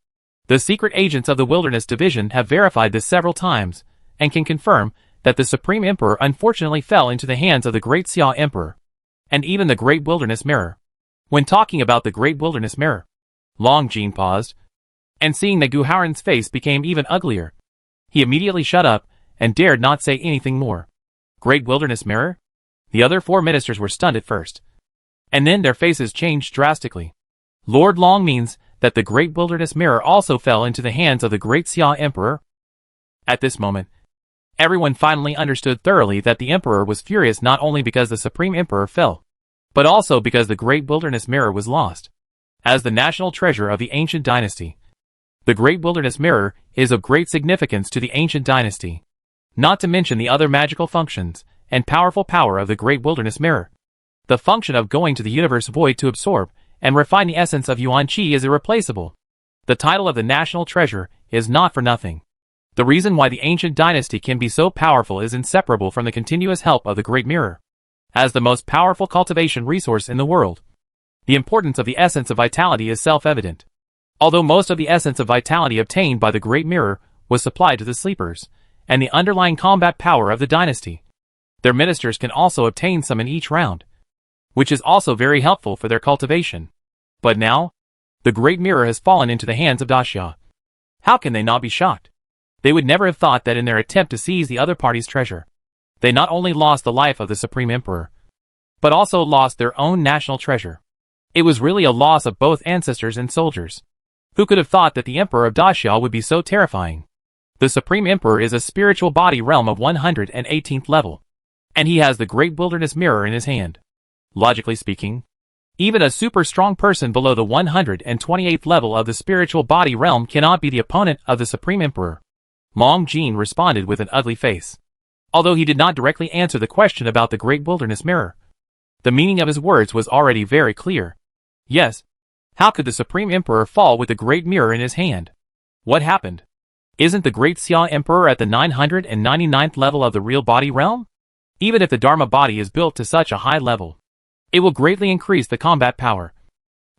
The secret agents of the Wilderness Division have verified this several times, and can confirm that the Supreme Emperor unfortunately fell into the hands of the Great Xia Emperor, and even the Great Wilderness Mirror. When talking about the Great Wilderness Mirror, Long Jin paused, and seeing that Gu Haoran's face became even uglier, he immediately shut up and dared not say anything more. Great Wilderness Mirror? The other 4 ministers were stunned at first, and then their faces changed drastically. Lord Long means that the Great Wilderness Mirror also fell into the hands of the Great Xia Emperor? At this moment, everyone finally understood thoroughly that the Emperor was furious not only because the Supreme Emperor fell, but also because the Great Wilderness Mirror was lost. As the national treasure of the ancient dynasty, the Great Wilderness Mirror is of great significance to the ancient dynasty, not to mention the other magical functions and powerful power of the Great Wilderness Mirror. The function of going to the universe void to absorb and refine the essence of Yuan Qi is irreplaceable. The title of the national treasure is not for nothing. The reason why the ancient dynasty can be so powerful is inseparable from the continuous help of the Great Mirror. As the most powerful cultivation resource in the world, the importance of the essence of vitality is self-evident. Although most of the essence of vitality obtained by the Great Mirror was supplied to the sleepers, and the underlying combat power of the dynasty, their ministers can also obtain some in each round, which is also very helpful for their cultivation. But now, the Great Mirror has fallen into the hands of Daxia. How can they not be shocked? They would never have thought that in their attempt to seize the other party's treasure, they not only lost the life of the Supreme Emperor, but also lost their own national treasure. It was really a loss of both ancestors and soldiers. Who could have thought that the Emperor of Daxia would be so terrifying? The Supreme Emperor is a spiritual body realm of 118th level, and he has the Great Wilderness Mirror in his hand. Logically speaking, even a super strong person below the 128th level of the spiritual body realm cannot be the opponent of the Supreme Emperor. Long Jin responded with an ugly face. Although he did not directly answer the question about the Great Wilderness Mirror, the meaning of his words was already very clear. Yes, how could the Supreme Emperor fall with the Great Mirror in his hand? What happened? Isn't the Great Xia Emperor at the 999th level of the real body realm? Even if the Dharma body is built to such a high level, it will greatly increase the combat power.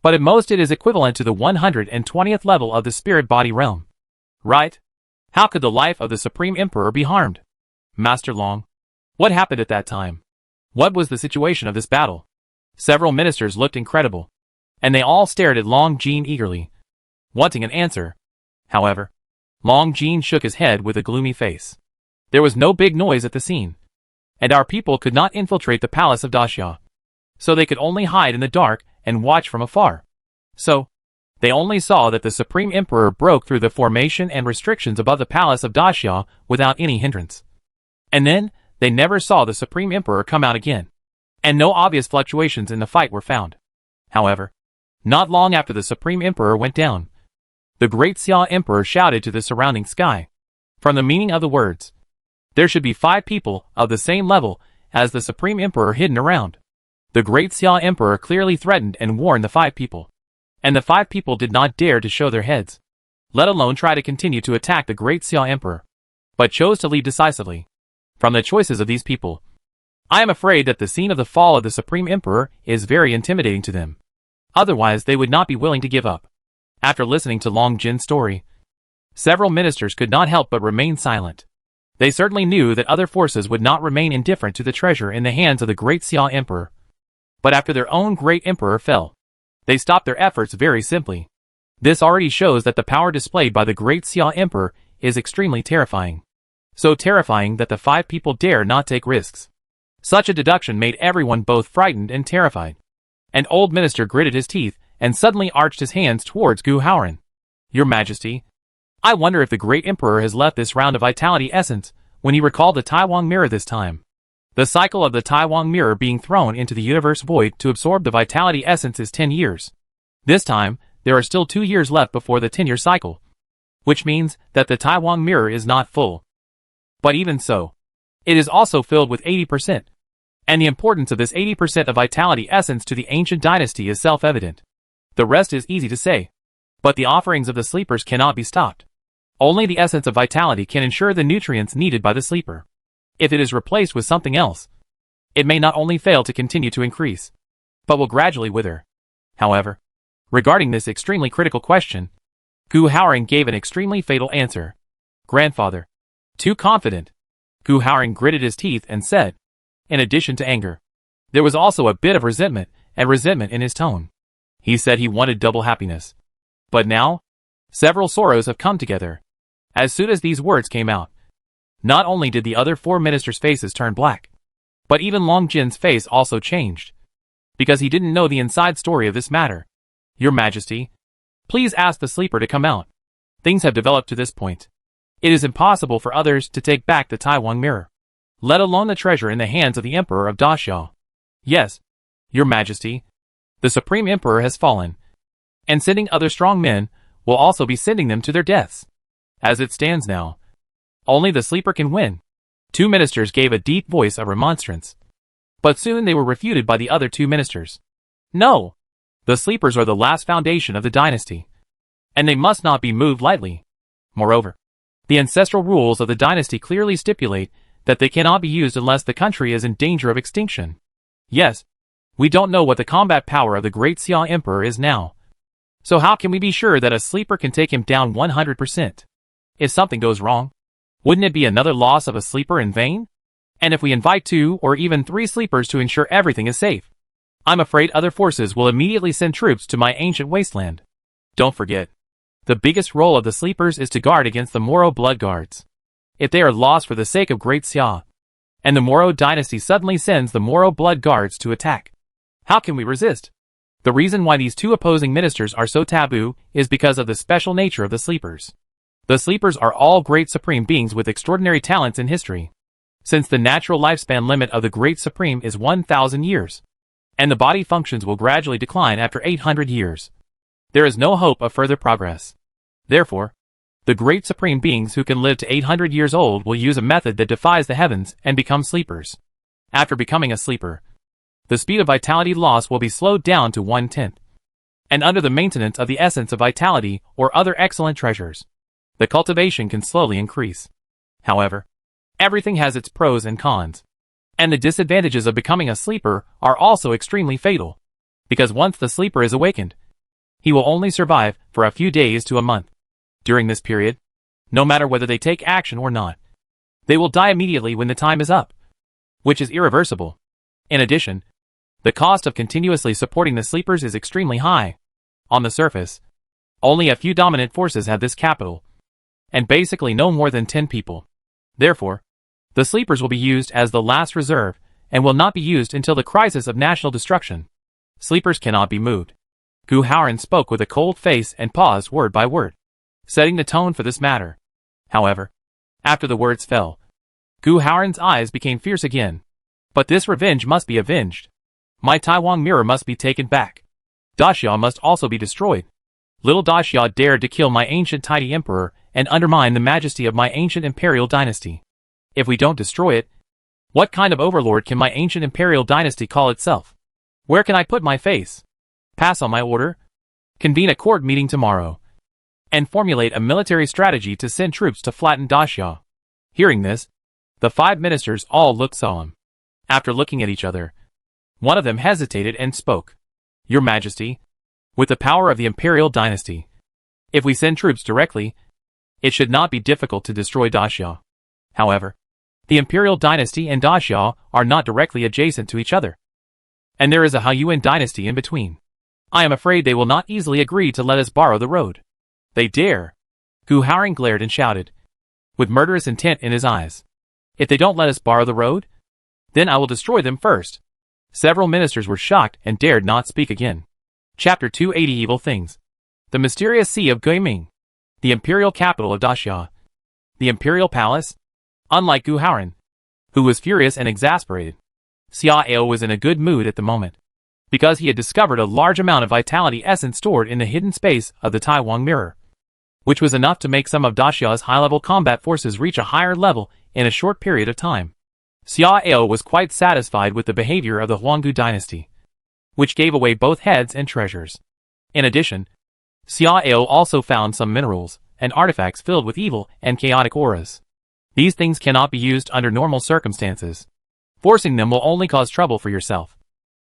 But at most it is equivalent to the 120th level of the spirit body realm. Right? How could the life of the Supreme Emperor be harmed? Master Long, what happened at that time? What was the situation of this battle? Several ministers looked incredible, and they all stared at Long Jin eagerly, wanting an answer. However, Long Jin shook his head with a gloomy face. There was no big noise at the scene, and our people could not infiltrate the palace of Daxia, so they could only hide in the dark and watch from afar. So, they only saw that the Supreme Emperor broke through the formation and restrictions above the palace of Daxia without any hindrance. And then, they never saw the Supreme Emperor come out again, and no obvious fluctuations in the fight were found. However, not long after the Supreme Emperor went down, the Great Xia Emperor shouted to the surrounding sky. From the meaning of the words, there should be 5 people of the same level as the Supreme Emperor hidden around. The Great Xia Emperor clearly threatened and warned the 5 people, and the 5 people did not dare to show their heads, let alone try to continue to attack the Great Xia Emperor, but chose to leave decisively. From the choices of these people, I am afraid that the scene of the fall of the Supreme Emperor is very intimidating to them. Otherwise they would not be willing to give up. After listening to Long Jin's story, several ministers could not help but remain silent. They certainly knew that other forces would not remain indifferent to the treasure in the hands of the Great Xia Emperor. But after their own Great Emperor fell, they stopped their efforts very simply. This already shows that the power displayed by the Great Xia Emperor is extremely terrifying. So terrifying that the 5 people dare not take risks. Such a deduction made everyone both frightened and terrified. An old minister gritted his teeth and suddenly arched his hands towards Gu Haoran. Your Majesty, I wonder if the Great Emperor has left this round of vitality essence when he recalled the Taiwan Mirror this time. The cycle of the Taiwan Mirror being thrown into the universe void to absorb the vitality essence is 10 years. This time, there are still 2 years left before the 10-year cycle, which means that the Taiwan Mirror is not full. But even so, it is also filled with 80%. And the importance of this 80% of vitality essence to the ancient dynasty is self-evident. The rest is easy to say. But the offerings of the sleepers cannot be stopped. Only the essence of vitality can ensure the nutrients needed by the sleeper. If it is replaced with something else, it may not only fail to continue to increase, but will gradually wither. However, regarding this extremely critical question, Gu Haoran gave an extremely fatal answer. Grandfather. Too confident. Gu Haoran gritted his teeth and said, in addition to anger, there was also a bit of resentment in his tone. He said he wanted double happiness. But now, several sorrows have come together. As soon as these words came out, not only did the other 4 ministers' faces turn black, but even Long Jin's face also changed, because he didn't know the inside story of this matter. Your Majesty, please ask the sleeper to come out. Things have developed to this point. It is impossible for others to take back the Taiwan Mirror, let alone the treasure in the hands of the Emperor of Daxia. Yes, Your Majesty, the Supreme Emperor has fallen, and sending other strong men will also be sending them to their deaths. As it stands now, only the sleeper can win. 2 ministers gave a deep voice of remonstrance, but soon they were refuted by the other 2 ministers. No! The sleepers are the last foundation of the dynasty, and they must not be moved lightly. Moreover, the ancestral rules of the dynasty clearly stipulate that they cannot be used unless the country is in danger of extinction. Yes, we don't know what the combat power of the Great Xia Emperor is now. So how can we be sure that a sleeper can take him down 100%? If something goes wrong, wouldn't it be another loss of a sleeper in vain? And if we invite 2 or even 3 sleepers to ensure everything is safe, I'm afraid other forces will immediately send troops to my ancient wasteland. Don't forget, the biggest role of the sleepers is to guard against the Moro blood guards. If they are lost for the sake of Great Xia, and the Moro dynasty suddenly sends the Moro blood guards to attack, how can we resist? The reason why these 2 opposing ministers are so taboo is because of the special nature of the sleepers. The sleepers are all great supreme beings with extraordinary talents in history. Since the natural lifespan limit of the great supreme is 1,000 years, and the body functions will gradually decline after 800 years, there is no hope of further progress. Therefore, the great supreme beings who can live to 800 years old will use a method that defies the heavens and become sleepers. After becoming a sleeper, the speed of vitality loss will be slowed down to 1/10. And under the maintenance of the essence of vitality or other excellent treasures, the cultivation can slowly increase. However, everything has its pros and cons. And the disadvantages of becoming a sleeper are also extremely fatal. Because once the sleeper is awakened, he will only survive for a few days to a month. During this period, no matter whether they take action or not, they will die immediately when the time is up, which is irreversible. In addition, the cost of continuously supporting the sleepers is extremely high. On the surface, only a few dominant forces have this capital, and basically no more than 10 people. Therefore, the sleepers will be used as the last reserve and will not be used until the crisis of national destruction. Sleepers cannot be moved. Gu Haoran spoke with a cold face and paused word by word, setting the tone for this matter. However, after the words fell, Gu Haoran's eyes became fierce again. But this revenge must be avenged. My Taiwan mirror must be taken back. Daxia must also be destroyed. Little Daxia dared to kill my ancient tidy emperor and undermine the majesty of my ancient imperial dynasty. If we don't destroy it, what kind of overlord can my ancient imperial dynasty call itself? Where can I put my face? Pass on my order? Convene a court meeting tomorrow, and formulate a military strategy to send troops to flatten Daxia. Hearing this, the 5 ministers all looked solemn. After looking at each other, one of them hesitated and spoke. Your Majesty, with the power of the imperial dynasty, if we send troops directly, it should not be difficult to destroy Daxia. However, the imperial dynasty and Daxia are not directly adjacent to each other, and there is a Haoyuan dynasty in between. I am afraid they will not easily agree to let us borrow the road. They dare! Gu Haoran glared and shouted, with murderous intent in his eyes. If they don't let us borrow the road, then I will destroy them first. Several ministers were shocked and dared not speak again. Chapter 280 Evil Things. The Mysterious Sea of Guiming. The imperial capital of Daxia. The imperial palace. Unlike Gu Haoran, who was furious and exasperated, Xiao was in a good mood at the moment, because he had discovered a large amount of vitality essence stored in the hidden space of the Taiwan mirror, which was enough to make some of Daxia's high-level combat forces reach a higher level in a short period of time. Xiao was quite satisfied with the behavior of the Huanggu dynasty, which gave away both heads and treasures. In addition, Xiao also found some minerals and artifacts filled with evil and chaotic auras. These things cannot be used under normal circumstances. Forcing them will only cause trouble for yourself,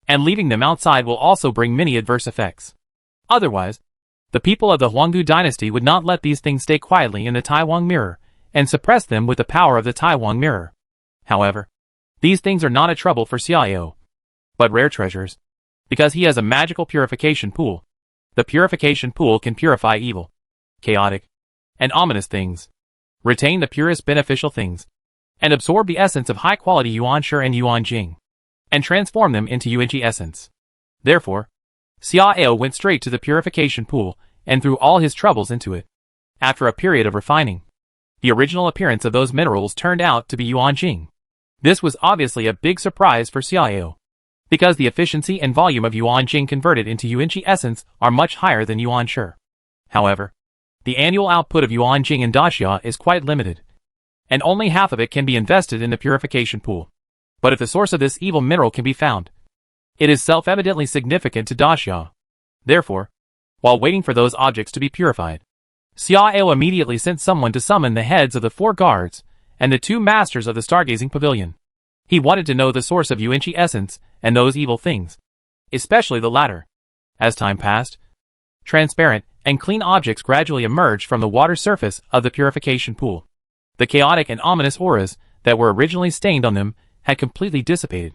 and leaving them outside will also bring many adverse effects. Otherwise, the people of the Huanggu dynasty would not let these things stay quietly in the Taiwan mirror and suppress them with the power of the Taiwan mirror. However, these things are not a trouble for Xiao, but rare treasures, because he has a magical purification pool. The purification pool can purify evil, chaotic, and ominous things, retain the purest beneficial things, and absorb the essence of high-quality Yuanshi and Yuanjing, and transform them into Yuanqi essence. Therefore, Xiao went straight to the purification pool and threw all his troubles into it. After a period of refining, the original appearance of those minerals turned out to be Yuanjing. This was obviously a big surprise for Xiao, because the efficiency and volume of Yuanjing converted into Yuanqi essence are much higher than Yuanshi. However, the annual output of Yuanjing in Daxia is quite limited, and only half of it can be invested in the purification pool. But if the source of this evil mineral can be found, it is self-evidently significant to Daxia. Therefore, while waiting for those objects to be purified, Xiao immediately sent someone to summon the heads of the 4 guards and the 2 masters of the stargazing pavilion. He wanted to know the source of Yuanqi essence and those evil things, especially the latter. As time passed, transparent and clean objects gradually emerged from the water surface of the purification pool. The chaotic and ominous auras that were originally stained on them had completely dissipated.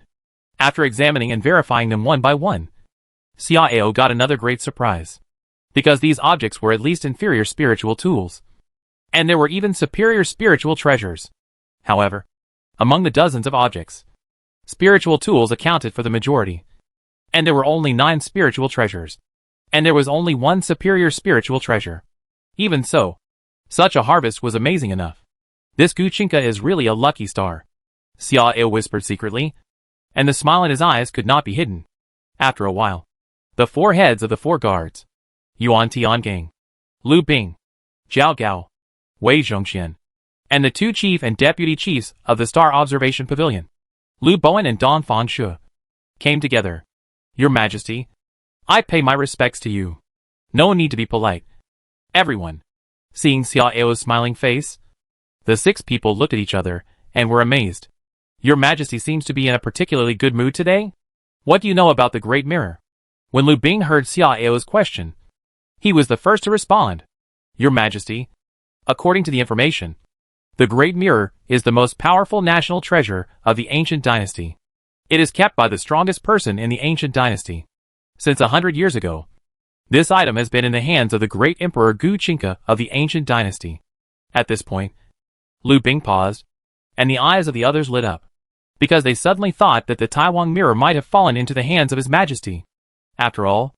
After examining and verifying them one by one, Xiao got another great surprise, because these objects were at least inferior spiritual tools, and there were even superior spiritual treasures. However, among the dozens of objects, spiritual tools accounted for the majority, and there were only 9 spiritual treasures, and there was only 1 superior spiritual treasure. Even so, Such a harvest was amazing enough. This Guchinka is really a lucky star, Xiao whispered secretly, and the smile in his eyes could not be hidden. After a while, the four heads of the four guards, Yuan Tiangang, Lu Bing, Zhao Gao, Wei Zhongxian, and the two chief and deputy chiefs of the Star Observation Pavilion, Lu Bowen and Dong Fangshu, came together. Your Majesty, I pay my respects to you. No need to be polite. Everyone, seeing Xiao's smiling face, the six people looked at each other and were amazed. Your Majesty seems to be in a particularly good mood today? What do you know about the Great Mirror? When Lu Bing heard Xiao's question, he was the first to respond. Your Majesty, according to the information, the Great Mirror is the most powerful national treasure of the ancient dynasty. It is kept by the strongest person in the ancient dynasty. Since 100 years ago, this item has been in the hands of the great Emperor Guchinka of the ancient dynasty. At this point, Lu Bing paused, and the eyes of the others lit up, because they suddenly thought that the Taiwan mirror might have fallen into the hands of His Majesty. After all,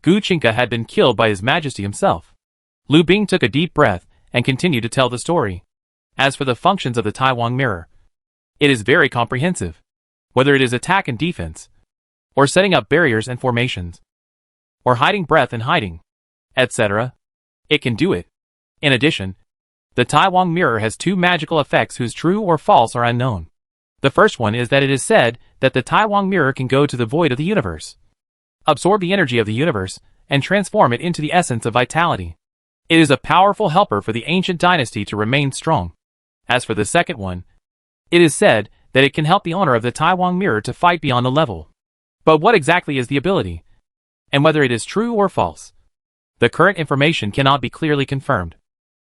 Guchinka had been killed by His Majesty himself. Lu Bing took a deep breath and continued to tell the story. As for the functions of the Taiwan mirror, it is very comprehensive. Whether it is attack and defense, or setting up barriers and formations, or hiding breath and hiding, etc., it can do it. In addition, the Taiwan mirror has two magical effects whose true or false are unknown. The first one is that it is said that the Taiwan mirror can go to the void of the universe, absorb the energy of the universe, and transform it into the essence of vitality. It is a powerful helper for the ancient dynasty to remain strong. As for the second one, it is said that it can help the owner of the Taiwan mirror to fight beyond the level. But what exactly is the ability? And whether it is true or false? The current information cannot be clearly confirmed.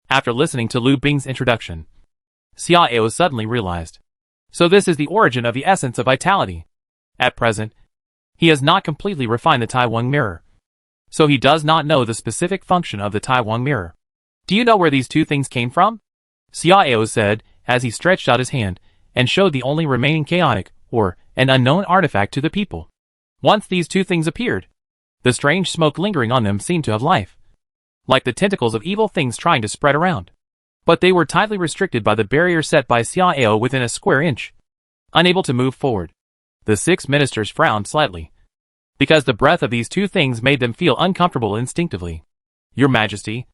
After listening to Lu Bing's introduction, Xiao suddenly realized. So this is the origin of the essence of vitality. At present, he has not completely refined the Taiwan mirror, so he does not know the specific function of the Taiwan mirror. Do you know where these two things came from? Xiao said, as he stretched out his hand and showed the only remaining chaotic, or an unknown artifact to the people. Once these two things appeared, the strange smoke lingering on them seemed to have life, like the tentacles of evil things trying to spread around. But they were tightly restricted by the barrier set by Xiao within a square inch. Unable to move forward, the six ministers frowned slightly, because the breath of these two things made them feel uncomfortable instinctively. Your Majesty,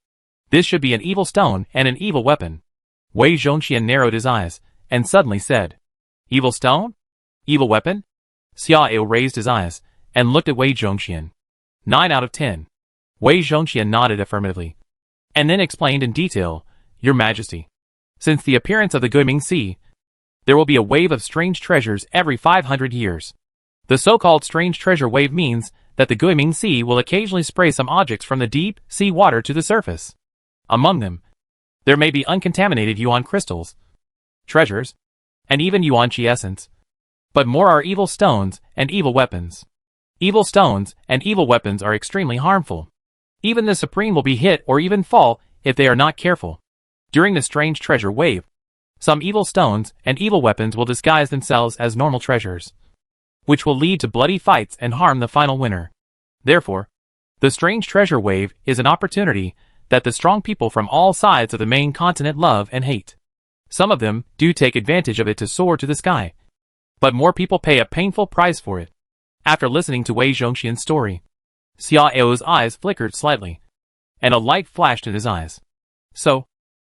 this should be an evil stone and an evil weapon. Wei Zhongxian narrowed his eyes, and suddenly said, Evil stone? Evil weapon? Xiao raised his eyes, and looked at Wei Zhongxian. 9 out of 10. Wei Zhongxian nodded affirmatively, and then explained in detail, Your Majesty, since the appearance of the Guiming Sea, there will be a wave of strange treasures every 500 years. The so-called strange treasure wave means that the Guiming Sea will occasionally spray some objects from the deep sea water to the surface. Among them, there may be uncontaminated yuan crystals, treasures, and even yuan chi essence. But more are evil stones and evil weapons. Evil stones and evil weapons are extremely harmful. Even the Supreme will be hit or even fall if they are not careful. During the strange treasure wave, some evil stones and evil weapons will disguise themselves as normal treasures, which will lead to bloody fights and harm the final winner. Therefore, the strange treasure wave is an opportunity that the strong people from all sides of the main continent love and hate. Some of them do take advantage of it to soar to the sky, but more people pay a painful price for it. After listening to Wei Zhongxian's story, Xiao's eyes flickered slightly, and a light flashed in his eyes. So,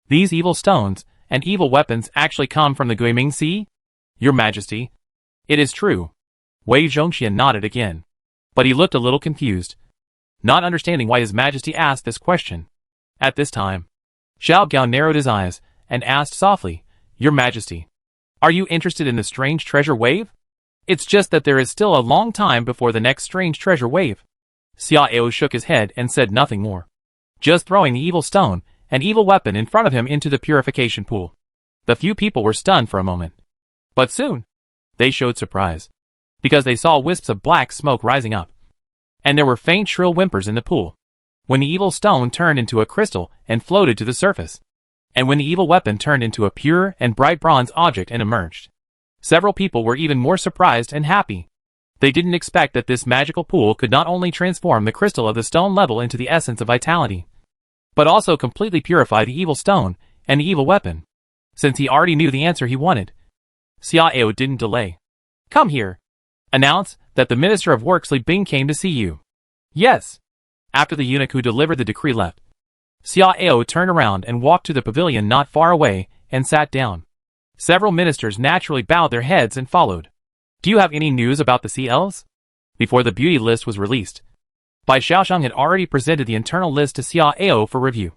these evil stones and evil weapons actually come from the Guiming Sea? Your Majesty, it is true. Wei Zhongxian nodded again, but he looked a little confused, not understanding why His Majesty asked this question. At this time, Zhao Gao narrowed his eyes and asked softly, Your Majesty, are you interested in the strange treasure wave? It's just that there is still a long time before the next strange treasure wave. Xiao shook his head and said nothing more, just throwing the evil stone and evil weapon in front of him into the purification pool. The few people were stunned for a moment, but soon, they showed surprise, because they saw wisps of black smoke rising up, and there were faint shrill whimpers in the pool, when the evil stone turned into a crystal and floated to the surface, and when the evil weapon turned into a pure and bright bronze object and emerged. Several people were even more surprised and happy. They didn't expect that this magical pool could not only transform the crystal of the stone level into the essence of vitality, but also completely purify the evil stone and the evil weapon. Since he already knew the answer he wanted, Xiao didn't delay. Come here. Announce that the Minister of Works Li Bing came to see you. Yes. After the eunuch who delivered the decree left, Xiao turned around and walked to the pavilion not far away and sat down. Several ministers naturally bowed their heads and followed. Do you have any news about the CLs? Before the beauty list was released, Bai Xiaoshang had already presented the internal list to Xiao for review,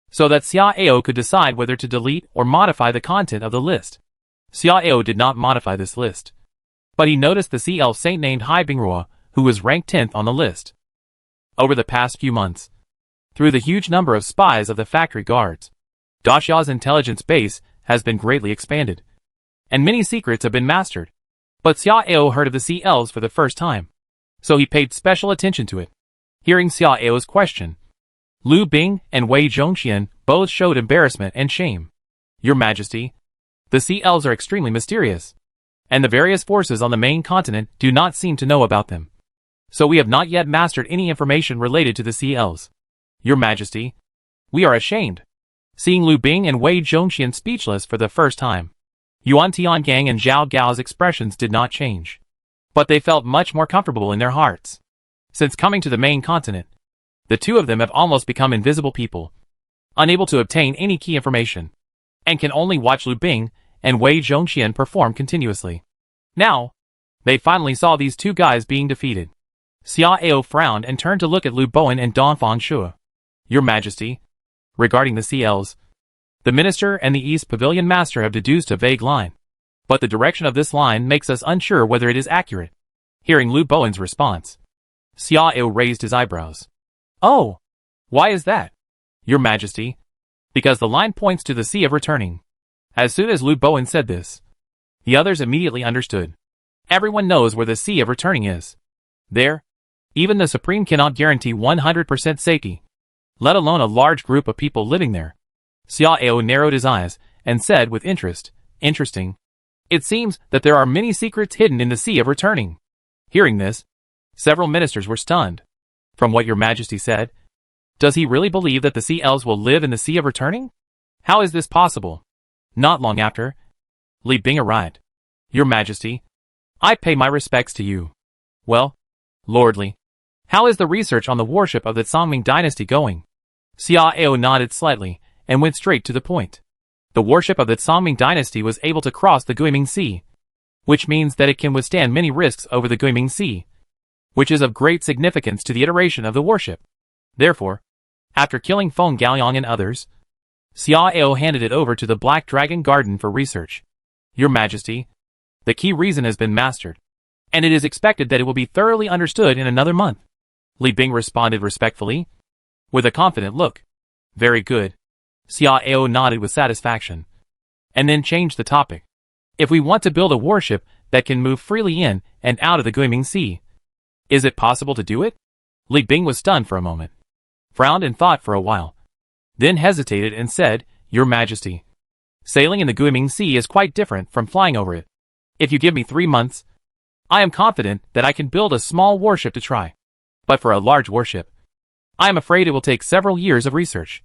so that Xiao could decide whether to delete or modify the content of the list. Xiao did not modify this list, but he noticed the CL saint named Hai Bingrua, who was ranked 10th on the list. Over the past few months, through the huge number of spies of the factory guards, Daxia's intelligence base has been greatly expanded, and many secrets have been mastered. But Xiao heard of the CLs for the first time, so he paid special attention to it. Hearing Xiao's question, Lu Bing and Wei Zhongxian both showed embarrassment and shame. Your Majesty, the CLs are extremely mysterious, and the various forces on the main continent do not seem to know about them. So we have not yet mastered any information related to the CLs. Your Majesty, we are ashamed. Seeing Lu Bing and Wei Zhongxian speechless for the first time, Yuan Tiangang and Zhao Gao's expressions did not change, but they felt much more comfortable in their hearts. Since coming to the main continent, the two of them have almost become invisible people, unable to obtain any key information, and can only watch Lu Bing and Wei Zhongxian perform continuously. Now, they finally saw these two guys being defeated. Xiao frowned and turned to look at Lu Bowen and Dongfang Shua. Your Majesty, regarding the CLs, the Minister and the East Pavilion Master have deduced a vague line, but the direction of this line makes us unsure whether it is accurate. Hearing Lu Bowen's response, Xiao raised his eyebrows. Oh, why is that? Your Majesty, because the line points to the Sea of Returning. As soon as Lu Bowen said this, the others immediately understood. Everyone knows where the Sea of Returning is. There, even the Supreme cannot guarantee 100% safety, let alone a large group of people living there. Xiao narrowed his eyes and said with interest, Interesting. It seems that there are many secrets hidden in the Sea of Returning. Hearing this, several ministers were stunned. From what Your Majesty said, does he really believe that the CLs will live in the Sea of Returning? How is this possible? Not long after, Li Bing arrived. Your Majesty, I pay my respects to you. Well, Lord Li, how is the research on the worship of the Songming dynasty going? Xiao nodded slightly and went straight to the point. The worship of the Songming dynasty was able to cross the Guiming Sea, which means that it can withstand many risks over the Guiming Sea, which is of great significance to the iteration of the worship. Therefore, after killing Feng Gaoliang and others, Xiao handed it over to the Black Dragon Garden for research. Your Majesty, the key reason has been mastered, and it is expected that it will be thoroughly understood in another month. Li Bing responded respectfully, with a confident look. Very good. Xiao nodded with satisfaction, and then changed the topic. If we want to build a warship that can move freely in and out of the Guiming Sea, is it possible to do it? Li Bing was stunned for a moment, frowned and thought for a while, then hesitated and said, Your Majesty, sailing in the Guiming Sea is quite different from flying over it. If you give me 3 months, I am confident that I can build a small warship to try. But for a large warship, I am afraid it will take several years of research,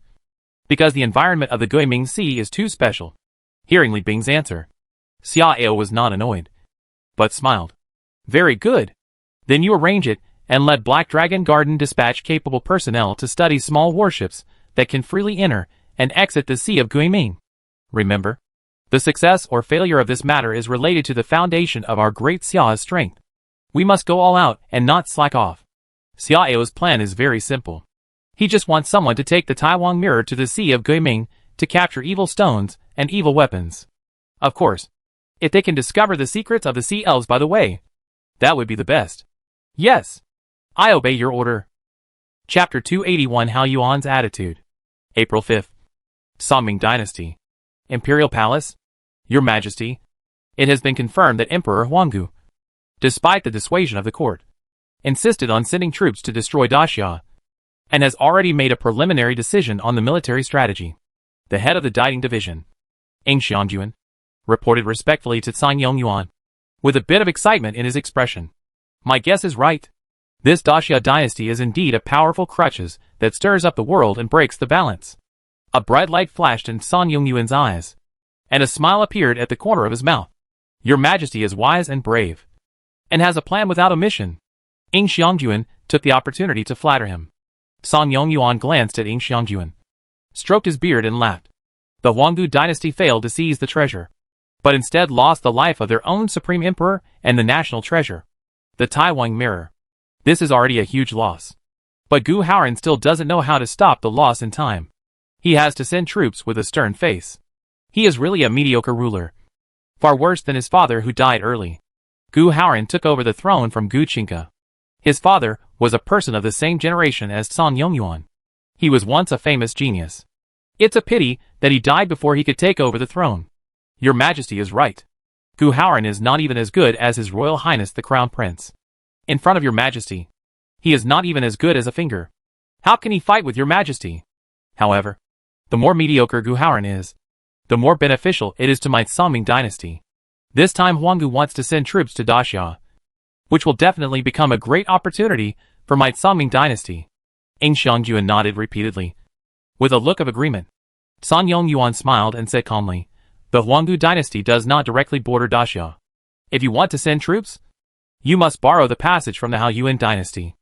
because the environment of the Guiming Sea is too special. Hearing Li Bing's answer, Xiao was not annoyed, but smiled. Very good. Then you arrange it, and let Black Dragon Garden dispatch capable personnel to study small warships that can freely enter and exit the Sea of Guiming. Remember, the success or failure of this matter is related to the foundation of our great Xia's strength. We must go all out and not slack off. Xiao's plan is very simple. He just wants someone to take the Taiwan Mirror to the Sea of Guiming to capture evil stones and evil weapons. Of course, if they can discover the secrets of the CLs by the way, that would be the best. Yes, I obey your order. Chapter 281 Hao Yuan's Attitude. April 5th. Songming Dynasty. Imperial Palace. Your Majesty, it has been confirmed that Emperor Huanggu, despite the dissuasion of the court, insisted on sending troops to destroy Daxia, and has already made a preliminary decision on the military strategy. The head of the Dieting Division, Ing Xiangjuan, reported respectfully to Tsang Yongyuan, with a bit of excitement in his expression. My guess is right. This Daxia dynasty is indeed a powerful crutches that stirs up the world and breaks the balance. A bright light flashed in San Yongyuan's eyes, and a smile appeared at the corner of his mouth. Your Majesty is wise and brave, and has a plan without omission. Ing Xiangyuan took the opportunity to flatter him. San Yongyuan glanced at Ing Xiangyuan, stroked his beard and laughed. The Huanggu dynasty failed to seize the treasure, but instead lost the life of their own supreme emperor and the national treasure, the Taiwan mirror. This is already a huge loss. But Gu Haoran still doesn't know how to stop the loss in time. He has to send troops with a stern face. He is really a mediocre ruler, far worse than his father who died early. Gu Haoran took over the throne from Gu Qingke. His father was a person of the same generation as San Yongyuan. He was once a famous genius. It's a pity that he died before he could take over the throne. Your Majesty is right. Gu Haoran is not even as good as His Royal Highness the Crown Prince. In front of Your Majesty, he is not even as good as a finger. How can he fight with Your Majesty? However, the more mediocre Gu Haoran is, the more beneficial it is to my Songming dynasty. This time Huanggu wants to send troops to Daxia, which will definitely become a great opportunity for my Songming dynasty. Ing Xiangyuan nodded repeatedly, with a look of agreement. San Yongyuan smiled and said calmly, the Huanggu dynasty does not directly border Daxia. If you want to send troops, you must borrow the passage from the Haoyuan dynasty.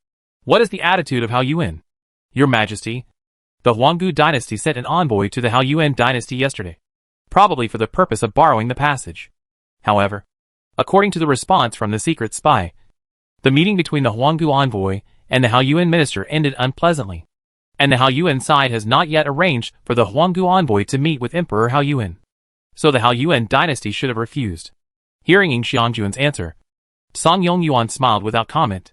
What is the attitude of Haoyuan? Your Majesty, the Huanggu dynasty sent an envoy to the Haoyuan dynasty yesterday, probably for the purpose of borrowing the passage. However, according to the response from the secret spy, the meeting between the Huanggu envoy and the Haoyuan minister ended unpleasantly, and the Haoyuan side has not yet arranged for the Huanggu envoy to meet with Emperor Haoyuan. So the Haoyuan dynasty should have refused. Hearing Ing Xiangyuan's answer, San Yongyuan smiled without comment.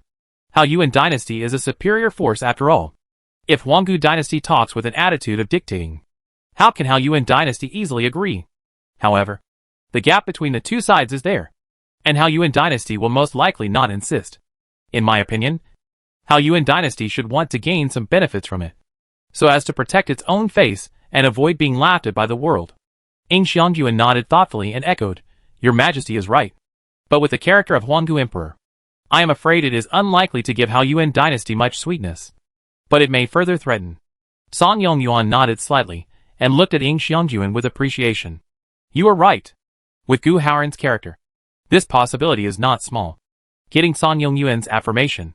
Haoyuan dynasty is a superior force after all. If Huanggu dynasty talks with an attitude of dictating, how can Haoyuan dynasty easily agree? However, the gap between the two sides is there, and Haoyuan dynasty will most likely not insist. In my opinion, Haoyuan dynasty should want to gain some benefits from it, so as to protect its own face and avoid being laughed at by the world. Ing Xiangyuan nodded thoughtfully and echoed, Your Majesty is right. But with the character of Huanggu Emperor, I am afraid it is unlikely to give Haoyuan dynasty much sweetness. But it may further threaten. San Yongyuan nodded slightly, and looked at Ing Xiangyuan with appreciation. You are right. With Gu Haoran's character, this possibility is not small. Getting San Yongyuan's affirmation,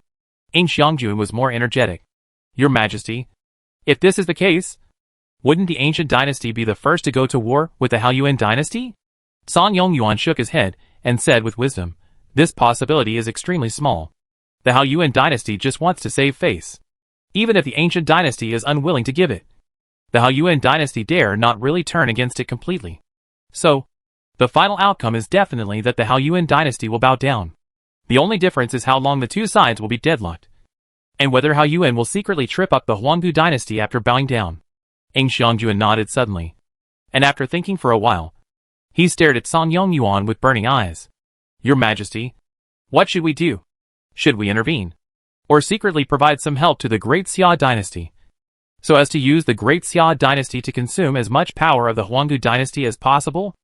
Ing Xiangyuan was more energetic. Your Majesty, if this is the case, wouldn't the ancient dynasty be the first to go to war with the Haoyuan dynasty? San Yongyuan shook his head and said with wisdom, this possibility is extremely small. The Haoyuan dynasty just wants to save face. Even if the ancient dynasty is unwilling to give it, the Haoyuan dynasty dare not really turn against it completely. So, the final outcome is definitely that the Haoyuan dynasty will bow down. The only difference is how long the two sides will be deadlocked, and whether Haoyuan will secretly trip up the Huanggu dynasty after bowing down. Ing Xiangyuan nodded suddenly, and after thinking for a while, he stared at San Yongyuan with burning eyes. Your Majesty, what should we do? Should we intervene, or secretly provide some help to the Great Xia dynasty, so as to use the Great Xia dynasty to consume as much power of the Huanggu dynasty as possible?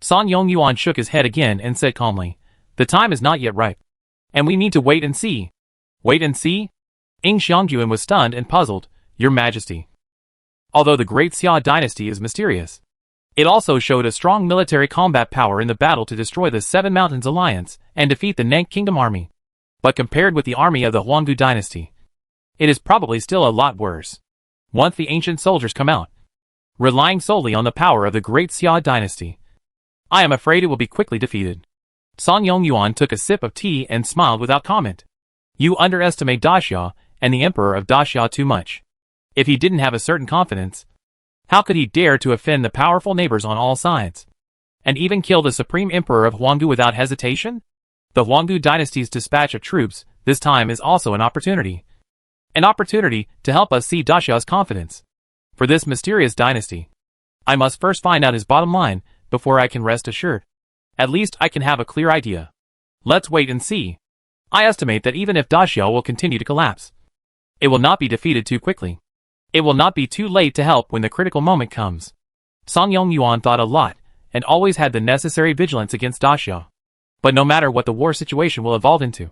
San Yongyuan shook his head again and said calmly, the time is not yet ripe, and we need to wait and see. Wait and see? Ing Xiangyuan was stunned and puzzled. Your Majesty, although the Great Xia dynasty is mysterious, it also showed a strong military combat power in the battle to destroy the Seven Mountains Alliance and defeat the Nank Kingdom army. But compared with the army of the Huanggu dynasty, it is probably still a lot worse. Once the ancient soldiers come out, relying solely on the power of the Great Xia dynasty, I am afraid it will be quickly defeated. San Yongyuan took a sip of tea and smiled without comment. You underestimate Daxia and the Emperor of Daxia too much. If he didn't have a certain confidence, how could he dare to offend the powerful neighbors on all sides, and even kill the Supreme Emperor of Huanggu without hesitation? The Huanggu dynasty's dispatch of troops this time is also an opportunity. An opportunity to help us see Daxia's confidence. For this mysterious dynasty, I must first find out his bottom line before I can rest assured. At least I can have a clear idea. Let's wait and see. I estimate that even if Daxia will continue to collapse, it will not be defeated too quickly. It will not be too late to help when the critical moment comes. San Yongyuan thought a lot, and always had the necessary vigilance against Daxia. But no matter what the war situation will evolve into,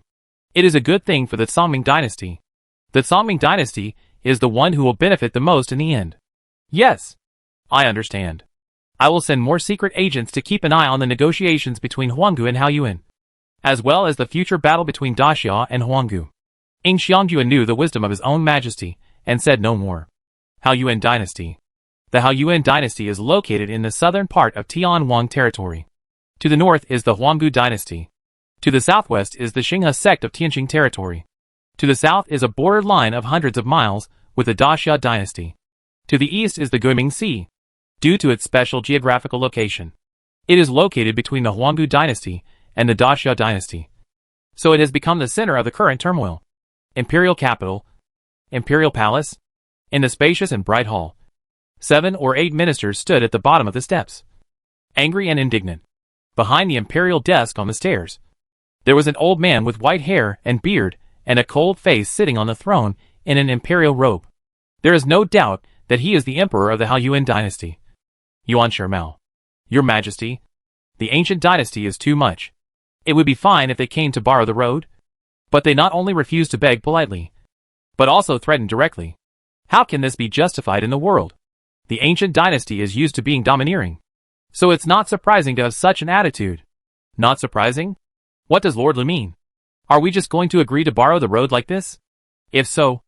It is a good thing for the Songming dynasty. The Songming dynasty is the one who will benefit the most in the end. Yes. I understand. I will send more secret agents to keep an eye on the negotiations between Huanggu and Haoyuan, as well as the future battle between Daxia and Huanggu. Ing Xiangyuan knew the wisdom of his own majesty, and said no more. Haoyuan dynasty. The Haoyuan dynasty is located in the southern part of Tianhuang territory. To the north is the Huanggu dynasty. To the southwest is the Xinghe sect of Tianqing territory. To the south is a border line of hundreds of miles with the Daxia dynasty. To the east is the Guiming Sea, due to its special geographical location. It is located between the Huanggu dynasty and the Daxia dynasty. So it has become the center of the current turmoil. Imperial capital. Imperial palace. In the spacious and bright hall, 7 or 8 ministers stood at the bottom of the steps, angry and indignant. Behind the imperial desk on the stairs, there was an old man with white hair and beard and a cold face sitting on the throne in an imperial robe. There is no doubt that he is the emperor of the Haoyuan dynasty. Yuan Shimao. Your Majesty, the ancient dynasty is too much. It would be fine if they came to borrow the road, but they not only refuse to beg politely, but also threaten directly. How can this be justified in the world? The ancient dynasty is used to being domineering, so it's not surprising to have such an attitude. Not surprising? What does Lord Lu mean? Are we just going to agree to borrow the road like this? If so,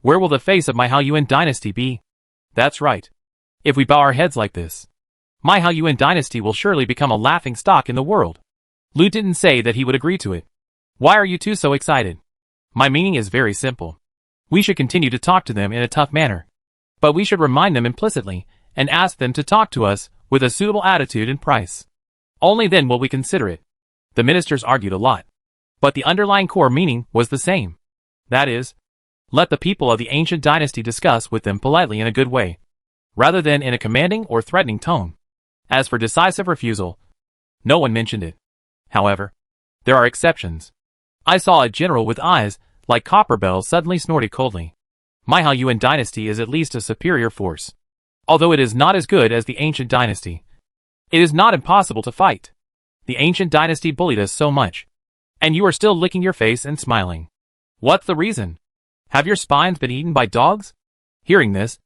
where will the face of my Haoyuan dynasty be? That's right. If we bow our heads like this, my Haoyuan dynasty will surely become a laughing stock in the world. Lu didn't say that he would agree to it. Why are you two so excited? My meaning is very simple. We should continue to talk to them in a tough manner, but we should remind them implicitly and ask them to talk to us with a suitable attitude and price. Only then will we consider it. The ministers argued a lot, but the underlying core meaning was the same. That is, let the people of the ancient dynasty discuss with them politely in a good way, rather than in a commanding or threatening tone. As for decisive refusal, no one mentioned it. However, there are exceptions. I saw a general with eyes like copper bells suddenly snorted coldly. My Haoyuan dynasty is at least a superior force. Although it is not as good as the ancient dynasty, it is not impossible to fight. The ancient dynasty bullied us so much, and you are still licking your face and smiling. What's the reason? Have your spines been eaten by dogs? Hearing this,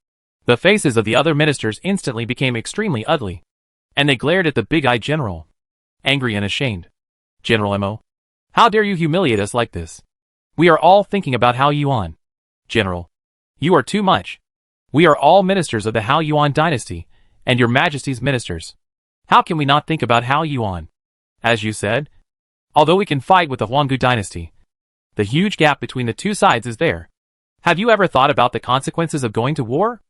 the faces of the other ministers instantly became extremely ugly, and they glared at the big-eyed general, angry and ashamed. General Mo, how dare you humiliate us like this? We are all thinking about Haoyuan. General, you are too much. We are all ministers of the Haoyuan dynasty, and your Majesty's ministers. How can we not think about Haoyuan? As you said, although we can fight with the Huanggu dynasty, the huge gap between the two sides is there. Have you ever thought about the consequences of going to war?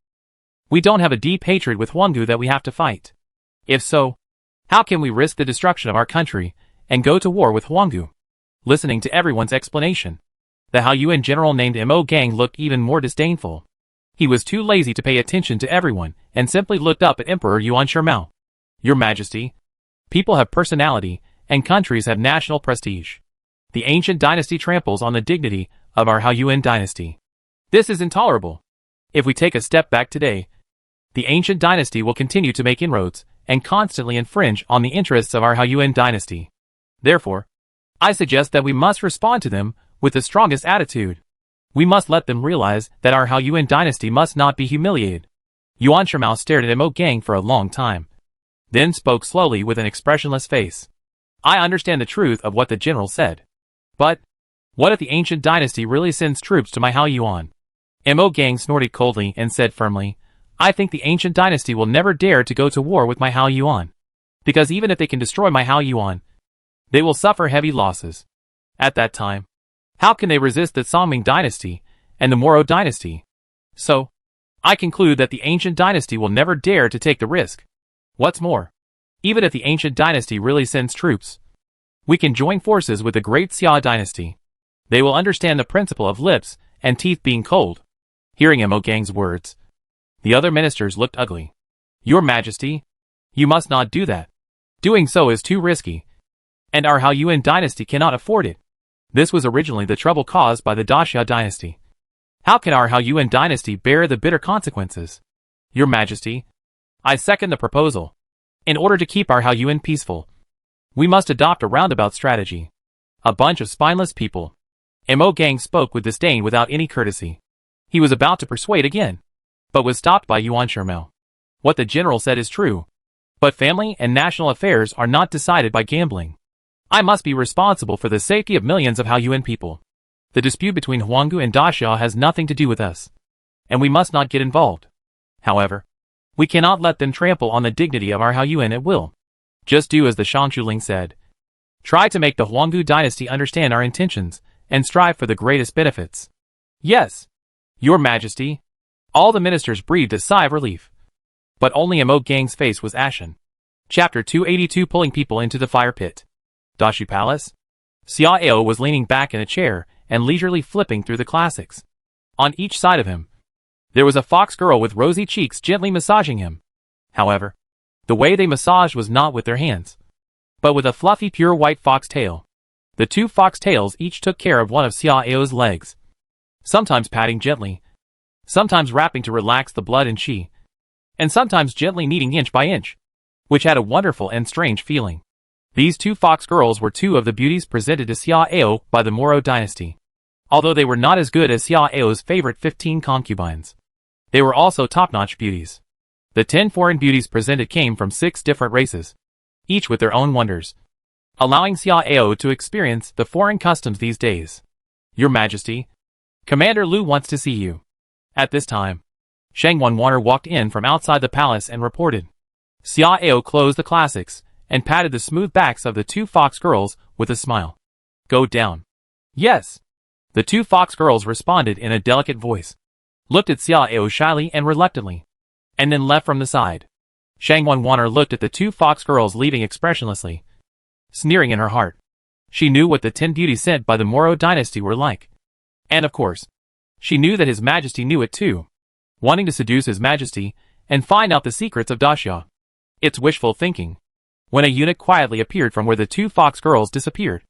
We don't have a deep hatred with Huanggu that we have to fight. If so, how can we risk the destruction of our country and go to war with Huanggu? Listening to everyone's explanation, the Haoyuan general named Mo Gang looked even more disdainful. He was too lazy to pay attention to everyone and simply looked up at Emperor Yuan Shimao. Your Majesty, people have personality and countries have national prestige. The ancient dynasty tramples on the dignity of our Haoyuan dynasty. This is intolerable. If we take a step back today, the ancient dynasty will continue to make inroads and constantly infringe on the interests of our Haoyuan dynasty. Therefore, I suggest that we must respond to them with the strongest attitude. We must let them realize that our Haoyuan dynasty must not be humiliated. Yuan Shimao stared at Mo Gang for a long time, then spoke slowly with an expressionless face. I understand the truth of what the general said. But, what if the ancient dynasty really sends troops to my Haoyuan? Mo Gang snorted coldly and said firmly, I think the ancient dynasty will never dare to go to war with my Haoyuan. Because even if they can destroy my Haoyuan, they will suffer heavy losses. At that time, how can they resist the Songming dynasty and the Moro dynasty? So, I conclude that the ancient dynasty will never dare to take the risk. What's more, even if the ancient dynasty really sends troops, we can join forces with the great Xia dynasty. They will understand the principle of lips and teeth being cold. Hearing Mo Gang's words, the other ministers looked ugly. Your Majesty, you must not do that. Doing so is too risky, and our Haoyuan dynasty cannot afford it. This was originally the trouble caused by the Daxia dynasty. How can our Haoyuan dynasty bear the bitter consequences? Your Majesty, I second the proposal. In order to keep our Haoyuan peaceful, we must adopt a roundabout strategy. A bunch of spineless people. Mo Gang spoke with disdain without any courtesy. He was about to persuade again, but was stopped by Yuan Shermel. What the general said is true. But family and national affairs are not decided by gambling. I must be responsible for the safety of millions of Haoyuan people. The dispute between Huanggu and Daxia has nothing to do with us, and we must not get involved. However, we cannot let them trample on the dignity of our Haoyuan at will. Just do as the Shangshuling said. Try to make the Huanggu dynasty understand our intentions, and strive for the greatest benefits. Yes, Your Majesty. All the ministers breathed a sigh of relief. But only Mo Gang's face was ashen. Chapter 282 Pulling People into the Fire Pit. Dashi Palace? Xiao was leaning back in a chair and leisurely flipping through the classics. On each side of him, there was a fox girl with rosy cheeks gently massaging him. However, the way they massaged was not with their hands, but with a fluffy pure white fox tail. The two fox tails each took care of one of Xiao's legs, sometimes patting gently, sometimes rapping to relax the blood and qi, and sometimes gently kneading inch by inch, which had a wonderful and strange feeling. These two fox girls were two of the beauties presented to Xiao by the Moro dynasty. Although they were not as good as Xiao's favorite 15 concubines, they were also top-notch beauties. The 10 foreign beauties presented came from 6 different races, each with their own wonders, allowing Xiao to experience the foreign customs these days. Your Majesty, Commander Lu wants to see you. At this time, Shang Wanwaner walked in from outside the palace and reported. Xiao closed the classics and patted the smooth backs of the two fox girls with a smile. Go down. Yes. The two fox girls responded in a delicate voice, looked at Xiao shyly and reluctantly, and then left from the side. Shang Wanwaner looked at the two fox girls leaving expressionlessly, sneering in her heart. She knew what the 10 beauties sent by the Moro dynasty were like. And of course, she knew that His Majesty knew it too, wanting to seduce His Majesty and find out the secrets of Daxia. It's wishful thinking. When a eunuch quietly appeared from where the two fox girls disappeared,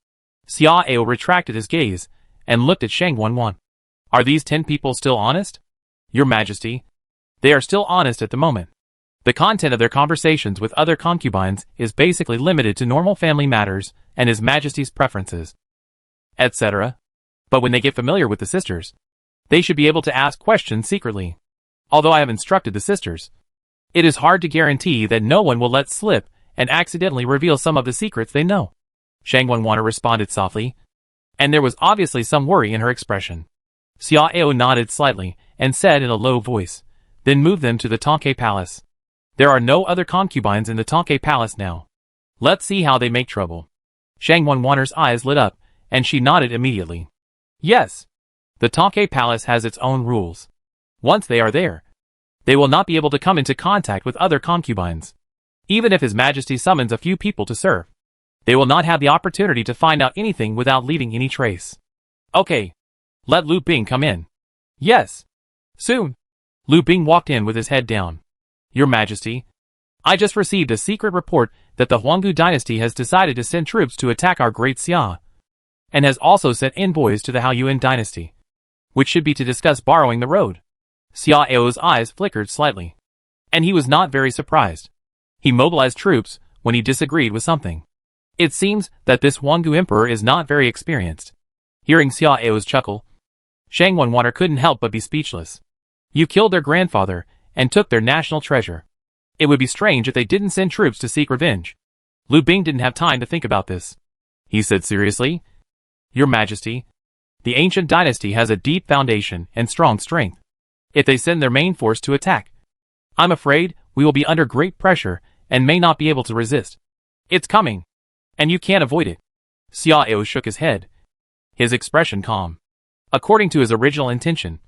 Xiao retracted his gaze and looked at Shang Wanwan. Are these 10 people still honest? Your Majesty, they are still honest at the moment. The content of their conversations with other concubines is basically limited to normal family matters and His Majesty's preferences, etc. But when they get familiar with the sisters, they should be able to ask questions secretly. Although I have instructed the sisters, it is hard to guarantee that no one will let slip and accidentally reveal some of the secrets they know. Shang Wanwaner responded softly, and there was obviously some worry in her expression. Xiao nodded slightly and said in a low voice, then moved them to the Tonke Palace. There are no other concubines in the Tonke Palace now. Let's see how they make trouble. Shang Wanwaner's eyes lit up, and she nodded immediately. Yes. The Tonke Palace has its own rules. Once they are there, they will not be able to come into contact with other concubines. Even if His Majesty summons a few people to serve, they will not have the opportunity to find out anything without leaving any trace. Okay. Let Lu Bing come in. Yes. Soon. Lu Bing walked in with his head down. Your Majesty, I just received a secret report that the Huanggu dynasty has decided to send troops to attack our great Xia, and has also sent envoys to the Haoyuan dynasty, which should be to discuss borrowing the road. Xiao's eyes flickered slightly, and he was not very surprised. He mobilized troops when he disagreed with something. It seems that this Huanggu emperor is not very experienced. Hearing Xiao's chuckle, Shang Wanwaner couldn't help but be speechless. You killed their grandfather and took their national treasure. It would be strange if they didn't send troops to seek revenge. Lu Bing didn't have time to think about this. He said seriously, Your Majesty, the ancient dynasty has a deep foundation and strong strength. If they send their main force to attack, I'm afraid we will be under great pressure and may not be able to resist. It's coming, and you can't avoid it. Xiao shook his head, his expression calm. According to his original intention,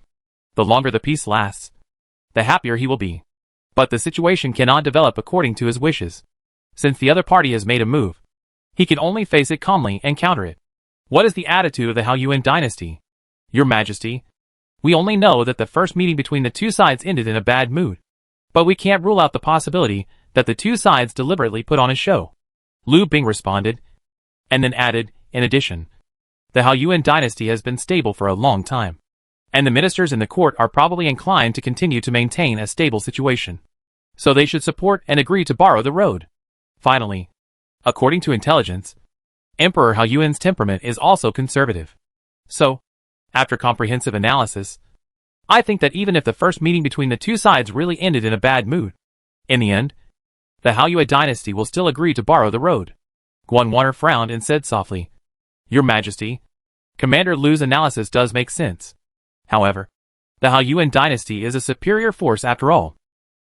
the longer the peace lasts, the happier he will be. But the situation cannot develop according to his wishes. Since the other party has made a move, he can only face it calmly and counter it. What is the attitude of the Haoyuan dynasty? Your Majesty, we only know that the first meeting between the two sides ended in a bad mood. But we can't rule out the possibility that the two sides deliberately put on a show. Lu Bing responded, and then added, in addition, the Haoyuan dynasty has been stable for a long time, and the ministers in the court are probably inclined to continue to maintain a stable situation. So they should support and agree to borrow the road. Finally, according to intelligence, Emperor Haoyuan's temperament is also conservative. So, after comprehensive analysis, I think that even if the first meeting between the two sides really ended in a bad mood, in the end, the Haoyue dynasty will still agree to borrow the road. Guanwaner frowned and said softly, Your Majesty, Commander Lu's analysis does make sense. However, the Haoyuan dynasty is a superior force after all.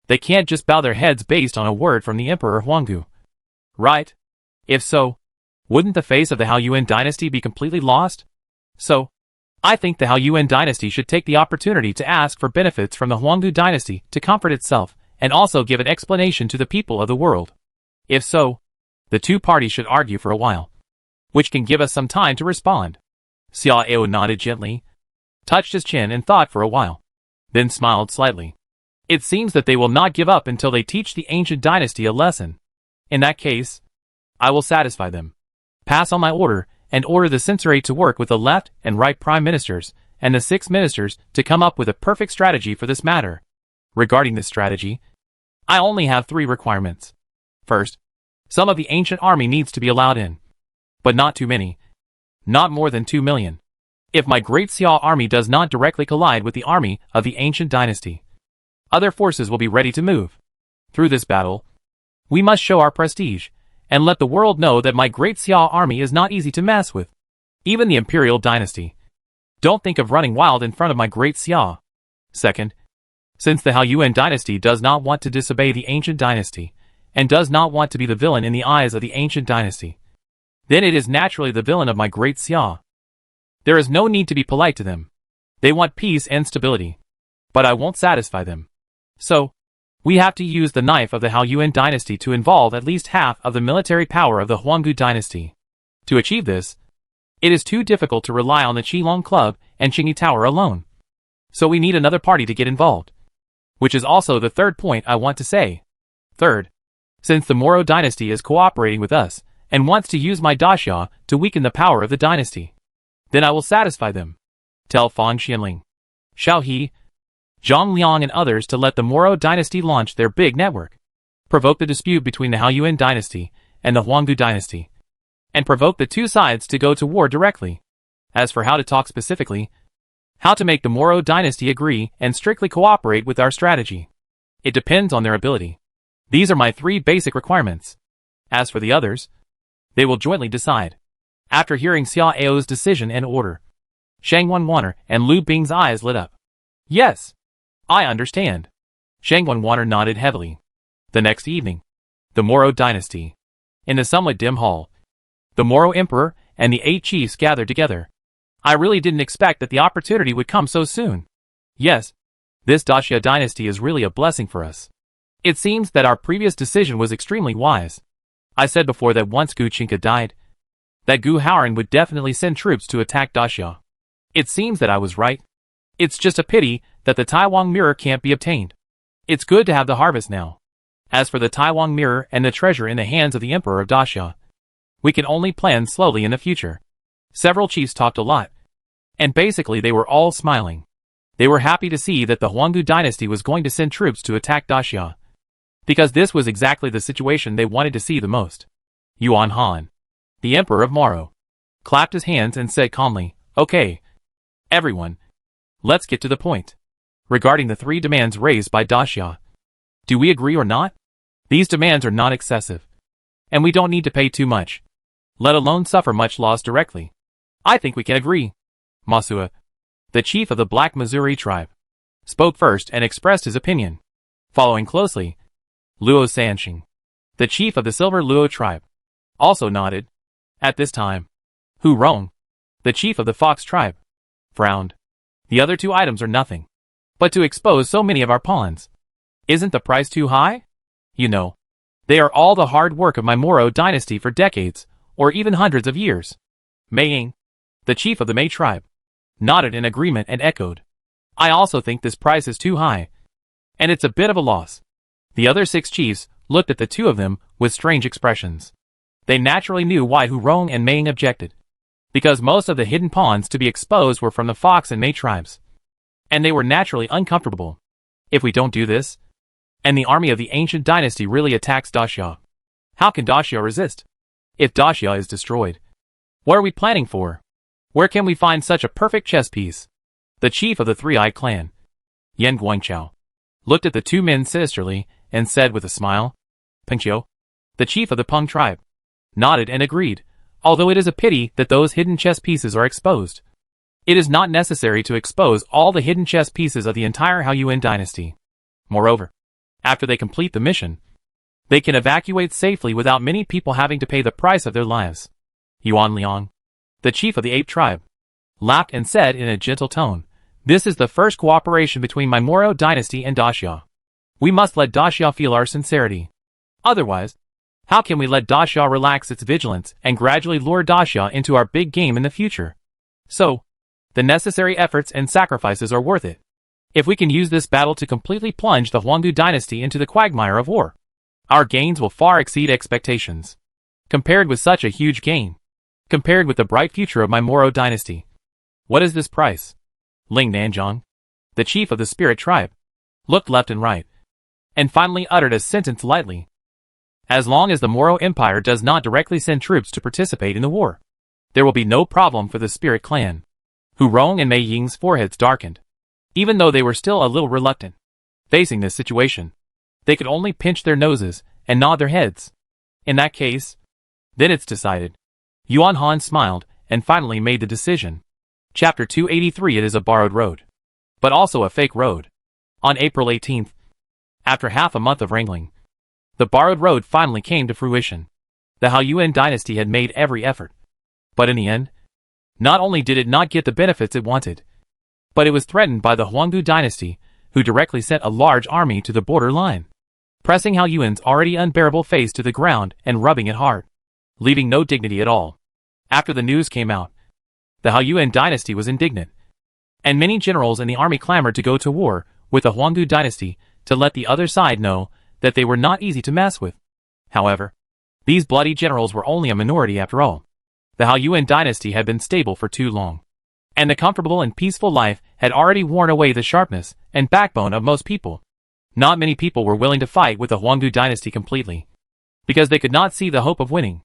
They can't just bow their heads based on a word from the Emperor Huanggu. Right? If so, wouldn't the face of the Haoyuan dynasty be completely lost? So, I think the Haoyuan dynasty should take the opportunity to ask for benefits from the Huanggu dynasty to comfort itself and also give an explanation to the people of the world. If so, the two parties should argue for a while, which can give us some time to respond. Xia Ao nodded gently, touched his chin and thought for a while, then smiled slightly. It seems that they will not give up until they teach the ancient dynasty a lesson. In that case, I will satisfy them. Pass on my order, and order the censorate to work with the left and right prime ministers, and the 6 ministers to come up with a perfect strategy for this matter. Regarding this strategy, I only have 3 requirements. First, some of the ancient army needs to be allowed in. But not too many. Not more than 2 million. If my great Xia army does not directly collide with the army of the ancient dynasty, other forces will be ready to move. Through this battle, we must show our prestige, and let the world know that my great Xia army is not easy to mess with. Even the imperial dynasty. Don't think of running wild in front of my great Xia. Second, since the Haoyuan dynasty does not want to disobey the ancient dynasty, and does not want to be the villain in the eyes of the ancient dynasty, then it is naturally the villain of my great Xia. There is no need to be polite to them. They want peace and stability. But I won't satisfy them. So, we have to use the knife of the Haoyuan dynasty to involve at least half of the military power of the Huanggu dynasty. To achieve this, it is too difficult to rely on the Qilong Club and Qingyi Tower alone. So we need another party to get involved. Which is also the third point I want to say. Third, since the Moro dynasty is cooperating with us, and wants to use my daxia to weaken the power of the dynasty, then I will satisfy them. Tell Fang Xianling, Xiao He, Zhang Liang and others to let the Moro dynasty launch their big network. Provoke the dispute between the Haoyuan dynasty and the Huanggu dynasty. And provoke the two sides to go to war directly. As for how to talk specifically, how to make the Moro dynasty agree and strictly cooperate with our strategy, it depends on their ability. These are my 3 basic requirements. As for the others, they will jointly decide. After hearing Xia Ao's decision and order, Shang Wanwaner and Lu Bing's eyes lit up. Yes, I understand. Shang Wanwaner nodded heavily. The next evening, the Moro dynasty. In the somewhat dim hall, the Moro emperor and the 8 chiefs gathered together. I really didn't expect that the opportunity would come so soon. Yes, this daxia dynasty is really a blessing for us. It seems that our previous decision was extremely wise. I said before that once Gu Qinka died, that Gu Haoran would definitely send troops to attack daxia. It seems that I was right. It's just a pity that the Taiwan mirror can't be obtained. It's good to have the harvest now. As for the Taiwan mirror and the treasure in the hands of the Emperor of Daxia, we can only plan slowly in the future. Several chiefs talked a lot, and basically they were all smiling. They were happy to see that the Huanggu dynasty was going to send troops to attack Daxia, because this was exactly the situation they wanted to see the most. Yuan Han, the Emperor of Moro, clapped his hands and said calmly, Okay, everyone, let's get to the point. Regarding the 3 demands raised by Daxia, do we agree or not? These demands are not excessive, and we don't need to pay too much, let alone suffer much loss directly. I think we can agree. Masua, the chief of the Black Missouri tribe, spoke first and expressed his opinion. Following closely, Luo Sanxing, the chief of the Silver Luo tribe, also nodded. At this time, Hu Rong, the chief of the Fox tribe, frowned. The other 2 items are nothing. But to expose so many of our pawns, isn't the price too high? You know, they are all the hard work of my Moro dynasty for decades, or even hundreds of years. Mei Ying, the chief of the Mei tribe, nodded in agreement and echoed. I also think this price is too high, and it's a bit of a loss. The other 6 chiefs looked at the 2 of them with strange expressions. They naturally knew why Hu Rong and Mei Ying objected, because most of the hidden pawns to be exposed were from the Fox and Mei tribes, and they were naturally uncomfortable. If we don't do this, and the army of the ancient dynasty really attacks Daxia, how can Daxia resist? If Daxia is destroyed, what are we planning for? Where can we find such a perfect chess piece? The chief of the three-eyed clan, Yan Guangqiao, looked at the two men sinisterly and said with a smile, Pengqiu, the chief of the Peng tribe, nodded and agreed, although it is a pity that those hidden chess pieces are exposed. It is not necessary to expose all the hidden chess pieces of the entire Haoyuan dynasty. Moreover, after they complete the mission, they can evacuate safely without many people having to pay the price of their lives. Yuan Liang, the chief of the ape tribe, laughed and said in a gentle tone, This is the first cooperation between my Moro dynasty and Daxia. We must let Daxia feel our sincerity. Otherwise, how can we let Daxia relax its vigilance and gradually lure Daxia into our big game in the future? So, the necessary efforts and sacrifices are worth it. If we can use this battle to completely plunge the Huanggu dynasty into the quagmire of war, our gains will far exceed expectations. Compared with such a huge gain, compared with the bright future of my Moro dynasty, what is this price? Ling Nanzhang, the chief of the spirit tribe, looked left and right, and finally uttered a sentence lightly. As long as the Moro Empire does not directly send troops to participate in the war, there will be no problem for the spirit clan. Hu Rong and Mei Ying's foreheads darkened, even though they were still a little reluctant. Facing this situation, they could only pinch their noses and nod their heads. In that case, then it's decided. Yuan Han smiled and finally made the decision. Chapter 283. It is a borrowed road, but also a fake road. On April 18th, after half a month of wrangling, the borrowed road finally came to fruition. The Haoyuan dynasty had made every effort, but in the end, not only did it not get the benefits it wanted, but it was threatened by the Huanggu dynasty, who directly sent a large army to the border line, pressing Haoyuan's already unbearable face to the ground and rubbing it hard, leaving no dignity at all. After the news came out, the Haoyuan dynasty was indignant, and many generals in the army clamored to go to war with the Huanggu dynasty to let the other side know that they were not easy to mess with. However, these bloody generals were only a minority after all. The Haoyuan dynasty had been stable for too long, and the comfortable and peaceful life had already worn away the sharpness and backbone of most people. Not many people were willing to fight with the Huanggu dynasty completely, because they could not see the hope of winning.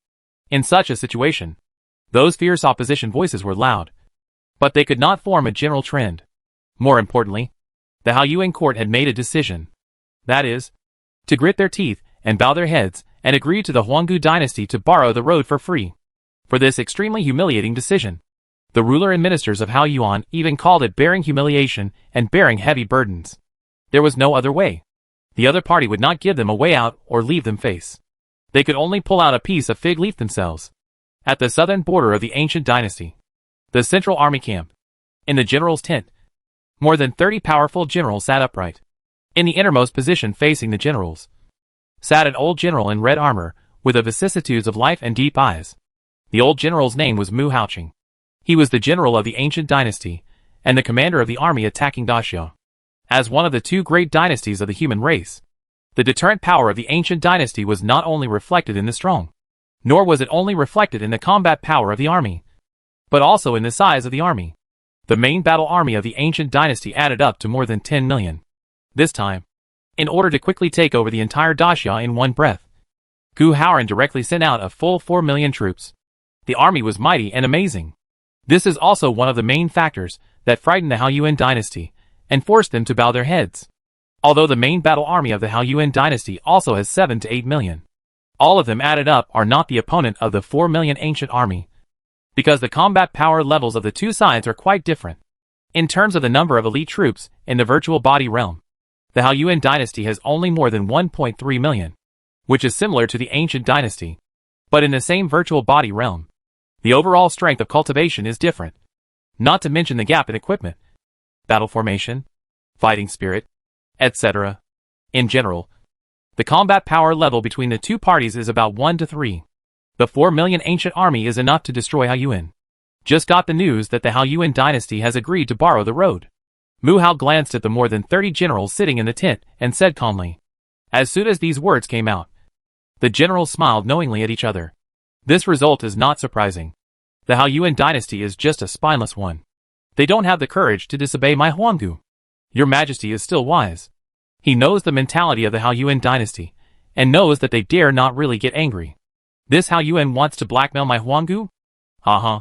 In such a situation, those fierce opposition voices were loud, but they could not form a general trend. More importantly, the Haoyuan court had made a decision. That is, to grit their teeth and bow their heads and agree to the Huanggu dynasty to borrow the road for free. For this extremely humiliating decision, the ruler and ministers of Haoyuan even called it bearing humiliation and bearing heavy burdens. There was no other way. The other party would not give them a way out or leave them face. They could only pull out a piece of fig leaf themselves. At the southern border of the ancient dynasty, the central army camp, in the general's tent, more than 30 powerful generals sat upright. In the innermost position facing the generals, sat an old general in red armor with the vicissitudes of life and deep eyes. The old general's name was Mu Haoqing. He was the general of the ancient dynasty and the commander of the army attacking Daxia. As one of the two great dynasties of the human race, the deterrent power of the ancient dynasty was not only reflected in the strong, nor was it only reflected in the combat power of the army, but also in the size of the army. The main battle army of the ancient dynasty added up to more than 10 million. This time, in order to quickly take over the entire Daxia in one breath, Gu Haoran directly sent out a full 4 million troops. The army was mighty and amazing. This is also one of the main factors that frightened the Haoyuan dynasty and forced them to bow their heads. Although the main battle army of the Haoyuan dynasty also has 7 to 8 million, all of them added up are not the opponent of the 4 million ancient army, because the combat power levels of the two sides are quite different. In terms of the number of elite troops in the virtual body realm, the Haoyuan dynasty has only more than 1.3 million, which is similar to the ancient dynasty. But in the same virtual body realm, the overall strength of cultivation is different, not to mention the gap in equipment, battle formation, fighting spirit, etc. In general, the combat power level between the two parties is about 1 to 3. The 4 million ancient army is enough to destroy Haoyuan. Just got the news that the Haoyuan dynasty has agreed to borrow the road. Mu Hao glanced at the more than 30 generals sitting in the tent and said calmly. As soon as these words came out, the generals smiled knowingly at each other. This result is not surprising. The Haoyuan dynasty is just a spineless one. They don't have the courage to disobey my Huanggu. Your Majesty is still wise. He knows the mentality of the Haoyuan dynasty, and knows that they dare not really get angry. This Haoyuan wants to blackmail my Huanggu? Haha.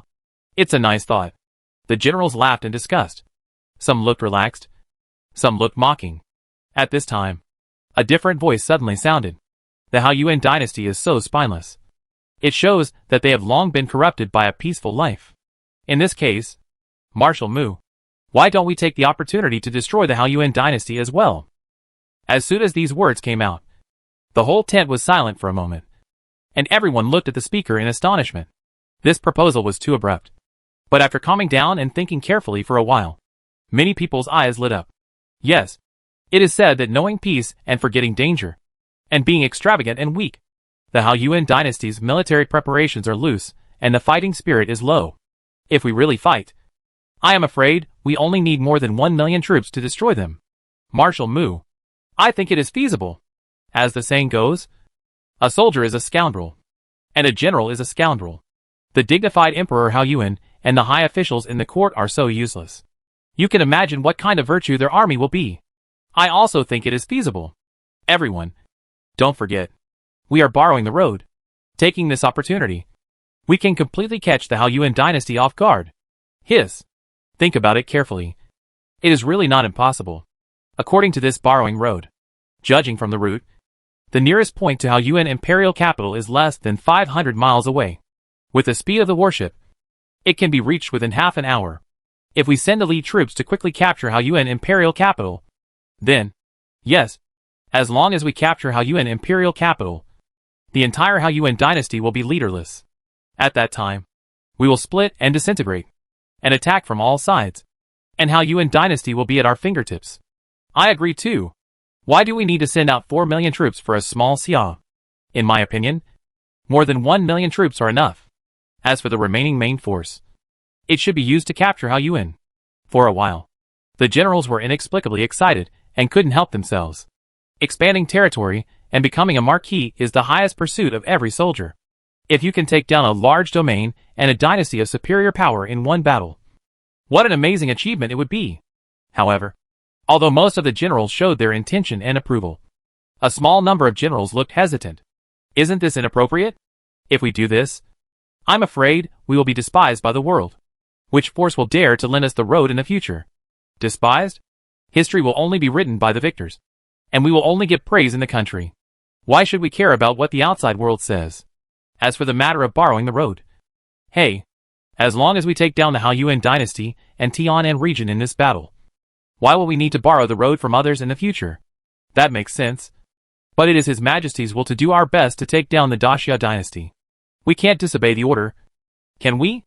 It's a nice thought. The generals laughed in disgust. Some looked relaxed. Some looked mocking. At this time, a different voice suddenly sounded. The Haoyuan dynasty is so spineless. It shows that they have long been corrupted by a peaceful life. In this case, Marshal Mu, why don't we take the opportunity to destroy the Haoyuan dynasty as well? As soon as these words came out, the whole tent was silent for a moment, and everyone looked at the speaker in astonishment. This proposal was too abrupt. But after calming down and thinking carefully for a while, many people's eyes lit up. Yes, it is said that knowing peace and forgetting danger, and being extravagant and weak, the Haoyuan dynasty's military preparations are loose, and the fighting spirit is low. If we really fight, I am afraid we only need more than 1 million troops to destroy them. Marshal Mu, I think it is feasible. As the saying goes, a soldier is a scoundrel, and a general is a scoundrel. The dignified Emperor Haoyuan and the high officials in the court are so useless. You can imagine what kind of virtue their army will be. I also think it is feasible. Everyone, don't forget, we are borrowing the road. Taking this opportunity, we can completely catch the Haoyuan dynasty off guard. Hiss. Think about it carefully. It is really not impossible. According to this borrowing road, judging from the route, the nearest point to Haoyuan imperial capital is less than 500 miles away. With the speed of the warship, it can be reached within half an hour. If we send elite troops to quickly capture Haoyuan imperial capital, then, yes, as long as we capture Haoyuan imperial capital, the entire Haoyuan dynasty will be leaderless. At that time, we will split and disintegrate, and attack from all sides, and Haoyuan dynasty will be at our fingertips. I agree too. Why do we need to send out 4 million troops for a small Xia? In my opinion, more than 1 million troops are enough. As for the remaining main force, it should be used to capture Haoyuan. For a while, the generals were inexplicably excited and couldn't help themselves. Expanding territory and becoming a marquis is the highest pursuit of every soldier. If you can take down a large domain and a dynasty of superior power in one battle, what an amazing achievement it would be. However, although most of the generals showed their intention and approval, a small number of generals looked hesitant. Isn't this inappropriate? If we do this, I'm afraid we will be despised by the world. Which force will dare to lend us the road in the future? Despised? History will only be written by the victors, and we will only get praise in the country. Why should we care about what the outside world says? As for the matter of borrowing the road, hey, as long as we take down the Haoyuan dynasty and Tianan region in this battle, why will we need to borrow the road from others in the future? That makes sense. But it is His Majesty's will to do our best to take down the Daxia dynasty. We can't disobey the order. Can we?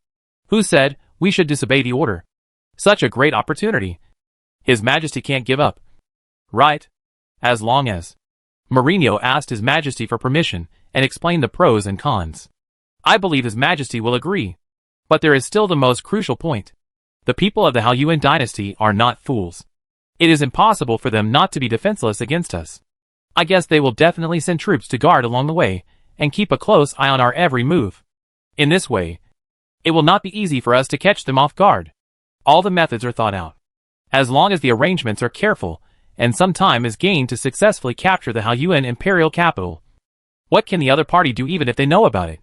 Who said we should disobey the order? Such a great opportunity. His Majesty can't give up. Right? As long as. Mourinho asked His Majesty for permission and explained the pros and cons. I believe His Majesty will agree. But there is still the most crucial point. The people of the Haoyuan dynasty are not fools. It is impossible for them not to be defenseless against us. I guess they will definitely send troops to guard along the way and keep a close eye on our every move. In this way, it will not be easy for us to catch them off guard. All the methods are thought out. As long as the arrangements are careful and some time is gained to successfully capture the Haoyuan imperial capital, what can the other party do even if they know about it?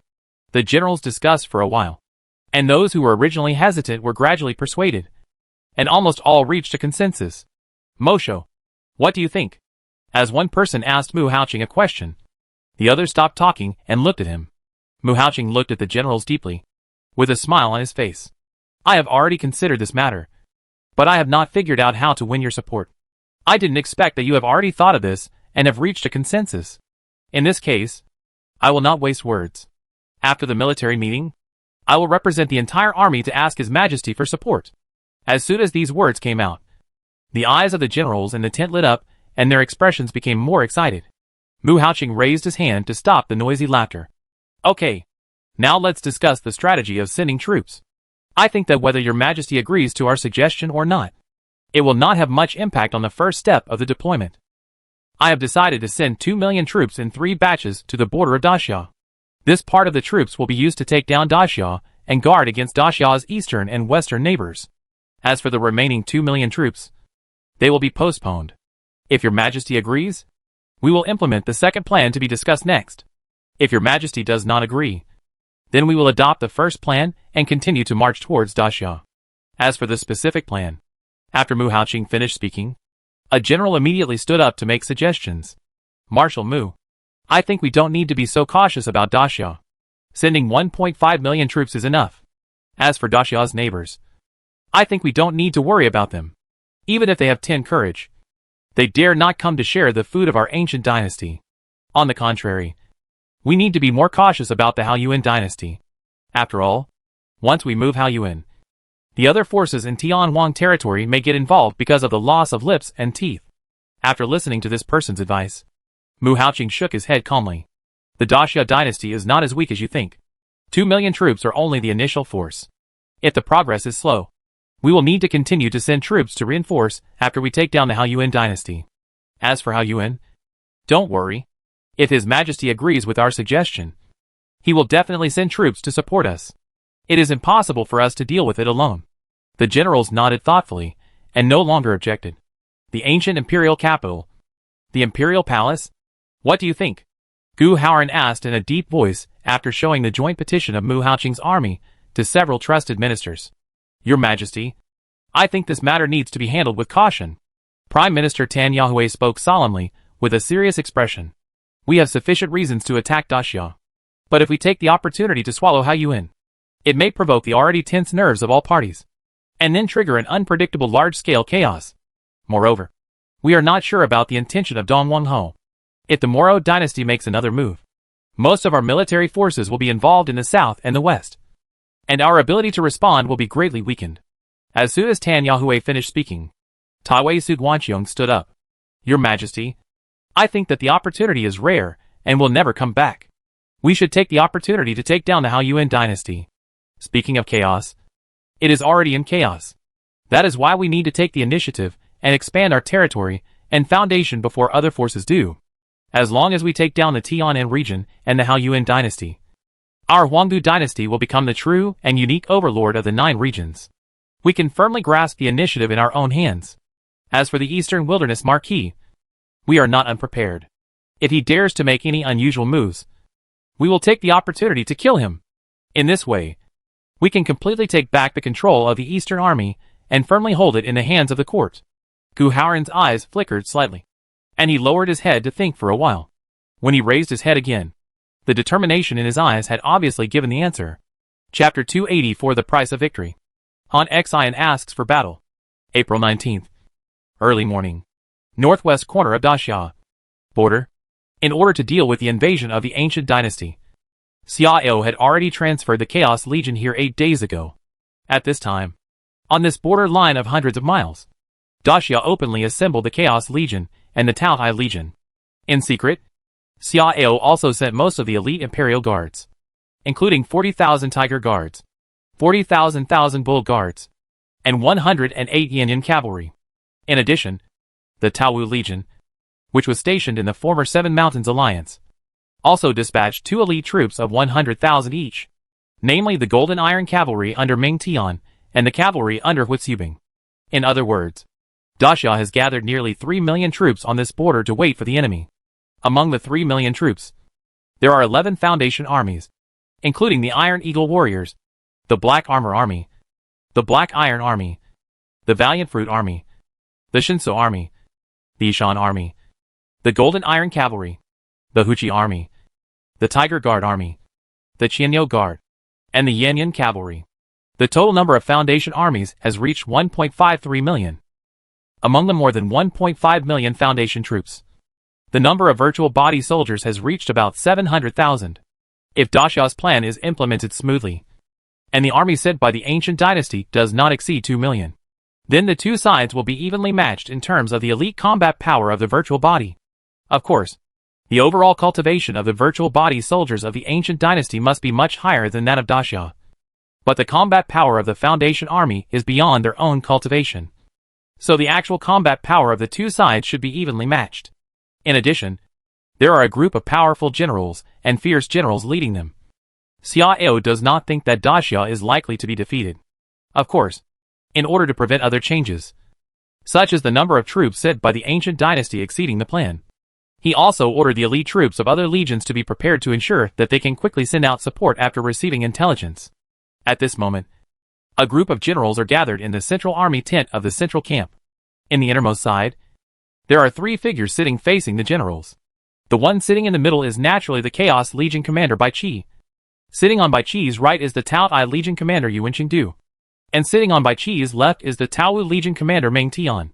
The generals discussed for a while, and those who were originally hesitant were gradually persuaded, and almost all reached a consensus. Mosho, what do you think? As one person asked Mu Haoqing a question, the other stopped talking and looked at him. Mu Haoqing looked at the generals deeply, with a smile on his face. I have already considered this matter, but I have not figured out how to win your support. I didn't expect that you have already thought of this and have reached a consensus. In this case, I will not waste words. After the military meeting, I will represent the entire army to ask His Majesty for support. As soon as these words came out, the eyes of the generals in the tent lit up and their expressions became more excited. Mu Haoqing raised his hand to stop the noisy laughter. Okay, now let's discuss the strategy of sending troops. I think that whether Your Majesty agrees to our suggestion or not, it will not have much impact on the first step of the deployment. I have decided to send 2 million troops in 3 batches to the border of Daxia. This part of the troops will be used to take down Daxia and guard against Daxia's eastern and western neighbors. As for the remaining 2 million troops, they will be postponed. If Your Majesty agrees, we will implement the second plan to be discussed next. If Your Majesty does not agree, then we will adopt the first plan and continue to march towards Daxia. As for the specific plan, after Mu Haoqing finished speaking, a general immediately stood up to make suggestions. Marshal Mu, I think we don't need to be so cautious about Daxia. Sending 1.5 million troops is enough. As for Daxia's neighbors, I think we don't need to worry about them. Even if they have 10 courage, they dare not come to share the food of our ancient dynasty. On the contrary, we need to be more cautious about the Haoyuan dynasty. After all, once we move Haoyuan, the other forces in Tianhuang territory may get involved because of the loss of lips and teeth. After listening to this person's advice, Mu Haoqing shook his head calmly. The Daxia dynasty is not as weak as you think. 2 million troops are only the initial force. If the progress is slow, we will need to continue to send troops to reinforce after we take down the Haoyuan dynasty. As for Haoyuan, don't worry. If His Majesty agrees with our suggestion, he will definitely send troops to support us. It is impossible for us to deal with it alone. The generals nodded thoughtfully, and no longer objected. The ancient imperial capital. The imperial palace? What do you think? Gu Haoran asked in a deep voice after showing the joint petition of Mu Haoqing's army to several trusted ministers. Your Majesty, I think this matter needs to be handled with caution. Prime Minister Tan Yahue spoke solemnly, with a serious expression. We have sufficient reasons to attack Daxia. But if we take the opportunity to swallow Haoyuan, it may provoke the already tense nerves of all parties, and then trigger an unpredictable large-scale chaos. Moreover, we are not sure about the intention of Dong Wangho. If the Moro dynasty makes another move, most of our military forces will be involved in the south and the west, and our ability to respond will be greatly weakened. As soon as Tan Yahue finished speaking, Taiwei Su Guanqiong stood up. Your Majesty, I think that the opportunity is rare and will never come back. We should take the opportunity to take down the Haoyuan dynasty. Speaking of chaos, it is already in chaos. That is why we need to take the initiative and expand our territory and foundation before other forces do. As long as we take down the Tianan region and the Haoyuan dynasty, our Huangdu dynasty will become the true and unique overlord of the 9 regions. We can firmly grasp the initiative in our own hands. As for the Eastern Wilderness Marquis, we are not unprepared. If he dares to make any unusual moves, we will take the opportunity to kill him. In this way, we can completely take back the control of the Eastern Army and firmly hold it in the hands of the court. Gu Haoran's eyes flickered slightly, and he lowered his head to think for a while. When he raised his head again, the determination in his eyes had obviously given the answer. Chapter 280 for the price of victory. Han Xian asks for battle. April 19th. Early morning. Northwest corner of Daxia. Border. In order to deal with the invasion of the ancient dynasty, Xiao had already transferred the Chaos Legion here 8 days ago. At this time, on this border line of hundreds of miles, Daxia openly assembled the Chaos Legion and the Taohai Legion. In secret, Xiao also sent most of the elite Imperial Guards, including 40,000 Tiger Guards, 40,000 Bull Guards, and 108 Yanyan Cavalry. In addition, the Taowu Legion, which was stationed in the former Seven Mountains Alliance, also dispatched 2 elite troops of 100,000 each, namely the Golden Iron Cavalry under Ming Tian and the cavalry under Huitzubing. In other words, Daxia has gathered nearly 3 million troops on this border to wait for the enemy. Among the 3 million troops, there are 11 foundation armies, including the Iron Eagle Warriors, the Black Armor Army, the Black Iron Army, the Valiant Fruit Army, the Shinso Army, the Ishan Army, the Golden Iron Cavalry, the Huchi Army, the Tiger Guard Army, the Qianyo Guard, and the Yanyan Cavalry. The total number of foundation armies has reached 1.53 million. Among the more than 1.5 million foundation troops, the number of virtual body soldiers has reached about 700,000. If Daxia's plan is implemented smoothly, and the army sent by the ancient dynasty does not exceed 2 million, then the two sides will be evenly matched in terms of the elite combat power of the virtual body. Of course, the overall cultivation of the virtual body soldiers of the ancient dynasty must be much higher than that of Daxia. But the combat power of the foundation army is beyond their own cultivation. So the actual combat power of the two sides should be evenly matched. In addition, there are a group of powerful generals and fierce generals leading them. Xiao does not think that Daxia is likely to be defeated. Of course, in order to prevent other changes, such as the number of troops sent by the ancient dynasty exceeding the plan, he also ordered the elite troops of other legions to be prepared to ensure that they can quickly send out support after receiving intelligence. At this moment, A group of generals are gathered in the central army tent of the central camp. In the innermost side, there are 3 figures sitting facing the generals. The one sitting in the middle is naturally the Chaos Legion commander Bai Qi. Sitting on Bai Qi's right is the Tao I Legion commander Yu Wenqingdu. And sitting on Bai Qi's left is the Taowu Legion commander Meng Tian.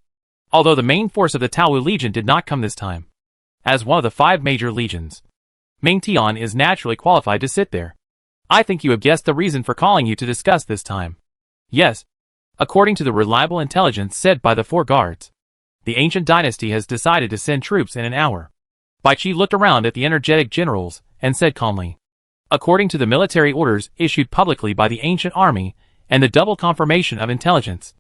Although the main force of the Taowu Legion did not come this time. As one of the 5 major legions, Meng Tian is naturally qualified to sit there. I think you have guessed the reason for calling you to discuss this time. Yes. According to the reliable intelligence said by the 4 guards, the ancient dynasty has decided to send troops in an hour. Bai Qi looked around at the energetic generals and said calmly, according to the military orders issued publicly by the ancient army and the double confirmation of intelligence,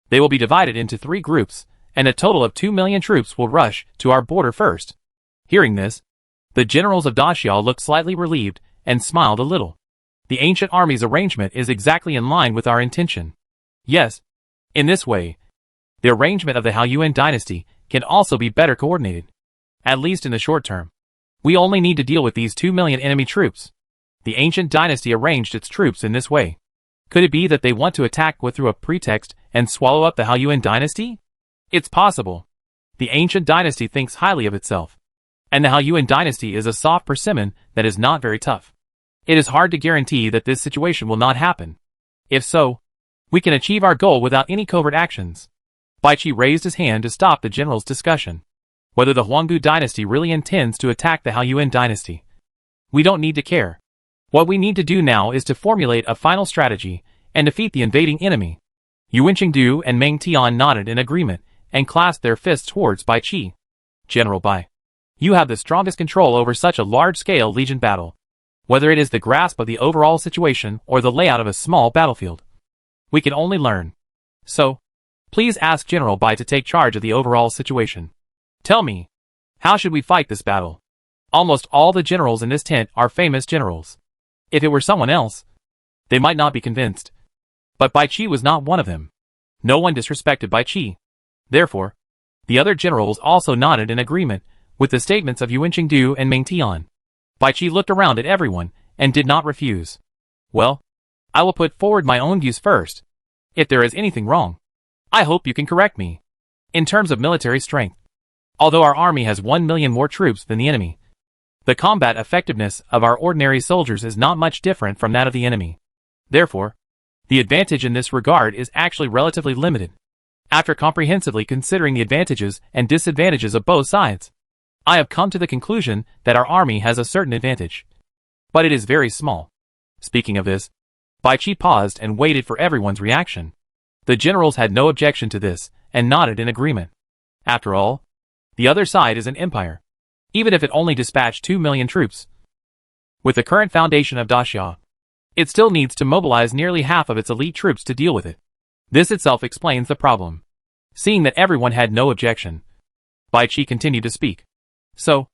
they will be divided into 3 groups, and a total of 2 million troops will rush to our border first. Hearing this, the generals of Daxiao looked slightly relieved and smiled a little. The ancient army's arrangement is exactly in line with our intention. Yes, in this way, the arrangement of the Haoyuan dynasty can also be better coordinated. At least in the short term. We only need to deal with these 2 million enemy troops. The ancient dynasty arranged its troops in this way. Could it be that they want to attack through a pretext and swallow up the Haoyuan dynasty? It's possible. The ancient dynasty thinks highly of itself. And the Haoyuan dynasty is a soft persimmon that is not very tough. It is hard to guarantee that this situation will not happen. If so, we can achieve our goal without any covert actions. Bai Qi raised his hand to stop the general's discussion. Whether the Huanggu dynasty really intends to attack the Haoyuan dynasty, we don't need to care. What we need to do now is to formulate a final strategy and defeat the invading enemy. Yu Wenqingdu and Meng Tian nodded in agreement and clasped their fists towards Bai Qi. General Bai, you have the strongest control over such a large-scale legion battle. Whether it is the grasp of the overall situation or the layout of a small battlefield, we can only learn. So, please ask General Bai to take charge of the overall situation. Tell me, how should we fight this battle? Almost all the generals in this tent are famous generals. If it were someone else, they might not be convinced. But Bai Qi was not one of them. No one disrespected Bai Qi. Therefore, the other generals also nodded in agreement with the statements of Yu Wenqingdu and Meng Tian. Bai Qi looked around at everyone and did not refuse. Well, I will put forward my own views first. If there is anything wrong, I hope you can correct me. In terms of military strength, although our army has 1 million more troops than the enemy, the combat effectiveness of our ordinary soldiers is not much different from that of the enemy. Therefore, the advantage in this regard is actually relatively limited. After comprehensively considering the advantages and disadvantages of both sides, I have come to the conclusion that our army has a certain advantage. But it is very small. Speaking of this, Bai Qi paused and waited for everyone's reaction. The generals had no objection to this and nodded in agreement. After all, the other side is an empire, even if it only dispatched 2 million troops. With the current foundation of Daxia, it still needs to mobilize nearly half of its elite troops to deal with it. This itself explains the problem. Seeing that everyone had no objection, Bai Qi continued to speak. So,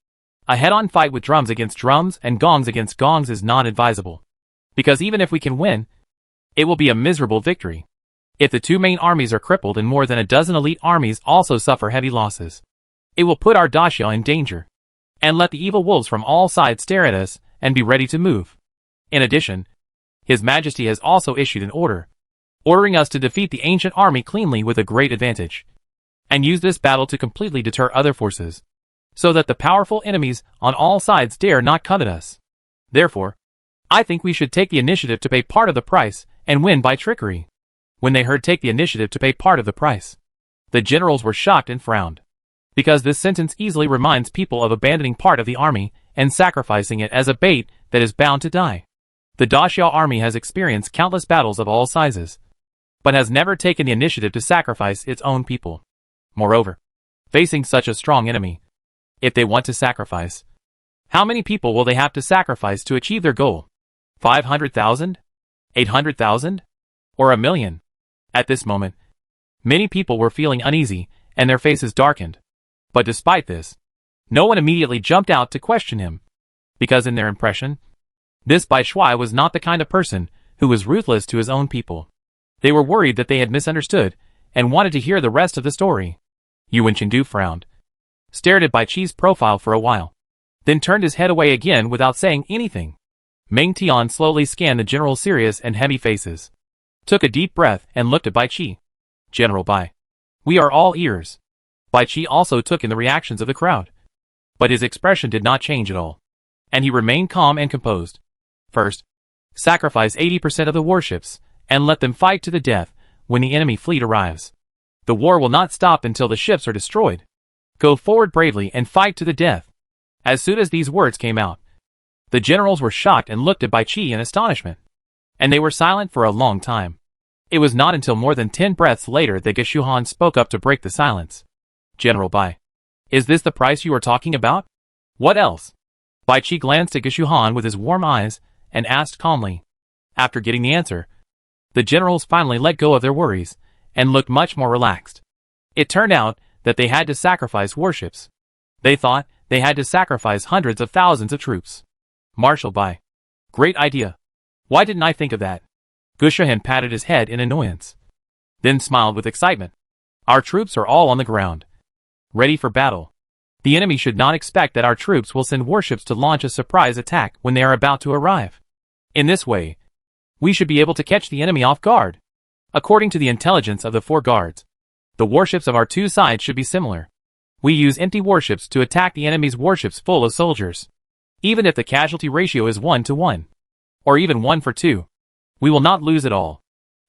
a head-on fight with drums against drums and gongs against gongs is not advisable. Because even if we can win, it will be a miserable victory. If the 2 main armies are crippled and more than a dozen elite armies also suffer heavy losses, it will put our Daxia in danger, and let the evil wolves from all sides stare at us and be ready to move. In addition, His Majesty has also issued an order, ordering us to defeat the ancient army cleanly with a great advantage, and use this battle to completely deter other forces, so that the powerful enemies on all sides dare not come at us. Therefore, I think we should take the initiative to pay part of the price and win by trickery. When they heard take the initiative to pay part of the price, the generals were shocked and frowned, because this sentence easily reminds people of abandoning part of the army and sacrificing it as a bait that is bound to die. The Daxia army has experienced countless battles of all sizes, but has never taken the initiative to sacrifice its own people. Moreover, facing such a strong enemy, if they want to sacrifice, how many people will they have to sacrifice to achieve their goal? 500,000? 800,000? Or 1 million? At this moment, many people were feeling uneasy, and their faces darkened. But despite this, no one immediately jumped out to question him, because in their impression, this Bai Shuai was not the kind of person who was ruthless to his own people. They were worried that they had misunderstood, and wanted to hear the rest of the story. Yu Wenqingdu frowned, stared at Bai Qi's profile for a while, then turned his head away again without saying anything. Meng Tian slowly scanned the general's serious and heavy faces. took a deep breath and looked at Bai Qi. General Bai. We are all ears. Bai Qi also took in the reactions of the crowd. But his expression did not change at all. And he remained calm and composed. First, sacrifice 80% of the warships, and let them fight to the death when the enemy fleet arrives. The war will not stop until the ships are destroyed. Go forward bravely and fight to the death. As soon as these words came out, the generals were shocked and looked at Bai Qi in astonishment. And they were silent for a long time. It was not until more than 10 breaths later that Ge Shuhan spoke up to break the silence. General Bai. Is this the price you are talking about? What else? Bai Qi glanced at Ge Shuhan with his warm eyes and asked calmly. After getting the answer, the generals finally let go of their worries and looked much more relaxed. It turned out that they had to sacrifice warships. They thought they had to sacrifice hundreds of thousands of troops. Marshal Bai. Great idea. Why didn't I think of that? Ge Shuhan patted his head in annoyance. Then smiled with excitement. Our troops are all on the ground, ready for battle. The enemy should not expect that our troops will send warships to launch a surprise attack when they are about to arrive. In this way, we should be able to catch the enemy off guard. According to the intelligence of the 4 guards, the warships of our 2 sides should be similar. We use empty warships to attack the enemy's warships full of soldiers. Even if the casualty ratio is 1-to-1, or even 1-for-2, we will not lose at all.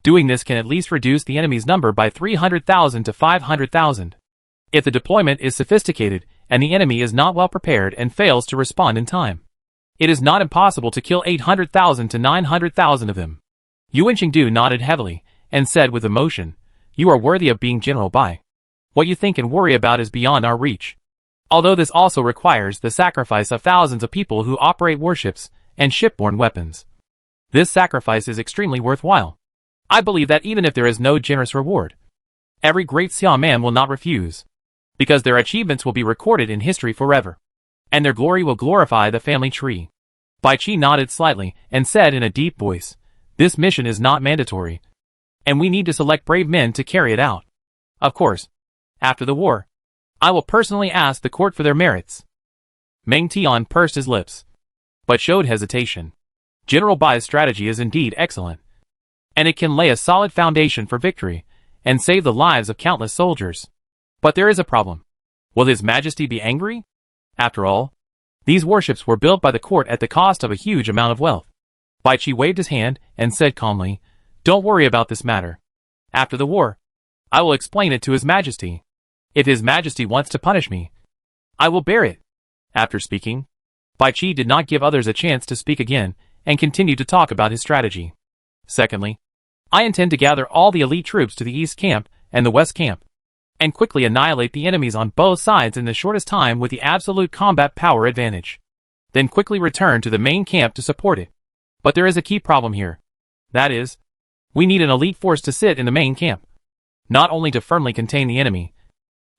Doing this can at least reduce the enemy's number by 300,000 to 500,000. If the deployment is sophisticated and the enemy is not well prepared and fails to respond in time, it is not impossible to kill 800,000 to 900,000 of them. Yuan Qingdu nodded heavily and said with emotion, You are worthy of being General Bai. What you think and worry about is beyond our reach. Although this also requires the sacrifice of thousands of people who operate warships and shipborne weapons. This sacrifice is extremely worthwhile. I believe that even if there is no generous reward, every great Xia man will not refuse, because their achievements will be recorded in history forever, and their glory will glorify the family tree. Bai Qi nodded slightly and said in a deep voice, This mission is not mandatory, and we need to select brave men to carry it out. Of course, after the war, I will personally ask the court for their merits. Meng Tian pursed his lips, but showed hesitation. General Bai's strategy is indeed excellent, and it can lay a solid foundation for victory and save the lives of countless soldiers. But there is a problem. Will His Majesty be angry? After all, these warships were built by the court at the cost of a huge amount of wealth. Bai Qi waved his hand and said calmly, Don't worry about this matter. After the war, I will explain it to His Majesty. If His Majesty wants to punish me, I will bear it. After speaking, Bai Qi did not give others a chance to speak again and continued to talk about his strategy. Secondly, I intend to gather all the elite troops to the east camp and the west camp, and quickly annihilate the enemies on both sides in the shortest time with the absolute combat power advantage. Then quickly return to the main camp to support it. But there is a key problem here. That is, we need an elite force to sit in the main camp, not only to firmly contain the enemy,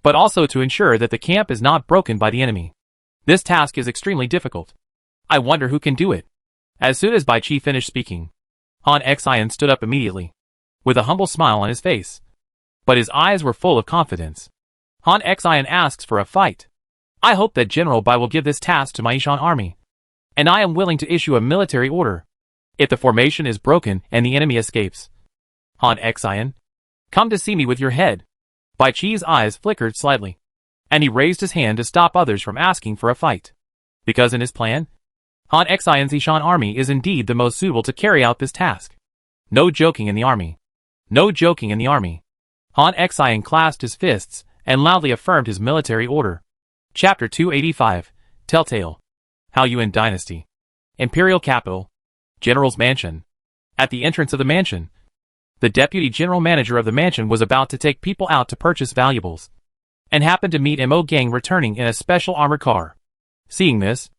but also to ensure that the camp is not broken by the enemy. This task is extremely difficult. I wonder who can do it. As soon as Bai Qi finished speaking, Han Xian stood up immediately, with a humble smile on his face. But his eyes were full of confidence. Han Xian asks for a fight. I hope that General Bai will give this task to my Yishan army, and I am willing to issue a military order if the formation is broken and the enemy escapes. Han Xian, come to see me with your head. Bai Qi's eyes flickered slightly, and he raised his hand to stop others from asking for a fight. Because in his plan, Han Xian's Yishan army is indeed the most suitable to carry out this task. No joking in the army. No joking in the army. Han Xian clasped his fists and loudly affirmed his military order. Chapter 285, Telltale. Hao Yuan Dynasty. Imperial Capital. General's Mansion. At the entrance of the mansion, the deputy general manager of the mansion was about to take people out to purchase valuables, and happened to meet Mo Gang returning in a special armored car. Seeing this,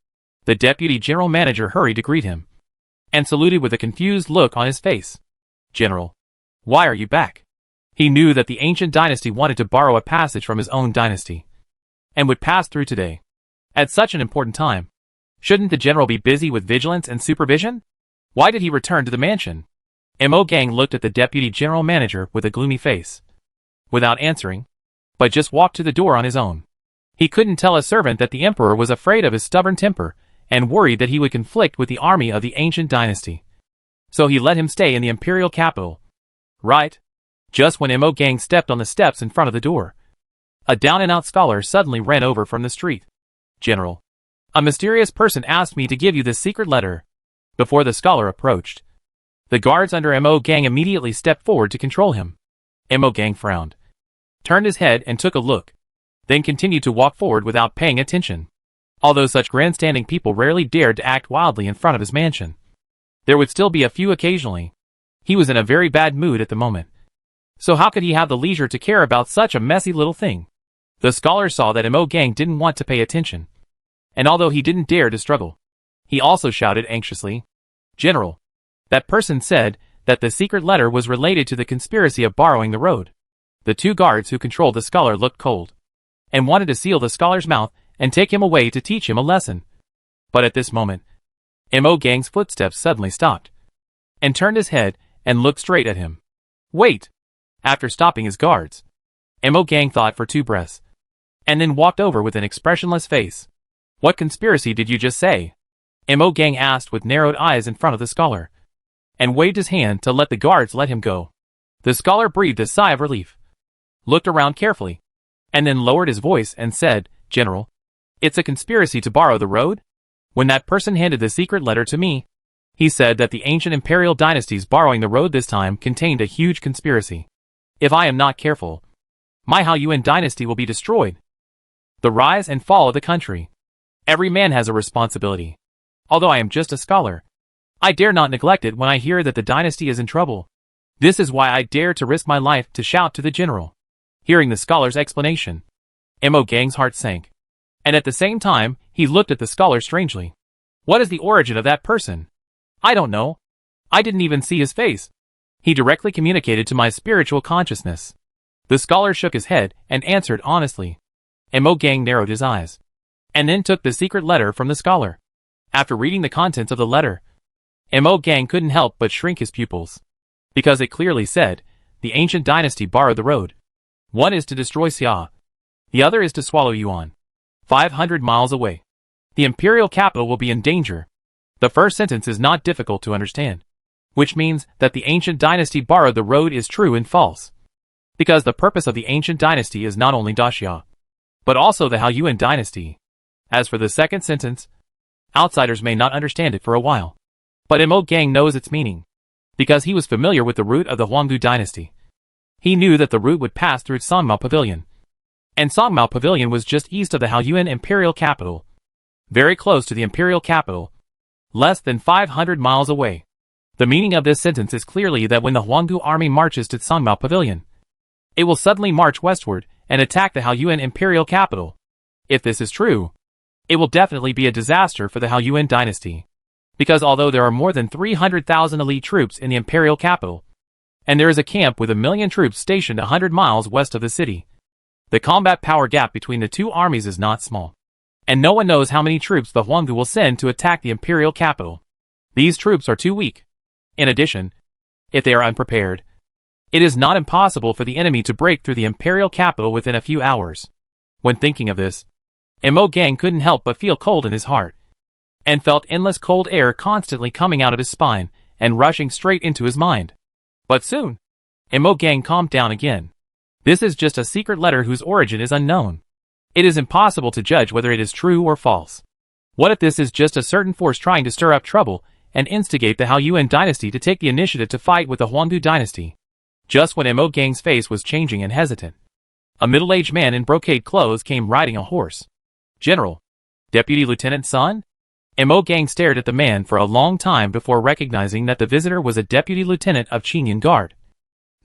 the deputy general manager hurried to greet him, and saluted with a confused look on his face. General, why are you back? He knew that the ancient dynasty wanted to borrow a passage from his own dynasty, and would pass through today. At such an important time, shouldn't the general be busy with vigilance and supervision? Why did he return to the mansion? Mo Gang looked at the deputy general manager with a gloomy face, without answering, but just walked to the door on his own. He couldn't tell a servant that the emperor was afraid of his stubborn temper, and worried that he would conflict with the army of the ancient dynasty. So he let him stay in the imperial capital, Right? Just when Mo Gang stepped on the steps in front of the door, a down-and-out scholar suddenly ran over from the street. General, a mysterious person asked me to give you this secret letter. Before the scholar approached, the guards under Mo Gang immediately stepped forward to control him. Mo Gang frowned, turned his head and took a look, then continued to walk forward without paying attention. Although such grandstanding people rarely dared to act wildly in front of his mansion, there would still be a few occasionally. He was in a very bad mood at the moment. So how could he have the leisure to care about such a messy little thing? The scholar saw that Mo Gang didn't want to pay attention, and although he didn't dare to struggle, he also shouted anxiously, General, that person said that the secret letter was related to the conspiracy of borrowing the road. The two guards who controlled the scholar looked cold, and wanted to seal the scholar's mouth and take him away to teach him a lesson. But at this moment, Mo Gang's footsteps suddenly stopped, and turned his head and looked straight at him. Wait! After stopping his guards, Mo Gang thought for 2 breaths, and then walked over with an expressionless face. What conspiracy did you just say? Mo Gang asked with narrowed eyes in front of the scholar, and waved his hand to let the guards let him go. The scholar breathed a sigh of relief, looked around carefully, and then lowered his voice and said, General, it's a conspiracy to borrow the road? When that person handed the secret letter to me, he said that the ancient imperial dynasty's borrowing the road this time contained a huge conspiracy. If I am not careful, my Haoyuan dynasty will be destroyed. The rise and fall of the country. Every man has a responsibility. Although I am just a scholar, I dare not neglect it when I hear that the dynasty is in trouble. This is why I dare to risk my life to shout to the general. Hearing the scholar's explanation, Mo Gang's heart sank, and at the same time, he looked at the scholar strangely. What is the origin of that person? I don't know. I didn't even see his face. He directly communicated to my spiritual consciousness. The scholar shook his head and answered honestly. Mo Gang narrowed his eyes, and then took the secret letter from the scholar. After reading the contents of the letter, Mo Gang couldn't help but shrink his pupils, because it clearly said, the ancient dynasty borrowed the road. One is to destroy Xia. The other is to swallow Yuan. 500 miles away, the imperial capital will be in danger. The first sentence is not difficult to understand, which means that the ancient dynasty borrowed the road is true and false. Because the purpose of the ancient dynasty is not only Daxia, but also the Haoyuan dynasty. As for the second sentence, outsiders may not understand it for a while, but Mo Gang knows its meaning, because he was familiar with the route of the Huanggu dynasty. He knew that the route would pass through Songmao Pavilion, and Songmao Pavilion was just east of the Haoyuan imperial capital, very close to the imperial capital, less than 500 miles away. The meaning of this sentence is clearly that when the Huanggu army marches to Songmao Pavilion, it will suddenly march westward and attack the Haoyuan imperial capital. If this is true, it will definitely be a disaster for the Haoyuan dynasty, because although there are more than 300,000 elite troops in the imperial capital, and there is a camp with 1 million troops stationed 100 miles west of the city, the combat power gap between the two armies is not small, and no one knows how many troops the Huanggu will send to attack the imperial capital. These troops are too weak. In addition, if they are unprepared, it is not impossible for the enemy to break through the imperial capital within a few hours. When thinking of this, Mo Gang couldn't help but feel cold in his heart, and felt endless cold air constantly coming out of his spine and rushing straight into his mind. But soon, Mo Gang calmed down again. This is just a secret letter whose origin is unknown. It is impossible to judge whether it is true or false. What if this is just a certain force trying to stir up trouble and instigate the Haoyuan dynasty to take the initiative to fight with the Huanggu dynasty? Just when Mo Gang's face was changing and hesitant, a middle-aged man in brocade clothes came riding a horse. General, Deputy Lieutenant Sun? Mo Gang stared at the man for a long time before recognizing that the visitor was a deputy lieutenant of Qinyan Guard,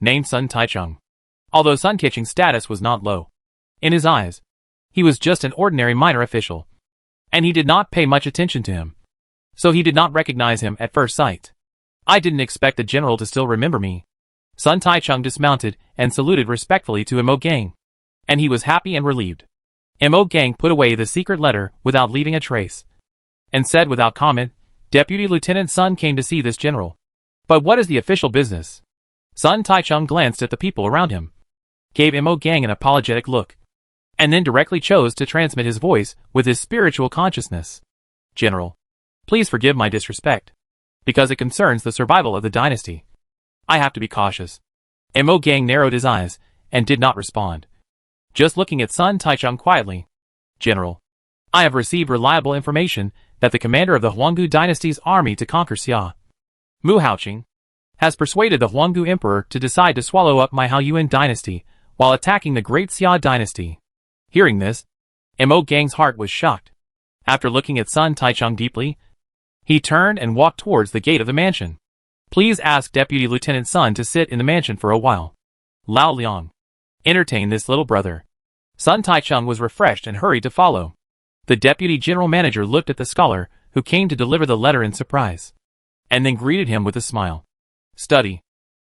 named Sun Taichung. Although Sun Taichung's status was not low, in his eyes, he was just an ordinary minor official, and he did not pay much attention to him, so he did not recognize him at first sight. I didn't expect the general to still remember me. Sun Taichung dismounted and saluted respectfully to Mo Gang, and he was happy and relieved. Mo Gang put away the secret letter without leaving a trace, and said without comment, Deputy Lieutenant Sun came to see this general. But what is the official business? Sun Taichung glanced at the people around him, gave Mo Gang an apologetic look, and then directly chose to transmit his voice with his spiritual consciousness. General, please forgive my disrespect, because it concerns the survival of the dynasty. I have to be cautious. Mo Gang narrowed his eyes and did not respond, just looking at Sun Taichung quietly. General, I have received reliable information that the commander of the Huanggu dynasty's army to conquer Xia, Mu Haoqing, has persuaded the Huanggu emperor to decide to swallow up my Haoyuan dynasty while attacking the great Xia dynasty. Hearing this, Mo Gang's heart was shocked. After looking at Sun Taichung deeply, he turned and walked towards the gate of the mansion. Please ask Deputy Lieutenant Sun to sit in the mansion for a while. Lao Liang, entertain this little brother. Sun Taichung was refreshed and hurried to follow. The deputy general manager looked at the scholar who came to deliver the letter in surprise, and then greeted him with a smile. Study.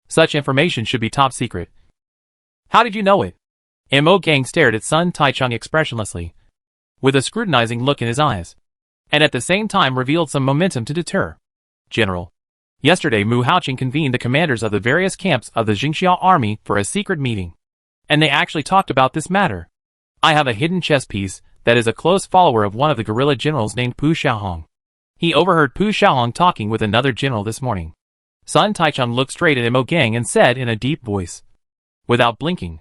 Such information should be top secret. How did you know it? Mo Gang stared at Sun Taichung expressionlessly, with a scrutinizing look in his eyes, and at the same time revealed some momentum to deter. General, yesterday Mu Haoqing convened the commanders of the various camps of the Jingxia army for a secret meeting, and they actually talked about this matter. I have a hidden chess piece that is a close follower of one of the guerrilla generals named Pu Xiaohong. He overheard Pu Xiaohong talking with another general this morning. Sun Taichung looked straight at Mo Gang and said in a deep voice, without blinking,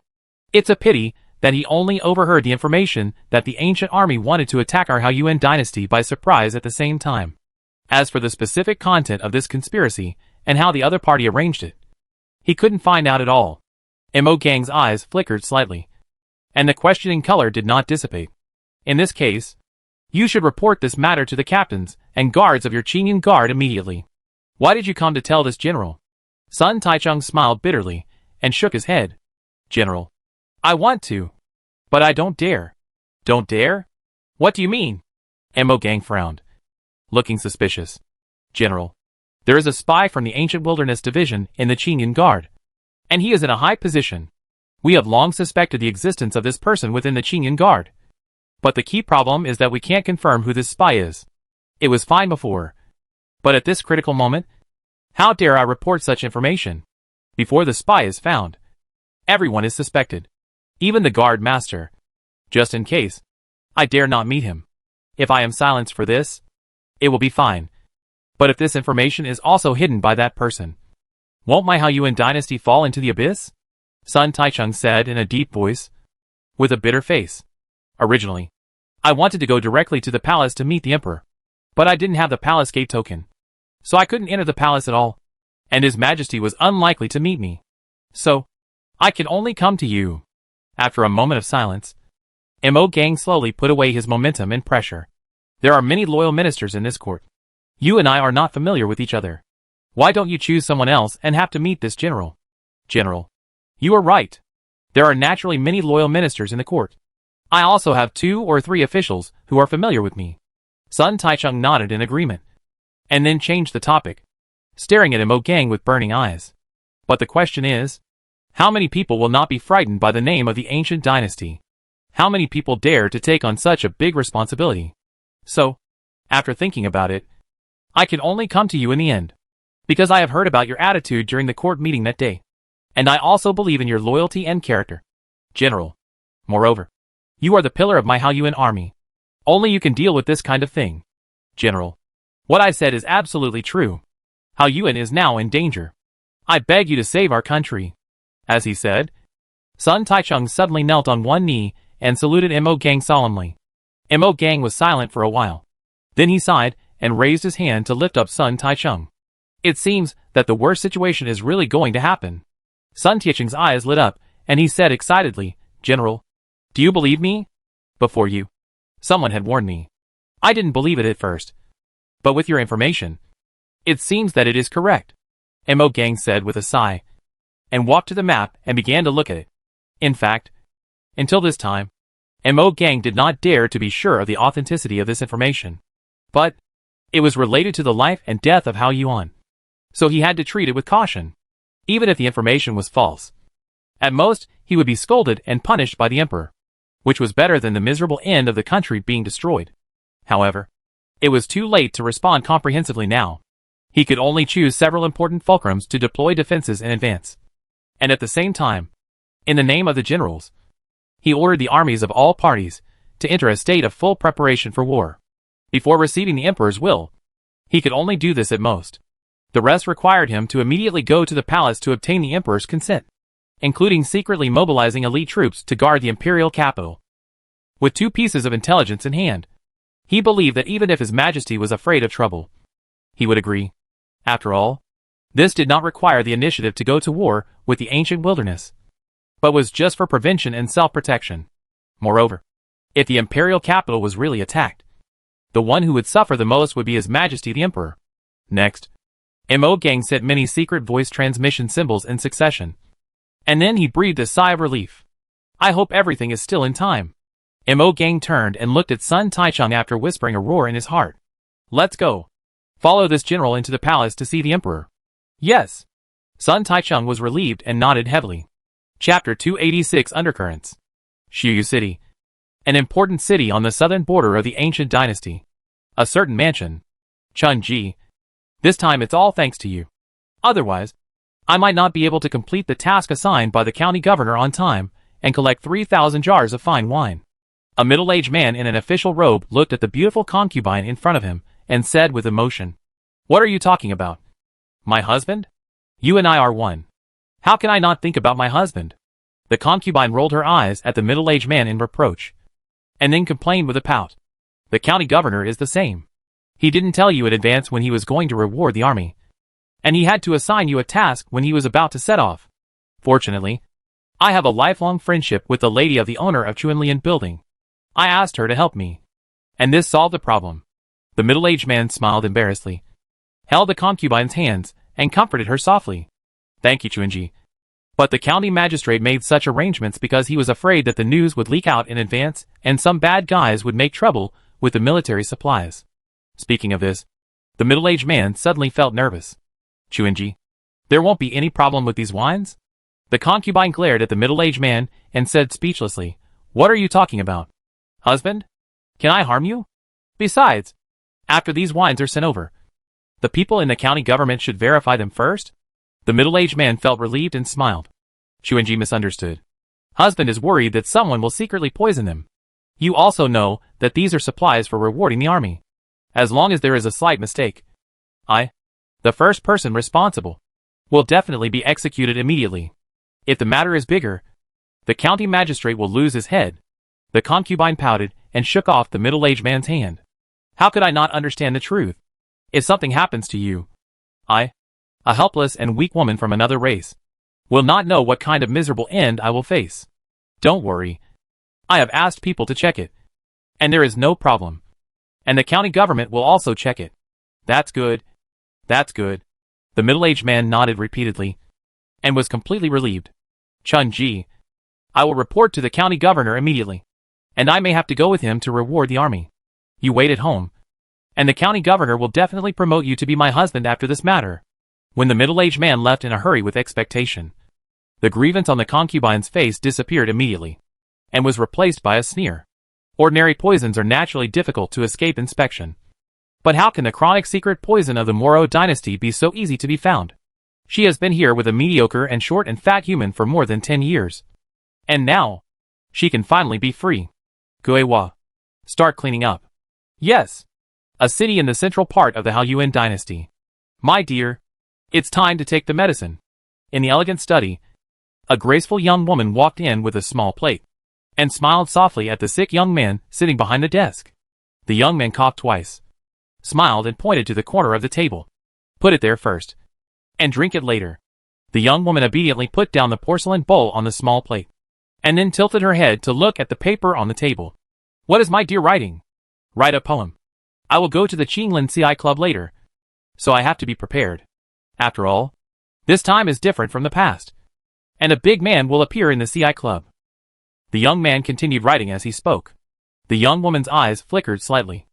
it's a pity that he only overheard the information that the ancient army wanted to attack our Haoyuan dynasty by surprise at the same time. As for the specific content of this conspiracy and how the other party arranged it, he couldn't find out at all. Mo Gang's eyes flickered slightly, and the questioning color did not dissipate. In this case, you should report this matter to the captains and guards of your Qingyun guard immediately. Why did you come to tell this general? Sun Taichung smiled bitterly and shook his head. General, I want to, but I don't dare. Don't dare? What do you mean? Mo Gang frowned, looking suspicious. General, there is a spy from the Ancient Wilderness Division in the Qingyun Guard, and he is in a high position. We have long suspected the existence of this person within the Qingyun Guard. But the key problem is that we can't confirm who this spy is. It was fine before, but at this critical moment, how dare I report such information? Before the spy is found, everyone is suspected, even the guard master. Just in case, I dare not meet him. If I am silenced for this, it will be fine. But if this information is also hidden by that person, won't my Haoyuan dynasty fall into the abyss? Sun Taichung said in a deep voice, with a bitter face. Originally, I wanted to go directly to the palace to meet the emperor, but I didn't have the palace gate token, so I couldn't enter the palace at all, and his majesty was unlikely to meet me. So, I can only come to you. After a moment of silence, Mo Gang slowly put away his momentum and pressure. There are many loyal ministers in this court. You and I are not familiar with each other. Why don't you choose someone else and have to meet this general? General, you are right. There are naturally many loyal ministers in the court. I also have 2 or 3 officials who are familiar with me. Sun Taichung nodded in agreement, and then changed the topic, staring at Mo Gang with burning eyes. But the question is, how many people will not be frightened by the name of the ancient dynasty? How many people dare to take on such a big responsibility? So, after thinking about it, I can only come to you in the end, because I have heard about your attitude during the court meeting that day, and I also believe in your loyalty and character. General, moreover, you are the pillar of my Haoyuan army. Only you can deal with this kind of thing. General, what I said is absolutely true. Haoyuan is now in danger. I beg you to save our country. As he said, Sun Taichung suddenly knelt on one knee and saluted Mo Gang solemnly. Mo Gang was silent for a while. Then he sighed and raised his hand to lift up Sun Taichung. It seems that the worst situation is really going to happen. Sun Taichung's eyes lit up, and he said excitedly, General, do you believe me? Before you, someone had warned me. I didn't believe it at first. But with your information, it seems that it is correct. Mo Gang said with a sigh, and walked to the map and began to look at it. In fact, until this time, Mo Gang did not dare to be sure of the authenticity of this information. But it was related to the life and death of Haoyuan, so he had to treat it with caution, even if the information was false. At most, he would be scolded and punished by the emperor, which was better than the miserable end of the country being destroyed. However, it was too late to respond comprehensively now. He could only choose several important fulcrums to deploy defenses in advance. And at the same time, in the name of the generals, he ordered the armies of all parties to enter a state of full preparation for war. Before receiving the emperor's will, he could only do this at most. The rest required him to immediately go to the palace to obtain the emperor's consent. including secretly mobilizing elite troops to guard the imperial capital. With 2 pieces of intelligence in hand, he believed that even if His Majesty was afraid of trouble, he would agree. After all, this did not require the initiative to go to war with the ancient wilderness, but was just for prevention and self-protection. Moreover, if the imperial capital was really attacked, the one who would suffer the most would be His Majesty the Emperor. Next, Mo Gang sent many secret voice transmission symbols in succession, and then he breathed a sigh of relief. I hope everything is still in time. Mo Gang turned and looked at Sun Taichung after whispering a roar in his heart. Let's go. Follow this general into the palace to see the Emperor. Yes. Sun Taichung was relieved and nodded heavily. Chapter 286 Undercurrents. Shiyu City. An important city on the southern border of the ancient dynasty. A certain mansion. Chun-Ji. This time it's all thanks to you. Otherwise, I might not be able to complete the task assigned by the county governor on time and collect 3,000 jars of fine wine. A middle-aged man in an official robe looked at the beautiful concubine in front of him and said with emotion, What are you talking about? My husband? You and I are one. How can I not think about my husband? The concubine rolled her eyes at the middle-aged man in reproach, and then complained with a pout. The county governor is the same. He didn't tell you in advance when he was going to reward the army, and he had to assign you a task when he was about to set off. Fortunately, I have a lifelong friendship with the lady of the owner of Chuanlian Building. I asked her to help me, and this solved the problem. The middle-aged man smiled embarrassedly, held the concubine's hands, and comforted her softly. Thank you, Chuanji. But the county magistrate made such arrangements because he was afraid that the news would leak out in advance and some bad guys would make trouble with the military supplies. Speaking of this, the middle-aged man suddenly felt nervous. Chuanji, there won't be any problem with these wines? The concubine glared at the middle-aged man and said speechlessly, What are you talking about? Husband? Can I harm you? Besides, after these wines are sent over, the people in the county government should verify them first? The middle-aged man felt relieved and smiled. Chuanji misunderstood. Husband is worried that someone will secretly poison them. You also know that these are supplies for rewarding the army. As long as there is a slight mistake, I, the first person responsible, will definitely be executed immediately. If the matter is bigger, the county magistrate will lose his head. The concubine pouted and shook off the middle-aged man's hand. How could I not understand the truth? If something happens to you, I, a helpless and weak woman from another race, will not know what kind of miserable end I will face. Don't worry. I have asked people to check it, and there is no problem. And the county government will also check it. That's good. That's good. The middle-aged man nodded repeatedly, and was completely relieved. Chun-Ji, I will report to the county governor immediately, and I may have to go with him to reward the army. You wait at home, and the county governor will definitely promote you to be my husband after this matter. When the middle-aged man left in a hurry with expectation, the grievance on the concubine's face disappeared immediately, and was replaced by a sneer. Ordinary poisons are naturally difficult to escape inspection. But how can the chronic secret poison of the Moro dynasty be so easy to be found? She has been here with a mediocre and short and fat human for more than 10 years. And now, she can finally be free. Guewa. Start cleaning up. Yes. A city in the central part of the Haoyuan dynasty. My dear, it's time to take the medicine. In the elegant study, a graceful young woman walked in with a small plate, and smiled softly at the sick young man sitting behind the desk. The young man coughed twice, smiled and pointed to the corner of the table. Put it there first, and drink it later. The young woman obediently put down the porcelain bowl on the small plate, and then tilted her head to look at the paper on the table. What is my dear writing? Write a poem. I will go to the Qinglin CI Club later, so I have to be prepared. After all, this time is different from the past, and a big man will appear in the CI Club. The young man continued writing as he spoke. The young woman's eyes flickered slightly,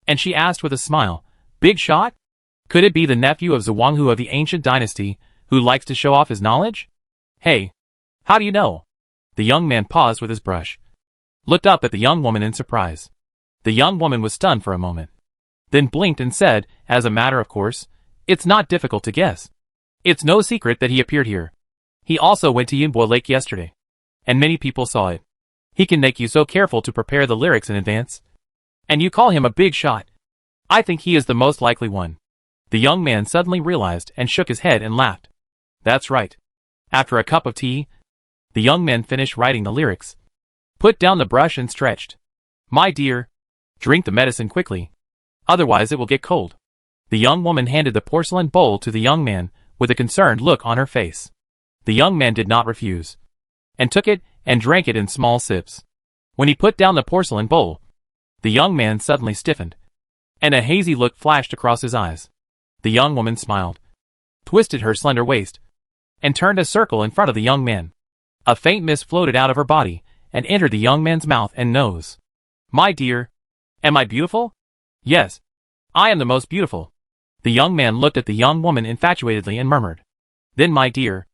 and she asked with a smile, Big shot? Could it be the nephew of Zhuanghu of the ancient dynasty, who likes to show off his knowledge? Hey, how do you know? The young man paused with his brush, looked up at the young woman in surprise. The young woman was stunned for a moment, then blinked and said, as a matter of course, it's not difficult to guess. It's no secret that he appeared here. He also went to Yinbo Lake yesterday, and many people saw it. He can make you so careful to prepare the lyrics in advance. And you call him a big shot. I think he is the most likely one. The young man suddenly realized and shook his head and laughed. That's right. After a cup of tea, The young man finished writing the lyrics, put down the brush and stretched. My dear, drink the medicine quickly. Otherwise it will get cold. The young woman handed the porcelain bowl to the young man with a concerned look on her face. The young man did not refuse, and took it and drank it in small sips. When he put down the porcelain bowl, the young man suddenly stiffened, and a hazy look flashed across his eyes. The young woman smiled, twisted her slender waist, and turned a circle in front of the young man. A faint mist floated out of her body and entered the young man's mouth and nose. My dear, am I beautiful? Yes, I am the most beautiful. The young man looked at the young woman infatuatedly and murmured. Then, my dear,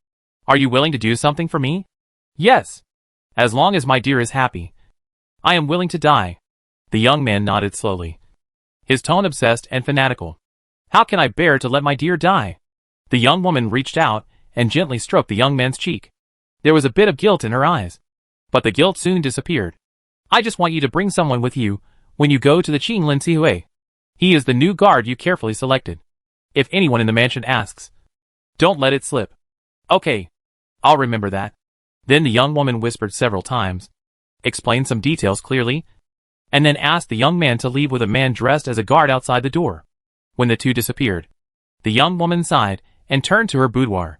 are you willing to do something for me? Yes, as long as my dear is happy. I am willing to die. The young man nodded slowly, his tone obsessed and fanatical. How can I bear to let my dear die? The young woman reached out and gently stroked the young man's cheek. There was a bit of guilt in her eyes, but the guilt soon disappeared. I just want you to bring someone with you when you go to the Qing Lin Sihui. He is the new guard you carefully selected. If anyone in the mansion asks, don't let it slip. Okay, I'll remember that. Then the young woman whispered several times, explained some details clearly, and then asked the young man to leave with a man dressed as a guard outside the door. When the two disappeared, the young woman sighed and turned to her boudoir.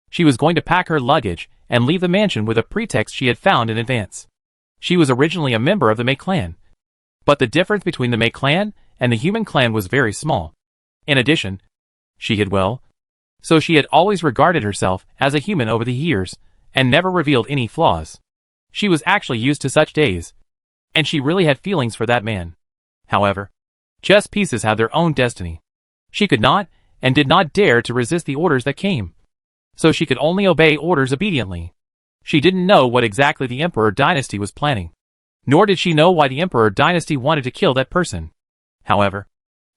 She was going to pack her luggage and leave the mansion with a pretext she had found in advance. She was originally a member of the Mei clan, but the difference between the Mei clan and the human clan was very small. In addition, she hid well, so she had always regarded herself as a human over the years and never revealed any flaws. She was actually used to such days, and she really had feelings for that man. However, chess pieces have their own destiny. She could not and did not dare to resist the orders that came, so she could only obey orders obediently. She didn't know what exactly the Emperor dynasty was planning, nor did she know why the Emperor dynasty wanted to kill that person. However,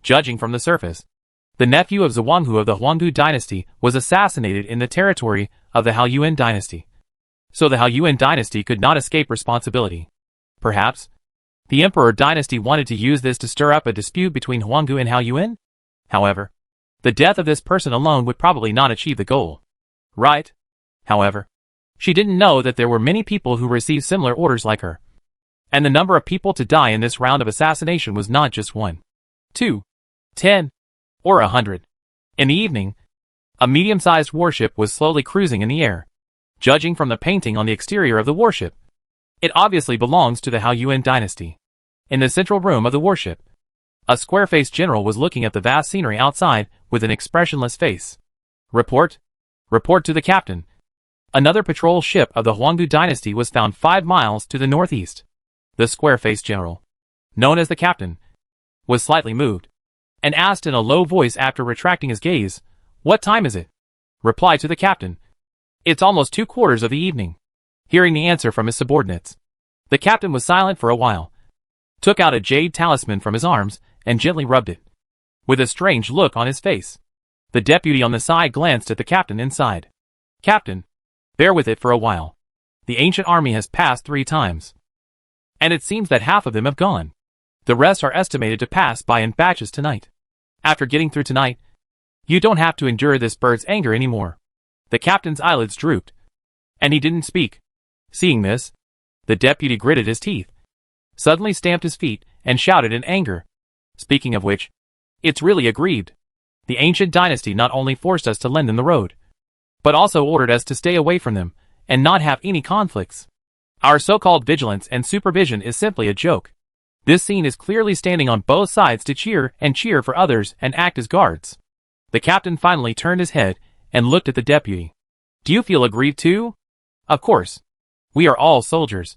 judging from the surface, the nephew of Zhuanghu of the Huangdu dynasty was assassinated in the territory of the Haoyuan dynasty, so the Haoyuan dynasty could not escape responsibility. Perhaps, the Emperor dynasty wanted to use this to stir up a dispute between Huangdu and Haoyuan? However, the death of this person alone would probably not achieve the goal. Right? However, she didn't know that there were many people who received similar orders like her, and the number of people to die in this round of assassination was not just 1, 2, 10, or 100. In the evening, a medium-sized warship was slowly cruising in the air. Judging from the painting on the exterior of the warship, it obviously belongs to the Haoyuan dynasty. In the central room of the warship, a square-faced general was looking at the vast scenery outside with an expressionless face. Report. Report to the captain. Another patrol ship of the Huangdu dynasty was found 5 miles to the northeast. The square-faced general, known as the captain, was slightly moved, and asked in a low voice after retracting his gaze, "What time is it?" Reply to the captain, "It's almost 2/4 of the evening." Hearing the answer from his subordinates, the captain was silent for a while, took out a jade talisman from his arms, and gently rubbed it. With a strange look on his face, the deputy on the side glanced at the captain and sighed. "Captain, bear with it for a while. The ancient army has passed 3 times, and it seems that half of them have gone. The rest are estimated to pass by in batches tonight. After getting through tonight, you don't have to endure this bird's anger anymore." The captain's eyelids drooped, and he didn't speak. Seeing this, the deputy gritted his teeth, suddenly stamped his feet, and shouted in anger. "Speaking of which, it's really aggrieved. The ancient dynasty not only forced us to lend them the road, but also ordered us to stay away from them and not have any conflicts. Our so-called vigilance and supervision is simply a joke. This scene is clearly standing on both sides to cheer for others and act as guards." The captain finally turned his head and looked at the deputy. "Do you feel aggrieved too? Of course. We are all soldiers,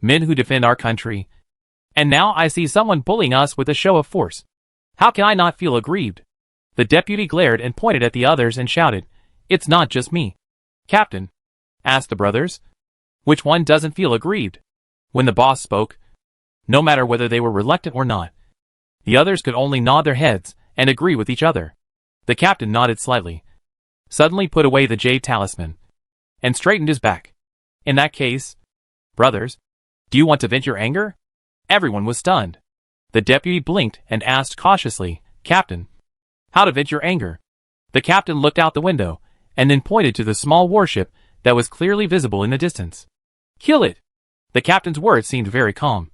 men who defend our country. And now I see someone bullying us with a show of force. How can I not feel aggrieved?" The deputy glared and pointed at the others and shouted, "It's not just me." "Captain," asked the brothers, "which one doesn't feel aggrieved?" When the boss spoke, no matter whether they were reluctant or not, the others could only nod their heads and agree with each other. The captain nodded slightly, suddenly put away the jade talisman, and straightened his back. "In that case, brothers, do you want to vent your anger?" Everyone was stunned. The deputy blinked and asked cautiously, "Captain, how to vent your anger?" The captain looked out the window, and then pointed to the small warship that was clearly visible in the distance. Kill it! The captain's words seemed very calm.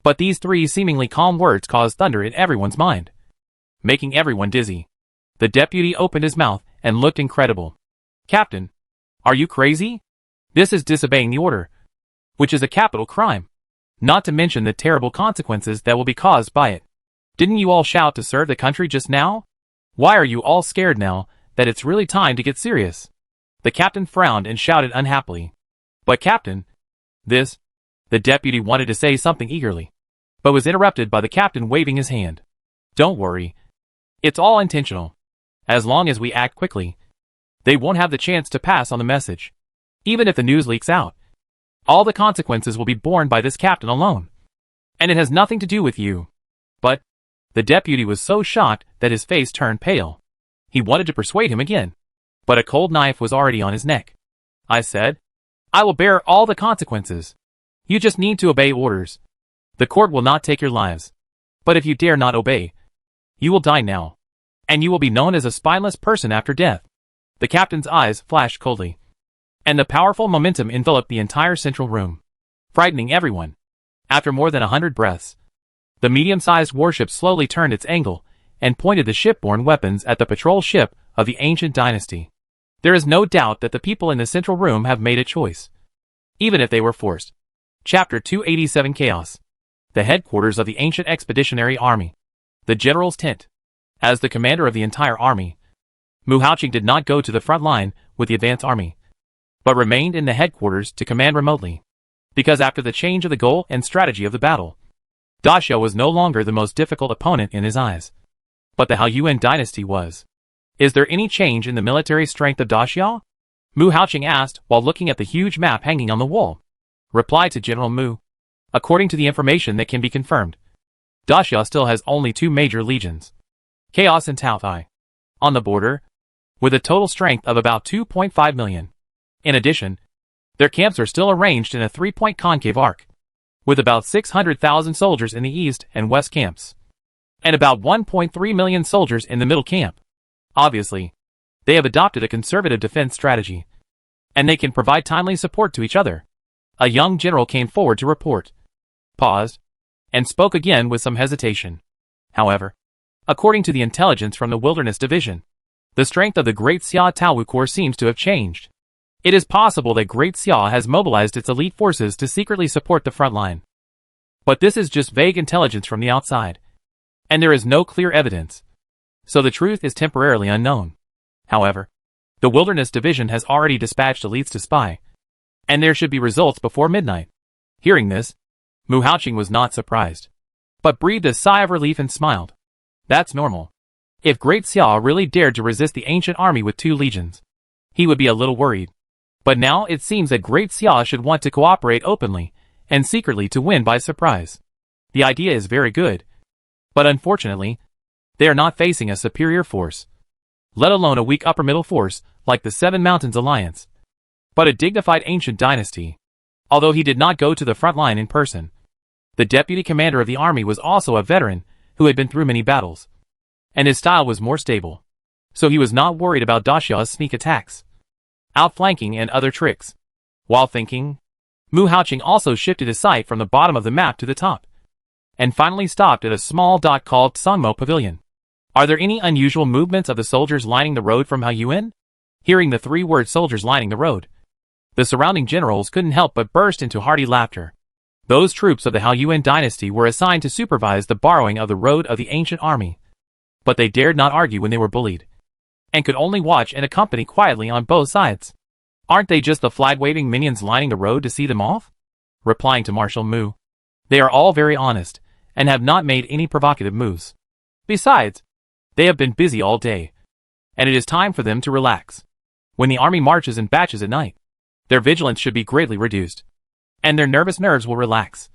But these three seemingly calm words caused thunder in everyone's mind, making everyone dizzy. The deputy opened his mouth and looked incredible. Captain, are you crazy? This is disobeying the order, which is a capital crime. Not to mention the terrible consequences that will be caused by it. Didn't you all shout to serve the country just now? Why are you all scared now that it's really time to get serious? The captain frowned and shouted unhappily. But Captain, this... The deputy wanted to say something eagerly, but was interrupted by the captain waving his hand. Don't worry. It's all intentional. As long as we act quickly, they won't have the chance to pass on the message. Even if the news leaks out, all the consequences will be borne by this captain alone. And it has nothing to do with you. But the deputy was so shocked that his face turned pale. He wanted to persuade him again, but a cold knife was already on his neck. I said, I will bear all the consequences. You just need to obey orders. The court will not take your lives. But if you dare not obey, you will die now. And you will be known as a spineless person after death. The captain's eyes flashed coldly, and the powerful momentum enveloped the entire central room, frightening everyone. After more than 100 breaths, the medium-sized warship slowly turned its angle and pointed the shipborne weapons at the patrol ship of the ancient dynasty. There is no doubt that the people in the central room have made a choice, even if they were forced. Chapter 287 Chaos. The headquarters of the ancient expeditionary army. The general's tent. As the commander of the entire army, Mu Haoqing did not go to the front line with the advance army, but remained in the headquarters to command remotely. Because after the change of the goal and strategy of the battle, Da Xiao was no longer the most difficult opponent in his eyes, but the Haoyuan dynasty was. Is there any change in the military strength of Da Xiao? Mu Haoqing asked while looking at the huge map hanging on the wall. Reply to General Mu. According to the information that can be confirmed, Da Xiao still has only 2 major legions, Chaos and Taotai, on the border, with a total strength of about 2.5 million. In addition, their camps are still arranged in a 3-point concave arc, with about 600,000 soldiers in the east and west camps, and about 1.3 million soldiers in the middle camp. Obviously, they have adopted a conservative defense strategy, and they can provide timely support to each other. A young general came forward to report, paused, and spoke again with some hesitation. However, according to the intelligence from the Wilderness Division, the strength of the Great Xia Taowu Corps seems to have changed. It is possible that Great Xia has mobilized its elite forces to secretly support the front line. But this is just vague intelligence from the outside, and there is no clear evidence, so the truth is temporarily unknown. However, the Wilderness Division has already dispatched elites to spy, and there should be results before midnight. Hearing this, Mu Haoqing was not surprised, but breathed a sigh of relief and smiled. That's normal. If Great Xia really dared to resist the ancient army with 2 legions, he would be a little worried. But now it seems that Great Xia should want to cooperate openly and secretly to win by surprise. The idea is very good, but unfortunately, they are not facing a superior force, let alone a weak upper-middle force like the Seven Mountains Alliance, but a dignified ancient dynasty. Although he did not go to the front line in person, the deputy commander of the army was also a veteran who had been through many battles, and his style was more stable, so he was not worried about Da Xiao's sneak attacks, outflanking and other tricks. While thinking, Mu Haoqing also shifted his sight from the bottom of the map to the top, and finally stopped at a small dot called Sangmo Pavilion. Are there any unusual movements of the soldiers lining the road from Haoyuan? Hearing the 3-word soldiers lining the road, the surrounding generals couldn't help but burst into hearty laughter. Those troops of the Haoyuan dynasty were assigned to supervise the borrowing of the road of the ancient army, but they dared not argue when they were bullied, and could only watch and accompany quietly on both sides. Aren't they just the flag-waving minions lining the road to see them off? Replying to Marshal Mu, they are all very honest, and have not made any provocative moves. Besides, they have been busy all day, and it is time for them to relax. When the army marches in batches at night, their vigilance should be greatly reduced, and their nervous nerves will relax,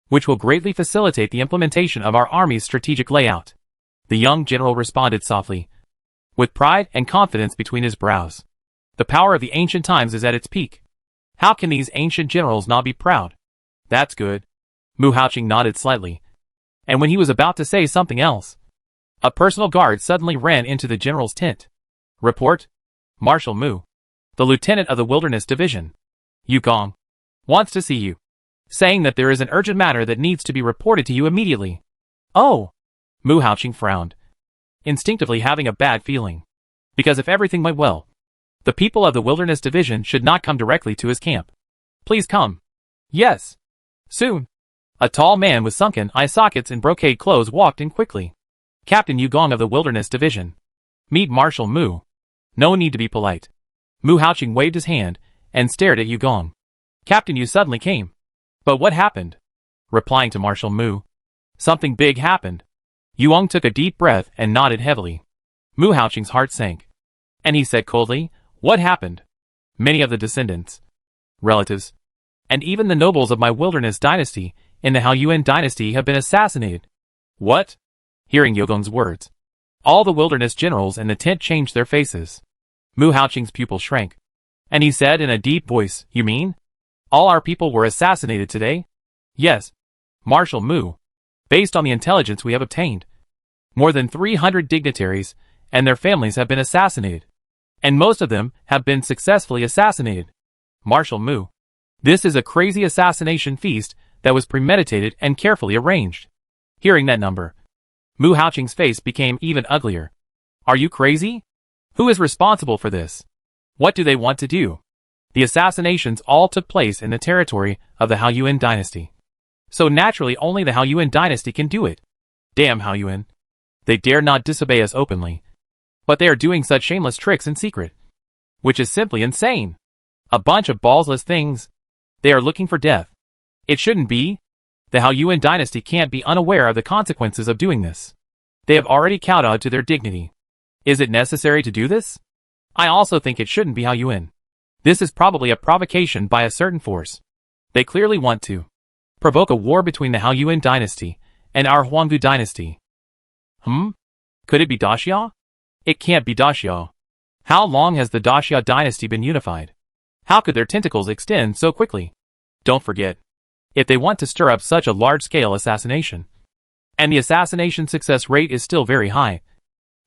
which will greatly facilitate the implementation of our army's strategic layout. The young general responded softly, with pride and confidence between his brows. The power of the ancient times is at its peak. How can these ancient generals not be proud? That's good. Mu Haoqing nodded slightly, and when he was about to say something else, a personal guard suddenly ran into the general's tent. Report, Marshal Mu. the lieutenant of the Wilderness Division. Yukong wants to see you, saying that there is an urgent matter that needs to be reported to you immediately. Oh! Mu Haoqing frowned, instinctively having a bad feeling. Because if everything went well, the people of the Wilderness Division should not come directly to his camp. Please come. Yes. Soon. A tall man with sunken eye sockets and brocade clothes walked in quickly. Captain Yugong of the Wilderness Division. Meet Marshal Mu. No need to be polite. Mu Haoqing waved his hand and stared at Yugong. Captain, you suddenly came. But what happened? Replying to Marshal Mu. Something big happened. Yugong took a deep breath and nodded heavily. Mu Haoqing's heart sank. And he said coldly, what happened? Many of the descendants, relatives, and even the nobles of my Wilderness dynasty in the Haoyuan dynasty have been assassinated. What? Hearing Yugong's words, all the Wilderness generals in the tent changed their faces. Mu Haoqing's pupil shrank, and he said in a deep voice, you mean? All our people were assassinated today? Yes, Marshal Mu. Based on the intelligence we have obtained, more than 300 dignitaries and their families have been assassinated, and most of them have been successfully assassinated. Marshal Mu. This is a crazy assassination feast that was premeditated and carefully arranged. Hearing that number, Mu Haoqing's face became even uglier. Are you crazy? Who is responsible for this? What do they want to do? The assassinations all took place in the territory of the Haoyuan dynasty. So naturally only the Haoyuan dynasty can do it. Damn Haoyuan. They dare not disobey us openly. But they are doing such shameless tricks in secret. Which is simply insane. A bunch of ballsless things. They are looking for death. It shouldn't be. The Haoyuan dynasty can't be unaware of the consequences of doing this. They have already kowtowed to their dignity. Is it necessary to do this? I also think it shouldn't be Haoyuan. This is probably a provocation by a certain force. They clearly want to provoke a war between the Haoyuan dynasty and our Huanggu dynasty. Could it be Daxia? It can't be Daxia. How long has the Daxia dynasty been unified? How could their tentacles extend so quickly? Don't forget, if they want to stir up such a large-scale assassination, and the assassination success rate is still very high,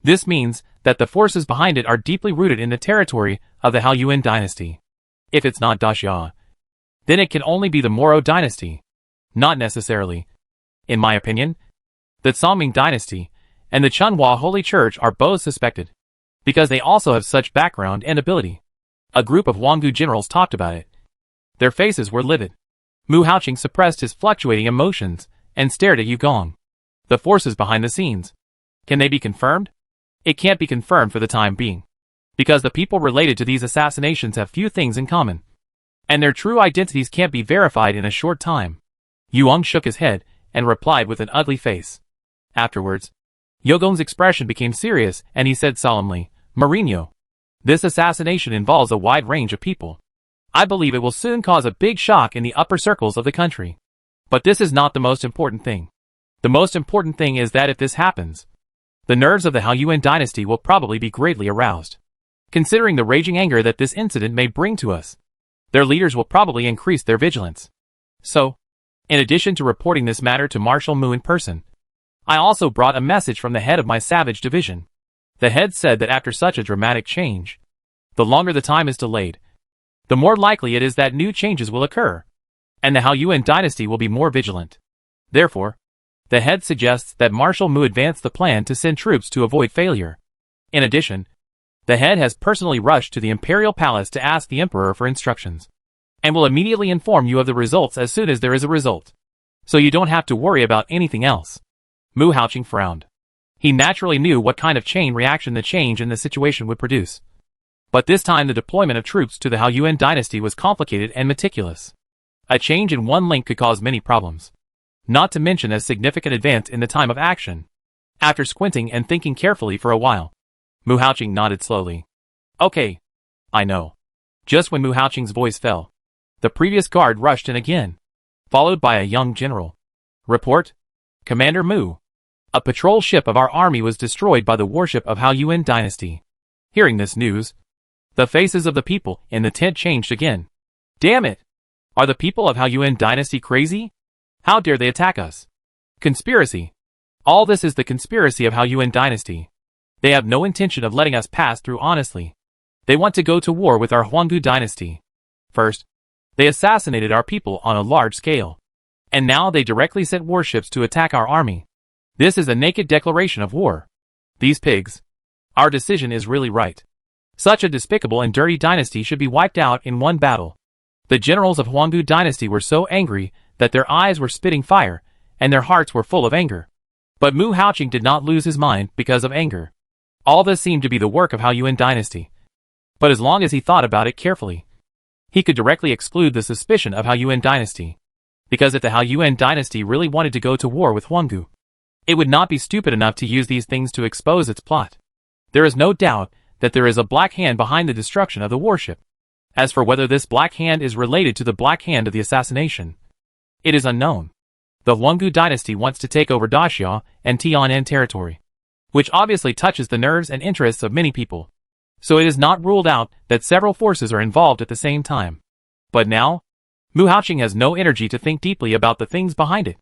this means that the forces behind it are deeply rooted in the territory of the Haoyuan dynasty. If it's not Daxia, then it can only be the Moro dynasty. Not necessarily. In my opinion, the Songming dynasty and the Chunhua Holy Church are both suspected, because they also have such background and ability. A group of Huanggu generals talked about it. Their faces were livid. Mu Haoqing suppressed his fluctuating emotions and stared at Yugong. The forces behind the scenes. Can they be confirmed? It can't be confirmed for the time being, because the people related to these assassinations have few things in common, and their true identities can't be verified in a short time. Yugong shook his head and replied with an ugly face. Afterwards, Yugong's expression became serious and he said solemnly, Mourinho, this assassination involves a wide range of people. I believe it will soon cause a big shock in the upper circles of the country. But this is not the most important thing. The most important thing is that if this happens, the nerves of the Haoyuan dynasty will probably be greatly aroused. Considering the raging anger that this incident may bring to us, their leaders will probably increase their vigilance. So, in addition to reporting this matter to Marshal Mu in person, I also brought a message from the head of my Savage division. The head said that after such a dramatic change, the longer the time is delayed, the more likely it is that new changes will occur, and the Haoyuan dynasty will be more vigilant. Therefore, the head suggests that Marshal Mu advance the plan to send troops to avoid failure. In addition, the head has personally rushed to the imperial palace to ask the emperor for instructions, and will immediately inform you of the results as soon as there is a result. So you don't have to worry about anything else. Mu Haoqing frowned. He naturally knew what kind of chain reaction the change in the situation would produce. But this time the deployment of troops to the Haoyuan dynasty was complicated and meticulous. A change in one link could cause many problems, not to mention a significant advance in the time of action. After squinting and thinking carefully for a while, Mu Haoqing nodded slowly. Okay, I know. Just when Mu Haoqing's voice fell, the previous guard rushed in again, followed by a young general. Report, Commander Mu. A patrol ship of our army was destroyed by the warship of Haoyuan dynasty. Hearing this news, the faces of the people in the tent changed again. Damn it! Are the people of Haoyuan dynasty crazy? How dare they attack us? Conspiracy. All this is the conspiracy of Haoyuan dynasty. They have no intention of letting us pass through honestly. They want to go to war with our Huanggu dynasty. First, they assassinated our people on a large scale. And now they directly sent warships to attack our army. This is a naked declaration of war. These pigs. Our decision is really right. Such a despicable and dirty dynasty should be wiped out in one battle. The generals of Huanggu dynasty were so angry that their eyes were spitting fire, and their hearts were full of anger. But Mu Haoqing did not lose his mind because of anger. All this seemed to be the work of Haoyuan dynasty. But as long as he thought about it carefully, he could directly exclude the suspicion of Haoyuan dynasty. Because if the Haoyuan dynasty really wanted to go to war with Huanggu, it would not be stupid enough to use these things to expose its plot. There is no doubt that there is a black hand behind the destruction of the warship. As for whether this black hand is related to the black hand of the assassination, it is unknown. The Huanggu dynasty wants to take over Daxia and Tianan territory, which obviously touches the nerves and interests of many people. So it is not ruled out that several forces are involved at the same time. But now, Mu Haoqing has no energy to think deeply about the things behind it,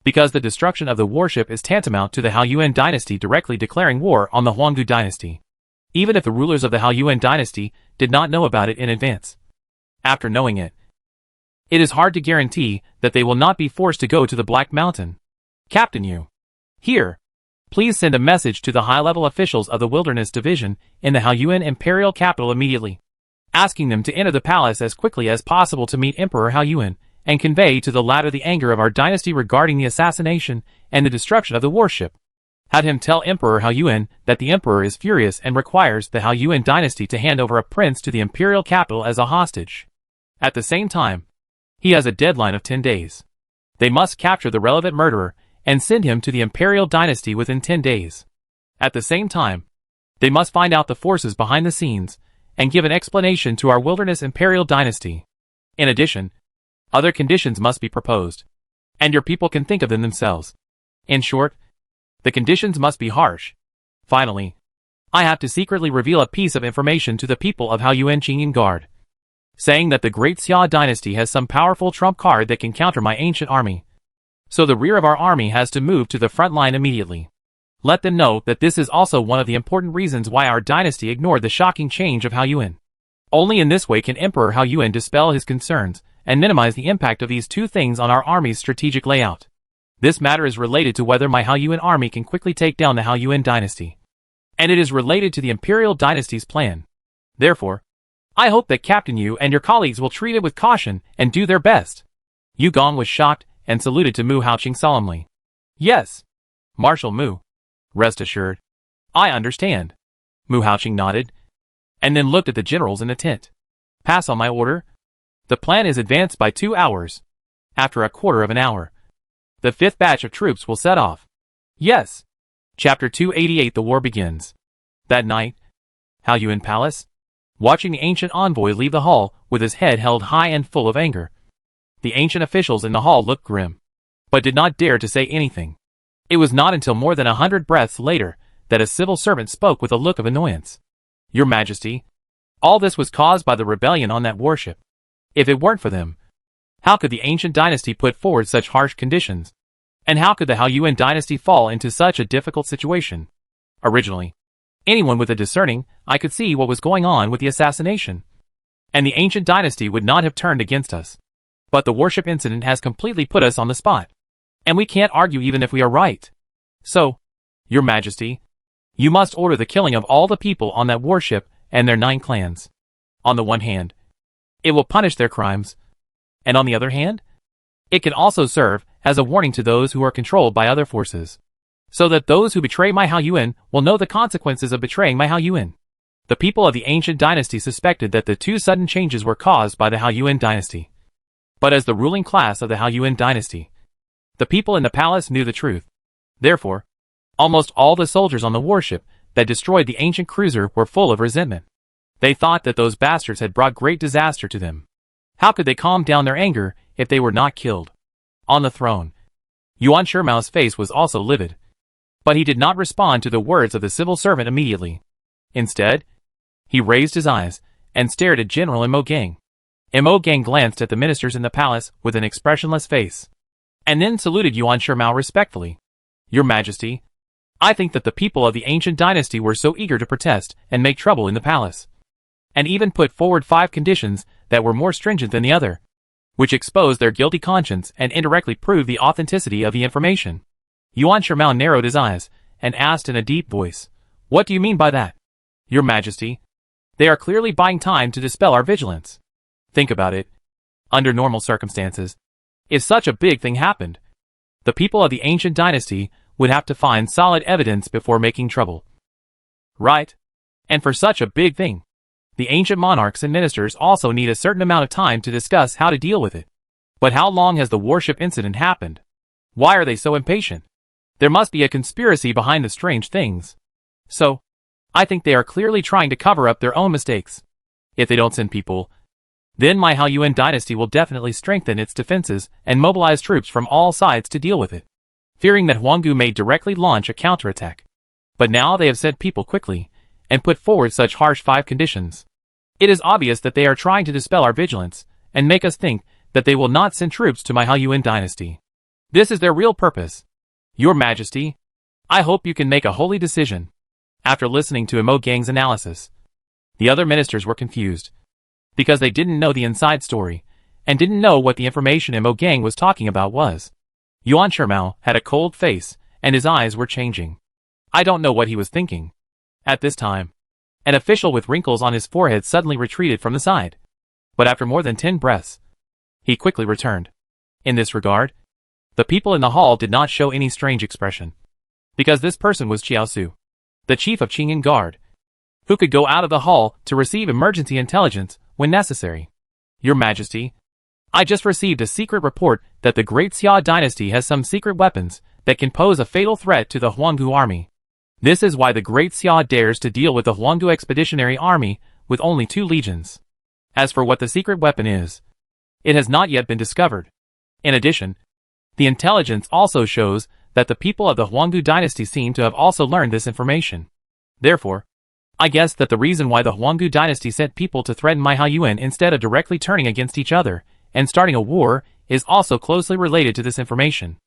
because the destruction of the warship is tantamount to the Haoyuan dynasty directly declaring war on the Huanggu dynasty, even if the rulers of the Haoyuan dynasty did not know about it in advance. After knowing it, it is hard to guarantee that they will not be forced to go to the Black Mountain. Captain Yu. Here. Please send a message to the high-level officials of the Wilderness Division in the Haoyuan Imperial Capital immediately, asking them to enter the palace as quickly as possible to meet Emperor Haoyuan, and convey to the latter the anger of our dynasty regarding the assassination and the destruction of the warship. Have him tell Emperor Haoyuan that the emperor is furious and requires the Haoyuan dynasty to hand over a prince to the imperial capital as a hostage. At the same time, he has a deadline of 10 days. They must capture the relevant murderer and send him to the imperial dynasty within 10 days. At the same time, they must find out the forces behind the scenes and give an explanation to our wilderness imperial dynasty. In addition, other conditions must be proposed, and your people can think of them themselves. In short, the conditions must be harsh. Finally, I have to secretly reveal a piece of information to the people of Haoyuan Qingyin Guard, saying that the Great Xia dynasty has some powerful trump card that can counter my ancient army. So the rear of our army has to move to the front line immediately. Let them know that this is also one of the important reasons why our dynasty ignored the shocking change of Haoyuan. Only in this way can Emperor Haoyuan dispel his concerns and minimize the impact of these two things on our army's strategic layout. This matter is related to whether my Haoyuan army can quickly take down the Haoyuan dynasty, and it is related to the imperial dynasty's plan. Therefore, I hope that Captain Yu and your colleagues will treat it with caution and do their best. Yu Gong was shocked and saluted to Mu Haoqing solemnly. Yes, Marshal Mu. Rest assured. I understand. Mu Haoqing nodded, and then looked at the generals in the tent. Pass on my order. The plan is advanced by 2 hours. After a quarter of an hour, the 5th batch of troops will set off. Yes. Chapter 288. The war begins. That night, Haoyuan Palace. Watching the ancient envoy leave the hall with his head held high and full of anger. The ancient officials in the hall looked grim, but did not dare to say anything. It was not until more than 100 breaths later that a civil servant spoke with a look of annoyance. Your Majesty, all this was caused by the rebellion on that warship. If it weren't for them, how could the ancient dynasty put forward such harsh conditions? And how could the Haoyuan dynasty fall into such a difficult situation? Originally, anyone with a discerning eye could see what was going on with the assassination, and the ancient dynasty would not have turned against us. But the warship incident has completely put us on the spot, and we can't argue even if we are right. So, Your Majesty, you must order the killing of all the people on that warship and their 9 clans. On the one hand, it will punish their crimes, and on the other hand, it can also serve as a warning to those who are controlled by other forces, so that those who betray my Haoyuan will know the consequences of betraying my Haoyuan. The people of the ancient dynasty suspected that the 2 sudden changes were caused by the Haoyuan dynasty. But as the ruling class of the Haoyuan dynasty, the people in the palace knew the truth. Therefore, almost all the soldiers on the warship that destroyed the ancient cruiser were full of resentment. They thought that those bastards had brought great disaster to them. How could they calm down their anger if they were not killed? On the throne, Yuan Shimiao's face was also livid, but he did not respond to the words of the civil servant immediately. Instead, he raised his eyes and stared at General Mo Gang. Mo Gang glanced at the ministers in the palace with an expressionless face, and then saluted Yuan Shimiao respectfully. Your Majesty, I think that the people of the ancient dynasty were so eager to protest and make trouble in the palace, and even put forward 5 conditions that were more stringent than the other, which exposed their guilty conscience and indirectly proved the authenticity of the information. Yuan Shimao narrowed his eyes and asked in a deep voice, "What do you mean by that?" "Your Majesty, they are clearly buying time to dispel our vigilance. Think about it. Under normal circumstances, if such a big thing happened, the people of the ancient dynasty would have to find solid evidence before making trouble. Right? And for such a big thing, the ancient monarchs and ministers also need a certain amount of time to discuss how to deal with it. But how long has the warship incident happened? Why are they so impatient? There must be a conspiracy behind the strange things. So, I think they are clearly trying to cover up their own mistakes. If they don't send people, then my Haoyuan dynasty will definitely strengthen its defenses and mobilize troops from all sides to deal with it, fearing that Huanggu may directly launch a counterattack. But now they have sent people quickly, and put forward such harsh 5 conditions. It is obvious that they are trying to dispel our vigilance, and make us think that they will not send troops to my Haoyuan dynasty. This is their real purpose. Your Majesty, I hope you can make a holy decision." After listening to Imo Gang's analysis, the other ministers were confused, because they didn't know the inside story, and didn't know what the information Imo Gang was talking about was. Yuan Shimao had a cold face, and his eyes were changing. I don't know what he was thinking. At this time, an official with wrinkles on his forehead suddenly retreated from the side. But after more than 10 breaths, he quickly returned. In this regard, the people in the hall did not show any strange expression, because this person was Chiao Su, the chief of Qingyan Guard, who could go out of the hall to receive emergency intelligence when necessary. "Your Majesty, I just received a secret report that the Great Xia dynasty has some secret weapons that can pose a fatal threat to the Huanggu army. This is why the Great Xia dares to deal with the Huanggu expeditionary army with only 2 legions. As for what the secret weapon is, it has not yet been discovered. In addition, the intelligence also shows that the people of the Huanggu dynasty seem to have also learned this information. Therefore, I guess that the reason why the Huanggu dynasty sent people to threaten my Haoyuan instead of directly turning against each other and starting a war is also closely related to this information.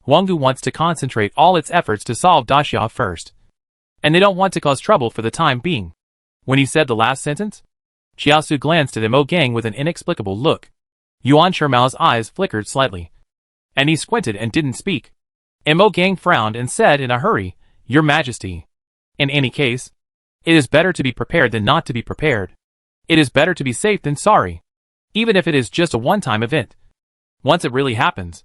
Huanggu wants to concentrate all its efforts to solve Daxia first, and they don't want to cause trouble for the time being." When he said the last sentence, Chiao Su glanced at Imo Gang with an inexplicable look. Yuan Shimiao's eyes flickered slightly, and he squinted and didn't speak. Imo Gang frowned and said in a hurry, "Your Majesty, in any case, it is better to be prepared than not to be prepared. It is better to be safe than sorry, even if it is just a one-time event. Once it really happens,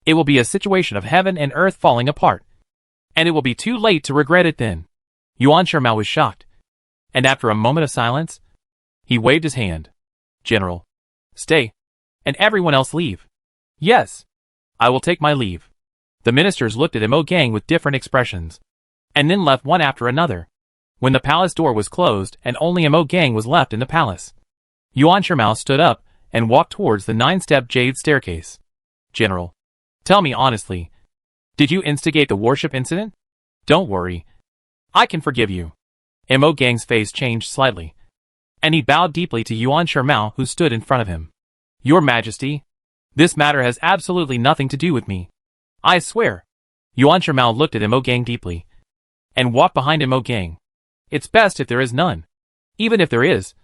it will be a situation of heaven and earth falling apart, and it will be too late to regret it then." Yuan Shimao was shocked, and after a moment of silence, he waved his hand. "General, stay, and everyone else leave." "Yes, I will take my leave." The ministers looked at Imo Gang with different expressions, and then left one after another. When the palace door was closed and only Imo Gang was left in the palace, Yuan Shimao stood up and walked towards the 9-step jade staircase. "General, tell me honestly, did you instigate the warship incident? Don't worry, I can forgive you." Imo Gang's face changed slightly, and he bowed deeply to Yuan Shimao who stood in front of him. "Your Majesty, this matter has absolutely nothing to do with me. I swear." Yuan Shimao looked at Imo Gang deeply, and walked behind Imo Gang. "It's best if there is none. Even if there is,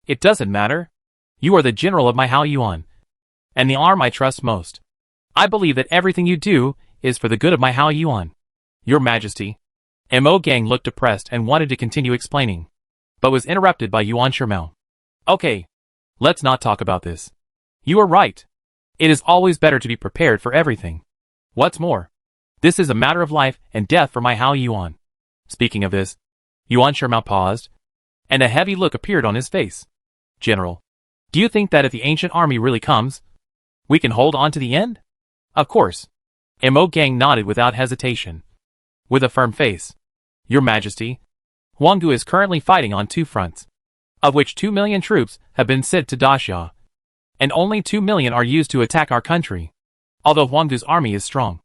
it doesn't matter. You are the general of my Haoyuan, and the arm I trust most. I believe that everything you do is for the good of my Haoyuan." "Your Majesty." Imo Gang looked depressed and wanted to continue explaining, but was interrupted by Yuan Shimao. "Okay, let's not talk about this. You are right. It is always better to be prepared for everything. What's more, this is a matter of life and death for my Haoyuan." Speaking of this, Yuan Shimao paused, and a heavy look appeared on his face. "General, do you think that if the ancient army really comes, we can hold on to the end?" "Of course." Imo Gang nodded without hesitation, with a firm face. "Your Majesty, Huanggu is currently fighting on 2 fronts, of which 2 million troops have been sent to Daxia, and only 2 million are used to attack our country. Although Huanggu's army is strong,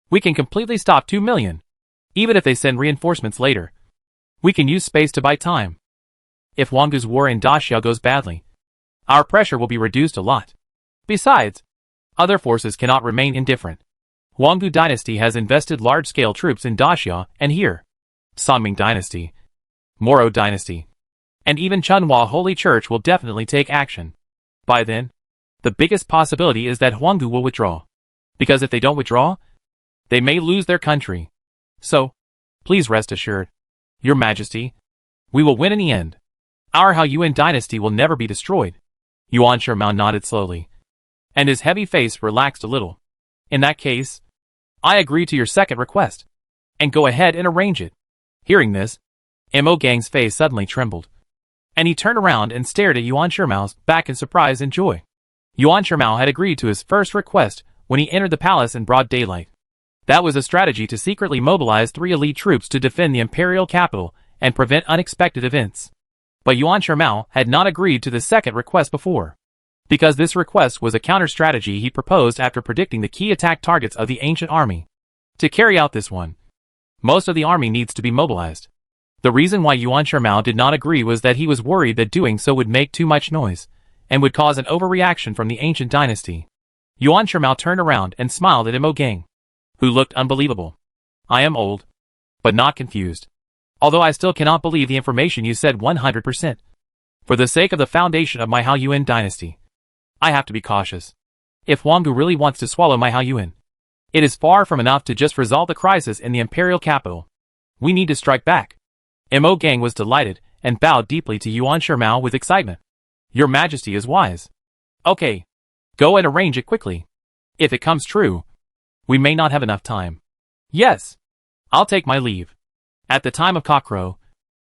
we can completely stop 2 million, even if they send reinforcements later. We can use space to buy time. If Huanggu's war in Daxia goes badly, our pressure will be reduced a lot. Besides, other forces cannot remain indifferent. Huanggu dynasty has invested large-scale troops in Daxia and here. Sonming dynasty, Moro dynasty, And even Chunhua Holy Church will definitely take action. By then, the biggest possibility is that Huanggu will withdraw. Because if they don't withdraw, they may lose their country. So, please rest assured, Your Majesty, we will win in the end. Our Haoyuan dynasty will never be destroyed. Yuan Shimao nodded slowly, and his heavy face relaxed a little. In that case, I agree to your second request, and go ahead and arrange it. Hearing this, Mo Gang's face suddenly trembled, and he turned around and stared at Yuan Shimao's back in surprise and joy. Yuan Shimao had agreed to his first request when he entered the palace in broad daylight. That was a strategy to secretly mobilize 3 elite troops to defend the imperial capital and prevent unexpected events. But Yuan Shimao had not agreed to the second request before, because this request was a counter-strategy he proposed after predicting the key attack targets of the ancient army. To carry out this one, most of the army needs to be mobilized. The reason why Yuan Shimao did not agree was that he was worried that doing so would make too much noise, and would cause an overreaction from the ancient dynasty. Yuan Shimao turned around and smiled at Mo Gang, who looked unbelievable. I am old, but not confused. Although I still cannot believe the information you said 100%. For the sake of the foundation of my Haoyuan dynasty, I have to be cautious. If Huanggu really wants to swallow my Haoyuan, it is far from enough to just resolve the crisis in the imperial capital. We need to strike back. Mo Gang was delighted and bowed deeply to Yuan Shimao with excitement. Your Majesty is wise. Okay, go and arrange it quickly. If it comes true, we may not have enough time. Yes, I'll take my leave. At the time of cockcrow,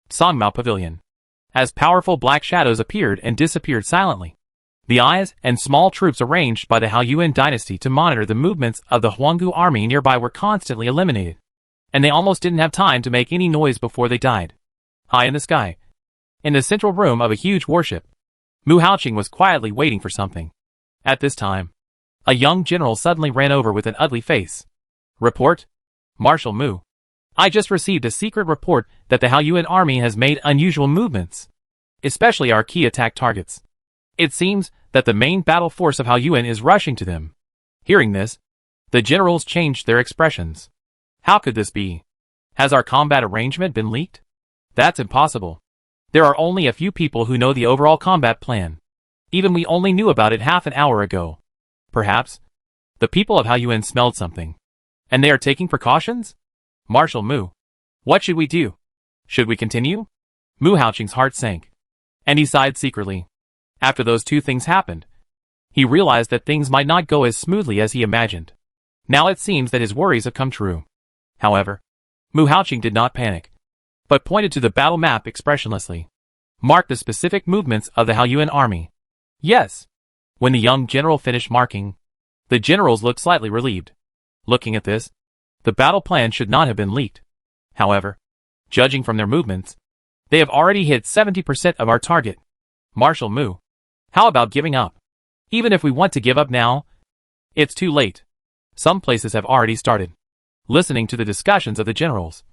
Songmao Pavilion, as powerful black shadows appeared and disappeared silently. The eyes and small troops arranged by the Haoyuan dynasty to monitor the movements of the Huanggu army nearby were constantly eliminated, and they almost didn't have time to make any noise before they died. High in the sky, in the central room of a huge warship, Mu Haoqing was quietly waiting for something. At this time, a young general suddenly ran over with an ugly face. Report, Marshal Mu. I just received a secret report that the Haoyuan army has made unusual movements, especially our key attack targets. It seems that the main battle force of Haoyuan is rushing to them. Hearing this, the generals changed their expressions. How could this be? Has our combat arrangement been leaked? That's impossible. There are only a few people who know the overall combat plan. Even we only knew about it half an hour ago. Perhaps the people of Haoyuan smelled something, and they are taking precautions? Marshal Mu, what should we do? Should we continue? Mu Haoqing's heart sank, and he sighed secretly. After those two things happened, he realized that things might not go as smoothly as he imagined. Now it seems that his worries have come true. However, Mu Haoqing did not panic, but pointed to the battle map expressionlessly. Mark the specific movements of the Haoyuan army. Yes. When the young general finished marking, the generals looked slightly relieved. Looking at this, the battle plan should not have been leaked. However, judging from their movements, they have already hit 70% of our target. Marshal Mu, how about giving up? Even if we want to give up now, it's too late. Some places have already started. Listening to the discussions of the generals,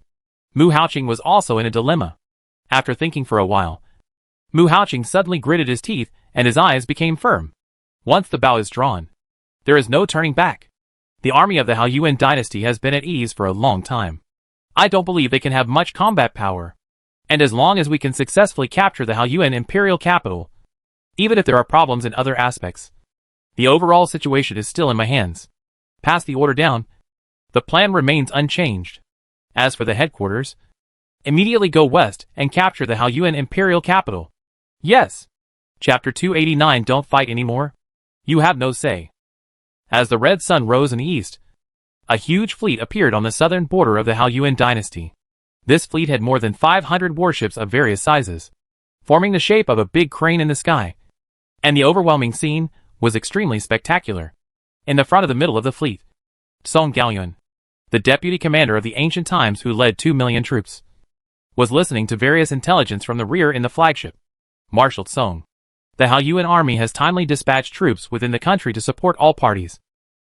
Mu Haoqing was also in a dilemma. After thinking for a while, Mu Haoqing suddenly gritted his teeth and his eyes became firm. Once the bow is drawn, there is no turning back. The army of the Haoyuan dynasty has been at ease for a long time. I don't believe they can have much combat power. And as long as we can successfully capture the Haoyuan imperial capital, even if there are problems in other aspects, the overall situation is still in my hands. Pass the order down. The plan remains unchanged. As for the headquarters, immediately go west and capture the Haoyuan imperial capital. Yes. Chapter 289. Don't fight anymore. You have no say. As the red sun rose in the east, a huge fleet appeared on the southern border of the Haoyuan dynasty. This fleet had more than 500 warships of various sizes, forming the shape of a big crane in the sky. And the overwhelming scene was extremely spectacular. In the front of the middle of the fleet, Song Gaoyun, the deputy commander of the ancient times who led 2 million troops, was listening to various intelligence from the rear in the flagship. Marshal Song, the Haoyuan army has timely dispatched troops within the country to support all parties,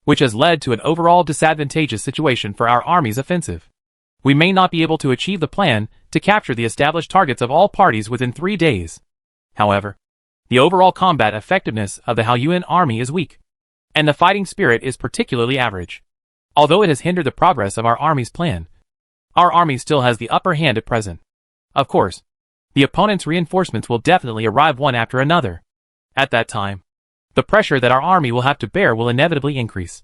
which has led to an overall disadvantageous situation for our army's offensive. We may not be able to achieve the plan to capture the established targets of all parties within 3 days. However, the overall combat effectiveness of the Haoyuan army is weak, and the fighting spirit is particularly average. Although it has hindered the progress of our army's plan, our army still has the upper hand at present. Of course, the opponent's reinforcements will definitely arrive one after another. At that time, the pressure that our army will have to bear will inevitably increase.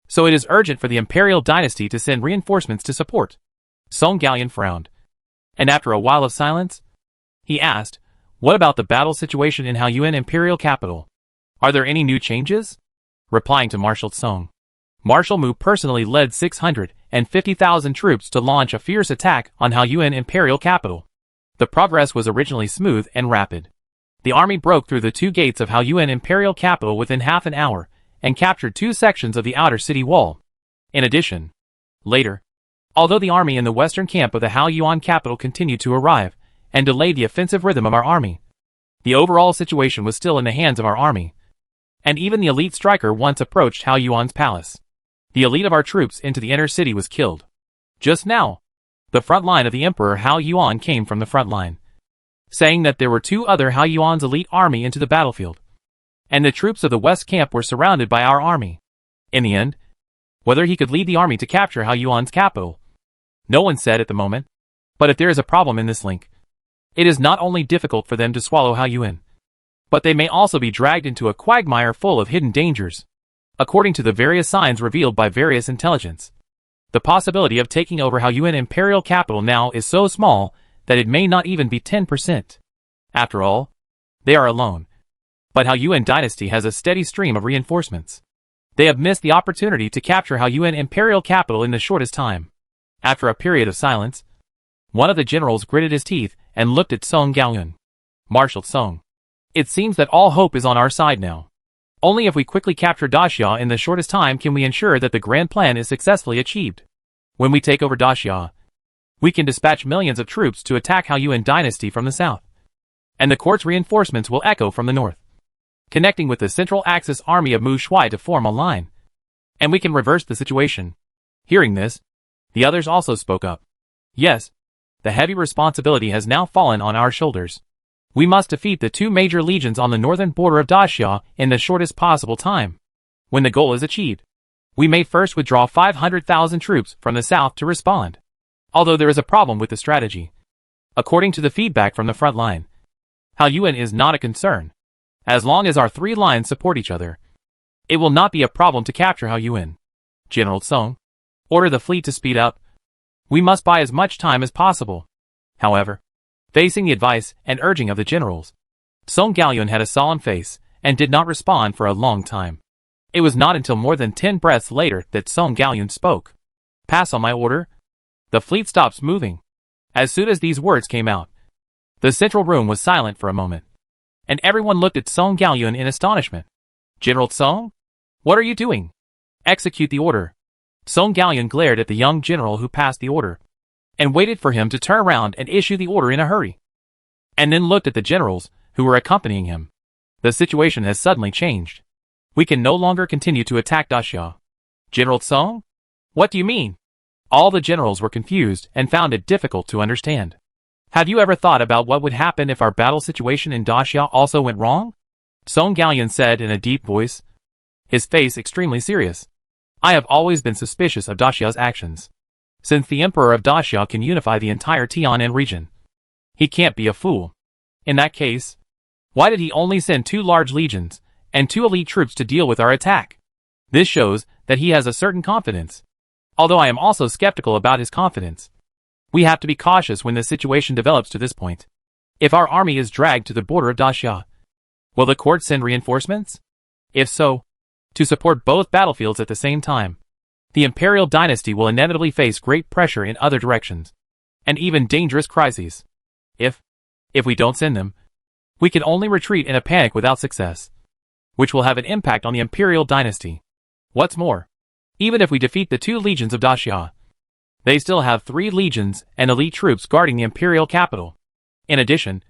So it is urgent for the imperial dynasty to send reinforcements to support. Song Gallion frowned. And after a while of silence, he asked, "What about the battle situation in Haoyuan imperial capital? Are there any new changes?" Replying to Marshal Song, Marshal Mu personally led 650,000 troops to launch a fierce attack on Haoyuan imperial capital. The progress was originally smooth and rapid. The army broke through the 2 gates of Haoyuan imperial capital within half an hour and captured 2 sections of the outer city wall. In addition, later, although the army in the western camp of the Haoyuan capital continued to arrive and delay the offensive rhythm of our army, the overall situation was still in the hands of our army. And even the elite striker once approached Haoyuan's palace. The elite of our troops into the inner city was killed. Just now, the front line of the Emperor Haoyuan came from the front line, saying that there were 2 other Haoyuan's elite army into the battlefield, and the troops of the west camp were surrounded by our army. In the end, whether he could lead the army to capture Haoyuan's capital, no one said at the moment. But if there is a problem in this link, it is not only difficult for them to swallow Haoyuan, but they may also be dragged into a quagmire full of hidden dangers. According to the various signs revealed by various intelligence, the possibility of taking over Haoyuan imperial capital now is so small that it may not even be 10%. After all, they are alone. But Haoyuan dynasty has a steady stream of reinforcements. They have missed the opportunity to capture Haoyuan imperial capital in the shortest time. After a period of silence, one of the generals gritted his teeth and looked at Song Gallion. Marshal Song, it seems that all hope is on our side now. Only if we quickly capture Daxia in the shortest time can we ensure that the grand plan is successfully achieved. When we take over Daxia, we can dispatch millions of troops to attack Haoyuan dynasty from the south. And the court's reinforcements will echo from the north, connecting with the Central Axis army of Mu Shui to form a line. And we can reverse the situation. Hearing this, the others also spoke up. Yes, the heavy responsibility has now fallen on our shoulders. We must defeat the 2 major legions on the northern border of Daxia in the shortest possible time. When the goal is achieved, we may first withdraw 500,000 troops from the south to respond. Although there is a problem with the strategy. According to the feedback from the front line, Haoyuan is not a concern. As long as our 3 lines support each other, it will not be a problem to capture Haoyuan. General Song, order the fleet to speed up. We must buy as much time as possible. However, facing the advice and urging of the generals, Song Gallion had a solemn face and did not respond for a long time. It was not until more than 10 breaths later that Song Gallion spoke. "Pass on my order." The fleet stops moving. As soon as these words came out, the central room was silent for a moment, and everyone looked at Song Gallion in astonishment. "General Song? What are you doing?" "Execute the order." Song Gallion glared at the young general who passed the order, and waited for him to turn around and issue the order in a hurry. And then looked at the generals who were accompanying him. The situation has suddenly changed. We can no longer continue to attack Daxia. "General Song? What do you mean?" All the generals were confused and found it difficult to understand. "Have you ever thought about what would happen if our battle situation in Daxia also went wrong?" Song Gallion said in a deep voice, his face extremely serious. "I have always been suspicious of Daxia's actions. Since the Emperor of Daxia can unify the entire Tianan region, he can't be a fool. In that case, why did he only send 2 large legions and 2 elite troops to deal with our attack? This shows that he has a certain confidence. Although I am also skeptical about his confidence. We have to be cautious when the situation develops to this point. If our army is dragged to the border of Daxia, will the court send reinforcements? If so, to support both battlefields at the same time, the imperial dynasty will inevitably face great pressure in other directions, and even dangerous crises. If we don't send them, we can only retreat in a panic without success, which will have an impact on the imperial dynasty. What's more, even if we defeat the 2 legions of Daxia, they still have 3 legions and elite troops guarding the imperial capital. In addition,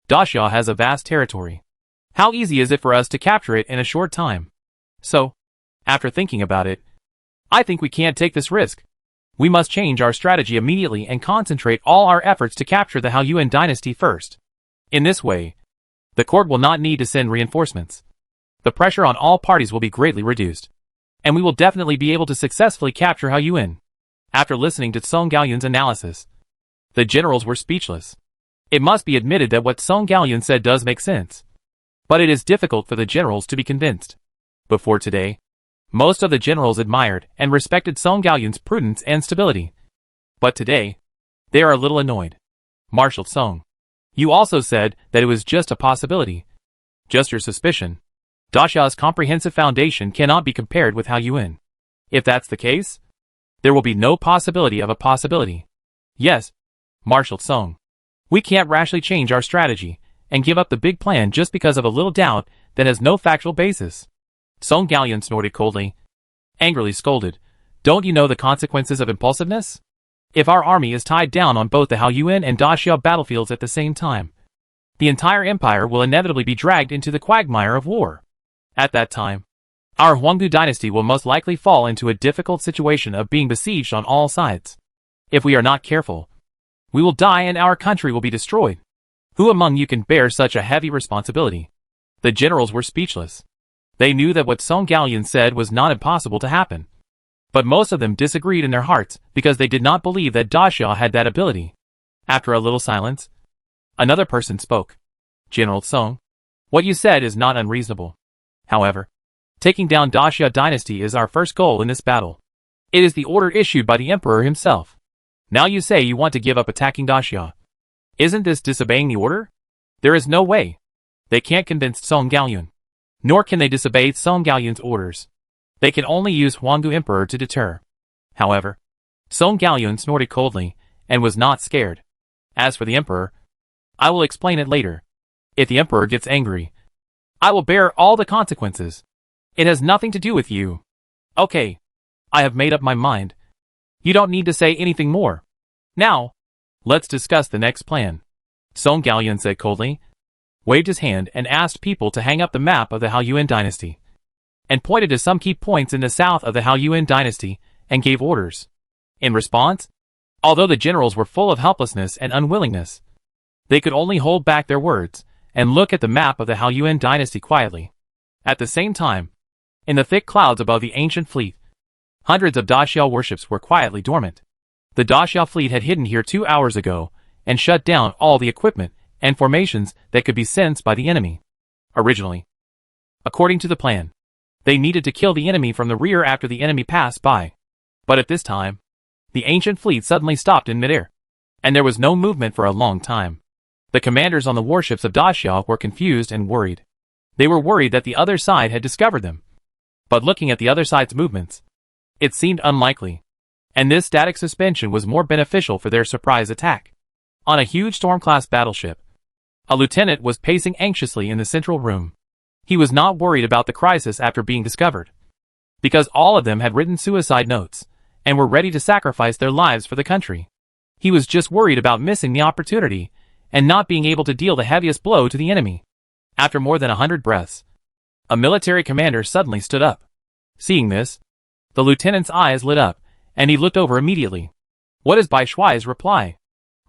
Daxia has a vast territory. How easy is it for us to capture it in a short time? So, after thinking about it, I think we can't take this risk. We must change our strategy immediately and concentrate all our efforts to capture the Haoyuan dynasty first. In this way, the court will not need to send reinforcements. The pressure on all parties will be greatly reduced, and we will definitely be able to successfully capture Haoyuan. After listening to Song Gallion's analysis, the generals were speechless. It must be admitted that what Song Gaoyun said does make sense. But it is difficult for the generals to be convinced. Before today, most of the generals admired and respected Song Gaoyun's prudence and stability. But today, they are a little annoyed. Marshal Song, you also said that it was just a possibility. Just your suspicion. Daxia's comprehensive foundation cannot be compared with Haoyuan. If that's the case, there will be no possibility of a possibility. Yes, Marshal Song. We can't rashly change our strategy and give up the big plan just because of a little doubt that has no factual basis. Song Gaoyun snorted coldly, angrily scolded. Don't you know the consequences of impulsiveness? If our army is tied down on both the Haoyuan and Daxia battlefields at the same time, the entire empire will inevitably be dragged into the quagmire of war. At that time, our Huangdu dynasty will most likely fall into a difficult situation of being besieged on all sides. If we are not careful, we will die and our country will be destroyed. Who among you can bear such a heavy responsibility? The generals were speechless. They knew that what Song Gaoyun said was not impossible to happen. But most of them disagreed in their hearts because they did not believe that Daxia had that ability. After a little silence, another person spoke. General Song, what you said is not unreasonable. However, taking down Daxia dynasty is our first goal in this battle. It is the order issued by the emperor himself. Now you say you want to give up attacking Daxia. Isn't this disobeying the order? There is no way. They can't convince Song Gaoyun. Nor can they disobey Song Gaoyun's orders. They can only use Huangdu Emperor to deter. However, Song Gaoyun snorted coldly and was not scared. As for the emperor, I will explain it later. If the emperor gets angry, I will bear all the consequences. It has nothing to do with you. Okay, I have made up my mind. You don't need to say anything more. Now, let's discuss the next plan. Song Gaoyun said coldly, waved his hand and asked people to hang up the map of the Haoyuan dynasty, and pointed to some key points in the south of the Haoyuan dynasty and gave orders. In response, although the generals were full of helplessness and unwillingness, they could only hold back their words and look at the map of the Haoyuan dynasty quietly. At the same time, in the thick clouds above the ancient fleet, hundreds of Daxia warships were quietly dormant. The Daxia fleet had hidden here 2 hours ago and shut down all the equipment and formations that could be sensed by the enemy. Originally, according to the plan, they needed to kill the enemy from the rear after the enemy passed by. But at this time, the ancient fleet suddenly stopped in midair, and there was no movement for a long time. The commanders on the warships of Daxia were confused and worried. They were worried that the other side had discovered them. But looking at the other side's movements, it seemed unlikely, and this static suspension was more beneficial for their surprise attack. On a huge Storm-class battleship, a lieutenant was pacing anxiously in the central room. He was not worried about the crisis after being discovered, because all of them had written suicide notes and were ready to sacrifice their lives for the country. He was just worried about missing the opportunity and not being able to deal the heaviest blow to the enemy. After more than 100 breaths, a military commander suddenly stood up. Seeing this, the lieutenant's eyes lit up, and he looked over immediately. What is Bai Shuai's reply?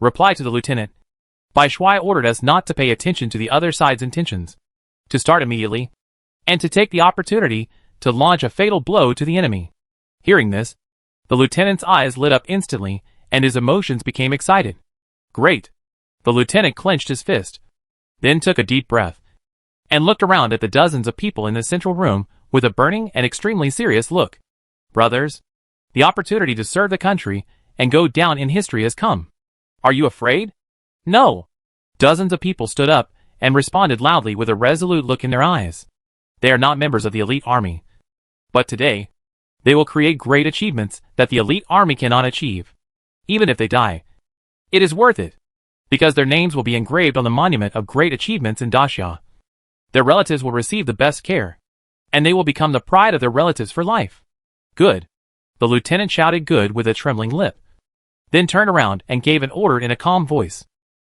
Reply to the lieutenant. Bai Shuai ordered us not to pay attention to the other side's intentions, to start immediately, and to take the opportunity to launch a fatal blow to the enemy. Hearing this, the lieutenant's eyes lit up instantly, and his emotions became excited. Great! The lieutenant clenched his fist, then took a deep breath, and looked around at the dozens of people in the central room with a burning and extremely serious look. Brothers, the opportunity to serve the country and go down in history has come. Are you afraid? No! Dozens of people stood up and responded loudly with a resolute look in their eyes. They are not members of the elite army. But today, they will create great achievements that the elite army cannot achieve. Even if they die, it is worth it, because their names will be engraved on the monument of great achievements in Daxia. Their relatives will receive the best care, and they will become the pride of their relatives for life. Good. The lieutenant shouted good with a trembling lip, then turned around and gave an order in a calm voice.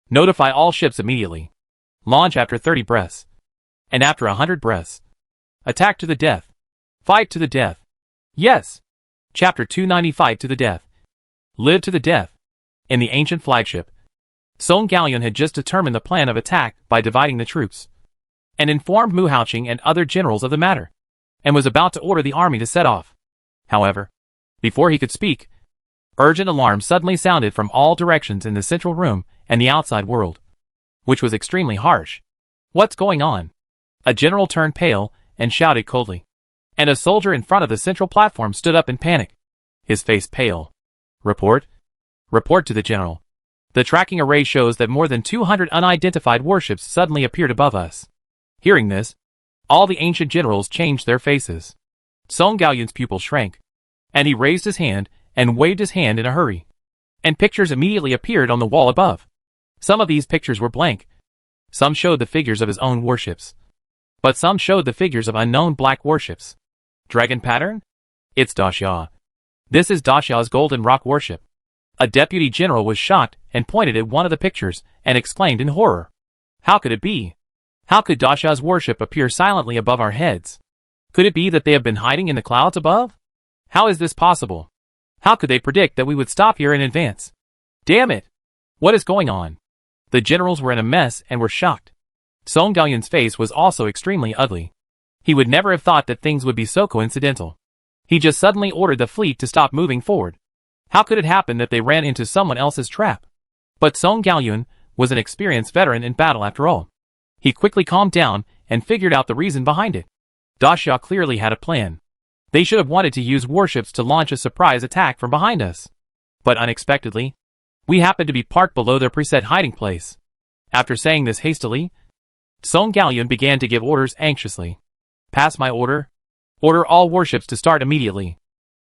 Notify all ships immediately. Launch after 30 breaths. And after 100 breaths. Attack to the death. Fight to the death. Yes. Chapter 295 to the death. Live to the death. In the ancient flagship, Song Gaoyun had just determined the plan of attack by dividing the troops, and informed Mu Haoqing and other generals of the matter, and was about to order the army to set off. However, before he could speak, urgent alarms suddenly sounded from all directions in the central room and the outside world. which was extremely harsh. "What's going on?" A general turned pale and shouted coldly. And a soldier in front of the central platform stood up in panic, his face pale. "Report? Report to the general. The tracking array shows that more than 200 unidentified warships suddenly appeared above us." Hearing this, all the ancient generals changed their faces. Song Gaoyun's pupil shrank, and he raised his hand and waved his hand in a hurry. And pictures immediately appeared on the wall above. Some of these pictures were blank. Some showed the figures of his own warships. But some showed the figures of unknown black warships. Dragon pattern? It's Daxia. This is Daxia's Golden Rock warship. A deputy general was shocked and pointed at one of the pictures and exclaimed in horror. How could it be? How could Daxia's warship appear silently above our heads? Could it be that they have been hiding in the clouds above? How is this possible? How could they predict that we would stop here in advance? Damn it! What is going on? The generals were in a mess and were shocked. Song Gaoyun's face was also extremely ugly. He would never have thought that things would be so coincidental. He just suddenly ordered the fleet to stop moving forward. How could it happen that they ran into someone else's trap? But Song Gaoyun was an experienced veteran in battle after all. He quickly calmed down and figured out the reason behind it. Daxia clearly had a plan. They should have wanted to use warships to launch a surprise attack from behind us. But unexpectedly, we happened to be parked below their preset hiding place. After saying this hastily, Song Gaoyun began to give orders anxiously. Pass my order. Order all warships to start immediately.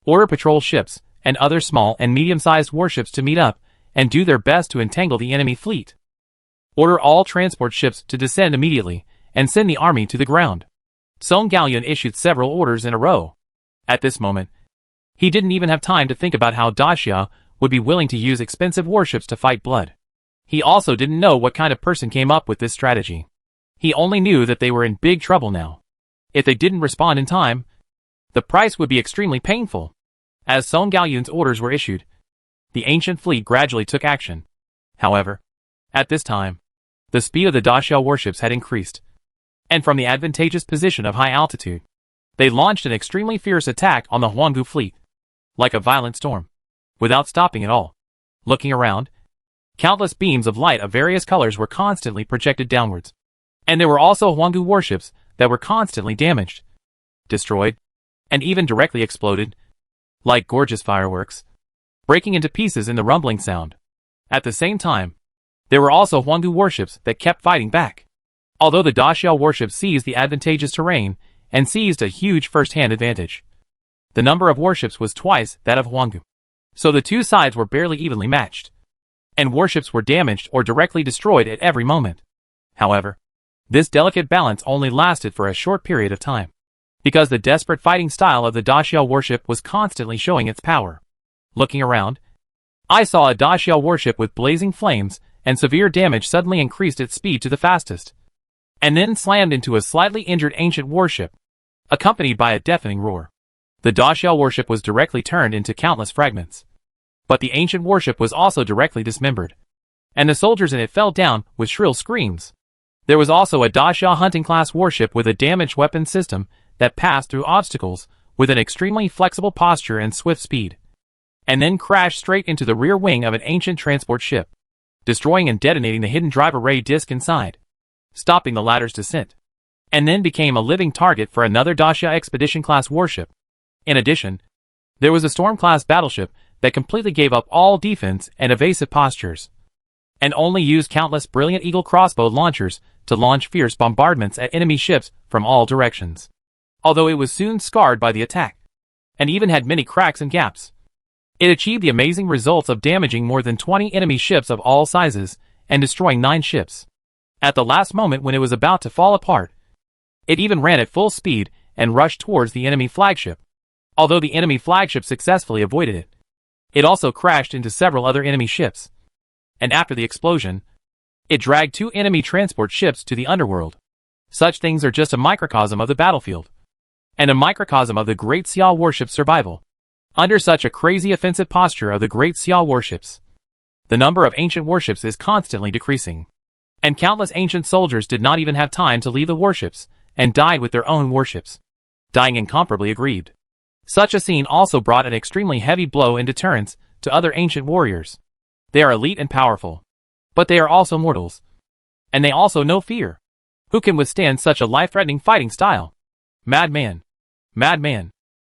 Order patrol ships and other small and medium-sized warships to meet up and do their best to entangle the enemy fleet. Order all transport ships to descend immediately and send the army to the ground. Song Gaoyun issued several orders in a row. At this moment, he didn't even have time to think about how Daxia would be willing to use expensive warships to fight blood. He also didn't know what kind of person came up with this strategy. He only knew that they were in big trouble now. If they didn't respond in time, the price would be extremely painful. As Song Gaoyun's orders were issued, the ancient fleet gradually took action. However, at this time, the speed of the Daxia warships had increased, and from the advantageous position of high altitude, they launched an extremely fierce attack on the Huanggu fleet, like a violent storm, without stopping at all. Looking around, countless beams of light of various colors were constantly projected downwards, and there were also Huanggu warships that were constantly damaged, destroyed, and even directly exploded, like gorgeous fireworks, breaking into pieces in the rumbling sound. At the same time, there were also Huanggu warships that kept fighting back. Although the Daxia warship seized the advantageous terrain and seized a huge first-hand advantage, the number of warships was twice that of Huanggu. So the two sides were barely evenly matched, and warships were damaged or directly destroyed at every moment. However, this delicate balance only lasted for a short period of time, because the desperate fighting style of the Daxia warship was constantly showing its power. Looking around, I saw a Daxia warship with blazing flames and severe damage suddenly increased its speed to the fastest, and then slammed into a slightly injured ancient warship, accompanied by a deafening roar. The Daxia warship was directly turned into countless fragments, but the ancient warship was also directly dismembered, and the soldiers in it fell down with shrill screams. There was also a Daxia hunting-class warship with a damaged weapon system that passed through obstacles with an extremely flexible posture and swift speed, and then crashed straight into the rear wing of an ancient transport ship, destroying and detonating the hidden drive array disc inside, stopping the latter's descent, and then became a living target for another Daxia expedition-class warship. In addition, there was a Storm-class battleship that completely gave up all defense and evasive postures, and only used countless brilliant Eagle crossbow launchers to launch fierce bombardments at enemy ships from all directions. Although it was soon scarred by the attack, and even had many cracks and gaps, it achieved the amazing results of damaging more than 20 enemy ships of all sizes and destroying 9 ships. At the last moment when it was about to fall apart, it even ran at full speed and rushed towards the enemy flagship. Although the enemy flagship successfully avoided it, it also crashed into several other enemy ships, and after the explosion, it dragged 2 enemy transport ships to the underworld. Such things are just a microcosm of the battlefield, and a microcosm of the Great Xiao warship's survival. Under such a crazy offensive posture of the Great Xiao warships, the number of ancient warships is constantly decreasing, and countless ancient soldiers did not even have time to leave the warships and died with their own warships, dying incomparably aggrieved. Such a scene also brought an extremely heavy blow in deterrence to other ancient warriors. They are elite and powerful, but they are also mortals. And they also know fear. Who can withstand such a life-threatening fighting style? Madman. Madman.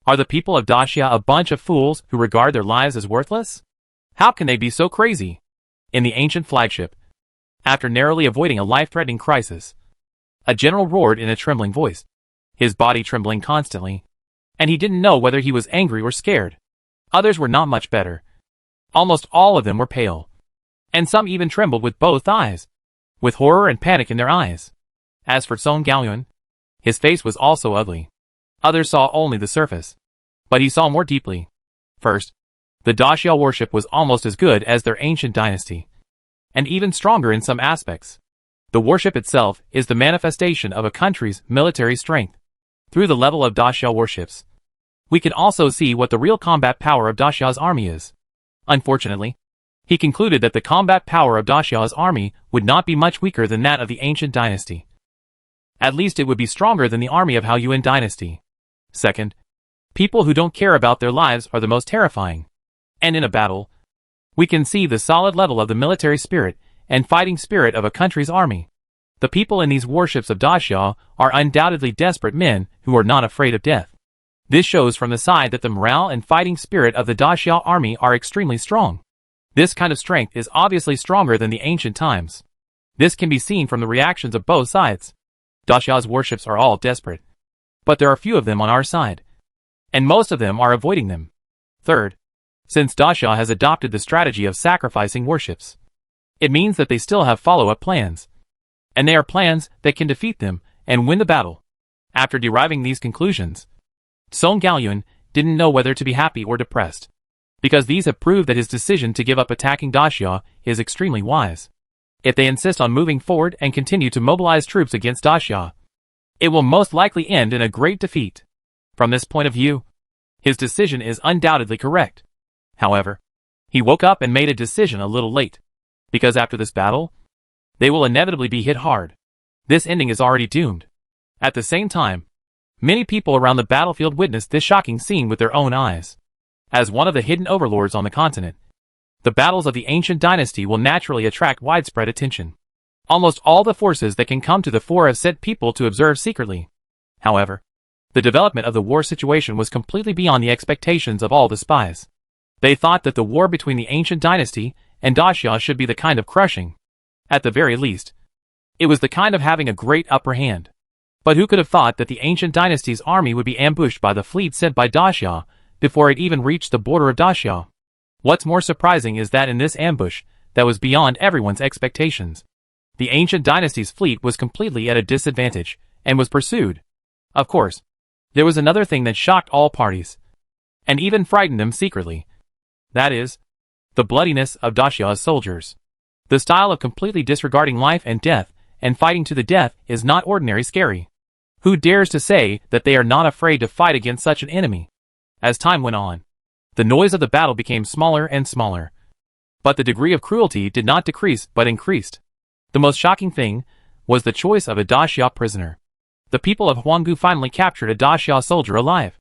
Are the people of Dacia a bunch of fools who regard their lives as worthless? How can they be so crazy? In the ancient flagship, after narrowly avoiding a life-threatening crisis, a general roared in a trembling voice, his body trembling constantly, and he didn't know whether he was angry or scared. Others were not much better. Almost all of them were pale, and some even trembled with both eyes, with horror and panic in their eyes. As for Song Gaoyuan, his face was also ugly. Others saw only the surface, but he saw more deeply. First, the Dacia worship was almost as good as their ancient dynasty, and even stronger in some aspects. The worship itself is the manifestation of a country's military strength. Through the level of Dacia worships, we can also see what the real combat power of Dacia's army is. Unfortunately, he concluded that the combat power of Dacia's army would not be much weaker than that of the ancient dynasty. At least it would be stronger than the army of Haoyuan dynasty. Second, people who don't care about their lives are the most terrifying. And in a battle, we can see the solid level of the military spirit and fighting spirit of a country's army. The people in these warships of Dacia are undoubtedly desperate men who are not afraid of death. This shows from the side that the morale and fighting spirit of the Dacia army are extremely strong. This kind of strength is obviously stronger than the ancient times. This can be seen from the reactions of both sides. Dacia's warships are all desperate, but there are few of them on our side, and most of them are avoiding them. Third, since Dacia has adopted the strategy of sacrificing warships, it means that they still have follow-up plans, and they are plans that can defeat them and win the battle. After deriving these conclusions, Song Gaoyuan didn't know whether to be happy or depressed, because these have proved that his decision to give up attacking Dacia is extremely wise. If they insist on moving forward and continue to mobilize troops against Dacia, it will most likely end in a great defeat. From this point of view, his decision is undoubtedly correct. However, he woke up and made a decision a little late, because after this battle, they will inevitably be hit hard. This ending is already doomed. At the same time, many people around the battlefield witnessed this shocking scene with their own eyes. As one of the hidden overlords on the continent, the battles of the ancient dynasty will naturally attract widespread attention. Almost all the forces that can come to the fore have sent people to observe secretly. However, the development of the war situation was completely beyond the expectations of all the spies. They thought that the war between the ancient dynasty and Dacia should be the kind of crushing. At the very least, it was the kind of having a great upper hand. But who could have thought that the ancient dynasty's army would be ambushed by the fleet sent by Dacia before it even reached the border of Dacia? What's more surprising is that in this ambush, that was beyond everyone's expectations, the ancient dynasty's fleet was completely at a disadvantage, and was pursued. Of course, there was another thing that shocked all parties, and even frightened them secretly. That is, the bloodiness of Dacia's soldiers. The style of completely disregarding life and death, and fighting to the death, is not ordinary scary. Who dares to say that they are not afraid to fight against such an enemy? As time went on, the noise of the battle became smaller and smaller. But the degree of cruelty did not decrease but increased. The most shocking thing was the choice of a Dacia prisoner. The people of Huanggu finally captured a Dacia soldier alive,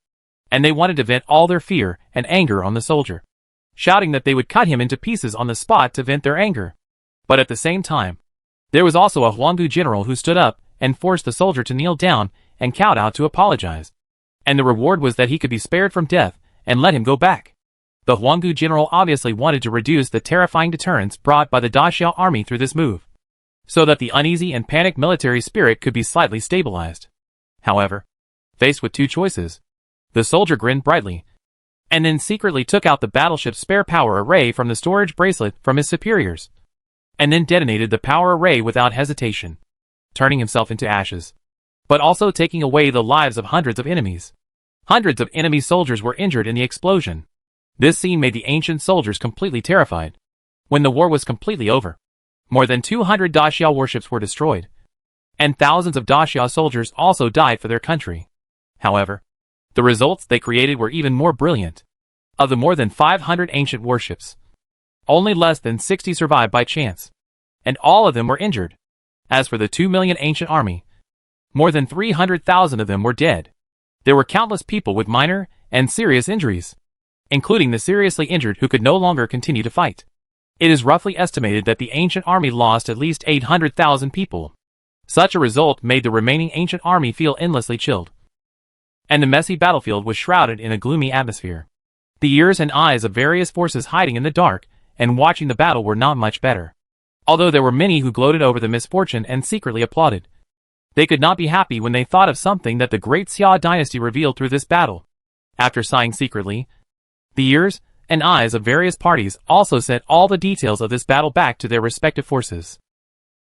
and they wanted to vent all their fear and anger on the soldier, shouting that they would cut him into pieces on the spot to vent their anger. But at the same time, there was also a Huanggu general who stood up and forced the soldier to kneel down and kowtow to apologize. And the reward was that he could be spared from death and let him go back. The Huanggu general obviously wanted to reduce the terrifying deterrence brought by the Dacia army through this move, so that the uneasy and panicked military spirit could be slightly stabilized. However, faced with two choices, the soldier grinned brightly, and then secretly took out the battleship's spare power array from the storage bracelet from his superiors, and then detonated the power array without hesitation, turning himself into ashes, but also taking away the lives of hundreds of enemies. Hundreds of enemy soldiers were injured in the explosion. This scene made the ancient soldiers completely terrified. When the war was completely over, more than 200 Dacia warships were destroyed, and thousands of Dacia soldiers also died for their country. However, the results they created were even more brilliant. Of the more than 500 ancient warships, only less than 60 survived by chance, and all of them were injured. As for the 2 million ancient army, more than 300,000 of them were dead. There were countless people with minor and serious injuries, including the seriously injured who could no longer continue to fight. It is roughly estimated that the ancient army lost at least 800,000 people. Such a result made the remaining ancient army feel endlessly chilled. And the messy battlefield was shrouded in a gloomy atmosphere. The ears and eyes of various forces hiding in the dark and watching the battle were not much better. Although there were many who gloated over the misfortune and secretly applauded. They could not be happy when they thought of something that the great Xia dynasty revealed through this battle. After sighing secretly, the ears and eyes of various parties also sent all the details of this battle back to their respective forces.